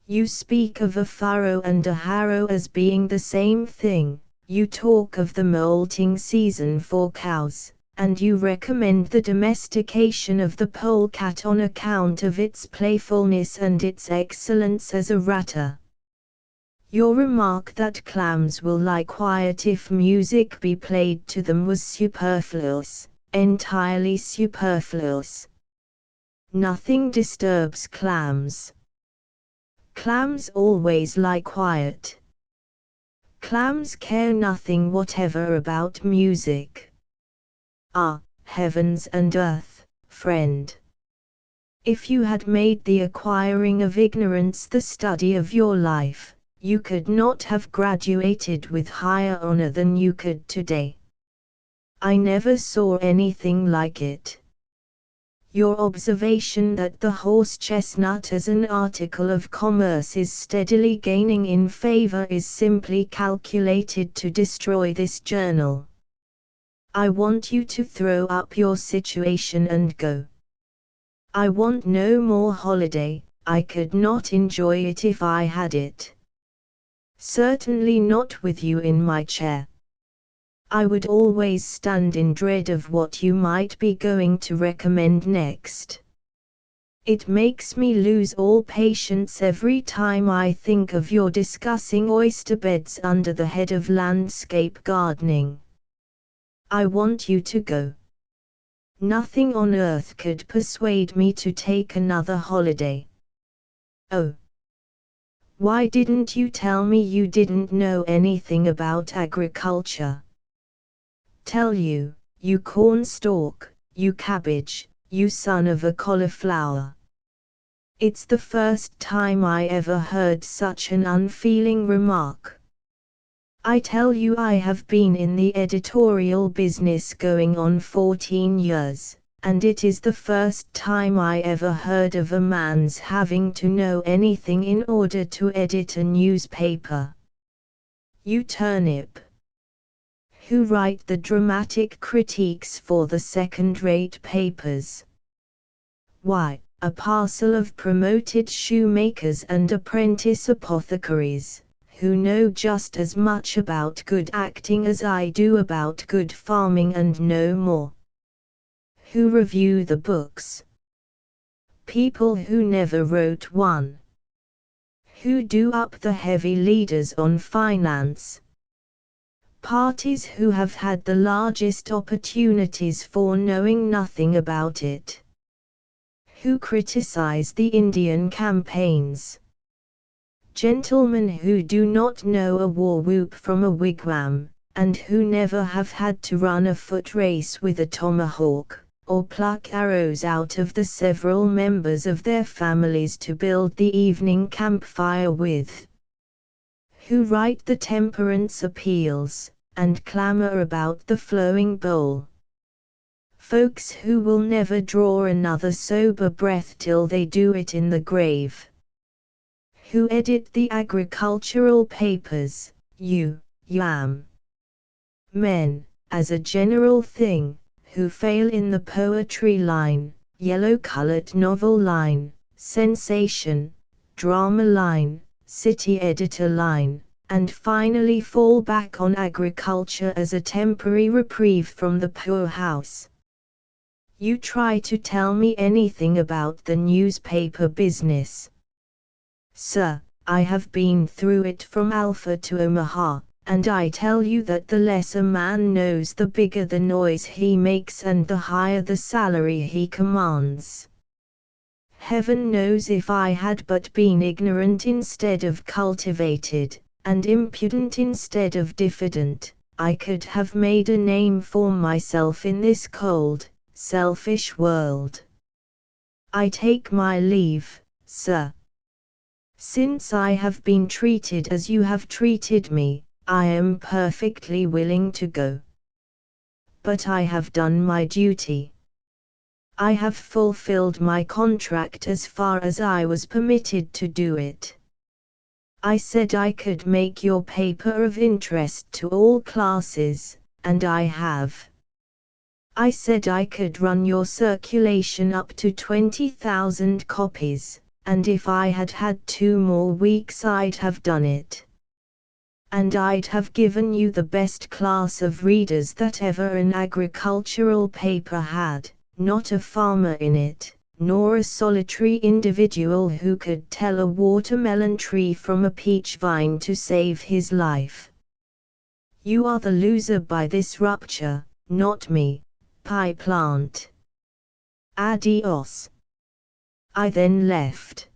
A: You speak of a furrow and a harrow as being the same thing, you talk of the molting season for cows, and you recommend the domestication of the polecat on account of its playfulness and its excellence as a ratter. Your remark that clams will lie quiet if music be played to them was superfluous, entirely superfluous. Nothing disturbs clams. Clams always lie quiet. Clams care nothing whatever about music. Ah, heavens and earth, friend! If you had made the acquiring of ignorance the study of your life, you could not have graduated with higher honor than you could today. I never saw anything like it. Your observation that the horse chestnut as an article of commerce is steadily gaining in favor is simply calculated to destroy this journal. I want you to throw up your situation and go. I want no more holiday, I could not enjoy it if I had it. Certainly not with you in my chair. I would always stand in dread of what you might be going to recommend next. It makes me lose all patience every time I think of your discussing oyster beds under the head of landscape gardening. I want you to go. Nothing on earth could persuade me to take another holiday. Oh! Why didn't you tell me you didn't know anything about agriculture? Tell you, you cornstalk, you cabbage, you son of a cauliflower. It's the first time I ever heard such an unfeeling remark. I tell you I have been in the editorial business going on 14 years, and it is the first time I ever heard of a man's having to know anything in order to edit a newspaper. You turnip, who write the dramatic critiques for the second-rate papers. Why, a parcel of promoted shoemakers and apprentice apothecaries, who know just as much about good acting as I do about good farming and no more. Who review the books. People who never wrote one. Who do up the heavy leaders on finance. Parties who have had the largest opportunities for knowing nothing about it. Who criticize the Indian campaigns. Gentlemen who do not know a war whoop from a wigwam, and who never have had to run a foot race with a tomahawk, or pluck arrows out of the several members of their families to build the evening campfire with. Who write the temperance appeals, and clamor about the flowing bowl. Folks who will never draw another sober breath till they do it in the grave. Who edit the agricultural papers, you, yam. Men, as a general thing, who fail in the poetry line, yellow-colored novel line, sensation, drama line, city editor line, and finally fall back on agriculture as a temporary reprieve from the poorhouse. You try to tell me anything about the newspaper business. Sir, I have been through it from Alpha to Omaha, and I tell you that the less a man knows the bigger the noise he makes and the higher the salary he commands. Heaven knows if I had but been ignorant instead of cultivated, and impudent instead of diffident, I could have made a name for myself in this cold, selfish world. I take my leave, sir. Since I have been treated as you have treated me, I am perfectly willing to go. But I have done my duty. I have fulfilled my contract as far as I was permitted to do it. I said I could make your paper of interest to all classes, and I have. I said I could run your circulation up to 20,000 copies, and if I had had 2 more weeks I'd have done it. And I'd have given you the best class of readers that ever an agricultural paper had, not a farmer in it, nor a solitary individual who could tell a watermelon tree from a peach vine to save his life. You are the loser by this rupture, not me, pie plant. Adios. I then left.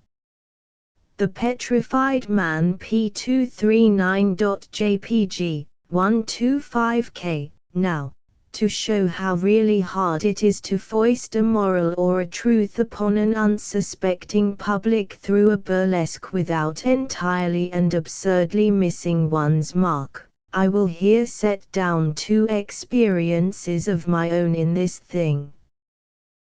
A: The Petrified Man P239.jpg, 125K. Now, to show how really hard it is to foist a moral or a truth upon an unsuspecting public through a burlesque without entirely and absurdly missing one's mark, I will here set down 2 experiences of my own in this thing.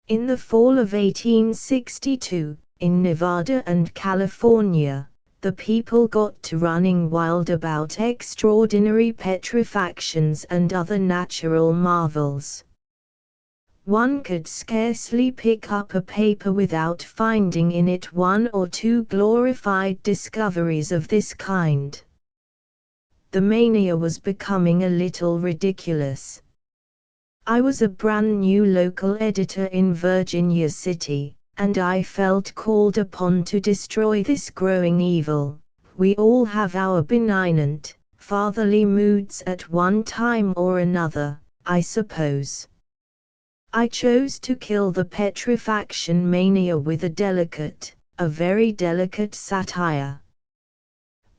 A: In the fall of 1862, in Nevada and California, the people got to running wild about extraordinary petrifactions and other natural marvels. One could scarcely pick up a paper without finding in it 1 or 2 glorified discoveries of this kind. The mania was becoming a little ridiculous. I was a brand new local editor in Virginia City, and I felt called upon to destroy this growing evil. We all have our benignant, fatherly moods at one time or another, I suppose. I chose to kill the petrifaction mania with a very delicate satire.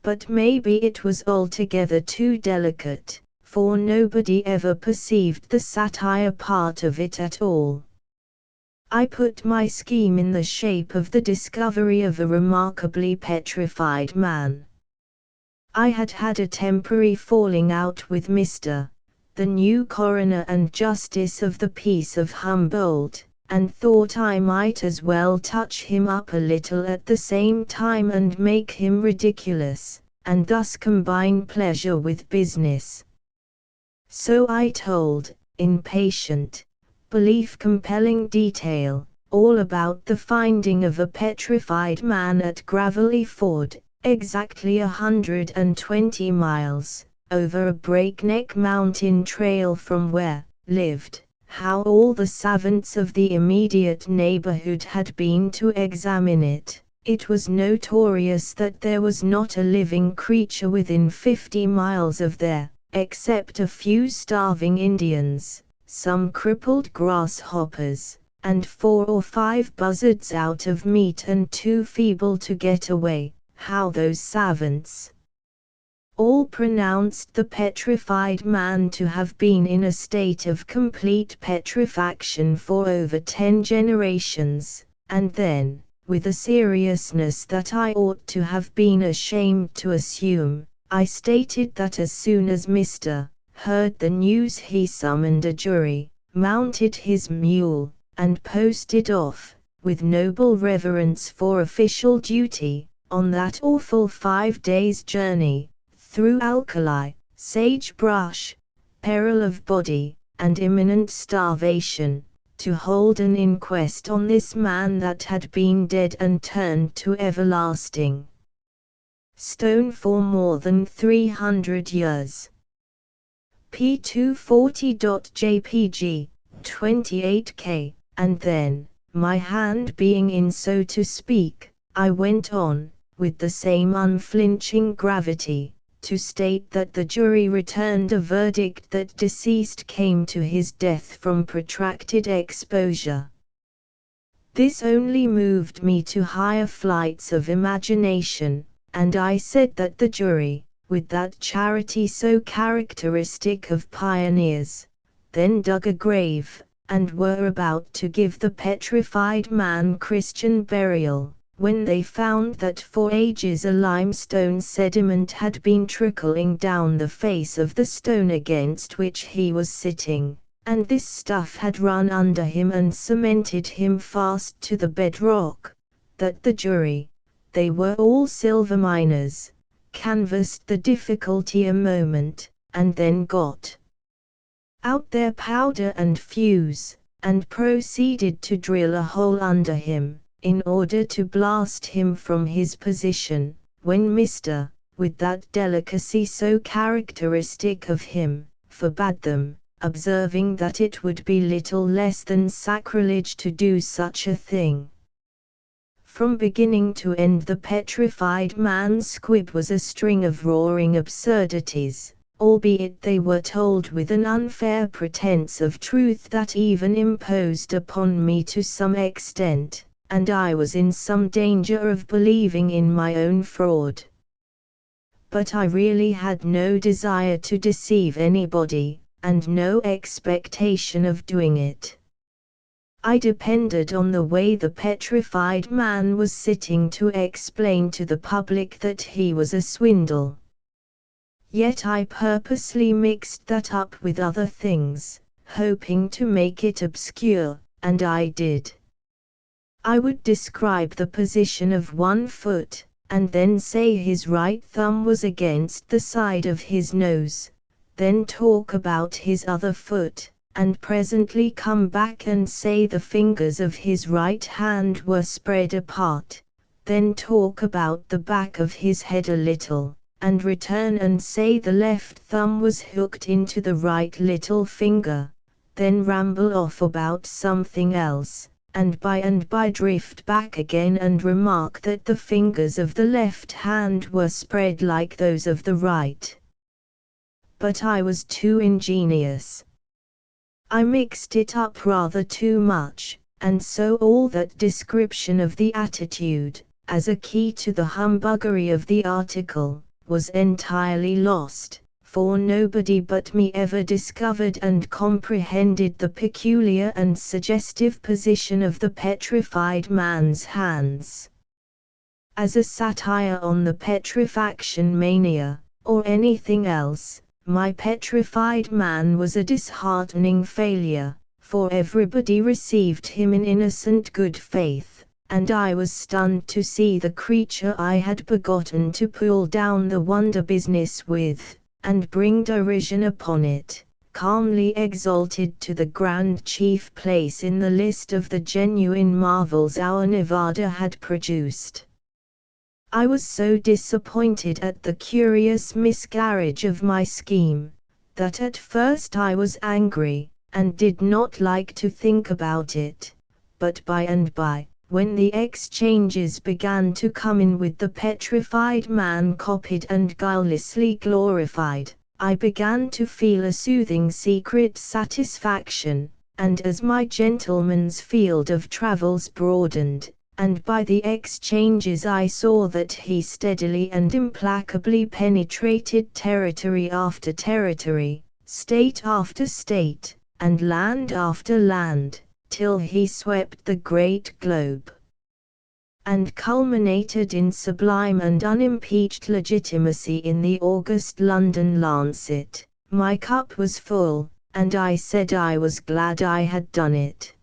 A: But maybe it was altogether too delicate, for nobody ever perceived the satire part of it at all. I put my scheme in the shape of the discovery of a remarkably petrified man. I had had a temporary falling out with Mr. the new coroner and justice of the peace of Humboldt, and thought I might as well touch him up a little at the same time and make him ridiculous, and thus combine pleasure with business. So I told, in patient, belief-compelling detail, all about the finding of a petrified man at Gravelly Ford, exactly 120 miles, over a breakneck mountain trail from where lived, how all the savants of the immediate neighborhood had been to examine it. It was notorious that there was not a living creature within 50 miles of there, except a few starving Indians, some crippled grasshoppers, and 4 or 5 buzzards out of meat and too feeble to get away. How those savants all pronounced the petrified man to have been in a state of complete petrifaction for over 10 generations, and then, with a seriousness that I ought to have been ashamed to assume, I stated that as soon as Mr. heard the news he summoned a jury, mounted his mule, and posted off, with noble reverence for official duty, on that awful 5 days' journey, through alkali, sagebrush, peril of body, and imminent starvation, to hold an inquest on this man that had been dead and turned to everlasting stone for more than 300 years. P240.jpg, 28K, and then, my hand being in so to speak, I went on, with the same unflinching gravity, to state that the jury returned a verdict that deceased came to his death from protracted exposure. This only moved me to higher flights of imagination, and I said that the jury, with that charity so characteristic of pioneers, then dug a grave, and were about to give the petrified man Christian burial, when they found that for ages a limestone sediment had been trickling down the face of the stone against which he was sitting, and this stuff had run under him and cemented him fast to the bedrock, that the jury, they were all silver miners, canvassed the difficulty a moment, and then got out their powder and fuse, and proceeded to drill a hole under him, in order to blast him from his position, when Mr., with that delicacy so characteristic of him, forbade them, observing that it would be little less than sacrilege to do such a thing. From beginning to end the petrified man's squib was a string of roaring absurdities, albeit they were told with an unfair pretense of truth that even imposed upon me to some extent, and I was in some danger of believing in my own fraud. But I really had no desire to deceive anybody, and no expectation of doing it. I depended on the way the petrified man was sitting to explain to the public that he was a swindle. Yet I purposely mixed that up with other things, hoping to make it obscure, and I did. I would describe the position of one foot, and then say his right thumb was against the side of his nose, then talk about his other foot, and presently come back and say the fingers of his right hand were spread apart, then talk about the back of his head a little, and return and say the left thumb was hooked into the right little finger, then ramble off about something else, and by drift back again and remark that the fingers of the left hand were spread like those of the right. But I was too ingenious. I mixed it up rather too much, and so all that description of the attitude, as a key to the humbuggery of the article, was entirely lost, for nobody but me ever discovered and comprehended the peculiar and suggestive position of the petrified man's hands. As a satire on the petrifaction mania, or anything else, my petrified man was a disheartening failure, for everybody received him in innocent good faith, and I was stunned to see the creature I had begotten to pull down the wonder business with, and bring derision upon it, calmly exalted to the grand chief place in the list of the genuine marvels our Nevada had produced. I was so disappointed at the curious miscarriage of my scheme, that at first I was angry, and did not like to think about it, but by and by, when the exchanges began to come in with the petrified man copied and guilelessly glorified, I began to feel a soothing secret satisfaction, and as my gentleman's field of travels broadened, and by the exchanges I saw that he steadily and implacably penetrated territory after territory, state after state, and land after land, till he swept the great globe, and culminated in sublime and unimpeached legitimacy in the august London Lancet. My cup was full, and I said I was glad I had done it.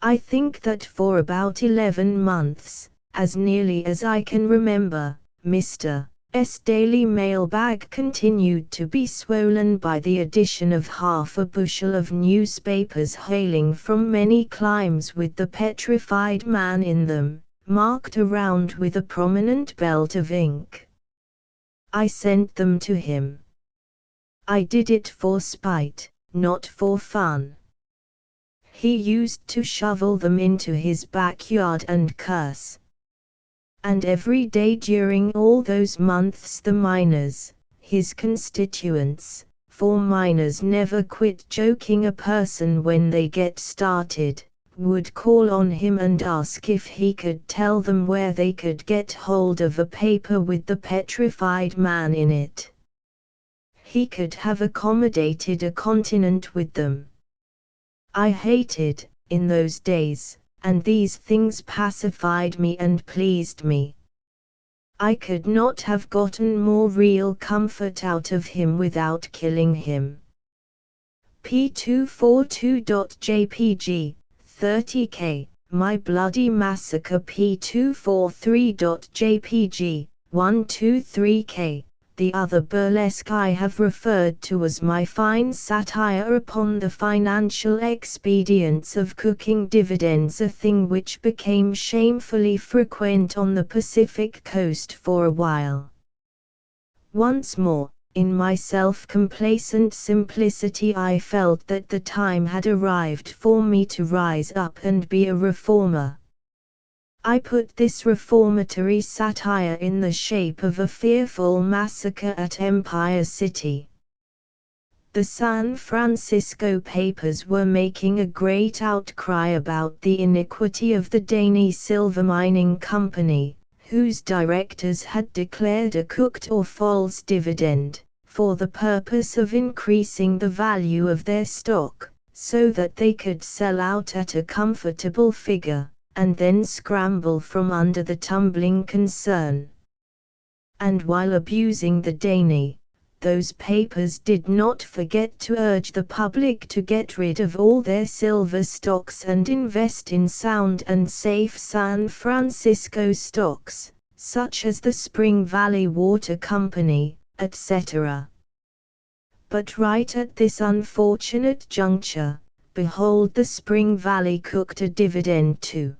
A: I think that for about 11 months, as nearly as I can remember, Mr. S. Daily Mailbag continued to be swollen by the addition of half a bushel of newspapers hailing from many climes with the petrified man in them, marked around with a prominent belt of ink. I sent them to him. I did it for spite, not for fun. He used to shovel them into his backyard and curse. And every day during all those months the miners, his constituents, for miners never quit joking a person when they get started, would call on him and ask if he could tell them where they could get hold of a paper with the petrified man in it. He could have accommodated a continent with them. I hated, in those days, and these things pacified me and pleased me. I could not have gotten more real comfort out of him without killing him. P242.jpg, 30K, My Bloody Massacre P243.jpg, 123K. The other burlesque I have referred to was my fine satire upon the financial expedients of cooking dividends, a thing which became shamefully frequent on the Pacific coast for a while. Once more, in my self-complacent simplicity, I felt that the time had arrived for me to rise up and be a reformer. I put this reformatory satire in the shape of a fearful massacre at Empire City. The San Francisco papers were making a great outcry about the iniquity of the Daney Silver Mining Company, whose directors had declared a cooked or false dividend, for the purpose of increasing the value of their stock, so that they could sell out at a comfortable figure, and then scramble from under the tumbling concern. And while abusing the Daney, those papers did not forget to urge the public to get rid of all their silver stocks and invest in sound and safe San Francisco stocks, such as the Spring Valley Water Company, etc. But right at this unfortunate juncture, behold, the Spring Valley cooked a dividend too.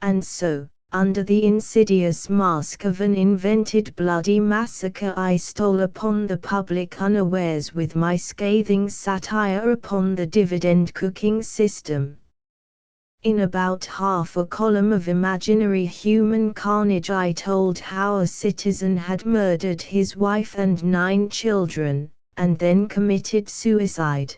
A: And so, under the insidious mask of an invented bloody massacre, I stole upon the public unawares with my scathing satire upon the dividend cooking system. In about half a column of imaginary human carnage, I told how a citizen had murdered his wife and 9 children, and then committed suicide.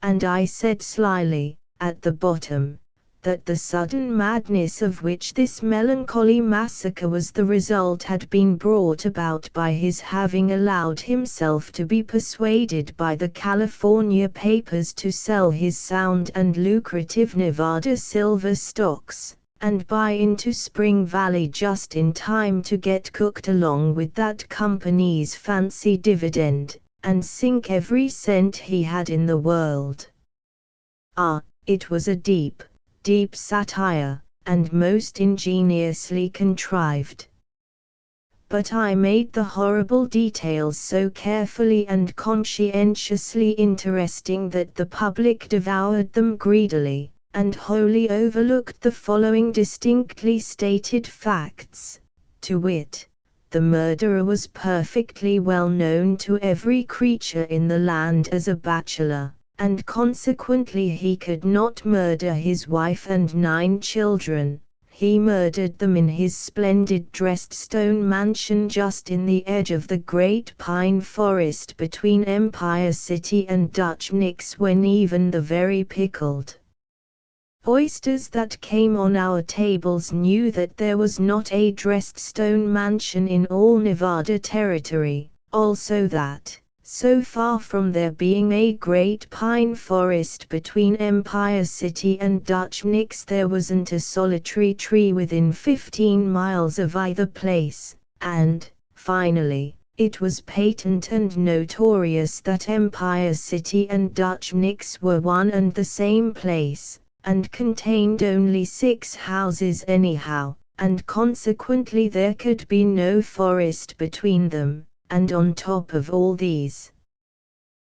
A: And I said slyly, at the bottom, that the sudden madness of which this melancholy massacre was the result had been brought about by his having allowed himself to be persuaded by the California papers to sell his sound and lucrative Nevada silver stocks, and buy into Spring Valley just in time to get cooked along with that company's fancy dividend, and sink every cent he had in the world. Ah, it was a deep satire, and most ingeniously contrived. But I made the horrible details so carefully and conscientiously interesting that the public devoured them greedily, and wholly overlooked the following distinctly stated facts, to wit, the murderer was perfectly well known to every creature in the land as a bachelor, and consequently he could not murder his wife and 9 children. He murdered them in his splendid dressed stone mansion just in the edge of the great pine forest between Empire City and Dutch Nicks, when even the very pickled oysters that came on our tables knew that there was not a dressed stone mansion in all Nevada territory, also that, so far from there being a great pine forest between Empire City and Dutch Nicks, there wasn't a solitary tree within 15 miles of either place, and, finally, it was patent and notorious that Empire City and Dutch Nicks were one and the same place, and contained only 6 houses anyhow, and consequently there could be no forest between them. And on top of all these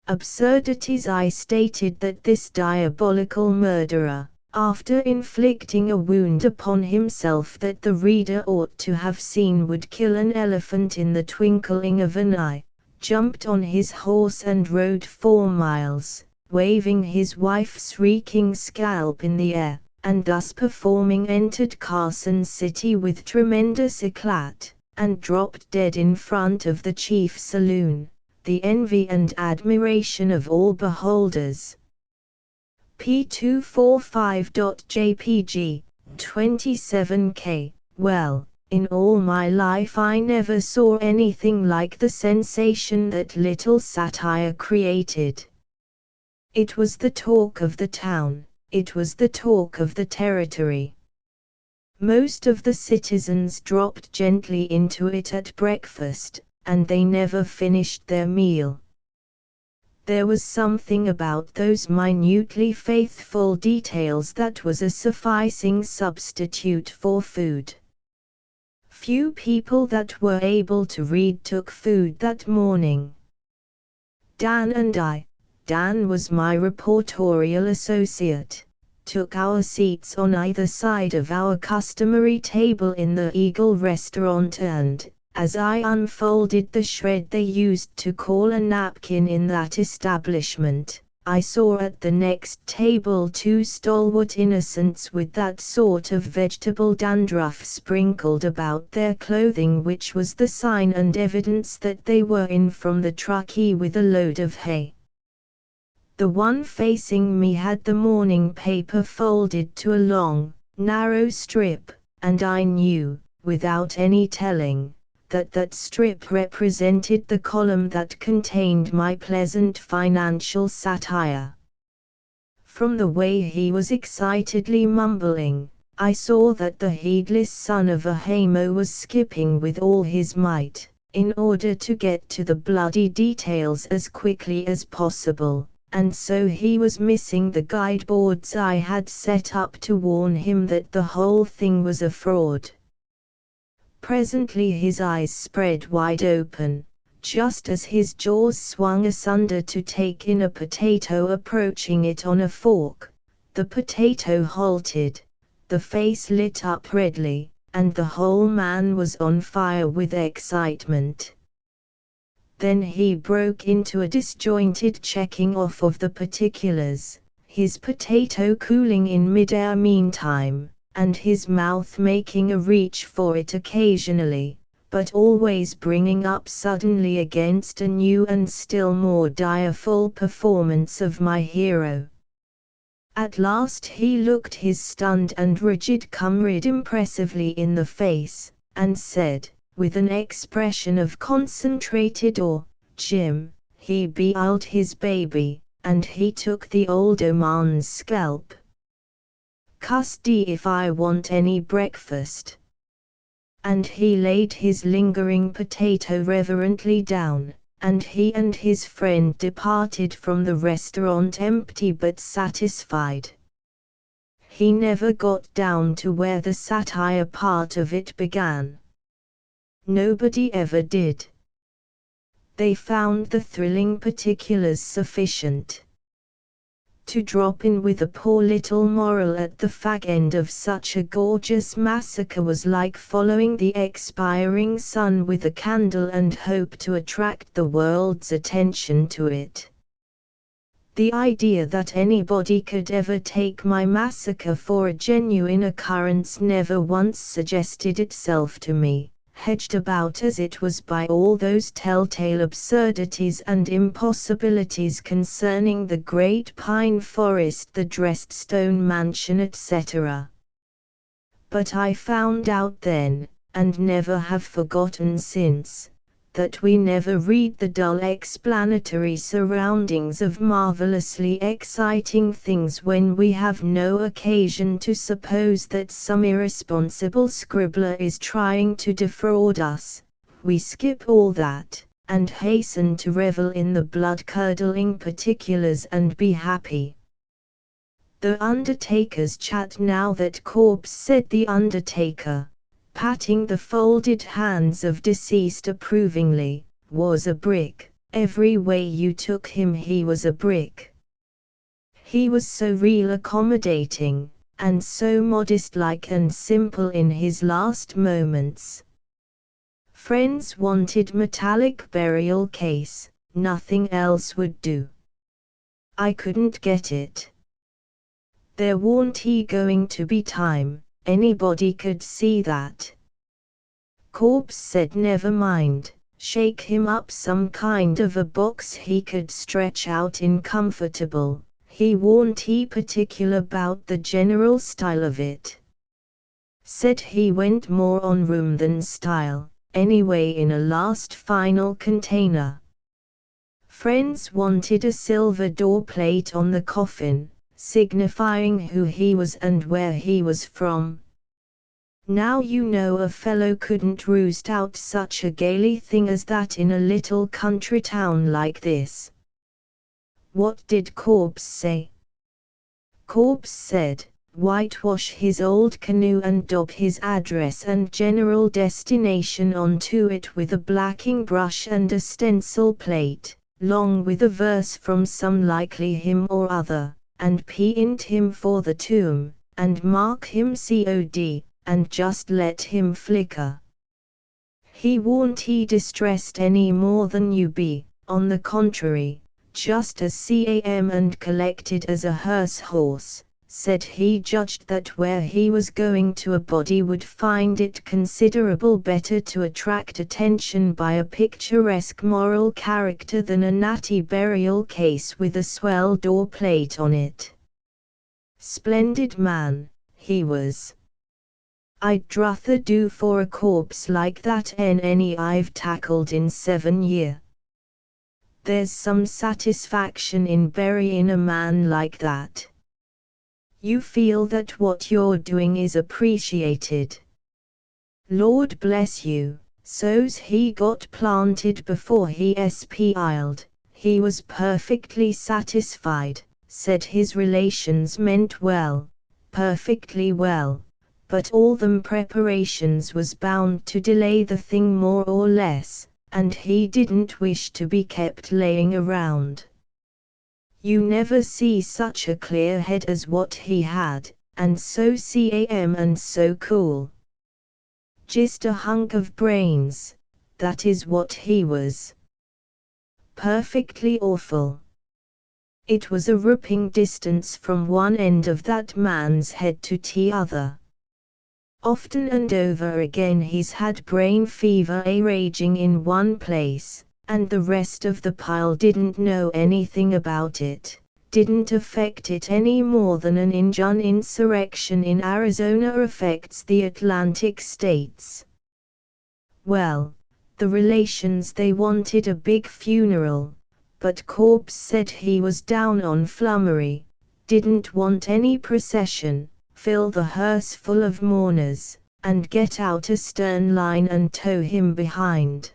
A: absurdities, I stated that this diabolical murderer, after inflicting a wound upon himself that the reader ought to have seen would kill an elephant in the twinkling of an eye, jumped on his horse and rode 4 miles, waving his wife's reeking scalp in the air, and thus performing entered Carson City with tremendous eclat, and dropped dead in front of the chief saloon, the envy and admiration of all beholders. P245.jpg, 27K. Well, in all my life I never saw anything like the sensation that little satire created. It was the talk of the town, it was the talk of the territory. Most of the citizens dropped gently into it at breakfast, and they never finished their meal. There was something about those minutely faithful details that was a sufficing substitute for food. Few people that were able to read took food that morning. Dan and I, Dan was my reportorial associate, took our seats on either side of our customary table in the Eagle restaurant and, as I unfolded the shred they used to call a napkin in that establishment, I saw at the next table two stalwart innocents with that sort of vegetable dandruff sprinkled about their clothing which was the sign and evidence that they were in from the truckee with a load of hay. The one facing me had the morning paper folded to a long, narrow strip, and I knew, without any telling, that strip represented the column that contained my pleasant financial satire. From the way he was excitedly mumbling, I saw that the heedless son of a haymow was skipping with all his might, in order to get to the bloody details as quickly as possible, and so he was missing the guideboards I had set up to warn him that the whole thing was a fraud. Presently his eyes spread wide open, just as his jaws swung asunder to take in a potato approaching it on a fork. The potato halted, the face lit up redly, and the whole man was on fire with excitement. Then he broke into a disjointed checking off of the particulars, his potato cooling in midair meantime, and his mouth making a reach for it occasionally, but always bringing up suddenly against a new and still more direful performance of my hero. At last he looked his stunned and rigid comrade impressively in the face, and said, with an expression of concentrated awe, "Jim, he beiled his baby, and he took the older man's scalp. Custody if I want any breakfast." And he laid his lingering potato reverently down, and he and his friend departed from the restaurant empty but satisfied. He never got down to where the satire part of it began. Nobody ever did. They found the thrilling particulars sufficient. To drop in with a poor little moral at the fag end of such a gorgeous massacre was like following the expiring sun with a candle and hope to attract the world's attention to it. The idea that anybody could ever take my massacre for a genuine occurrence never once suggested itself to me, hedged about as it was by all those telltale absurdities and impossibilities concerning the great pine forest, the dressed stone mansion, etc. But I found out then, and never have forgotten since, that we never read the dull explanatory surroundings of marvelously exciting things when we have no occasion to suppose that some irresponsible scribbler is trying to defraud us. We skip all that, and hasten to revel in the blood-curdling particulars and be happy. "The undertaker's chat now that corpse," said the undertaker, patting the folded hands of deceased approvingly, "was a brick. Every way you took him he was a brick. He was so real accommodating, and so modest-like and simple in his last moments. Friends wanted metallic burial case, nothing else would do. I couldn't get it. There warn't going to be time, anybody could see that. Corpse said never mind, shake him up some kind of a box he could stretch out in comfortable, He warn't he particular about the general style of it. Said he went more on room than style, anyway in a last final container. Friends wanted a silver door plate on the coffin, signifying who he was and where he was from. Now you know a fellow couldn't roost out such a gaily thing as that in a little country town like this. What did Corpse say? Corpse said, whitewash his old canoe and daub his address and general destination onto it with a blacking brush and a stencil plate, long with a verse from some likely hymn or other, and paint him for the tomb, and mark him COD, and just let him flicker. He won't he distressed any more than you be, on the contrary, just as calm and collected as a hearse horse. Said he judged that where he was going to a body would find it considerable better to attract attention by a picturesque moral character than a natty burial case with a swell door plate on it. Splendid man, he was. I'd druther do for a corpse like that any I've tackled in 7 year. There's some satisfaction in burying a man like that. You feel that what you're doing is appreciated. Lord bless you, so's he got planted before he spiled, he was perfectly satisfied, said his relations meant well, perfectly well, but all them preparations was bound to delay the thing more or less, and he didn't wish to be kept laying around. You never see such a clear head as what he had, and so calm and so cool. Just a hunk of brains, that is what he was. Perfectly awful. It was a ripping distance from one end of that man's head to the other. Often and over again he's had brain fever raging in one place, and the rest of the pile didn't know anything about it, didn't affect it any more than an Injun insurrection in Arizona affects the Atlantic states. Well, the relations they wanted a big funeral, but Corpse said he was down on flummery, didn't want any procession, fill the hearse full of mourners, and get out a stern line and tow him behind.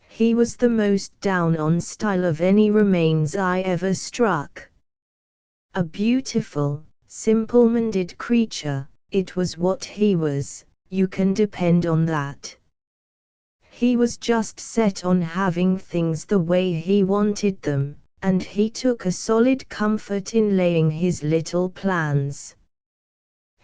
A: He was the most down on style of any remains I ever struck. A beautiful, simple-minded creature, it was what he was, you can depend on that. He was just set on having things the way he wanted them, and he took a solid comfort in laying his little plans.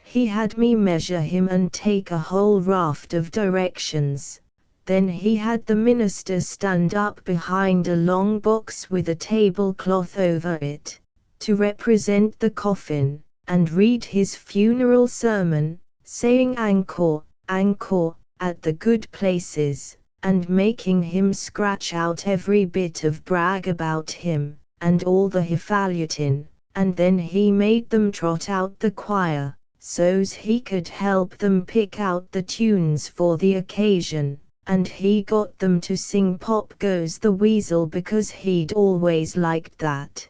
A: He had me measure him and take a whole raft of directions. Then he had the minister stand up behind a long box with a tablecloth over it, to represent the coffin, and read his funeral sermon, saying "Encore, encore," at the good places, and making him scratch out every bit of brag about him, and all the hifalutin, and then he made them trot out the choir, so's he could help them pick out the tunes for the occasion. And he got them to sing Pop Goes the Weasel because he'd always liked that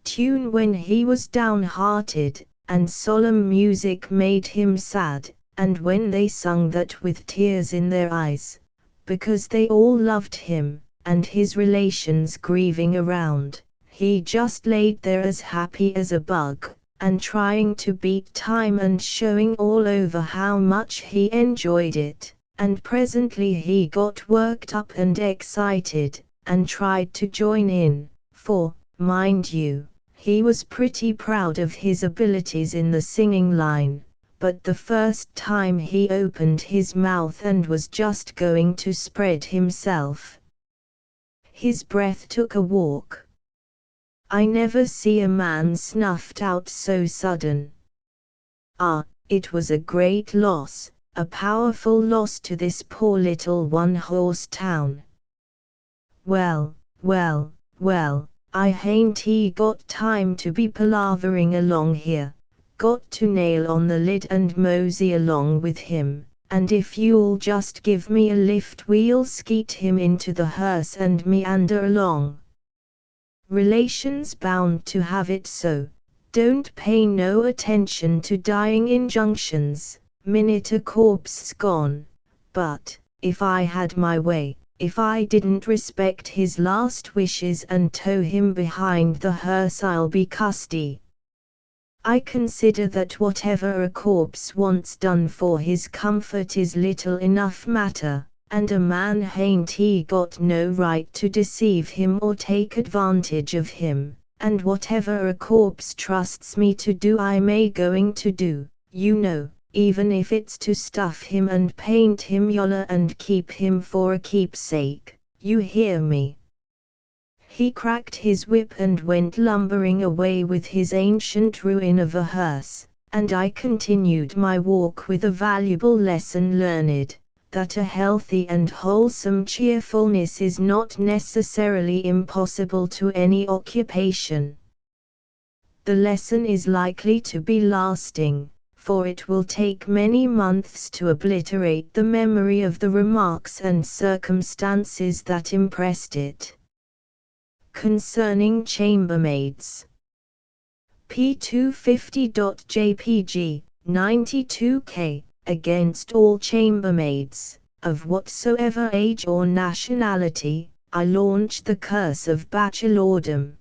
A: tune when he was downhearted, and solemn music made him sad, and when they sung that with tears in their eyes, because they all loved him, and his relations grieving around, he just laid there as happy as a bug, and trying to beat time and showing all over how much he enjoyed it. And presently he got worked up and excited, and tried to join in, for, mind you, he was pretty proud of his abilities in the singing line, but the first time he opened his mouth and was just going to spread himself, his breath took a walk. I never see a man snuffed out so sudden. Ah, it was a great loss. A powerful loss to this poor little one-horse town. Well, well, well, I hain't got time to be palavering along here. Got to nail on the lid and mosey along with him, and if you'll just give me a lift we'll skeet him into the hearse and meander along. Relations bound to have it so. Don't pay no attention to dying injunctions, minute a corpse's gone. But, if I had my way, if I didn't respect his last wishes and tow him behind the hearse I'll be custy. I consider that whatever a corpse wants done for his comfort is little enough matter, and a man hain't got no right to deceive him or take advantage of him, and whatever a corpse trusts me to do I may going to do, you know, even if it's to stuff him and paint him yaller and keep him for a keepsake, you hear me? He cracked his whip and went lumbering away with his ancient ruin of a hearse, and I continued my walk with a valuable lesson learned, that a healthy and wholesome cheerfulness is not necessarily impossible to any occupation. The lesson is likely to be lasting, for it will take many months to obliterate the memory of the remarks and circumstances that impressed it. Concerning chambermaids. P250.jpg, 92K, against all chambermaids, of whatsoever age or nationality, I launch the curse of bachelordom.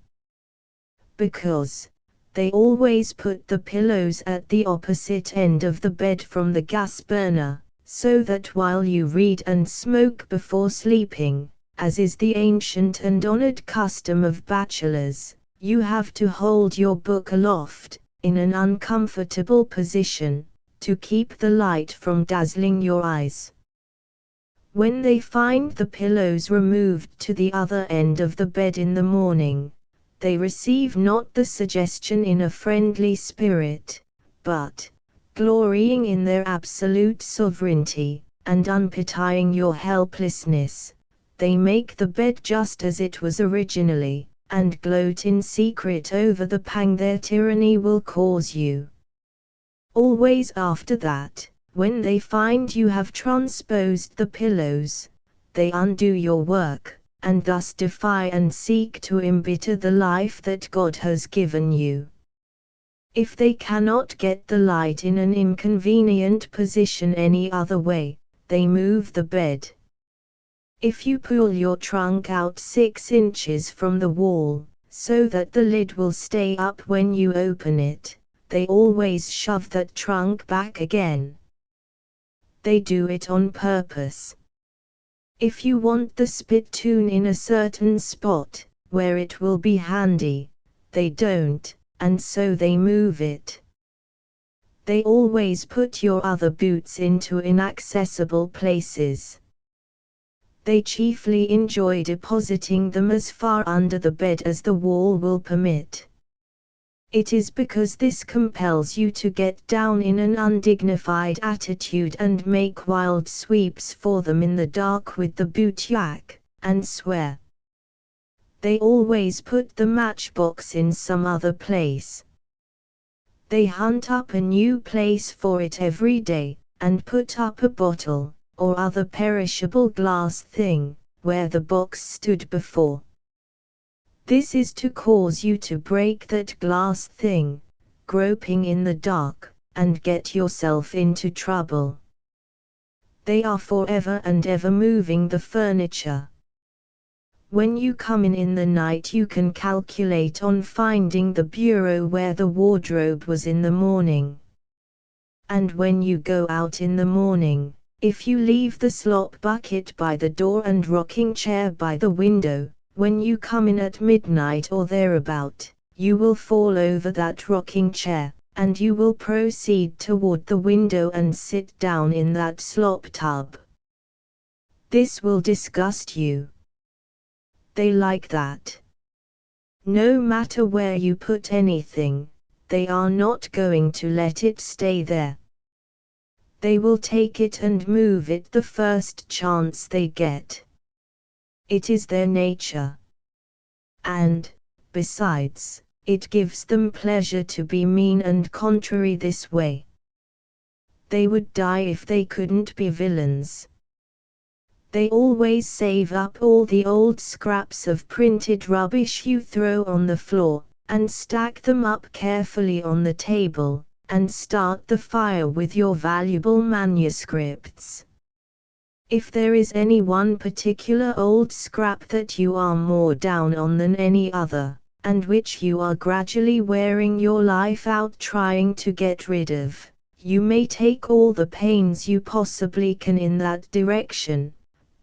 A: Because they always put the pillows at the opposite end of the bed from the gas burner, so that while you read and smoke before sleeping, as is the ancient and honored custom of bachelors, you have to hold your book aloft, in an uncomfortable position, to keep the light from dazzling your eyes. When they find the pillows removed to the other end of the bed in the morning, they receive not the suggestion in a friendly spirit, but, glorying in their absolute sovereignty, and unpitying your helplessness, they make the bed just as it was originally, and gloat in secret over the pang their tyranny will cause you. Always after that, when they find you have transposed the pillows, they undo your work, and thus defy and seek to embitter the life that God has given you. If they cannot get the light in an inconvenient position any other way, they move the bed. If you pull your trunk out 6 inches from the wall, so that the lid will stay up when you open it, they always shove that trunk back again. They do it on purpose. If you want the spittoon in a certain spot, where it will be handy, they don't, and so they move it. They always put your other boots into inaccessible places. They chiefly enjoy depositing them as far under the bed as the wall will permit. It is because this compels you to get down in an undignified attitude and make wild sweeps for them in the dark with the boot jack, and swear. They always put the matchbox in some other place. They hunt up a new place for it every day, and put up a bottle, or other perishable glass thing, where the box stood before. This is to cause you to break that glass thing, groping in the dark, and get yourself into trouble. They are forever and ever moving the furniture. When you come in the night you can calculate on finding the bureau where the wardrobe was in the morning. And when you go out in the morning, if you leave the slop bucket by the door and rocking chair by the window, when you come in at midnight or thereabout, you will fall over that rocking chair, and you will proceed toward the window and sit down in that slop tub. This will disgust you. They like that. No matter where you put anything, they are not going to let it stay there. They will take it and move it the first chance they get. It is their nature. And, Besides, it gives them pleasure to be mean and contrary this way. They would die if they couldn't be villains. They always save up all the old scraps of printed rubbish you throw on the floor, and stack them up carefully on the table, and start the fire with your valuable manuscripts. If there is any one particular old scrap that you are more down on than any other, and which you are gradually wearing your life out trying to get rid of, you may take all the pains you possibly can in that direction,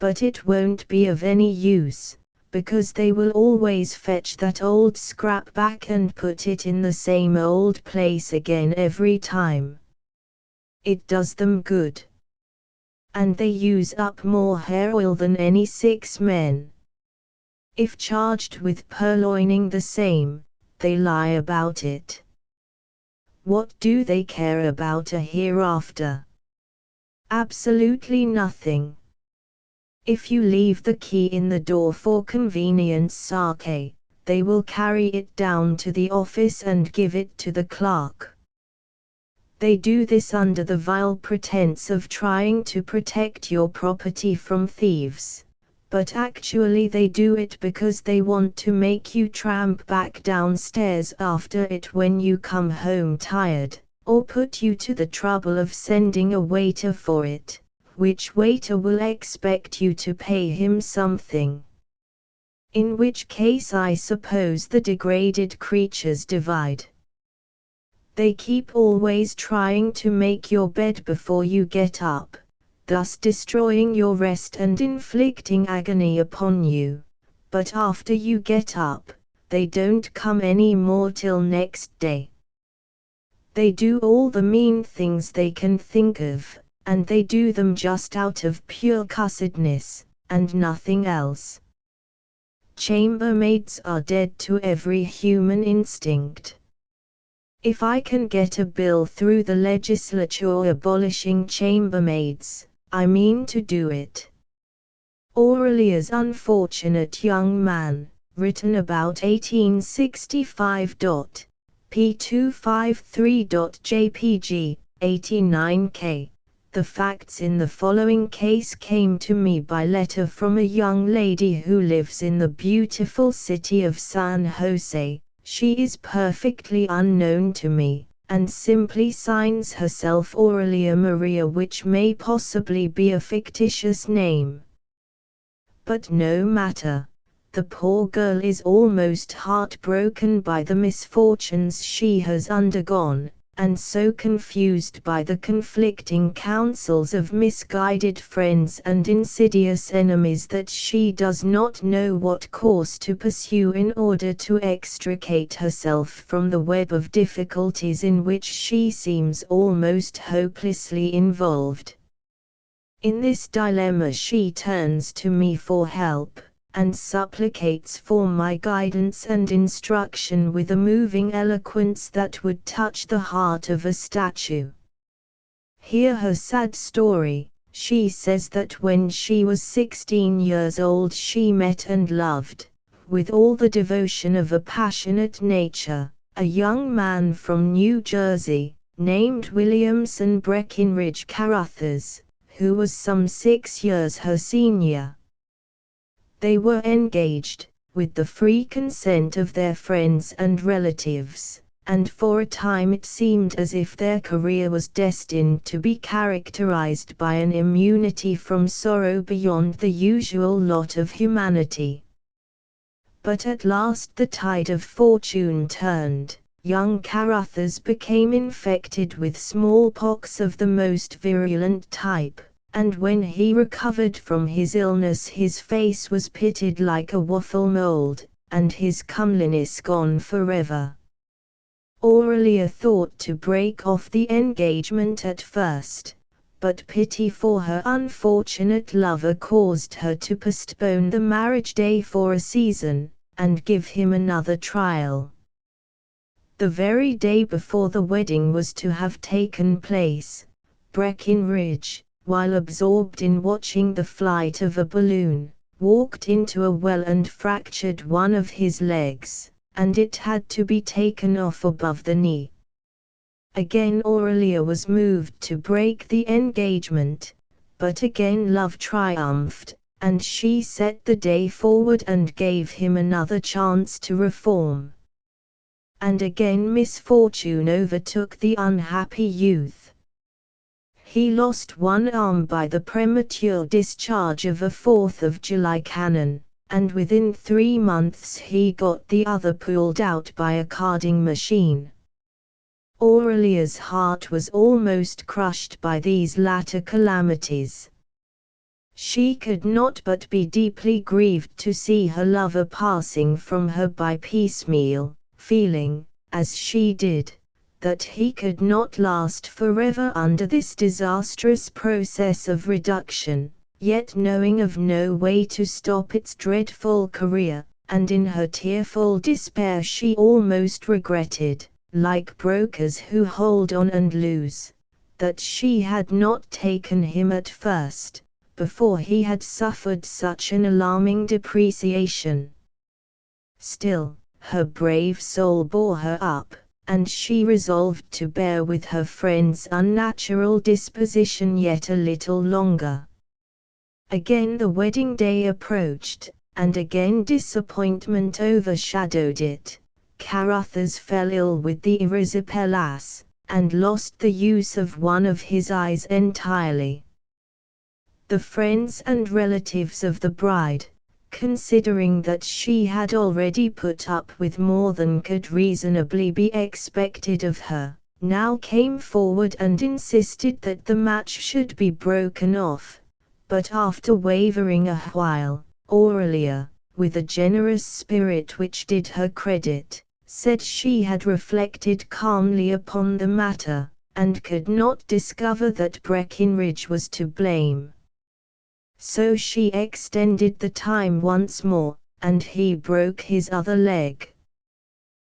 A: but it won't be of any use, because they will always fetch that old scrap back and put it in the same old place again every time. It does them good. And they use up more hair oil than any 6 men. If charged with purloining the same, they lie about it. What do they care about a hereafter? Absolutely nothing. If you leave the key in the door for convenience sake, they will carry it down to the office and give it to the clerk. They do this under the vile pretense of trying to protect your property from thieves, but actually they do it because they want to make you tramp back downstairs after it when you come home tired, or put you to the trouble of sending a waiter for it, which waiter will expect you to pay him something. In which case I suppose the degraded creatures divide. They keep always trying to make your bed before you get up, thus destroying your rest and inflicting agony upon you, but after you get up, they don't come any more till next day. They do all the mean things they can think of, and they do them just out of pure cussedness, and nothing else. Chambermaids are dead to every human instinct. If I can get a bill through the legislature abolishing chambermaids, I mean to do it. Aurelia's unfortunate young man, written about 1865. P253.jpg, 89K. The facts in the following case came to me by letter from a young lady who lives in the beautiful city of San Jose. She is perfectly unknown to me, and simply signs herself Aurelia Maria, which may possibly be a fictitious name. But no matter, the poor girl is almost heartbroken by the misfortunes she has undergone, and so confused by the conflicting counsels of misguided friends and insidious enemies that she does not know what course to pursue in order to extricate herself from the web of difficulties in which she seems almost hopelessly involved. In this dilemma she turns to me for help, and supplicates for my guidance and instruction with a moving eloquence that would touch the heart of a statue. Hear her sad story. She says that when she was 16 years old she met and loved, with all the devotion of a passionate nature, a young man from New Jersey, named Williamson Breckinridge Caruthers, who was some 6 years her senior. They were engaged, with the free consent of their friends and relatives, and for a time it seemed as if their career was destined to be characterized by an immunity from sorrow beyond the usual lot of humanity. But at last the tide of fortune turned. Young Caruthers became infected with smallpox of the most virulent type, and when he recovered from his illness his face was pitted like a waffle mold, and his comeliness gone forever. Aurelia thought to break off the engagement at first, but pity for her unfortunate lover caused her to postpone the marriage day for a season, and give him another trial. The very day before the wedding was to have taken place, Breckinridge, while absorbed in watching the flight of a balloon, walked into a well and fractured one of his legs, and it had to be taken off above the knee. Again Aurelia was moved to break the engagement, but again love triumphed, and she set the day forward and gave him another chance to reform. And again misfortune overtook the unhappy youth. He lost one arm by the premature discharge of a 4th of July cannon, and within 3 months he got the other pulled out by a carding machine. Aurelia's heart was almost crushed by these latter calamities. She could not but be deeply grieved to see her lover passing from her by piecemeal, feeling, as she did, that he could not last forever under this disastrous process of reduction, yet knowing of no way to stop its dreadful career, and in her tearful despair she almost regretted, like brokers who hold on and lose, that she had not taken him at first, before he had suffered such an alarming depreciation. Still, her brave soul bore her up, and she resolved to bear with her friend's unnatural disposition yet a little longer. Again the wedding day approached, and again disappointment overshadowed it. Carruthers fell ill with the erysipelas, and lost the use of one of his eyes entirely. The friends and relatives of the bride, considering that she had already put up with more than could reasonably be expected of her, now came forward and insisted that the match should be broken off, but after wavering a while, Aurelia, with a generous spirit which did her credit, said she had reflected calmly upon the matter, and could not discover that Breckinridge was to blame. So she extended the time once more, and he broke his other leg.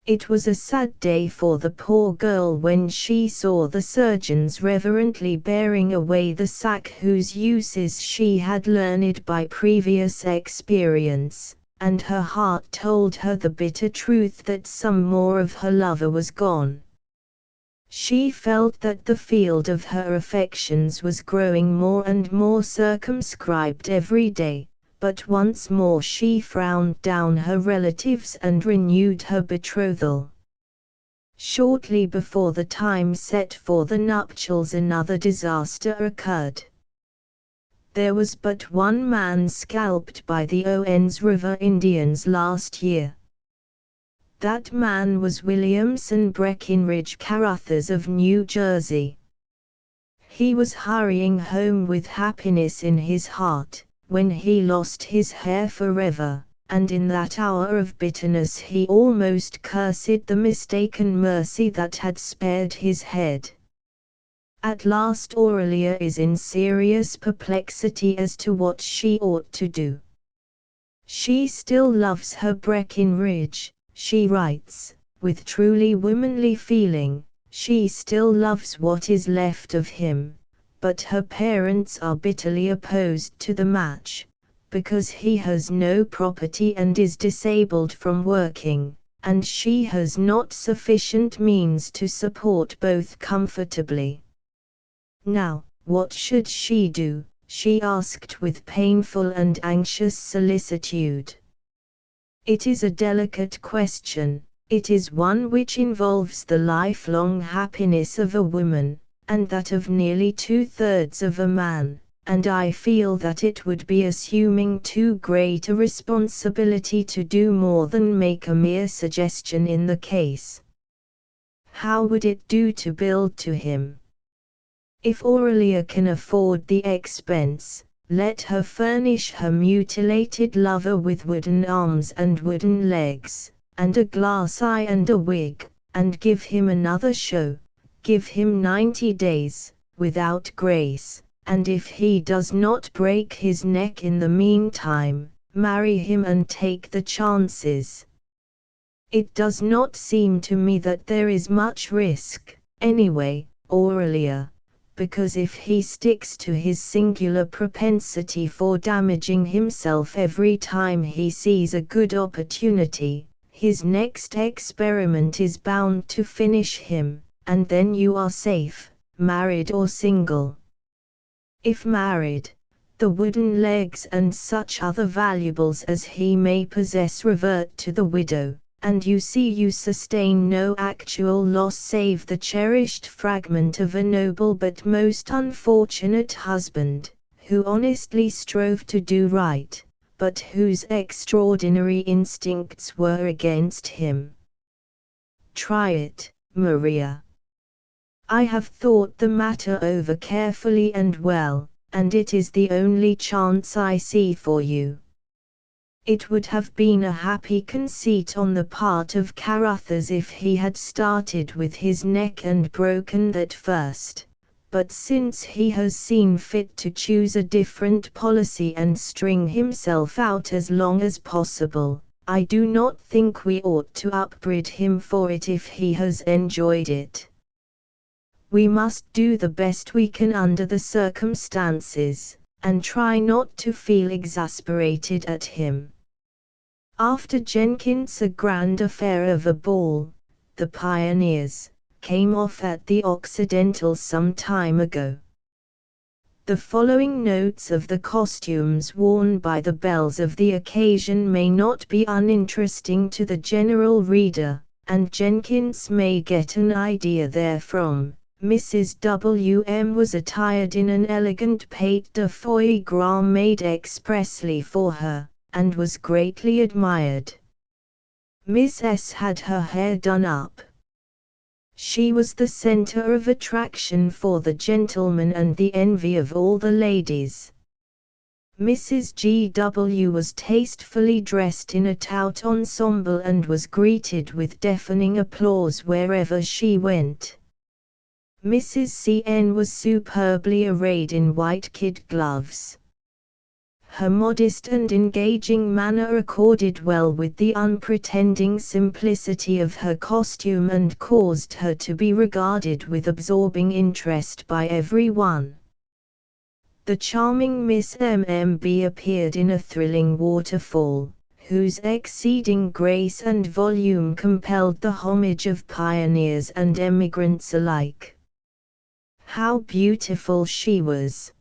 A: It was a sad day for the poor girl when she saw the surgeons reverently bearing away the sack whose uses she had learned by previous experience, and her heart told her the bitter truth that some more of her lover was gone. She felt that the field of her affections was growing more and more circumscribed every day, but once more she frowned down her relatives and renewed her betrothal. Shortly before the time set for the nuptials another disaster occurred. There was but one man scalped by the Owens River Indians last year. That man was Williamson Breckinridge Carruthers of New Jersey. He was hurrying home with happiness in his heart, when he lost his hair forever, and in that hour of bitterness he almost cursed the mistaken mercy that had spared his head. At last Aurelia is in serious perplexity as to what she ought to do. She still loves her Breckinridge, she writes, with truly womanly feeling. She still loves what is left of him, but her parents are bitterly opposed to the match, because he has no property and is disabled from working, and she has not sufficient means to support both comfortably. Now, what should she do? She asked with painful and anxious solicitude. It is a delicate question. It is one which involves the lifelong happiness of a woman, and that of nearly 2/3 of a man, and I feel that it would be assuming too great a responsibility to do more than make a mere suggestion in the case. How would it do to build to him? If Aurelia can afford the expense, let her furnish her mutilated lover with wooden arms and wooden legs, and a glass eye and a wig, and give him another show, give him 90 days, without grace, and if he does not break his neck in the meantime, marry him and take the chances. It does not seem to me that there is much risk, anyway, Aurelia, because if he sticks to his singular propensity for damaging himself every time he sees a good opportunity, His next experiment is bound to finish him, and then you are safe, married or single. If married, the wooden legs and such other valuables as he may possess revert to the widow, and you sustain no actual loss save the cherished fragment of a noble but most unfortunate husband, who honestly strove to do right, but whose extraordinary instincts were against him. Try it, Maria. I have thought the matter over carefully and well, and it is the only chance I see for you. It would have been a happy conceit on the part of Carruthers if he had started with his neck and broken that first, but since he has seen fit to choose a different policy and string himself out as long as possible, I do not think we ought to upbraid him for it if he has enjoyed it. We must do the best we can under the circumstances, and try not to feel exasperated at him. After Jenkins' a grand affair of a ball, the Pioneers, came off at the Occidental some time ago. The following notes of the costumes worn by the belles of the occasion may not be uninteresting to the general reader, and Jenkins may get an idea therefrom. Mrs. W.M. was attired in an elegant pate de foie gras made expressly for her, and was greatly admired. Miss S. had her hair done up. She was the center of attraction for the gentlemen and the envy of all the ladies. Mrs. G.W. was tastefully dressed in a tout ensemble and was greeted with deafening applause wherever she went. Mrs. C.N. was superbly arrayed in white kid gloves. Her modest and engaging manner accorded well with the unpretending simplicity of her costume and caused her to be regarded with absorbing interest by every one. The charming Miss M.M.B. appeared in a thrilling waterfall, whose exceeding grace and volume compelled the homage of pioneers and emigrants alike. How beautiful she was!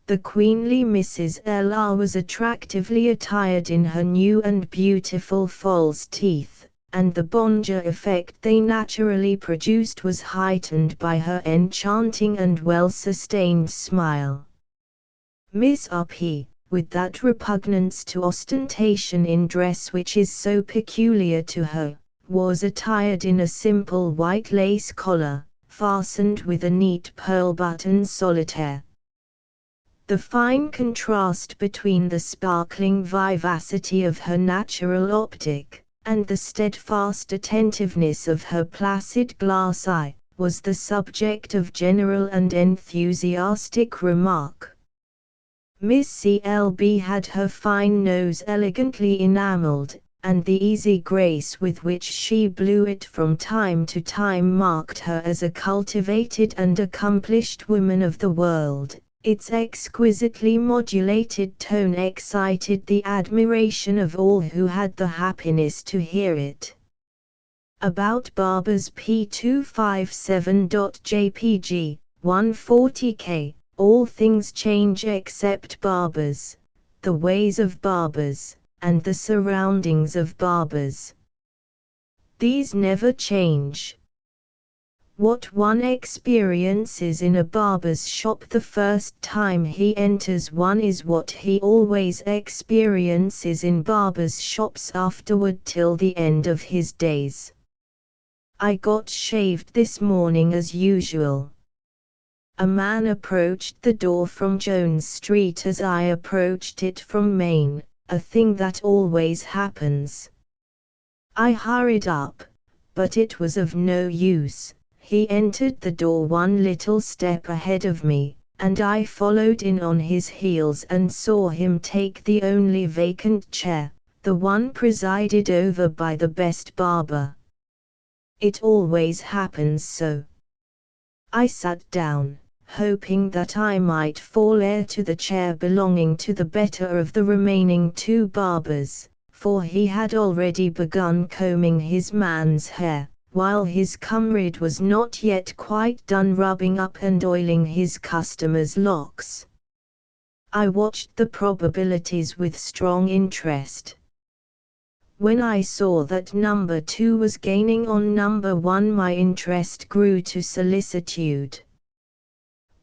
A: The queenly Mrs. L.R. was attractively attired in her new and beautiful false teeth, and the bonjour effect they naturally produced was heightened by her enchanting and well-sustained smile. Miss R.P., with that repugnance to ostentation in dress which is so peculiar to her, was attired in a simple white lace collar, fastened with a neat pearl button solitaire. The fine contrast between the sparkling vivacity of her natural optic, and the steadfast attentiveness of her placid glass eye, was the subject of general and enthusiastic remark. Miss C.L.B. had her fine nose elegantly enamelled, and the easy grace with which she blew it from time to time marked her as a cultivated and accomplished woman of the world. Its exquisitely modulated tone excited the admiration of all who had the happiness to hear it. About Barbers P257.jpg, 140k, all things change except barbers, the ways of barbers, and the surroundings of barbers. These never change. What one experiences in a barber's shop the first time he enters one is what he always experiences in barbers' shops afterward till the end of his days. I got shaved this morning as usual. A man approached the door from Jones Street as I approached it from Main, a thing that always happens. I hurried up, but it was of no use. He entered the door one little step ahead of me, and I followed in on his heels and saw him take the only vacant chair, the one presided over by the best barber. It always happens so. I sat down, hoping that I might fall heir to the chair belonging to the better of the remaining two barbers, for he had already begun combing his man's hair, while his comrade was not yet quite done rubbing up and oiling his customer's locks. I watched the probabilities with strong interest. When I saw that number 2 was gaining on number 1, my interest grew to solicitude.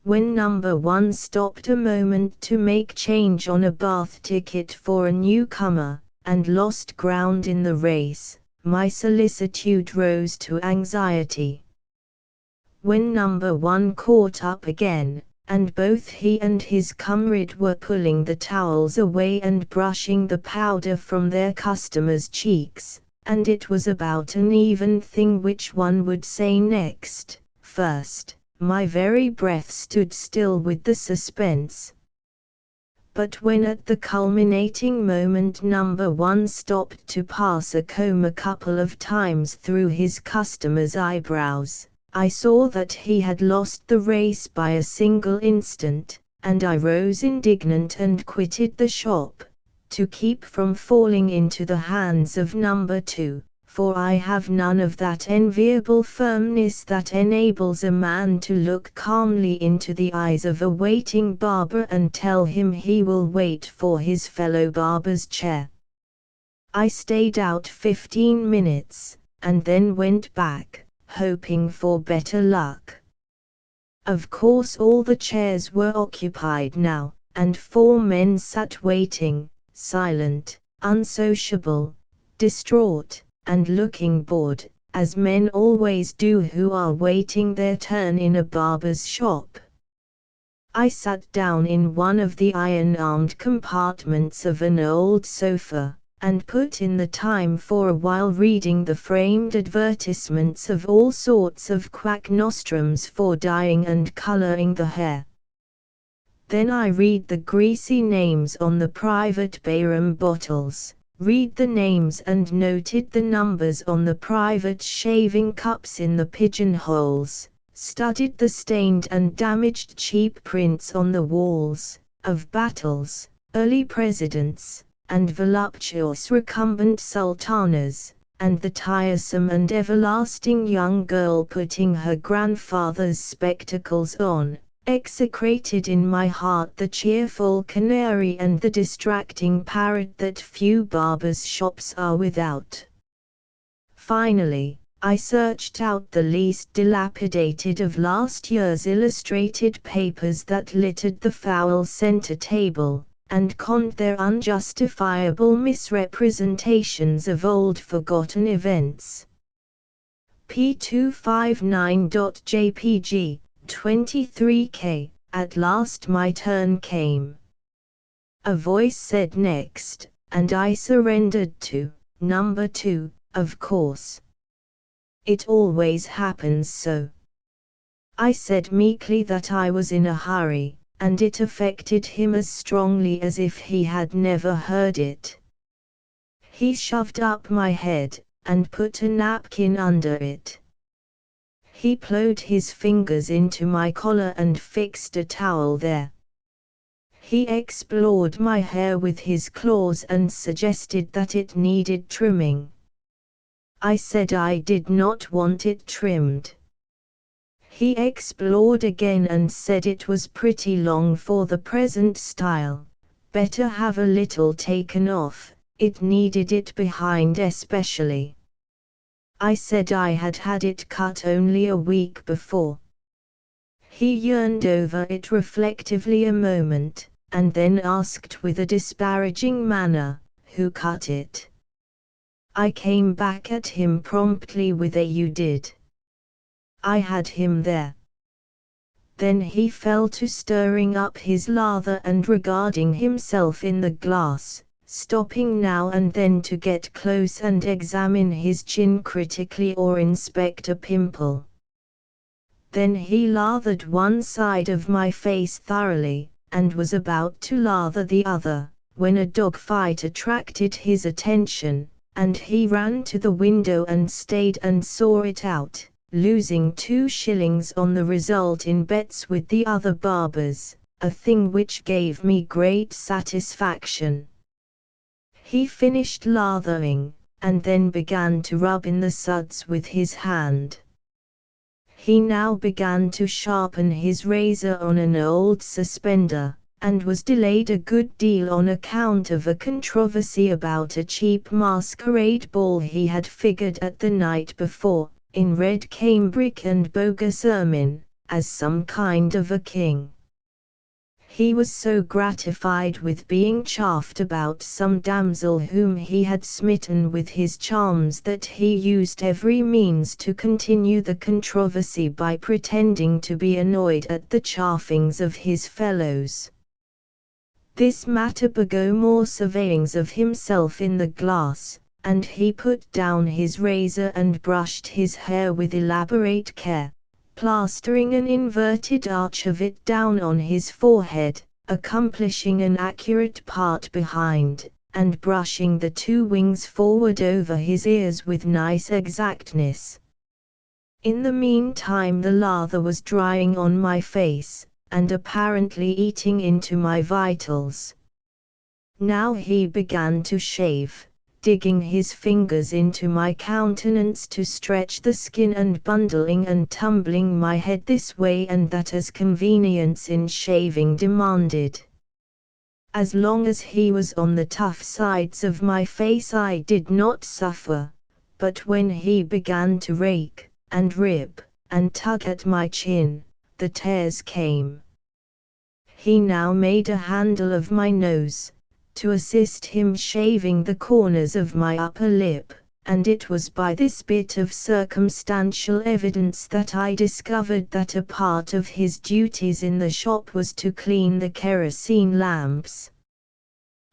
A: When number 1 stopped a moment to make change on a bath ticket for a newcomer, and lost ground in the race, my solicitude rose to anxiety. When number 1 caught up again, and both he and his comrade were pulling the towels away and brushing the powder from their customers' cheeks, and it was about an even thing which one would say next, first, my very breath stood still with the suspense. But when at the culminating moment number 1 stopped to pass a comb a couple of times through his customer's eyebrows, I saw that he had lost the race by a single instant, and I rose indignant and quitted the shop, to keep from falling into the hands of number 2. For I have none of that enviable firmness that enables a man to look calmly into the eyes of a waiting barber and tell him he will wait for his fellow barber's chair. I stayed out 15 minutes, and then went back, hoping for better luck. Of course all the chairs were occupied now, and 4 men sat waiting, silent, unsociable, distraught, and looking bored, as men always do who are waiting their turn in a barber's shop. I sat down in one of the iron-armed compartments of an old sofa, and put in the time for a while reading the framed advertisements of all sorts of quack nostrums for dyeing and coloring the hair. Then I read the greasy names on the private Bayram bottles, read the names and noted the numbers on the private shaving cups in the pigeonholes, studied the stained and damaged cheap prints on the walls, of battles, early presidents, and voluptuous recumbent sultanas, and the tiresome and everlasting young girl putting her grandfather's spectacles on, execrated in my heart the cheerful canary and the distracting parrot that few barbers' shops are without. Finally, I searched out the least dilapidated of last year's illustrated papers that littered the foul center table, and conned their unjustifiable misrepresentations of old forgotten events. P259.jpg 23K. At last my turn came. A voice said next, and I surrendered to number 2, of course. It always happens so. I said meekly that I was in a hurry, and it affected him as strongly as if he had never heard it. He shoved up my head, and put a napkin under it. He plowed his fingers into my collar and fixed a towel there. He explored my hair with his claws and suggested that it needed trimming. I said I did not want it trimmed. He explored again and said it was pretty long for the present style, better have a little taken off, it needed it behind especially. I said I had had it cut only a week before. He yearned over it reflectively a moment, and then asked with a disparaging manner, "Who cut it?" I came back at him promptly with a "You did." I had him there. Then he fell to stirring up his lather and regarding himself in the glass, stopping now and then to get close and examine his chin critically or inspect a pimple. Then he lathered one side of my face thoroughly, and was about to lather the other, when a dog fight attracted his attention, and he ran to the window and stayed and saw it out, losing 2 shillings on the result in bets with the other barbers, a thing which gave me great satisfaction. He finished lathering, and then began to rub in the suds with his hand. He now began to sharpen his razor on an old suspender, and was delayed a good deal on account of a controversy about a cheap masquerade ball he had figured at the night before, in red cambric and bogus ermine, as some kind of a king. He was so gratified with being chaffed about some damsel whom he had smitten with his charms that he used every means to continue the controversy by pretending to be annoyed at the chaffings of his fellows. This matter begot more surveyings of himself in the glass, and he put down his razor and brushed his hair with elaborate care, plastering an inverted arch of it down on his forehead, accomplishing an accurate part behind, and brushing the two wings forward over his ears with nice exactness. In the meantime the lather was drying on my face, and apparently eating into my vitals. Now he began to shave, digging his fingers into my countenance to stretch the skin and bundling and tumbling my head this way and that as convenience in shaving demanded. As long as he was on the tough sides of my face I did not suffer, but when he began to rake, and rip, and tug at my chin, the tears came. He now made a handle of my nose, to assist him shaving the corners of my upper lip, and it was by this bit of circumstantial evidence that I discovered that a part of his duties in the shop was to clean the kerosene lamps.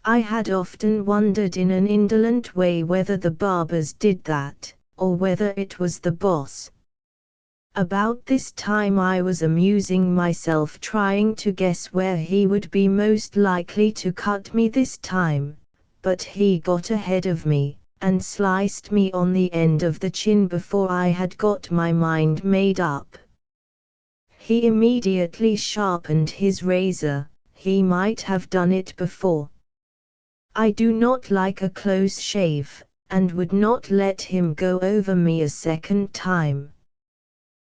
A: I had often wondered in an indolent way whether the barbers did that, or whether it was the boss. About this time I was amusing myself trying to guess where he would be most likely to cut me this time, but he got ahead of me, and sliced me on the end of the chin before I had got my mind made up. He immediately sharpened his razor. He might have done it before. I do not like a close shave, and would not let him go over me a second time.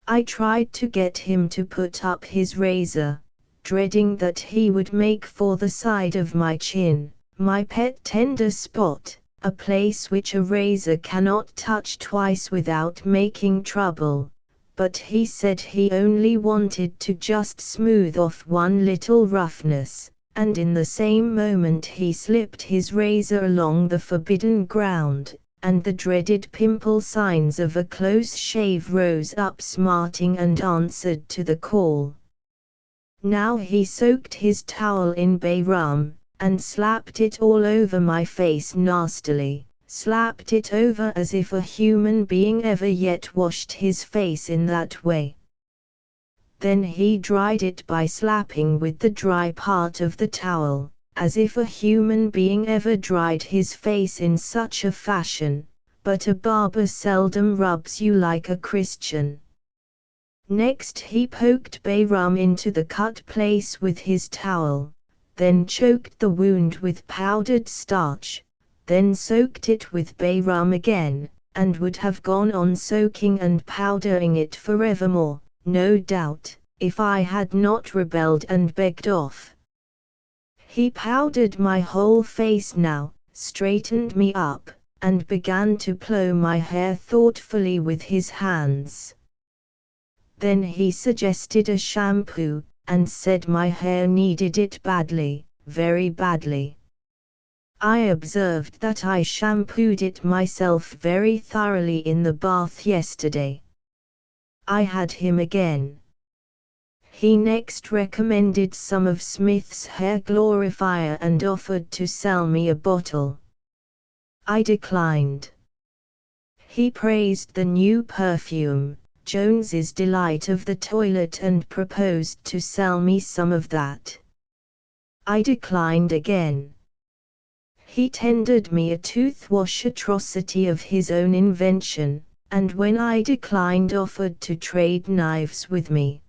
A: I tried to get him to put up his razor, dreading that he would make for the side of my chin, my pet tender spot, a place which a razor cannot touch twice without making trouble, but he said he only wanted to just smooth off one little roughness, and in the same moment he slipped his razor along the forbidden ground, and the dreaded pimple signs of a close shave rose up smarting and answered to the call. Now he soaked his towel in bay rum, and slapped it all over my face nastily, slapped it over as if a human being ever yet washed his face in that way. Then he dried it by slapping with the dry part of the towel, as if a human being ever dried his face in such a fashion, but a barber seldom rubs you like a Christian. Next he poked bay rum into the cut place with his towel, then choked the wound with powdered starch, then soaked it with bay rum again, and would have gone on soaking and powdering it forevermore, no doubt, if I had not rebelled and begged off. He powdered my whole face now, straightened me up, and began to plough my hair thoughtfully with his hands. Then he suggested a shampoo, and said my hair needed it badly, very badly. I observed that I shampooed it myself very thoroughly in the bath yesterday. I had him again. He next recommended some of Smith's Hair Glorifier and offered to sell me a bottle. I declined. He praised the new perfume, Jones's Delight of the Toilet, and proposed to sell me some of that. I declined again. He tendered me a toothwash atrocity of his own invention, and when I declined offered to trade knives with me.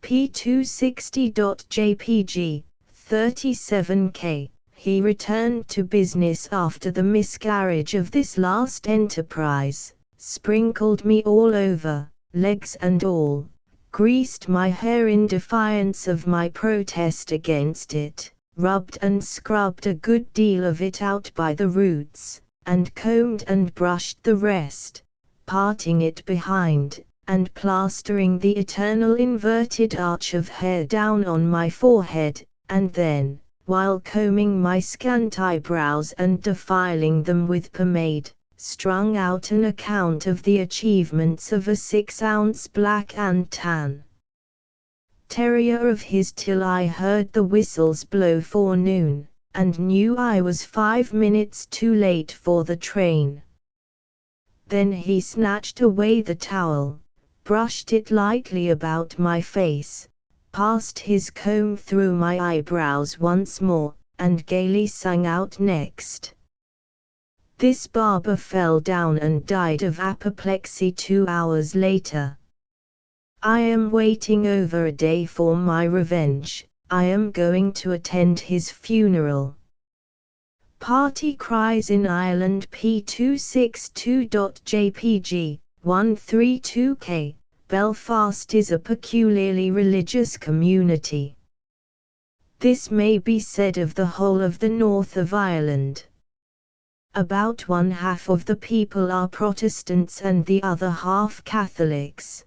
A: P260.jpg, 37K. he returned to business after the miscarriage of this last enterprise, sprinkled me all over, legs and all, greased my hair in defiance of my protest against it, rubbed and scrubbed a good deal of it out by the roots, and combed and brushed the rest, parting it behind, and plastering the eternal inverted arch of hair down on my forehead, and then, while combing my scant eyebrows and defiling them with pomade, strung out an account of the achievements of a 6-ounce black and tan terrier of his till I heard the whistles blow for noon, and knew I was 5 minutes too late for the train. Then he snatched away the towel, brushed it lightly about my face, passed his comb through my eyebrows once more, and gaily sang out next. This barber fell down and died of apoplexy 2 hours later. I am waiting over a day for my revenge. I am going to attend his funeral. Party cries in Ireland P262.jpg, 132k. Belfast is a peculiarly religious community. This may be said of the whole of the north of Ireland. About 1/2 of the people are Protestants and the other half Catholics.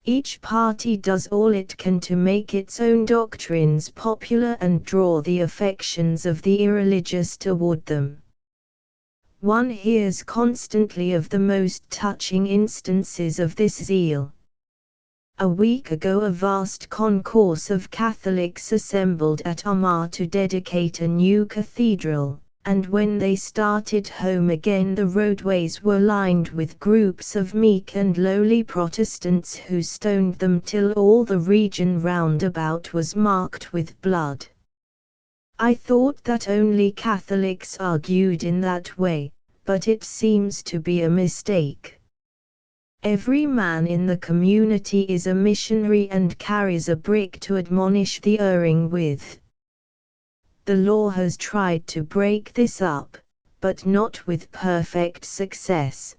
A: Each party does all it can to make its own doctrines popular and draw the affections of the irreligious toward them. One hears constantly of the most touching instances of this zeal. A week ago a vast concourse of Catholics assembled at Armagh to dedicate a new cathedral, and when they started home again the roadways were lined with groups of meek and lowly Protestants who stoned them till all the region round about was marked with blood. I thought that only Catholics argued in that way, but it seems to be a mistake. Every man in the community is a missionary and carries a brick to admonish the erring with. The law has tried to break this up, but not with perfect success.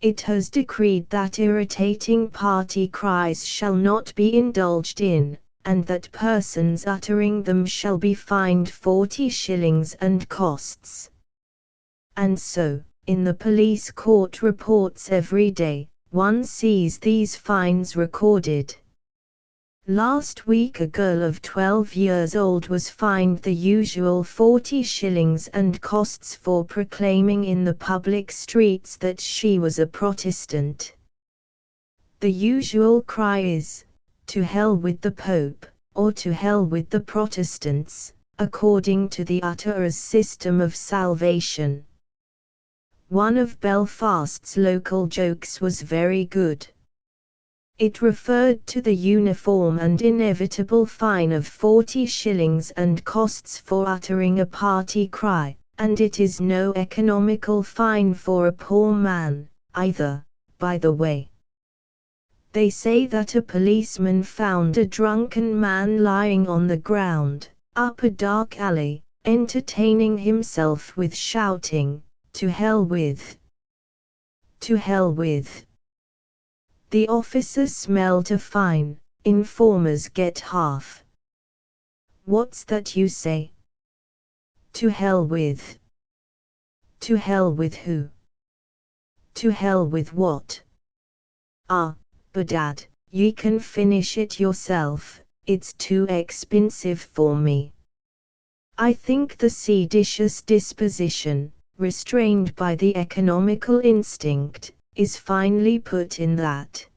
A: It has decreed that irritating party cries shall not be indulged in, and that persons uttering them shall be fined 40 shillings and costs. And so, in the police court reports every day, one sees these fines recorded. Last week a girl of 12 years old was fined the usual 40 shillings and costs for proclaiming in the public streets that she was a Protestant. The usual cry is, "To hell with the Pope," or "To hell with the Protestants," according to the utterer's system of salvation. One of Belfast's local jokes was very good. It referred to the uniform and inevitable fine of 40 shillings and costs for uttering a party cry, and it is no economical fine for a poor man, either, by the way. They say that a policeman found a drunken man lying on the ground, up a dark alley, entertaining himself with shouting, "To hell with! To hell with!" The officer smelt a fine, informers get half. What's that you say? To hell with. To hell with who? To hell with what? Ah, bedad, ye can finish it yourself, it's too expensive for me. I think the seditious disposition, restrained by the economical instinct, is finely put in that.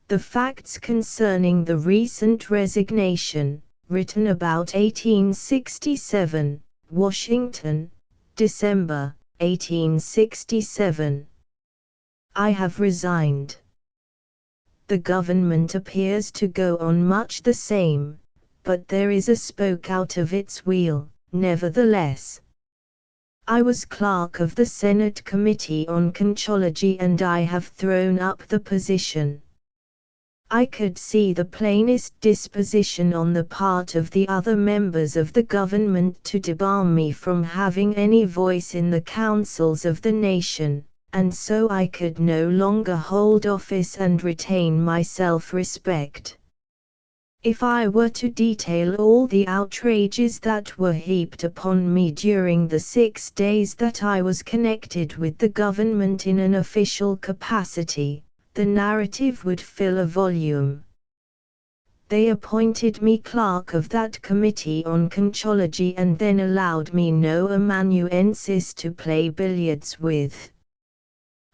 A: The facts concerning the recent resignation, written about 1867, Washington, December, 1867. I have resigned. The government appears to go on much the same, but there is a spoke out of its wheel, nevertheless. I was clerk of the Senate Committee on Conchology and I have thrown up the position. I could see the plainest disposition on the part of the other members of the government to debar me from having any voice in the councils of the nation, and so I could no longer hold office and retain my self-respect. If I were to detail all the outrages that were heaped upon me during the 6 days that I was connected with the government in an official capacity, the narrative would fill a volume. They appointed me clerk of that committee on conchology and then allowed me no amanuensis to play billiards with.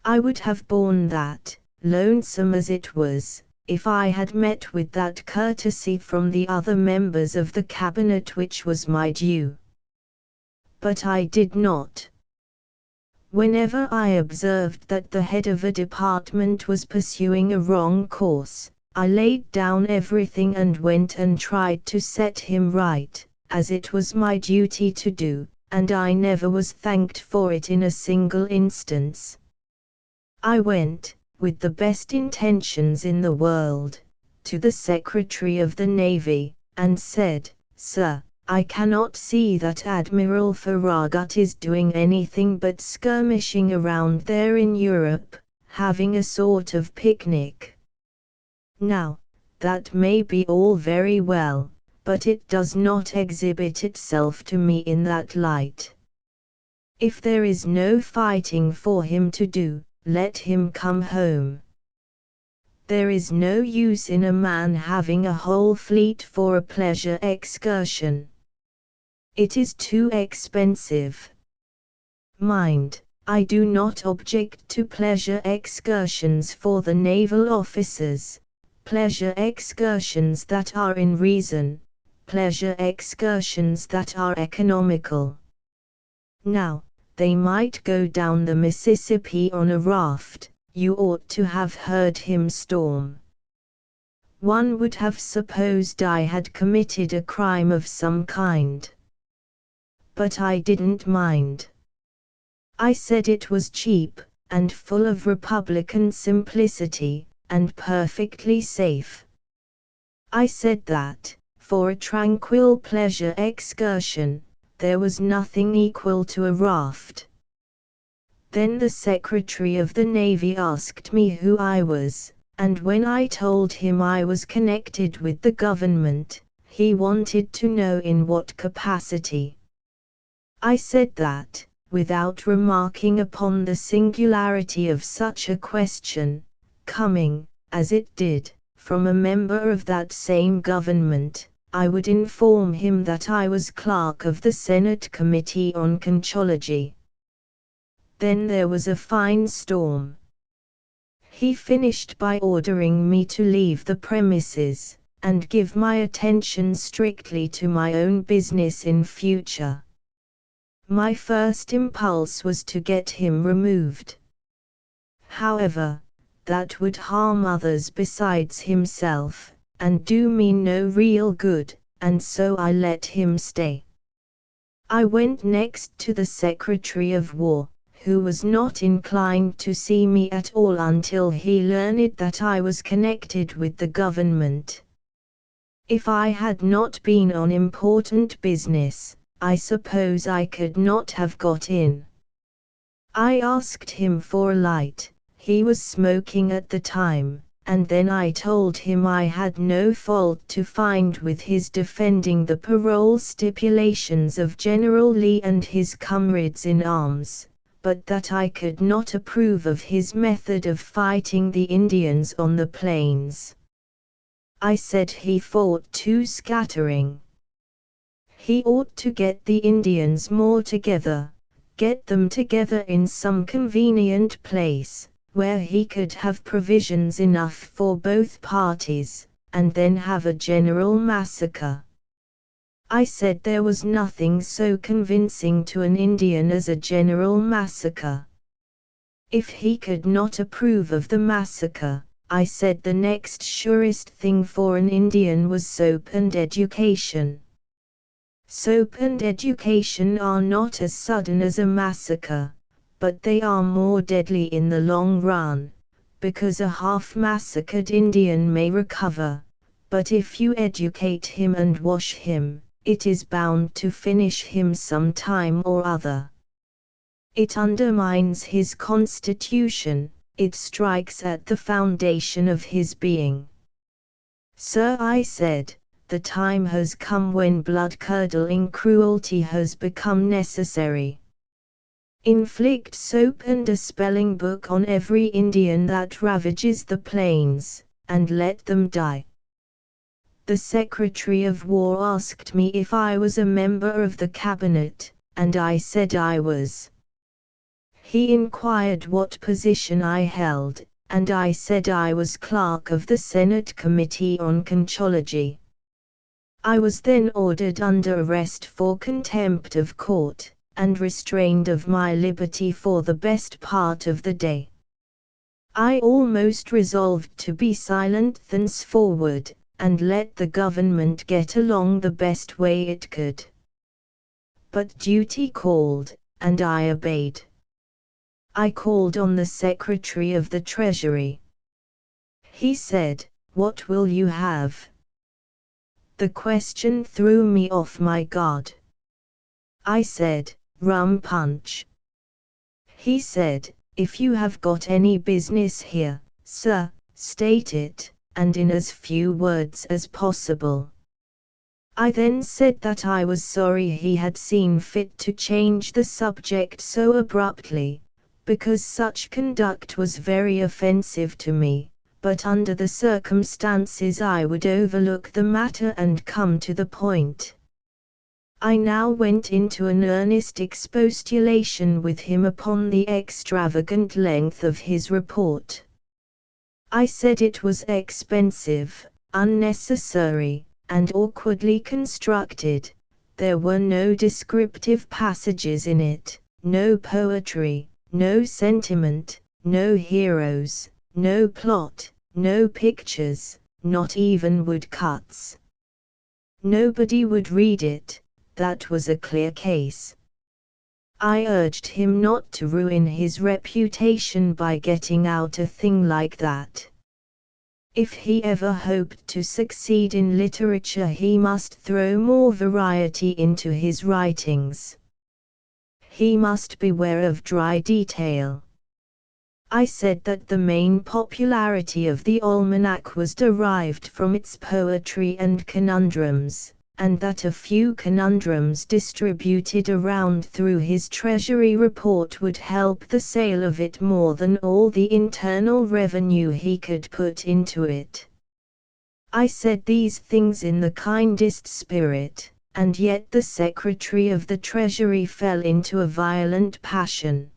A: I would have borne that, lonesome as it was, if I had met with that courtesy from the other members of the cabinet which was my due. But I did not. Whenever I observed that the head of a department was pursuing a wrong course, I laid down everything and went and tried to set him right, as it was my duty to do, and I never was thanked for it in a single instance. I went, with the best intentions in the world, to the Secretary of the Navy, and said, "Sir, I cannot see that Admiral Farragut is doing anything but skirmishing around there in Europe, having a sort of picnic. Now, that may be all very well, but it does not exhibit itself to me in that light. If there is no fighting for him to do, let him come home. There is no use in a man having a whole fleet for a pleasure excursion. It is too expensive. Mind, I do not object to pleasure excursions for the naval officers, pleasure excursions that are in reason, pleasure excursions that are economical. Now, they might go down the Mississippi on a raft. You ought to have heard him storm. One would have supposed I had committed a crime of some kind. But I didn't mind. I said it was cheap, and full of Republican simplicity, and perfectly safe. I said that, for a tranquil pleasure excursion, there was nothing equal to a raft. Then the Secretary of the Navy asked me who I was, and when I told him I was connected with the government, he wanted to know in what capacity. I said that, without remarking upon the singularity of such a question, coming, as it did, from a member of that same government, I would inform him that I was clerk of the Senate Committee on Conchology. Then there was a fine storm. He finished by ordering me to leave the premises, and give my attention strictly to my own business in future. My first impulse was to get him removed. However, that would harm others besides himself, and do me no real good, and so I let him stay. I went next to the Secretary of War, who was not inclined to see me at all until he learned that I was connected with the government. If I had not been on important business, I suppose I could not have got in. I asked him for a light. He was smoking at the time, and then I told him I had no fault to find with his defending the parole stipulations of General Lee and his comrades in arms, but that I could not approve of his method of fighting the Indians on the plains. I said he fought too scattering. He ought to get the Indians more together, get them together in some convenient place, where he could have provisions enough for both parties, and then have a general massacre. I said there was nothing so convincing to an Indian as a general massacre. If he could not approve of the massacre, I said the next surest thing for an Indian was soap and education. Soap and education are not as sudden as a massacre, but they are more deadly in the long run, because a half-massacred Indian may recover, but if you educate him and wash him, it is bound to finish him some time or other. It undermines his constitution, it strikes at the foundation of his being. Sir, I said, the time has come when blood-curdling cruelty has become necessary. Inflict soap and a spelling book on every Indian that ravages the plains, and let them die. The Secretary of War asked me if I was a member of the cabinet, and I said I was. He inquired what position I held, and I said I was clerk of the Senate Committee on Conchology. I was then ordered under arrest for contempt of court, and restrained of my liberty for the best part of the day. I almost resolved to be silent thenceforward, and let the government get along the best way it could. But duty called, and I obeyed. I called on the Secretary of the Treasury. He said, "What will you have?" The question threw me off my guard. I said, "Rum punch." He said, "If you have got any business here, sir, state it, and in as few words as possible." I then said that I was sorry he had seen fit to change the subject so abruptly, because such conduct was very offensive to me, but under the circumstances I would overlook the matter and come to the point. I now went into an earnest expostulation with him upon the extravagant length of his report. I said it was expensive, unnecessary, and awkwardly constructed. There were no descriptive passages in it, no poetry, no sentiment, no heroes, no plot, no pictures, not even woodcuts. Nobody would read it, that was a clear case. I urged him not to ruin his reputation by getting out a thing like that. If he ever hoped to succeed in literature, he must throw more variety into his writings. He must beware of dry detail. I said that the main popularity of the almanac was derived from its poetry and conundrums, and that a few conundrums distributed around through his Treasury report would help the sale of it more than all the internal revenue he could put into it. I said these things in the kindest spirit, and yet the Secretary of the Treasury fell into a violent passion.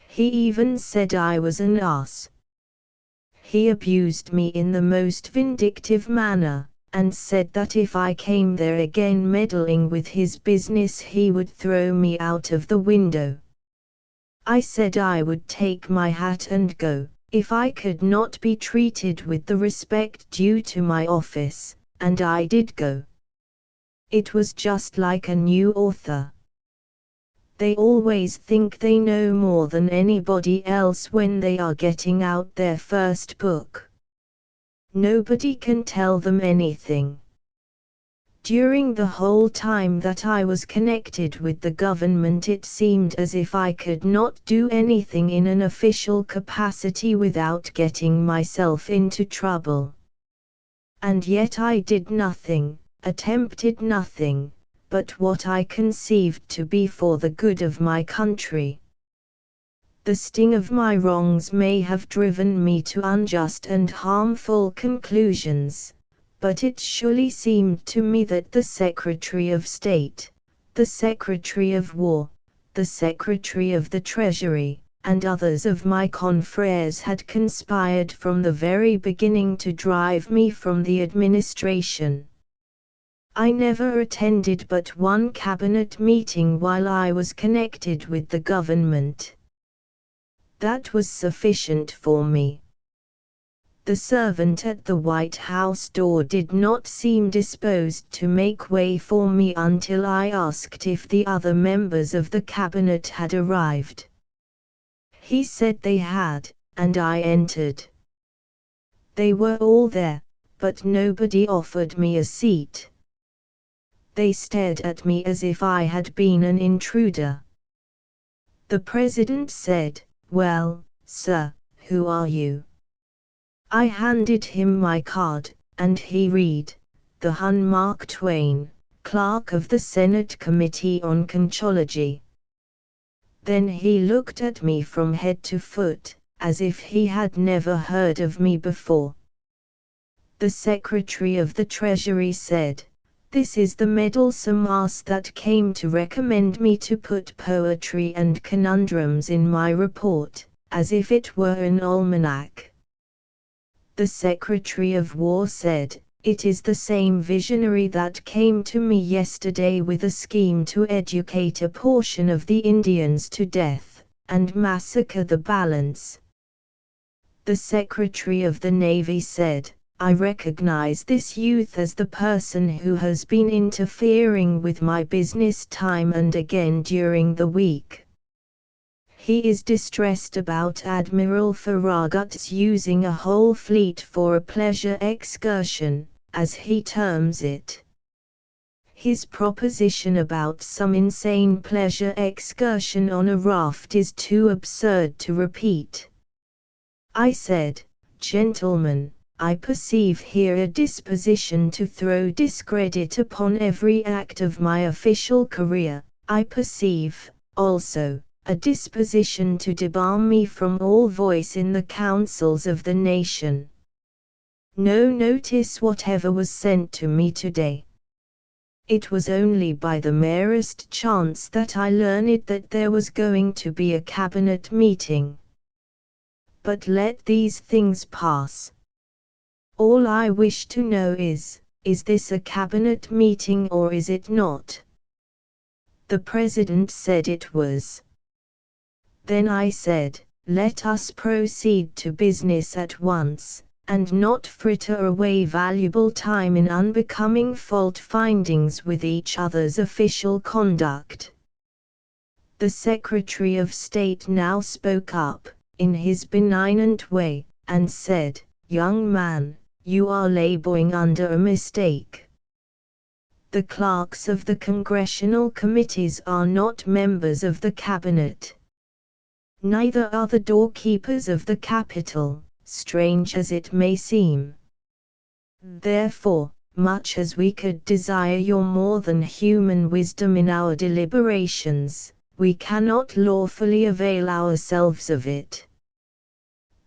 A: He even said I was an ass. He abused me in the most vindictive manner, and said that if I came there again meddling with his business he would throw me out of the window. I said I would take my hat and go, if I could not be treated with the respect due to my office, and I did go. It was just like a new author. They always think they know more than anybody else when they are getting out their first book. Nobody can tell them anything. During the whole time that I was connected with the government, it seemed as if I could not do anything in an official capacity without getting myself into trouble. And yet I did nothing, attempted nothing, but what I conceived to be for the good of my country. The sting of my wrongs may have driven me to unjust and harmful conclusions, but it surely seemed to me that the Secretary of State, the Secretary of War, the Secretary of the Treasury, and others of my confreres had conspired from the very beginning to drive me from the administration. I never attended but one cabinet meeting while I was connected with the government. That was sufficient for me. The servant at the White House door did not seem disposed to make way for me until I asked if the other members of the cabinet had arrived. He said they had, and I entered. They were all there, but nobody offered me a seat. They stared at me as if I had been an intruder. The president said, "Well, sir, who are you?" I handed him my card, and he read, "The Hun Mark Twain, clerk of the Senate Committee on Conchology." Then he looked at me from head to foot, as if he had never heard of me before. The Secretary of the Treasury said, "This is the meddlesome ass that came to recommend me to put poetry and conundrums in my report, as if it were an almanac." The Secretary of War said, "It is the same visionary that came to me yesterday with a scheme to educate a portion of the Indians to death, and massacre the balance." The Secretary of the Navy said, "I recognize this youth as the person who has been interfering with my business time and again during the week. He is distressed about Admiral Farragut's using a whole fleet for a pleasure excursion, as he terms it. His proposition about some insane pleasure excursion on a raft is too absurd to repeat." I said, "Gentlemen, I perceive here a disposition to throw discredit upon every act of my official career. I perceive, also, a disposition to debar me from all voice in the councils of the nation. No notice whatever was sent to me today. It was only by the merest chance that I learned that there was going to be a cabinet meeting. But let these things pass. All I wish to know is this a cabinet meeting or is it not?" The president said it was. Then I said, "Let us proceed to business at once, and not fritter away valuable time in unbecoming fault-findings with each other's official conduct." The Secretary of State now spoke up, in his benignant way, and said, "Young man, you are laboring under a mistake. The clerks of the congressional committees are not members of the cabinet. Neither are the doorkeepers of the Capitol, strange as it may seem. Therefore, much as we could desire your more than human wisdom in our deliberations, we cannot lawfully avail ourselves of it.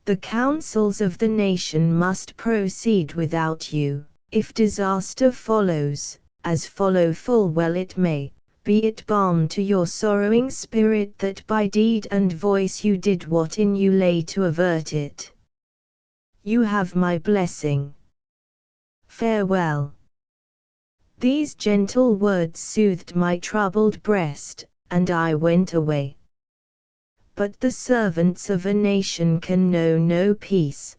A: The councils of the nation must proceed without you, if disaster follows, as follow full well it may, be it balm to your sorrowing spirit that by deed and voice you did what in you lay to avert it. You have my blessing. Farewell." These gentle words soothed my troubled breast, and I went away. But the servants of a nation can know no peace.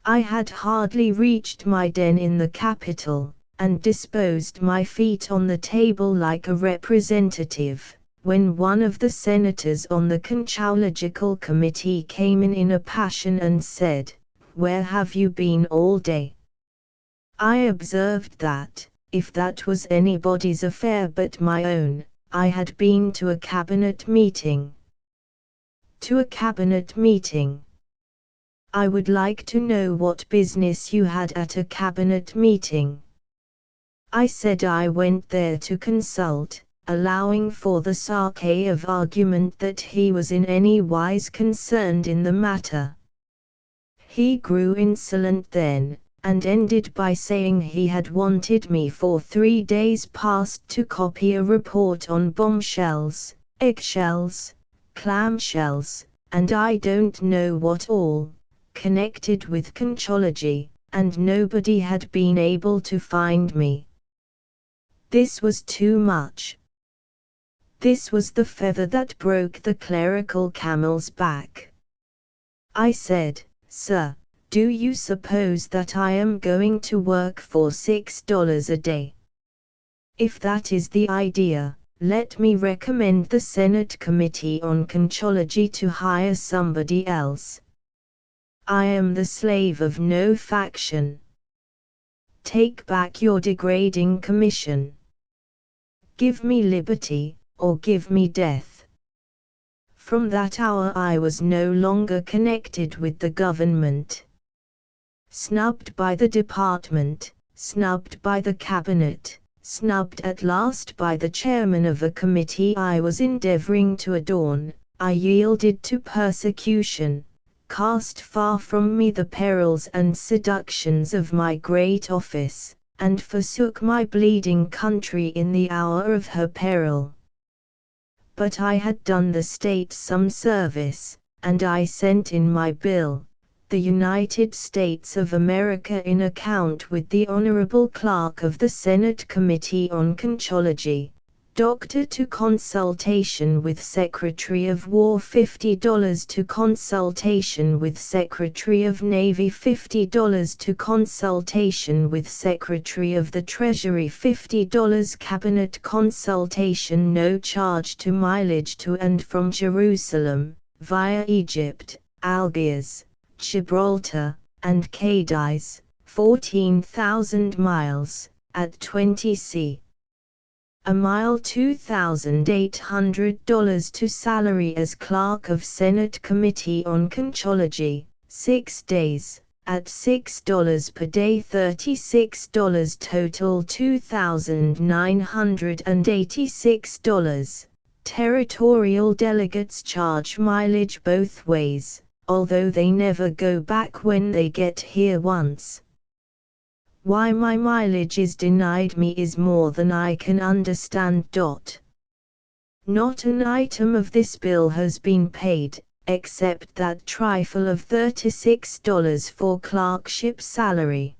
A: I had hardly reached my den in the Capitol, and disposed my feet on the table like a representative, when one of the senators on the Conchological Committee came in a passion and said, "Where have you been all day?" I observed that, if that was anybody's affair but my own, I had been to a cabinet meeting. To a cabinet meeting. I would like to know what business you had at a cabinet meeting. I said I went there to consult, allowing for the sarcasm of argument that he was in any wise concerned in the matter. He grew insolent then, and ended by saying he had wanted me for 3 days past to copy a report on bombshells, eggshells, clamshells, and I don't know what all, connected with conchology, and nobody had been able to find me. This was too much. This was the feather that broke the clerical camel's back. I said, "Sir, do you suppose that I am going to work for $6 a day? If that is the idea, let me recommend the Senate Committee on Conchology to hire somebody else. I am the slave of no faction. Take back your degrading commission. Give me liberty, or give me death. From that hour I was no longer connected with the government. Snubbed by the department, snubbed by the cabinet, snubbed at last by the chairman of a committee I was endeavoring to adorn, I yielded to persecution, cast far from me the perils and seductions of my great office, and forsook my bleeding country in the hour of her peril. But I had done the state some service, and I sent in my bill, the United States of America in account with the Honorable Clerk of the Senate Committee on Conchology, Doctor to consultation with Secretary of War $50 to consultation with Secretary of Navy $50 to consultation with Secretary of the Treasury $50 Cabinet consultation no charge to mileage to and from Jerusalem, via Egypt, Algiers, Gibraltar, and Cadiz, 14,000 miles, at 20 c. a mile $2,800 to salary as Clerk of Senate Committee on Conchology, 6 days, at $6 per day $36 total $2,986. Territorial delegates charge mileage both ways, although they never go back when they get here once. Why my mileage is denied me is more than I can understand. Not an item of this bill has been paid, except that trifle of $36 for clerkship salary.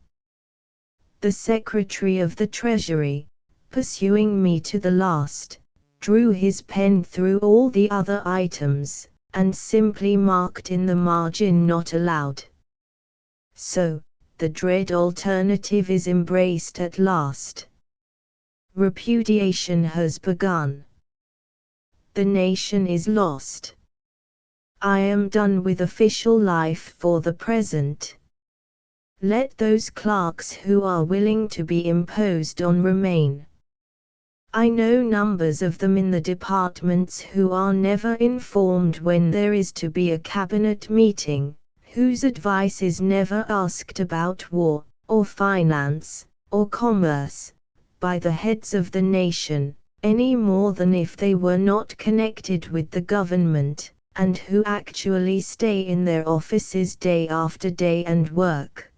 A: The Secretary of the Treasury, pursuing me to the last, drew his pen through all the other items, and simply marked in the margin "not allowed." So, the dread alternative is embraced at last. Repudiation has begun. The nation is lost. I am done with official life for the present. Let those clerks who are willing to be imposed on remain. I know numbers of them in the departments who are never informed when there is to be a cabinet meeting, whose advice is never asked about war, or finance, or commerce, by the heads of the nation, any more than if they were not connected with the government, and who actually stay in their offices day after day and work.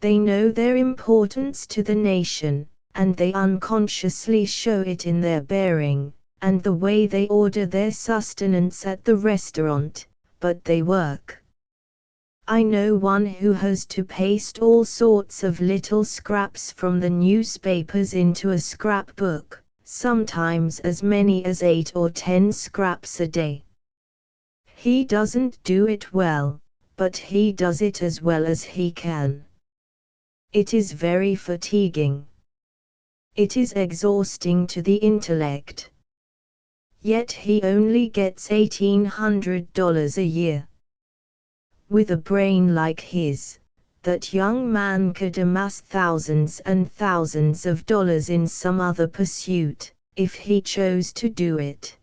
A: They know their importance to the nation, and they unconsciously show it in their bearing, and the way they order their sustenance at the restaurant, but they work. I know one who has to paste all sorts of little scraps from the newspapers into a scrapbook, sometimes as many as 8 or 10 scraps a day. He doesn't do it well, but he does it as well as he can. It is very fatiguing. It is exhausting to the intellect. Yet he only gets $1,800 a year. With a brain like his, that young man could amass thousands and thousands of dollars in some other pursuit, if he chose to do it.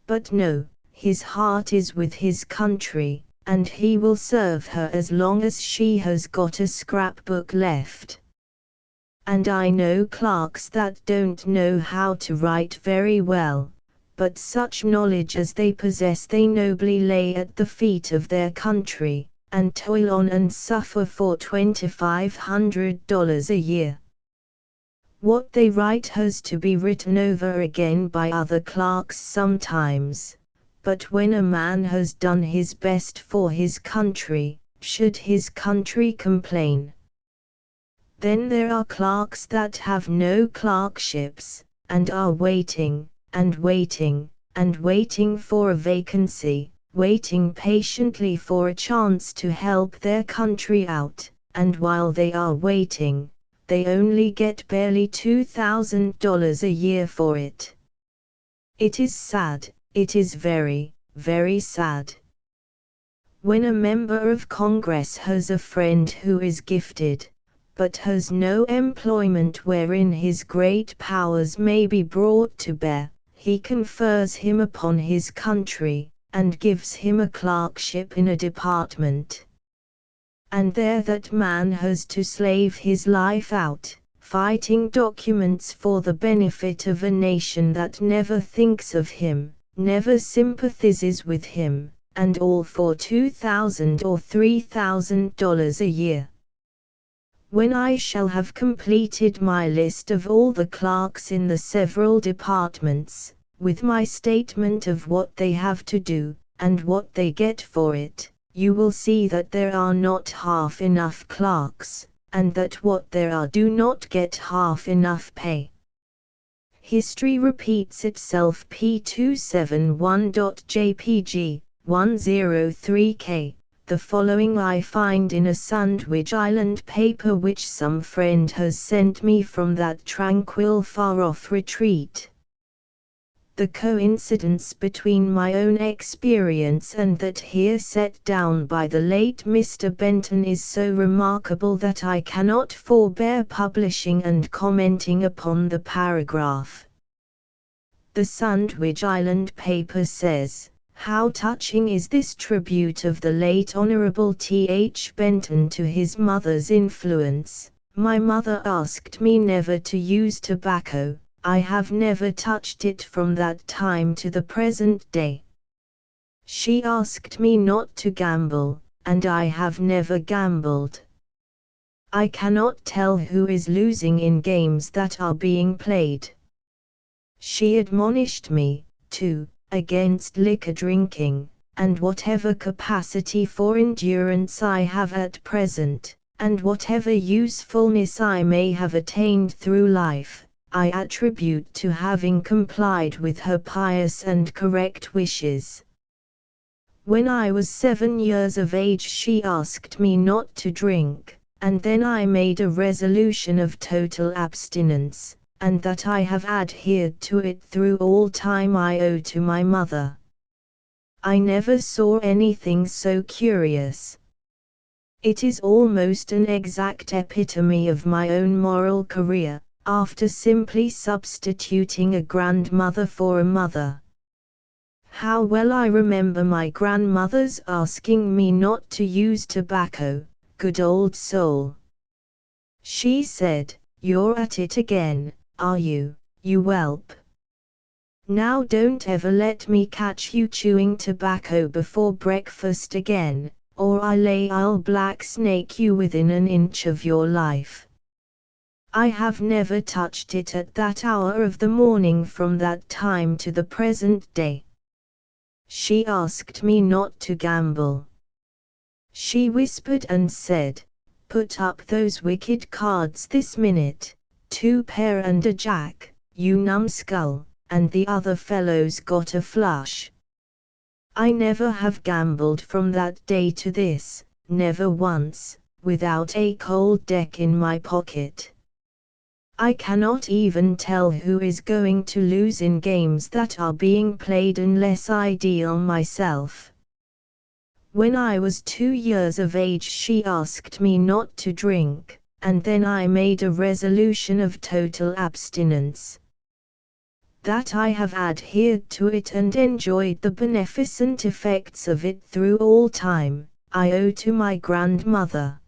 A: But no, his heart is with his country, and he will serve her as long as she has got a scrapbook left. And I know clerks that don't know how to write very well, but such knowledge as they possess they nobly lay at the feet of their country, and toil on and suffer for $2,500 a year. What they write has to be written over again by other clerks sometimes, but when a man has done his best for his country, should his country complain? Then there are clerks that have no clerkships, and are waiting, and waiting, and waiting for a vacancy, waiting patiently for a chance to help their country out, and while they are waiting, they only get barely $2,000 a year for it. It is sad, it is very, very sad. When a member of Congress has a friend who is gifted, but has no employment wherein his great powers may be brought to bear, he confers him upon his country, and gives him a clerkship in a department. And there that man has to slave his life out, fighting documents for the benefit of a nation that never thinks of him, never sympathizes with him, and all for $2,000 or $3,000 a year. When I shall have completed my list of all the clerks in the several departments, with my statement of what they have to do, and what they get for it, you will see that there are not half enough clerks, and that what there are do not get half enough pay. History repeats itself. P271.jpg 103K. The following I find in a Sandwich Island paper which some friend has sent me from that tranquil far-off retreat. The coincidence between my own experience and that here set down by the late Mr. Benton is so remarkable that I cannot forbear publishing and commenting upon the paragraph. The Sandwich Island paper says, "How touching is this tribute of the late Honorable T.H. Benton to his mother's influence. My mother asked me never to use tobacco. I have never touched it from that time to the present day. She asked me not to gamble, and I have never gambled. I cannot tell who is losing in games that are being played. She admonished me, too, against liquor drinking, and whatever capacity for endurance I have at present, and whatever usefulness I may have attained through life, I attribute to having complied with her pious and correct wishes. When I was 7 years of age she asked me not to drink, and then I made a resolution of total abstinence, and that I have adhered to it through all time I owe to my mother. I never saw anything so curious. It is almost an exact epitome of my own moral career, after simply substituting a grandmother for a mother. How well I remember my grandmother's asking me not to use tobacco, good old soul. She said, 'You're at it again, are you, you whelp? Now don't ever let me catch you chewing tobacco before breakfast again, or I lay I'll black snake you within an inch of your life.' I have never touched it at that hour of the morning from that time to the present day. She asked me not to gamble. She whispered and said, 'Put up those wicked cards this minute, 2 pair and a jack, you numbskull,' and the other fellows got a flush. I never have gambled from that day to this, never once, without a cold deck in my pocket. I cannot even tell who is going to lose in games that are being played unless I deal myself. When I was 2 years of age she asked me not to drink, and then I made a resolution of total abstinence. That I have adhered to it and enjoyed the beneficent effects of it through all time, I owe to my grandmother.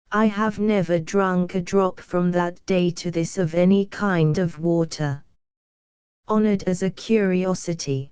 A: I have never drunk a drop from that day to this of any kind of water. Honored as a curiosity.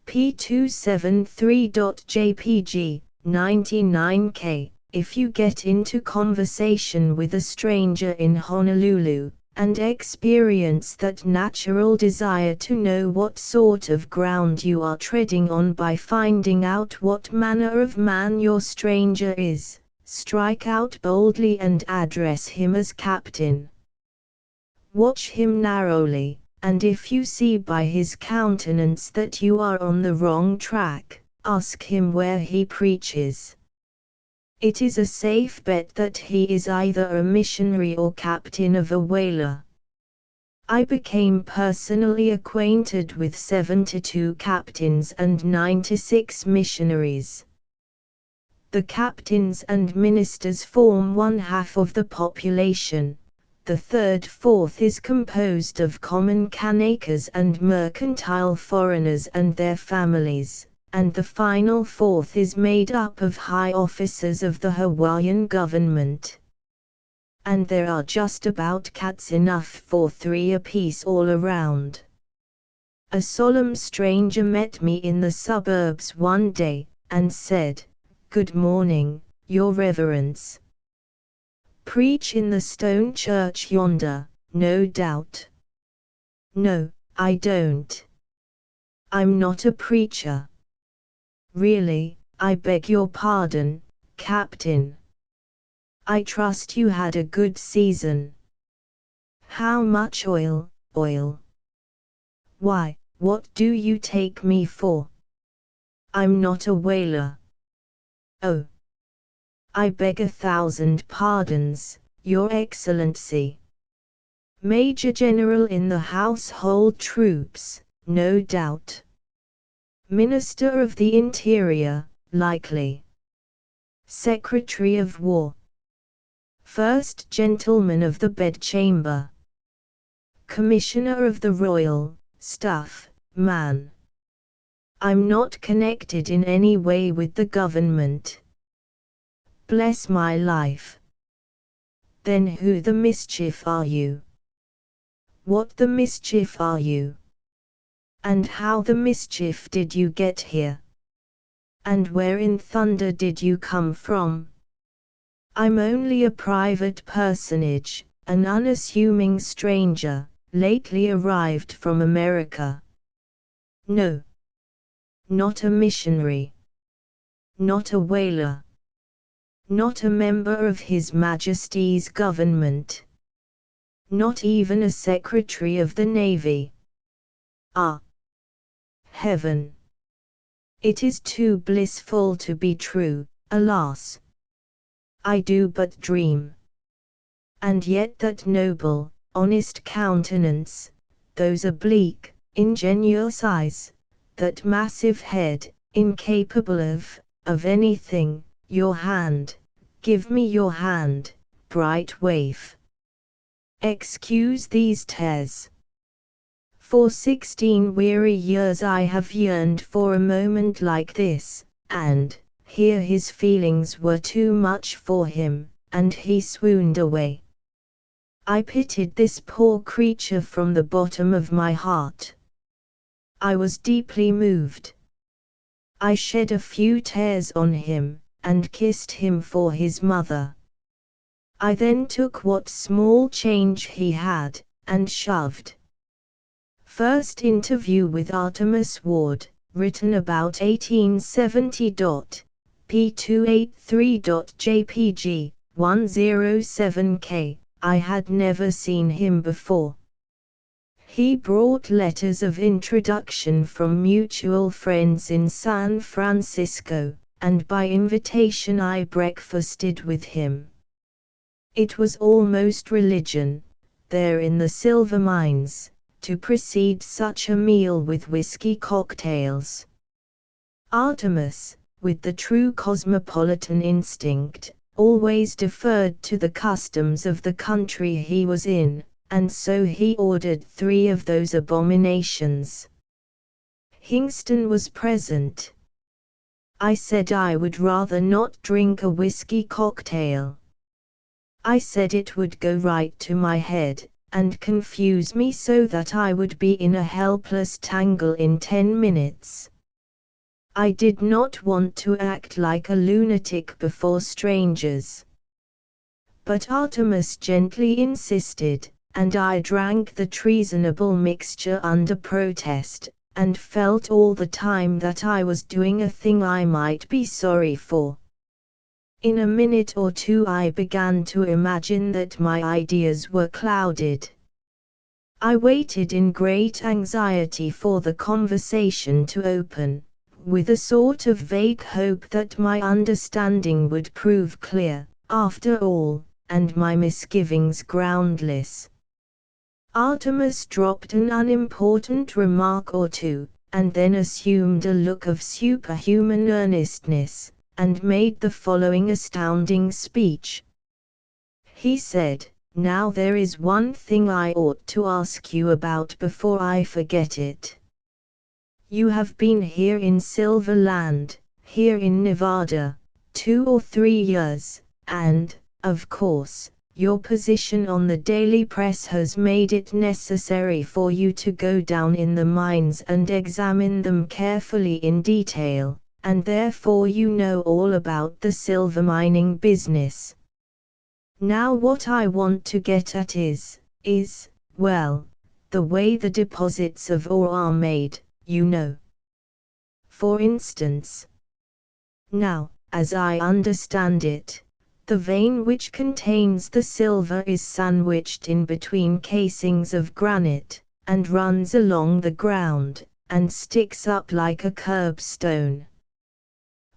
A: P273.jpg, 99K. If you get into conversation with a stranger in Honolulu, and experience that natural desire to know what sort of ground you are treading on by finding out what manner of man your stranger is, strike out boldly and address him as Captain. Watch him narrowly, and if you see by his countenance that you are on the wrong track, ask him where he preaches. It is a safe bet that he is either a missionary or captain of a whaler. I became personally acquainted with 72 captains and 96 missionaries. The captains and ministers form 1/2 of the population. The third fourth is composed of common Kanakas and mercantile foreigners and their families, and the final fourth is made up of high officers of the Hawaiian government. And there are just about cats enough for 3 apiece all around. A solemn stranger met me in the suburbs one day, and said, "Good morning, your reverence. Preach in the stone church yonder, no doubt." "No, I don't. I'm not a preacher." "Really, I beg your pardon, Captain. I trust you had a good season." "How much oil?" "Why, what do you take me for? I'm not a whaler." "Oh, I beg 1,000 pardons, Your Excellency. Major General in the household troops, no doubt. Minister of the Interior, likely. Secretary of War. First Gentleman of the Bedchamber. Commissioner of the Royal Stuff, man. I'm not connected in any way with the government." "Bless my life. Then who the mischief are you?" "What the mischief are you? And how the mischief did you get here? And where in thunder did you come from?" "I'm only a private personage, an unassuming stranger, lately arrived from America." "No. Not a missionary. Not a whaler. Not a member of His Majesty's government. Not even a Secretary of the Navy." "Ah! Heaven! It is too blissful to be true, alas! I do but dream. And yet that noble, honest countenance, those oblique, ingenuous eyes, that massive head, incapable of anything, your hand, give me your hand, bright waif. Excuse these tears. For 16 weary years I have yearned for a moment like this, and," here his feelings were too much for him, and he swooned away. "I pitied this poor creature from the bottom of my heart. I was deeply moved. I shed a few tears on him, and kissed him for his mother. I then took what small change he had, and shoved." First interview with Artemus Ward, written about 1870. p283.jpg, 107k. I had never seen him before. He brought letters of introduction from mutual friends in San Francisco, and by invitation I breakfasted with him. It was almost religion, there in the silver mines, to precede such a meal with whiskey cocktails. Artemus, with the true cosmopolitan instinct, always deferred to the customs of the country he was in, and so he ordered 3 of those abominations. Hingston was present. I said I would rather not drink a whiskey cocktail. I said it would go right to my head, and confuse me so that I would be in a helpless tangle in 10 minutes. I did not want to act like a lunatic before strangers. But Artemus gently insisted, and I drank the treasonable mixture under protest, and felt all the time that I was doing a thing I might be sorry for. In a minute or 2 I began to imagine that my ideas were clouded. I waited in great anxiety for the conversation to open, with a sort of vague hope that my understanding would prove clear, after all, and my misgivings groundless. Artemus dropped an unimportant remark or 2, and then assumed a look of superhuman earnestness, and made the following astounding speech. He said, "Now there is one thing I ought to ask you about before I forget it. You have been here in Silver Land, here in Nevada, 2 or 3 years, and, of course, your position on the daily press has made it necessary for you to go down in the mines and examine them carefully in detail, and therefore you know all about the silver mining business. Now what I want to get at is, well, the way the deposits of ore are made, you know. For instance. Now, as I understand it, the vein which contains the silver is sandwiched in between casings of granite, and runs along the ground, and sticks up like a curbstone.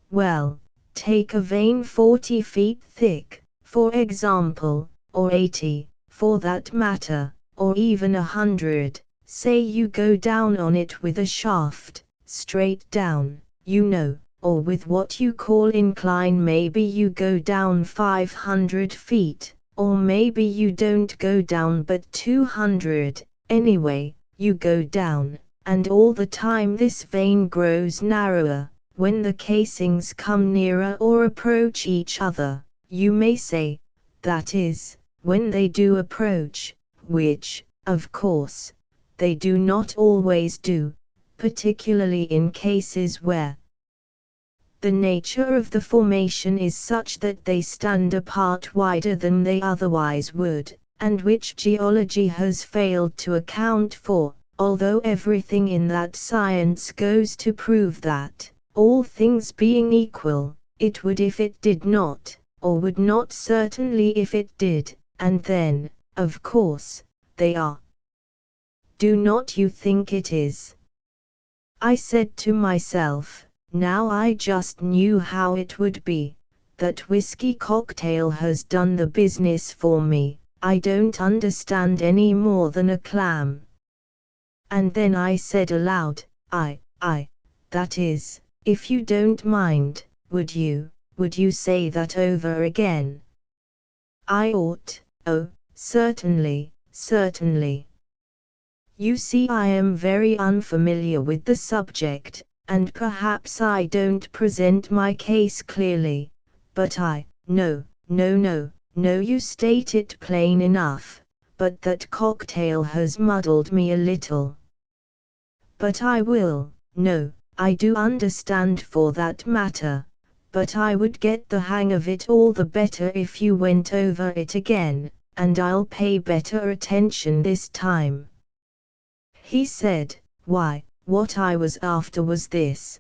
A: Well, take a vein 40 feet thick, for example, or 80, for that matter, or even 100, say you go down on it with a shaft, straight down, you know, or with what you call incline. Maybe you go down 500 feet, or maybe you don't go down but 200, anyway, you go down, and all the time this vein grows narrower. When the casings come nearer or approach each other, you may say, that is, when they do approach, which, of course, they do not always do, particularly in cases where the nature of the formation is such that they stand apart wider than they otherwise would, and which geology has failed to account for, although everything in that science goes to prove that, all things being equal, it would if it did not, or would not certainly if it did, and then, of course, they are. Do not you think it is? I said to myself, now I just knew how it would be. That whiskey cocktail has done the business for me. I don't understand any more than a clam. And then I said aloud, that is, if you don't mind, would you say that over again? I ought, oh, certainly. You see, I am very unfamiliar with the subject, and perhaps I don't present my case clearly, but no, you state it plain enough, but that cocktail has muddled me a little. But I will, no, I do understand for that matter, but I would get the hang of it all the better if you went over it again, and I'll pay better attention this time. He said, why, what I was after was this.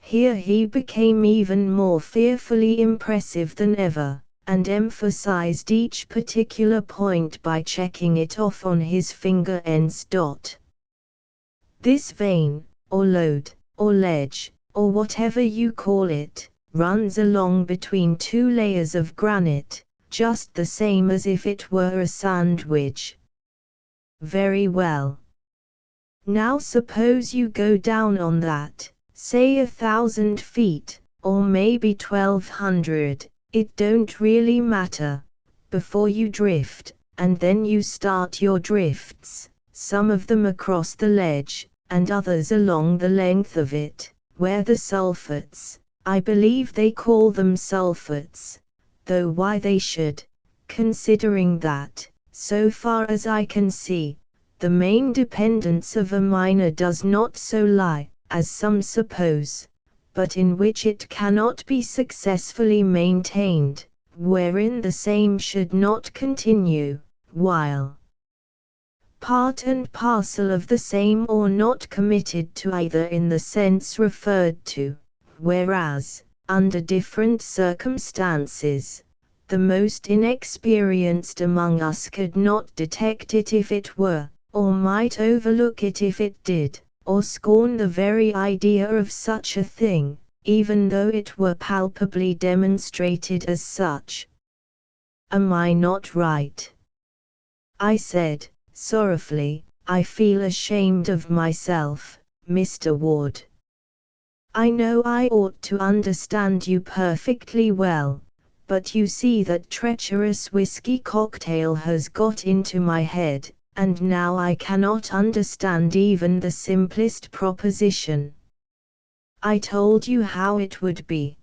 A: Here he became even more fearfully impressive than ever, and emphasized each particular point by checking it off on his finger ends. This vein, or lode, or ledge, or whatever you call it, runs along between 2 layers of granite, just the same as if it were a sandwich. Very well. Now suppose you go down on that, say 1,000 feet, or maybe 1,200, it don't really matter, before you drift, and then you start your drifts, some of them across the ledge, and others along the length of it, where the sulfates, I believe they call them sulfates, though why they should, considering that, so far as I can see, the main dependence of a miner does not so lie, as some suppose, but in which it cannot be successfully maintained, wherein the same should not continue, while part and parcel of the same or not committed to either in the sense referred to, whereas, under different circumstances, the most inexperienced among us could not detect it if it were, or might overlook it if it did, or scorn the very idea of such a thing, even though it were palpably demonstrated as such. Am I not right? I said, sorrowfully, I feel ashamed of myself, Mr. Ward. I know I ought to understand you perfectly well, but you see that treacherous whiskey cocktail has got into my head, and now I cannot understand even the simplest proposition. I told you how it would be.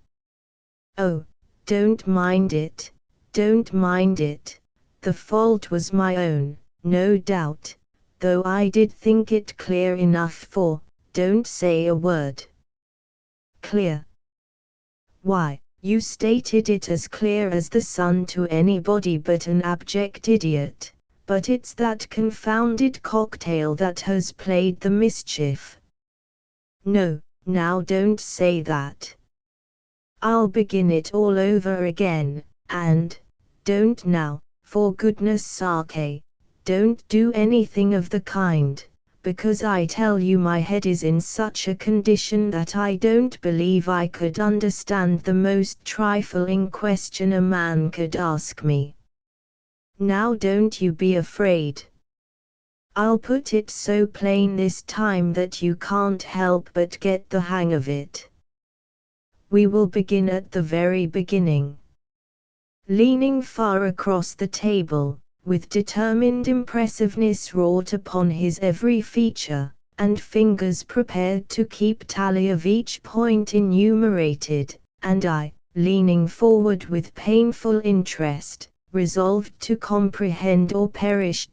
A: Oh, don't mind it, don't mind it. The fault was my own, no doubt, though I did think it clear enough for, don't say a word. Clear? Why, you stated it as clear as the sun to anybody but an abject idiot, but it's that confounded cocktail that has played the mischief. No, now don't say that. I'll begin it all over again, and, don't now, for goodness sake, don't do anything of the kind, because I tell you my head is in such a condition that I don't believe I could understand the most trifling question a man could ask me. Now don't you be afraid. I'll put it so plain this time that you can't help but get the hang of it. We will begin at the very beginning. Leaning far across the table, with determined impressiveness wrought upon his every feature, and fingers prepared to keep tally of each point enumerated, and I, leaning forward with painful interest, resolved to comprehend or perish.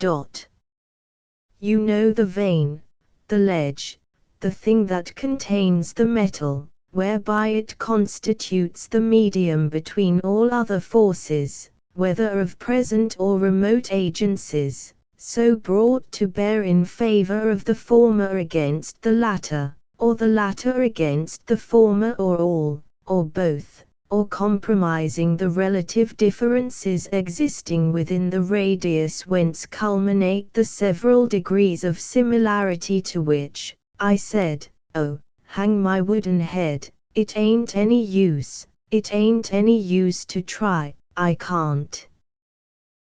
A: You know the vein, the ledge, the thing that contains the metal, whereby it constitutes the medium between all other forces, whether of present or remote agencies, so brought to bear in favor of the former against the latter, or the latter against the former, or all, or both, or compromising the relative differences existing within the radius whence culminate the several degrees of similarity, to which, I said, oh, hang my wooden head, it ain't any use to try, I can't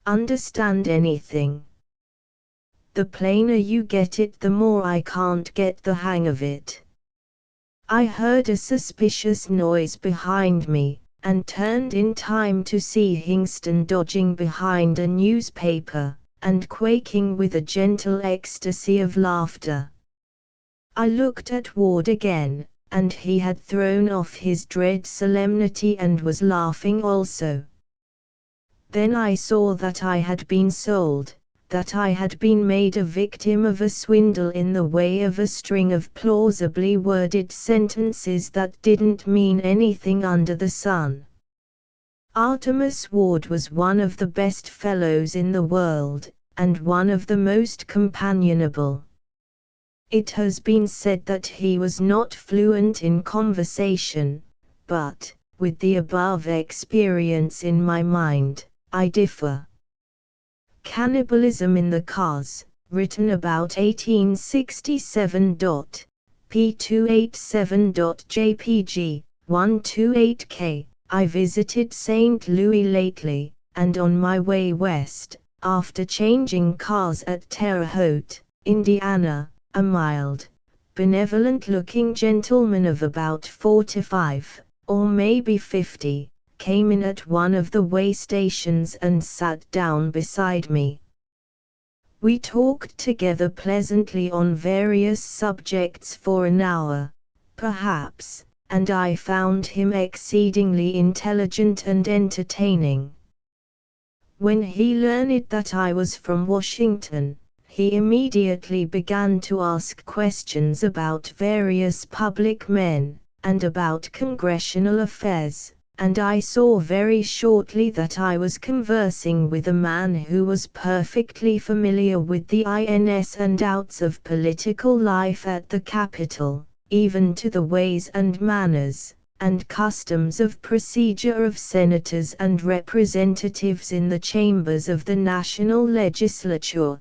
A: understand anything. The plainer you get it, the more I can't get the hang of it. I heard a suspicious noise behind me, and turned in time to see Hingston dodging behind a newspaper, and quaking with a gentle ecstasy of laughter. I looked at Ward again, and he had thrown off his dread solemnity and was laughing also. Then I saw that I had been sold, that I had been made a victim of a swindle in the way of a string of plausibly worded sentences that didn't mean anything under the sun. Artemus Ward was one of the best fellows in the world, and one of the most companionable. It has been said that he was not fluent in conversation, but, with the above experience in my mind, I differ. Cannibalism in the Cars, written about 1867. p287.jpg, 128k. I visited St. Louis lately, and on my way west, after changing cars at Terre Haute, Indiana, a mild, benevolent-looking gentleman of about 45, or maybe 50, came in at one of the way stations and sat down beside me. We talked together pleasantly on various subjects for an hour, perhaps, and I found him exceedingly intelligent and entertaining. When he learned that I was from Washington, he immediately began to ask questions about various public men, and about congressional affairs, and I saw very shortly that I was conversing with a man who was perfectly familiar with the ins and outs of political life at the Capitol, even to the ways and manners, and customs of procedure of senators and representatives in the chambers of the national legislature.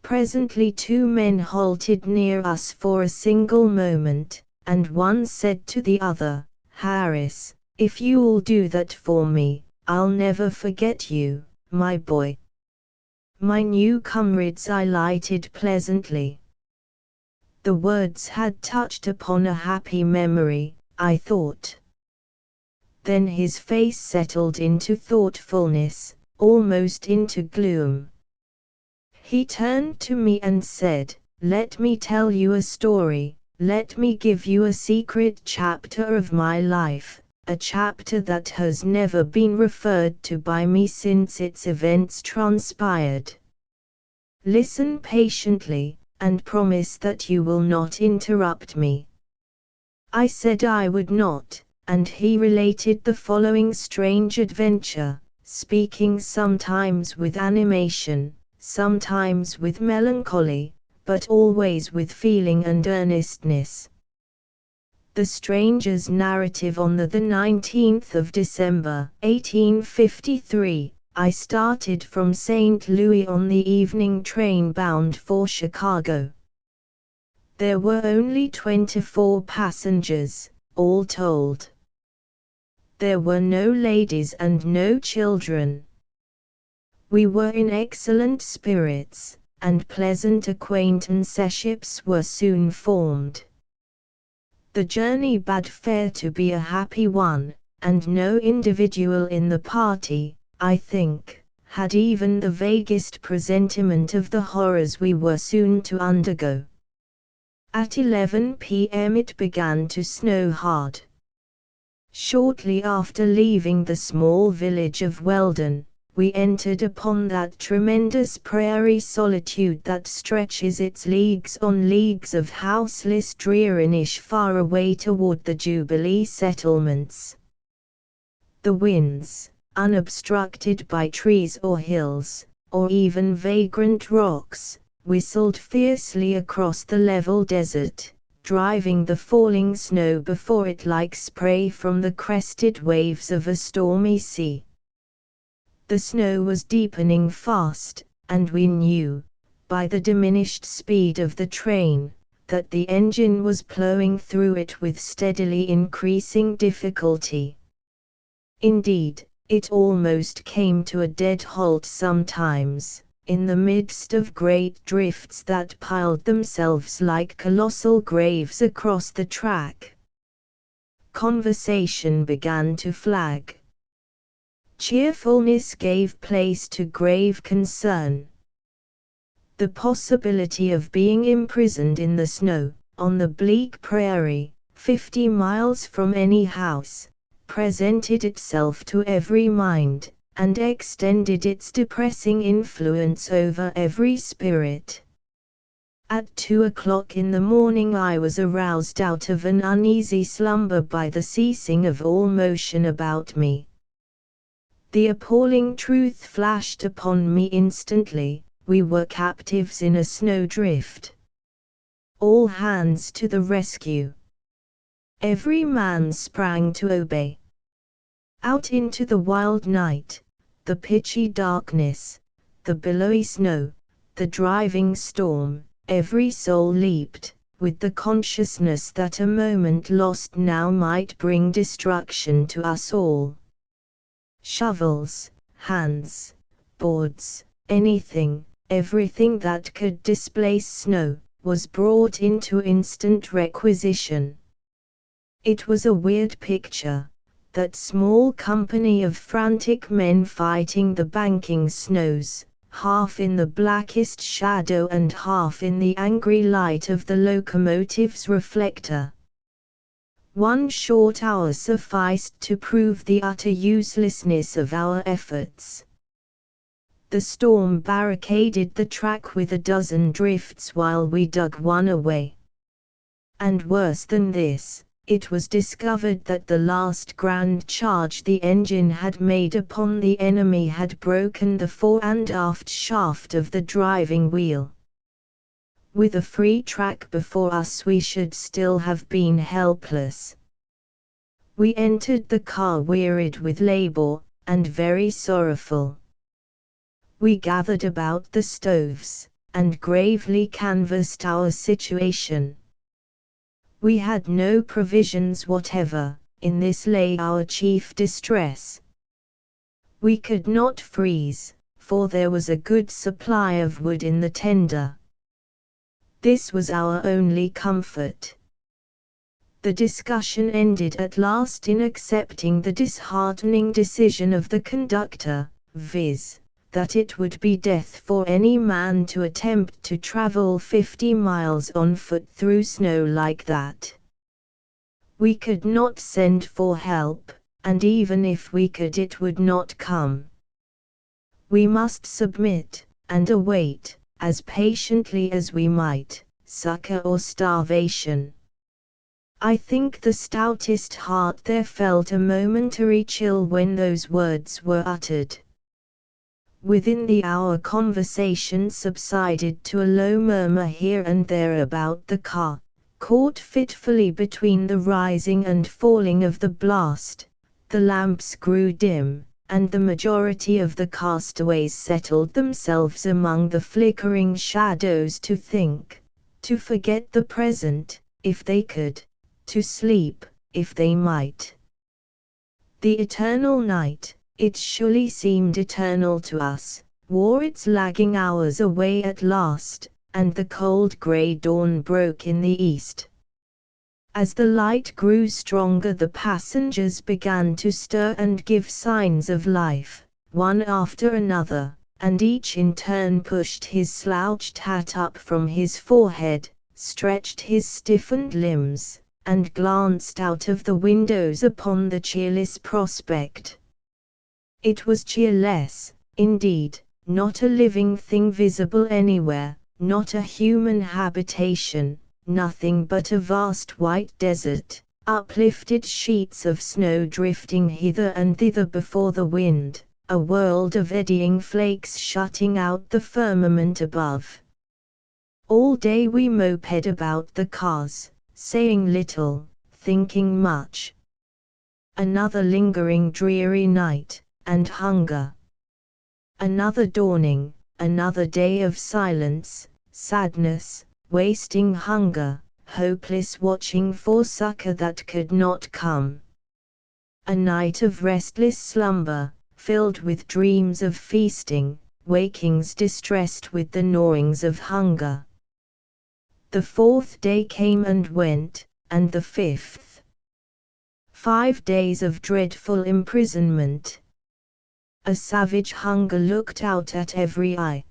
A: Presently two men halted near us for a single moment, and one said to the other, "Harris, if you'll do that for me, I'll never forget you, my boy." My new comrades I lighted pleasantly. The words had touched upon a happy memory, I thought. Then his face settled into thoughtfulness, almost into gloom. He turned to me and said, "Let me tell you a story, let me give you a secret chapter of my life, a chapter that has never been referred to by me since its events transpired. Listen patiently, and promise that you will not interrupt me." I said I would not, and he related the following strange adventure, speaking sometimes with animation, sometimes with melancholy, but always with feeling and earnestness. The stranger's narrative: on the 19th of December, 1853, I started from St. Louis on the evening train bound for Chicago. There were only 24 passengers, all told. There were no ladies and no children. We were in excellent spirits, and pleasant acquaintanceships were soon formed. The journey bade fair to be a happy one, and no individual in the party, I think, had even the vaguest presentiment of the horrors we were soon to undergo. At 11 p.m. it began to snow hard. Shortly after leaving the small village of Weldon, we entered upon that tremendous prairie solitude that stretches its leagues on leagues of houseless dreariness far away toward the Jubilee settlements. The winds, unobstructed by trees or hills, or even vagrant rocks, whistled fiercely across the level desert, driving the falling snow before it like spray from the crested waves of a stormy sea. The snow was deepening fast, and we knew, by the diminished speed of the train, that the engine was plowing through it with steadily increasing difficulty. Indeed, it almost came to a dead halt sometimes, in the midst of great drifts that piled themselves like colossal graves across the track. Conversation began to flag. Cheerfulness gave place to grave concern. The possibility of being imprisoned in the snow, on the bleak prairie, 50 miles from any house, presented itself to every mind, and extended its depressing influence over every spirit. At 2 o'clock in the morning I was aroused out of an uneasy slumber by the ceasing of all motion about me. The appalling truth flashed upon me instantly: we were captives in a snowdrift. All hands to the rescue. Every man sprang to obey. Out into the wild night, the pitchy darkness, the billowy snow, the driving storm, every soul leaped, with the consciousness that a moment lost now might bring destruction to us all. Shovels, hands, boards, anything, everything that could displace snow, was brought into instant requisition. It was a weird picture, that small company of frantic men fighting the banking snows, half in the blackest shadow and half in the angry light of the locomotive's reflector. 1 short hour sufficed to prove the utter uselessness of our efforts. The storm barricaded the track with a dozen drifts while we dug one away. And worse than this, it was discovered that the last grand charge the engine had made upon the enemy had broken the fore and aft shaft of the driving wheel. With a free track before us we should still have been helpless. We entered the car wearied with labor, and very sorrowful. We gathered about the stoves, and gravely canvassed our situation. We had no provisions whatever, in this lay our chief distress. We could not freeze, for there was a good supply of wood in the tender. This was our only comfort. The discussion ended at last in accepting the disheartening decision of the conductor, viz., that it would be death for any man to attempt to travel 50 miles on foot through snow like that. We could not send for help, and even if we could it would not come. We must submit, and await, as patiently as we might, succor or starvation. I think the stoutest heart there felt a momentary chill when those words were uttered. Within the hour conversation subsided to a low murmur here and there about the car, caught fitfully between the rising and falling of the blast. The lamps grew dim, and the majority of the castaways settled themselves among the flickering shadows to think, to forget the present, if they could, to sleep, if they might. The eternal night, it surely seemed eternal to us, wore its lagging hours away at last, and the cold grey dawn broke in the east. As the light grew stronger the passengers began to stir and give signs of life, one after another, and each in turn pushed his slouched hat up from his forehead, stretched his stiffened limbs, and glanced out of the windows upon the cheerless prospect. It was cheerless, indeed, not a living thing visible anywhere, not a human habitation, nothing but a vast white desert, uplifted sheets of snow drifting hither and thither before the wind, a world of eddying flakes shutting out the firmament above. All day we moped about the cars, saying little, thinking much. Another lingering dreary night, and hunger. Another dawning, another day of silence, sadness, wasting hunger, hopeless watching for succor that could not come. A night of restless slumber, filled with dreams of feasting, wakings distressed with the gnawings of hunger. The fourth day came and went, and the fifth. 5 days of dreadful imprisonment. A savage hunger looked out at every eye.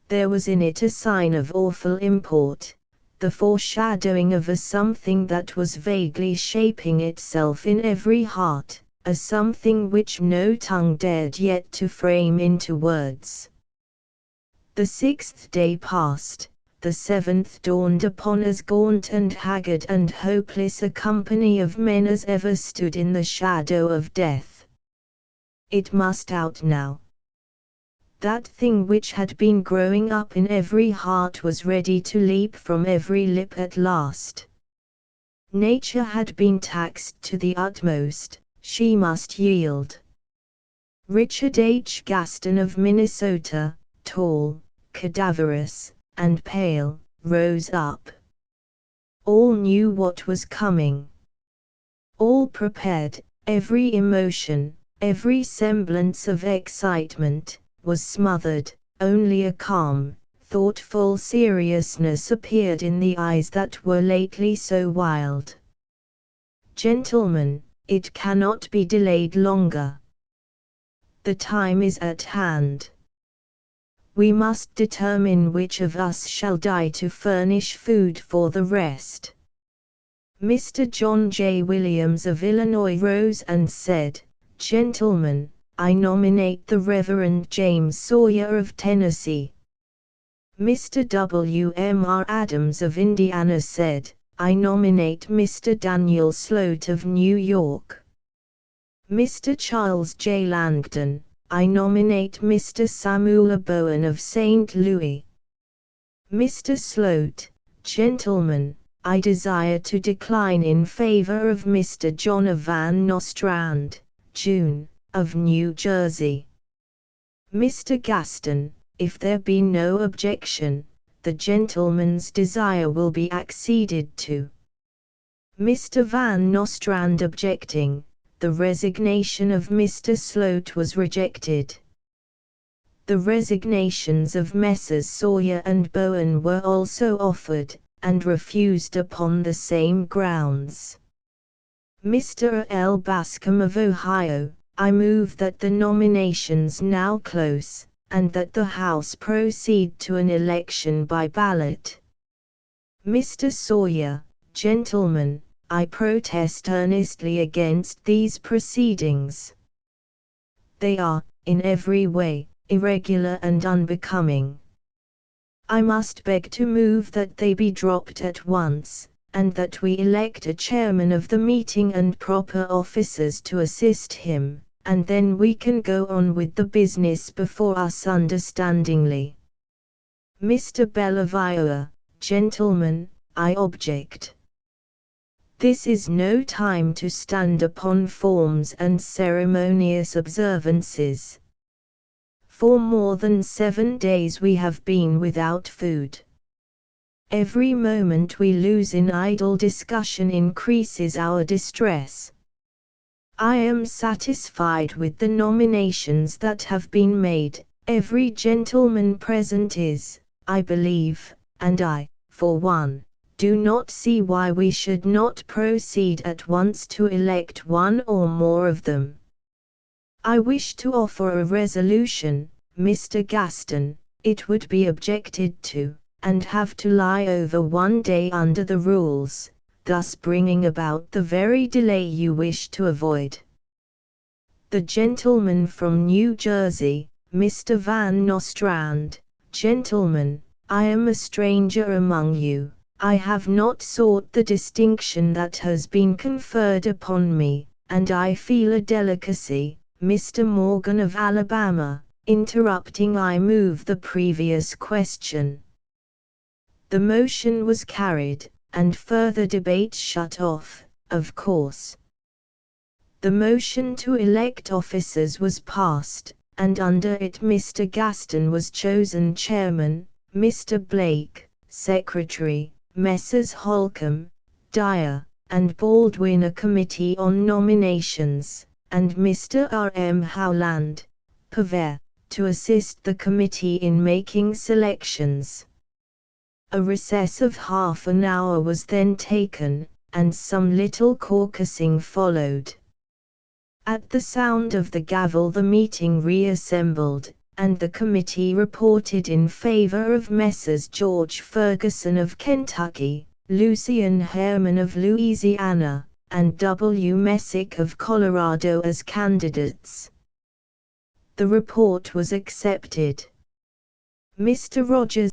A: There was in it a sign of awful import, the foreshadowing of a something that was vaguely shaping itself in every heart, a something which no tongue dared yet to frame into words. The 6th day passed. The 7th dawned upon as gaunt and haggard and hopeless a company of men as ever stood in the shadow of death. It must out now. That thing which had been growing up in every heart was ready to leap from every lip at last. Nature had been taxed to the utmost, she must yield. Richard H. Gaston of Minnesota, tall, cadaverous, and pale, rose up. All knew what was coming. All prepared, every emotion, every semblance of excitement, was smothered, only a calm, thoughtful seriousness appeared in the eyes that were lately so wild. Gentlemen, it cannot be delayed longer. The time is at hand. We must determine which of us shall die to furnish food for the rest. Mr. John J. Williams of Illinois rose and said, "Gentlemen, I nominate the Reverend James Sawyer of Tennessee." Mr. W. M. R. Adams of Indiana said, "I nominate Mr. Daniel Sloat of New York." Mr. Charles J. Langdon, "I nominate Mr. Samuel Bowen of St. Louis." Mr. Sloat, "Gentlemen, I desire to decline in favor of Mr. John Van Nostrand, June, of New Jersey." Mr. Gaston, "If there be no objection, the gentleman's desire will be acceded to." Mr. Van Nostrand objecting, the resignation of Mr. Sloat was rejected. The resignations of Messrs. Sawyer and Bowen were also offered, and refused upon the same grounds. Mr. L. Bascom of Ohio, I move that the nominations now close, and that the House proceed to an election by ballot. Mr. Sawyer, gentlemen, I protest earnestly against these proceedings. They are, in every way, irregular and unbecoming. I must beg to move that they be dropped at once, and that we elect a chairman of the meeting and proper officers to assist him, and then we can go on with the business before us understandingly. Mr. Bellaviola, gentlemen, I object. This is no time to stand upon forms and ceremonious observances. For more than 7 days we have been without food. Every moment we lose in idle discussion increases our distress. I am satisfied with the nominations that have been made. Every gentleman present is, I believe, and I, for one, do not see why we should not proceed at once to elect one or more of them. I wish to offer a resolution, Mr. Gaston. It would be objected to, and have to lie over 1 day under the rules, thus bringing about the very delay you wish to avoid. The gentleman from New Jersey, Mr. Van Nostrand, gentlemen, I am a stranger among you. I have not sought the distinction that has been conferred upon me, and I feel a delicacy. Mr. Morgan of Alabama, interrupting, I move the previous question. The motion was carried, and further debate shut off, of course. The motion to elect officers was passed, and under it Mr. Gaston was chosen chairman, Mr. Blake, secretary, Messrs. Holcombe, Dyer, and Baldwin a committee on nominations, and Mr. R. M. Howland, purveyor, to assist the committee in making selections. A recess of half an hour was then taken, and some little caucusing followed. At the sound of the gavel the meeting reassembled, and the committee reported in favor of Messrs. George Ferguson of Kentucky, Lucien Harriman of Louisiana, and W. Messick of Colorado as candidates. The report was accepted. Mr. Rogers